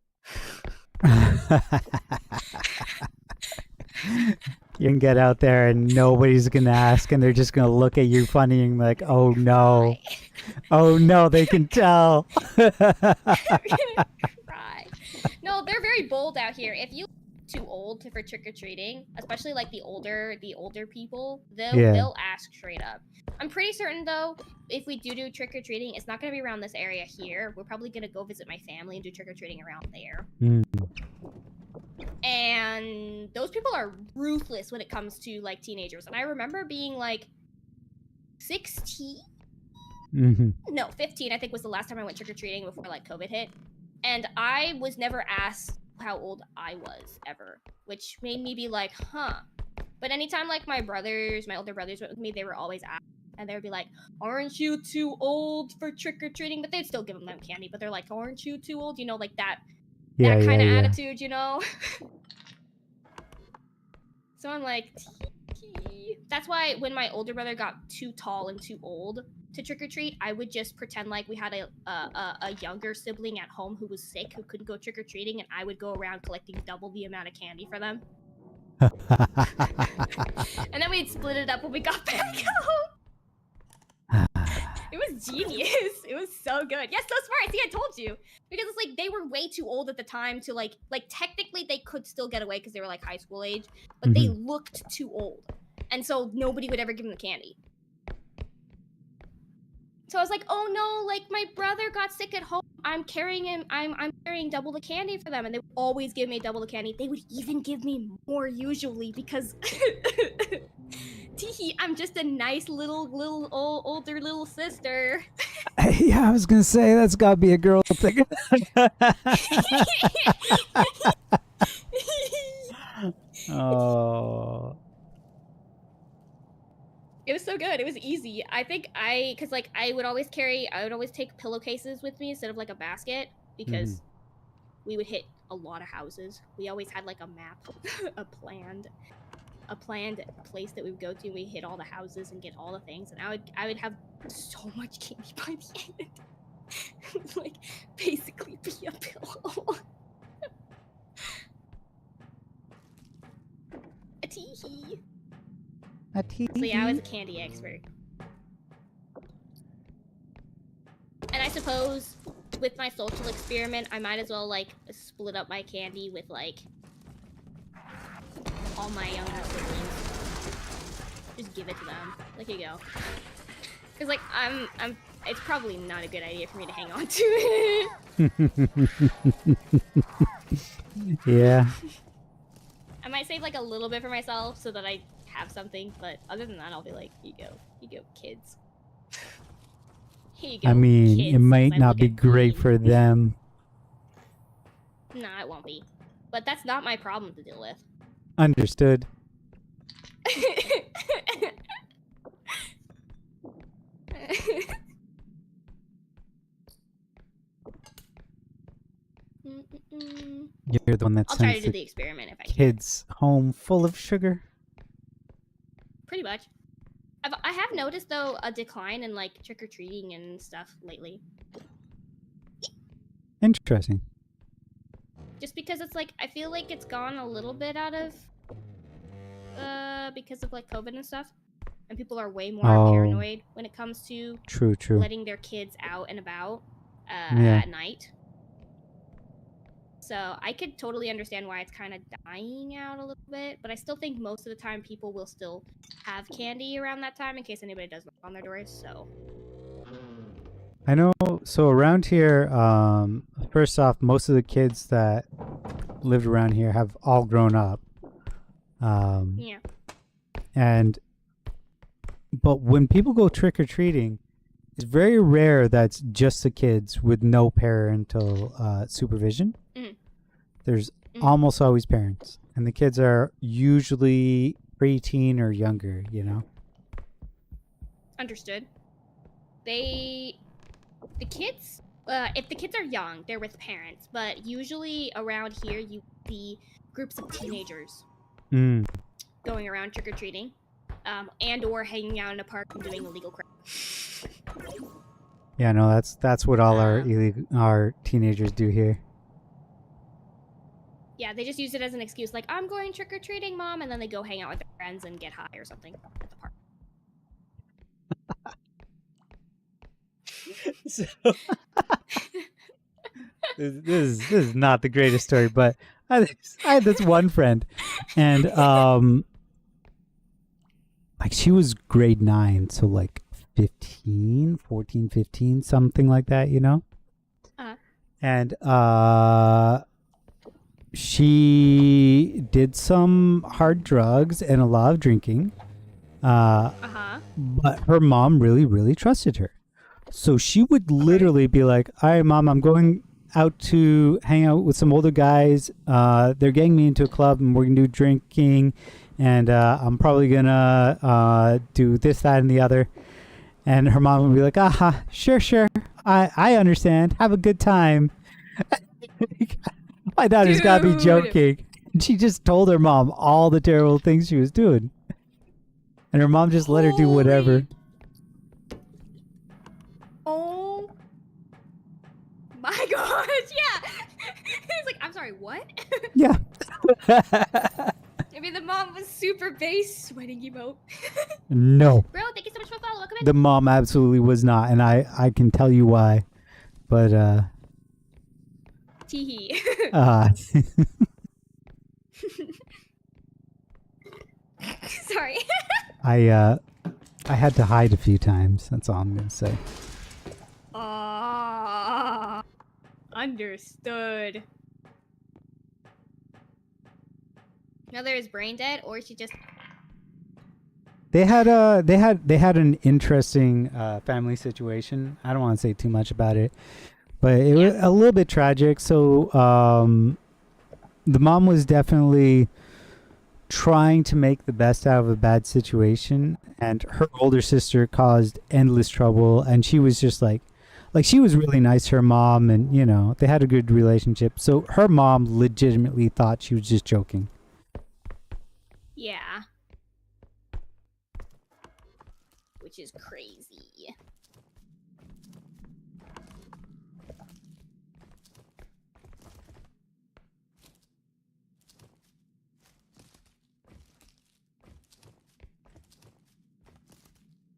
Speaker 3: You can get out there and nobody's going to ask, and they're just going to look at you funny and like, oh no. Oh no, they can tell.
Speaker 10: I'm gonna cry. No, they're very bold out here. If you too old for trick-or-treating, especially like the older people, they'll ask straight up. I'm pretty certain though, if we do trick-or-treating, it's not gonna be around this area here. We're probably gonna go visit my family and do trick-or-treating around there. And those people are ruthless when it comes to like teenagers. And I remember being like 16? No, 15 I think was the last time I went trick-or-treating before like COVID hit. And I was never asked how old I was ever, which made me be like, huh. But anytime like my older brothers went with me, they were always asked, and they would be like, aren't you too old for trick-or-treating? But they'd still give them candy, but they're like, aren't you too old? You know, like that kind of attitude, you know? So I'm like, That's why when my older brother got too tall and too old to trick or treat, I would just pretend like we had a younger sibling at home who was sick, who couldn't go trick or treating, and I would go around collecting double the amount of candy for them. And then we'd split it up when we got back home. It was genius. It was so good. Yes, so smart. See, I told you. Because it's like they were way too old at the time to like technically they could still get away because they were like high school age, but they looked too old. And so nobody would ever give them the candy. So I was like, oh no, like my brother got sick at home. I'm carrying him. I'm carrying double the candy for them, and they would always give me double the candy. They would even give me more usually because teehee, I'm just a nice older little sister.
Speaker 3: Yeah, I was gonna say that's gotta be a girl thing. Oh.
Speaker 10: It was so good. It was easy. I think because like I would always take pillowcases with me instead of like a basket because we would hit a lot of houses. We always had like a map, a planned place that we would go to. We hit all the houses and get all the things, and I would have so much candy by the end. Like basically be a pillow. A teehee. So yeah, I was a candy expert. And I suppose with my social experiment, I might as well like split up my candy with like all my younger siblings. Just give it to them. Like, here you go. Cause like it's probably not a good idea for me to hang on to it.
Speaker 3: Yeah.
Speaker 10: I might save like a little bit for myself so that I have something, but other than that, I'll be like, here you go, kids. Here you go,
Speaker 3: I mean,
Speaker 10: kids,
Speaker 3: it might
Speaker 10: I
Speaker 3: not
Speaker 10: look
Speaker 3: be
Speaker 10: at
Speaker 3: great
Speaker 10: green.
Speaker 3: for them.
Speaker 10: Nah, it won't be. But that's not my problem to deal with.
Speaker 3: Understood. You're the one that
Speaker 10: I'll try to
Speaker 3: sends
Speaker 10: do
Speaker 3: the
Speaker 10: the experiment if I can.
Speaker 3: kids home full of sugar.
Speaker 10: Pretty much. I have noticed though a decline in like trick or treating and stuff lately.
Speaker 3: Interesting.
Speaker 10: Just because it's like I feel like it's gone a little bit out of because of like COVID and stuff, and people are way more paranoid when it comes to
Speaker 3: True.
Speaker 10: letting their kids out and about at night. So I could totally understand why it's kind of dying out a little bit, but I still think most of the time people will still have candy around that time in case anybody does knock on their doors. So
Speaker 3: I know. So around here, first off, most of the kids that lived around here have all grown up.
Speaker 10: yeah.
Speaker 3: But when people go trick or treating, it's very rare that's just the kids with no parental supervision. There's almost always parents, and the kids are usually preteen or younger, you know?
Speaker 10: Understood. The kids, if the kids are young, they're with parents, but usually around here you see groups of teenagers going around trick-or-treating, and or hanging out in a park and doing illegal crap.
Speaker 3: Yeah, no, that's what all our teenagers do here.
Speaker 10: Yeah, they just use it as an excuse, like, I'm going trick-or-treating, Mom, and then they go hang out with their friends and get high or something at the park.
Speaker 3: So, this is not the greatest story, but I had this one friend, and like she was grade 9, so like 14, 15, something like that, you know? And she did some hard drugs and a lot of drinking. But her mom really, really trusted her. So she would literally be like, all right, Mom, I'm going out to hang out with some older guys. They're getting me into a club and we're going to do drinking. And I'm probably going to do this, that, and the other. And her mom would be like, aha, sure. I understand. Have a good time. My daughter's got to be joking. She just told her mom all the terrible things she was doing. And her mom just let her do whatever.
Speaker 10: Oh my gosh, yeah. He's like, I'm sorry, what?
Speaker 3: Yeah.
Speaker 10: I mean, the mom was super base sweating emote.
Speaker 3: No.
Speaker 10: Bro, thank you so much for the follow. Welcome in.
Speaker 3: The mom absolutely was not, and I can tell you why. But
Speaker 10: Teehee. Sorry.
Speaker 3: I had to hide a few times. That's all I'm gonna say.
Speaker 10: Understood. Either is brain dead or she just
Speaker 3: They had an interesting family situation. I don't want to say too much about it, but it was a little bit tragic. So the mom was definitely trying to make the best out of a bad situation, and her older sister caused endless trouble, and she was just like she was really nice to her mom, and you know, they had a good relationship. So her mom legitimately thought she was just joking.
Speaker 10: yeah. Which is crazy.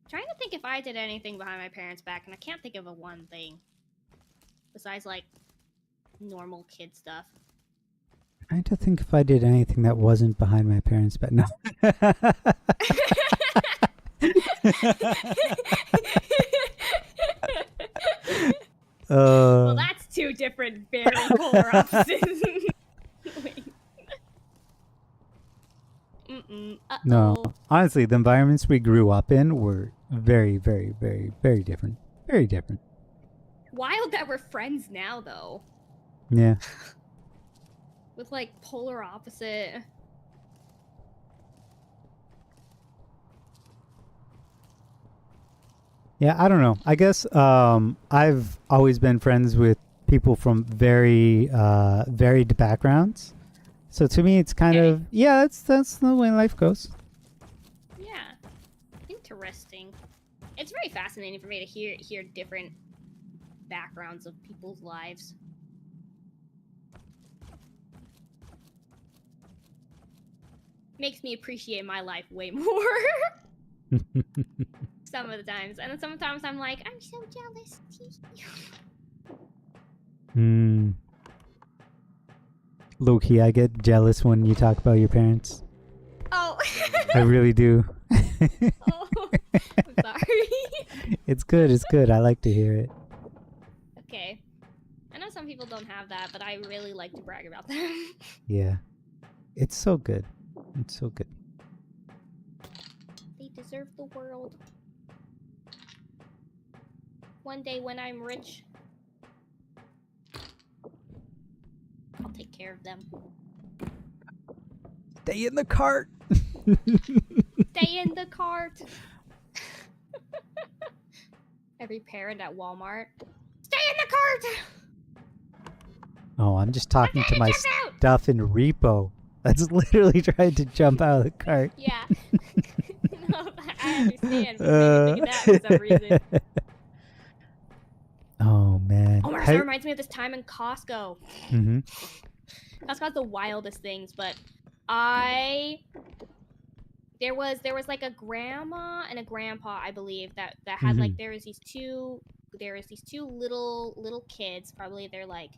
Speaker 10: Trying to think if I did anything behind my parents' back, and I can't think of a one thing. Besides, like, normal kid stuff.
Speaker 3: Trying to think if I did anything that wasn't behind my parents' back. No.
Speaker 10: Well, that's two different, very polar opposites. Wait.
Speaker 3: No, honestly, the environments we grew up in were very, very, very, very different. Very different.
Speaker 10: Wild that we're friends now, though.
Speaker 3: Yeah.
Speaker 10: With, like, polar opposite.
Speaker 3: Yeah, I don't know. I guess I've always been friends with people from very varied backgrounds. So to me, it's kind of, yeah, that's the way life goes.
Speaker 10: Yeah. Interesting. It's very fascinating for me to hear different backgrounds of people's lives. Makes me appreciate my life way more. Some of the times. And then sometimes I'm like, I'm so jealous.
Speaker 3: Low-key, I get jealous when you talk about your parents.
Speaker 10: Oh.
Speaker 3: I really do.
Speaker 10: Oh, I'm sorry.
Speaker 3: It's good, it's good. I like to hear it.
Speaker 10: Okay. I know some people don't have that, but I really like to brag about them.
Speaker 3: Yeah. It's so good. It's so good.
Speaker 10: They deserve the world. One day when I'm rich, I'll take care of them.
Speaker 3: Stay in the cart.
Speaker 10: Stay in the cart. Every parent at Walmart. Stay in the cart.
Speaker 3: Oh, I'm just talking to my stuff in repo. That's literally trying to jump out of the cart.
Speaker 10: Yeah. No, I understand. But you that for some reason.
Speaker 3: Oh man.
Speaker 10: Oh my gosh, that reminds me of this time in Costco.
Speaker 3: Mm-hmm.
Speaker 10: Costco has the wildest things, but there was like a grandma and a grandpa, I believe, that had like there was these two little kids, probably they're like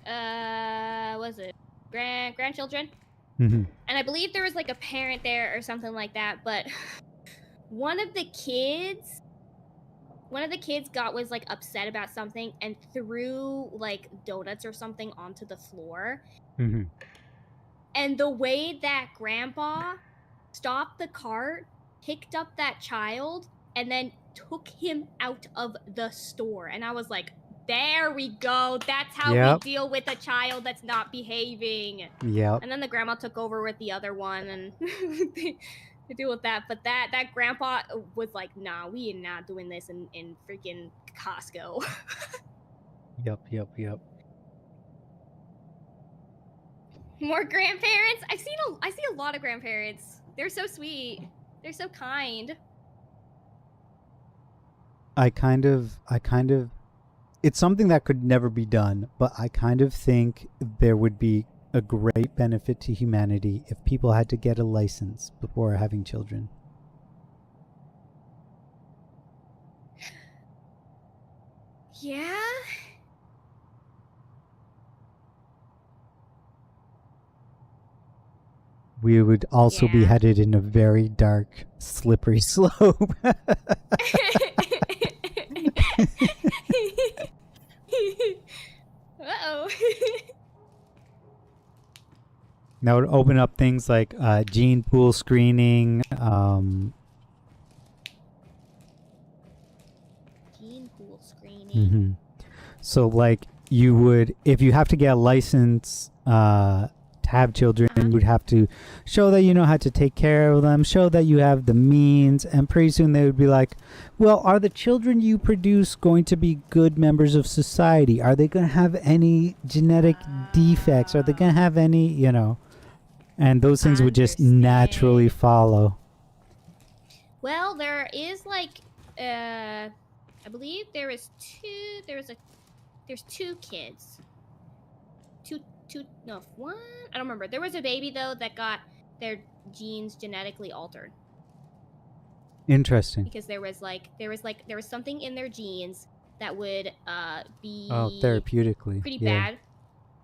Speaker 10: was it grandchildren?
Speaker 3: Mm-hmm.
Speaker 10: And I believe there was like a parent there or something like that, but one of the kids was like upset about something and threw like donuts or something onto the floor.
Speaker 3: Mm-hmm.
Speaker 10: And the way that grandpa stopped the cart, picked up that child, and then took him out of the store. And I was like, there we go. That's how we deal with a child that's not behaving.
Speaker 3: Yep.
Speaker 10: And then the grandma took over with the other one and they deal with that. But that grandpa was like, nah, we are not doing this in freaking Costco.
Speaker 3: Yep.
Speaker 10: More grandparents? I see a lot of grandparents. They're so sweet. They're so kind.
Speaker 3: I kind of it's something that could never be done, but I kind of think there would be a great benefit to humanity if people had to get a license before having children.
Speaker 10: Yeah?
Speaker 3: We would also be
Speaker 10: Yeah.
Speaker 3: headed in a very dark, slippery slope.
Speaker 10: Uh-oh.
Speaker 3: That would open up things like gene pool screening.
Speaker 10: Gene pool screening.
Speaker 3: Mhm. So, like, you would, if you have to get a license to have children, you would have to show that you know how to take care of them, show that you have the means, and pretty soon they would be like, well, are the children you produce going to be good members of society? Are they going to have any genetic defects? Are they going to have any, you know? And those things would just naturally follow.
Speaker 10: Well, there is like, I believe there's two kids. One? I don't remember. There was a baby though that got their genes genetically altered.
Speaker 3: Interesting.
Speaker 10: Because there was something in their genes that would be
Speaker 3: therapeutically.
Speaker 10: pretty
Speaker 3: Yeah.
Speaker 10: bad.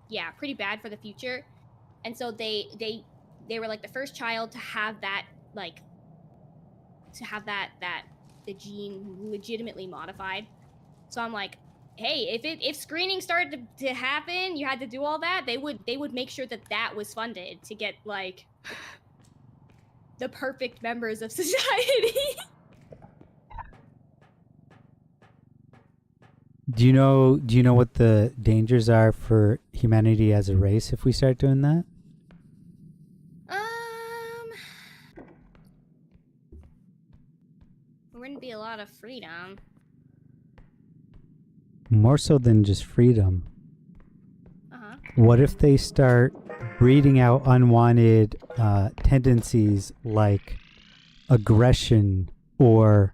Speaker 10: Yeah, pretty bad for the future. And so they were like the first child to have that the gene legitimately modified. So I'm like, hey, if screening started to happen, you had to do all that, they would make sure that was funded to get like the perfect members of society.
Speaker 3: Do you know what the dangers are for humanity as a race if we start doing that?
Speaker 10: There wouldn't be a lot of freedom.
Speaker 3: More so than just freedom.
Speaker 10: Uh-huh.
Speaker 3: What if they start breeding out unwanted tendencies like aggression or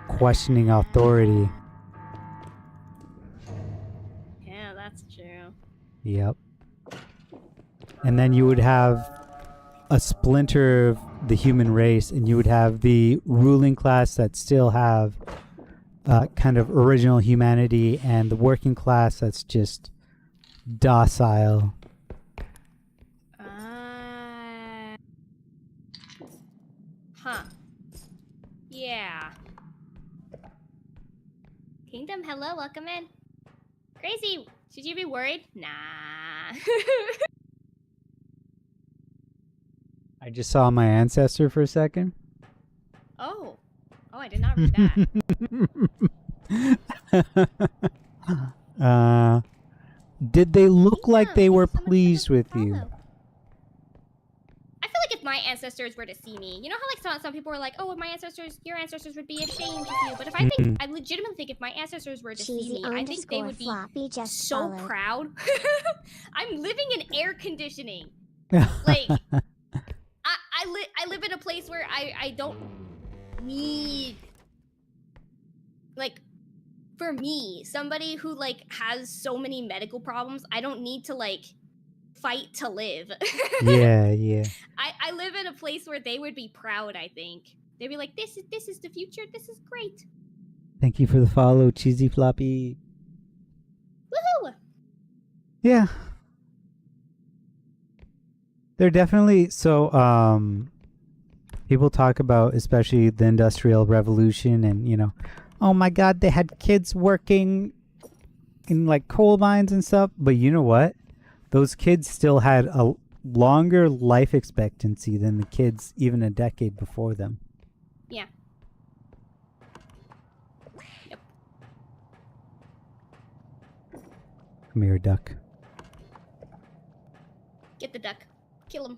Speaker 3: questioning authority?
Speaker 10: Yeah, that's true.
Speaker 3: Yep. And then you would have a splinter of the human race, and you would have the ruling class that still have kind of original humanity, and the working class that's just docile.
Speaker 10: Huh. Yeah. Kingdom, hello, welcome in. Crazy, should you be worried? Nah.
Speaker 3: I just saw my ancestor for a second.
Speaker 10: Oh, I did not read that.
Speaker 3: Did they look like they were pleased with you?
Speaker 10: I feel like if my ancestors were to see me, you know how like some people are like, oh, your ancestors would be ashamed of you. But if I think, I legitimately think if my ancestors were to see me, I think they would be so proud. I'm living in air conditioning. Like, I live in a place where I don't need, like, for me, somebody who like has so many medical problems, I don't need to like fight to live.
Speaker 3: Yeah.
Speaker 10: I live in a place where they would be proud, I think. They'd be like, this is the future, this is great.
Speaker 3: Thank you for the follow, Cheesy Floppy.
Speaker 10: Woohoo!
Speaker 3: Yeah. They're definitely people talk about especially the Industrial Revolution and, you know, oh my God, they had kids working in like coal mines and stuff. But you know what? Those kids still had a longer life expectancy than the kids even a decade before them.
Speaker 10: Yeah. Yep.
Speaker 3: Come here, duck.
Speaker 10: Get the duck. Kill him.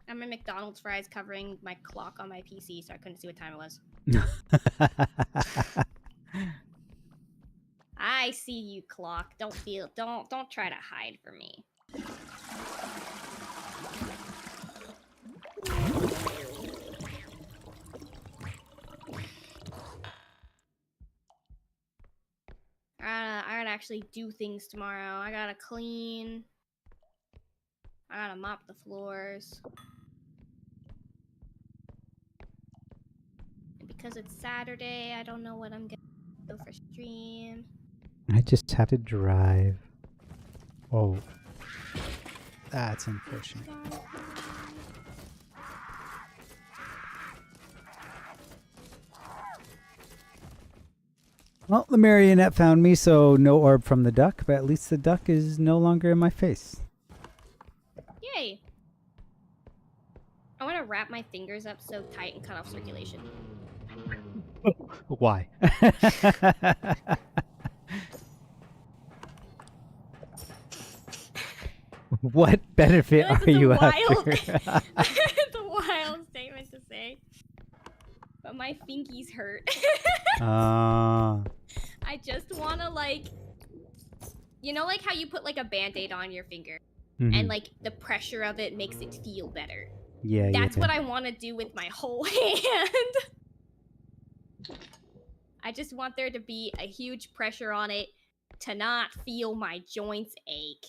Speaker 10: I'm in McDonald's fries covering my clock on my PC, so I couldn't see what time it was. Hi. I see you, Clock. Don't try to hide from me. I gotta actually do things tomorrow. I gotta clean. I gotta mop the floors. And because it's Saturday, I don't know what I'm gonna do for stream.
Speaker 3: I just have to drive. Oh. That's unfortunate. Well, the marionette found me, so no orb from the duck, but at least the duck is no longer in my face.
Speaker 10: Yay! I want to wrap my fingers up so tight and cut off circulation.
Speaker 3: Why? What benefit are you after?
Speaker 10: It's a wild statement to say. But my fingies hurt. I just want to, like... You know, like how you put, like, a Band-Aid on your finger? And, like, the pressure of it makes it feel better.
Speaker 3: Yeah,
Speaker 10: That's what I want to do with my whole hand. I just want there to be a huge pressure on it to not feel my joints ache.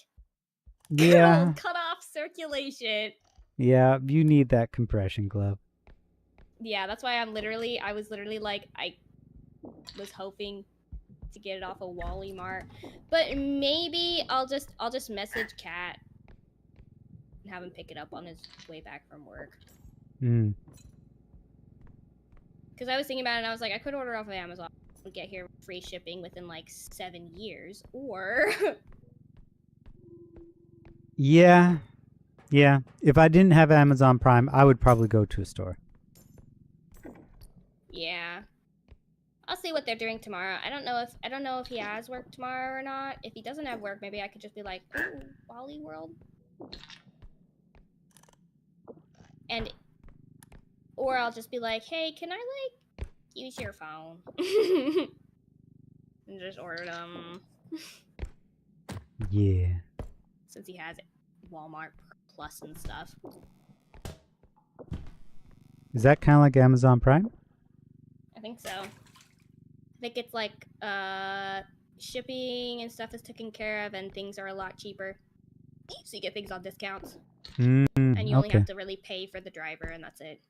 Speaker 3: Yeah.
Speaker 10: It'll cut off circulation.
Speaker 3: Yeah, you need that compression glove.
Speaker 10: Yeah, that's why I was literally like, I was hoping to get it off of Wally Mart. But maybe I'll just message Kat and have him pick it up on his way back from work. Because I was thinking about it and I was like, I could order off of Amazon and get here free shipping within like 7 years, or...
Speaker 3: Yeah. Yeah. If I didn't have Amazon Prime, I would probably go to a store.
Speaker 10: Yeah. I'll see what they're doing tomorrow. I don't know if he has work tomorrow or not. If he doesn't have work, maybe I could just be like, ooh, Wally World. Or I'll just be like, hey, can I, like, use your phone? And just order them.
Speaker 3: Yeah.
Speaker 10: Since he has Walmart Plus and stuff.
Speaker 3: Is that kind of like Amazon Prime?
Speaker 10: I think so. I think it's like, shipping and stuff is taken care of and things are a lot cheaper. So you get things on discounts. And you only have to really pay for the driver and that's it.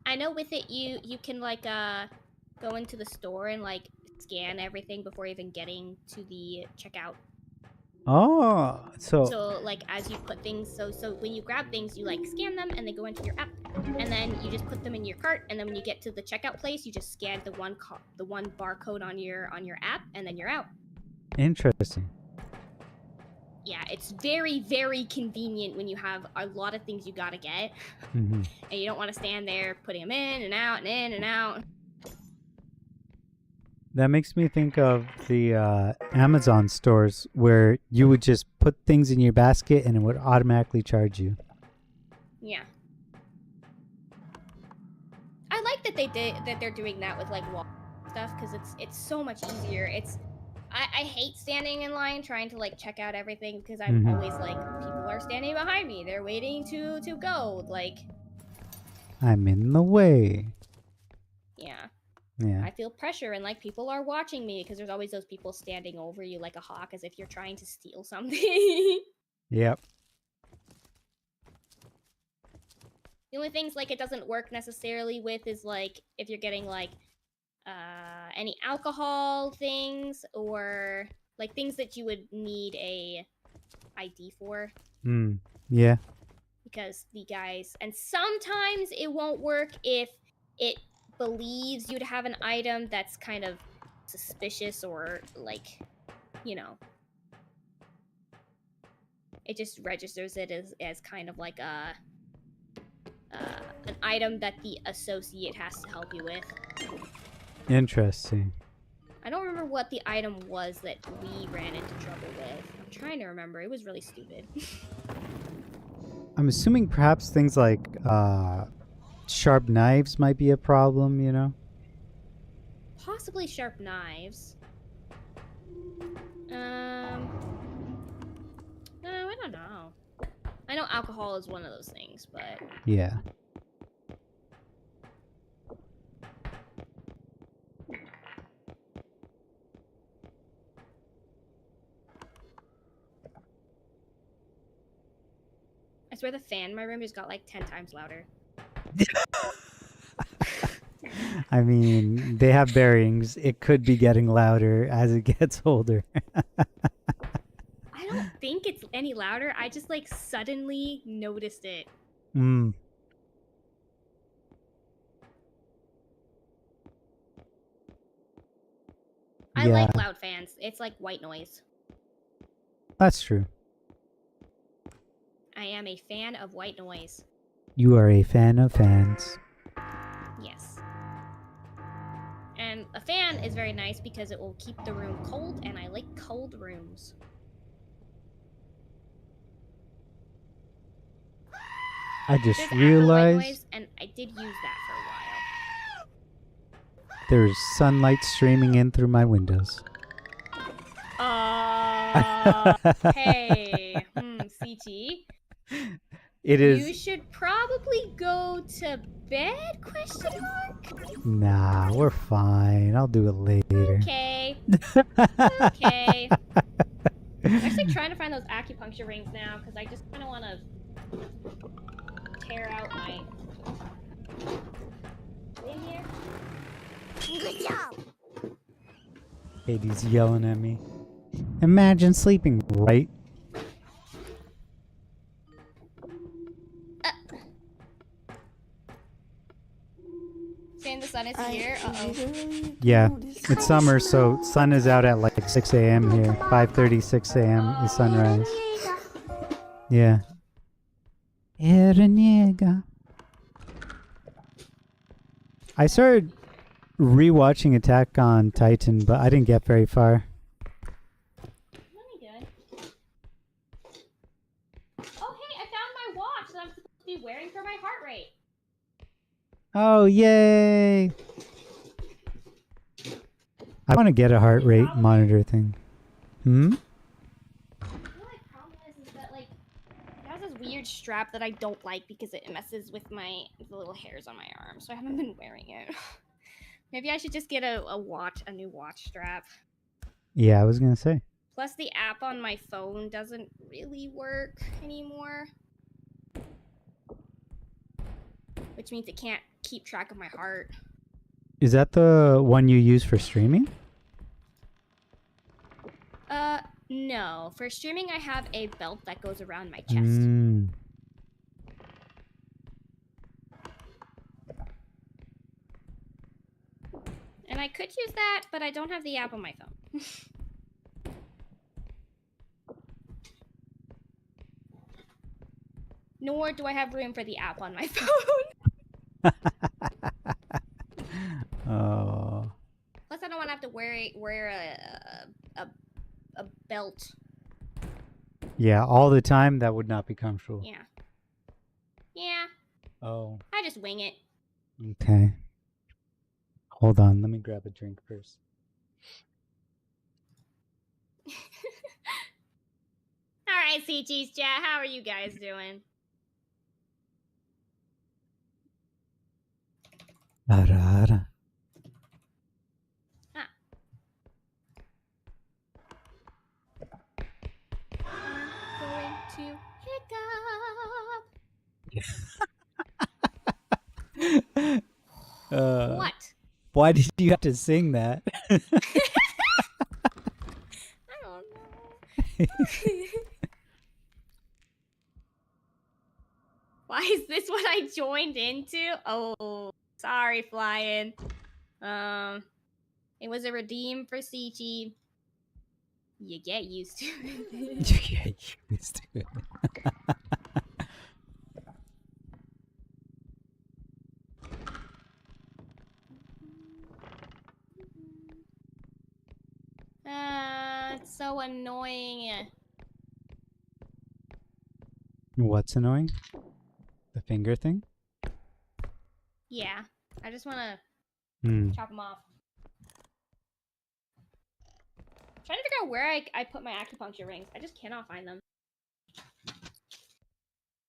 Speaker 10: I know with it you can like go into the store and like scan everything before even getting to the checkout.
Speaker 3: Oh, so
Speaker 10: like as you put things, so when you grab things, you like scan them and they go into your app, and then you just put them in your cart, and then when you get to the checkout place, you just scan the one barcode on your app, and then you're out.
Speaker 3: Interesting.
Speaker 10: Yeah, it's very, very convenient when you have a lot of things you gotta get, and you don't want to stand there putting them in and out and in and out.
Speaker 3: That makes me think of the Amazon stores where you would just put things in your basket and it would automatically charge you.
Speaker 10: Yeah. I like that they're doing that with like Walmart stuff because it's so much easier. I hate standing in line trying to like check out everything because I'm always like, people are standing behind me. They're waiting to go. Like,
Speaker 3: I'm in the way.
Speaker 10: Yeah.
Speaker 3: Yeah.
Speaker 10: I feel pressure and like people are watching me because there's always those people standing over you like a hawk as if you're trying to steal something.
Speaker 3: Yep.
Speaker 10: The only things like it doesn't work necessarily with is like if you're getting like any alcohol things or like things that you would need a ID for.
Speaker 3: Yeah.
Speaker 10: Because the guys, and sometimes it won't work if it believes you to have an item that's kind of suspicious or like, you know, it just registers it as kind of like an item that the associate has to help you with.
Speaker 3: Interesting.
Speaker 10: I don't remember what the item was that we ran into trouble with. I'm trying to remember. It was really stupid.
Speaker 3: I'm assuming perhaps things like sharp knives might be a problem, you know?
Speaker 10: Possibly sharp knives. No, I don't know. I know alcohol is one of those things, but
Speaker 3: Yeah.
Speaker 10: I swear the fan in my room just got like 10 times louder.
Speaker 3: I mean, they have bearings. It could be getting louder as it gets older.
Speaker 10: I don't think it's any louder. I just like suddenly noticed it.
Speaker 3: Mm,
Speaker 10: I
Speaker 3: yeah,
Speaker 10: like loud fans. It's like white noise.
Speaker 3: that's true.
Speaker 10: I am a fan of white noise.
Speaker 3: You are a fan of fans.
Speaker 10: Yes. And a fan is very nice because it will keep the room cold, and I like cold rooms.
Speaker 3: I just
Speaker 10: There's app for white
Speaker 3: realized
Speaker 10: noise, and I did use that for a while.
Speaker 3: there's sunlight streaming in through my windows.
Speaker 10: Hey, CT.
Speaker 3: It
Speaker 10: You
Speaker 3: is.
Speaker 10: should probably go to bed, question mark?
Speaker 3: Nah, we're fine. I'll do it later.
Speaker 10: Okay. Okay. I'm actually trying to find those acupuncture rings now, because I just kind of want to tear out my... in here?
Speaker 9: Good job.
Speaker 3: Katie's yelling at me. Imagine sleeping right.
Speaker 10: Saying the sun is here. Uh-oh.
Speaker 3: Yeah, it's summer, so sun is out at like 6 a.m. here. 5:30, 6 a.m. is sunrise. Yeah. Ereniega. I started rewatching Attack on Titan, but I didn't get very far.
Speaker 10: Really good. Oh, hey, I found my watch that I'm supposed to be wearing for my heart rate.
Speaker 3: Oh, yay! I want to get a heart rate monitor thing. Hmm?
Speaker 10: The only problem is that, like, it has this weird strap that I don't like because it messes with the little hairs on my arm, so I haven't been wearing it. Maybe I should just get a new watch strap.
Speaker 3: Yeah, I was gonna say.
Speaker 10: Plus, the app on my phone doesn't really work anymore. Which means it can't keep track of my heart.
Speaker 3: Is that the one you use for streaming?
Speaker 10: No. For streaming, I have a belt that goes around my chest.
Speaker 3: Mm.
Speaker 10: And I could use that, but I don't have the app on my phone. Nor do I have room for the app on my phone.
Speaker 3: Oh.
Speaker 10: Plus, I don't want to have to wear a belt.
Speaker 3: Yeah, all the time, that would not be comfortable.
Speaker 10: Yeah. Yeah.
Speaker 3: Oh.
Speaker 10: I just wing it.
Speaker 3: Okay. Hold on, let me grab a drink first.
Speaker 10: All right, CG's chat. How are you guys doing?
Speaker 3: Arara.
Speaker 10: I'm going to hiccup. What?
Speaker 3: Why did you have to sing that?
Speaker 10: I don't know. Why is this what I joined into? Oh, sorry, flying. It was a redeem for Sichi. You get used to it.
Speaker 3: You get used to it.
Speaker 10: It's so annoying.
Speaker 3: What's annoying? The finger thing?
Speaker 10: Yeah, I just want to
Speaker 3: Hmm.
Speaker 10: chop them off. Trying to figure out where I put my acupuncture rings. I just cannot find them.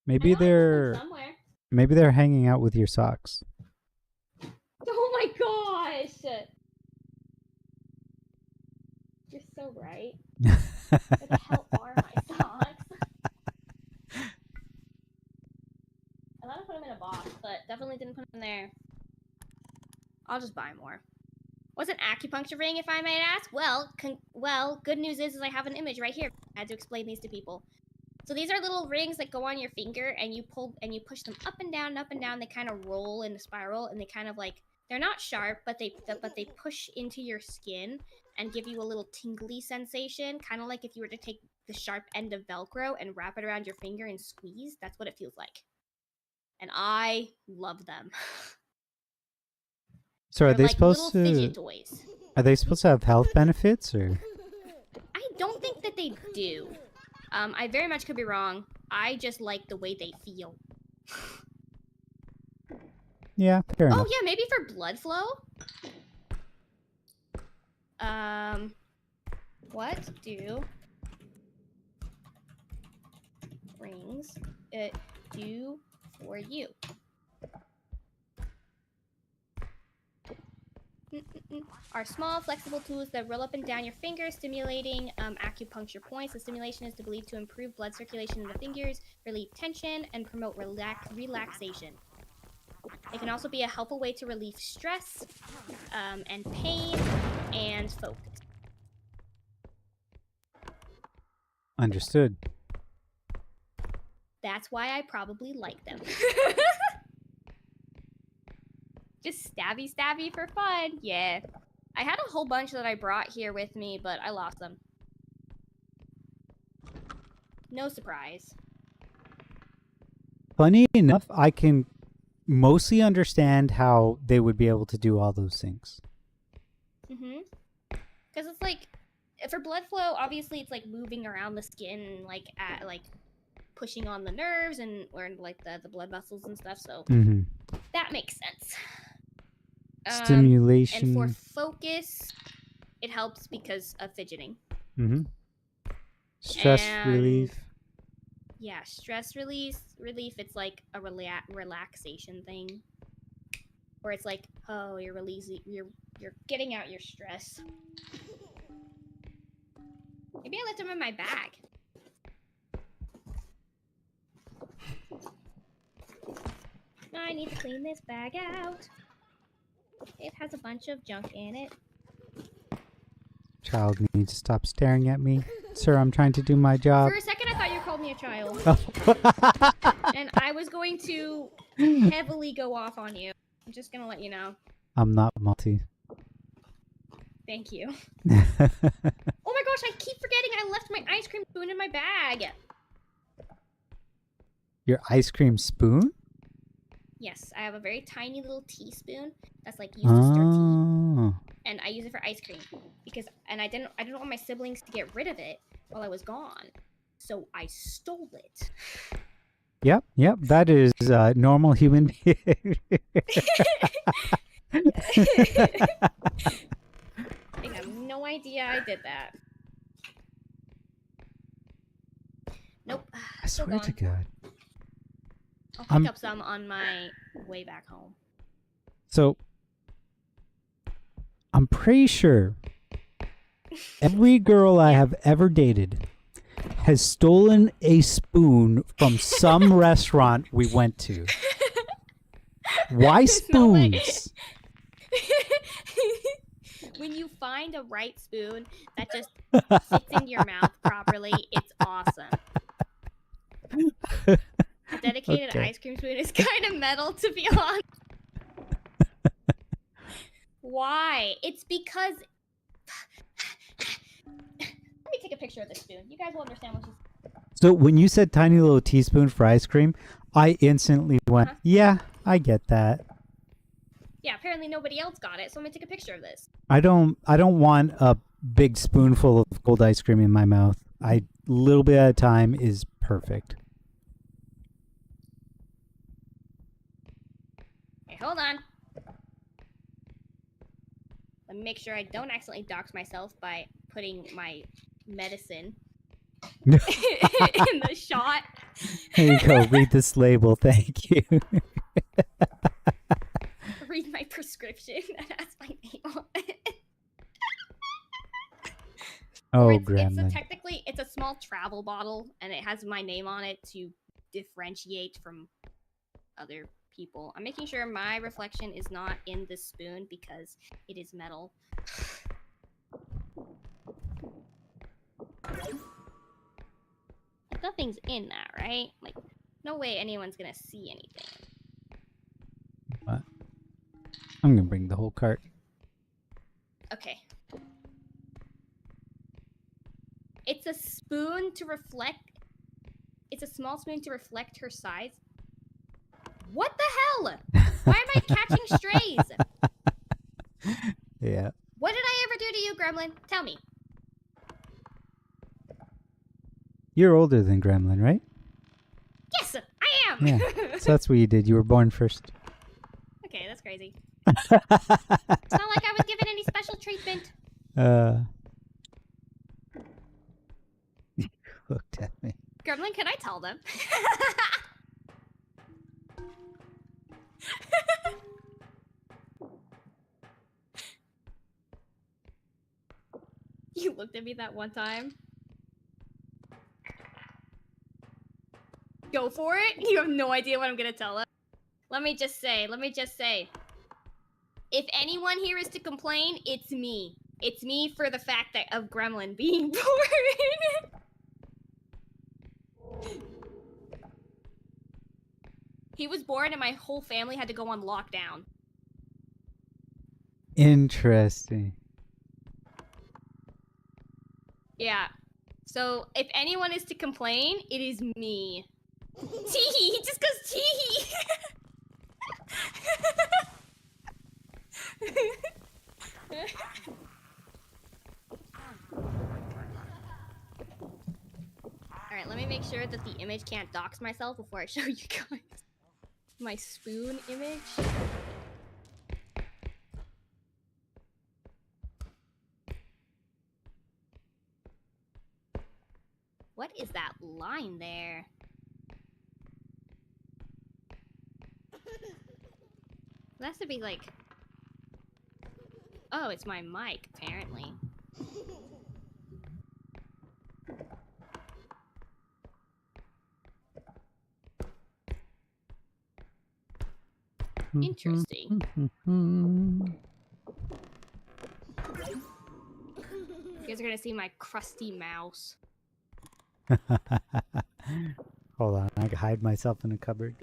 Speaker 3: Maybe
Speaker 10: I know I put them
Speaker 3: they're
Speaker 10: somewhere.
Speaker 3: maybe they're hanging out with your socks.
Speaker 10: Oh my gosh! You're so right. Where the hell are my socks? I thought I put them in a box, but definitely didn't put them there. I'll just buy more. What's an acupuncture ring, if I might ask? Well, good news is I have an image right here. I had to explain these to people. So these are little rings that go on your finger, and you pull and you push them up and down, up and down. They kind of roll in a spiral, and they kind of like they're not sharp, but they push into your skin and give you a little tingly sensation, kind of like if you were to take the sharp end of Velcro and wrap it around your finger and squeeze. That's what it feels like, and I love them.
Speaker 3: So are
Speaker 10: They're
Speaker 3: they
Speaker 10: like
Speaker 3: supposed
Speaker 10: little
Speaker 3: to
Speaker 10: fidget toys.
Speaker 3: are they supposed to have health benefits or?
Speaker 10: I don't think that they do. I very much could be wrong. I just like the way they feel.
Speaker 3: Yeah, fair
Speaker 10: Oh
Speaker 3: enough.
Speaker 10: yeah, maybe for blood flow. What do rings do for you? Are small, flexible tools that roll up and down your fingers, stimulating acupuncture points. The stimulation is believed to improve blood circulation in the fingers, relieve tension, and promote relaxation. It can also be a helpful way to relieve stress and pain and focus.
Speaker 3: Understood.
Speaker 10: That's why I probably like them. Just stabby for fun. Yeah. I had a whole bunch that I brought here with me, but I lost them. No surprise.
Speaker 3: Funny enough, I can mostly understand how they would be able to do all those things.
Speaker 10: Mm-hmm. Because it's like, for blood flow, obviously it's like moving around the skin, like pushing on the nerves and or like the blood vessels and stuff. So
Speaker 3: Mm-hmm.
Speaker 10: that makes sense.
Speaker 3: Stimulation.
Speaker 10: And for focus, it helps because of fidgeting.
Speaker 3: Mm-hmm. Stress relief.
Speaker 10: Yeah, stress relief. It's like a relaxation thing, where it's like, oh, you're releasing, you're getting out your stress. Maybe I left them in my bag. I need to clean this bag out. It has a bunch of junk in it.
Speaker 3: Child needs to stop staring at me. Sir, I'm trying to do my job.
Speaker 10: For a second, I thought you called me a child. And I was going to heavily go off on you. I'm just gonna let you know.
Speaker 3: I'm not multi.
Speaker 10: Thank you. Oh my gosh, I keep forgetting I left my ice cream spoon in my bag.
Speaker 3: Your ice cream spoon?
Speaker 10: Yes, I have a very tiny little teaspoon that's like used to stir tea, and I use it for ice cream I didn't want my siblings to get rid of it while I was gone, so I stole it.
Speaker 3: Yep. That is normal human behavior.
Speaker 10: They have no idea I did that. Nope.
Speaker 3: I
Speaker 10: Still
Speaker 3: swear
Speaker 10: gone.
Speaker 3: to God.
Speaker 10: I'll pick up some on my way back home.
Speaker 3: So, I'm pretty sure every girl I have ever dated has stolen a spoon from some restaurant we went to. Why spoons?
Speaker 10: When you find a right spoon that just fits in your mouth properly, it's awesome. A dedicated ice cream spoon is kind of metal, to be honest. Why? It's because... Let me take a picture of this spoon. You guys will understand what she's...
Speaker 3: So when you said tiny little teaspoon for ice cream, I instantly went, yeah, I get that.
Speaker 10: Yeah, apparently nobody else got it, so I'm gonna take a picture of this.
Speaker 3: I don't want a big spoonful of cold ice cream in my mouth. A little bit at a time is perfect.
Speaker 10: Okay, hold on. Let me make sure I don't accidentally dox myself by putting my medicine in the shot.
Speaker 3: Here you go. Read this label. Thank you.
Speaker 10: Read my prescription that has my name on it.
Speaker 3: Oh,
Speaker 10: it's
Speaker 3: gremlin.
Speaker 10: technically it's a small travel bottle and it has my name on it to differentiate from other people. I'm making sure my reflection is not in this spoon because it is metal. Like, nothing's in that, right? Like, no way anyone's gonna see anything.
Speaker 3: What? I'm gonna bring the whole cart.
Speaker 10: Okay. It's a spoon to reflect. It's a small spoon to reflect her size. What the hell? Why am I catching strays?
Speaker 3: Yeah.
Speaker 10: What did I ever do to you, Gremlin? Tell me.
Speaker 3: You're older than Gremlin, right?
Speaker 10: Yes, I am.
Speaker 3: Yeah. So that's what you did. You were born first.
Speaker 10: Okay, that's crazy. It's not like I was given any special treatment.
Speaker 3: You looked at me.
Speaker 10: Gremlin, can I tell them? You looked at me that one time. Go for it. You have no idea what I'm gonna tell them. Let me just say. If anyone here is to complain, it's me. It's me for the fact that of Gremlin being born. He was born and my whole family had to go on lockdown.
Speaker 3: Interesting.
Speaker 10: Yeah. So if anyone is to complain, it is me. Teehee! He just goes teehee! Alright, let me make sure that the image can't dox myself before I show you guys my spoon image. What is that line there? It has to be like... Oh, it's my mic, apparently. Interesting. You guys are gonna see my crusty mouse.
Speaker 3: Hold on, I can hide myself in a cupboard.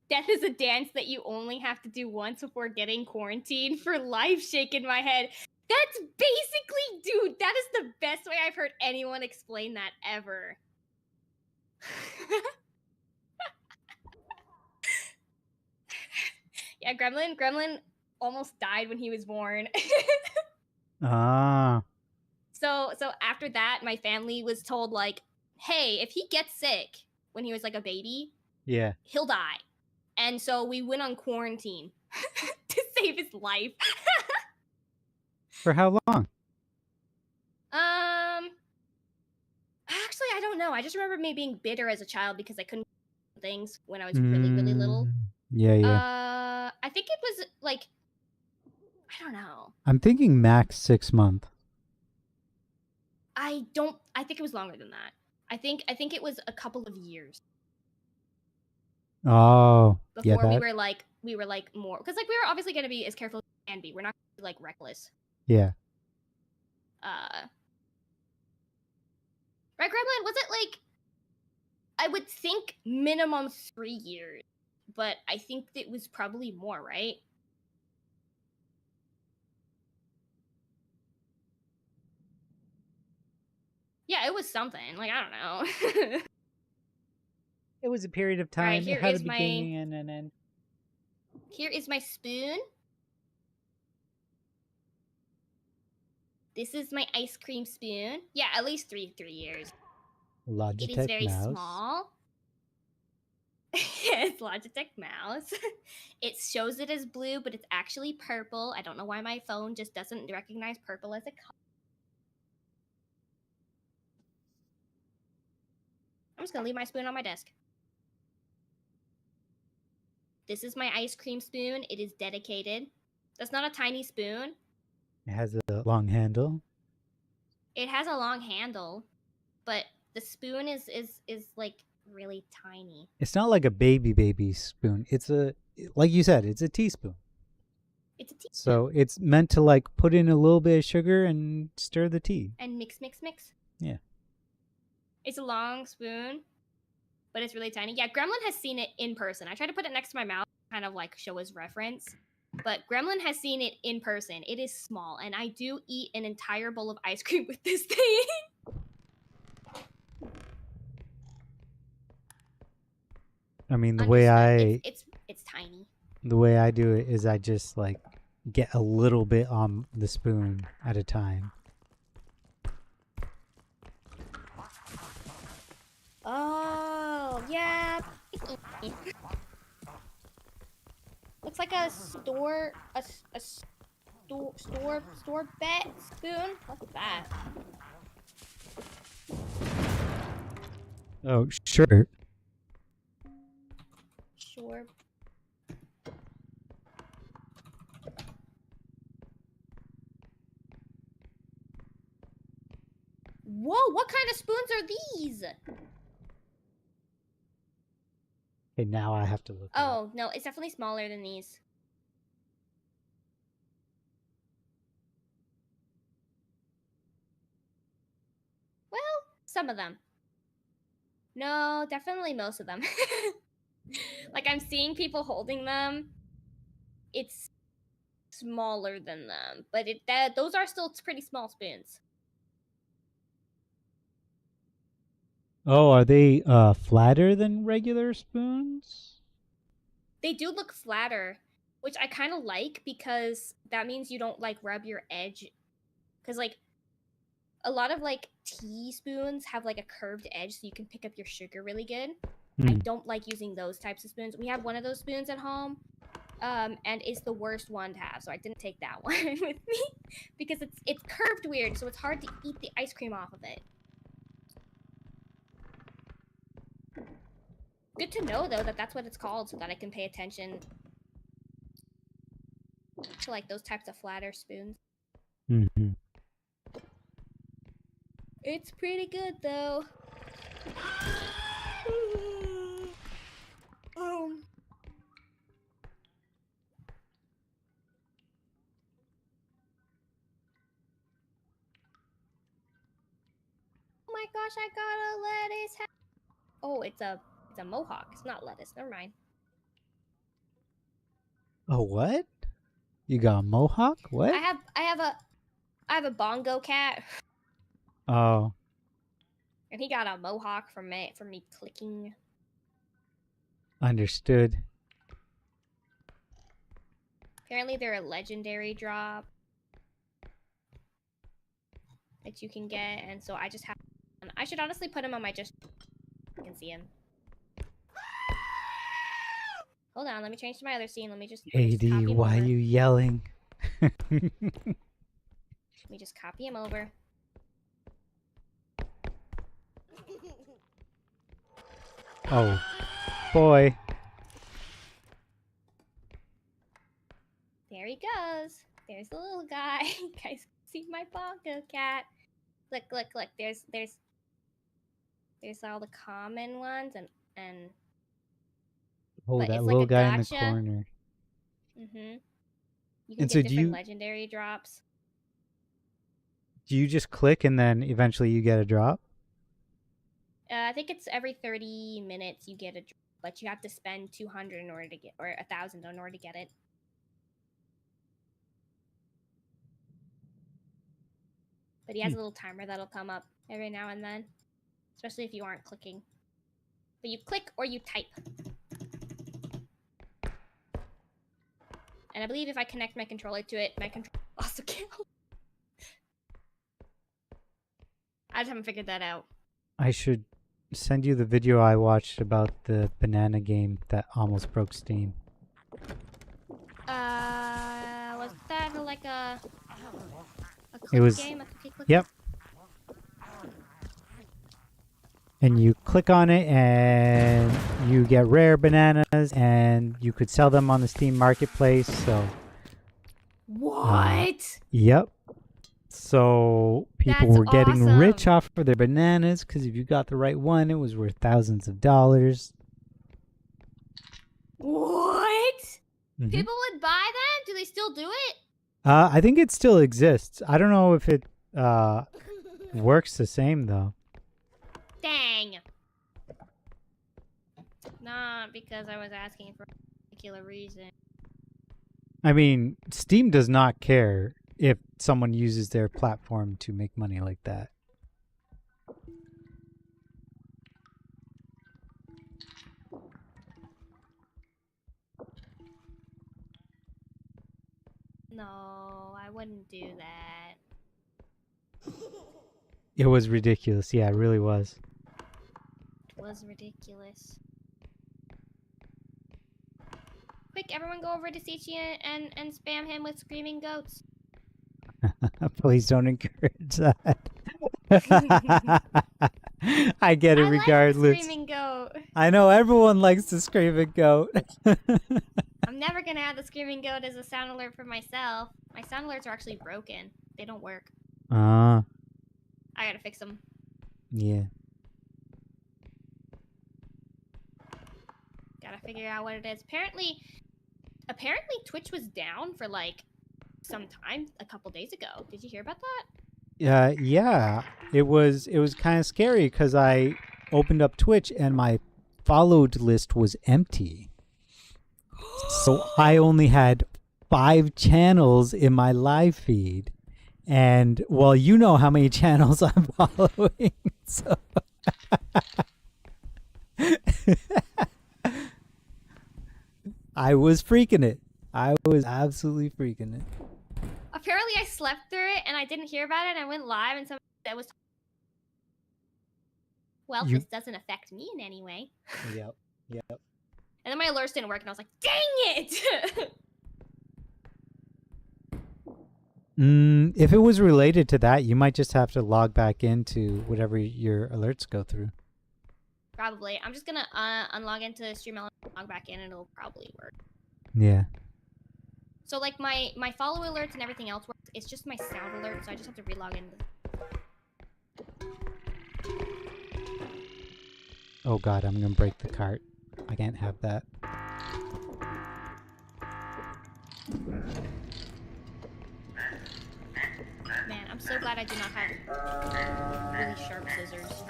Speaker 10: Death is a dance that you only have to do once before getting quarantined for life. Shaking my head. That's basically, dude, that is the best way I've heard anyone explain that ever. Yeah, Gremlin almost died when he was born.
Speaker 3: Ah.
Speaker 10: So after that, my family was told, like, hey, if he gets sick when he was like a baby,
Speaker 3: Yeah.
Speaker 10: he'll die. And so we went on quarantine to save his life.
Speaker 3: For how long?
Speaker 10: Actually, I don't know. I just remember me being bitter as a child because I couldn't do things when I was really, really little.
Speaker 3: Yeah, yeah.
Speaker 10: I think it was like, I don't know.
Speaker 3: I'm thinking max 6 months.
Speaker 10: I think it was longer than that. I think it was a couple of years.
Speaker 3: Oh, yeah.
Speaker 10: Before
Speaker 3: That,
Speaker 10: we were like more, because like we were obviously gonna be as careful as we can be. We're not gonna be like reckless.
Speaker 3: yeah.
Speaker 10: Right, Gremlin? Was it like, I would think minimum 3 years, but I think it was probably more, right? Yeah, it was something. Like, I don't know.
Speaker 3: It was a period of time.
Speaker 10: Alright, here
Speaker 3: it had
Speaker 10: is
Speaker 3: a beginning and an end.
Speaker 10: Here is my spoon. This is my ice cream spoon. Yeah, at least three years.
Speaker 2: It is
Speaker 3: Logitech
Speaker 2: very
Speaker 3: mouse.
Speaker 2: small. It's Logitech mouse. It shows it as blue, but it's actually purple. I don't know why my phone just doesn't recognize purple as a color. I'm just gonna leave my spoon on my desk. This is my ice cream spoon. It is dedicated. That's not a tiny spoon.
Speaker 3: It has a long handle.
Speaker 2: It has a long handle, but the spoon is like really tiny.
Speaker 3: It's not like a baby spoon. It's like you said, it's a teaspoon.
Speaker 2: It's a tea
Speaker 3: So it's meant to like put in a little bit of sugar and stir the tea.
Speaker 2: and mix.
Speaker 3: Yeah.
Speaker 2: It's a long spoon, but it's really tiny. Yeah, Gremlin has seen it in person. I tried to put it next to my mouth, kind of like show his reference. But Gremlin has seen it in person. It is small, and I do eat an entire bowl of ice cream with this thing.
Speaker 3: I mean, the way
Speaker 2: It's tiny.
Speaker 3: the way I do it is I just like get a little bit on the spoon at a time.
Speaker 2: Oh yeah. Looks like a store bet spoon. What's that?
Speaker 3: Oh, sure.
Speaker 2: Sure. Whoa, what kind of spoons are these?
Speaker 3: Okay, now I have to look. it up.
Speaker 2: Oh, no, it's definitely smaller than these. Well, some of them. No, definitely most of them. Like, I'm seeing people holding them. It's smaller than them, but those are still pretty small spoons.
Speaker 3: Oh, are they flatter than regular spoons?
Speaker 2: They do look flatter, which I kind of like because that means you don't like rub your edge. Because like a lot of like teaspoons have like a curved edge so you can pick up your sugar really good. I don't like using those types of spoons. We have one of those spoons at home, and it's the worst one to have, so I didn't take that one with me because it's curved weird, so it's hard to eat the ice cream off of it. Good to know though that that's what it's called, so that I can pay attention to like those types of flatter spoons.
Speaker 3: Mm-hmm.
Speaker 2: It's pretty good though. Oh my gosh, I got a lettuce. Oh, it's a mohawk. It's not lettuce. Never mind.
Speaker 3: Oh, what? You got a mohawk? What?
Speaker 2: I have a bongo cat,
Speaker 3: Oh,
Speaker 2: and he got a mohawk from me clicking.
Speaker 3: understood.
Speaker 2: Apparently, they're a legendary drop that you can get, and so I just have. I should honestly put him on my just. I can see him. Hold on, let me change to my other scene. Let me just copy
Speaker 3: AD,
Speaker 2: him
Speaker 3: why are
Speaker 2: over.
Speaker 3: you yelling?
Speaker 2: Let me just copy him over.
Speaker 3: Oh, boy.
Speaker 2: There he goes. There's the little guy. You guys see my bongo cat? Look, look, look. There's all the common ones and
Speaker 3: Oh,
Speaker 2: but
Speaker 3: that
Speaker 2: it's
Speaker 3: little
Speaker 2: like a
Speaker 3: guy in the
Speaker 2: gotcha.
Speaker 3: corner.
Speaker 2: You can
Speaker 3: And
Speaker 2: get
Speaker 3: so
Speaker 2: different legendary drops.
Speaker 3: Do you just click and then eventually you get a drop?
Speaker 2: I think it's every 30 minutes you get a drop, but you have to spend 200 in order to get, or 1,000 in order to get it. But he has a little timer that'll come up every now and then, especially if you aren't clicking. But you click or you type. And I believe if I connect my controller to it, my controller also counts. I just haven't figured that out.
Speaker 3: I should send you the video I watched about the banana game that almost broke Steam.
Speaker 10: Was that like a
Speaker 3: It
Speaker 10: click
Speaker 3: was-
Speaker 10: game? A cookie click?
Speaker 3: Yep. And you click on it and you get rare bananas and you could sell them on the Steam marketplace. So,
Speaker 10: What?
Speaker 3: yep. So people
Speaker 10: That's
Speaker 3: were getting rich
Speaker 10: awesome.
Speaker 3: off of their bananas because if you got the right one, it was worth thousands of dollars.
Speaker 10: What?
Speaker 3: Mhm.
Speaker 10: People would buy them? Do they still do it?
Speaker 3: I think it still exists. I don't know if it works the same though.
Speaker 10: Dang. Not because I was asking for a particular reason.
Speaker 3: I mean, Steam does not care if someone uses their platform to make money like that.
Speaker 10: No, I wouldn't do that.
Speaker 3: It was ridiculous. Yeah, it really was.
Speaker 10: It was ridiculous. Quick, everyone go over to Sichi and spam him with screaming goats.
Speaker 3: Please don't encourage that. I get it
Speaker 10: I
Speaker 3: regardless.
Speaker 10: like the screaming goat.
Speaker 3: I know everyone likes to scream and goat.
Speaker 10: I'm never gonna add the screaming goat as a sound alert for myself. My sound alerts are actually broken. They don't work.
Speaker 3: Ah,
Speaker 10: I gotta fix them.
Speaker 3: yeah.
Speaker 10: Gotta figure out what it is. Apparently Twitch was down for like some time a couple days ago. Did you hear about that?
Speaker 3: Yeah. It was kind of scary because I opened up Twitch and my followed list was empty. So I only had 5 channels in my live feed. And well, you know how many channels I'm following. So I was freaking it. I was absolutely freaking it.
Speaker 10: Apparently I slept through it and I didn't hear about it and I went live and somebody that was well,
Speaker 3: You-
Speaker 10: this doesn't affect me in any way.
Speaker 3: Yep.
Speaker 10: And then my alerts didn't work and I was like, dang it!
Speaker 3: If it was related to that, you might just have to log back into whatever your alerts go through.
Speaker 10: Probably. I'm just gonna unlog into StreamYard and log back in and it'll probably work.
Speaker 3: Yeah.
Speaker 10: So like my follow alerts and everything else works. It's just my sound alert, so I just have to relog in.
Speaker 3: Oh god, I'm gonna break the cart. I can't have that.
Speaker 10: Man, I'm so glad I do not have really sharp scissors.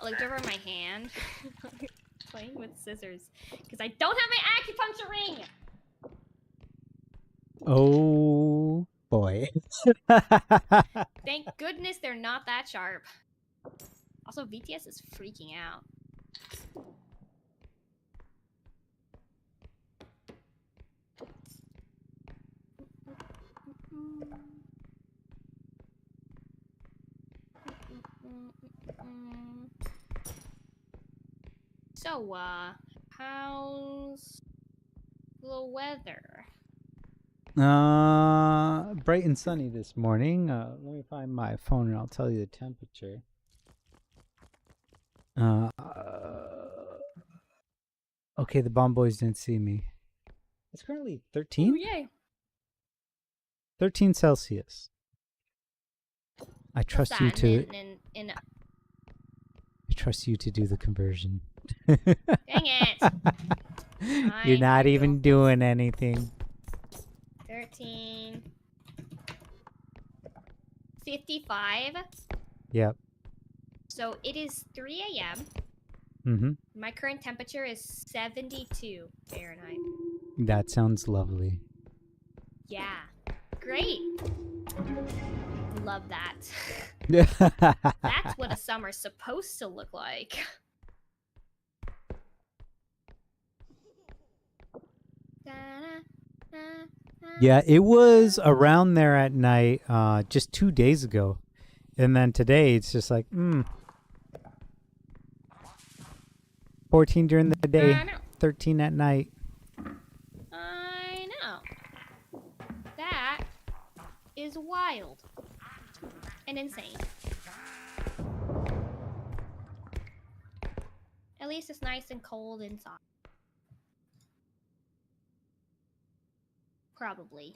Speaker 10: I looked over my hand, playing with scissors, because I don't have my acupuncture ring!
Speaker 3: Oh boy.
Speaker 10: Thank goodness they're not that sharp. Also, VTS is freaking out. So, how's the weather?
Speaker 3: Bright and sunny this morning. Let me find my phone and I'll tell you the temperature. Okay, the bomb boys didn't see me. It's currently 13?
Speaker 10: Ooh, yay.
Speaker 3: 13 Celsius. I
Speaker 10: What's
Speaker 3: trust you
Speaker 10: that
Speaker 3: to
Speaker 10: in
Speaker 3: I trust you to do the conversion.
Speaker 10: Dang it!
Speaker 3: You're not
Speaker 10: I
Speaker 3: even doing anything.
Speaker 10: 13. 55.
Speaker 3: Yep.
Speaker 10: So it is 3 a.m.
Speaker 3: Mm-hmm.
Speaker 10: My current temperature is 72 Fahrenheit.
Speaker 3: That sounds lovely.
Speaker 10: Yeah. Great. Love that. That's what a summer's supposed to look like.
Speaker 3: Yeah, it was around there at night just 2 days ago. And then today it's just like, 14 during the
Speaker 10: I
Speaker 3: day,
Speaker 10: know.
Speaker 3: 13 at night.
Speaker 10: I know. That is wild and insane. At least it's nice and cold inside. Probably.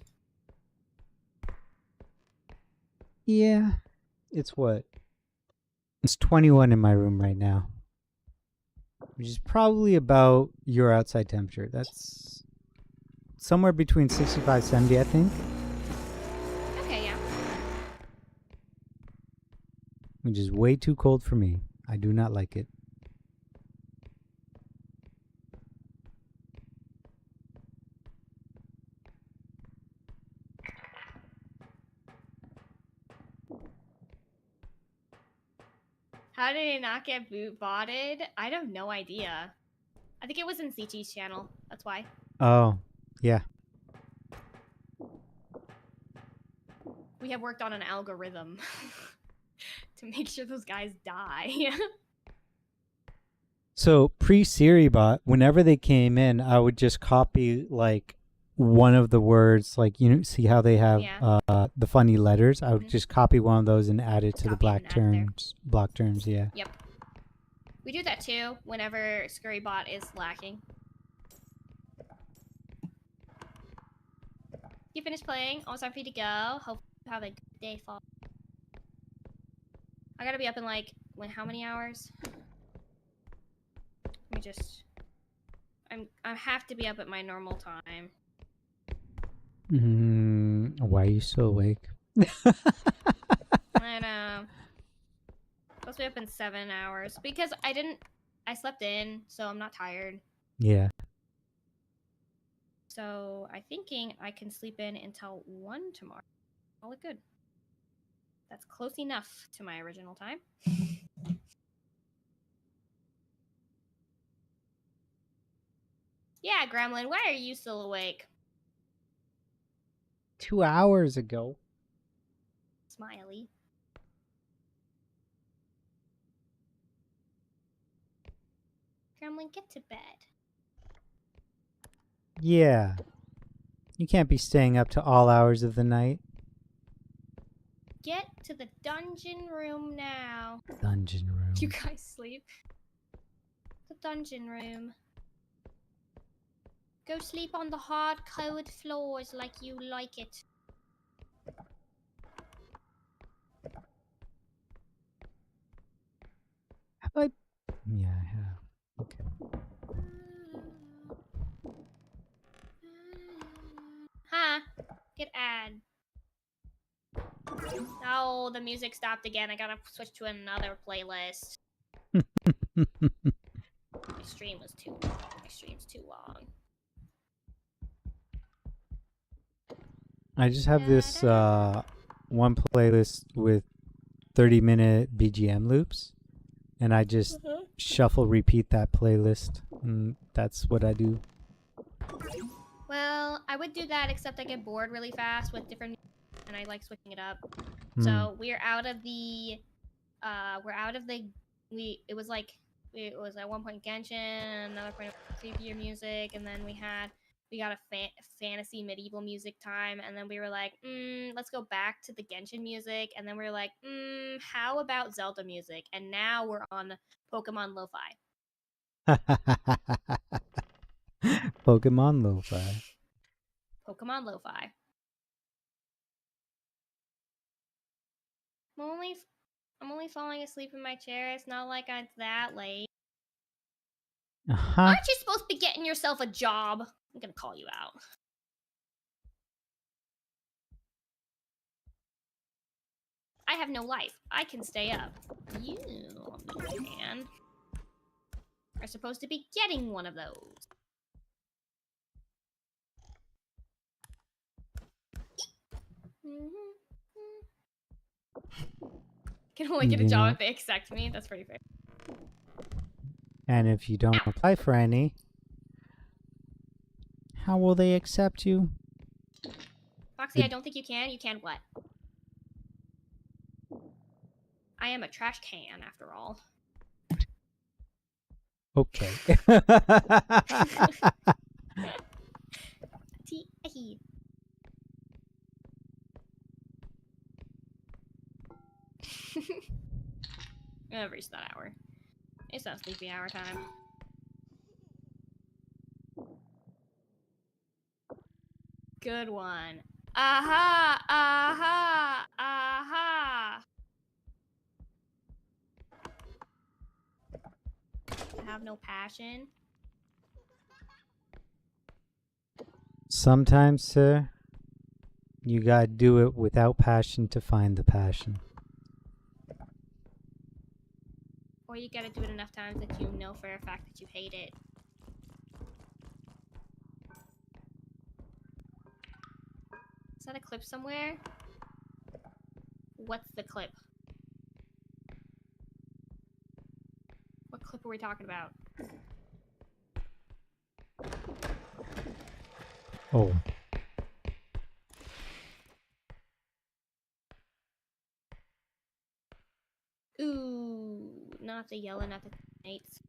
Speaker 3: Yeah. It's what? It's 21 in my room right now. Which is probably about your outside temperature. That's somewhere between 65, 70, I think.
Speaker 10: Okay, yeah.
Speaker 3: Which is way too cold for me. I do not like it.
Speaker 10: How did it not get botted? I have no idea. I think it was in CT's channel. That's why.
Speaker 3: Oh, yeah.
Speaker 10: We have worked on an algorithm to make sure those guys die.
Speaker 3: So pre-Siri bot, whenever they came in, I would just copy like one of the words, like you know, see how they have
Speaker 10: Yeah.
Speaker 3: the funny letters. I would
Speaker 10: Mhm.
Speaker 3: just copy one of those and add it to the
Speaker 10: Copy
Speaker 3: black
Speaker 10: and add there.
Speaker 3: terms. Block terms, yeah.
Speaker 10: Yep. We do that too whenever Scurrybot is lacking. You finished playing? Almost time for you to go. Hope you have a good day, fall. I gotta be up in like how many hours? Let me just. I have to be up at my normal time.
Speaker 3: Why are you so awake?
Speaker 10: I know. Supposed to be up in 7 hours because I slept in, so I'm not tired.
Speaker 3: Yeah.
Speaker 10: So I'm thinking I can sleep in until 1 tomorrow. All look good. That's close enough to my original time. Yeah, Gremlin, why are you still awake?
Speaker 3: 2 hours ago.
Speaker 10: Smiley. Gremlin, get to bed.
Speaker 3: Yeah. You can't be staying up to all hours of the night.
Speaker 10: Get to the dungeon room now.
Speaker 3: Dungeon room.
Speaker 10: You guys sleep? The dungeon room. Go sleep on the hard, cold floors like you like it.
Speaker 3: Have I? Yeah, I have. Okay.
Speaker 10: Huh? Get ad. Oh, the music stopped again. I gotta switch to another playlist. My stream was too long. My stream's too long.
Speaker 3: I just have this one playlist with 30-minute BGM loops, and I just shuffle repeat that playlist, and that's what I do.
Speaker 10: Well, I would do that, except I get bored really fast with different, and I like switching it up. So we're out of the, it was at one point Genshin, another point creepier music, and then we got a fantasy medieval music time, and then we were like, let's go back to the Genshin music, and then we were like, how about Zelda music? And now we're on Pokemon Lo-Fi.
Speaker 3: Pokemon Lo-Fi.
Speaker 10: Pokemon Lo-Fi. I'm only falling asleep in my chair. It's not like it's that late. Aren't you supposed to be getting yourself a job? I'm gonna call you out. I have no life. I can stay up. You, on the other hand, are supposed to be getting one of those. Can only get a job if they accept me. That's pretty fair.
Speaker 3: And if you don't apply for any, how will they accept you?
Speaker 10: Foxy, I don't think you can. You can what? I am a trash can, after all.
Speaker 3: Okay.
Speaker 10: T-E. I've reached that hour. It's not sleepy hour time. Good one. Aha! Aha! Aha! I have no passion.
Speaker 3: Sometimes, sir, you gotta do it without passion to find the passion.
Speaker 10: Or you gotta do it enough times that you know for a fact that you hate it. Is that a clip somewhere? What's the clip? What clip are we talking about?
Speaker 3: Oh.
Speaker 10: Ooh, not the yelling at the mates.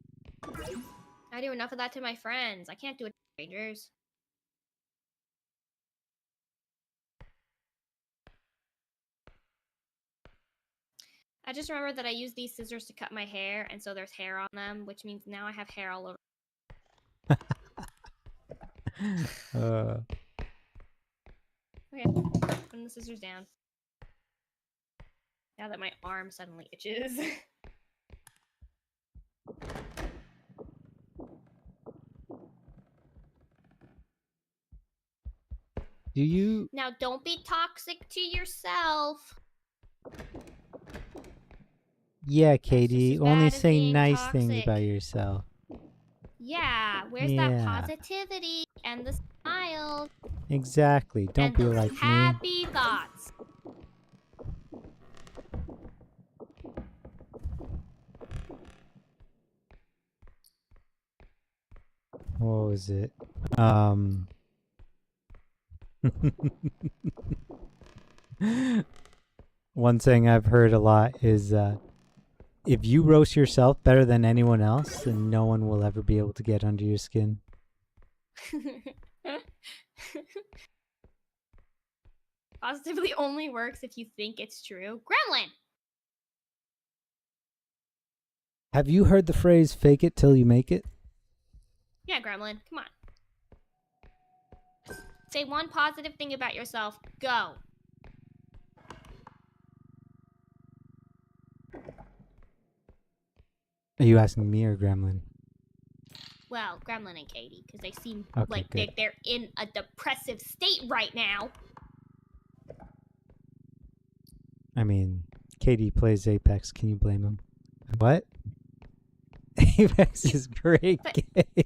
Speaker 10: I do enough of that to my friends. I can't do it to strangers. I just remembered that I used these scissors to cut my hair, and so there's hair on them, which means now I have hair all over. Okay, putting the scissors down. Now that my arm suddenly itches.
Speaker 3: Do you?
Speaker 10: Now don't be toxic to yourself.
Speaker 3: Yeah,
Speaker 10: just
Speaker 3: Katie.
Speaker 10: as
Speaker 3: Only
Speaker 10: bad as
Speaker 3: say
Speaker 10: being
Speaker 3: nice things
Speaker 10: toxic.
Speaker 3: about yourself.
Speaker 10: Yeah, where's
Speaker 3: Yeah.
Speaker 10: that positivity and the smile
Speaker 3: Exactly. Don't
Speaker 10: and
Speaker 3: be
Speaker 10: those
Speaker 3: like me.
Speaker 10: happy thoughts?
Speaker 3: What was it? One thing I've heard a lot is if you roast yourself better than anyone else, then no one will ever be able to get under your skin.
Speaker 10: Positivity only works if you think it's true. Gremlin!
Speaker 3: Have you heard the phrase fake it till you make it?
Speaker 10: Yeah, Gremlin, come on. Say one positive thing about yourself. Go.
Speaker 3: Are you asking me or Gremlin?
Speaker 10: Well, Gremlin and Katie, because they seem
Speaker 3: Okay,
Speaker 10: like
Speaker 3: good.
Speaker 10: they're in a depressive state right now.
Speaker 3: I mean, Katie plays Apex. Can you blame him? What? Apex is a great
Speaker 10: But-
Speaker 3: game.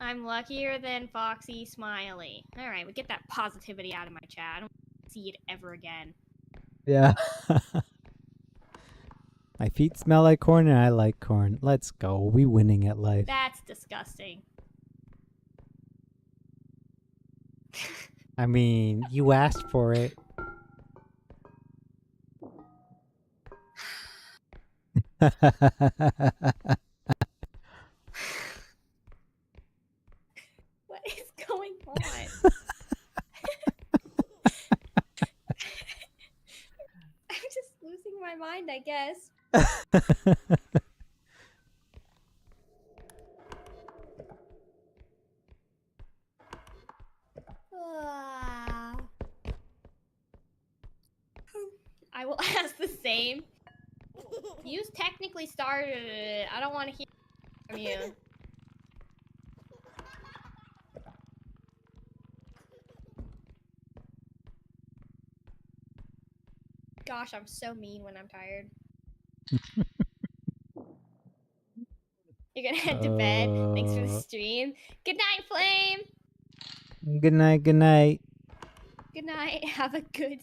Speaker 10: I'm luckier than Foxy Smiley. Alright, we get that positivity out of my chat. I don't see it ever again.
Speaker 3: Yeah. My feet smell like corn and I like corn. Let's go. We winning at life.
Speaker 10: That's disgusting.
Speaker 3: I mean, you asked for it.
Speaker 10: What is going on? I'm just losing my mind, I guess. I will ask the same. You technically started it. I don't want to hear from you. Gosh, I'm so mean when I'm tired. You're gonna head to bed. Thanks for the stream. Good night, Flame.
Speaker 3: Good night, good night.
Speaker 10: Good night. Have a good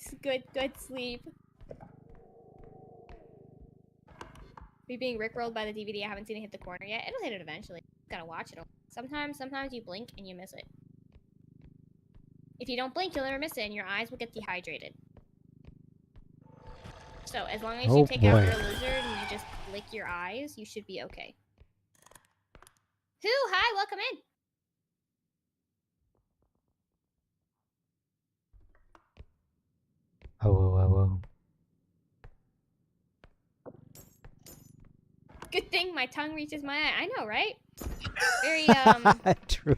Speaker 10: sleep. We being rickrolled by the DVD. I haven't seen it hit the corner yet. It'll hit it eventually. Gotta watch it. Sometimes you blink and you miss it. If you don't blink, you'll never miss it, and your eyes will get dehydrated. So as long as
Speaker 3: Oh,
Speaker 10: you take out
Speaker 3: boy.
Speaker 10: your lizard and you just lick your eyes, you should be okay. Who? Hi, welcome in.
Speaker 3: Oh, whoa, whoa, whoa.
Speaker 10: Good thing my tongue reaches my eye. I know, right? Very
Speaker 3: True.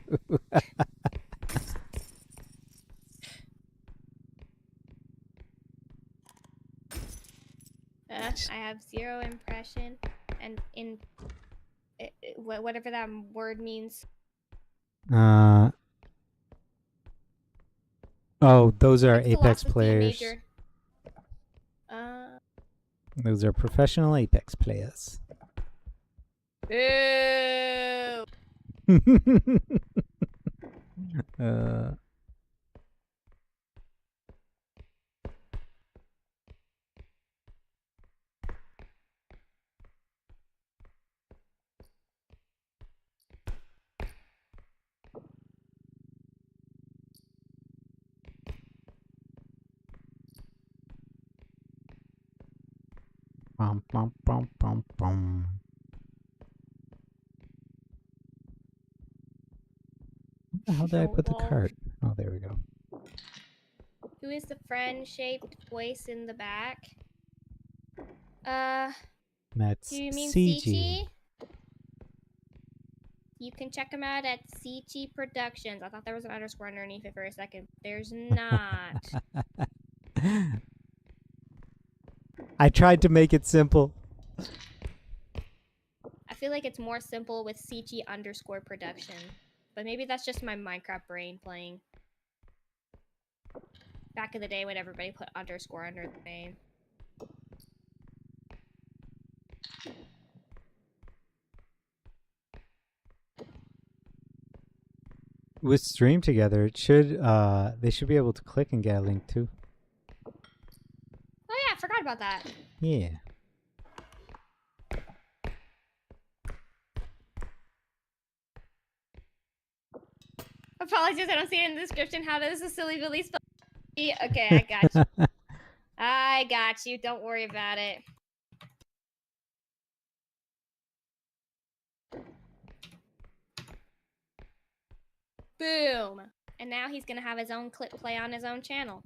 Speaker 10: I have 0 impression, and in whatever that word means.
Speaker 3: Oh, those are
Speaker 10: Next to
Speaker 3: Apex
Speaker 10: lost was D
Speaker 3: players.
Speaker 10: major.
Speaker 3: Those are professional Apex players.
Speaker 10: Boo!
Speaker 3: Bum, bum, bum, bum, bum. Where the hell did I put the
Speaker 10: Lol.
Speaker 3: cart? Oh, there we go.
Speaker 10: Who is the friend-shaped voice in the back?
Speaker 3: That's
Speaker 10: Do you mean
Speaker 3: CG.
Speaker 10: CG? You can check them out at CG Productions. I thought there was an underscore underneath it for a second. There's not.
Speaker 3: I tried to make it simple.
Speaker 10: I feel like it's more simple with CG underscore production. But maybe that's just my Minecraft brain playing. Back in the day when everybody put underscore under the name.
Speaker 3: With Stream Together, it should they should be able to click and get a link too.
Speaker 10: Oh yeah, I forgot about that.
Speaker 3: Yeah.
Speaker 10: Apologies, I don't see it in the description. How does the silly Billy spell? Okay, I got you. I got you. Don't worry about it. Boom. And now he's gonna have his own clip play on his own channel.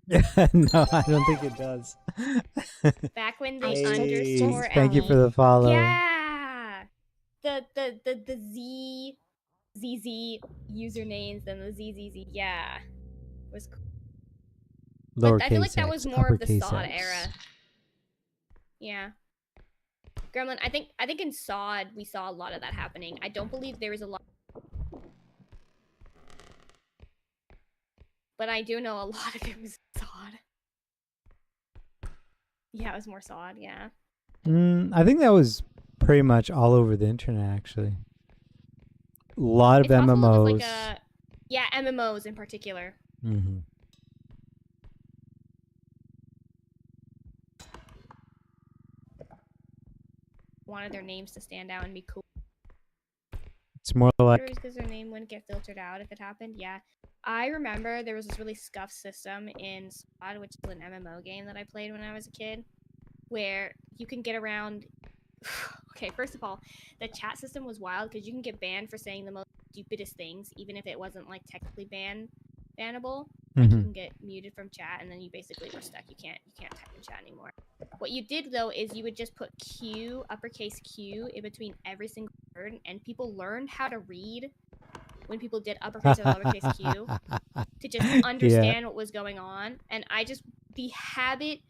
Speaker 3: No, I don't think it does.
Speaker 10: Back when the
Speaker 3: Hey,
Speaker 10: underscore
Speaker 3: thank you for the follow.
Speaker 10: Yeah. The ZZ usernames and the ZZZ. Yeah. Was cool. But I feel like
Speaker 3: Lowercase
Speaker 10: that
Speaker 3: x,
Speaker 10: was more of the
Speaker 3: uppercase
Speaker 10: SOD
Speaker 3: X.
Speaker 10: era. Yeah. Gremlin, I think in SOD we saw a lot of that happening. I don't believe there was a lot, but I do know a lot of it was SOD. Yeah, it was more SOD, yeah.
Speaker 3: I think that was pretty much all over the internet, actually. A lot of
Speaker 10: It's possible it was
Speaker 3: MMOs.
Speaker 10: like a, yeah, MMOs in particular.
Speaker 3: Mm-hmm.
Speaker 10: Wanted their names to stand out and be cool.
Speaker 3: It's more like
Speaker 10: Because their name wouldn't get filtered out if it happened. Yeah, I remember there was this really scuffed system in SWAT, which is an MMO game that I played when I was a kid, where you can get around. Okay, first of all, the chat system was wild because you can get banned for saying the most stupidest things, even if it wasn't like technically bannable. Like you can get muted from chat, and then you basically were stuck. You can't type in chat anymore. What you did though is you would just put Q, uppercase Q, in between every single word, and people learned how to read when people did uppercase or lowercase Q to just understand what was going on. And the habit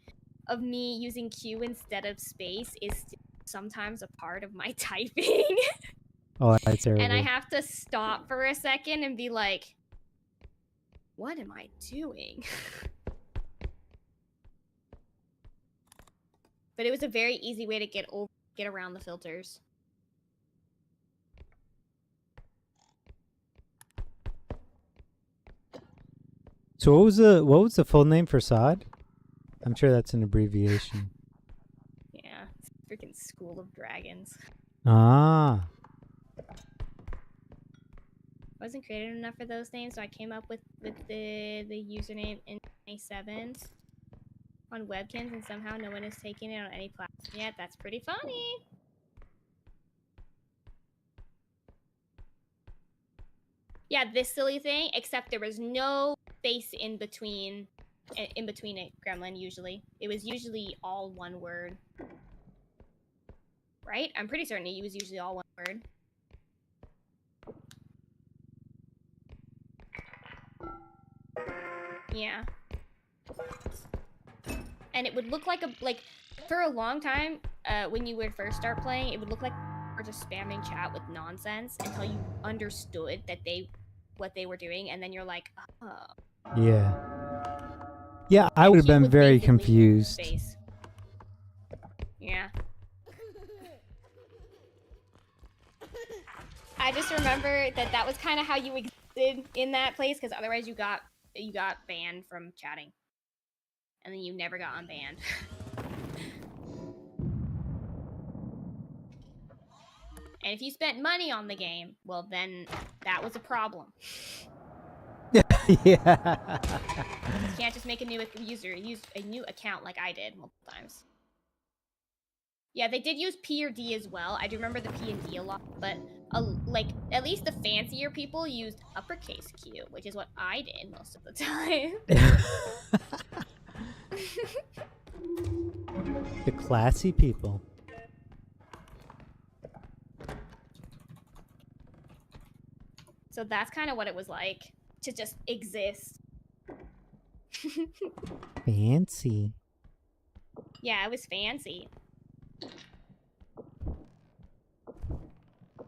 Speaker 10: of me using Q instead of space is sometimes a part of my typing.
Speaker 3: oh, that's terrible.
Speaker 10: And I have to stop for a second and be like, what am I doing? But it was a very easy way to get around the filters.
Speaker 3: So what was the full name for SOD? I'm sure that's an abbreviation.
Speaker 10: Yeah, it's freaking School of Dragons.
Speaker 3: Ah.
Speaker 10: wasn't creative enough for those names, so I came up with the username in 27 on Webkins, and somehow no one is taking it on any platform yet. That's pretty funny. Yeah, this silly thing, except there was no space in between it, Gremlin, usually. It was usually all one word. Right? I'm pretty certain it was usually all one word. Yeah. And it would look like for a long time, when you would first start playing, it would look like you were just spamming chat with nonsense until you understood that what they were doing, and then you're like, oh.
Speaker 3: Yeah. Yeah, I would have
Speaker 10: He
Speaker 3: been
Speaker 10: was
Speaker 3: very
Speaker 10: basically
Speaker 3: confused.
Speaker 10: space. Yeah. I just remember that was kind of how you existed in that place, because otherwise you got banned from chatting, and then you never got unbanned. And if you spent money on the game, well, then that was a problem.
Speaker 3: Yeah.
Speaker 10: You can't just make a new use a new account like I did multiple times. Yeah, they did use P or D as well. I do remember the P and D a lot, but like at least the fancier people used uppercase Q, which is what I did most of the time.
Speaker 3: The classy people.
Speaker 10: So that's kind of what it was like to just exist.
Speaker 3: Fancy.
Speaker 10: Yeah, it was fancy.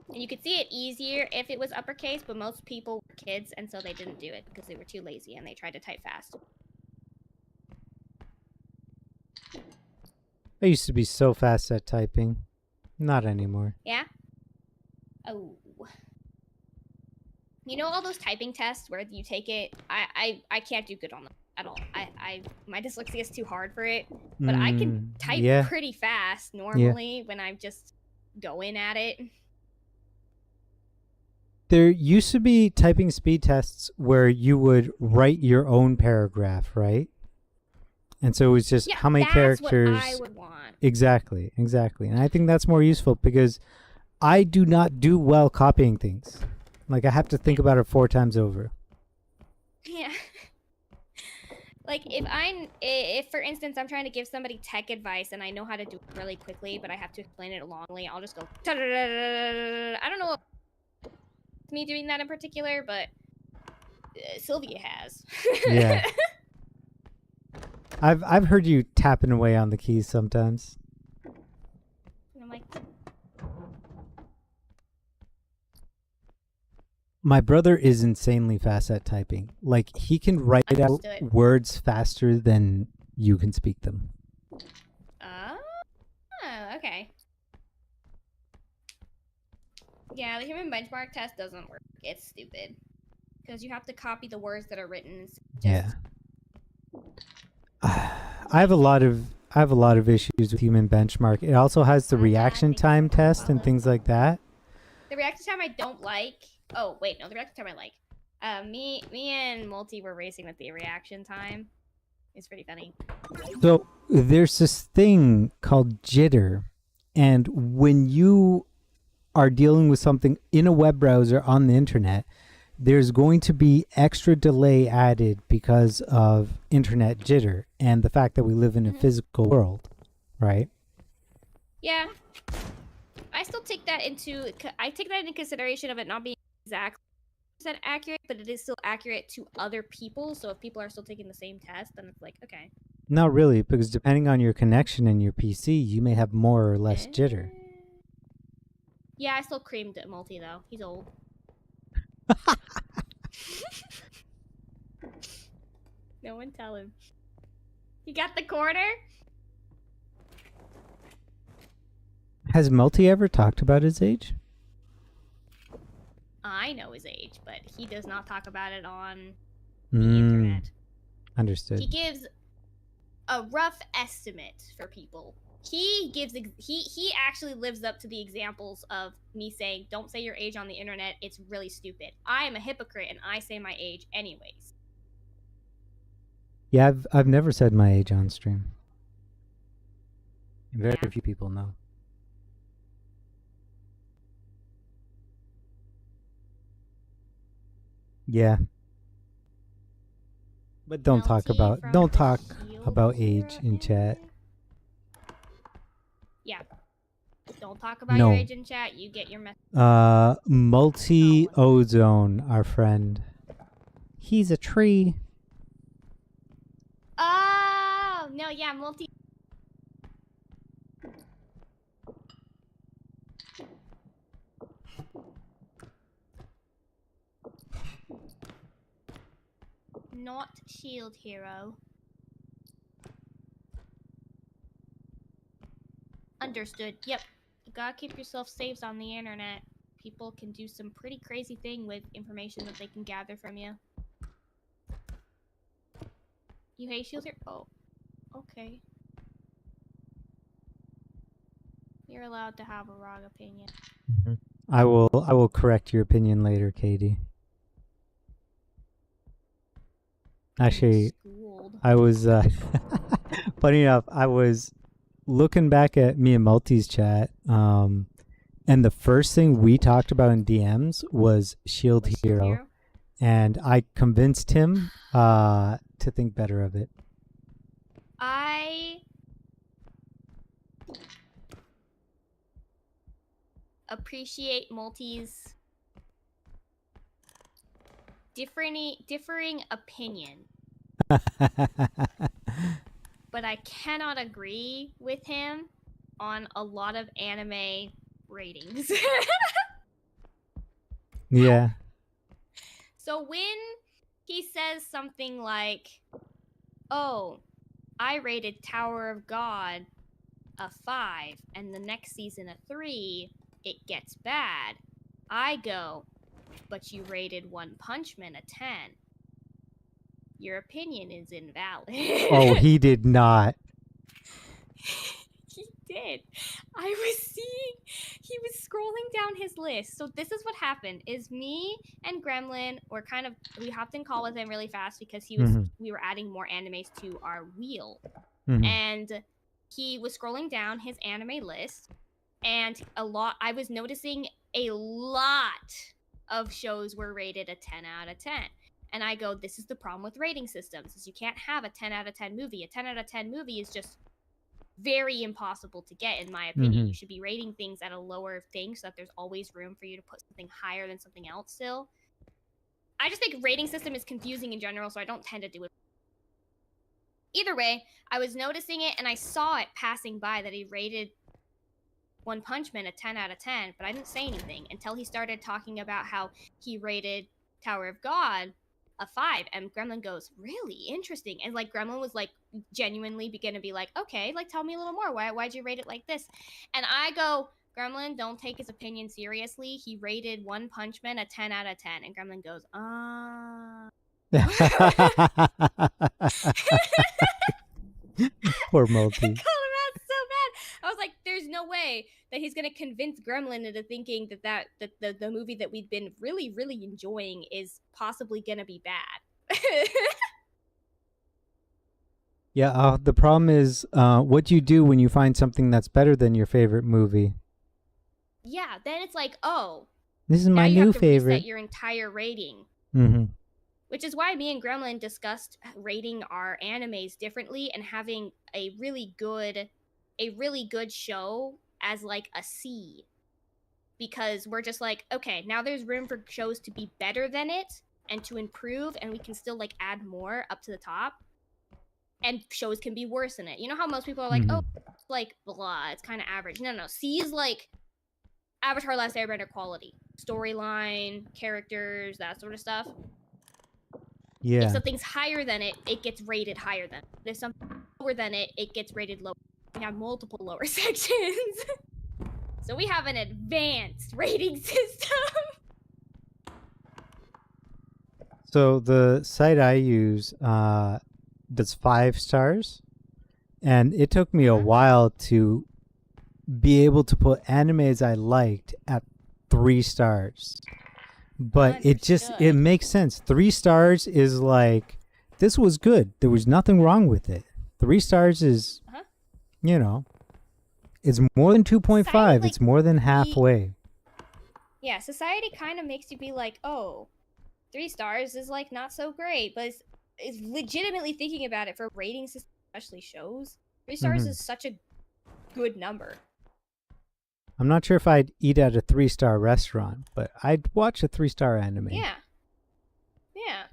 Speaker 10: And you could see it easier if it was uppercase, but most people were kids, and so they didn't do it because they were too lazy and they tried to type fast.
Speaker 3: I used to be so fast at typing. Not anymore.
Speaker 10: Yeah? Oh. You know all those typing tests where you take it? I can't do good on them at all. My dyslexia is too hard for it. But I can type pretty fast normally when I'm just going at it.
Speaker 3: There used to be typing speed tests where you would write your own paragraph, right? And so it was just how many characters.
Speaker 10: What I would want.
Speaker 3: Exactly. And I think that's more useful because I do not do well copying things. Like I have to think about it 4 times over.
Speaker 10: Yeah. Like if for instance I'm trying to give somebody tech advice and I know how to do it really quickly, but I have to explain it longly, I'll just go. I don't know. Me doing that in particular, but Sylvia has.
Speaker 3: Yeah. I've heard you tapping away on the keys sometimes.
Speaker 10: And I'm like,
Speaker 3: my brother is insanely fast at typing. Like he can write out words faster than you can speak them.
Speaker 10: Oh, okay. Yeah, the human benchmark test doesn't work. It's stupid. Because you have to copy the words that are written.
Speaker 3: Yeah. I have a lot of issues with human benchmark. It also has the reaction time test and things like that.
Speaker 10: The reaction time I don't like. Oh, wait, no, the reaction time I like. Me and Multi were racing with the reaction time. It's pretty funny.
Speaker 3: So there's this thing called jitter, and when you are dealing with something in a web browser on the internet, there's going to be extra delay added because of internet jitter and the fact that we live in a physical world, right?
Speaker 10: Yeah. I still take that into consideration of it not being exactly accurate, but it is still accurate to other people. So if people are still taking the same test, then it's like, okay.
Speaker 3: Not really, because depending on your connection and your PC, you may have more or less jitter.
Speaker 10: Yeah, I still creamed Multi though. He's old. No one tell him. You got the quarter?
Speaker 3: Has Multi ever talked about his age?
Speaker 10: I know his age, but he does not talk about it on the internet.
Speaker 3: Understood.
Speaker 10: He gives a rough estimate for people, he actually lives up to the examples of me saying, don't say your age on the internet, it's really stupid. I am a hypocrite and I say my age anyways.
Speaker 3: Yeah, I've never said my age on stream. Very
Speaker 10: Yeah.
Speaker 3: few people know. Yeah. But don't talk
Speaker 10: Melty
Speaker 3: about
Speaker 10: from
Speaker 3: don't
Speaker 10: the
Speaker 3: talk
Speaker 10: Shield
Speaker 3: about
Speaker 10: Hero
Speaker 3: age in chat.
Speaker 10: anime? Yeah. Don't talk about
Speaker 3: No.
Speaker 10: your age in chat. You get your message.
Speaker 3: Multi Ozone, our friend. He's a tree.
Speaker 10: Oh no, yeah, multi. Not Shield Hero. Understood. Yep. You gotta keep yourself safe on the internet. People can do some pretty crazy thing with information that they can gather from you. You hate Shield Hero? Oh. Okay. You're allowed to have a wrong opinion.
Speaker 3: I will correct your opinion later, Katie. Actually,
Speaker 10: Schooled.
Speaker 3: I was funny enough, I was looking back at me and Multi's chat, and the first thing we talked about in DMs was Shield
Speaker 10: Was Shield
Speaker 3: Hero,
Speaker 10: Hero?
Speaker 3: and I convinced him to think better of it.
Speaker 10: I appreciate Multi's differing opinion, but I cannot agree with him on a lot of anime ratings.
Speaker 3: Yeah.
Speaker 10: So when he says something like, "Oh, I rated Tower of God a 5 and the next season a 3, it gets bad." I go, "But you rated One Punch Man a 10. Your opinion is invalid."
Speaker 3: Oh, he did not.
Speaker 10: He did. I was seeing, he was scrolling down his list. So this is what happened: is me and Gremlin were we hopped in call with him really fast because we were adding more animes to our wheel, and he was scrolling down his anime list, and I was noticing a lot of shows were rated a 10 out of 10. And I go, this is the problem with rating systems, is you can't have a 10 out of 10 movie. A 10 out of 10 movie is just very impossible to get, in my opinion. You should be rating things at a lower thing so that there's always room for you to put something higher than something else still. I just think rating system is confusing in general, so I don't tend to do it. Either way, I was noticing it and I saw it passing by that he rated One Punch Man a 10 out of 10, but I didn't say anything until he started talking about how he rated Tower of God a 5, and Gremlin goes, "Really interesting." And like Gremlin was like genuinely begin to be like, "Okay, like tell me a little more. Why'd you rate it like this?" And I go, "Gremlin, don't take his opinion seriously. He rated One Punch Man a 10 out of 10." And Gremlin goes,
Speaker 3: Poor Multi.
Speaker 10: I called him out so bad. I was like, there's no way that he's gonna convince Gremlin into thinking that the movie that we've been really, really enjoying is possibly gonna be bad.
Speaker 3: Yeah, the problem is what do you do when you find something that's better than your favorite movie?
Speaker 10: Yeah, then it's like, oh,
Speaker 3: This is
Speaker 10: now
Speaker 3: my
Speaker 10: you
Speaker 3: new
Speaker 10: have to
Speaker 3: favorite.
Speaker 10: reset your entire rating. Which is why me and Gremlin discussed rating our animes differently and having a really good show as like a C. Because we're just like, okay, now there's room for shows to be better than it and to improve, and we can still like add more up to the top. And shows can be worse than it. You know how most people are like, oh, it's like blah, it's kind of average. No, C is like Avatar: Last Airbender quality, storyline, characters, that sort of stuff.
Speaker 3: Yeah.
Speaker 10: If something's higher than it, it gets rated higher than it. If something lower than it, it gets rated lower. We have multiple lower sections. So we have an advanced rating system.
Speaker 3: So the site I use does 5 stars, and it took me a while to be able to put animes I liked at 3 stars. But it
Speaker 10: Understood.
Speaker 3: makes sense. 3 stars is like, this was good. There was nothing wrong with it. 3 stars is,
Speaker 10: Uh-huh.
Speaker 3: you know, it's more than 2.5.
Speaker 10: Society,
Speaker 3: It's more than halfway.
Speaker 10: Yeah, society kind of makes you be like, oh, 3 stars is like not so great, but it's legitimately thinking about it for rating systems, especially shows. 3 stars
Speaker 3: Mhm.
Speaker 10: is such a good number.
Speaker 3: I'm not sure if I'd eat at a 3-star restaurant, but I'd watch a 3-star anime.
Speaker 10: Yeah. Yeah.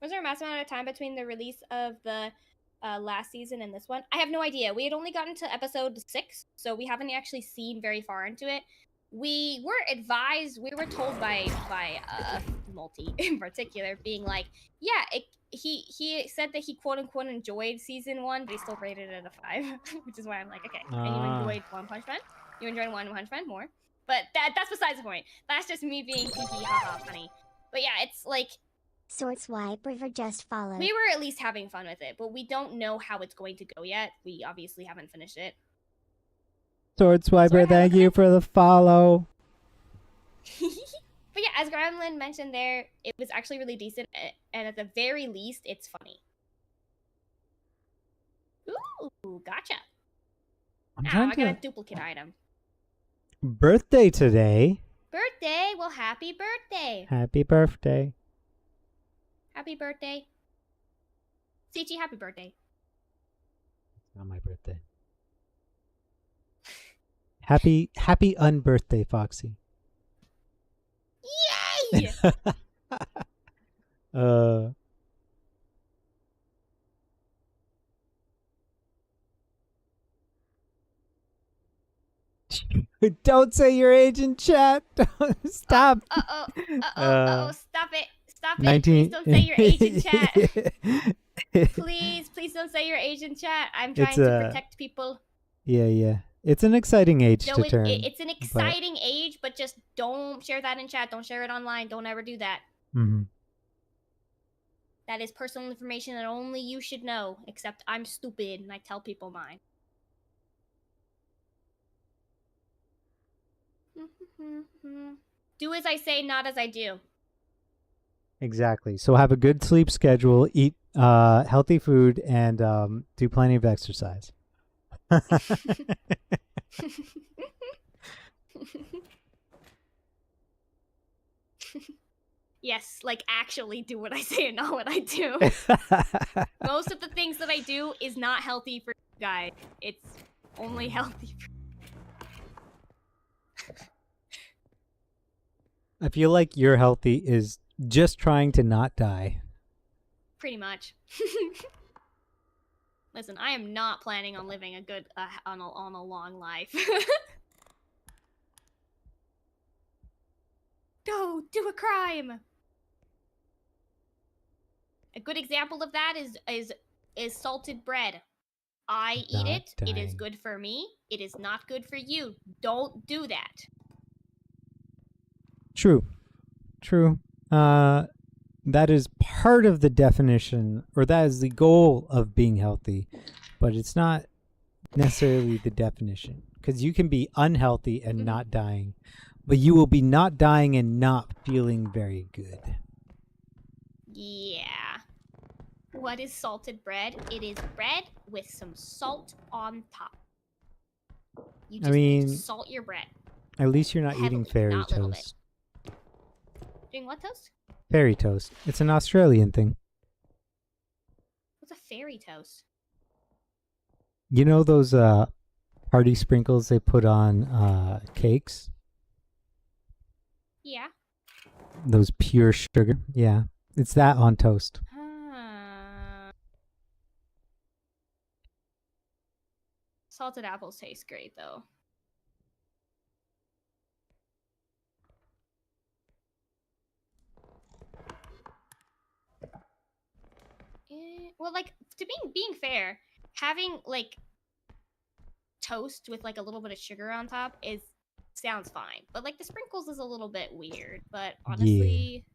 Speaker 10: Was there a mass amount of time between the release of the last season and this one? I have no idea. We had only gotten to episode 6, so we haven't actually seen very far into it. We were advised, we were told by Multi in particular, being like, yeah, he said that he quote unquote enjoyed season 1, but he still rated it a 5, which is why I'm like, okay, and you enjoyed One Punch Man? You enjoyed One Punch Man more? But that's besides the point. That's just me being tiki haha funny. But yeah, it's like,
Speaker 9: Sword Swipe River just followed.
Speaker 10: we were at least having fun with it, but we don't know how it's going to go yet. We obviously haven't finished it.
Speaker 3: Sword Swiper,
Speaker 10: Sword,
Speaker 3: thank
Speaker 10: hello,
Speaker 3: you for the follow.
Speaker 10: But yeah, as Gremlin mentioned there, it was actually really decent, and at the very least, it's funny. Ooh, gotcha.
Speaker 3: I'm
Speaker 10: Ow,
Speaker 3: trying
Speaker 10: I got a
Speaker 3: to...
Speaker 10: duplicate item.
Speaker 3: Birthday today.
Speaker 10: Birthday! Well, happy birthday!
Speaker 3: Happy birthday.
Speaker 10: Happy birthday. Sichi, happy birthday.
Speaker 3: Not my birthday. Happy unbirthday, Foxy.
Speaker 10: Yay!
Speaker 3: Don't say your age in chat. Stop.
Speaker 10: Stop it. Stop it.
Speaker 3: 19
Speaker 10: Please don't say your age in chat. Please don't say your age in chat. I'm trying to protect people.
Speaker 3: Yeah. It's an exciting age
Speaker 10: No,
Speaker 3: to turn.
Speaker 10: it's an exciting age, but just don't share that in chat. Don't share it online. Don't ever do that.
Speaker 3: Mm-hmm.
Speaker 10: That is personal information that only you should know, except I'm stupid and I tell people mine. Do as I say, not as I do.
Speaker 3: Exactly. So have a good sleep schedule, eat healthy food, and do plenty of exercise.
Speaker 10: Yes, like actually do what I say and not what I do. Most of the things that I do is not healthy for you guys. It's only healthy for...
Speaker 3: I feel like your healthy is just trying to not die.
Speaker 10: Pretty much. Listen, I am not planning on living a good on a long life. Go do a crime. A good example of that is salted bread. I eat it. It is good for me. It is not good for you. Don't do that.
Speaker 3: True. That is part of the definition, or that is the goal of being healthy, but it's not necessarily the definition, because you can be unhealthy and not dying, but you will be not dying and not feeling very good.
Speaker 10: Yeah. What is salted bread? It is bread with some salt on top. You just need to salt your bread.
Speaker 3: At least you're not
Speaker 10: Heavily,
Speaker 3: eating fairy
Speaker 10: not little
Speaker 3: toast.
Speaker 10: bit. Doing what toast?
Speaker 3: Fairy toast. It's an Australian thing.
Speaker 10: What's a fairy toast?
Speaker 3: You know those party sprinkles they put on cakes?
Speaker 10: Yeah.
Speaker 3: Those pure sugar? Yeah. It's that on toast.
Speaker 10: Salted apples taste great, though. Well, like, to being fair, having, like, toast with, like, a little bit of sugar on top sounds fine. But, like, the sprinkles is a little bit weird. But, honestly...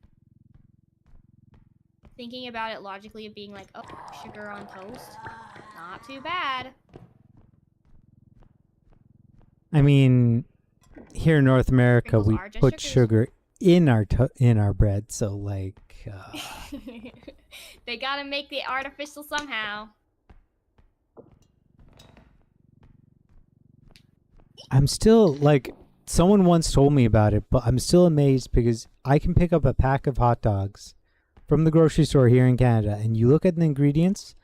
Speaker 10: thinking about it logically of being like, oh, sugar on toast, not too bad.
Speaker 3: I mean, here in North America,
Speaker 10: Sprinkles
Speaker 3: we
Speaker 10: are just
Speaker 3: put
Speaker 10: sugars.
Speaker 3: sugar in our bread, so like.
Speaker 10: They gotta make the artificial somehow.
Speaker 3: I'm still like, someone once told me about it, but I'm still amazed because I can pick up a pack of hot dogs from the grocery store here in Canada, and you look at the ingredients,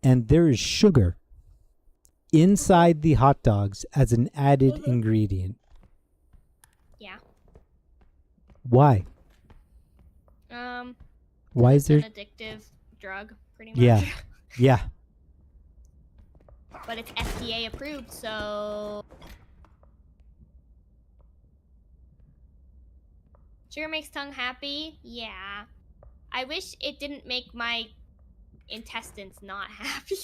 Speaker 3: and there is sugar inside the hot dogs as an added ingredient.
Speaker 10: Yeah.
Speaker 3: Why?
Speaker 10: Why
Speaker 3: is there?
Speaker 10: an addictive drug, pretty much.
Speaker 3: Yeah, yeah.
Speaker 10: But it's FDA approved, so sugar makes tongue happy. Yeah. I wish it didn't make my intestines not happy.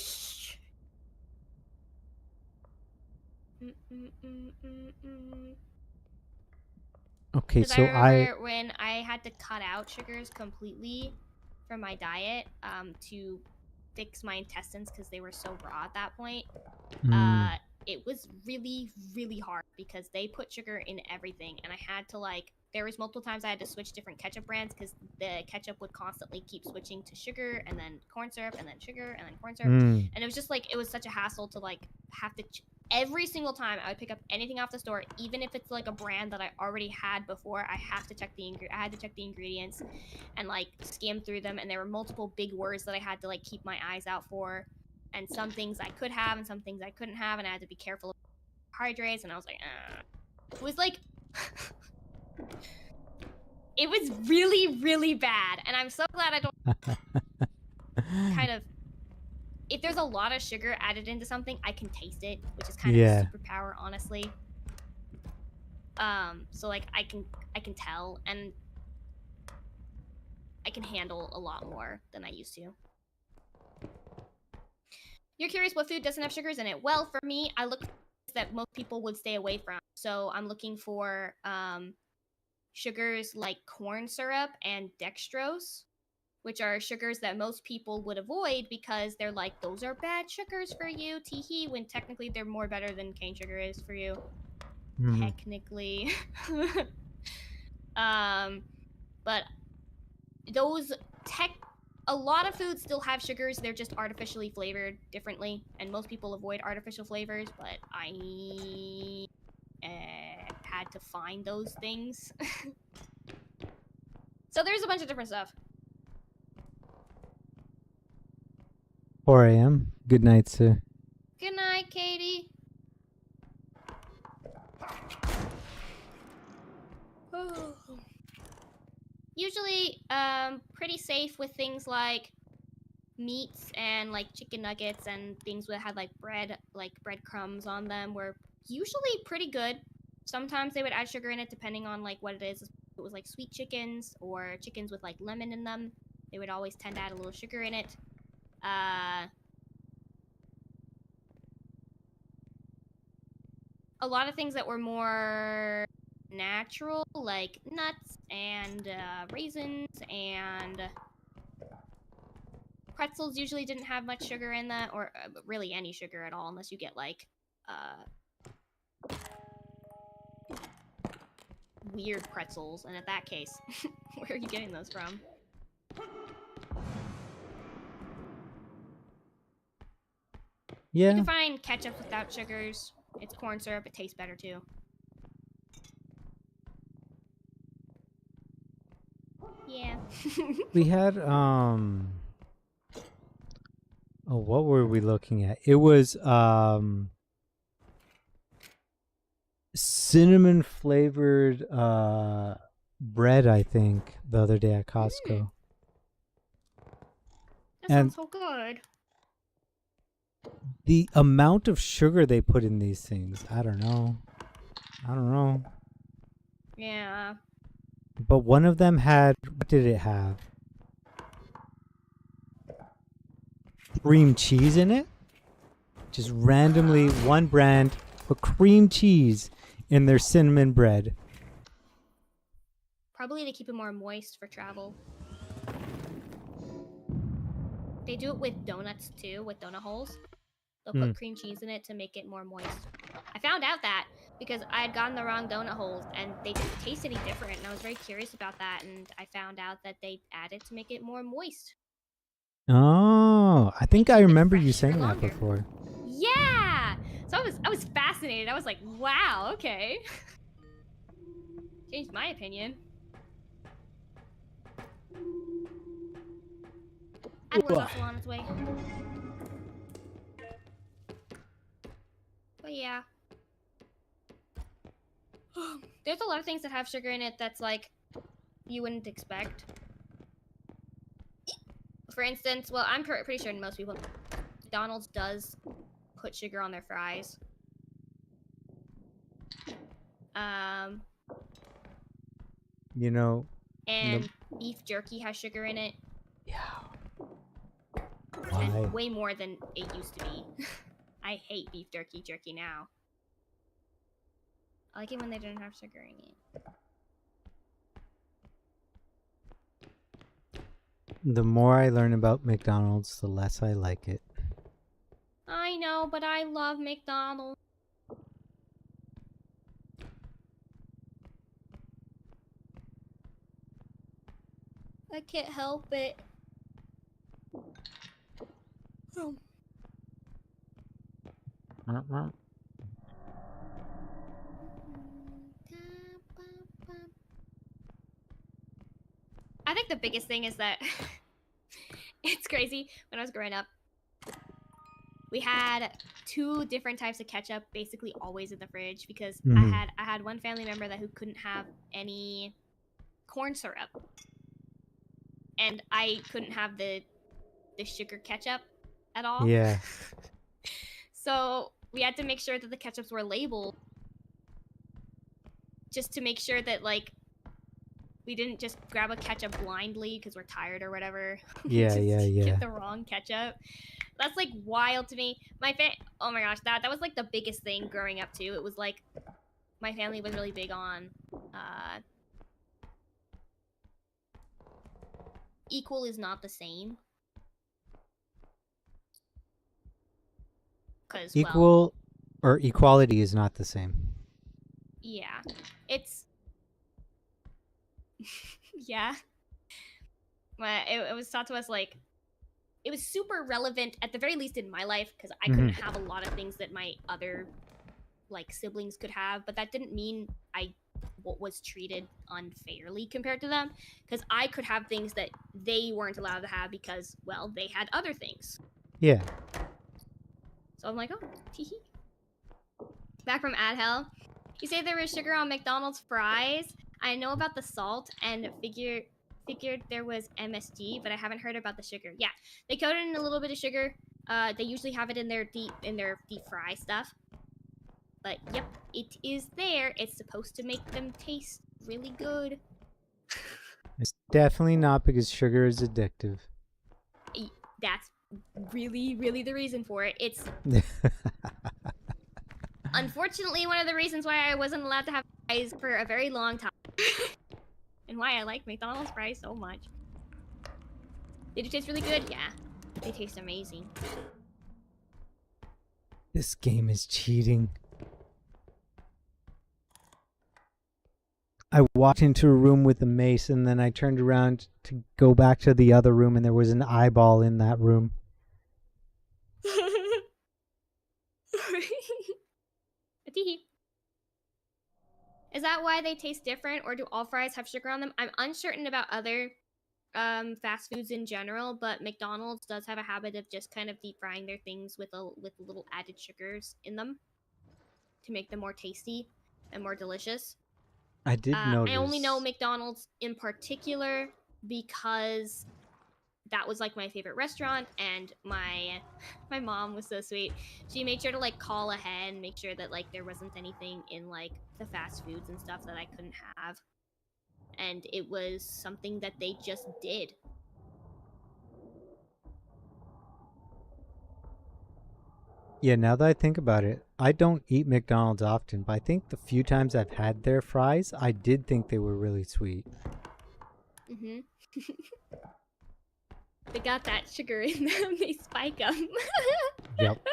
Speaker 3: Okay,
Speaker 10: Because
Speaker 3: so
Speaker 10: I remember when I had to cut out sugars completely from my diet to fix my intestines because they were so raw at that point. It was really, really hard because they put sugar in everything, and I had to like. There was multiple times I had to switch different ketchup brands because the ketchup would constantly keep switching to sugar and then corn syrup and then sugar and then corn syrup, and it was just like it was such a hassle to like have to. Every single time I would pick up anything off the store, even if it's like a brand that I already had before, I had to check the ingredients and like skim through them, and there were multiple big words that I had to like keep my eyes out for. And some things I could have and some things I couldn't have, and I had to be careful of carbohydrates, and I was like, It was like it was really, really bad, and I'm so glad I don't kind of if there's a lot of sugar added into something, I can taste it, which is kind of a superpower, honestly. So like I can tell, and I can handle a lot more than I used to. You're curious what food doesn't have sugars in it. Well, for me, I look for things that most people would stay away from. So I'm looking for sugars like corn syrup and dextrose, which are sugars that most people would avoid because they're like, those are bad sugars for you, teehee, when technically they're more better than cane sugar is for you. Technically. But those a lot of foods still have sugars, they're just artificially flavored differently, and most people avoid artificial flavors, but I had to find those things. So there's a bunch of different stuff.
Speaker 3: 4 a.m. Good night, sir.
Speaker 10: Good night, Katie. Usually, pretty safe with things like meats and like chicken nuggets and things that had like breadcrumbs on them were usually pretty good. Sometimes they would add sugar in it depending on like what it is. If it was like sweet chickens or chickens with like lemon in them, they would always tend to add a little sugar in it. A lot of things that were more natural, like nuts and raisins and pretzels, usually didn't have much sugar in that, or really any sugar at all, unless you get like weird pretzels. And in that case, where are you getting those from?
Speaker 3: Yeah.
Speaker 10: You can find ketchup without sugars. It's corn syrup. It tastes better too. Yeah.
Speaker 3: We had oh, what were we looking at? It was cinnamon flavored bread, I think, the other day at Costco.
Speaker 10: That sounds so good.
Speaker 3: The amount of sugar they put in these things, I don't know.
Speaker 10: Yeah.
Speaker 3: But one of them had, what did it have? Cream cheese in it? Just randomly, one brand put cream cheese in their cinnamon bread.
Speaker 10: Probably to keep it more moist for travel. They do it with donuts too, with donut holes. They'll
Speaker 3: Hmm.
Speaker 10: put cream cheese in it to make it more moist. I found out that because I had gotten the wrong donut holes and they didn't taste any different, and I was very curious about that, and I found out that they added to make it more moist.
Speaker 3: Oh, I think
Speaker 10: They
Speaker 3: I
Speaker 10: keep it
Speaker 3: remember
Speaker 10: fresh
Speaker 3: you
Speaker 10: for
Speaker 3: saying that
Speaker 10: longer.
Speaker 3: before.
Speaker 10: Yeah. So I was fascinated. I was like, wow, okay. Changed my opinion. Adler's also on its way. But yeah. There's a lot of things that have sugar in it that's like you wouldn't expect. For instance, well, I'm pretty sure most people, McDonald's does put sugar on their fries.
Speaker 3: You know,
Speaker 10: And beef jerky has sugar in it.
Speaker 3: yeah.
Speaker 10: And
Speaker 3: Why?
Speaker 10: way more than it used to be. I hate beef jerky now. I like it when they don't have sugar in it.
Speaker 3: The more I learn about McDonald's, the less I like it.
Speaker 10: I know, but I love McDonald's. I can't help it. Oh. I think the biggest thing is that it's crazy. When I was growing up, we had 2 different types of ketchup basically always in the fridge because
Speaker 3: Mhm.
Speaker 10: I had one family member who couldn't have any corn syrup. And I couldn't have the sugar ketchup at all.
Speaker 3: Yeah.
Speaker 10: So we had to make sure that the ketchups were labeled just to make sure that like we didn't just grab a ketchup blindly because we're tired or whatever.
Speaker 3: Yeah,
Speaker 10: Just
Speaker 3: yeah, yeah.
Speaker 10: get the wrong ketchup. That's like wild to me. Oh my gosh, that was like the biggest thing growing up too. It was like my family was really big on equal is not the same. Cause
Speaker 3: Equal or equality is not the same.
Speaker 10: yeah, it's yeah. But it was taught to us like it was super relevant at the very least in my life because I couldn't have a lot of things that my other like siblings could have, but that didn't mean I was treated unfairly compared to them because I could have things that they weren't allowed to have because well they had other things.
Speaker 3: Yeah.
Speaker 10: So I'm like, oh, teehee. Back from Ad Hell. You say there was sugar on McDonald's fries. I know about the salt and figured there was MSG, but I haven't heard about the sugar. Yeah, they coat it in a little bit of sugar. They usually have it in their deep fry stuff. But yep, it is there. It's supposed to make them taste really good.
Speaker 3: It's definitely not because sugar is addictive.
Speaker 10: That's really, really the reason for it. It's unfortunately one of the reasons why I wasn't allowed to have fries for a very long time. And why I like McDonald's fries so much. Did it taste really good? Yeah. They taste amazing.
Speaker 3: This game is cheating. I walked into a room with a mace and then I turned around to go back to the other room and there was an eyeball in that room.
Speaker 10: Is that why they taste different, or do all fries have sugar on them? I'm uncertain about other fast foods in general, but McDonald's does have a habit of just kind of deep frying their things with little added sugars in them to make them more tasty and more delicious.
Speaker 3: I did notice.
Speaker 10: I only know McDonald's in particular because that was like my favorite restaurant, and my mom was so sweet. She made sure to like call ahead and make sure that like there wasn't anything in like the fast foods and stuff that I couldn't have. And it was something that they just did.
Speaker 3: Yeah, now that I think about it, I don't eat McDonald's often, but I think the few times I've had their fries, I did think they were really sweet.
Speaker 10: Mm-hmm.
Speaker 2: They got that sugar in them. They spike them.
Speaker 3: Yep.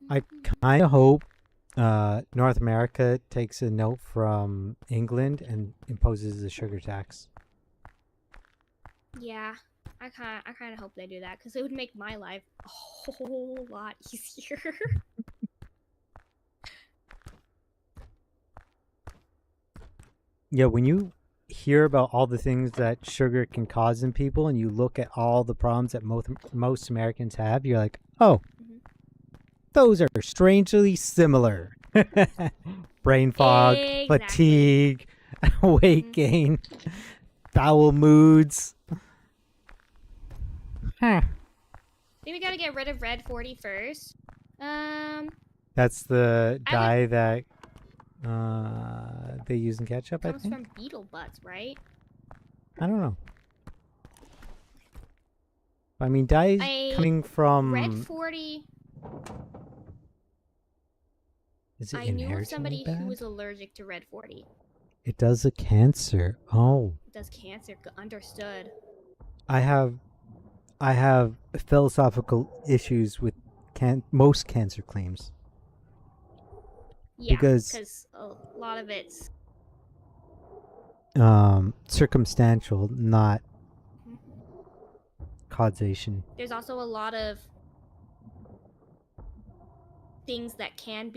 Speaker 3: I kind of hope North America takes a note from England and imposes a sugar tax.
Speaker 2: Yeah, I kind of hope they do that because it would make my life a whole lot easier.
Speaker 3: Yeah, when you hear about all the things that sugar can cause in people and you look at all the problems that most Americans have, you're like, oh,
Speaker 2: Mhm.
Speaker 3: those are strangely similar. Brain fog,
Speaker 2: Exactly.
Speaker 3: fatigue, weight
Speaker 2: Mhm.
Speaker 3: gain, bowel moods. Huh.
Speaker 2: I think we gotta get rid of red 40 first.
Speaker 3: That's the
Speaker 2: I would-
Speaker 3: dye that they use in ketchup, I
Speaker 2: comes
Speaker 3: think.
Speaker 2: from beetle butts, right?
Speaker 3: I don't know. I mean, dye is coming from.
Speaker 2: Red 40.
Speaker 3: Is it
Speaker 2: I knew of
Speaker 3: inherently
Speaker 2: somebody
Speaker 3: bad?
Speaker 2: who was allergic to red 40.
Speaker 3: It does a cancer. Oh,
Speaker 2: It does cancer. Understood.
Speaker 3: I have philosophical issues with most cancer claims.
Speaker 2: Yeah,
Speaker 3: Because-
Speaker 2: because a lot of it's
Speaker 3: Circumstantial, not causation.
Speaker 2: there's also a lot of things that can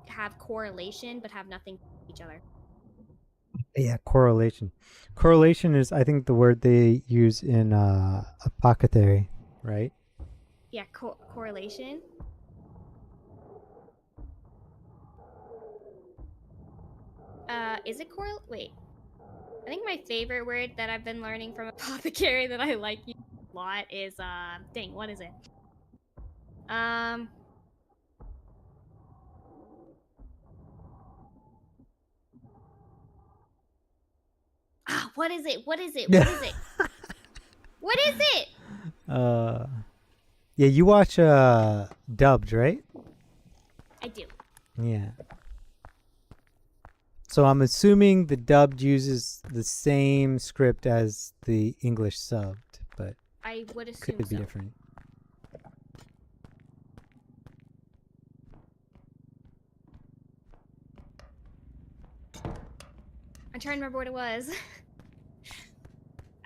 Speaker 2: have correlation but have nothing to do with each other.
Speaker 3: Yeah, correlation. Correlation is, I think, the word they use in apothecary, right?
Speaker 2: Yeah, correlation. Is it wait. I think my favorite word that I've been learning from apothecary that I like a lot is dang, what is it? What is it? What is it? What is it? What is it?
Speaker 3: Yeah, you watch dubbed, right?
Speaker 2: I do.
Speaker 3: Yeah. So I'm assuming the dubbed uses the same script as the English subbed, but
Speaker 2: I would assume
Speaker 3: could be
Speaker 2: so.
Speaker 3: different.
Speaker 2: I'm trying to remember what it was.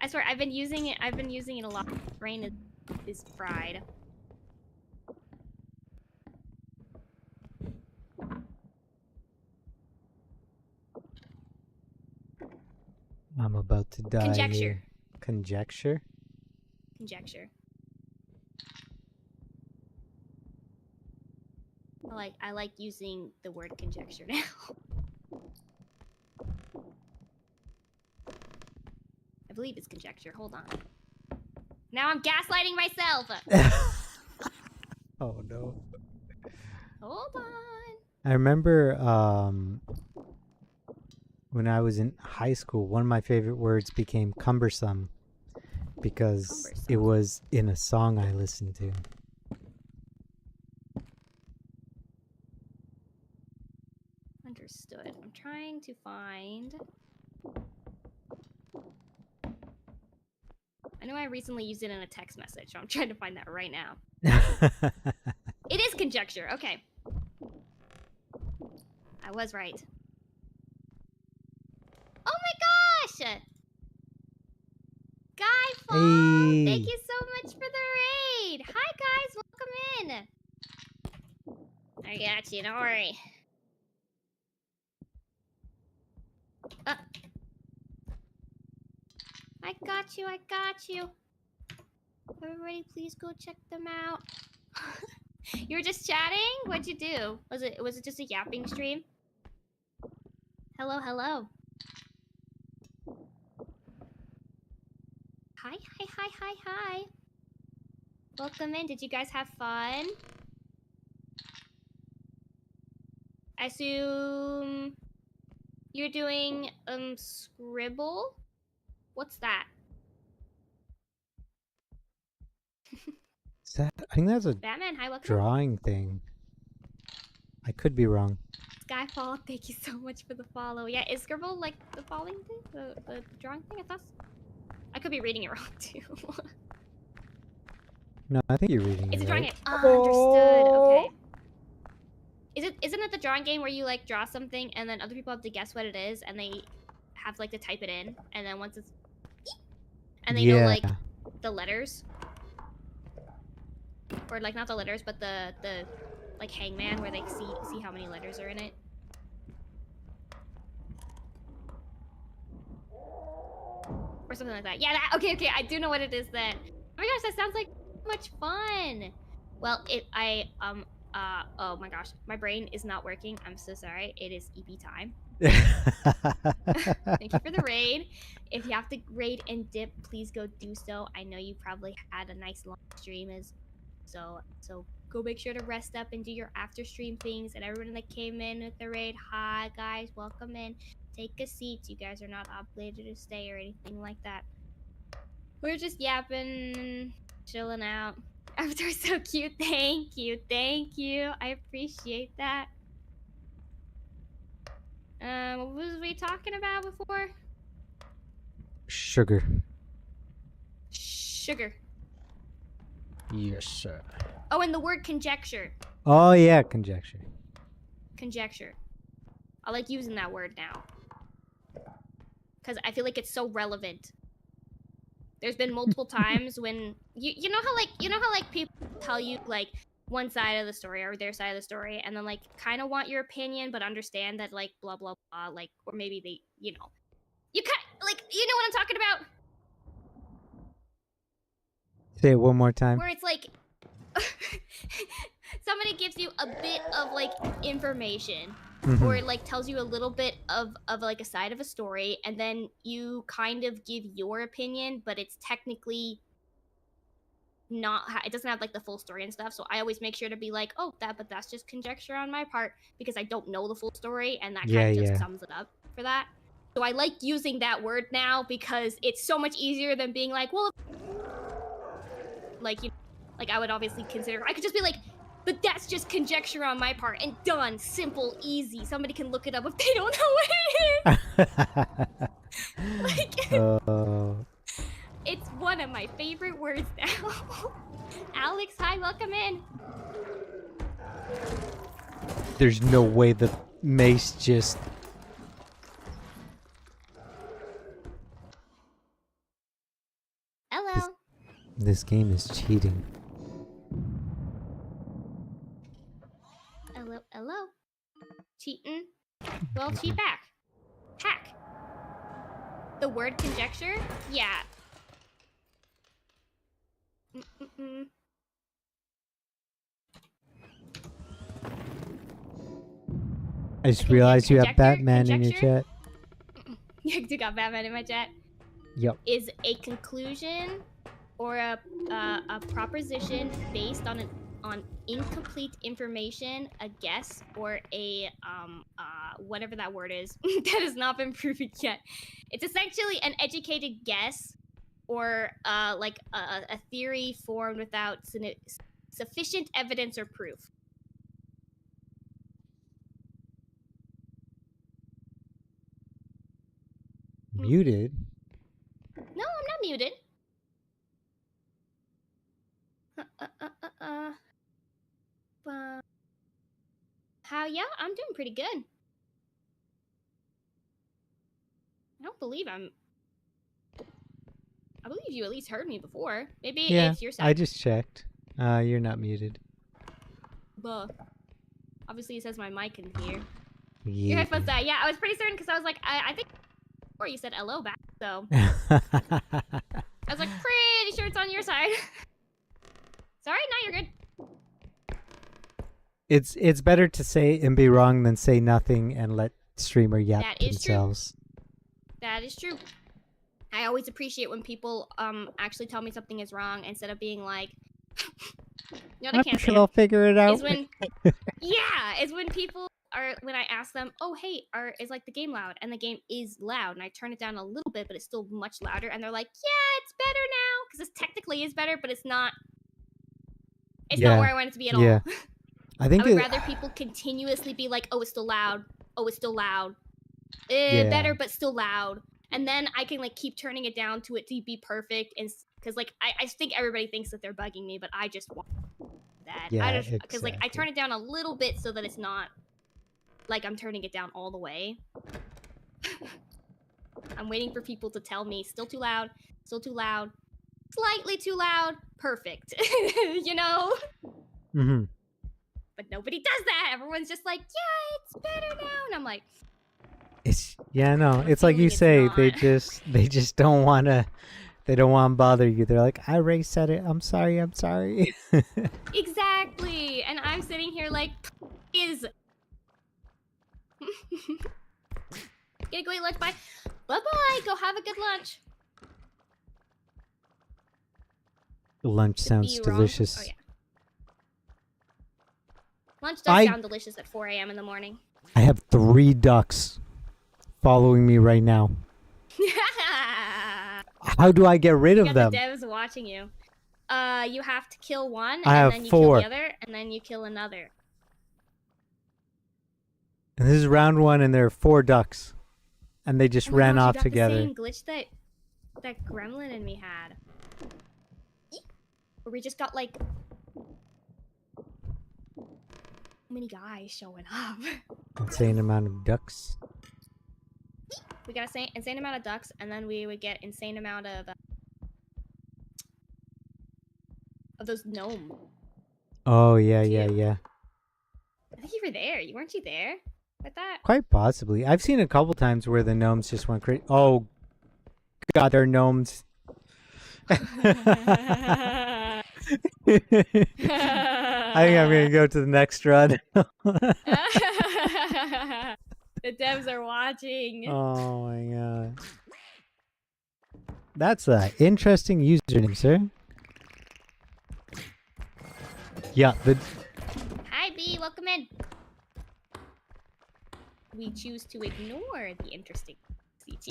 Speaker 2: I swear, I've been using it a lot. Brain is fried.
Speaker 3: I'm about to die
Speaker 2: Conjecture.
Speaker 3: here. Conjecture?
Speaker 2: Conjecture. I like using the word conjecture now. I believe it's conjecture. Hold on. Now I'm gaslighting myself.
Speaker 3: Oh no.
Speaker 2: Hold on.
Speaker 3: I remember when I was in high school, one of my favorite words became cumbersome because it
Speaker 2: Cumbersome.
Speaker 3: was in a song I listened to.
Speaker 2: Understood. I'm trying to find. I know I recently used it in a text message, so I'm trying to find that right now. It is conjecture. Okay. I was right. Oh my gosh! Guy Fall!
Speaker 3: Hey.
Speaker 2: Thank you so much for the raid! Hi guys, welcome in! I got you, don't worry. I got you, I got you. Everybody please go check them out. You were just chatting? What'd you do? Was it just a yapping stream? Hello, hello. Hi, hi, hi, hi, hi. Welcome in. Did you guys have fun? I assume you're doing Scribble? What's that?
Speaker 3: Is that, I think that's a
Speaker 2: Batman, hi, welcome.
Speaker 3: drawing thing. I could be wrong.
Speaker 2: Skyfall, thank you so much for the follow. Yeah, is Scribble like the falling thing? The drawing thing? I could be reading it wrong too.
Speaker 3: No, I think you're reading
Speaker 2: It's
Speaker 3: it
Speaker 2: a drawing
Speaker 3: right.
Speaker 2: game. Understood. Okay. Isn't it the drawing game where you like draw something and then other people have to guess what it is and they have like to type it in and then once it's and they know like the letters? Or like not the letters but the like hangman where they see how many letters are in it. Or something like that. Yeah, okay, I do know what it is then. Oh my gosh, that sounds like so much fun. Well, oh my gosh, my brain is not working. I'm so sorry. It is EP time. Thank you for the raid. If you have to raid and dip, please go do so. I know you probably had a nice long stream so go make sure to rest up and do your after stream things. And everyone that came in with the raid, hi guys, welcome in. Take a seat. You guys are not obligated to stay or anything like that. We're just yapping, chilling out. Avatar's so cute. Thank you. I appreciate that. What was we talking about before?
Speaker 3: Sugar.
Speaker 2: Sugar.
Speaker 3: Yes, sir.
Speaker 2: Oh, and the word conjecture.
Speaker 3: Oh yeah, conjecture.
Speaker 2: Conjecture. I like using that word now. Because I feel like it's so relevant. There's been multiple times when you know how people tell you like one side of the story or their side of the story and then like kind of want your opinion but understand that like blah blah blah like or maybe they you know what I'm talking about.
Speaker 3: Say it one more time.
Speaker 2: Where it's like somebody gives you a bit of like information or it like tells you a little bit of like a side of a story and then you kind of give your opinion but it's technically not it doesn't have like the full story and stuff, so I always make sure to be like, oh but that's just conjecture on my part because I don't know the full story and that kind of just sums it up for that. So I like using that word now because it's so much easier than being like, well, like, you know, like I would obviously consider, I could just be like, but that's just conjecture on my part and done, simple, easy. Somebody can look it up if they don't know what it is. Like, it's one of my favorite words now. Alex, hi, welcome in.
Speaker 3: There's no way the mace just...
Speaker 2: Hello.
Speaker 3: This game is cheating.
Speaker 2: Hello. Cheating? Well, cheat back. Hack. The word conjecture? Yeah.
Speaker 3: I just realized you have Batman in your chat.
Speaker 2: You got Batman in my chat?
Speaker 3: Yep.
Speaker 2: Is a conclusion or a proposition based on incomplete information, a guess, or a whatever that word is that has not been proven yet. It's essentially an educated guess or like a theory formed without sufficient evidence or proof.
Speaker 3: Muted?
Speaker 2: No, I'm not muted. How? Yeah, I'm doing pretty good. I believe you at least heard me before. Maybe it's your side.
Speaker 3: I just checked. You're not muted.
Speaker 2: Buh. Obviously, it says my mic in here.
Speaker 3: Yeah.
Speaker 2: Your headphones died. Yeah, I was pretty certain because I was like, I think before you said hello back, so. I was like, pretty sure it's on your side. Sorry, no, you're good.
Speaker 3: It's better to say and be wrong than say nothing and let streamer yap
Speaker 2: That is
Speaker 3: themselves.
Speaker 2: True. That is true. I always appreciate when people actually tell me something is wrong instead of being like, you know,
Speaker 3: I'm sure they'll figure it out.
Speaker 2: Is when, yeah, is when people are, when I ask them, oh, hey, is like the game loud? And the game is loud. And I turn it down a little bit, but it's still much louder. And they're like, yeah, it's better now. Because it technically is better, but it's not. It's not where I want it to be at all.
Speaker 3: I think
Speaker 2: I would
Speaker 3: it,
Speaker 2: rather people continuously be like, "Oh, it's still loud. Oh, it's still loud.
Speaker 3: Yeah.
Speaker 2: Better, but still loud." And then I can like keep turning it down to it to be perfect, and because like I think everybody thinks that they're bugging me, but I just want that. I
Speaker 3: Yeah,
Speaker 2: just because like I
Speaker 3: exactly.
Speaker 2: turn it down a little bit so that it's not like I'm turning it down all the way. I'm waiting for people to tell me still too loud, slightly too loud, perfect. You know?
Speaker 3: Mm-hmm.
Speaker 2: But nobody does that. Everyone's just like, yeah, it's better now. And I'm like,
Speaker 3: It's no.
Speaker 2: I'm
Speaker 3: It's like you
Speaker 2: feeling it's
Speaker 3: say.
Speaker 2: not.
Speaker 3: They just don't want to. They don't want to bother you. They're like, I already said it. I'm sorry. I'm sorry.
Speaker 2: Exactly. And I'm sitting here like, is. Get a great lunch. Bye. Bye-bye. Go have a good lunch.
Speaker 3: Lunch
Speaker 2: Could
Speaker 3: sounds
Speaker 2: be wrong.
Speaker 3: delicious.
Speaker 2: Oh, yeah. Lunch does
Speaker 3: I-
Speaker 2: sound delicious at 4 a.m. in the morning.
Speaker 3: I have 3 ducks following me right now. How do I get rid
Speaker 2: You
Speaker 3: of
Speaker 2: got
Speaker 3: them?
Speaker 2: the devs watching you. You have to kill one,
Speaker 3: I
Speaker 2: and
Speaker 3: have
Speaker 2: then you
Speaker 3: 4.
Speaker 2: kill the other, and then you kill another.
Speaker 3: And this is round 1, and there are 4 ducks, and they just
Speaker 2: Oh my
Speaker 3: ran
Speaker 2: gosh, you
Speaker 3: off
Speaker 2: got
Speaker 3: together.
Speaker 2: the same glitch that Gremlin and me had. Where we just got like so many guys showing up.
Speaker 3: Insane amount of ducks.
Speaker 2: We got insane amount of ducks, and then we would get insane amount of those gnomes.
Speaker 3: Oh yeah,
Speaker 2: Too.
Speaker 3: yeah.
Speaker 2: I think you were there. Weren't you there with that?
Speaker 3: Quite possibly. I've seen a couple times where the gnomes just went crazy. Oh, God, they're gnomes. I think I'm gonna go to the next run.
Speaker 2: The devs are watching.
Speaker 3: Oh my God. That's an interesting username, sir. Yeah,
Speaker 2: Hi, B. Welcome in. We choose to ignore the interesting CT.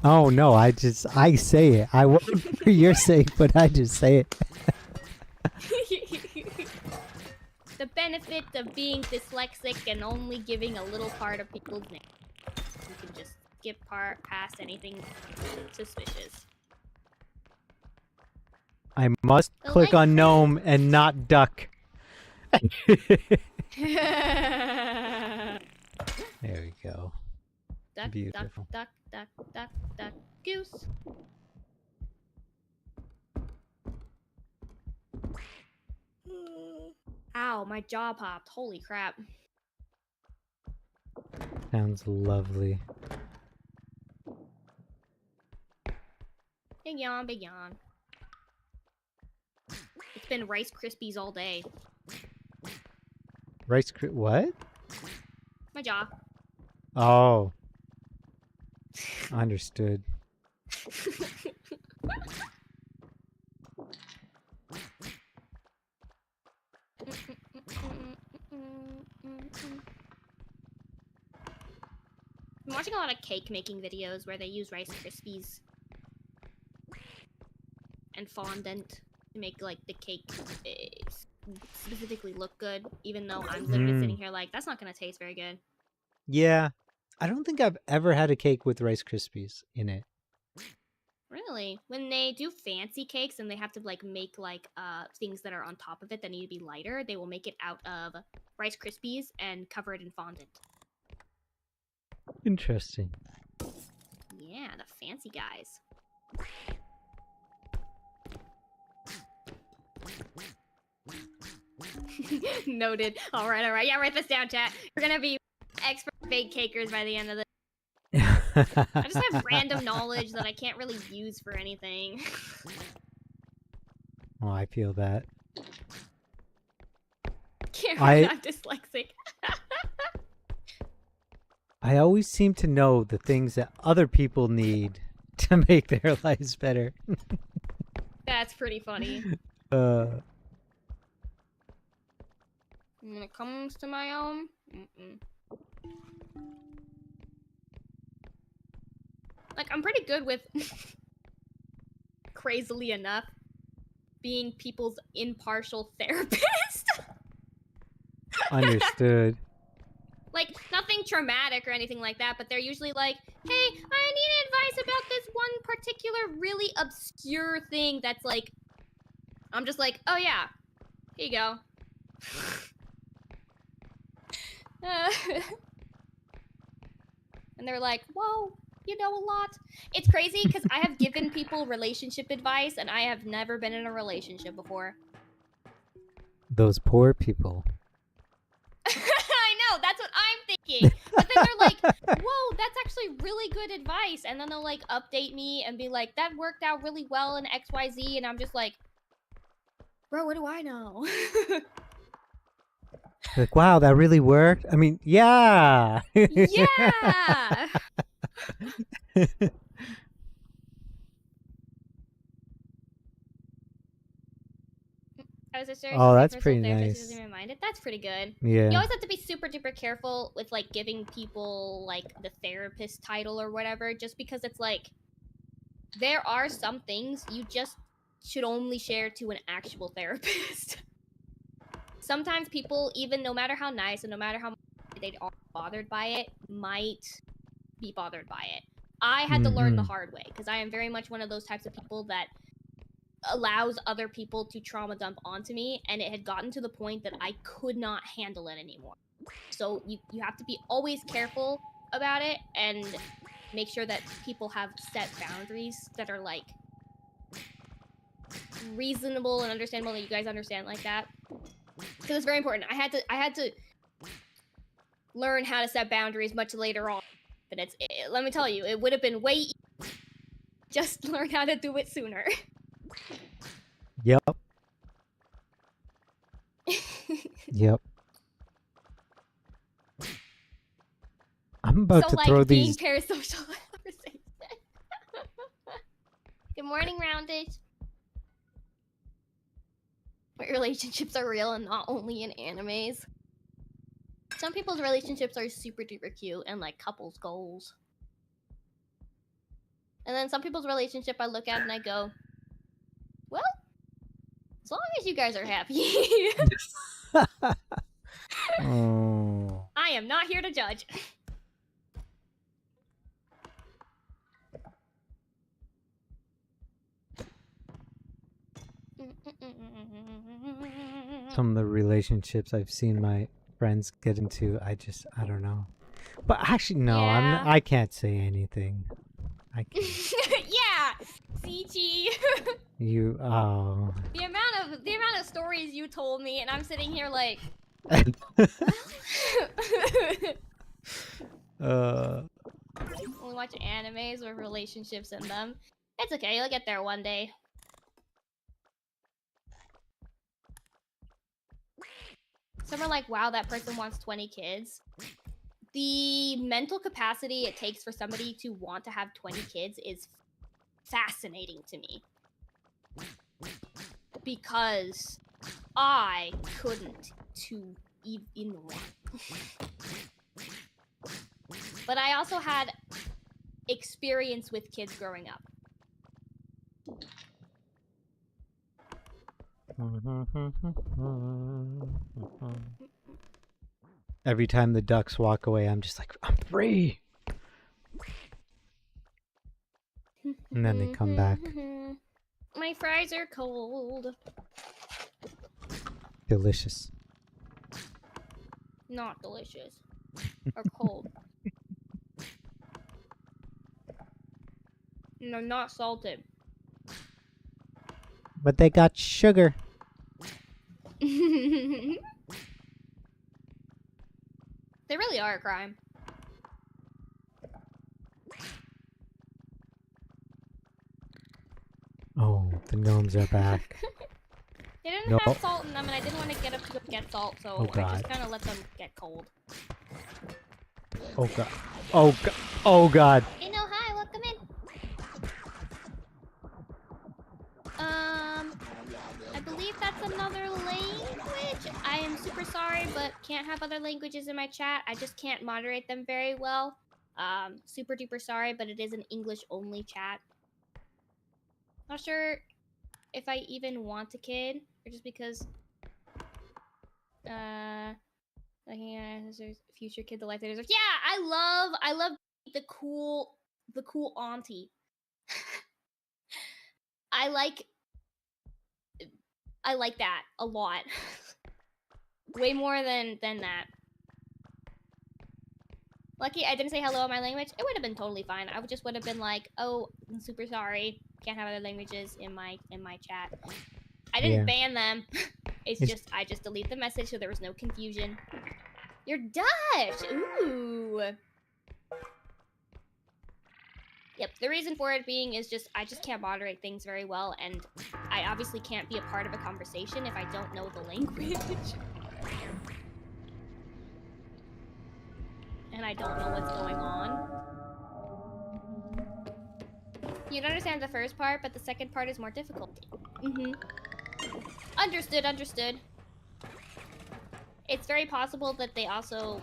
Speaker 3: Oh no, I say it. I want it for your sake, but I just say it.
Speaker 2: The benefit of being dyslexic and only giving a little part of people's name. You can just skip past anything suspicious.
Speaker 3: I must
Speaker 2: The
Speaker 3: click
Speaker 2: light
Speaker 3: on gnome and not duck. There we go.
Speaker 2: Duck,
Speaker 3: Beautiful.
Speaker 2: duck, duck, duck, duck, duck, goose. Ow, my jaw popped. Holy crap.
Speaker 3: Sounds lovely.
Speaker 2: Big yawn, big yawn. It's been Rice Krispies all day.
Speaker 3: What?
Speaker 2: My jaw.
Speaker 3: Oh. Understood.
Speaker 2: I'm watching a lot of cake making videos where they use Rice Krispies and fondant to make like the cake specifically look good, even though I'm literally sitting here like, that's not gonna taste very good.
Speaker 3: Yeah. I don't think I've ever had a cake with Rice Krispies in it.
Speaker 2: Really? When they do fancy cakes and they have to like make like things that are on top of it that need to be lighter, they will make it out of Rice Krispies and cover it in fondant.
Speaker 3: Interesting.
Speaker 2: Yeah, the fancy guys. Noted. All right, all right. Yeah, write this down, chat. We're gonna be expert fake cakers by the end of this. I just have random knowledge that I can't really use for anything.
Speaker 3: Oh, I feel that.
Speaker 2: I'm dyslexic.
Speaker 3: I always seem to know the things that other people need to make their lives better.
Speaker 2: That's pretty funny.
Speaker 3: Uh,
Speaker 2: When it comes to my own, like I'm pretty good with, crazily enough, being people's impartial therapist.
Speaker 3: Understood.
Speaker 10: Like, nothing traumatic or anything like that, but they're usually like, hey, I need advice about this one particular really obscure thing that's like, I'm just like, oh yeah, here you go. And they're like, whoa, you know a lot. It's crazy because I have given people relationship advice and I have never been in a relationship before.
Speaker 3: Those poor people.
Speaker 10: I know, that's what I'm thinking. But then they're like, whoa, that's actually really good advice. And then they'll like update me and be like, that worked out really well in XYZ. And I'm just like, bro, what do I know?
Speaker 3: Like, wow, that really worked. I mean, yeah.
Speaker 10: Yeah. I was a serious
Speaker 3: Oh, that's
Speaker 10: personal
Speaker 3: pretty
Speaker 10: therapist
Speaker 3: nice.
Speaker 10: who doesn't even mind it. That's pretty good.
Speaker 3: Yeah.
Speaker 10: You always have to be super duper careful with like giving people like the therapist title or whatever, just because it's like there are some things you just should only share to an actual therapist. Sometimes people, even no matter how nice and no matter how much they are bothered by it, might be bothered by it. I had to learn the hard way because I am very much one of those types of people that allows other people to trauma dump onto me, and it had gotten to the point that I could not handle it anymore. So you have to be always careful about it and make sure that people have set boundaries that are like reasonable and understandable, that you guys understand like that, because it's very important. I had to learn how to set boundaries much later on, but let me tell you, it would have been way easier. Just learn how to do it sooner.
Speaker 3: Yep. Yep. I'm about to
Speaker 10: like,
Speaker 3: throw
Speaker 10: being
Speaker 3: these.
Speaker 10: parasocial conversation. Good morning, Roundish. Where relationships are real and not only in animes. Some people's relationships are super duper cute and like couples goals. And then some people's relationship I look at and I go, well, as long as you guys are happy.
Speaker 3: Oh.
Speaker 10: I am not here to judge.
Speaker 3: Some of the relationships I've seen my friends get into, I don't know. But actually, no,
Speaker 10: Yeah.
Speaker 3: I can't say anything. I can't.
Speaker 10: Yeah, CG.
Speaker 3: Oh.
Speaker 10: The amount of stories you told me, and I'm sitting here like, only watch animes with relationships in them. It's okay, you'll get there one day. Some are like, wow, that person wants 20 kids. The mental capacity it takes for somebody to want to have 20 kids is fascinating to me. Because I couldn't to in one. But I also had experience with kids growing up.
Speaker 3: Every time the ducks walk away, I'm just like, I'm free. And then they come back.
Speaker 10: My fries are cold.
Speaker 3: Delicious.
Speaker 10: Not delicious. Or cold. No, not salted.
Speaker 3: But they got sugar.
Speaker 10: They really are a crime.
Speaker 3: Oh, the gnomes are back.
Speaker 10: They didn't
Speaker 3: No.
Speaker 10: have salt in them, and I didn't want to get up to go get salt, so
Speaker 3: Oh,
Speaker 10: I just
Speaker 3: God.
Speaker 10: kind of let them get cold.
Speaker 3: Oh god. Oh god. Oh god.
Speaker 10: You know, hi, welcome in. I believe that's another language. I am super sorry, but can't have other languages in my chat. I just can't moderate them very well. Super duper sorry, but it is an English only chat. Not sure if I even want a kid, or just because, Like, yeah, there's future kid, the life they deserve. Yeah, I love the cool auntie. I like that a lot. Way more than that. Lucky I didn't say hello in my language. It would have been totally fine. I just would have been like, "Oh, I'm super sorry. Can't have other languages in my chat." I didn't
Speaker 3: Yeah.
Speaker 10: ban them. It's just I just delete the message so there was no confusion. You're Dutch. Ooh. Yep. The reason for it being is just I just can't moderate things very well, and I obviously can't be a part of a conversation if I don't know the language. And I don't know what's going on. You'd understand the first part, but the second part is more difficult. Understood, understood. It's very possible that they also...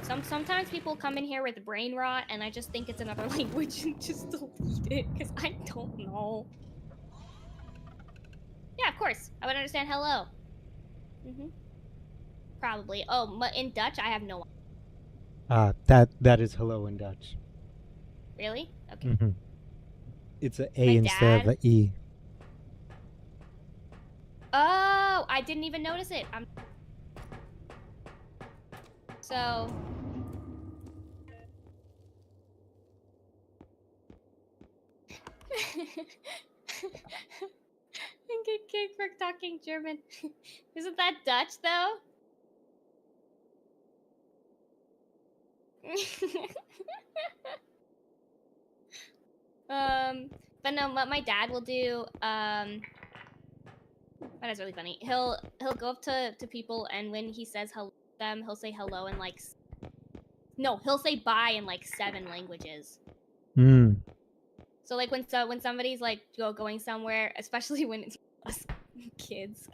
Speaker 10: Sometimes people come in here with brain rot, and I just think it's another language and just delete it, because I don't know. Yeah, of course. I would understand hello. Probably. Oh, in Dutch, I have no...
Speaker 3: That is hello in Dutch.
Speaker 10: Really? Okay.
Speaker 3: Mm-hmm. It's a
Speaker 10: My
Speaker 3: instead of
Speaker 10: dad-
Speaker 3: a E.
Speaker 10: Oh, I didn't even notice it. So... And get kicked for talking German. Isn't that Dutch, though? But no, what my dad will do, that is really funny. He'll go up to people, and when he says hello to them, he'll say hello in like... No, he'll say bye in like 7 languages.
Speaker 3: Mm.
Speaker 10: So like when somebody's like going somewhere, especially when it's us kids,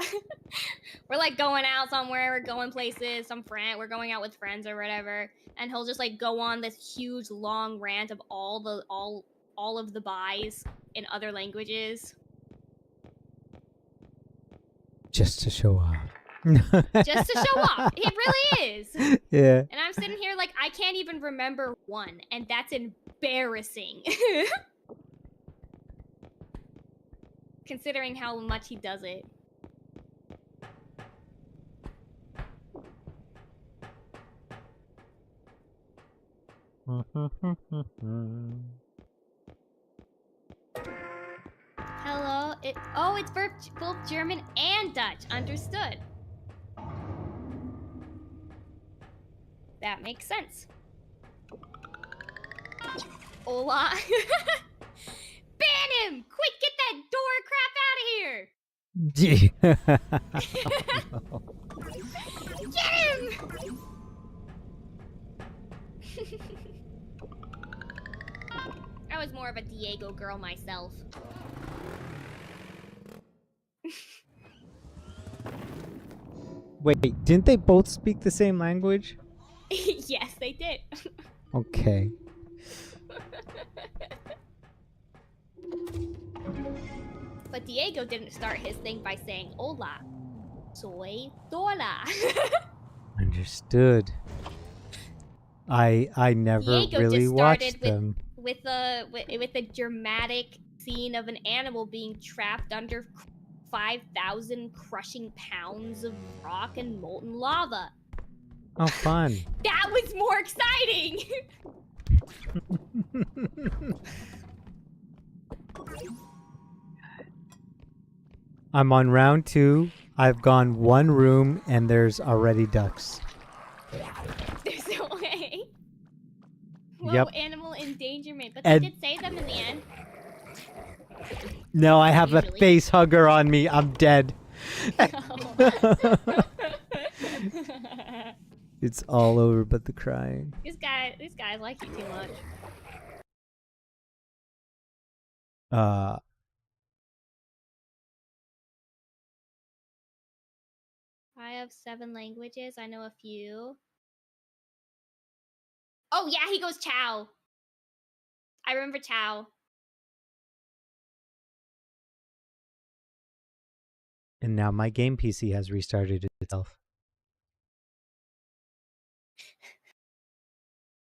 Speaker 10: we're like going out somewhere, we're going places, we're going out with friends or whatever, and he'll just like go on this huge long rant of all of the buys in other languages.
Speaker 3: Just to show off.
Speaker 10: Just to show off. It really is.
Speaker 3: Yeah.
Speaker 10: And I'm sitting here like I can't even remember one, and that's embarrassing. Considering how much he does it. Hello. It's both German and Dutch. Understood. That makes sense. Hola. Ban him! Quick, get that door crap out of here! Get him! I was more of a Diego girl myself.
Speaker 3: Wait, didn't they both speak the same language?
Speaker 10: Yes, they did.
Speaker 3: Okay.
Speaker 10: But Diego didn't start his thing by saying hola. Soy Dora.
Speaker 3: Understood. I never
Speaker 10: Diego
Speaker 3: really
Speaker 10: just
Speaker 3: watched
Speaker 10: started
Speaker 3: them.
Speaker 10: with a dramatic scene of an animal being trapped under 5,000 crushing pounds of rock and molten lava.
Speaker 3: Oh, fun.
Speaker 10: That was more exciting.
Speaker 3: I'm on round 2. I've gone 1 room and there's already ducks.
Speaker 10: There's no way. Whoa,
Speaker 3: Yep.
Speaker 10: animal endangerment. But they did save them in the end.
Speaker 3: No, I have
Speaker 10: Usually.
Speaker 3: a face hugger on me. I'm dead. It's all over but the crying.
Speaker 10: These guys like you too much. I have 7 languages. I know a few. Oh yeah, he goes Chow. I remember Chow.
Speaker 3: And now my game PC has restarted itself.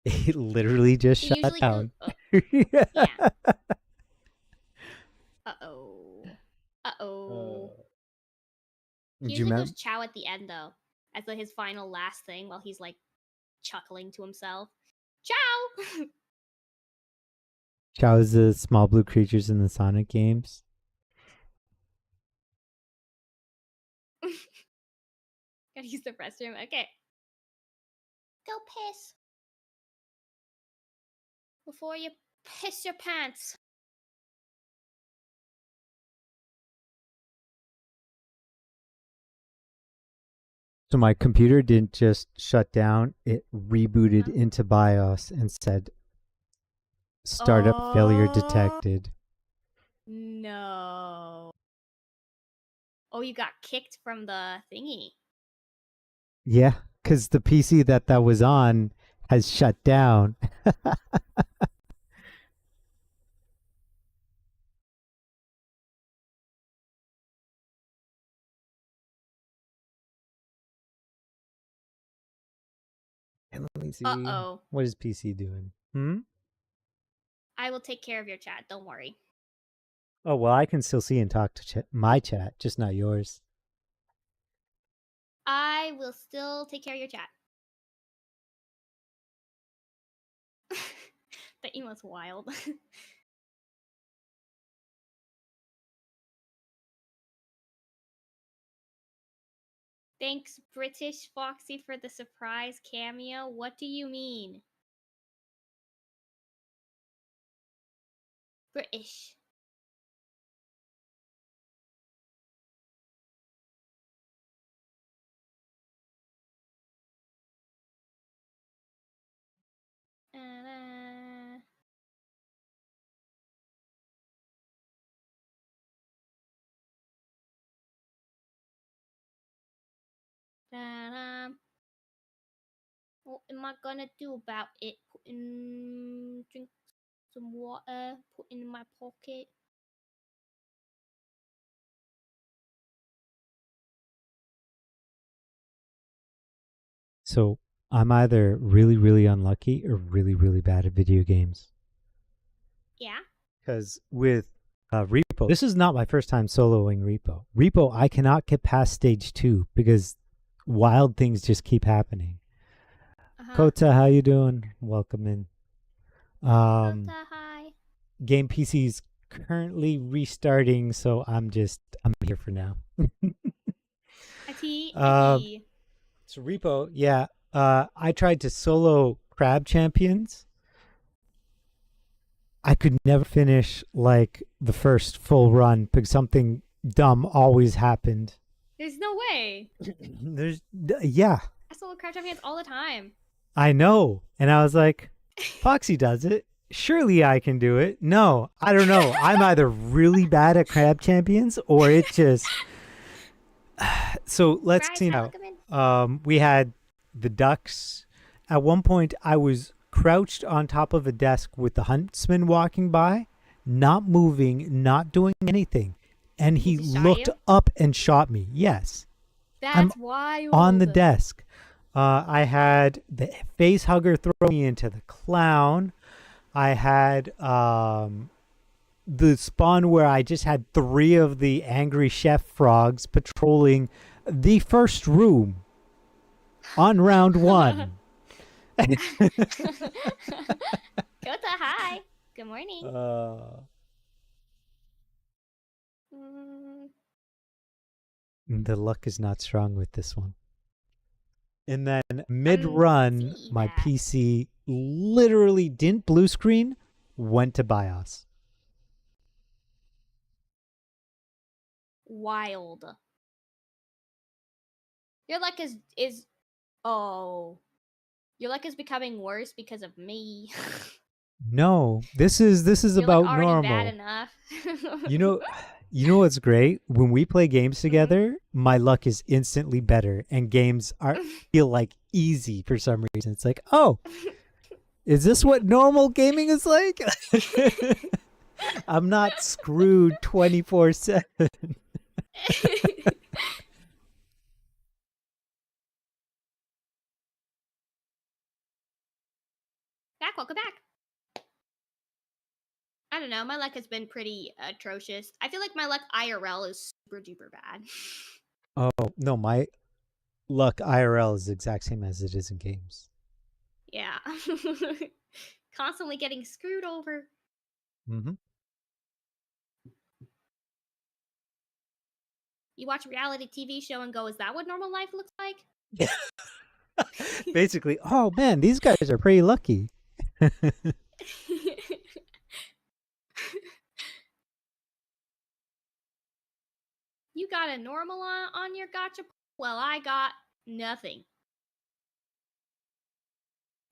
Speaker 3: It literally just
Speaker 10: He
Speaker 3: shut
Speaker 10: usually
Speaker 3: down.
Speaker 10: yeah. Uh-oh. Uh-oh. He
Speaker 3: Do you
Speaker 10: usually
Speaker 3: remember?
Speaker 10: goes chow at the end, though, as like his final last thing while he's like chuckling to himself. Chow!
Speaker 3: Chow is the small blue creatures in the Sonic games.
Speaker 10: Gotta use the restroom. Okay. Go piss. Before you piss your pants.
Speaker 3: So my computer didn't just shut down, it rebooted
Speaker 10: Huh?
Speaker 3: into BIOS and said startup failure detected.
Speaker 10: No. Oh, you got kicked from the thingy.
Speaker 3: Yeah, because the PC that was on has shut down. And let me see.
Speaker 10: Uh-oh.
Speaker 3: What is PC doing? Hmm?
Speaker 10: I will take care of your chat. Don't worry.
Speaker 3: Oh, well, I can still see and talk to my chat, just not yours.
Speaker 10: I will still take care of your chat. The emote's wild. Thanks, British Foxy, for the surprise cameo. What do you mean? British. Uh, da-da. What am I gonna do about it? Drink some water, put in my pocket.
Speaker 3: So I'm either really, really unlucky or really, really bad at video games.
Speaker 10: Yeah.
Speaker 3: Because with Repo, this is not my first time soloing Repo. Repo, I cannot get past stage 2 because wild things just keep happening. Kota, how you doing? Welcome in.
Speaker 10: Kota, hi.
Speaker 3: Game PC's currently restarting, so I'm here for now. So Repo, yeah. I tried to solo Crab Champions. I could never finish like the first full run because something dumb always happened.
Speaker 10: There's no way.
Speaker 3: Yeah.
Speaker 10: I solo Crab Champions all the time.
Speaker 3: I know. And I was like, Foxy does it. Surely I can do it. No, I don't know. I'm either really bad at Crab Champions or it just. So let's see now. We had the ducks. At one point, I was crouched on top of a desk with the huntsman walking by, not moving, not doing anything. And he looked up and shot me. Yes.
Speaker 10: That's wild.
Speaker 3: On the desk. I had the face hugger throw me into the clown. I had the spawn where I just had 3 of the angry chef frogs patrolling the first room on round 1.
Speaker 10: Kota, hi. Good morning.
Speaker 3: The luck is not strong with this one. And then mid-run, my PC literally didn't blue screen, went to BIOS.
Speaker 10: Wild. Your luck is oh. Your luck is becoming worse because of me.
Speaker 3: No, this is
Speaker 10: You're
Speaker 3: about
Speaker 10: like already
Speaker 3: normal.
Speaker 10: bad enough.
Speaker 3: You know what's great? When we play games together, my luck is instantly better, and games feel like easy for some reason. It's like, oh, is this what normal gaming is like? I'm not screwed 24/7.
Speaker 10: back. Welcome back. I don't know. My luck has been pretty atrocious. I feel like my luck IRL is super duper bad.
Speaker 3: Oh no, my luck IRL is the exact same as it is in games.
Speaker 10: Yeah. Constantly getting screwed over.
Speaker 3: Mm-hmm.
Speaker 10: You watch a reality TV show and go, is that what normal life looks like?
Speaker 3: Basically, oh man, these guys are pretty lucky.
Speaker 10: You got a normal on your gotcha? Well, I got nothing.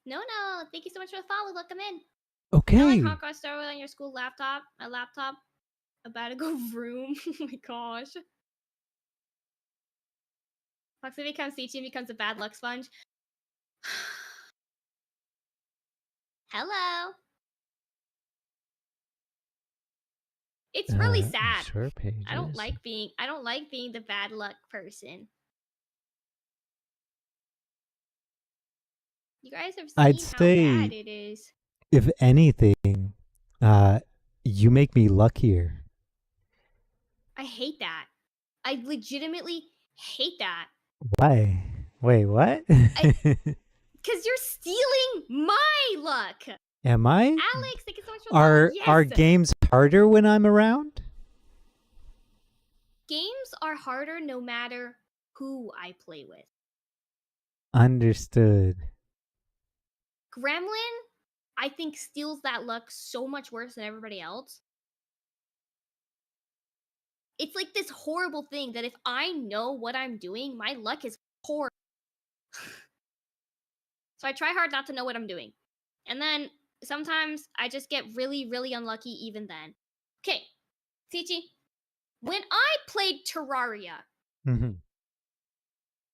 Speaker 10: No. Thank you so much for the follow. Welcome in.
Speaker 3: Okay.
Speaker 10: I like Hawkeye Star Wars on your school laptop. My laptop about to go vroom. Oh my gosh. Foxy becomes Sichi and becomes a bad luck sponge. Hello. It's really sad.
Speaker 3: Sure pages.
Speaker 10: I don't like being the bad luck person. You guys have seen
Speaker 3: I'd
Speaker 10: how
Speaker 3: say,
Speaker 10: bad it is.
Speaker 3: if anything, you make me luckier.
Speaker 10: I hate that. I legitimately hate that.
Speaker 3: Why? Wait, what?
Speaker 10: Because you're stealing my luck.
Speaker 3: Am I?
Speaker 10: Alex, thank you so much for the yes.
Speaker 3: Are games harder when I'm around?
Speaker 10: Games are harder no matter who I play with.
Speaker 3: Understood.
Speaker 10: Gremlin, I think, steals that luck so much worse than everybody else. It's like this horrible thing that if I know what I'm doing, my luck is horrible. So I try hard not to know what I'm doing. And then sometimes I just get really, really unlucky even then. Okay, Sichi, when I played Terraria,
Speaker 3: Mm-hmm.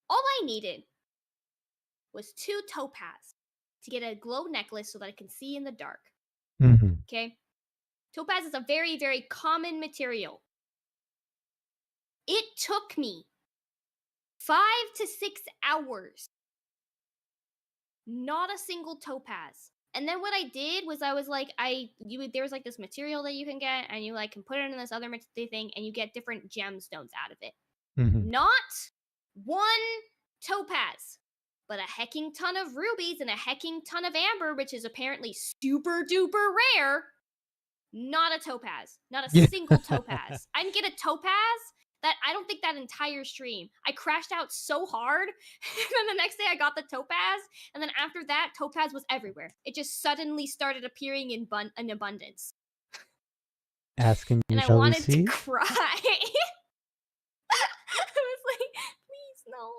Speaker 10: all I needed was 2 topaz to get a glow necklace so that I can see in the dark.
Speaker 3: Mm-hmm.
Speaker 10: Okay? Topaz is a very, very common material. It took me 5 to 6 hours. Not a single topaz. And then what I did was I was like, there was like this material that you can get, and you like can put it in this other thing, and you get different gemstones out of it.
Speaker 3: Mm-hmm.
Speaker 10: Not one topaz, but a hecking ton of rubies and a hecking ton of amber, which is apparently super duper rare. Not a topaz. Not a single topaz. I didn't get a topaz that I don't think that entire stream. I crashed out so hard. And then the next day I got the topaz. And then after that, topaz was everywhere. It just suddenly started appearing in abundance.
Speaker 3: Asking you
Speaker 10: and I
Speaker 3: shall
Speaker 10: wanted
Speaker 3: we see?
Speaker 10: to cry. I was like, please no.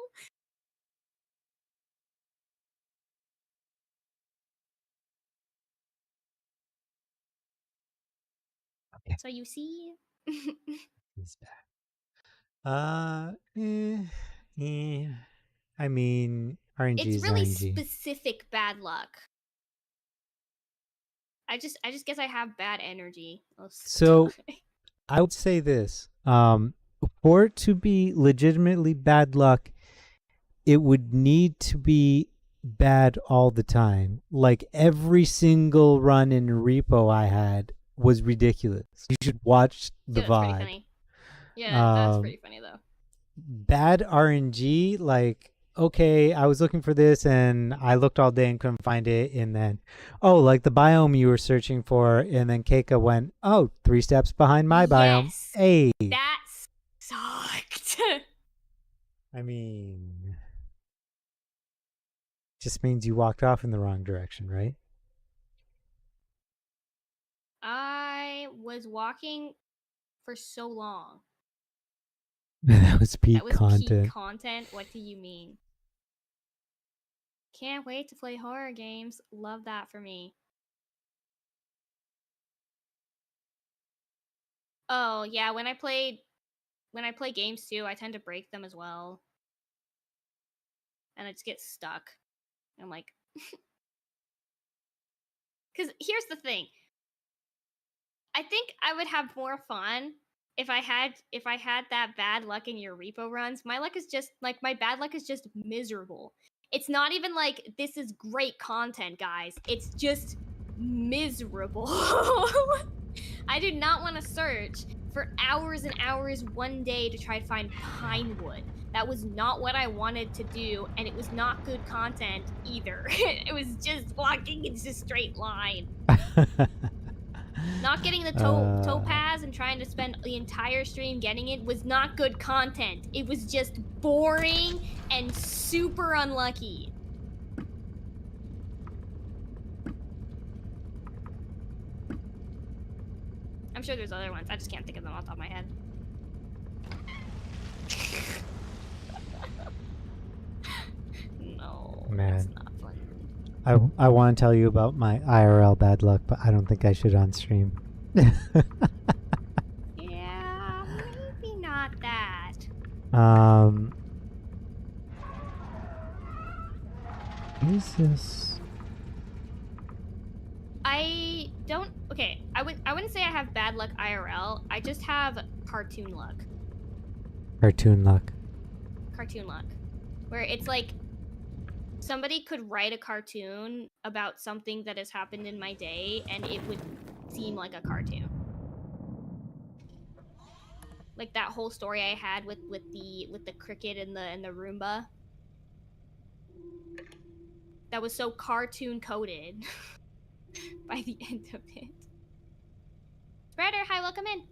Speaker 3: Okay.
Speaker 10: So you see.
Speaker 3: He's back. I mean, RNG
Speaker 10: It's
Speaker 3: is
Speaker 10: really
Speaker 3: RNG.
Speaker 10: specific bad luck. I just guess I have bad energy.
Speaker 3: So I would say this. For it to be legitimately bad luck, it would need to be bad all the time. Like every single run in repo I had was ridiculous. You should watch the
Speaker 10: yeah, that's pretty
Speaker 3: VOD.
Speaker 10: funny. Yeah, that's pretty funny though.
Speaker 3: Bad RNG, like, okay, I was looking for this and I looked all day and couldn't find it, and then, oh, like the biome you were searching for, and then Keika went, oh, 3 steps behind my biome.
Speaker 10: Yes,
Speaker 3: Hey.
Speaker 10: that sucked.
Speaker 3: I mean, just means you walked off in the wrong direction, right?
Speaker 10: I was walking for so long.
Speaker 3: That was peak
Speaker 10: That was
Speaker 3: content.
Speaker 10: peak content. What do you mean? Can't wait to play horror games. Love that for me. Oh yeah, when I play games too, I tend to break them as well. And I just get stuck. I'm like, because here's the thing. I think I would have more fun if I had that bad luck in your repo runs. My luck is just like my bad luck is just miserable. It's not even like this is great content, guys. It's just miserable. I did not want to search for hours and hours one day to try to find pine wood. That was not what I wanted to do, and it was not good content either. It was just walking in a straight line. Not getting the topaz and trying to spend the entire stream getting it was not good content. It was just boring and super unlucky. I'm sure there's other ones. I just can't think of them off the top of my head. No,
Speaker 3: Man.
Speaker 10: that's not fun.
Speaker 3: I want to tell you about my IRL bad luck, but I don't think I should on stream.
Speaker 10: Yeah, maybe not that.
Speaker 3: What is this?
Speaker 10: I don't. Okay, I wouldn't say I have bad luck IRL. I just have cartoon luck.
Speaker 3: Cartoon luck.
Speaker 10: Cartoon luck, where it's like somebody could write a cartoon about something that has happened in my day, and it would seem like a cartoon. Like that whole story I had with the cricket and the Roomba. That was so cartoon coded by the end of it. Spreader, hi, welcome in.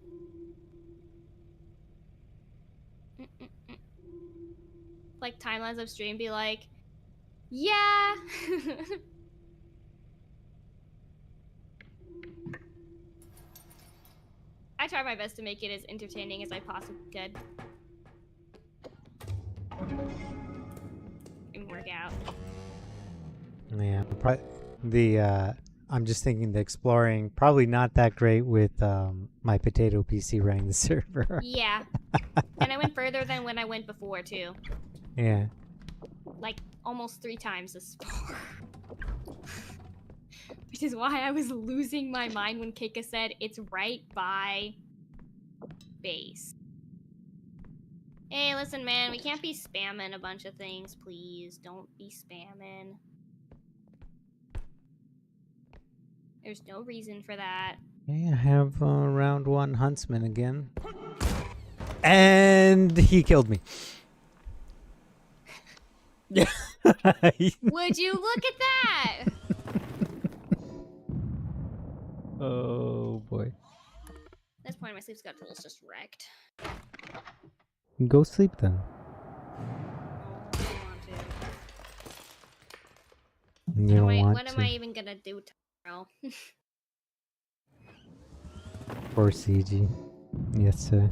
Speaker 10: Like timelines of stream be like, yeah. I try my best to make it as entertaining as I possibly could. And work out.
Speaker 3: Yeah, I'm just thinking the exploring probably not that great with my potato PC running the server.
Speaker 10: Yeah. And I went further than when I went before too.
Speaker 3: Yeah.
Speaker 10: Like almost 3 times as far. Which is why I was losing my mind when Keika said it's right by base. Hey, listen, man, we can't be spamming a bunch of things, please. Don't be spamming. There's no reason for that.
Speaker 3: Okay, I have round 1 huntsman again. And he killed me.
Speaker 10: Would you look at that?
Speaker 3: Oh boy.
Speaker 10: At this point, my sleep schedule is just wrecked.
Speaker 3: Go sleep then.
Speaker 10: No, I don't want to.
Speaker 3: You don't want
Speaker 10: What
Speaker 3: to.
Speaker 10: am I even gonna do tomorrow?
Speaker 3: Poor CG. Yes, sir.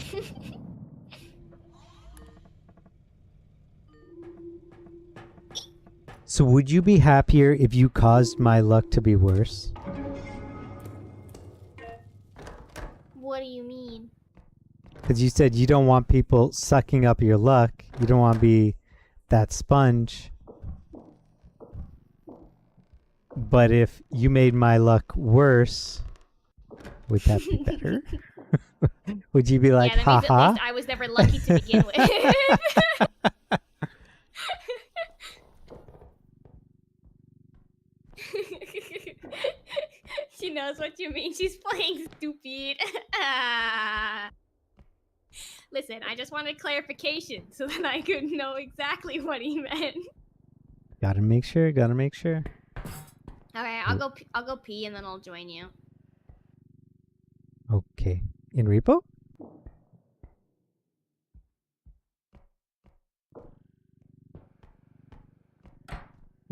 Speaker 3: So would you be happier if you caused my luck to be worse?
Speaker 10: What do you mean?
Speaker 3: Because you said you don't want people sucking up your luck. You don't want to be that sponge. But if you made my luck worse, would that be better? Would you be like,
Speaker 10: yeah, that means
Speaker 3: haha?
Speaker 10: at least I was never lucky to begin with. She knows what you mean. She's playing stupid. Listen, I just wanted clarification so that I could know exactly what he meant.
Speaker 3: Gotta make sure, gotta make sure.
Speaker 10: Okay, I'll go pee and then I'll join you.
Speaker 3: Okay. In repo?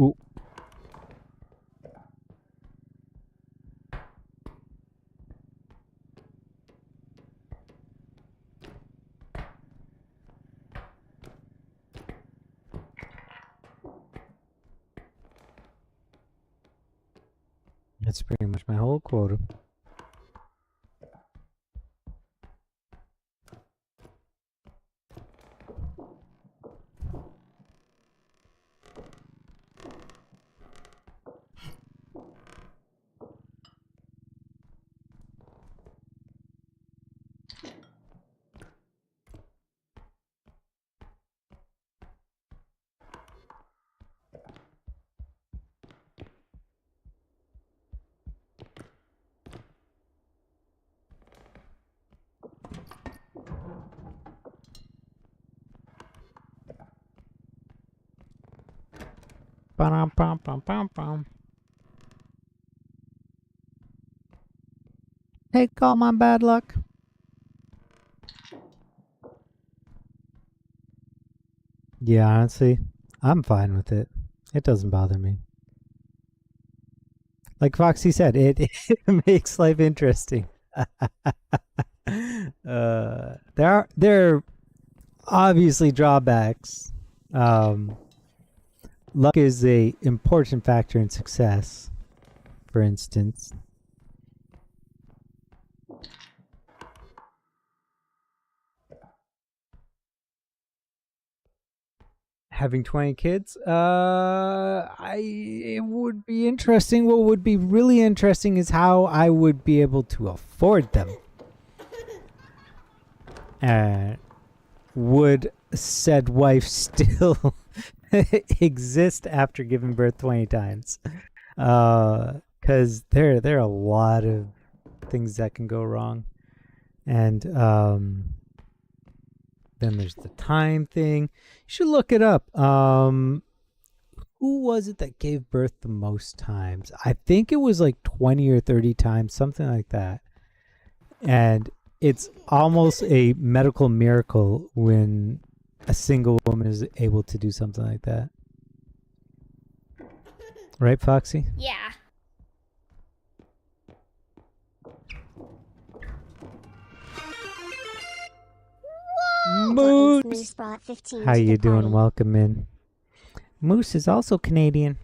Speaker 3: Ooh. That's pretty much my whole quota. Ba-dum-bum-bum-bum-bum. Take all my bad luck. Yeah, honestly, I'm fine with it. It doesn't bother me. Like Foxy said, it makes life interesting. There are obviously drawbacks. Luck is a important factor in success, for instance. Having 20 kids, it would be interesting. What would be really interesting is how I would be able to afford them. Would said wife still exist after giving birth 20 times? Because there are a lot of things that can go wrong. And then there's the time thing. You should look it up. Who was it that gave birth the most times? I think it was like 20 or 30 times, something like that. And it's almost a medical miracle when a single woman is able to do something like that. Right, Foxy?
Speaker 10: Yeah.
Speaker 3: Moose!
Speaker 9: brought 15
Speaker 3: How
Speaker 9: to
Speaker 3: you
Speaker 9: the
Speaker 3: doing?
Speaker 9: party.
Speaker 3: Welcome in. Moose is also Canadian.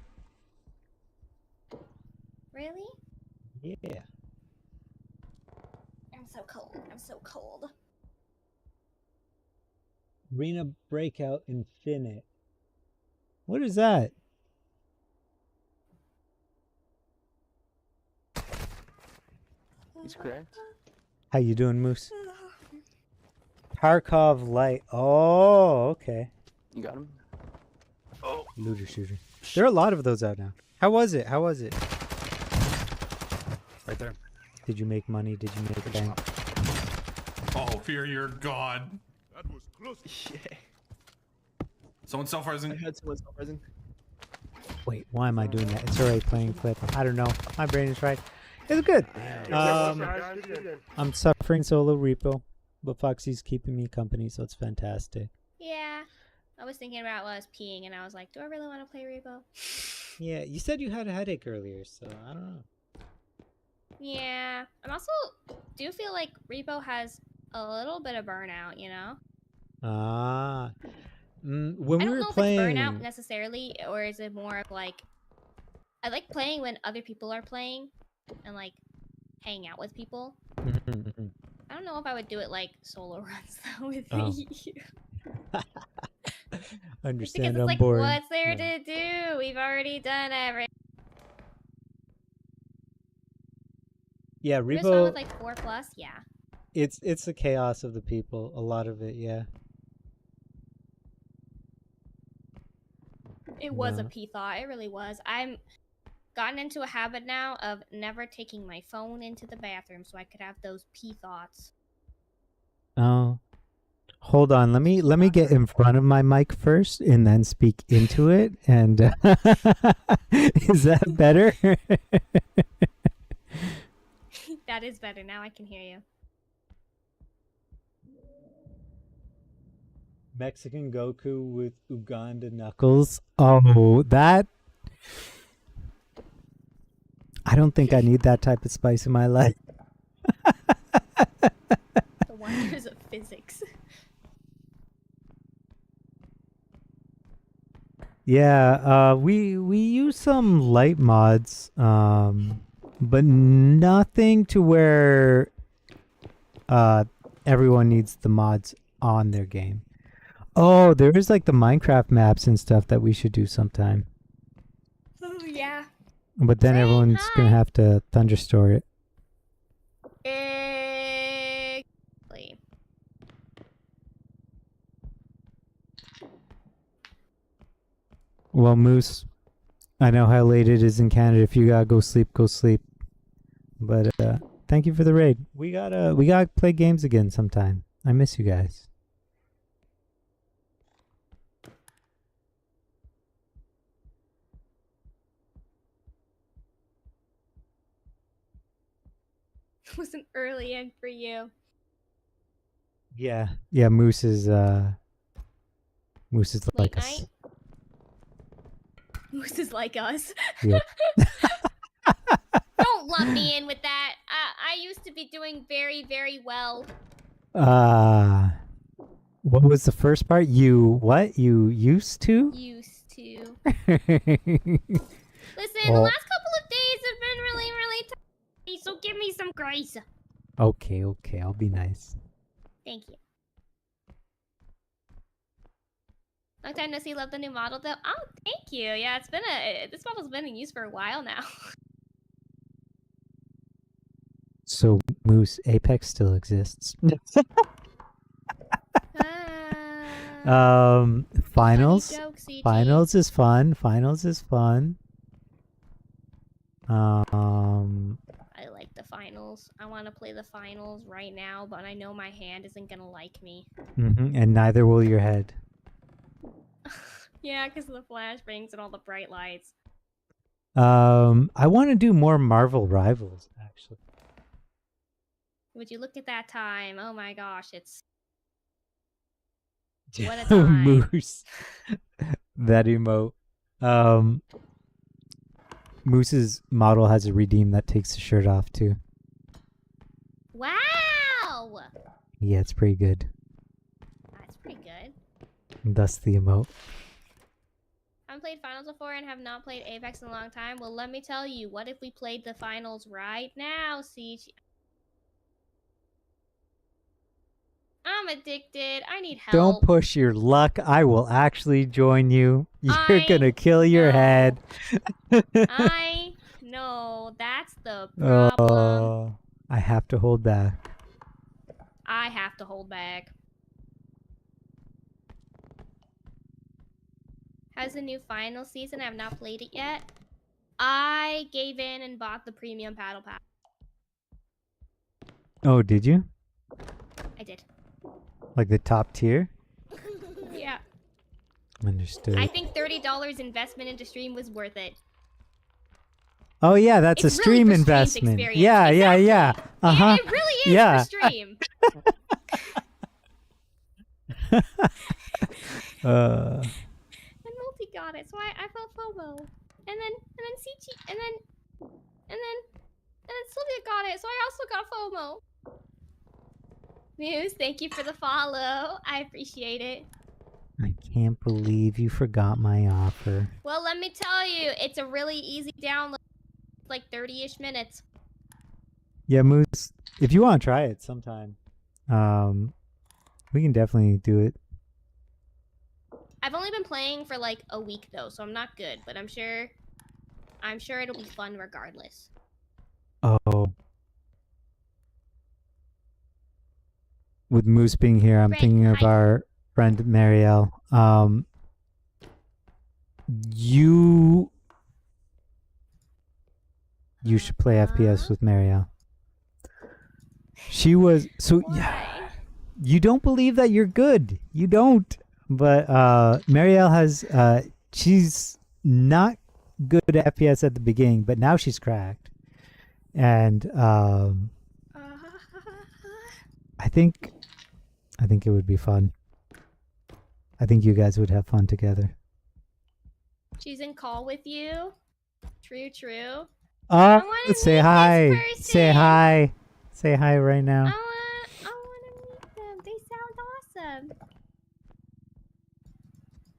Speaker 10: Really?
Speaker 3: Yeah.
Speaker 10: I'm so cold. I'm so cold.
Speaker 3: Arena Breakout Infinite. What is that?
Speaker 7: He's correct.
Speaker 3: How you doing, Moose? Tarkov Light. Oh, okay.
Speaker 7: You got him?
Speaker 3: Looter shooter. There are a lot of those out now. How was it? How was it?
Speaker 5: Right there.
Speaker 3: Did you make money? Did you make bank?
Speaker 11: Oh, fear your god.
Speaker 12: That was close.
Speaker 7: Yeah.
Speaker 11: Someone self-rising.
Speaker 7: I had someone self-rising.
Speaker 3: Wait, why am I doing that? It's already playing clip. I don't know. My brain is fried. It's good. I'm suffering solo repo, but Foxy's keeping me company, so it's fantastic.
Speaker 10: Yeah. I was thinking about while I was peeing, and I was like, do I really want to play Repo?
Speaker 3: Yeah, you said you had a headache earlier, so I don't know.
Speaker 10: Yeah. And also, do feel like Repo has a little bit of burnout, you know?
Speaker 3: Ah. When
Speaker 10: I
Speaker 3: we
Speaker 10: don't
Speaker 3: were
Speaker 10: know if
Speaker 3: playing...
Speaker 10: it's burnout necessarily, or is it more of like... I like playing when other people are playing, and like, hang out with people. I don't know if I would do it like solo runs though with you.
Speaker 3: Understand,
Speaker 10: because it's
Speaker 3: I'm
Speaker 10: like,
Speaker 3: bored.
Speaker 10: what's there to do? We've already done everything.
Speaker 3: Yeah,
Speaker 10: This one with
Speaker 3: repo.
Speaker 10: like 4+, yeah.
Speaker 3: It's the chaos of the people. A lot of it, yeah.
Speaker 10: It was a
Speaker 3: No.
Speaker 10: pee thought. It really was. I'm gotten into a habit now of never taking my phone into the bathroom so I could have those pee thoughts.
Speaker 3: Oh. Hold on, let me get in front of my mic first and then speak into it. And is that better?
Speaker 10: That is better. Now I can hear you.
Speaker 3: Mexican Goku with Uganda knuckles. Oh, that. I don't think I need that type of spice in my life.
Speaker 10: The wonders of physics.
Speaker 3: Yeah, we use some light mods, but nothing to where everyone needs the mods on their game. Oh, there is like the Minecraft maps and stuff that we should do sometime.
Speaker 10: Oh, yeah.
Speaker 3: But then everyone's gonna have to thunderstore it.
Speaker 10: Exactly.
Speaker 3: Well, Moose, I know how late it is in Canada. If you gotta go sleep, go sleep. But thank you for the raid. We gotta play games again sometime. I miss you guys.
Speaker 10: It was an early end for you.
Speaker 3: Yeah. Yeah, Moose is
Speaker 10: Late
Speaker 3: like
Speaker 10: night.
Speaker 3: us.
Speaker 10: Moose is like us.
Speaker 3: Yep.
Speaker 10: Don't lump me in with that. I used to be doing very, very well.
Speaker 3: What was the first part? You what? You used to?
Speaker 10: Used to.
Speaker 3: Listen,
Speaker 10: Listen, the last couple of days have been really, really tough, so give me some grace.
Speaker 3: Okay, I'll be nice.
Speaker 10: Thank you. Long time no see. Love the new model though. Oh, thank you. Yeah, it's been this model's been in use for a while now.
Speaker 3: So Moose, Apex still exists. Finals.
Speaker 10: Joke, CG.
Speaker 3: Finals is fun. Finals is fun.
Speaker 10: I like the finals. I want to play the finals right now, but I know my hand isn't gonna like me.
Speaker 3: And neither will your head.
Speaker 10: Yeah, because of the flashbangs and all the bright lights.
Speaker 3: I want to do more Marvel Rivals, actually.
Speaker 10: Would you look at that time? Oh my gosh, it's what a time.
Speaker 3: Moose. That emote. Moose's model has a redeem that takes the shirt off too.
Speaker 10: Wow!
Speaker 3: Yeah, it's pretty good.
Speaker 10: That's pretty good.
Speaker 3: And thus the emote.
Speaker 10: I haven't played finals before and have not played Apex in a long time. Well, let me tell you, what if we played the finals right now, Siege? I'm addicted. I need help.
Speaker 3: Don't push your luck. I will actually join you. You're gonna kill your head.
Speaker 10: I know. That's the problem.
Speaker 3: Oh, I have to hold back.
Speaker 10: I have to hold back. How's the new final season? I have not played it yet. I gave in and bought the premium paddle pack.
Speaker 3: Oh, did you?
Speaker 10: I did.
Speaker 3: Like the top tier?
Speaker 10: Yeah.
Speaker 3: Understood.
Speaker 10: I think $30 investment into stream was worth it.
Speaker 3: Oh yeah, that's
Speaker 10: It's
Speaker 3: a
Speaker 10: really
Speaker 3: stream
Speaker 10: for stream's
Speaker 3: investment.
Speaker 10: experience.
Speaker 3: Yeah,
Speaker 10: Exactly.
Speaker 3: yeah. Uh-huh.
Speaker 10: It really is
Speaker 3: yeah.
Speaker 10: for stream. And Multi got it, so I felt FOMO. And then CG, and then Sylvia got it, so I also got FOMO. Muse, thank you for the follow. I appreciate it.
Speaker 3: I can't believe you forgot my offer.
Speaker 10: Well, let me tell you, it's a really easy download. Like 30-ish minutes.
Speaker 3: Yeah, Moose, if you want to try it sometime, we can definitely do it.
Speaker 10: I've only been playing for like a week though, so I'm not good, but I'm sure it'll be fun regardless.
Speaker 3: Oh. With Moose being here, I'm thinking of our friend Marielle. You should play FPS with Marielle. She was so yeah. You don't believe that you're good. You don't. But Marielle has she's not good at FPS at the beginning, but now she's cracked. And I think it would be fun. I think you guys would have fun together.
Speaker 10: She's in call with you. True.
Speaker 3: Say hi. Say hi. Say hi right now.
Speaker 10: I wanna meet them. They sound awesome.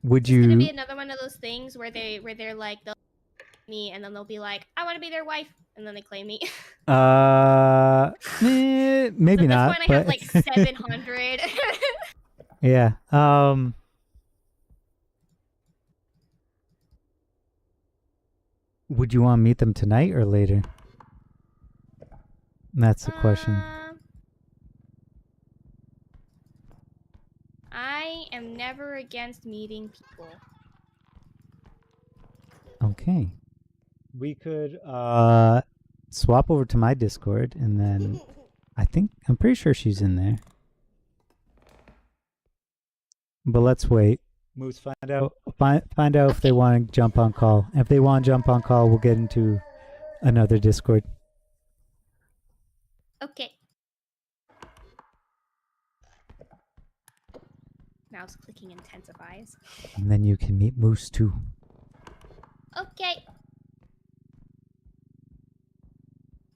Speaker 3: Would
Speaker 10: It's gonna be
Speaker 3: you?
Speaker 10: another one of those things where they're like they'll me and then they'll be like, I want to be their wife, and then they claim me.
Speaker 3: Maybe
Speaker 10: so
Speaker 3: not.
Speaker 10: At this point, I
Speaker 3: but
Speaker 10: have like 700.
Speaker 3: yeah. Would you want to meet them tonight or later? That's the question.
Speaker 10: I am never against meeting people.
Speaker 3: Okay. We could swap over to my Discord and then I'm pretty sure she's in there. But let's wait. Moose, find out if they want to jump on call. If they want to jump on call, we'll get into another Discord.
Speaker 2: Okay. Mouse clicking intensifies.
Speaker 3: And then you can meet Moose too.
Speaker 2: Okay.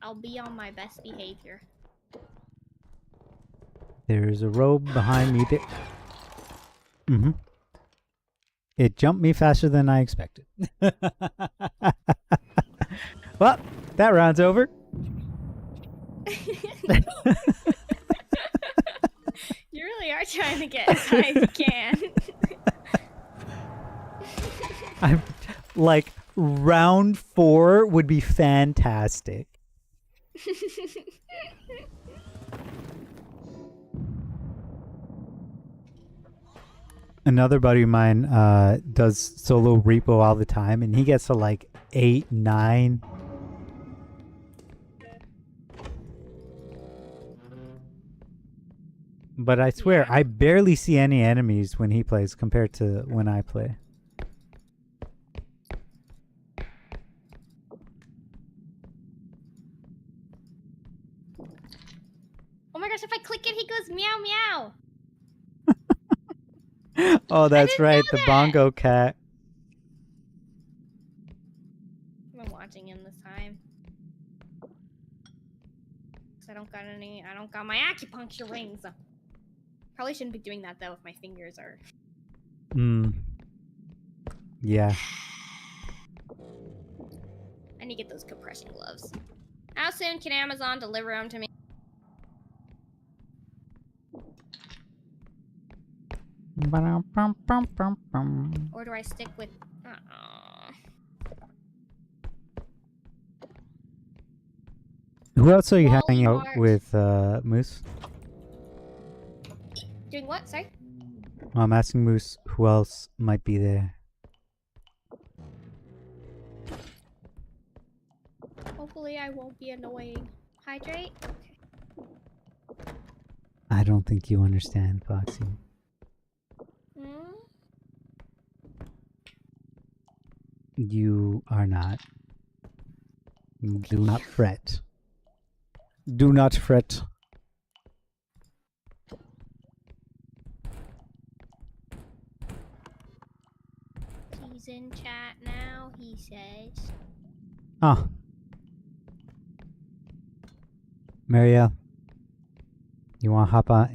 Speaker 2: I'll be on my best behavior.
Speaker 3: There's a robe behind me there. Mm-hmm. It jumped me faster than I expected. Well, that round's over.
Speaker 2: You really are trying to get as high as you can.
Speaker 3: I'm like, round 4 would be fantastic. Another buddy of mine does solo repo all the time, and he gets to like 8, 9. But I swear, I barely see any enemies when he plays compared to when I play.
Speaker 2: Oh my gosh, if I click it, he goes meow meow.
Speaker 3: Oh, that's right, the bongo cat.
Speaker 2: I've been watching him this time. Cause I don't got my acupuncture rings. Probably shouldn't be doing that though if my fingers are.
Speaker 3: Yeah.
Speaker 2: I need to get those compression gloves. How soon can Amazon deliver them to me? Or do I stick with...
Speaker 3: Who else are you hanging out with, Moose?
Speaker 2: Doing what? Sorry?
Speaker 3: I'm asking Moose who else might be there.
Speaker 2: Hopefully I won't be annoying. Hydrate? Okay.
Speaker 3: I don't think you understand, Foxy. You are not. Do not fret. Do not fret.
Speaker 2: He's in chat now, he says.
Speaker 3: Oh. Marielle. You wanna hop on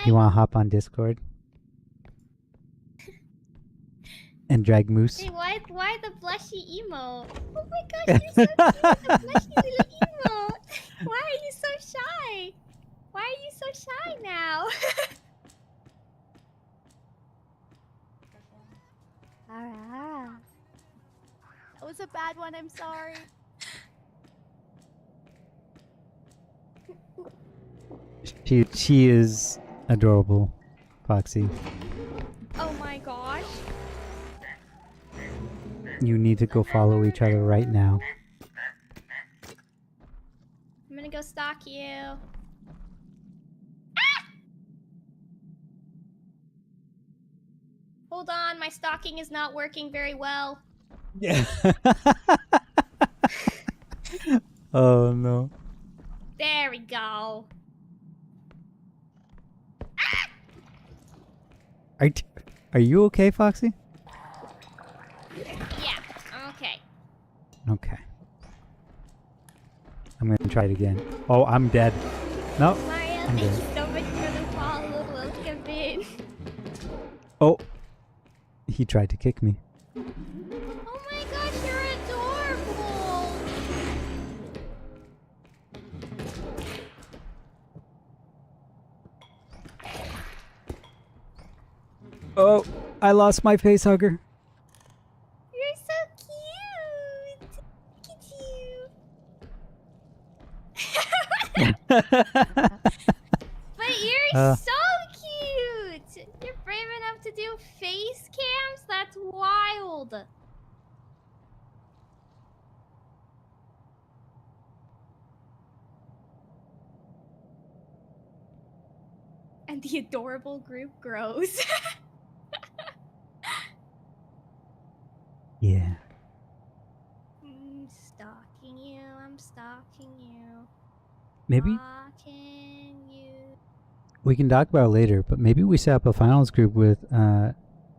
Speaker 3: you wanna hop on Discord? And drag Moose?
Speaker 2: Hey, why the blushy emote? Oh my gosh, you're so cute, the blushy little emote. Why are you so shy? Why are you so shy now?
Speaker 6: Alright. That was a bad one, I'm sorry.
Speaker 3: She is adorable, Foxy.
Speaker 2: Oh my gosh.
Speaker 3: You need to go follow each other right now.
Speaker 2: I'm gonna go stalk you. Ah! Hold on, my stalking is not working very well.
Speaker 3: Yeah. Oh no.
Speaker 2: There we go.
Speaker 3: Are you okay, Foxy?
Speaker 2: Yeah, okay.
Speaker 3: Okay. I'm gonna try it again. Oh, I'm dead. No.
Speaker 2: Mario,
Speaker 3: I'm
Speaker 2: thank you
Speaker 3: dead.
Speaker 2: so much for the follow. Welcome in.
Speaker 3: Oh. He tried to kick me.
Speaker 2: Oh my gosh, you're adorable.
Speaker 3: Oh, I lost my face hugger.
Speaker 2: You're so cute. Look at you. But you're so cute. You're brave enough to do face cams? That's wild. And the adorable group grows.
Speaker 3: Yeah.
Speaker 2: I'm stalking you. I'm stalking you.
Speaker 3: Maybe
Speaker 2: Bye.
Speaker 3: We can talk about it later, but maybe we set up a finals group with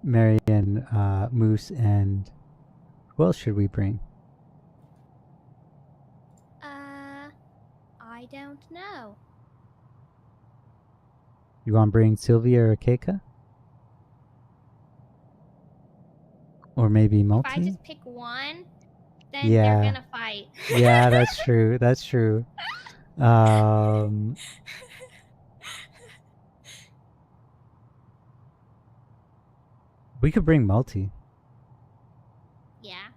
Speaker 3: Mary and Moose, and who else should we bring?
Speaker 2: I don't know.
Speaker 3: You want to bring Sylvia or Keika? Or maybe
Speaker 2: If I
Speaker 3: Multi?
Speaker 2: just pick one, then
Speaker 3: Yeah.
Speaker 2: they're gonna fight.
Speaker 3: Yeah, that's true. That's true. We could bring Multi.
Speaker 2: Yeah.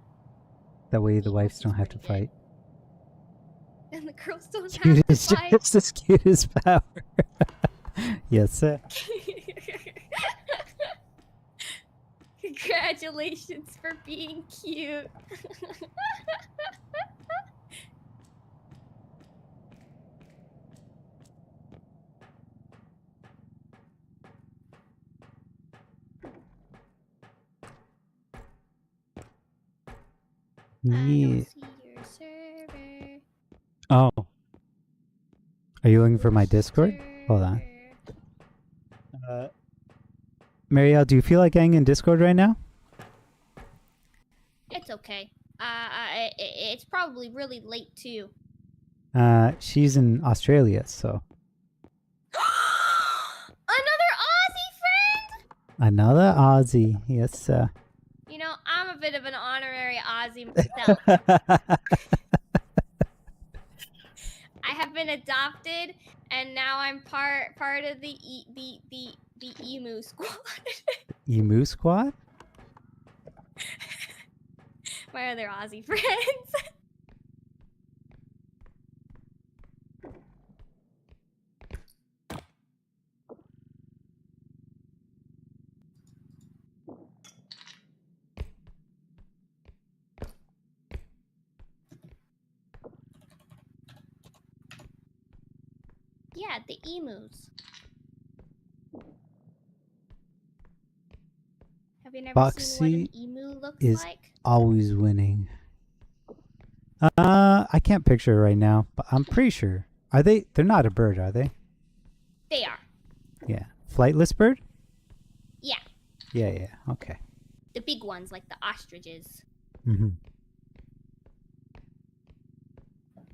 Speaker 3: That way the
Speaker 2: He
Speaker 3: wives
Speaker 2: is
Speaker 3: don't have to
Speaker 2: pretty good.
Speaker 3: fight.
Speaker 2: And the girls don't
Speaker 3: Cute
Speaker 2: have to
Speaker 3: is
Speaker 2: fight.
Speaker 3: just as cute as Power. Yes, sir.
Speaker 2: Congratulations for being cute. I
Speaker 3: Yeah.
Speaker 2: don't see your server.
Speaker 3: Oh. Are you looking for my Discord? Hold on. Marielle, do you feel like getting in Discord right now?
Speaker 2: It's okay. It's probably really late too.
Speaker 3: She's in Australia, so.
Speaker 2: Another Aussie friend?
Speaker 3: Another Aussie. Yes, sir.
Speaker 2: You know, I'm a bit of an honorary Aussie myself. I have been adopted, and now I'm part of the emu squad.
Speaker 3: Emu Squad?
Speaker 2: My other Aussie friends. Yeah, the emus. Have you never seen what an emu looks
Speaker 3: is
Speaker 2: like?
Speaker 3: always winning. I can't picture it right now, but I'm pretty sure. Are they? They're not a bird, are they?
Speaker 2: They are.
Speaker 3: Yeah. Flightless bird?
Speaker 2: Yeah,
Speaker 3: Yeah, yeah. Okay.
Speaker 2: the big ones like the ostriches.
Speaker 3: Mm-hmm.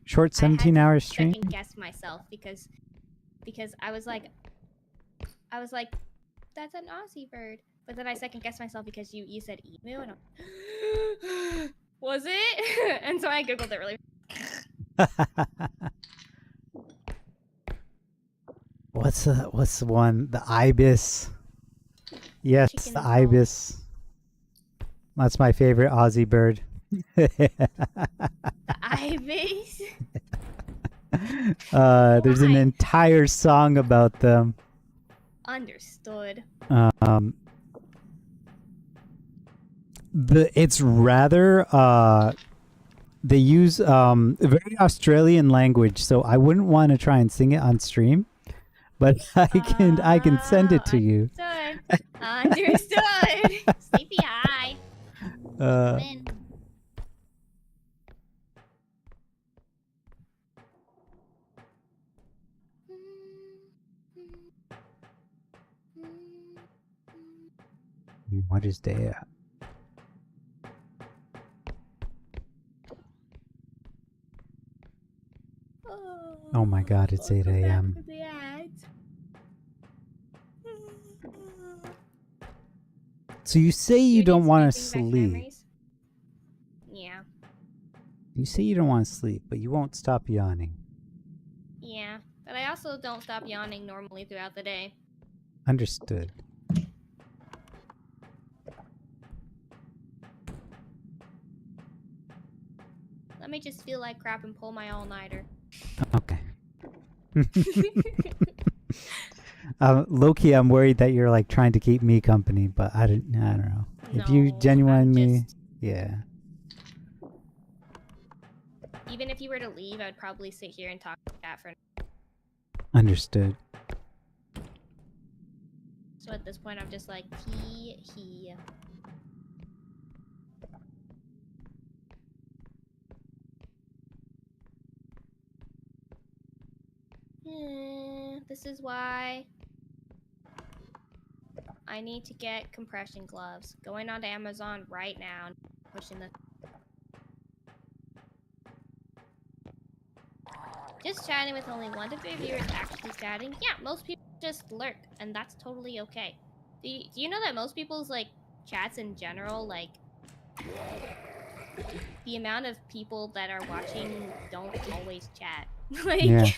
Speaker 3: Short
Speaker 2: I had
Speaker 3: 17-hour
Speaker 2: to
Speaker 3: stream?
Speaker 2: second guess myself because I was like, that's an Aussie bird. But then I second guessed myself because you said emu and I'm was it? And so I googled it really.
Speaker 3: What's the one? The ibis. Yes,
Speaker 2: Chicken
Speaker 3: the
Speaker 2: bone.
Speaker 3: ibis. That's my favorite Aussie bird.
Speaker 2: The ibis.
Speaker 3: There's an
Speaker 2: Why?
Speaker 3: entire song about them.
Speaker 2: Understood.
Speaker 3: It's rather they use very Australian language, so I wouldn't want to try and sing it on stream, but I can send it to you.
Speaker 2: Understood. Sleepy eye. Come in.
Speaker 3: What is there? Oh my god, it's 8 a.m. So you say you don't want to sleep.
Speaker 2: Yeah.
Speaker 3: You say you don't want to sleep, but you won't stop yawning.
Speaker 2: Yeah. But I also don't stop yawning normally throughout the day.
Speaker 3: Understood.
Speaker 2: Let me just feel like crap and pull my all-nighter.
Speaker 3: Okay. Low-key, I'm worried that you're like trying to keep me company, but I don't know. If you genuinely, yeah.
Speaker 2: Even if you were to leave, I'd probably sit here and talk to that for.
Speaker 3: Understood.
Speaker 2: So at this point, I'm just like, he. This is why
Speaker 10: I need to get compression gloves. Going on to Amazon right now. Pushing the. Just chatting with only 1 to 3 viewers actually chatting. Yeah, most people just lurk, and that's totally okay. Do you know that most people's like chats in general, like the amount of people that are watching don't always chat. Like,
Speaker 3: Yeah.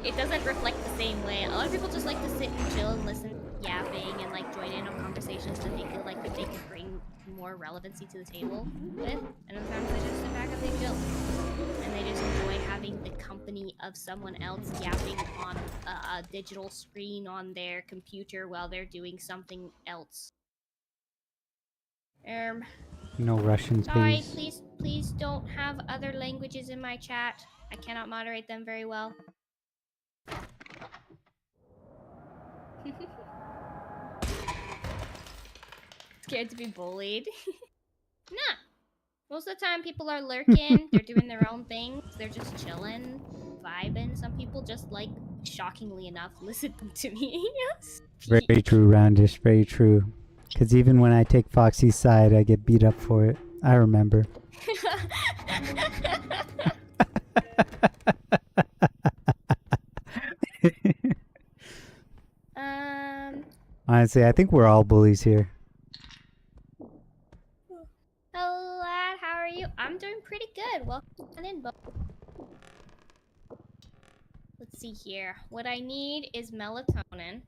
Speaker 10: it doesn't reflect the same way. A lot of people just like to sit and chill and listen, yapping, and like join in on conversations that they feel like that they could bring more relevancy to the table with. And sometimes they just sit back and they chill. And they just enjoy having the company of someone else yapping on a digital screen on their computer while they're doing something else.
Speaker 3: No Russian,
Speaker 10: Sorry,
Speaker 3: please.
Speaker 10: please don't have other languages in my chat. I cannot moderate them very well. Scared to be bullied. Nah. Most of the time people are lurking, they're doing their own things, they're just chilling, vibing. Some people just like, shockingly enough, listening to me.
Speaker 3: Very true, Roundish. Very true. Because even when I take Foxy's side, I get beat up for it. I remember. Honestly, I think we're all bullies here.
Speaker 10: Hello, lad. How are you? I'm doing pretty good. Welcome in, Bo. Let's see here. What I need is melatonin.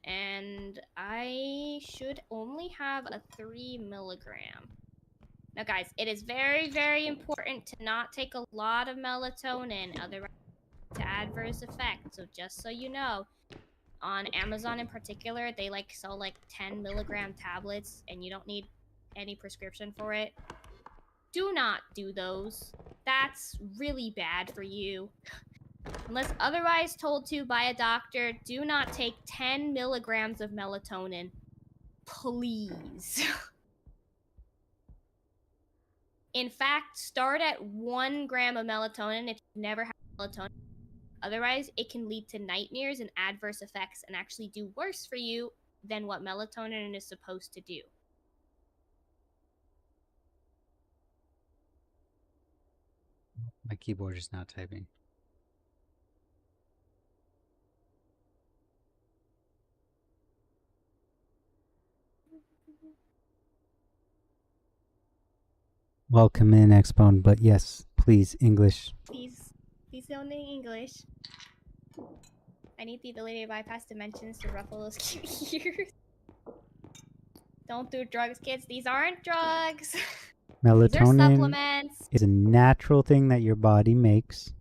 Speaker 10: And I should only have a 3 milligram. Now, guys, it is very, very important to not take a lot of melatonin, otherwise to adverse effects. So just so you know, on Amazon in particular, they like sell like 10 milligram tablets, and you don't need any prescription for it. Do not do those. That's really bad for you. Unless otherwise told to by a doctor, do not take 10 milligrams of melatonin. Please. In fact, start at 1 gram of melatonin if you've never had melatonin. Otherwise, it can lead to nightmares and adverse effects and actually do worse for you than what melatonin is supposed to do.
Speaker 3: My keyboard is not typing. Welcome in, Expone, but yes, please, English.
Speaker 10: Please only English. I need the ability to bypass dimensions to ruffle those cute ears. Don't do drugs, kids. These aren't drugs. These are
Speaker 3: Melatonin
Speaker 10: supplements.
Speaker 3: is a natural thing that your body makes.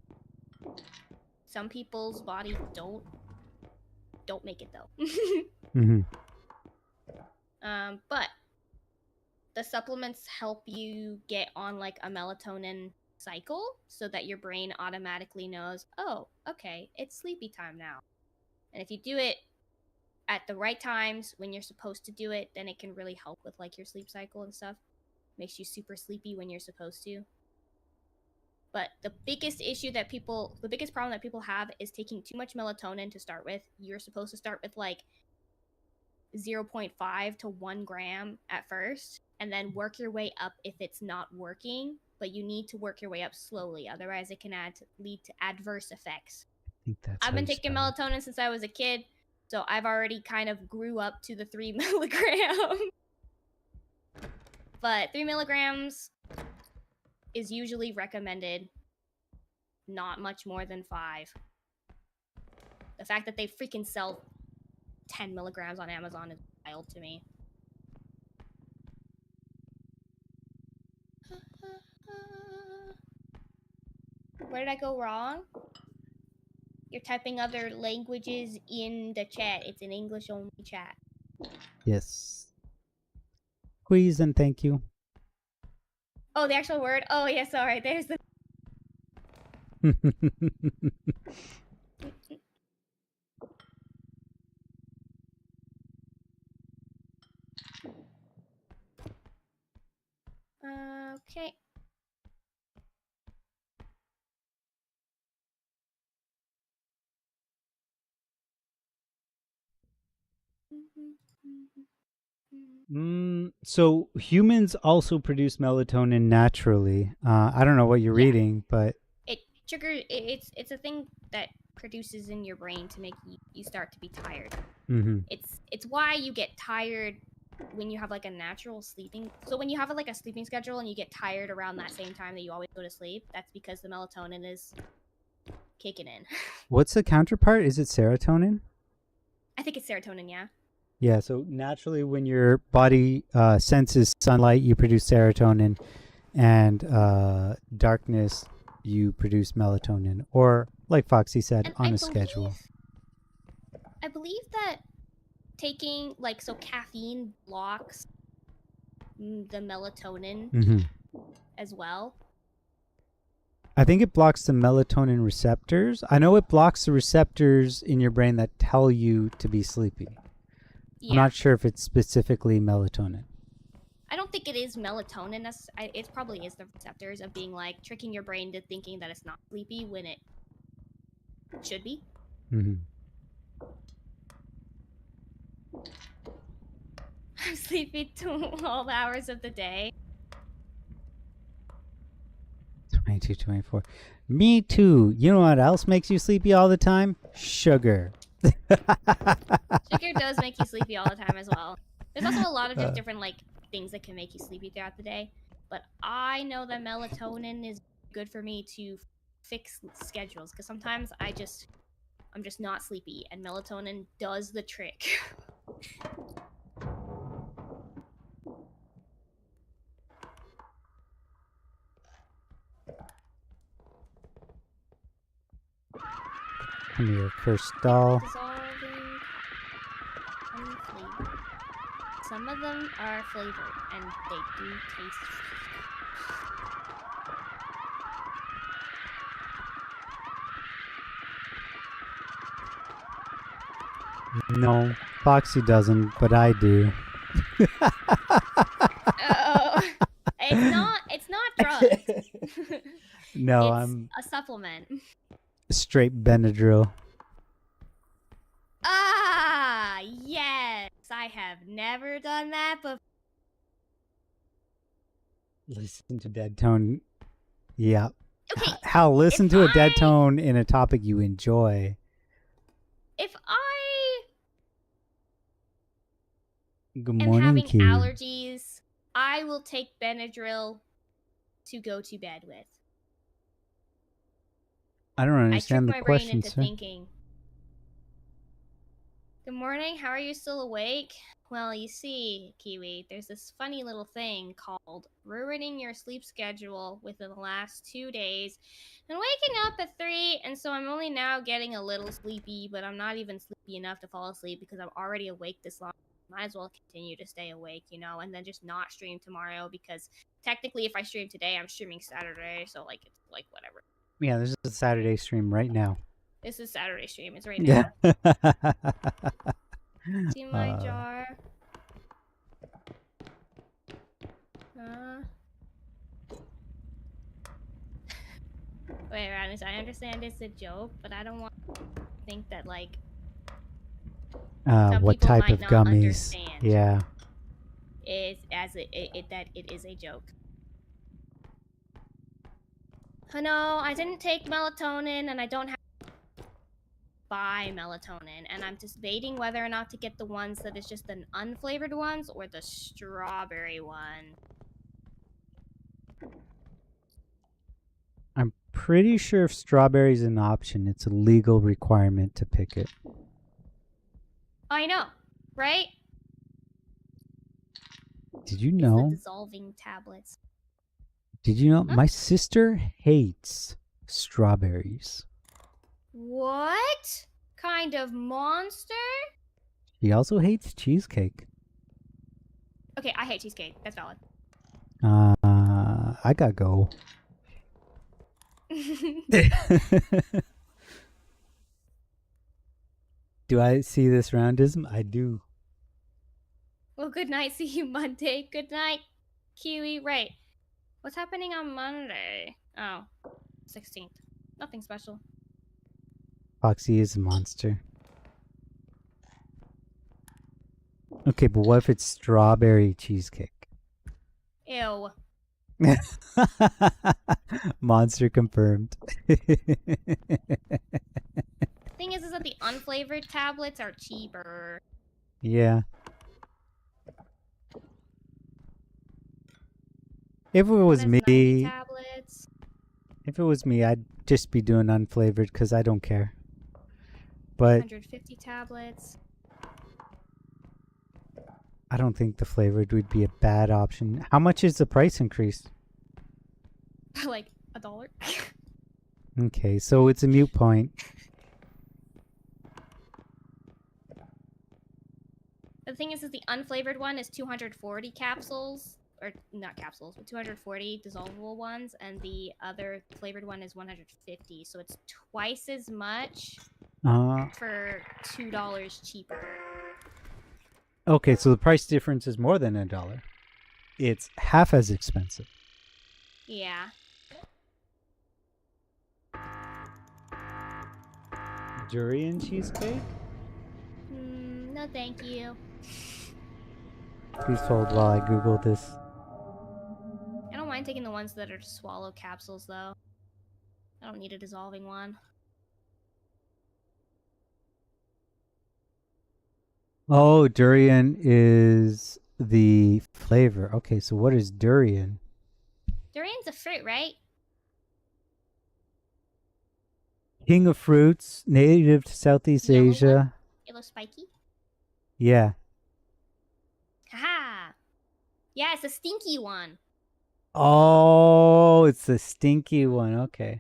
Speaker 10: Some people's body don't make it though.
Speaker 3: Mm-hmm.
Speaker 10: But the supplements help you get on like a melatonin cycle so that your brain automatically knows, oh, okay, it's sleepy time now. And if you do it at the right times when you're supposed to do it, then it can really help with like your sleep cycle and stuff. Makes you super sleepy when you're supposed to. But the biggest problem that people have is taking too much melatonin to start with. You're supposed to start with like 0.5 to 1 gram at first, and then work your way up if it's not working. But you need to work your way up slowly, otherwise it can lead to adverse effects.
Speaker 3: I think that's
Speaker 10: I've
Speaker 3: how
Speaker 10: been
Speaker 3: you
Speaker 10: taking
Speaker 3: spell it.
Speaker 10: melatonin since I was a kid, so I've already kind of grew up to the 3 milligram. But 3 milligrams is usually recommended, not much more than 5. The fact that they freaking sell 10 milligrams on Amazon is wild to me. Where did I go wrong? You're typing other languages in the chat. It's an English only chat.
Speaker 3: Yes. Please and thank you.
Speaker 10: Oh, the actual word? Oh, yeah, sorry. There's the... Okay.
Speaker 3: So humans also produce melatonin naturally. I don't know what you're
Speaker 10: Yeah.
Speaker 3: reading, but
Speaker 10: It triggers. It's a thing that produces in your brain to make you start to be tired.
Speaker 3: mhm.
Speaker 10: It's why you get tired when you have like a natural sleeping. So when you have like a sleeping schedule and you get tired around that same time that you always go to sleep, that's because the melatonin is kicking in.
Speaker 3: What's the counterpart? Is it serotonin?
Speaker 10: I think it's serotonin, yeah.
Speaker 3: Yeah, so naturally when your body senses sunlight, you produce serotonin, and darkness, you produce melatonin. Or, like Foxy said,
Speaker 10: And
Speaker 3: on a schedule.
Speaker 10: I believe that taking like so caffeine blocks the melatonin
Speaker 3: Hmm.
Speaker 10: as well.
Speaker 3: I think it blocks the melatonin receptors. I know it blocks the receptors in your brain that tell you to be sleepy.
Speaker 10: Yeah.
Speaker 3: I'm not sure if it's specifically melatonin.
Speaker 10: I don't think it is melatonin. It probably is the receptors of being like tricking your brain to thinking that it's not sleepy when it should be.
Speaker 3: Hmm.
Speaker 10: I'm sleepy all the hours of the day.
Speaker 3: 22, 24. Me too. You know what else makes you sleepy all the time? Sugar.
Speaker 10: Sugar does make you sleepy all the time as well. There's also a lot of
Speaker 3: Uh.
Speaker 10: different like things that can make you sleepy throughout the day. But I know that melatonin is good for me to fix schedules because sometimes I'm just not sleepy and melatonin does the trick.
Speaker 3: Come here, cursed doll.
Speaker 10: Dissolving unflavored. Some of them are flavored and they do taste
Speaker 3: No, Foxy doesn't, but I do.
Speaker 10: Oh, it's not drugs.
Speaker 3: No,
Speaker 10: It's
Speaker 3: I'm
Speaker 10: a supplement.
Speaker 3: straight Benadryl.
Speaker 10: Ah, yes. I have never done that before.
Speaker 3: Listen to dead tone. Yeah.
Speaker 10: Okay,
Speaker 3: Hal, listen
Speaker 10: if
Speaker 3: to a dead
Speaker 10: I-
Speaker 3: tone in a topic you enjoy.
Speaker 10: If I
Speaker 3: Good
Speaker 10: am
Speaker 3: morning,
Speaker 10: having
Speaker 3: Kiwi.
Speaker 10: allergies, I will take Benadryl to go to bed with.
Speaker 3: I don't
Speaker 10: I trick
Speaker 3: understand the
Speaker 10: my brain
Speaker 3: question,
Speaker 10: into
Speaker 3: sir.
Speaker 10: thinking. Good morning, how are you still awake? Well, you see, Kiwi, there's this funny little thing called ruining your sleep schedule within the last 2 days and waking up at 3, and so I'm only now getting a little sleepy, but I'm not even sleepy enough to fall asleep because I'm already awake this long. Might as well continue to stay awake, and then just not stream tomorrow because technically if I stream today, I'm streaming Saturday, so like it's like whatever.
Speaker 3: Yeah, this is a Saturday stream right now.
Speaker 10: This is Saturday stream, it's right now.
Speaker 3: Yeah.
Speaker 10: See my jar. Wait, Radness, I understand it's a joke, but I don't want to think that like some
Speaker 3: what
Speaker 10: people
Speaker 3: type
Speaker 10: might
Speaker 3: of
Speaker 10: not
Speaker 3: gummies?
Speaker 10: understand
Speaker 3: Yeah.
Speaker 10: that it is a joke. Oh no, I didn't take melatonin and I don't have to buy melatonin, and I'm just debating whether or not to get the ones that is just the unflavored ones or the strawberry one.
Speaker 3: I'm pretty sure if strawberry's an option, it's a legal requirement to pick it.
Speaker 10: I know, right?
Speaker 3: Did you
Speaker 10: It's
Speaker 3: know?
Speaker 10: the dissolving tablets.
Speaker 3: Did you know?
Speaker 10: Huh?
Speaker 3: My sister hates strawberries.
Speaker 10: What kind of monster?
Speaker 3: She also hates cheesecake.
Speaker 10: Okay, I hate cheesecake. That's valid.
Speaker 3: I gotta go. Do I see this roundism? I do.
Speaker 10: Well, good night. See you Monday. Good night, Kiwi. Right. What's happening on Monday? Oh, 16th. Nothing special.
Speaker 3: Foxy is a monster. Okay, but what if it's strawberry cheesecake?
Speaker 10: Ew.
Speaker 3: Monster confirmed.
Speaker 10: Thing is that the unflavored tablets are cheaper.
Speaker 3: Yeah. If it was
Speaker 10: One has 90
Speaker 3: me,
Speaker 10: tablets.
Speaker 3: I'd just be doing unflavored because I don't care. But
Speaker 10: 150 tablets.
Speaker 3: I don't think the flavored would be a bad option. How much is the price increase?
Speaker 10: Like $1.
Speaker 3: Okay, so it's a mute point.
Speaker 10: The thing is the unflavored one is 240 capsules, or not capsules, but 240 dissolvable ones, and the other flavored one is 150. So it's twice as much for $2 cheaper.
Speaker 3: Okay, so the price difference is more than $1. It's half as expensive.
Speaker 10: Yeah.
Speaker 3: Durian cheesecake?
Speaker 10: No, thank you.
Speaker 3: Please hold while I Google this.
Speaker 10: I don't mind taking the ones that are swallow capsules, though. I don't need a dissolving one.
Speaker 3: Oh, durian is the flavor. Okay, so what is durian?
Speaker 10: Durian's a fruit, right?
Speaker 3: King of fruits, native to Southeast
Speaker 10: Yellow
Speaker 3: Asia.
Speaker 10: one? Yellow spiky?
Speaker 3: Yeah.
Speaker 10: Haha! Yeah, it's a stinky one.
Speaker 3: Oh, it's the stinky one. Okay.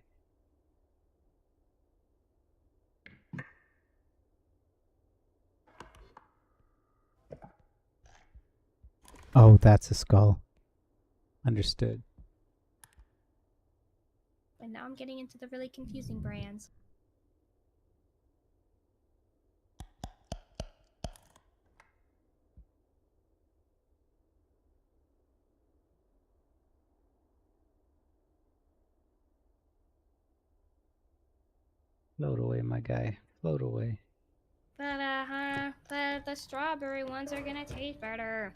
Speaker 3: Oh, that's a skull. Understood.
Speaker 10: And now I'm getting into the really confusing brands.
Speaker 3: Float away, my guy. Float away.
Speaker 10: But the strawberry ones are gonna taste better.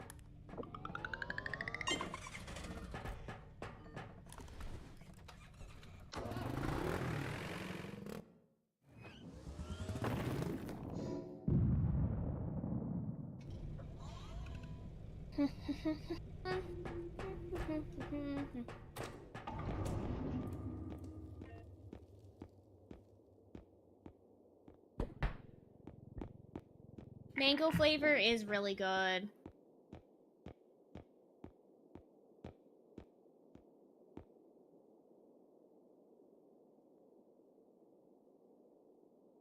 Speaker 10: Mango flavor is really good.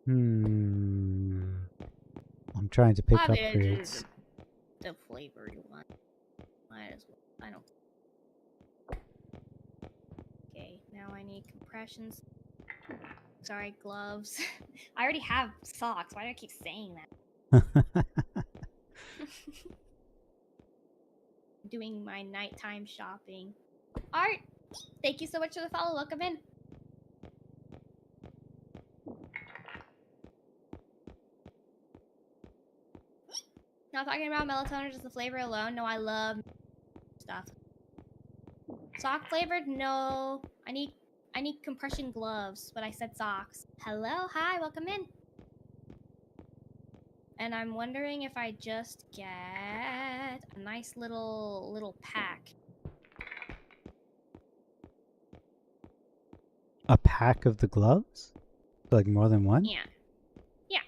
Speaker 3: I'm trying to pick
Speaker 10: I'll
Speaker 3: up
Speaker 10: be
Speaker 3: crates.
Speaker 10: the flavored one. Might as well. I don't. Okay, now I need compressions. Sorry, gloves. I already have socks. Why do I keep saying that? Doing my nighttime shopping. Art, thank you so much for the follow. Welcome in. Not talking about melatonin, just the flavor alone. No, I love stuff. Sock flavored? No. I need compression gloves, but I said socks. Hello, hi, welcome in. And I'm wondering if I just get a nice little pack.
Speaker 3: A pack of the gloves? Like more than one?
Speaker 10: Yeah. Yeah.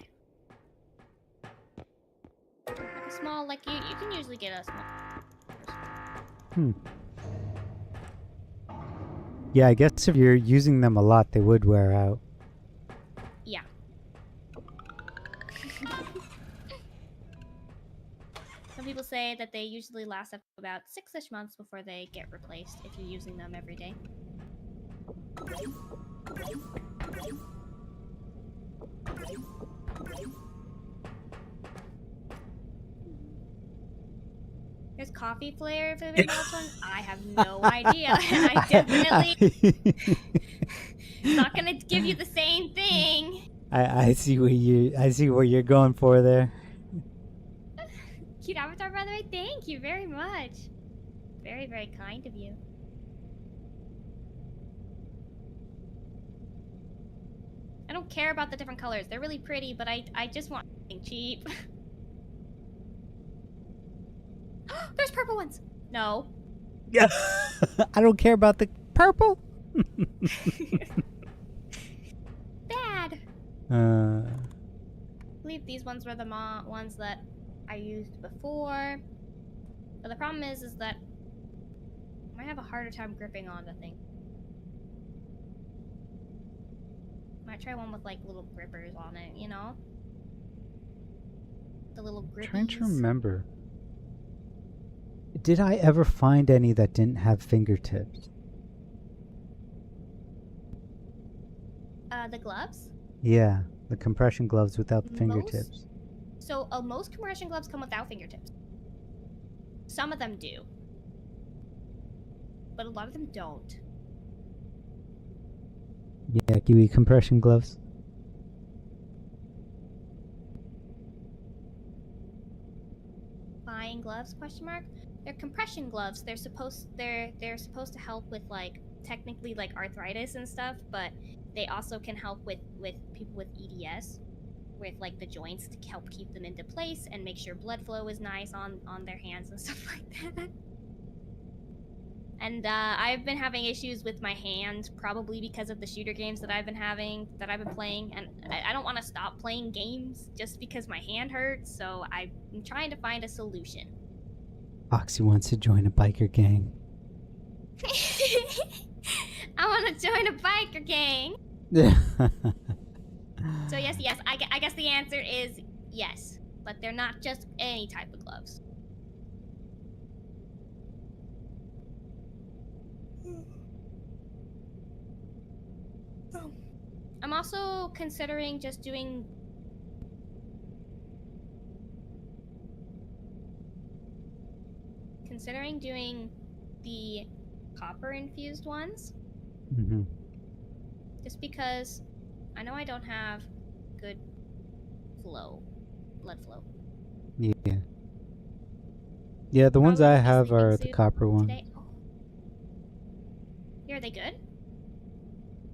Speaker 10: Like a small, like you can usually get a small.
Speaker 3: Yeah, I guess if you're using them a lot, they would wear out.
Speaker 10: Yeah. Some people say that they usually last up to about 6-ish months before they get replaced if you're using them every day. There's coffee flavor for the melatonin? I have no idea. And I definitely not gonna give you the same thing.
Speaker 3: I see what you're going for there.
Speaker 10: Cute avatar Thank you very much. Very, very kind of you. I don't care about the different colors. They're really pretty, but I just want something cheap. There's purple ones. No.
Speaker 3: Yeah. I don't care about the purple.
Speaker 10: Bad.
Speaker 3: Uh,
Speaker 10: I believe these ones were the ones that I used before. But the problem is that I might have a harder time gripping on the thing. Might try one with like little grippers on it, you know? The little grippies.
Speaker 3: trying to remember. Did I ever find any that didn't have fingertips?
Speaker 10: The gloves?
Speaker 3: Yeah, the compression gloves without the fingertips.
Speaker 10: Most compression gloves come without fingertips. Some of them do. But a lot of them don't.
Speaker 3: Yeah, kiwi compression gloves.
Speaker 10: Buying gloves? Question mark. They're compression gloves. They're supposed to help with like technically like arthritis and stuff, but they also can help with people with EDS, with like the joints to help keep them into place and make sure blood flow is nice on their hands and stuff like that. And I've been having issues with my hand, probably because of the shooter games that I've been playing, and I don't want to stop playing games just because my hand hurts, so I'm trying to find a solution.
Speaker 3: Oxy wants to join a biker gang.
Speaker 10: I want to join a biker gang!
Speaker 3: Yeah.
Speaker 10: So yes, I guess the answer is yes, but they're not just any type of gloves. I'm also considering just doing the copper infused ones, just because I know I don't have good blood flow.
Speaker 3: Yeah. Yeah, the ones I have are the copper ones.
Speaker 10: Today. Oh. Are they good?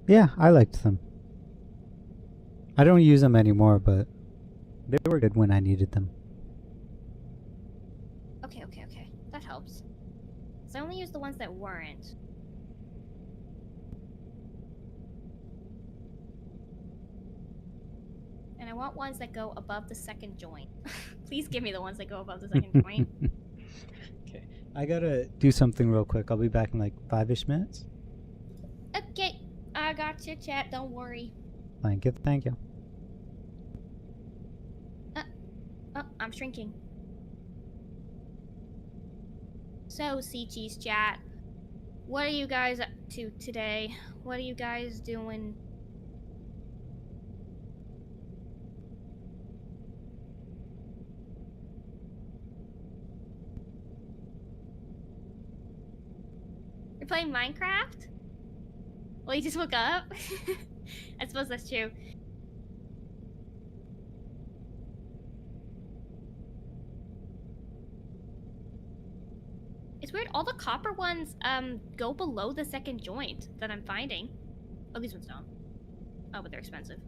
Speaker 3: Yeah, I liked them. I don't use them anymore, but they were good when I needed them.
Speaker 10: Okay. That helps. So I only used the ones that weren't. And I want ones that go above the second joint. Please give me the ones that go above the second joint.
Speaker 3: Okay. I gotta do something real quick. I'll be back in like 5-ish minutes.
Speaker 10: Okay. I got your chat, don't worry.
Speaker 3: Thank you, thank you.
Speaker 10: Oh, I'm shrinking. So, C-Cheese chat, what are you guys up to today? What are you guys doing? You're playing Minecraft? Well, you just woke up? I suppose that's true. It's weird, all the copper ones go below the second joint that I'm finding. Oh, these ones don't. Oh, but they're expensive.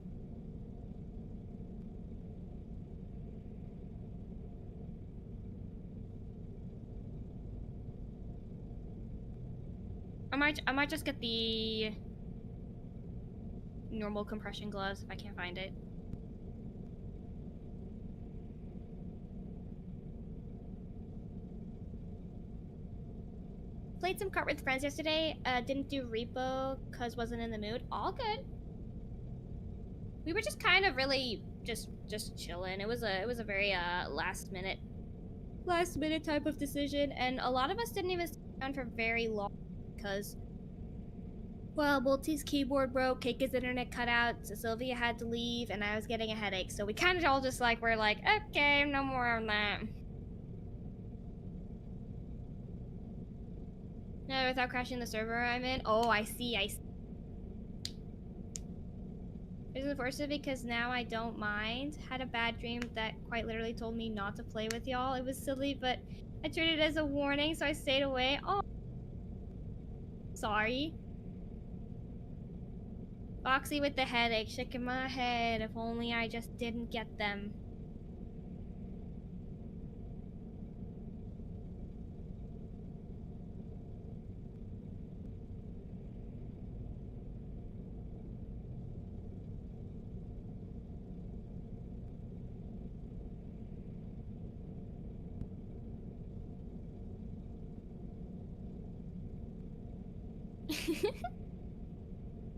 Speaker 10: I might just get the normal compression gloves if I can't find it. Played some cart with friends yesterday. Didn't do repo because wasn't in the mood. All good. We were just kind of really just chilling. It was a very last minute type of decision, and a lot of us didn't even stay down for very long because, well, Multi's keyboard broke, Keika's internet cut out, so Sylvia had to leave, and I was getting a headache. So we kind of all just we're like, okay, no more on that. No, without crashing the server I'm in. Oh, I see. It's unfortunate because now I don't mind. Had a bad dream that quite literally told me not to play with y'all. It was silly, but I treated it as a warning, so I stayed away. Oh, sorry. Foxy with the headache, shaking my head. If only I just didn't get them.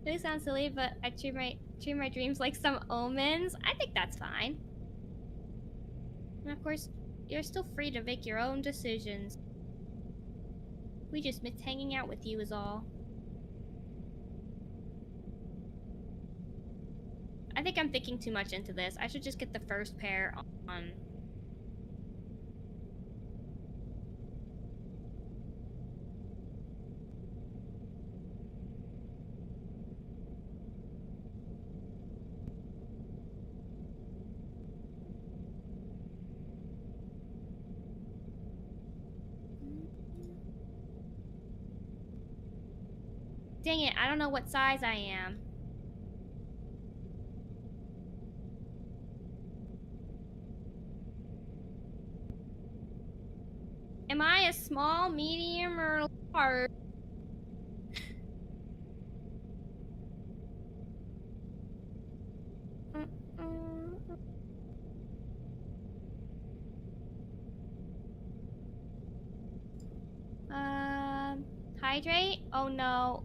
Speaker 10: Really sounds silly, but I treat my dreams like some omens. I think that's fine. And of course, you're still free to make your own decisions. We just miss hanging out with you is all. I think I'm thinking too much into this. I should just get the first pair on. Dang it, I don't know what size I am. Am I a small, medium, or large? Hydrate? Oh no,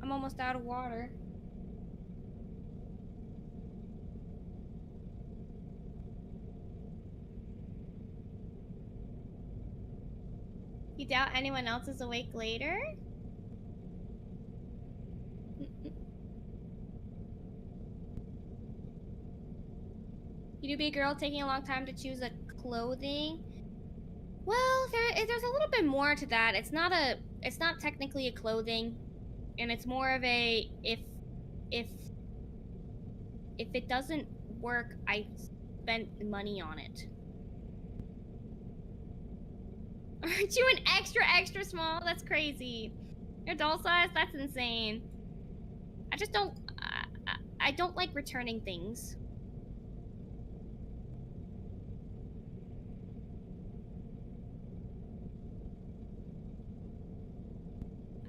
Speaker 10: I'm almost out of water. You doubt anyone else is awake later? You do be a girl taking a long time to choose a clothing? Well, there's a little bit more to that. It's not technically a clothing, and it's more of a if it doesn't work, I spent money on it. Aren't you an extra small? That's crazy. Your doll size? That's insane. I just don't. I don't like returning things.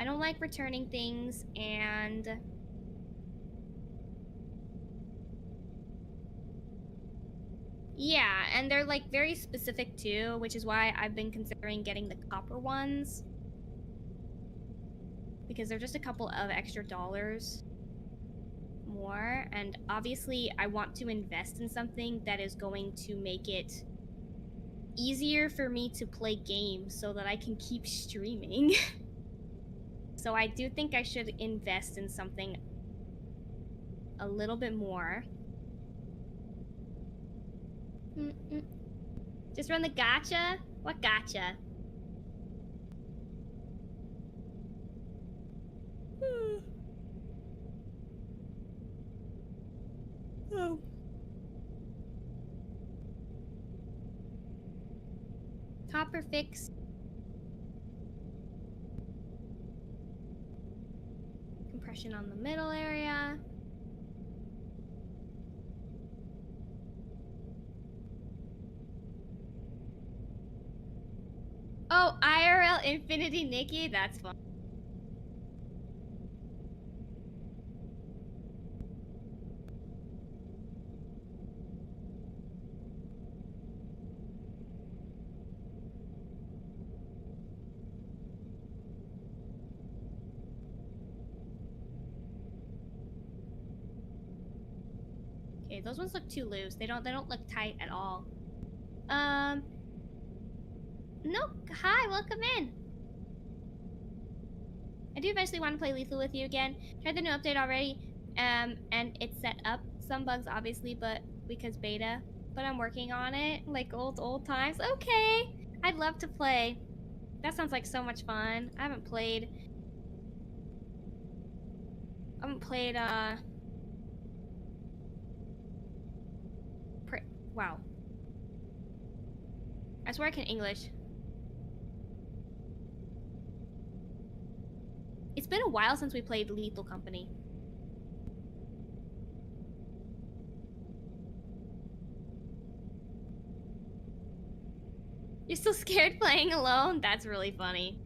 Speaker 10: I don't like returning things, and yeah, and they're like very specific too, which is why I've been considering getting the copper ones, because they're just a couple of extra dollars more, and obviously I want to invest in something that is going to make it easier for me to play games so that I can keep streaming. So I do think I should invest in something a little bit more. Just run the gacha? What gacha? Oh. Copper fix. Compression on the middle area. Oh, IRL Infinity Nikki? That's fun. Okay, those ones look too loose. They don't look tight at all. No, hi, welcome in. I do eventually want to play Lethal with you again. Tried the new update already, and it's set up. Some bugs, obviously, but because beta. But I'm working on it, like old times. Okay, I'd love to play. That sounds like so much fun. I haven't played, wow. I swear I can English. It's been a while since we played Lethal Company. You're still scared playing alone? That's really funny.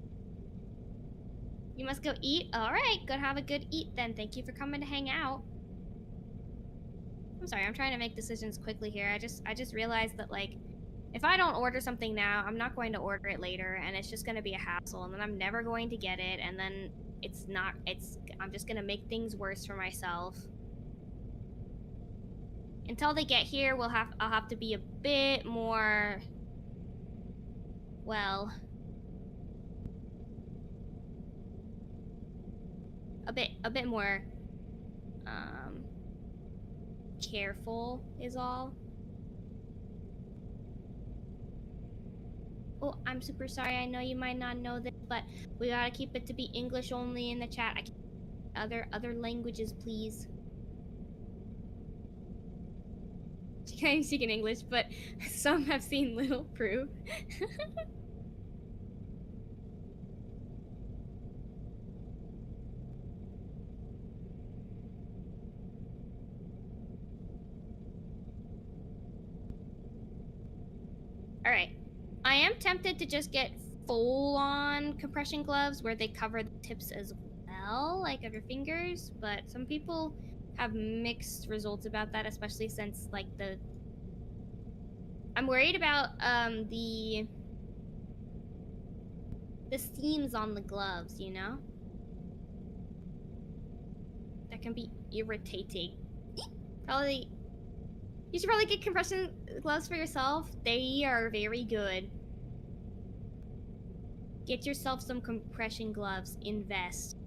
Speaker 10: You must go eat? Alright, go have a good eat then. Thank you for coming to hang out. I'm sorry, I'm trying to make decisions quickly here. I just realized that, like, if I don't order something now, I'm not going to order it later, and it's just going to be a hassle, and then I'm never going to get it, and then I'm just going to make things worse for myself. Until they get here, I'll have to be a bit more, well, a bit more, careful is all. Oh, I'm super sorry. I know you might not know this, but we gotta keep it to be English only in the chat. I can't other languages, please. She can't speak in English, but some have seen little proof. Alright. I am tempted to just get full-on compression gloves where they cover the tips as well, like of your fingers, but some people have mixed results about that, especially since, like, I'm worried about, the seams on the gloves, you know? That can be irritating. You should probably get compression gloves for yourself. They are very good. Get yourself some compression gloves. Invest.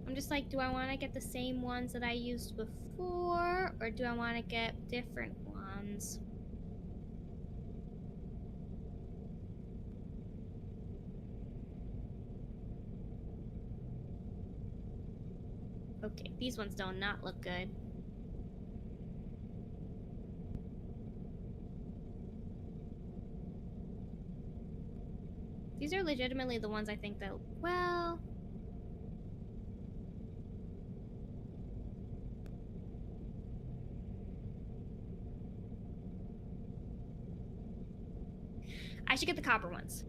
Speaker 10: I'm just like, do I want to get the same ones that I used before, or do I want to get different ones? Okay, these ones do not look good. These are legitimately the ones I think that, well... I should get the copper ones.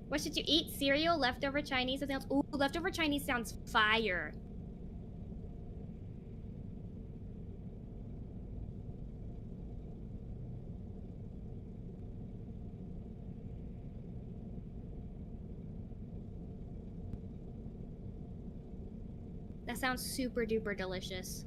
Speaker 10: What should you eat? Cereal, leftover Chinese, something else? Ooh, leftover Chinese sounds fire. That sounds super duper delicious.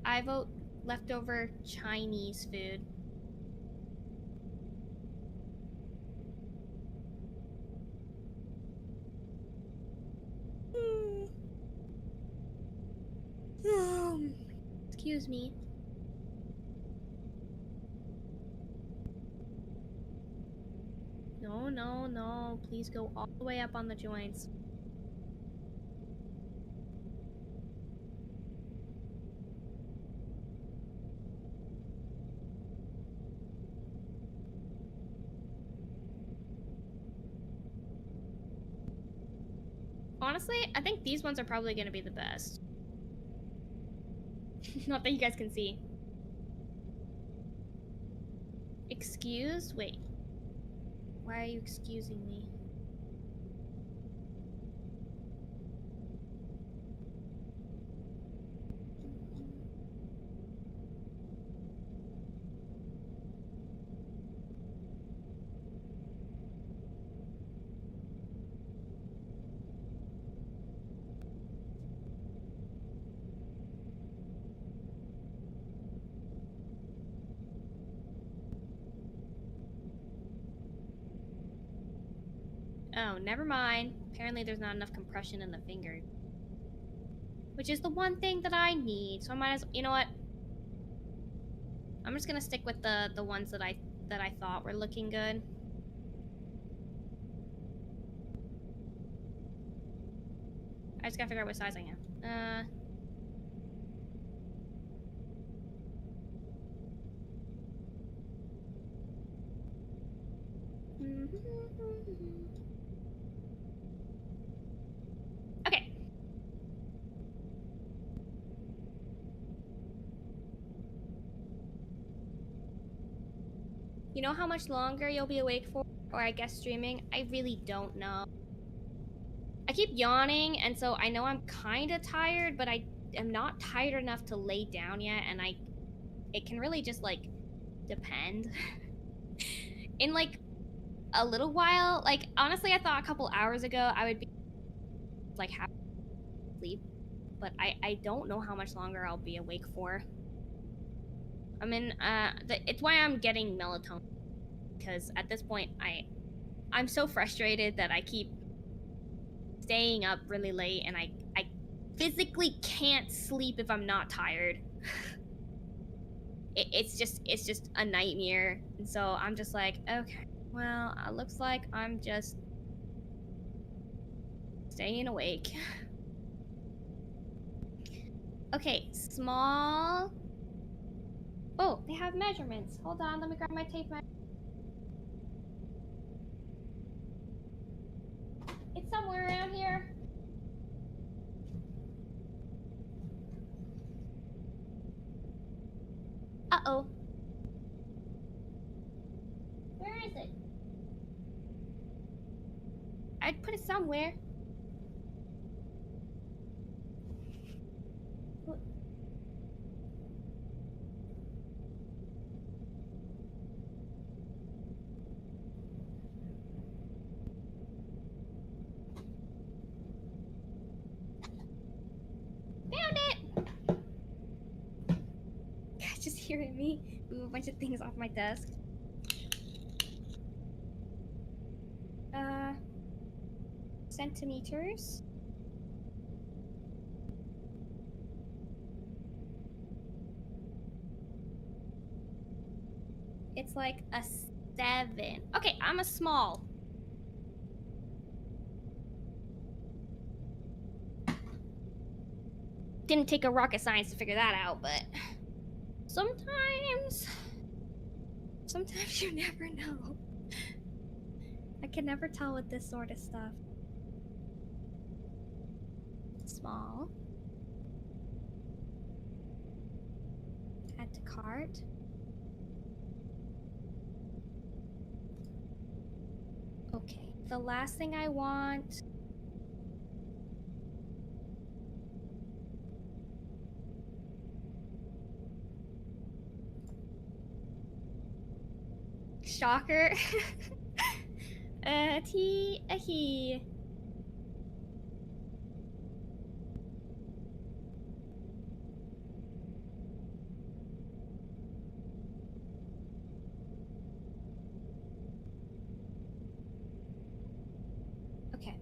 Speaker 10: I vote leftover Chinese food. Excuse me. No, no, no. Please go all the way up on the joints. Honestly, I think these ones are probably going to be the best. Not that you guys can see. Excuse? Wait. Why are you excusing me? Oh, never mind. Apparently there's not enough compression in the finger. Which is the one thing that I need. So I might as you know what? I'm just gonna stick with the ones that I thought were looking good. I just gotta figure out what size I am. Okay. You know how much longer you'll be awake for? Or I guess streaming? I really don't know. I keep yawning, and so I know I'm kind of tired, but I am not tired enough to lay down yet, and it can really just, like, depend. In, like, a little while, like, honestly, I thought a couple hours ago I would be, like, half asleep, but I don't know how much longer I'll be awake for. I mean, it's why I'm getting melatonin, because at this point, I'm so frustrated that I keep staying up really late, and I physically can't sleep if I'm not tired. It's just a nightmare, and so I'm just like, okay, well, it looks like I'm just staying awake. Okay, small. Oh, they have measurements. Hold on, let me grab my tape measure. It's somewhere around here. Uh-oh. Where is it? I'd put it somewhere. Found it! Just hearing me move a bunch of things off my desk. Centimeters. It's like a 7. Okay, I'm a small. Didn't take a rocket science to figure that out, but sometimes you never know. I can never tell with this sort of stuff. Small. Add to cart. Okay, the last thing I want. Shocker. He. Okay.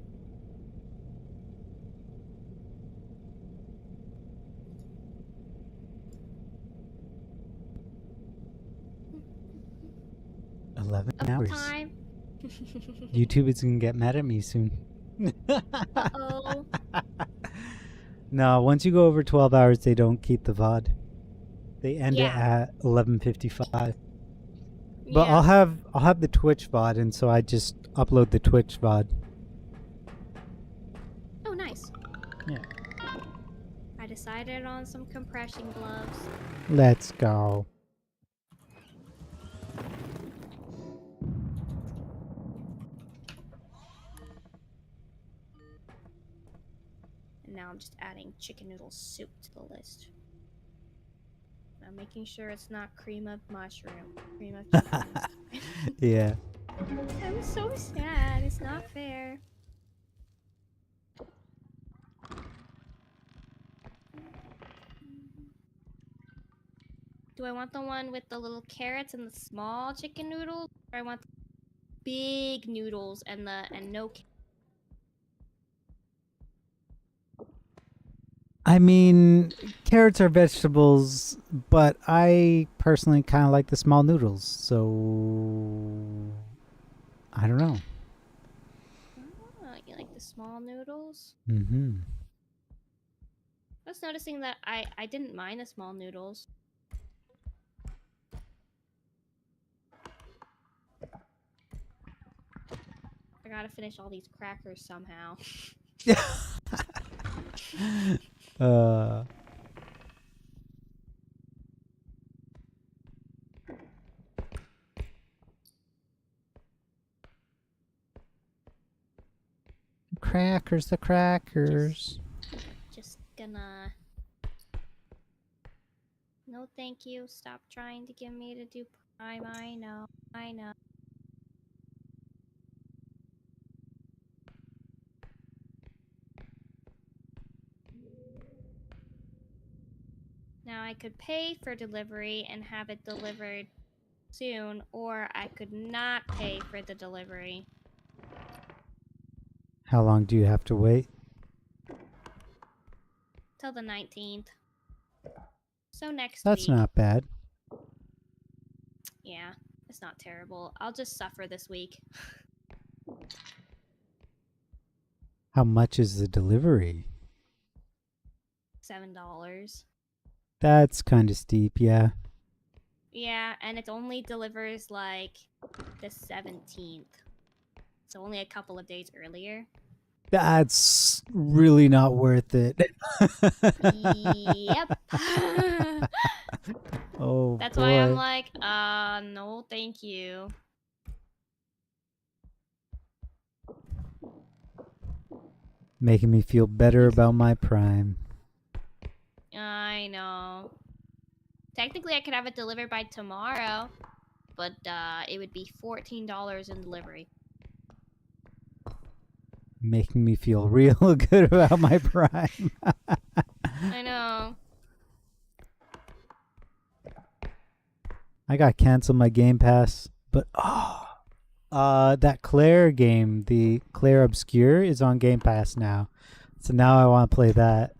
Speaker 3: $11
Speaker 10: About
Speaker 3: hours.
Speaker 10: time.
Speaker 3: YouTube is gonna get mad at me soon.
Speaker 10: Uh-oh.
Speaker 3: No, once you go over 12 hours, they don't keep the VOD. They end it
Speaker 10: Yeah.
Speaker 3: at 11:55. But
Speaker 10: Yeah.
Speaker 3: I'll have the Twitch VOD, and so I just upload the Twitch VOD.
Speaker 10: Oh, nice.
Speaker 3: Yeah.
Speaker 10: I decided on some compression gloves.
Speaker 3: Let's go.
Speaker 10: And now I'm just adding chicken noodle soup to the list. I'm making sure it's not cream of mushroom. Cream of chicken.
Speaker 3: Yeah.
Speaker 10: I'm so sad. It's not fair. Do I want the one with the little carrots and the small chicken noodles? Or I want
Speaker 2: big noodles and no.
Speaker 3: I mean, carrots are vegetables, but I personally kind of like the small noodles, so I don't know.
Speaker 2: Oh, you like the small noodles?
Speaker 3: Mm-hmm.
Speaker 2: I was noticing that I didn't mind the small noodles. I gotta finish all these crackers somehow.
Speaker 3: uh, crackers, the crackers.
Speaker 2: Just gonna. No, thank you. Stop trying to get me to do prime. I know. I know. Now I could pay for delivery and have it delivered soon, or I could not pay for the delivery.
Speaker 3: How long do you have to wait?
Speaker 2: Till the 19th. So next
Speaker 3: That's
Speaker 2: week.
Speaker 3: not bad.
Speaker 2: Yeah, it's not terrible. I'll just suffer this week.
Speaker 3: How much is the delivery?
Speaker 2: $7.
Speaker 3: That's kind of steep, yeah.
Speaker 2: Yeah, and it only delivers like the 17th. So only a couple of days earlier.
Speaker 3: That's really not worth it.
Speaker 2: Yep.
Speaker 3: Oh,
Speaker 2: That's
Speaker 3: boy.
Speaker 2: why I'm like, no, thank you.
Speaker 3: Making me feel better about my prime.
Speaker 2: I know. Technically, I could have it delivered by tomorrow, but it would be $14 in delivery.
Speaker 3: Making me feel real good about my prime.
Speaker 2: I know.
Speaker 3: I got canceled my Game Pass, but that Claire game, the Claire Obscure, is on Game Pass now. So now I want to play that.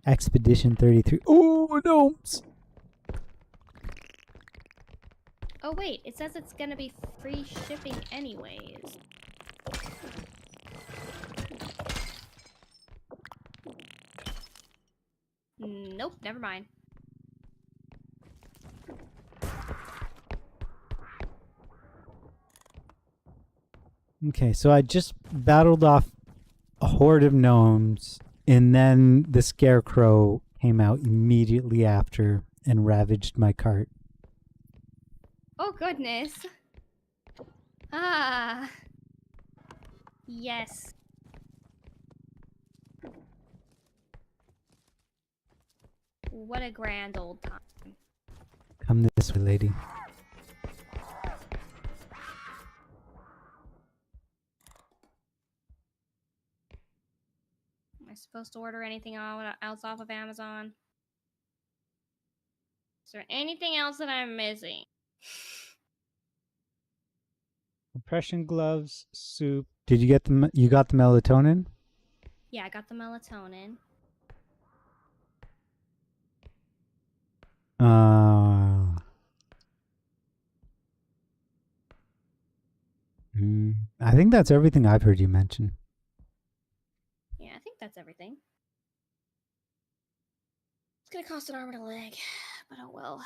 Speaker 3: Expedition 33. Oh, no.
Speaker 2: Oh wait, it says it's gonna be free shipping anyways. Nope, never mind.
Speaker 3: Okay, so I just battled off a horde of gnomes, and then the scarecrow came out immediately after and ravaged my cart.
Speaker 2: Oh goodness. Ah. Yes. What a grand old time.
Speaker 3: Come this way, lady.
Speaker 2: Am I supposed to order anything else off of Amazon? Is there anything else that I'm missing?
Speaker 3: Compression gloves, soup. Did you get the? You got the melatonin?
Speaker 2: Yeah, I got the melatonin.
Speaker 3: I think that's everything I've heard you mention.
Speaker 2: Yeah, I think that's everything. It's gonna cost an arm and a leg, but oh well.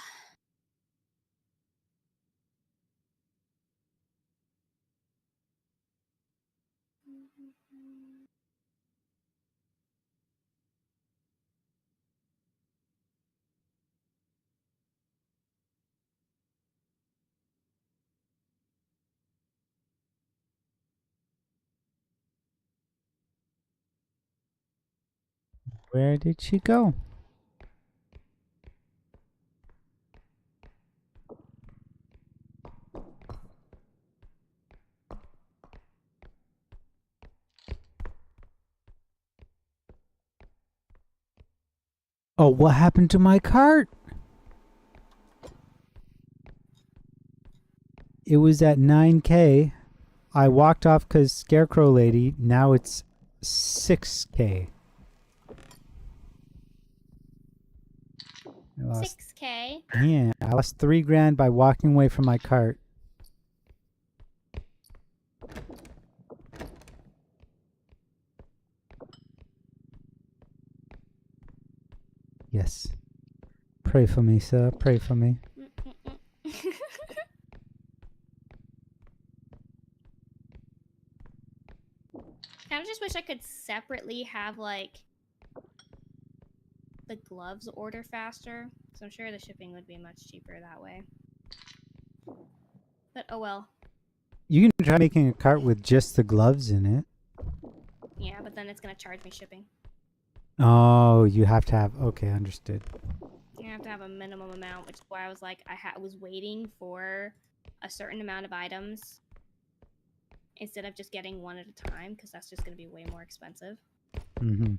Speaker 3: Where did she go? Oh, what happened to my cart? it was at 9K. I walked off because Scarecrow Lady. Now it's 6K. I lost,
Speaker 2: 6K.
Speaker 3: yeah, I lost $3,000 by walking away from my cart. Yes. Pray for me, sir. Pray for me.
Speaker 2: Kind of just wish I could separately have like the gloves order faster. So I'm sure the shipping would be much cheaper that way. But oh well.
Speaker 3: You can try making a cart with just the gloves in it.
Speaker 2: Yeah, but then it's gonna charge me shipping.
Speaker 3: Oh, you have to have. Okay, understood.
Speaker 2: You have to have a minimum amount, which is why I was like, I was waiting for a certain amount of items instead of just getting one at a time, because that's just gonna be way more expensive.
Speaker 3: Mm-hmm.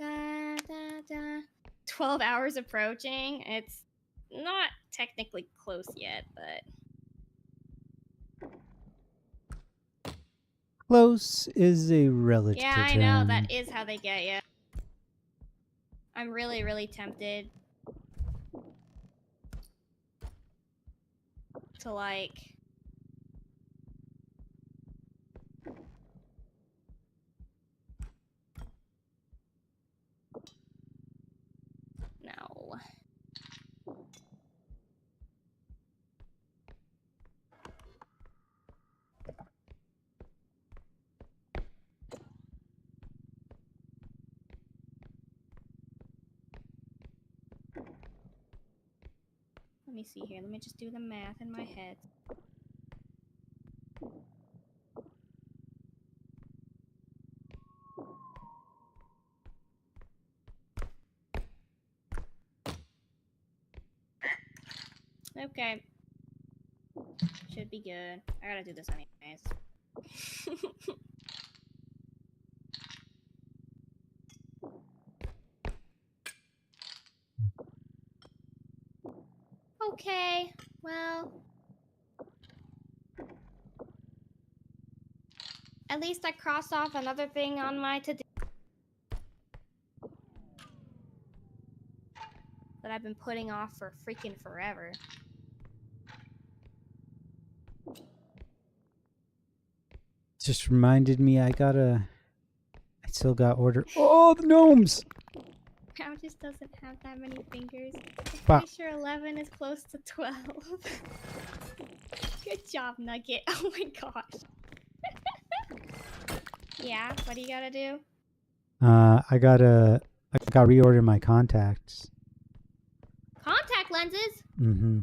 Speaker 2: Da, da, da. 12 hours approaching. It's not technically close yet, but
Speaker 3: Close is a relative
Speaker 2: yeah, I
Speaker 3: term.
Speaker 2: know that is how they get you. I'm really, really tempted to like no. Let me see here. Let me just do the math in my head. Okay. Should be good. I gotta do this anyways. Okay, well. At least I crossed off another thing on my to-do that I've been putting off for freaking forever.
Speaker 3: Just reminded me I still got order. Oh, the gnomes!
Speaker 2: How just doesn't have that many fingers. I'm
Speaker 3: Wow.
Speaker 2: pretty sure 11 is close to 12. Good job, Nugget. Oh my gosh. Yeah, what do you gotta do?
Speaker 3: I gotta reorder my contacts.
Speaker 2: Contact lenses?
Speaker 3: Mm-hmm.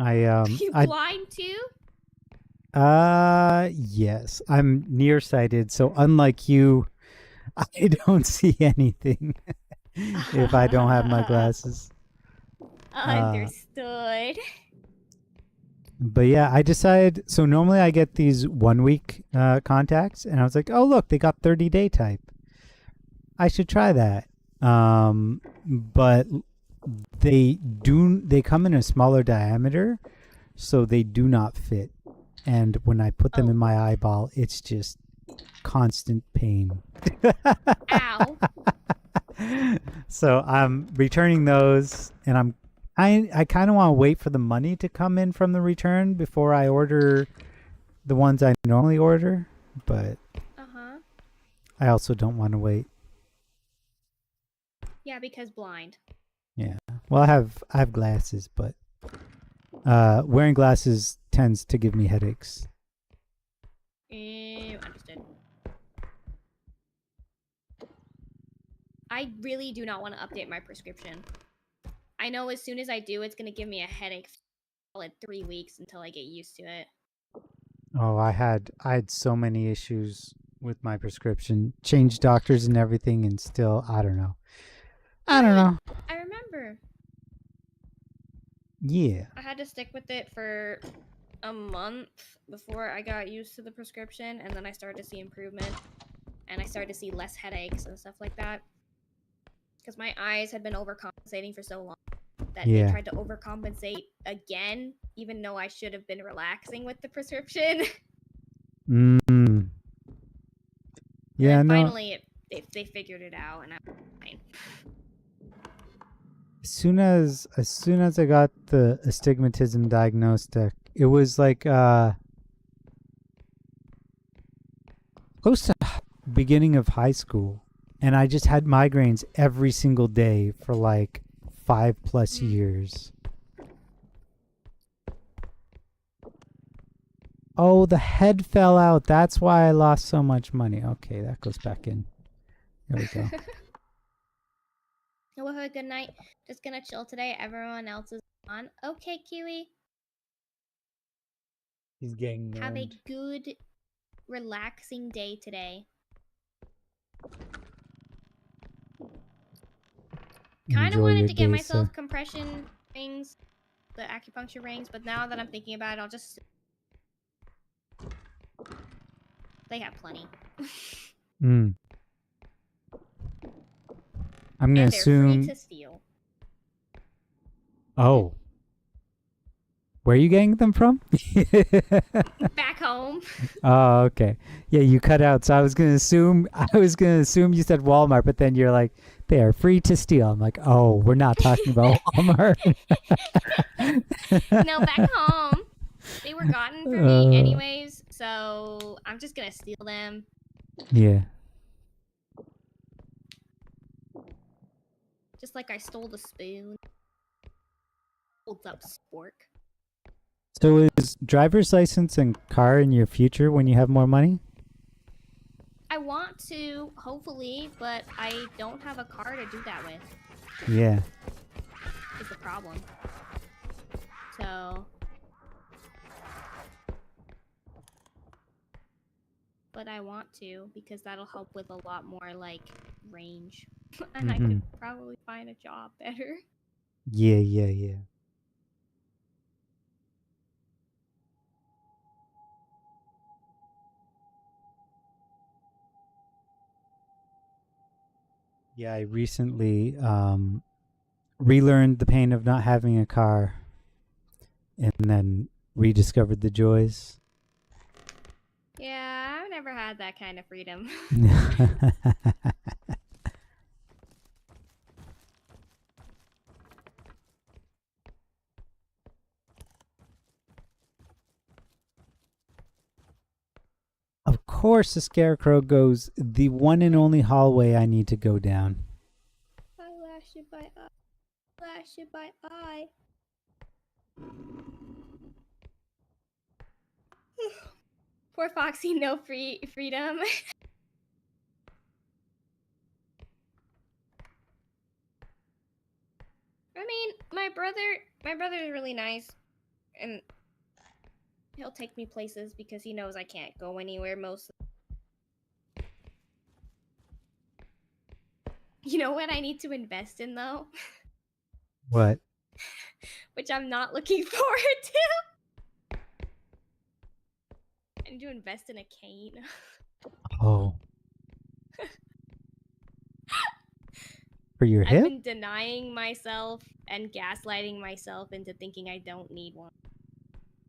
Speaker 2: You
Speaker 3: I
Speaker 2: blind too?
Speaker 3: yes. I'm nearsighted, so unlike you, I don't see anything if I don't have my glasses.
Speaker 2: Understood.
Speaker 3: But yeah, I decided. So normally I get these 1 week contacts, and I was like, oh look, they got 30-day type. I should try that. But they come in a smaller diameter, so they do not fit. And when I put them in my eyeball, it's just constant pain.
Speaker 2: Ow.
Speaker 3: So I'm returning those, and I kind of want to wait for the money to come in from the return before I order the ones I normally order, but I also don't want to wait.
Speaker 2: Yeah, because blind.
Speaker 3: Yeah. Well, I have glasses, but wearing glasses tends to give me headaches.
Speaker 2: Understood. I really do not want to update my prescription. I know as soon as I do, it's going to give me a headache for like 3 weeks until I get used to it.
Speaker 3: Oh, I had so many issues with my prescription. Changed doctors and everything, and still, I don't know. I don't know.
Speaker 2: I remember.
Speaker 3: Yeah.
Speaker 2: I had to stick with it for a month before I got used to the prescription, and then I started to see improvement. And I started
Speaker 10: started to see less headaches and stuff like that. Because my eyes had been overcompensating for so long that
Speaker 3: Yeah.
Speaker 10: they tried to overcompensate again, even though I should have been relaxing with the prescription.
Speaker 3: Mm. Yeah,
Speaker 10: And
Speaker 3: no.
Speaker 10: finally, they figured it out, and I'm fine.
Speaker 3: As soon as I got the astigmatism diagnostic, it was like close to beginning of high school, and I just had migraines every single day for like 5+ years. Oh, the head fell out. That's why I lost so much money. Okay, that goes back in. There we go.
Speaker 10: We'll have a good night. Just gonna chill today. Everyone else is on. Okay, Kiwi.
Speaker 3: He's getting
Speaker 10: Have a
Speaker 3: warned.
Speaker 10: good, relaxing day today. Kind of
Speaker 3: Enjoy
Speaker 10: wanted
Speaker 3: your
Speaker 10: to get
Speaker 3: day,
Speaker 10: myself
Speaker 3: sir.
Speaker 10: compression rings, the acupuncture rings, but now that I'm thinking about it, I'll just. They have plenty.
Speaker 3: Mm. I'm gonna
Speaker 10: And they're
Speaker 3: assume.
Speaker 10: free to steal.
Speaker 3: Oh. Where are you getting them from?
Speaker 10: Back home.
Speaker 3: Oh, okay. Yeah, you cut out. So I was gonna assume you said Walmart, but then you're like, they are free to steal. I'm like, oh, we're not talking about Walmart.
Speaker 10: No, back home. They were gotten for me anyways, so I'm just gonna steal them.
Speaker 3: Yeah.
Speaker 10: Just like I stole the spoon. Holds up spork.
Speaker 3: So is driver's license and car in your future when you have more money?
Speaker 10: I want to, hopefully, but I don't have a car to do that with.
Speaker 3: Yeah.
Speaker 10: Is the problem. So. But I want to, because that'll help with a lot more, like, range. And I could probably find a job better.
Speaker 3: Yeah. Yeah, I recently relearned the pain of not having a car and then rediscovered the joys.
Speaker 10: Yeah, I've never had that kind of freedom.
Speaker 3: Of course, the scarecrow goes, the one and only hallway I need to go down.
Speaker 10: I lash it by eye. Lash it by eye. Poor Foxy, no freedom. I mean, my brother's really nice, and he'll take me places because he knows I can't go anywhere most. You know what I need to invest in though?
Speaker 3: What?
Speaker 10: Which I'm not looking forward to. I need to invest in a cane.
Speaker 3: Oh. For your
Speaker 10: I've
Speaker 3: hip?
Speaker 10: been denying myself and gaslighting myself into thinking I don't need one.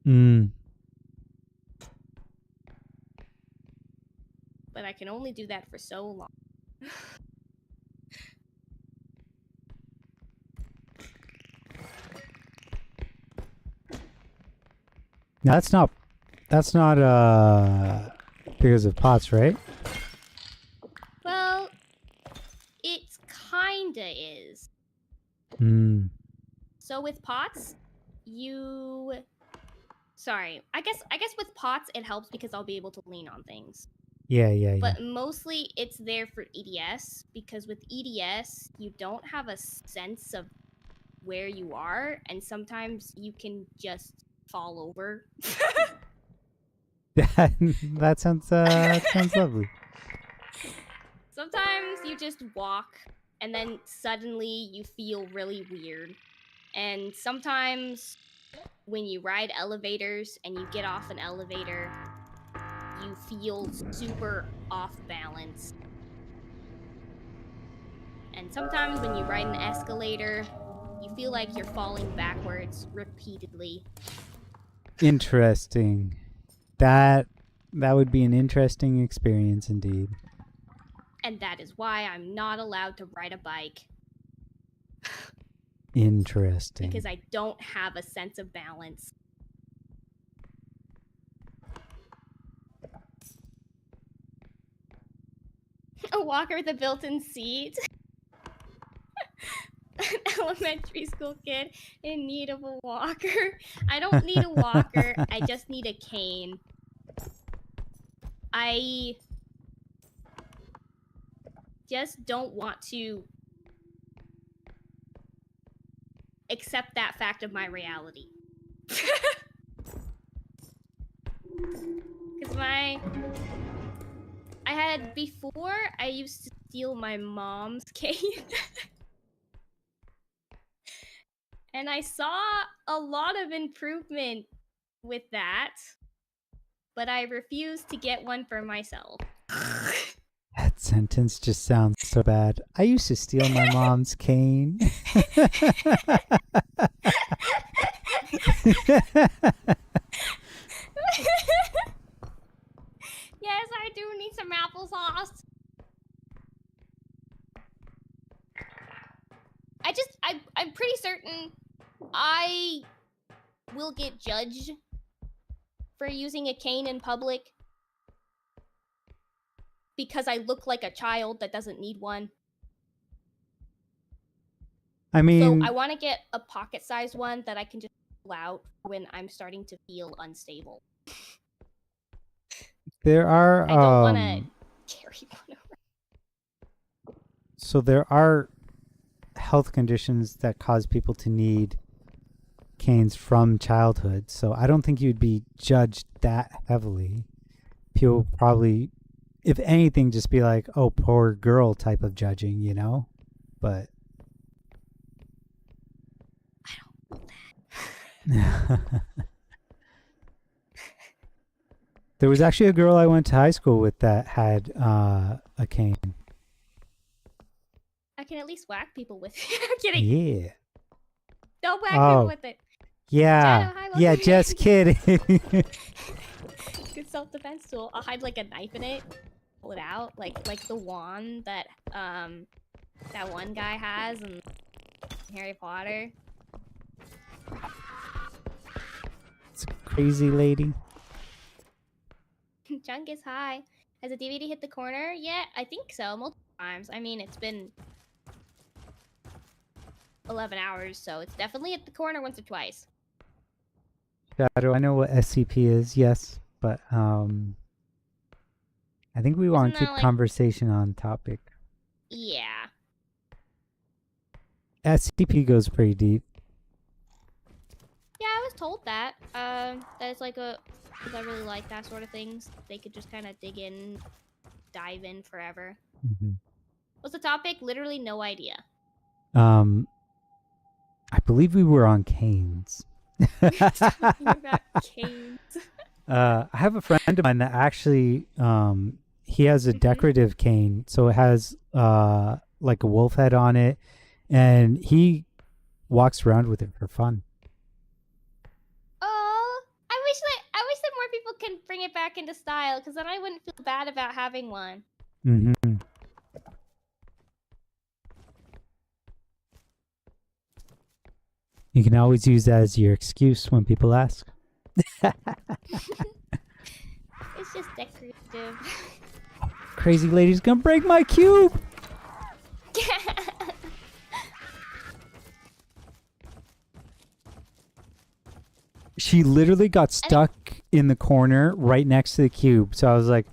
Speaker 3: Mm.
Speaker 10: But I can only do that for so long.
Speaker 3: Now, that's not because of pots, right?
Speaker 10: Well, it kinda is.
Speaker 3: Mm.
Speaker 10: So with pots, sorry. I guess with pots it helps because I'll be able to lean on things.
Speaker 3: Yeah.
Speaker 10: But mostly it's there for EDS because with EDS you don't have a sense of where you are, and sometimes you can just fall over.
Speaker 3: that sounds lovely.
Speaker 10: Sometimes you just walk and then suddenly you feel really weird. And sometimes when you ride elevators and you get off an elevator, you feel super off balance. And sometimes when you ride an escalator, you feel like you're falling backwards repeatedly.
Speaker 3: Interesting. That would be an interesting experience indeed.
Speaker 10: And that is why I'm not allowed to ride a bike.
Speaker 3: Interesting.
Speaker 10: Because I don't have a sense of balance. A walker with a built-in seat. An elementary school kid in need of a walker. I don't need a walker. I just need a cane. I just don't want to accept that fact of my reality. Because before, I used to steal my mom's cane. And I saw a lot of improvement with that. But I refused to get one for myself.
Speaker 3: That sentence just sounds so bad. I used to steal my mom's cane.
Speaker 10: Yes, I do need some applesauce. I'm pretty certain I will get judged for using a cane in public because I look like a child that doesn't need one.
Speaker 3: I mean,
Speaker 10: So I want to get a pocket-sized one that I can just pull out when I'm starting to feel unstable.
Speaker 3: there are
Speaker 10: I don't want to carry one around.
Speaker 3: So there are health conditions that cause people to need canes from childhood. So I don't think you'd be judged that heavily. People probably, if anything, just be like, "Oh, poor girl" type of judging, you know? But
Speaker 10: I don't know that.
Speaker 3: There was actually a girl I went to high school with that had a cane.
Speaker 10: I can at least whack people with it. I'm kidding.
Speaker 3: Yeah.
Speaker 10: Don't whack people with it.
Speaker 3: Yeah.
Speaker 10: Shadow, hi,
Speaker 3: Yeah,
Speaker 10: welcome.
Speaker 3: just kidding.
Speaker 10: Good self-defense tool. I'll hide like a knife in it. Pull it out. Like the wand that that one guy has in Harry Potter.
Speaker 3: It's a crazy lady.
Speaker 10: Chunk is high. Has a DVD hit the corner? Yeah, I think so. Multiple times. I mean, it's been 11 hours, so it's definitely hit the corner once or twice.
Speaker 3: Shadow, I know what SCP is, yes, but I think we want to
Speaker 10: Isn't
Speaker 3: keep
Speaker 10: that, like-
Speaker 3: conversation on topic.
Speaker 10: Yeah.
Speaker 3: SCP goes pretty deep.
Speaker 10: Yeah, I was told that. That it's like a... Because I really like that sort of things. They could just kind of dig in, dive in forever.
Speaker 3: Mm-hmm.
Speaker 10: What's the topic? Literally no idea.
Speaker 3: I believe we were on canes.
Speaker 10: Talking about canes.
Speaker 3: I have a friend of mine that actually, he has a decorative cane, so it has like a wolf head on it, and he walks around with it for fun.
Speaker 10: Oh, I wish that more people can bring it back into style, because then I wouldn't feel bad about having one.
Speaker 3: Mm-hmm. You can always use that as your excuse when people ask.
Speaker 10: It's just decorative.
Speaker 3: Crazy lady's gonna break my cube! She literally got stuck in the corner right next to the cube. So I was like,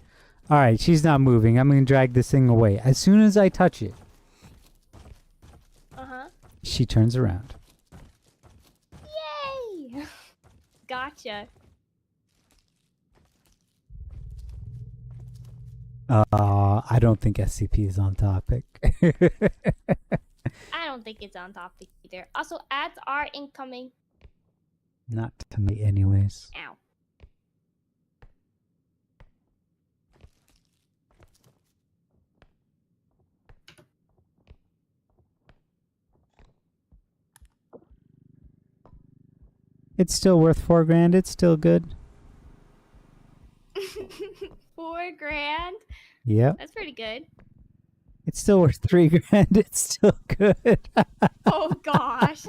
Speaker 3: all right, she's not moving. I'm going to drag this thing away. As soon as I touch it, she turns around.
Speaker 10: Yay! Gotcha.
Speaker 3: I don't think SCP is on topic.
Speaker 10: I don't think it's on topic either. Also, ads are incoming.
Speaker 3: Not to me anyways.
Speaker 10: Ow.
Speaker 3: It's still worth $4,000. It's still good.
Speaker 10: $4,000.
Speaker 3: Yep.
Speaker 10: That's pretty good.
Speaker 3: It's still worth $3,000. It's still good.
Speaker 10: Oh gosh.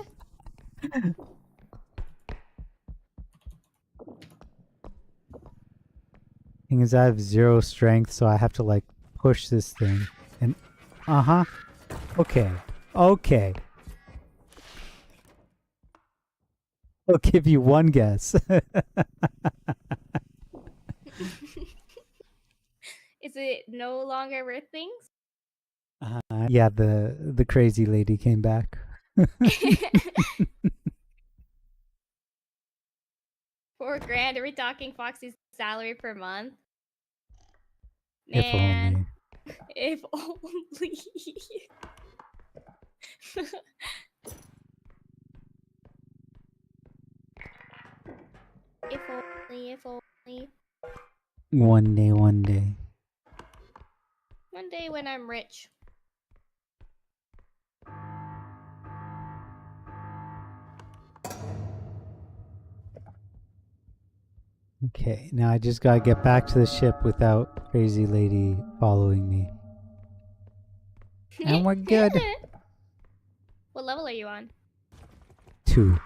Speaker 3: Thing is, I have 0 strength, so I have to like push this thing. And okay, okay. I'll give you one guess.
Speaker 10: Is it no longer worth things?
Speaker 3: Yeah, the crazy lady came back.
Speaker 10: $4,000. Are we talking Foxy's salary per month?
Speaker 3: If
Speaker 10: Man,
Speaker 3: only.
Speaker 10: if only. If only, if only.
Speaker 3: One day, one day.
Speaker 10: One day when I'm rich.
Speaker 3: Okay, now I just gotta get back to the ship without crazy lady following me. And we're good.
Speaker 10: What level are you on?
Speaker 3: 2.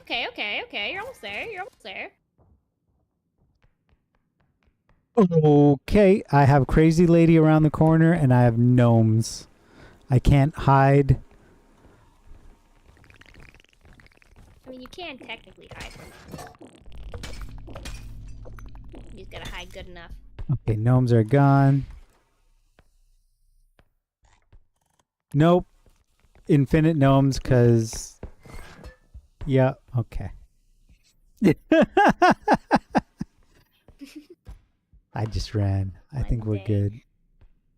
Speaker 10: Okay, okay, okay. You're almost there. You're almost there.
Speaker 3: Okay, I have crazy lady around the corner and I have gnomes. I can't hide.
Speaker 10: I mean, you can technically hide from them. You just gotta hide good enough.
Speaker 3: Okay, gnomes are gone. Nope. Infinite gnomes, cause... Yeah, okay. I just ran. I think we're good.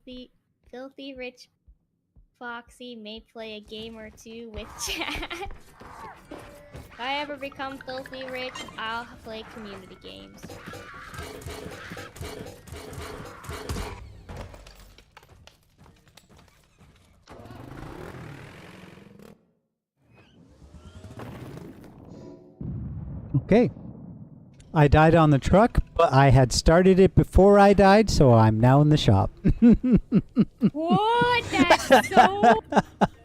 Speaker 10: The filthy rich Foxy may play a game or two with chat. If I ever become filthy rich, I'll play community games.
Speaker 3: Okay. I died on the truck, but I had started it before I died, so I'm now in the shop.
Speaker 10: What? That's so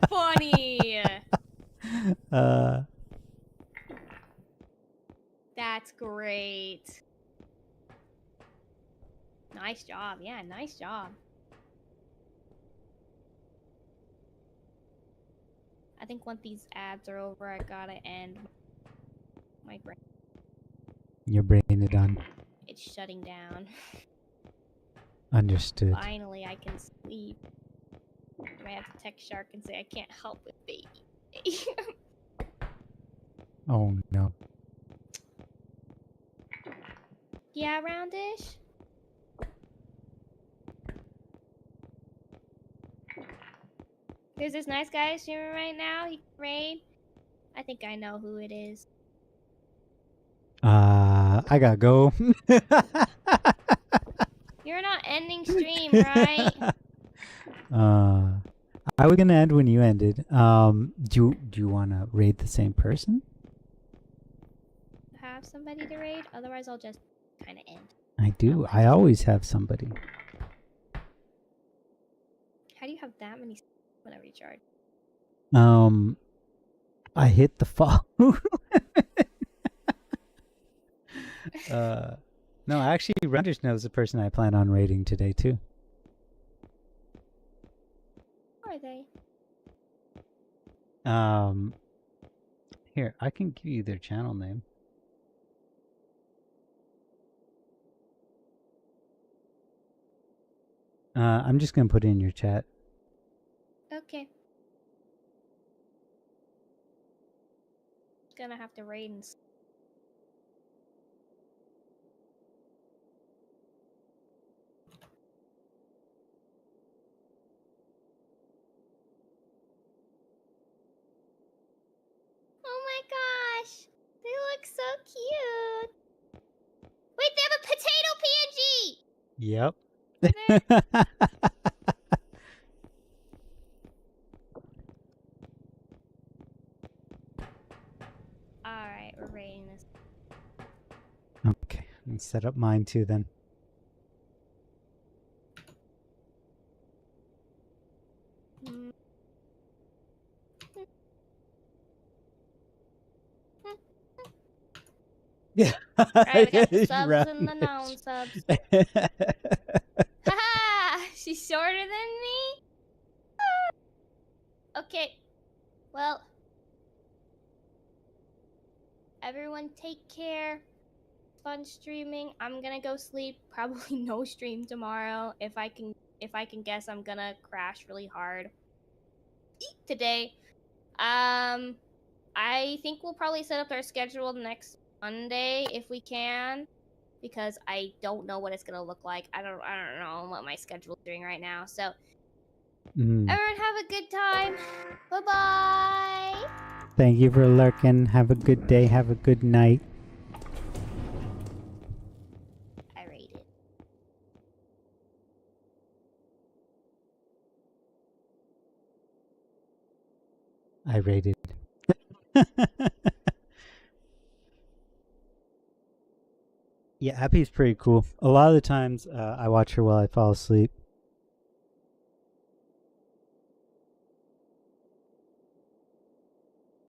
Speaker 10: funny. That's great. Nice job. Yeah, nice job. I think once these ads are over, I gotta end my brain.
Speaker 3: Your brain is done.
Speaker 10: It's shutting down.
Speaker 3: Understood.
Speaker 10: Finally, I can sleep. I have to text Shark and say I can't help with baby.
Speaker 3: Oh no.
Speaker 10: Yeah, Roundish? There's this nice guy streaming right now. He can raid. I think I know who it is.
Speaker 3: I gotta go.
Speaker 10: You're not ending stream, right?
Speaker 3: I was gonna end when you ended. Do you wanna raid the same person?
Speaker 10: Have somebody to raid? Otherwise, I'll just kind of end.
Speaker 3: I do. I always have somebody.
Speaker 10: How do you have that many whenever you charge?
Speaker 3: I hit the follow. No, actually, Rendish knows the person I plan on raiding today too.
Speaker 10: Who are they?
Speaker 3: Here, I can give you their channel name. I'm just gonna put it in your chat.
Speaker 10: Okay. Gonna have to raid and oh my gosh! They look so cute! Wait, they have a potato PNG!
Speaker 3: Yep.
Speaker 10: Alright.
Speaker 3: set up mine too then. Yeah.
Speaker 1: Alright, we got the subs and the non-subs. Haha! She's shorter than me? Okay. Well. Everyone take care. Fun streaming. I'm gonna go sleep. Probably no stream tomorrow. If I can guess, I'm gonna crash really hard today. I think we'll probably set up our schedule next Monday if we can, because I don't know what it's gonna look like. I don't know what my schedule's doing right now. So everyone have a good time. Bye bye.
Speaker 3: Thank you for lurking. Have a good day. Have a good night.
Speaker 1: I rate it.
Speaker 3: I rated. Yeah, Appy's pretty cool. A lot of the times I watch her while I fall asleep.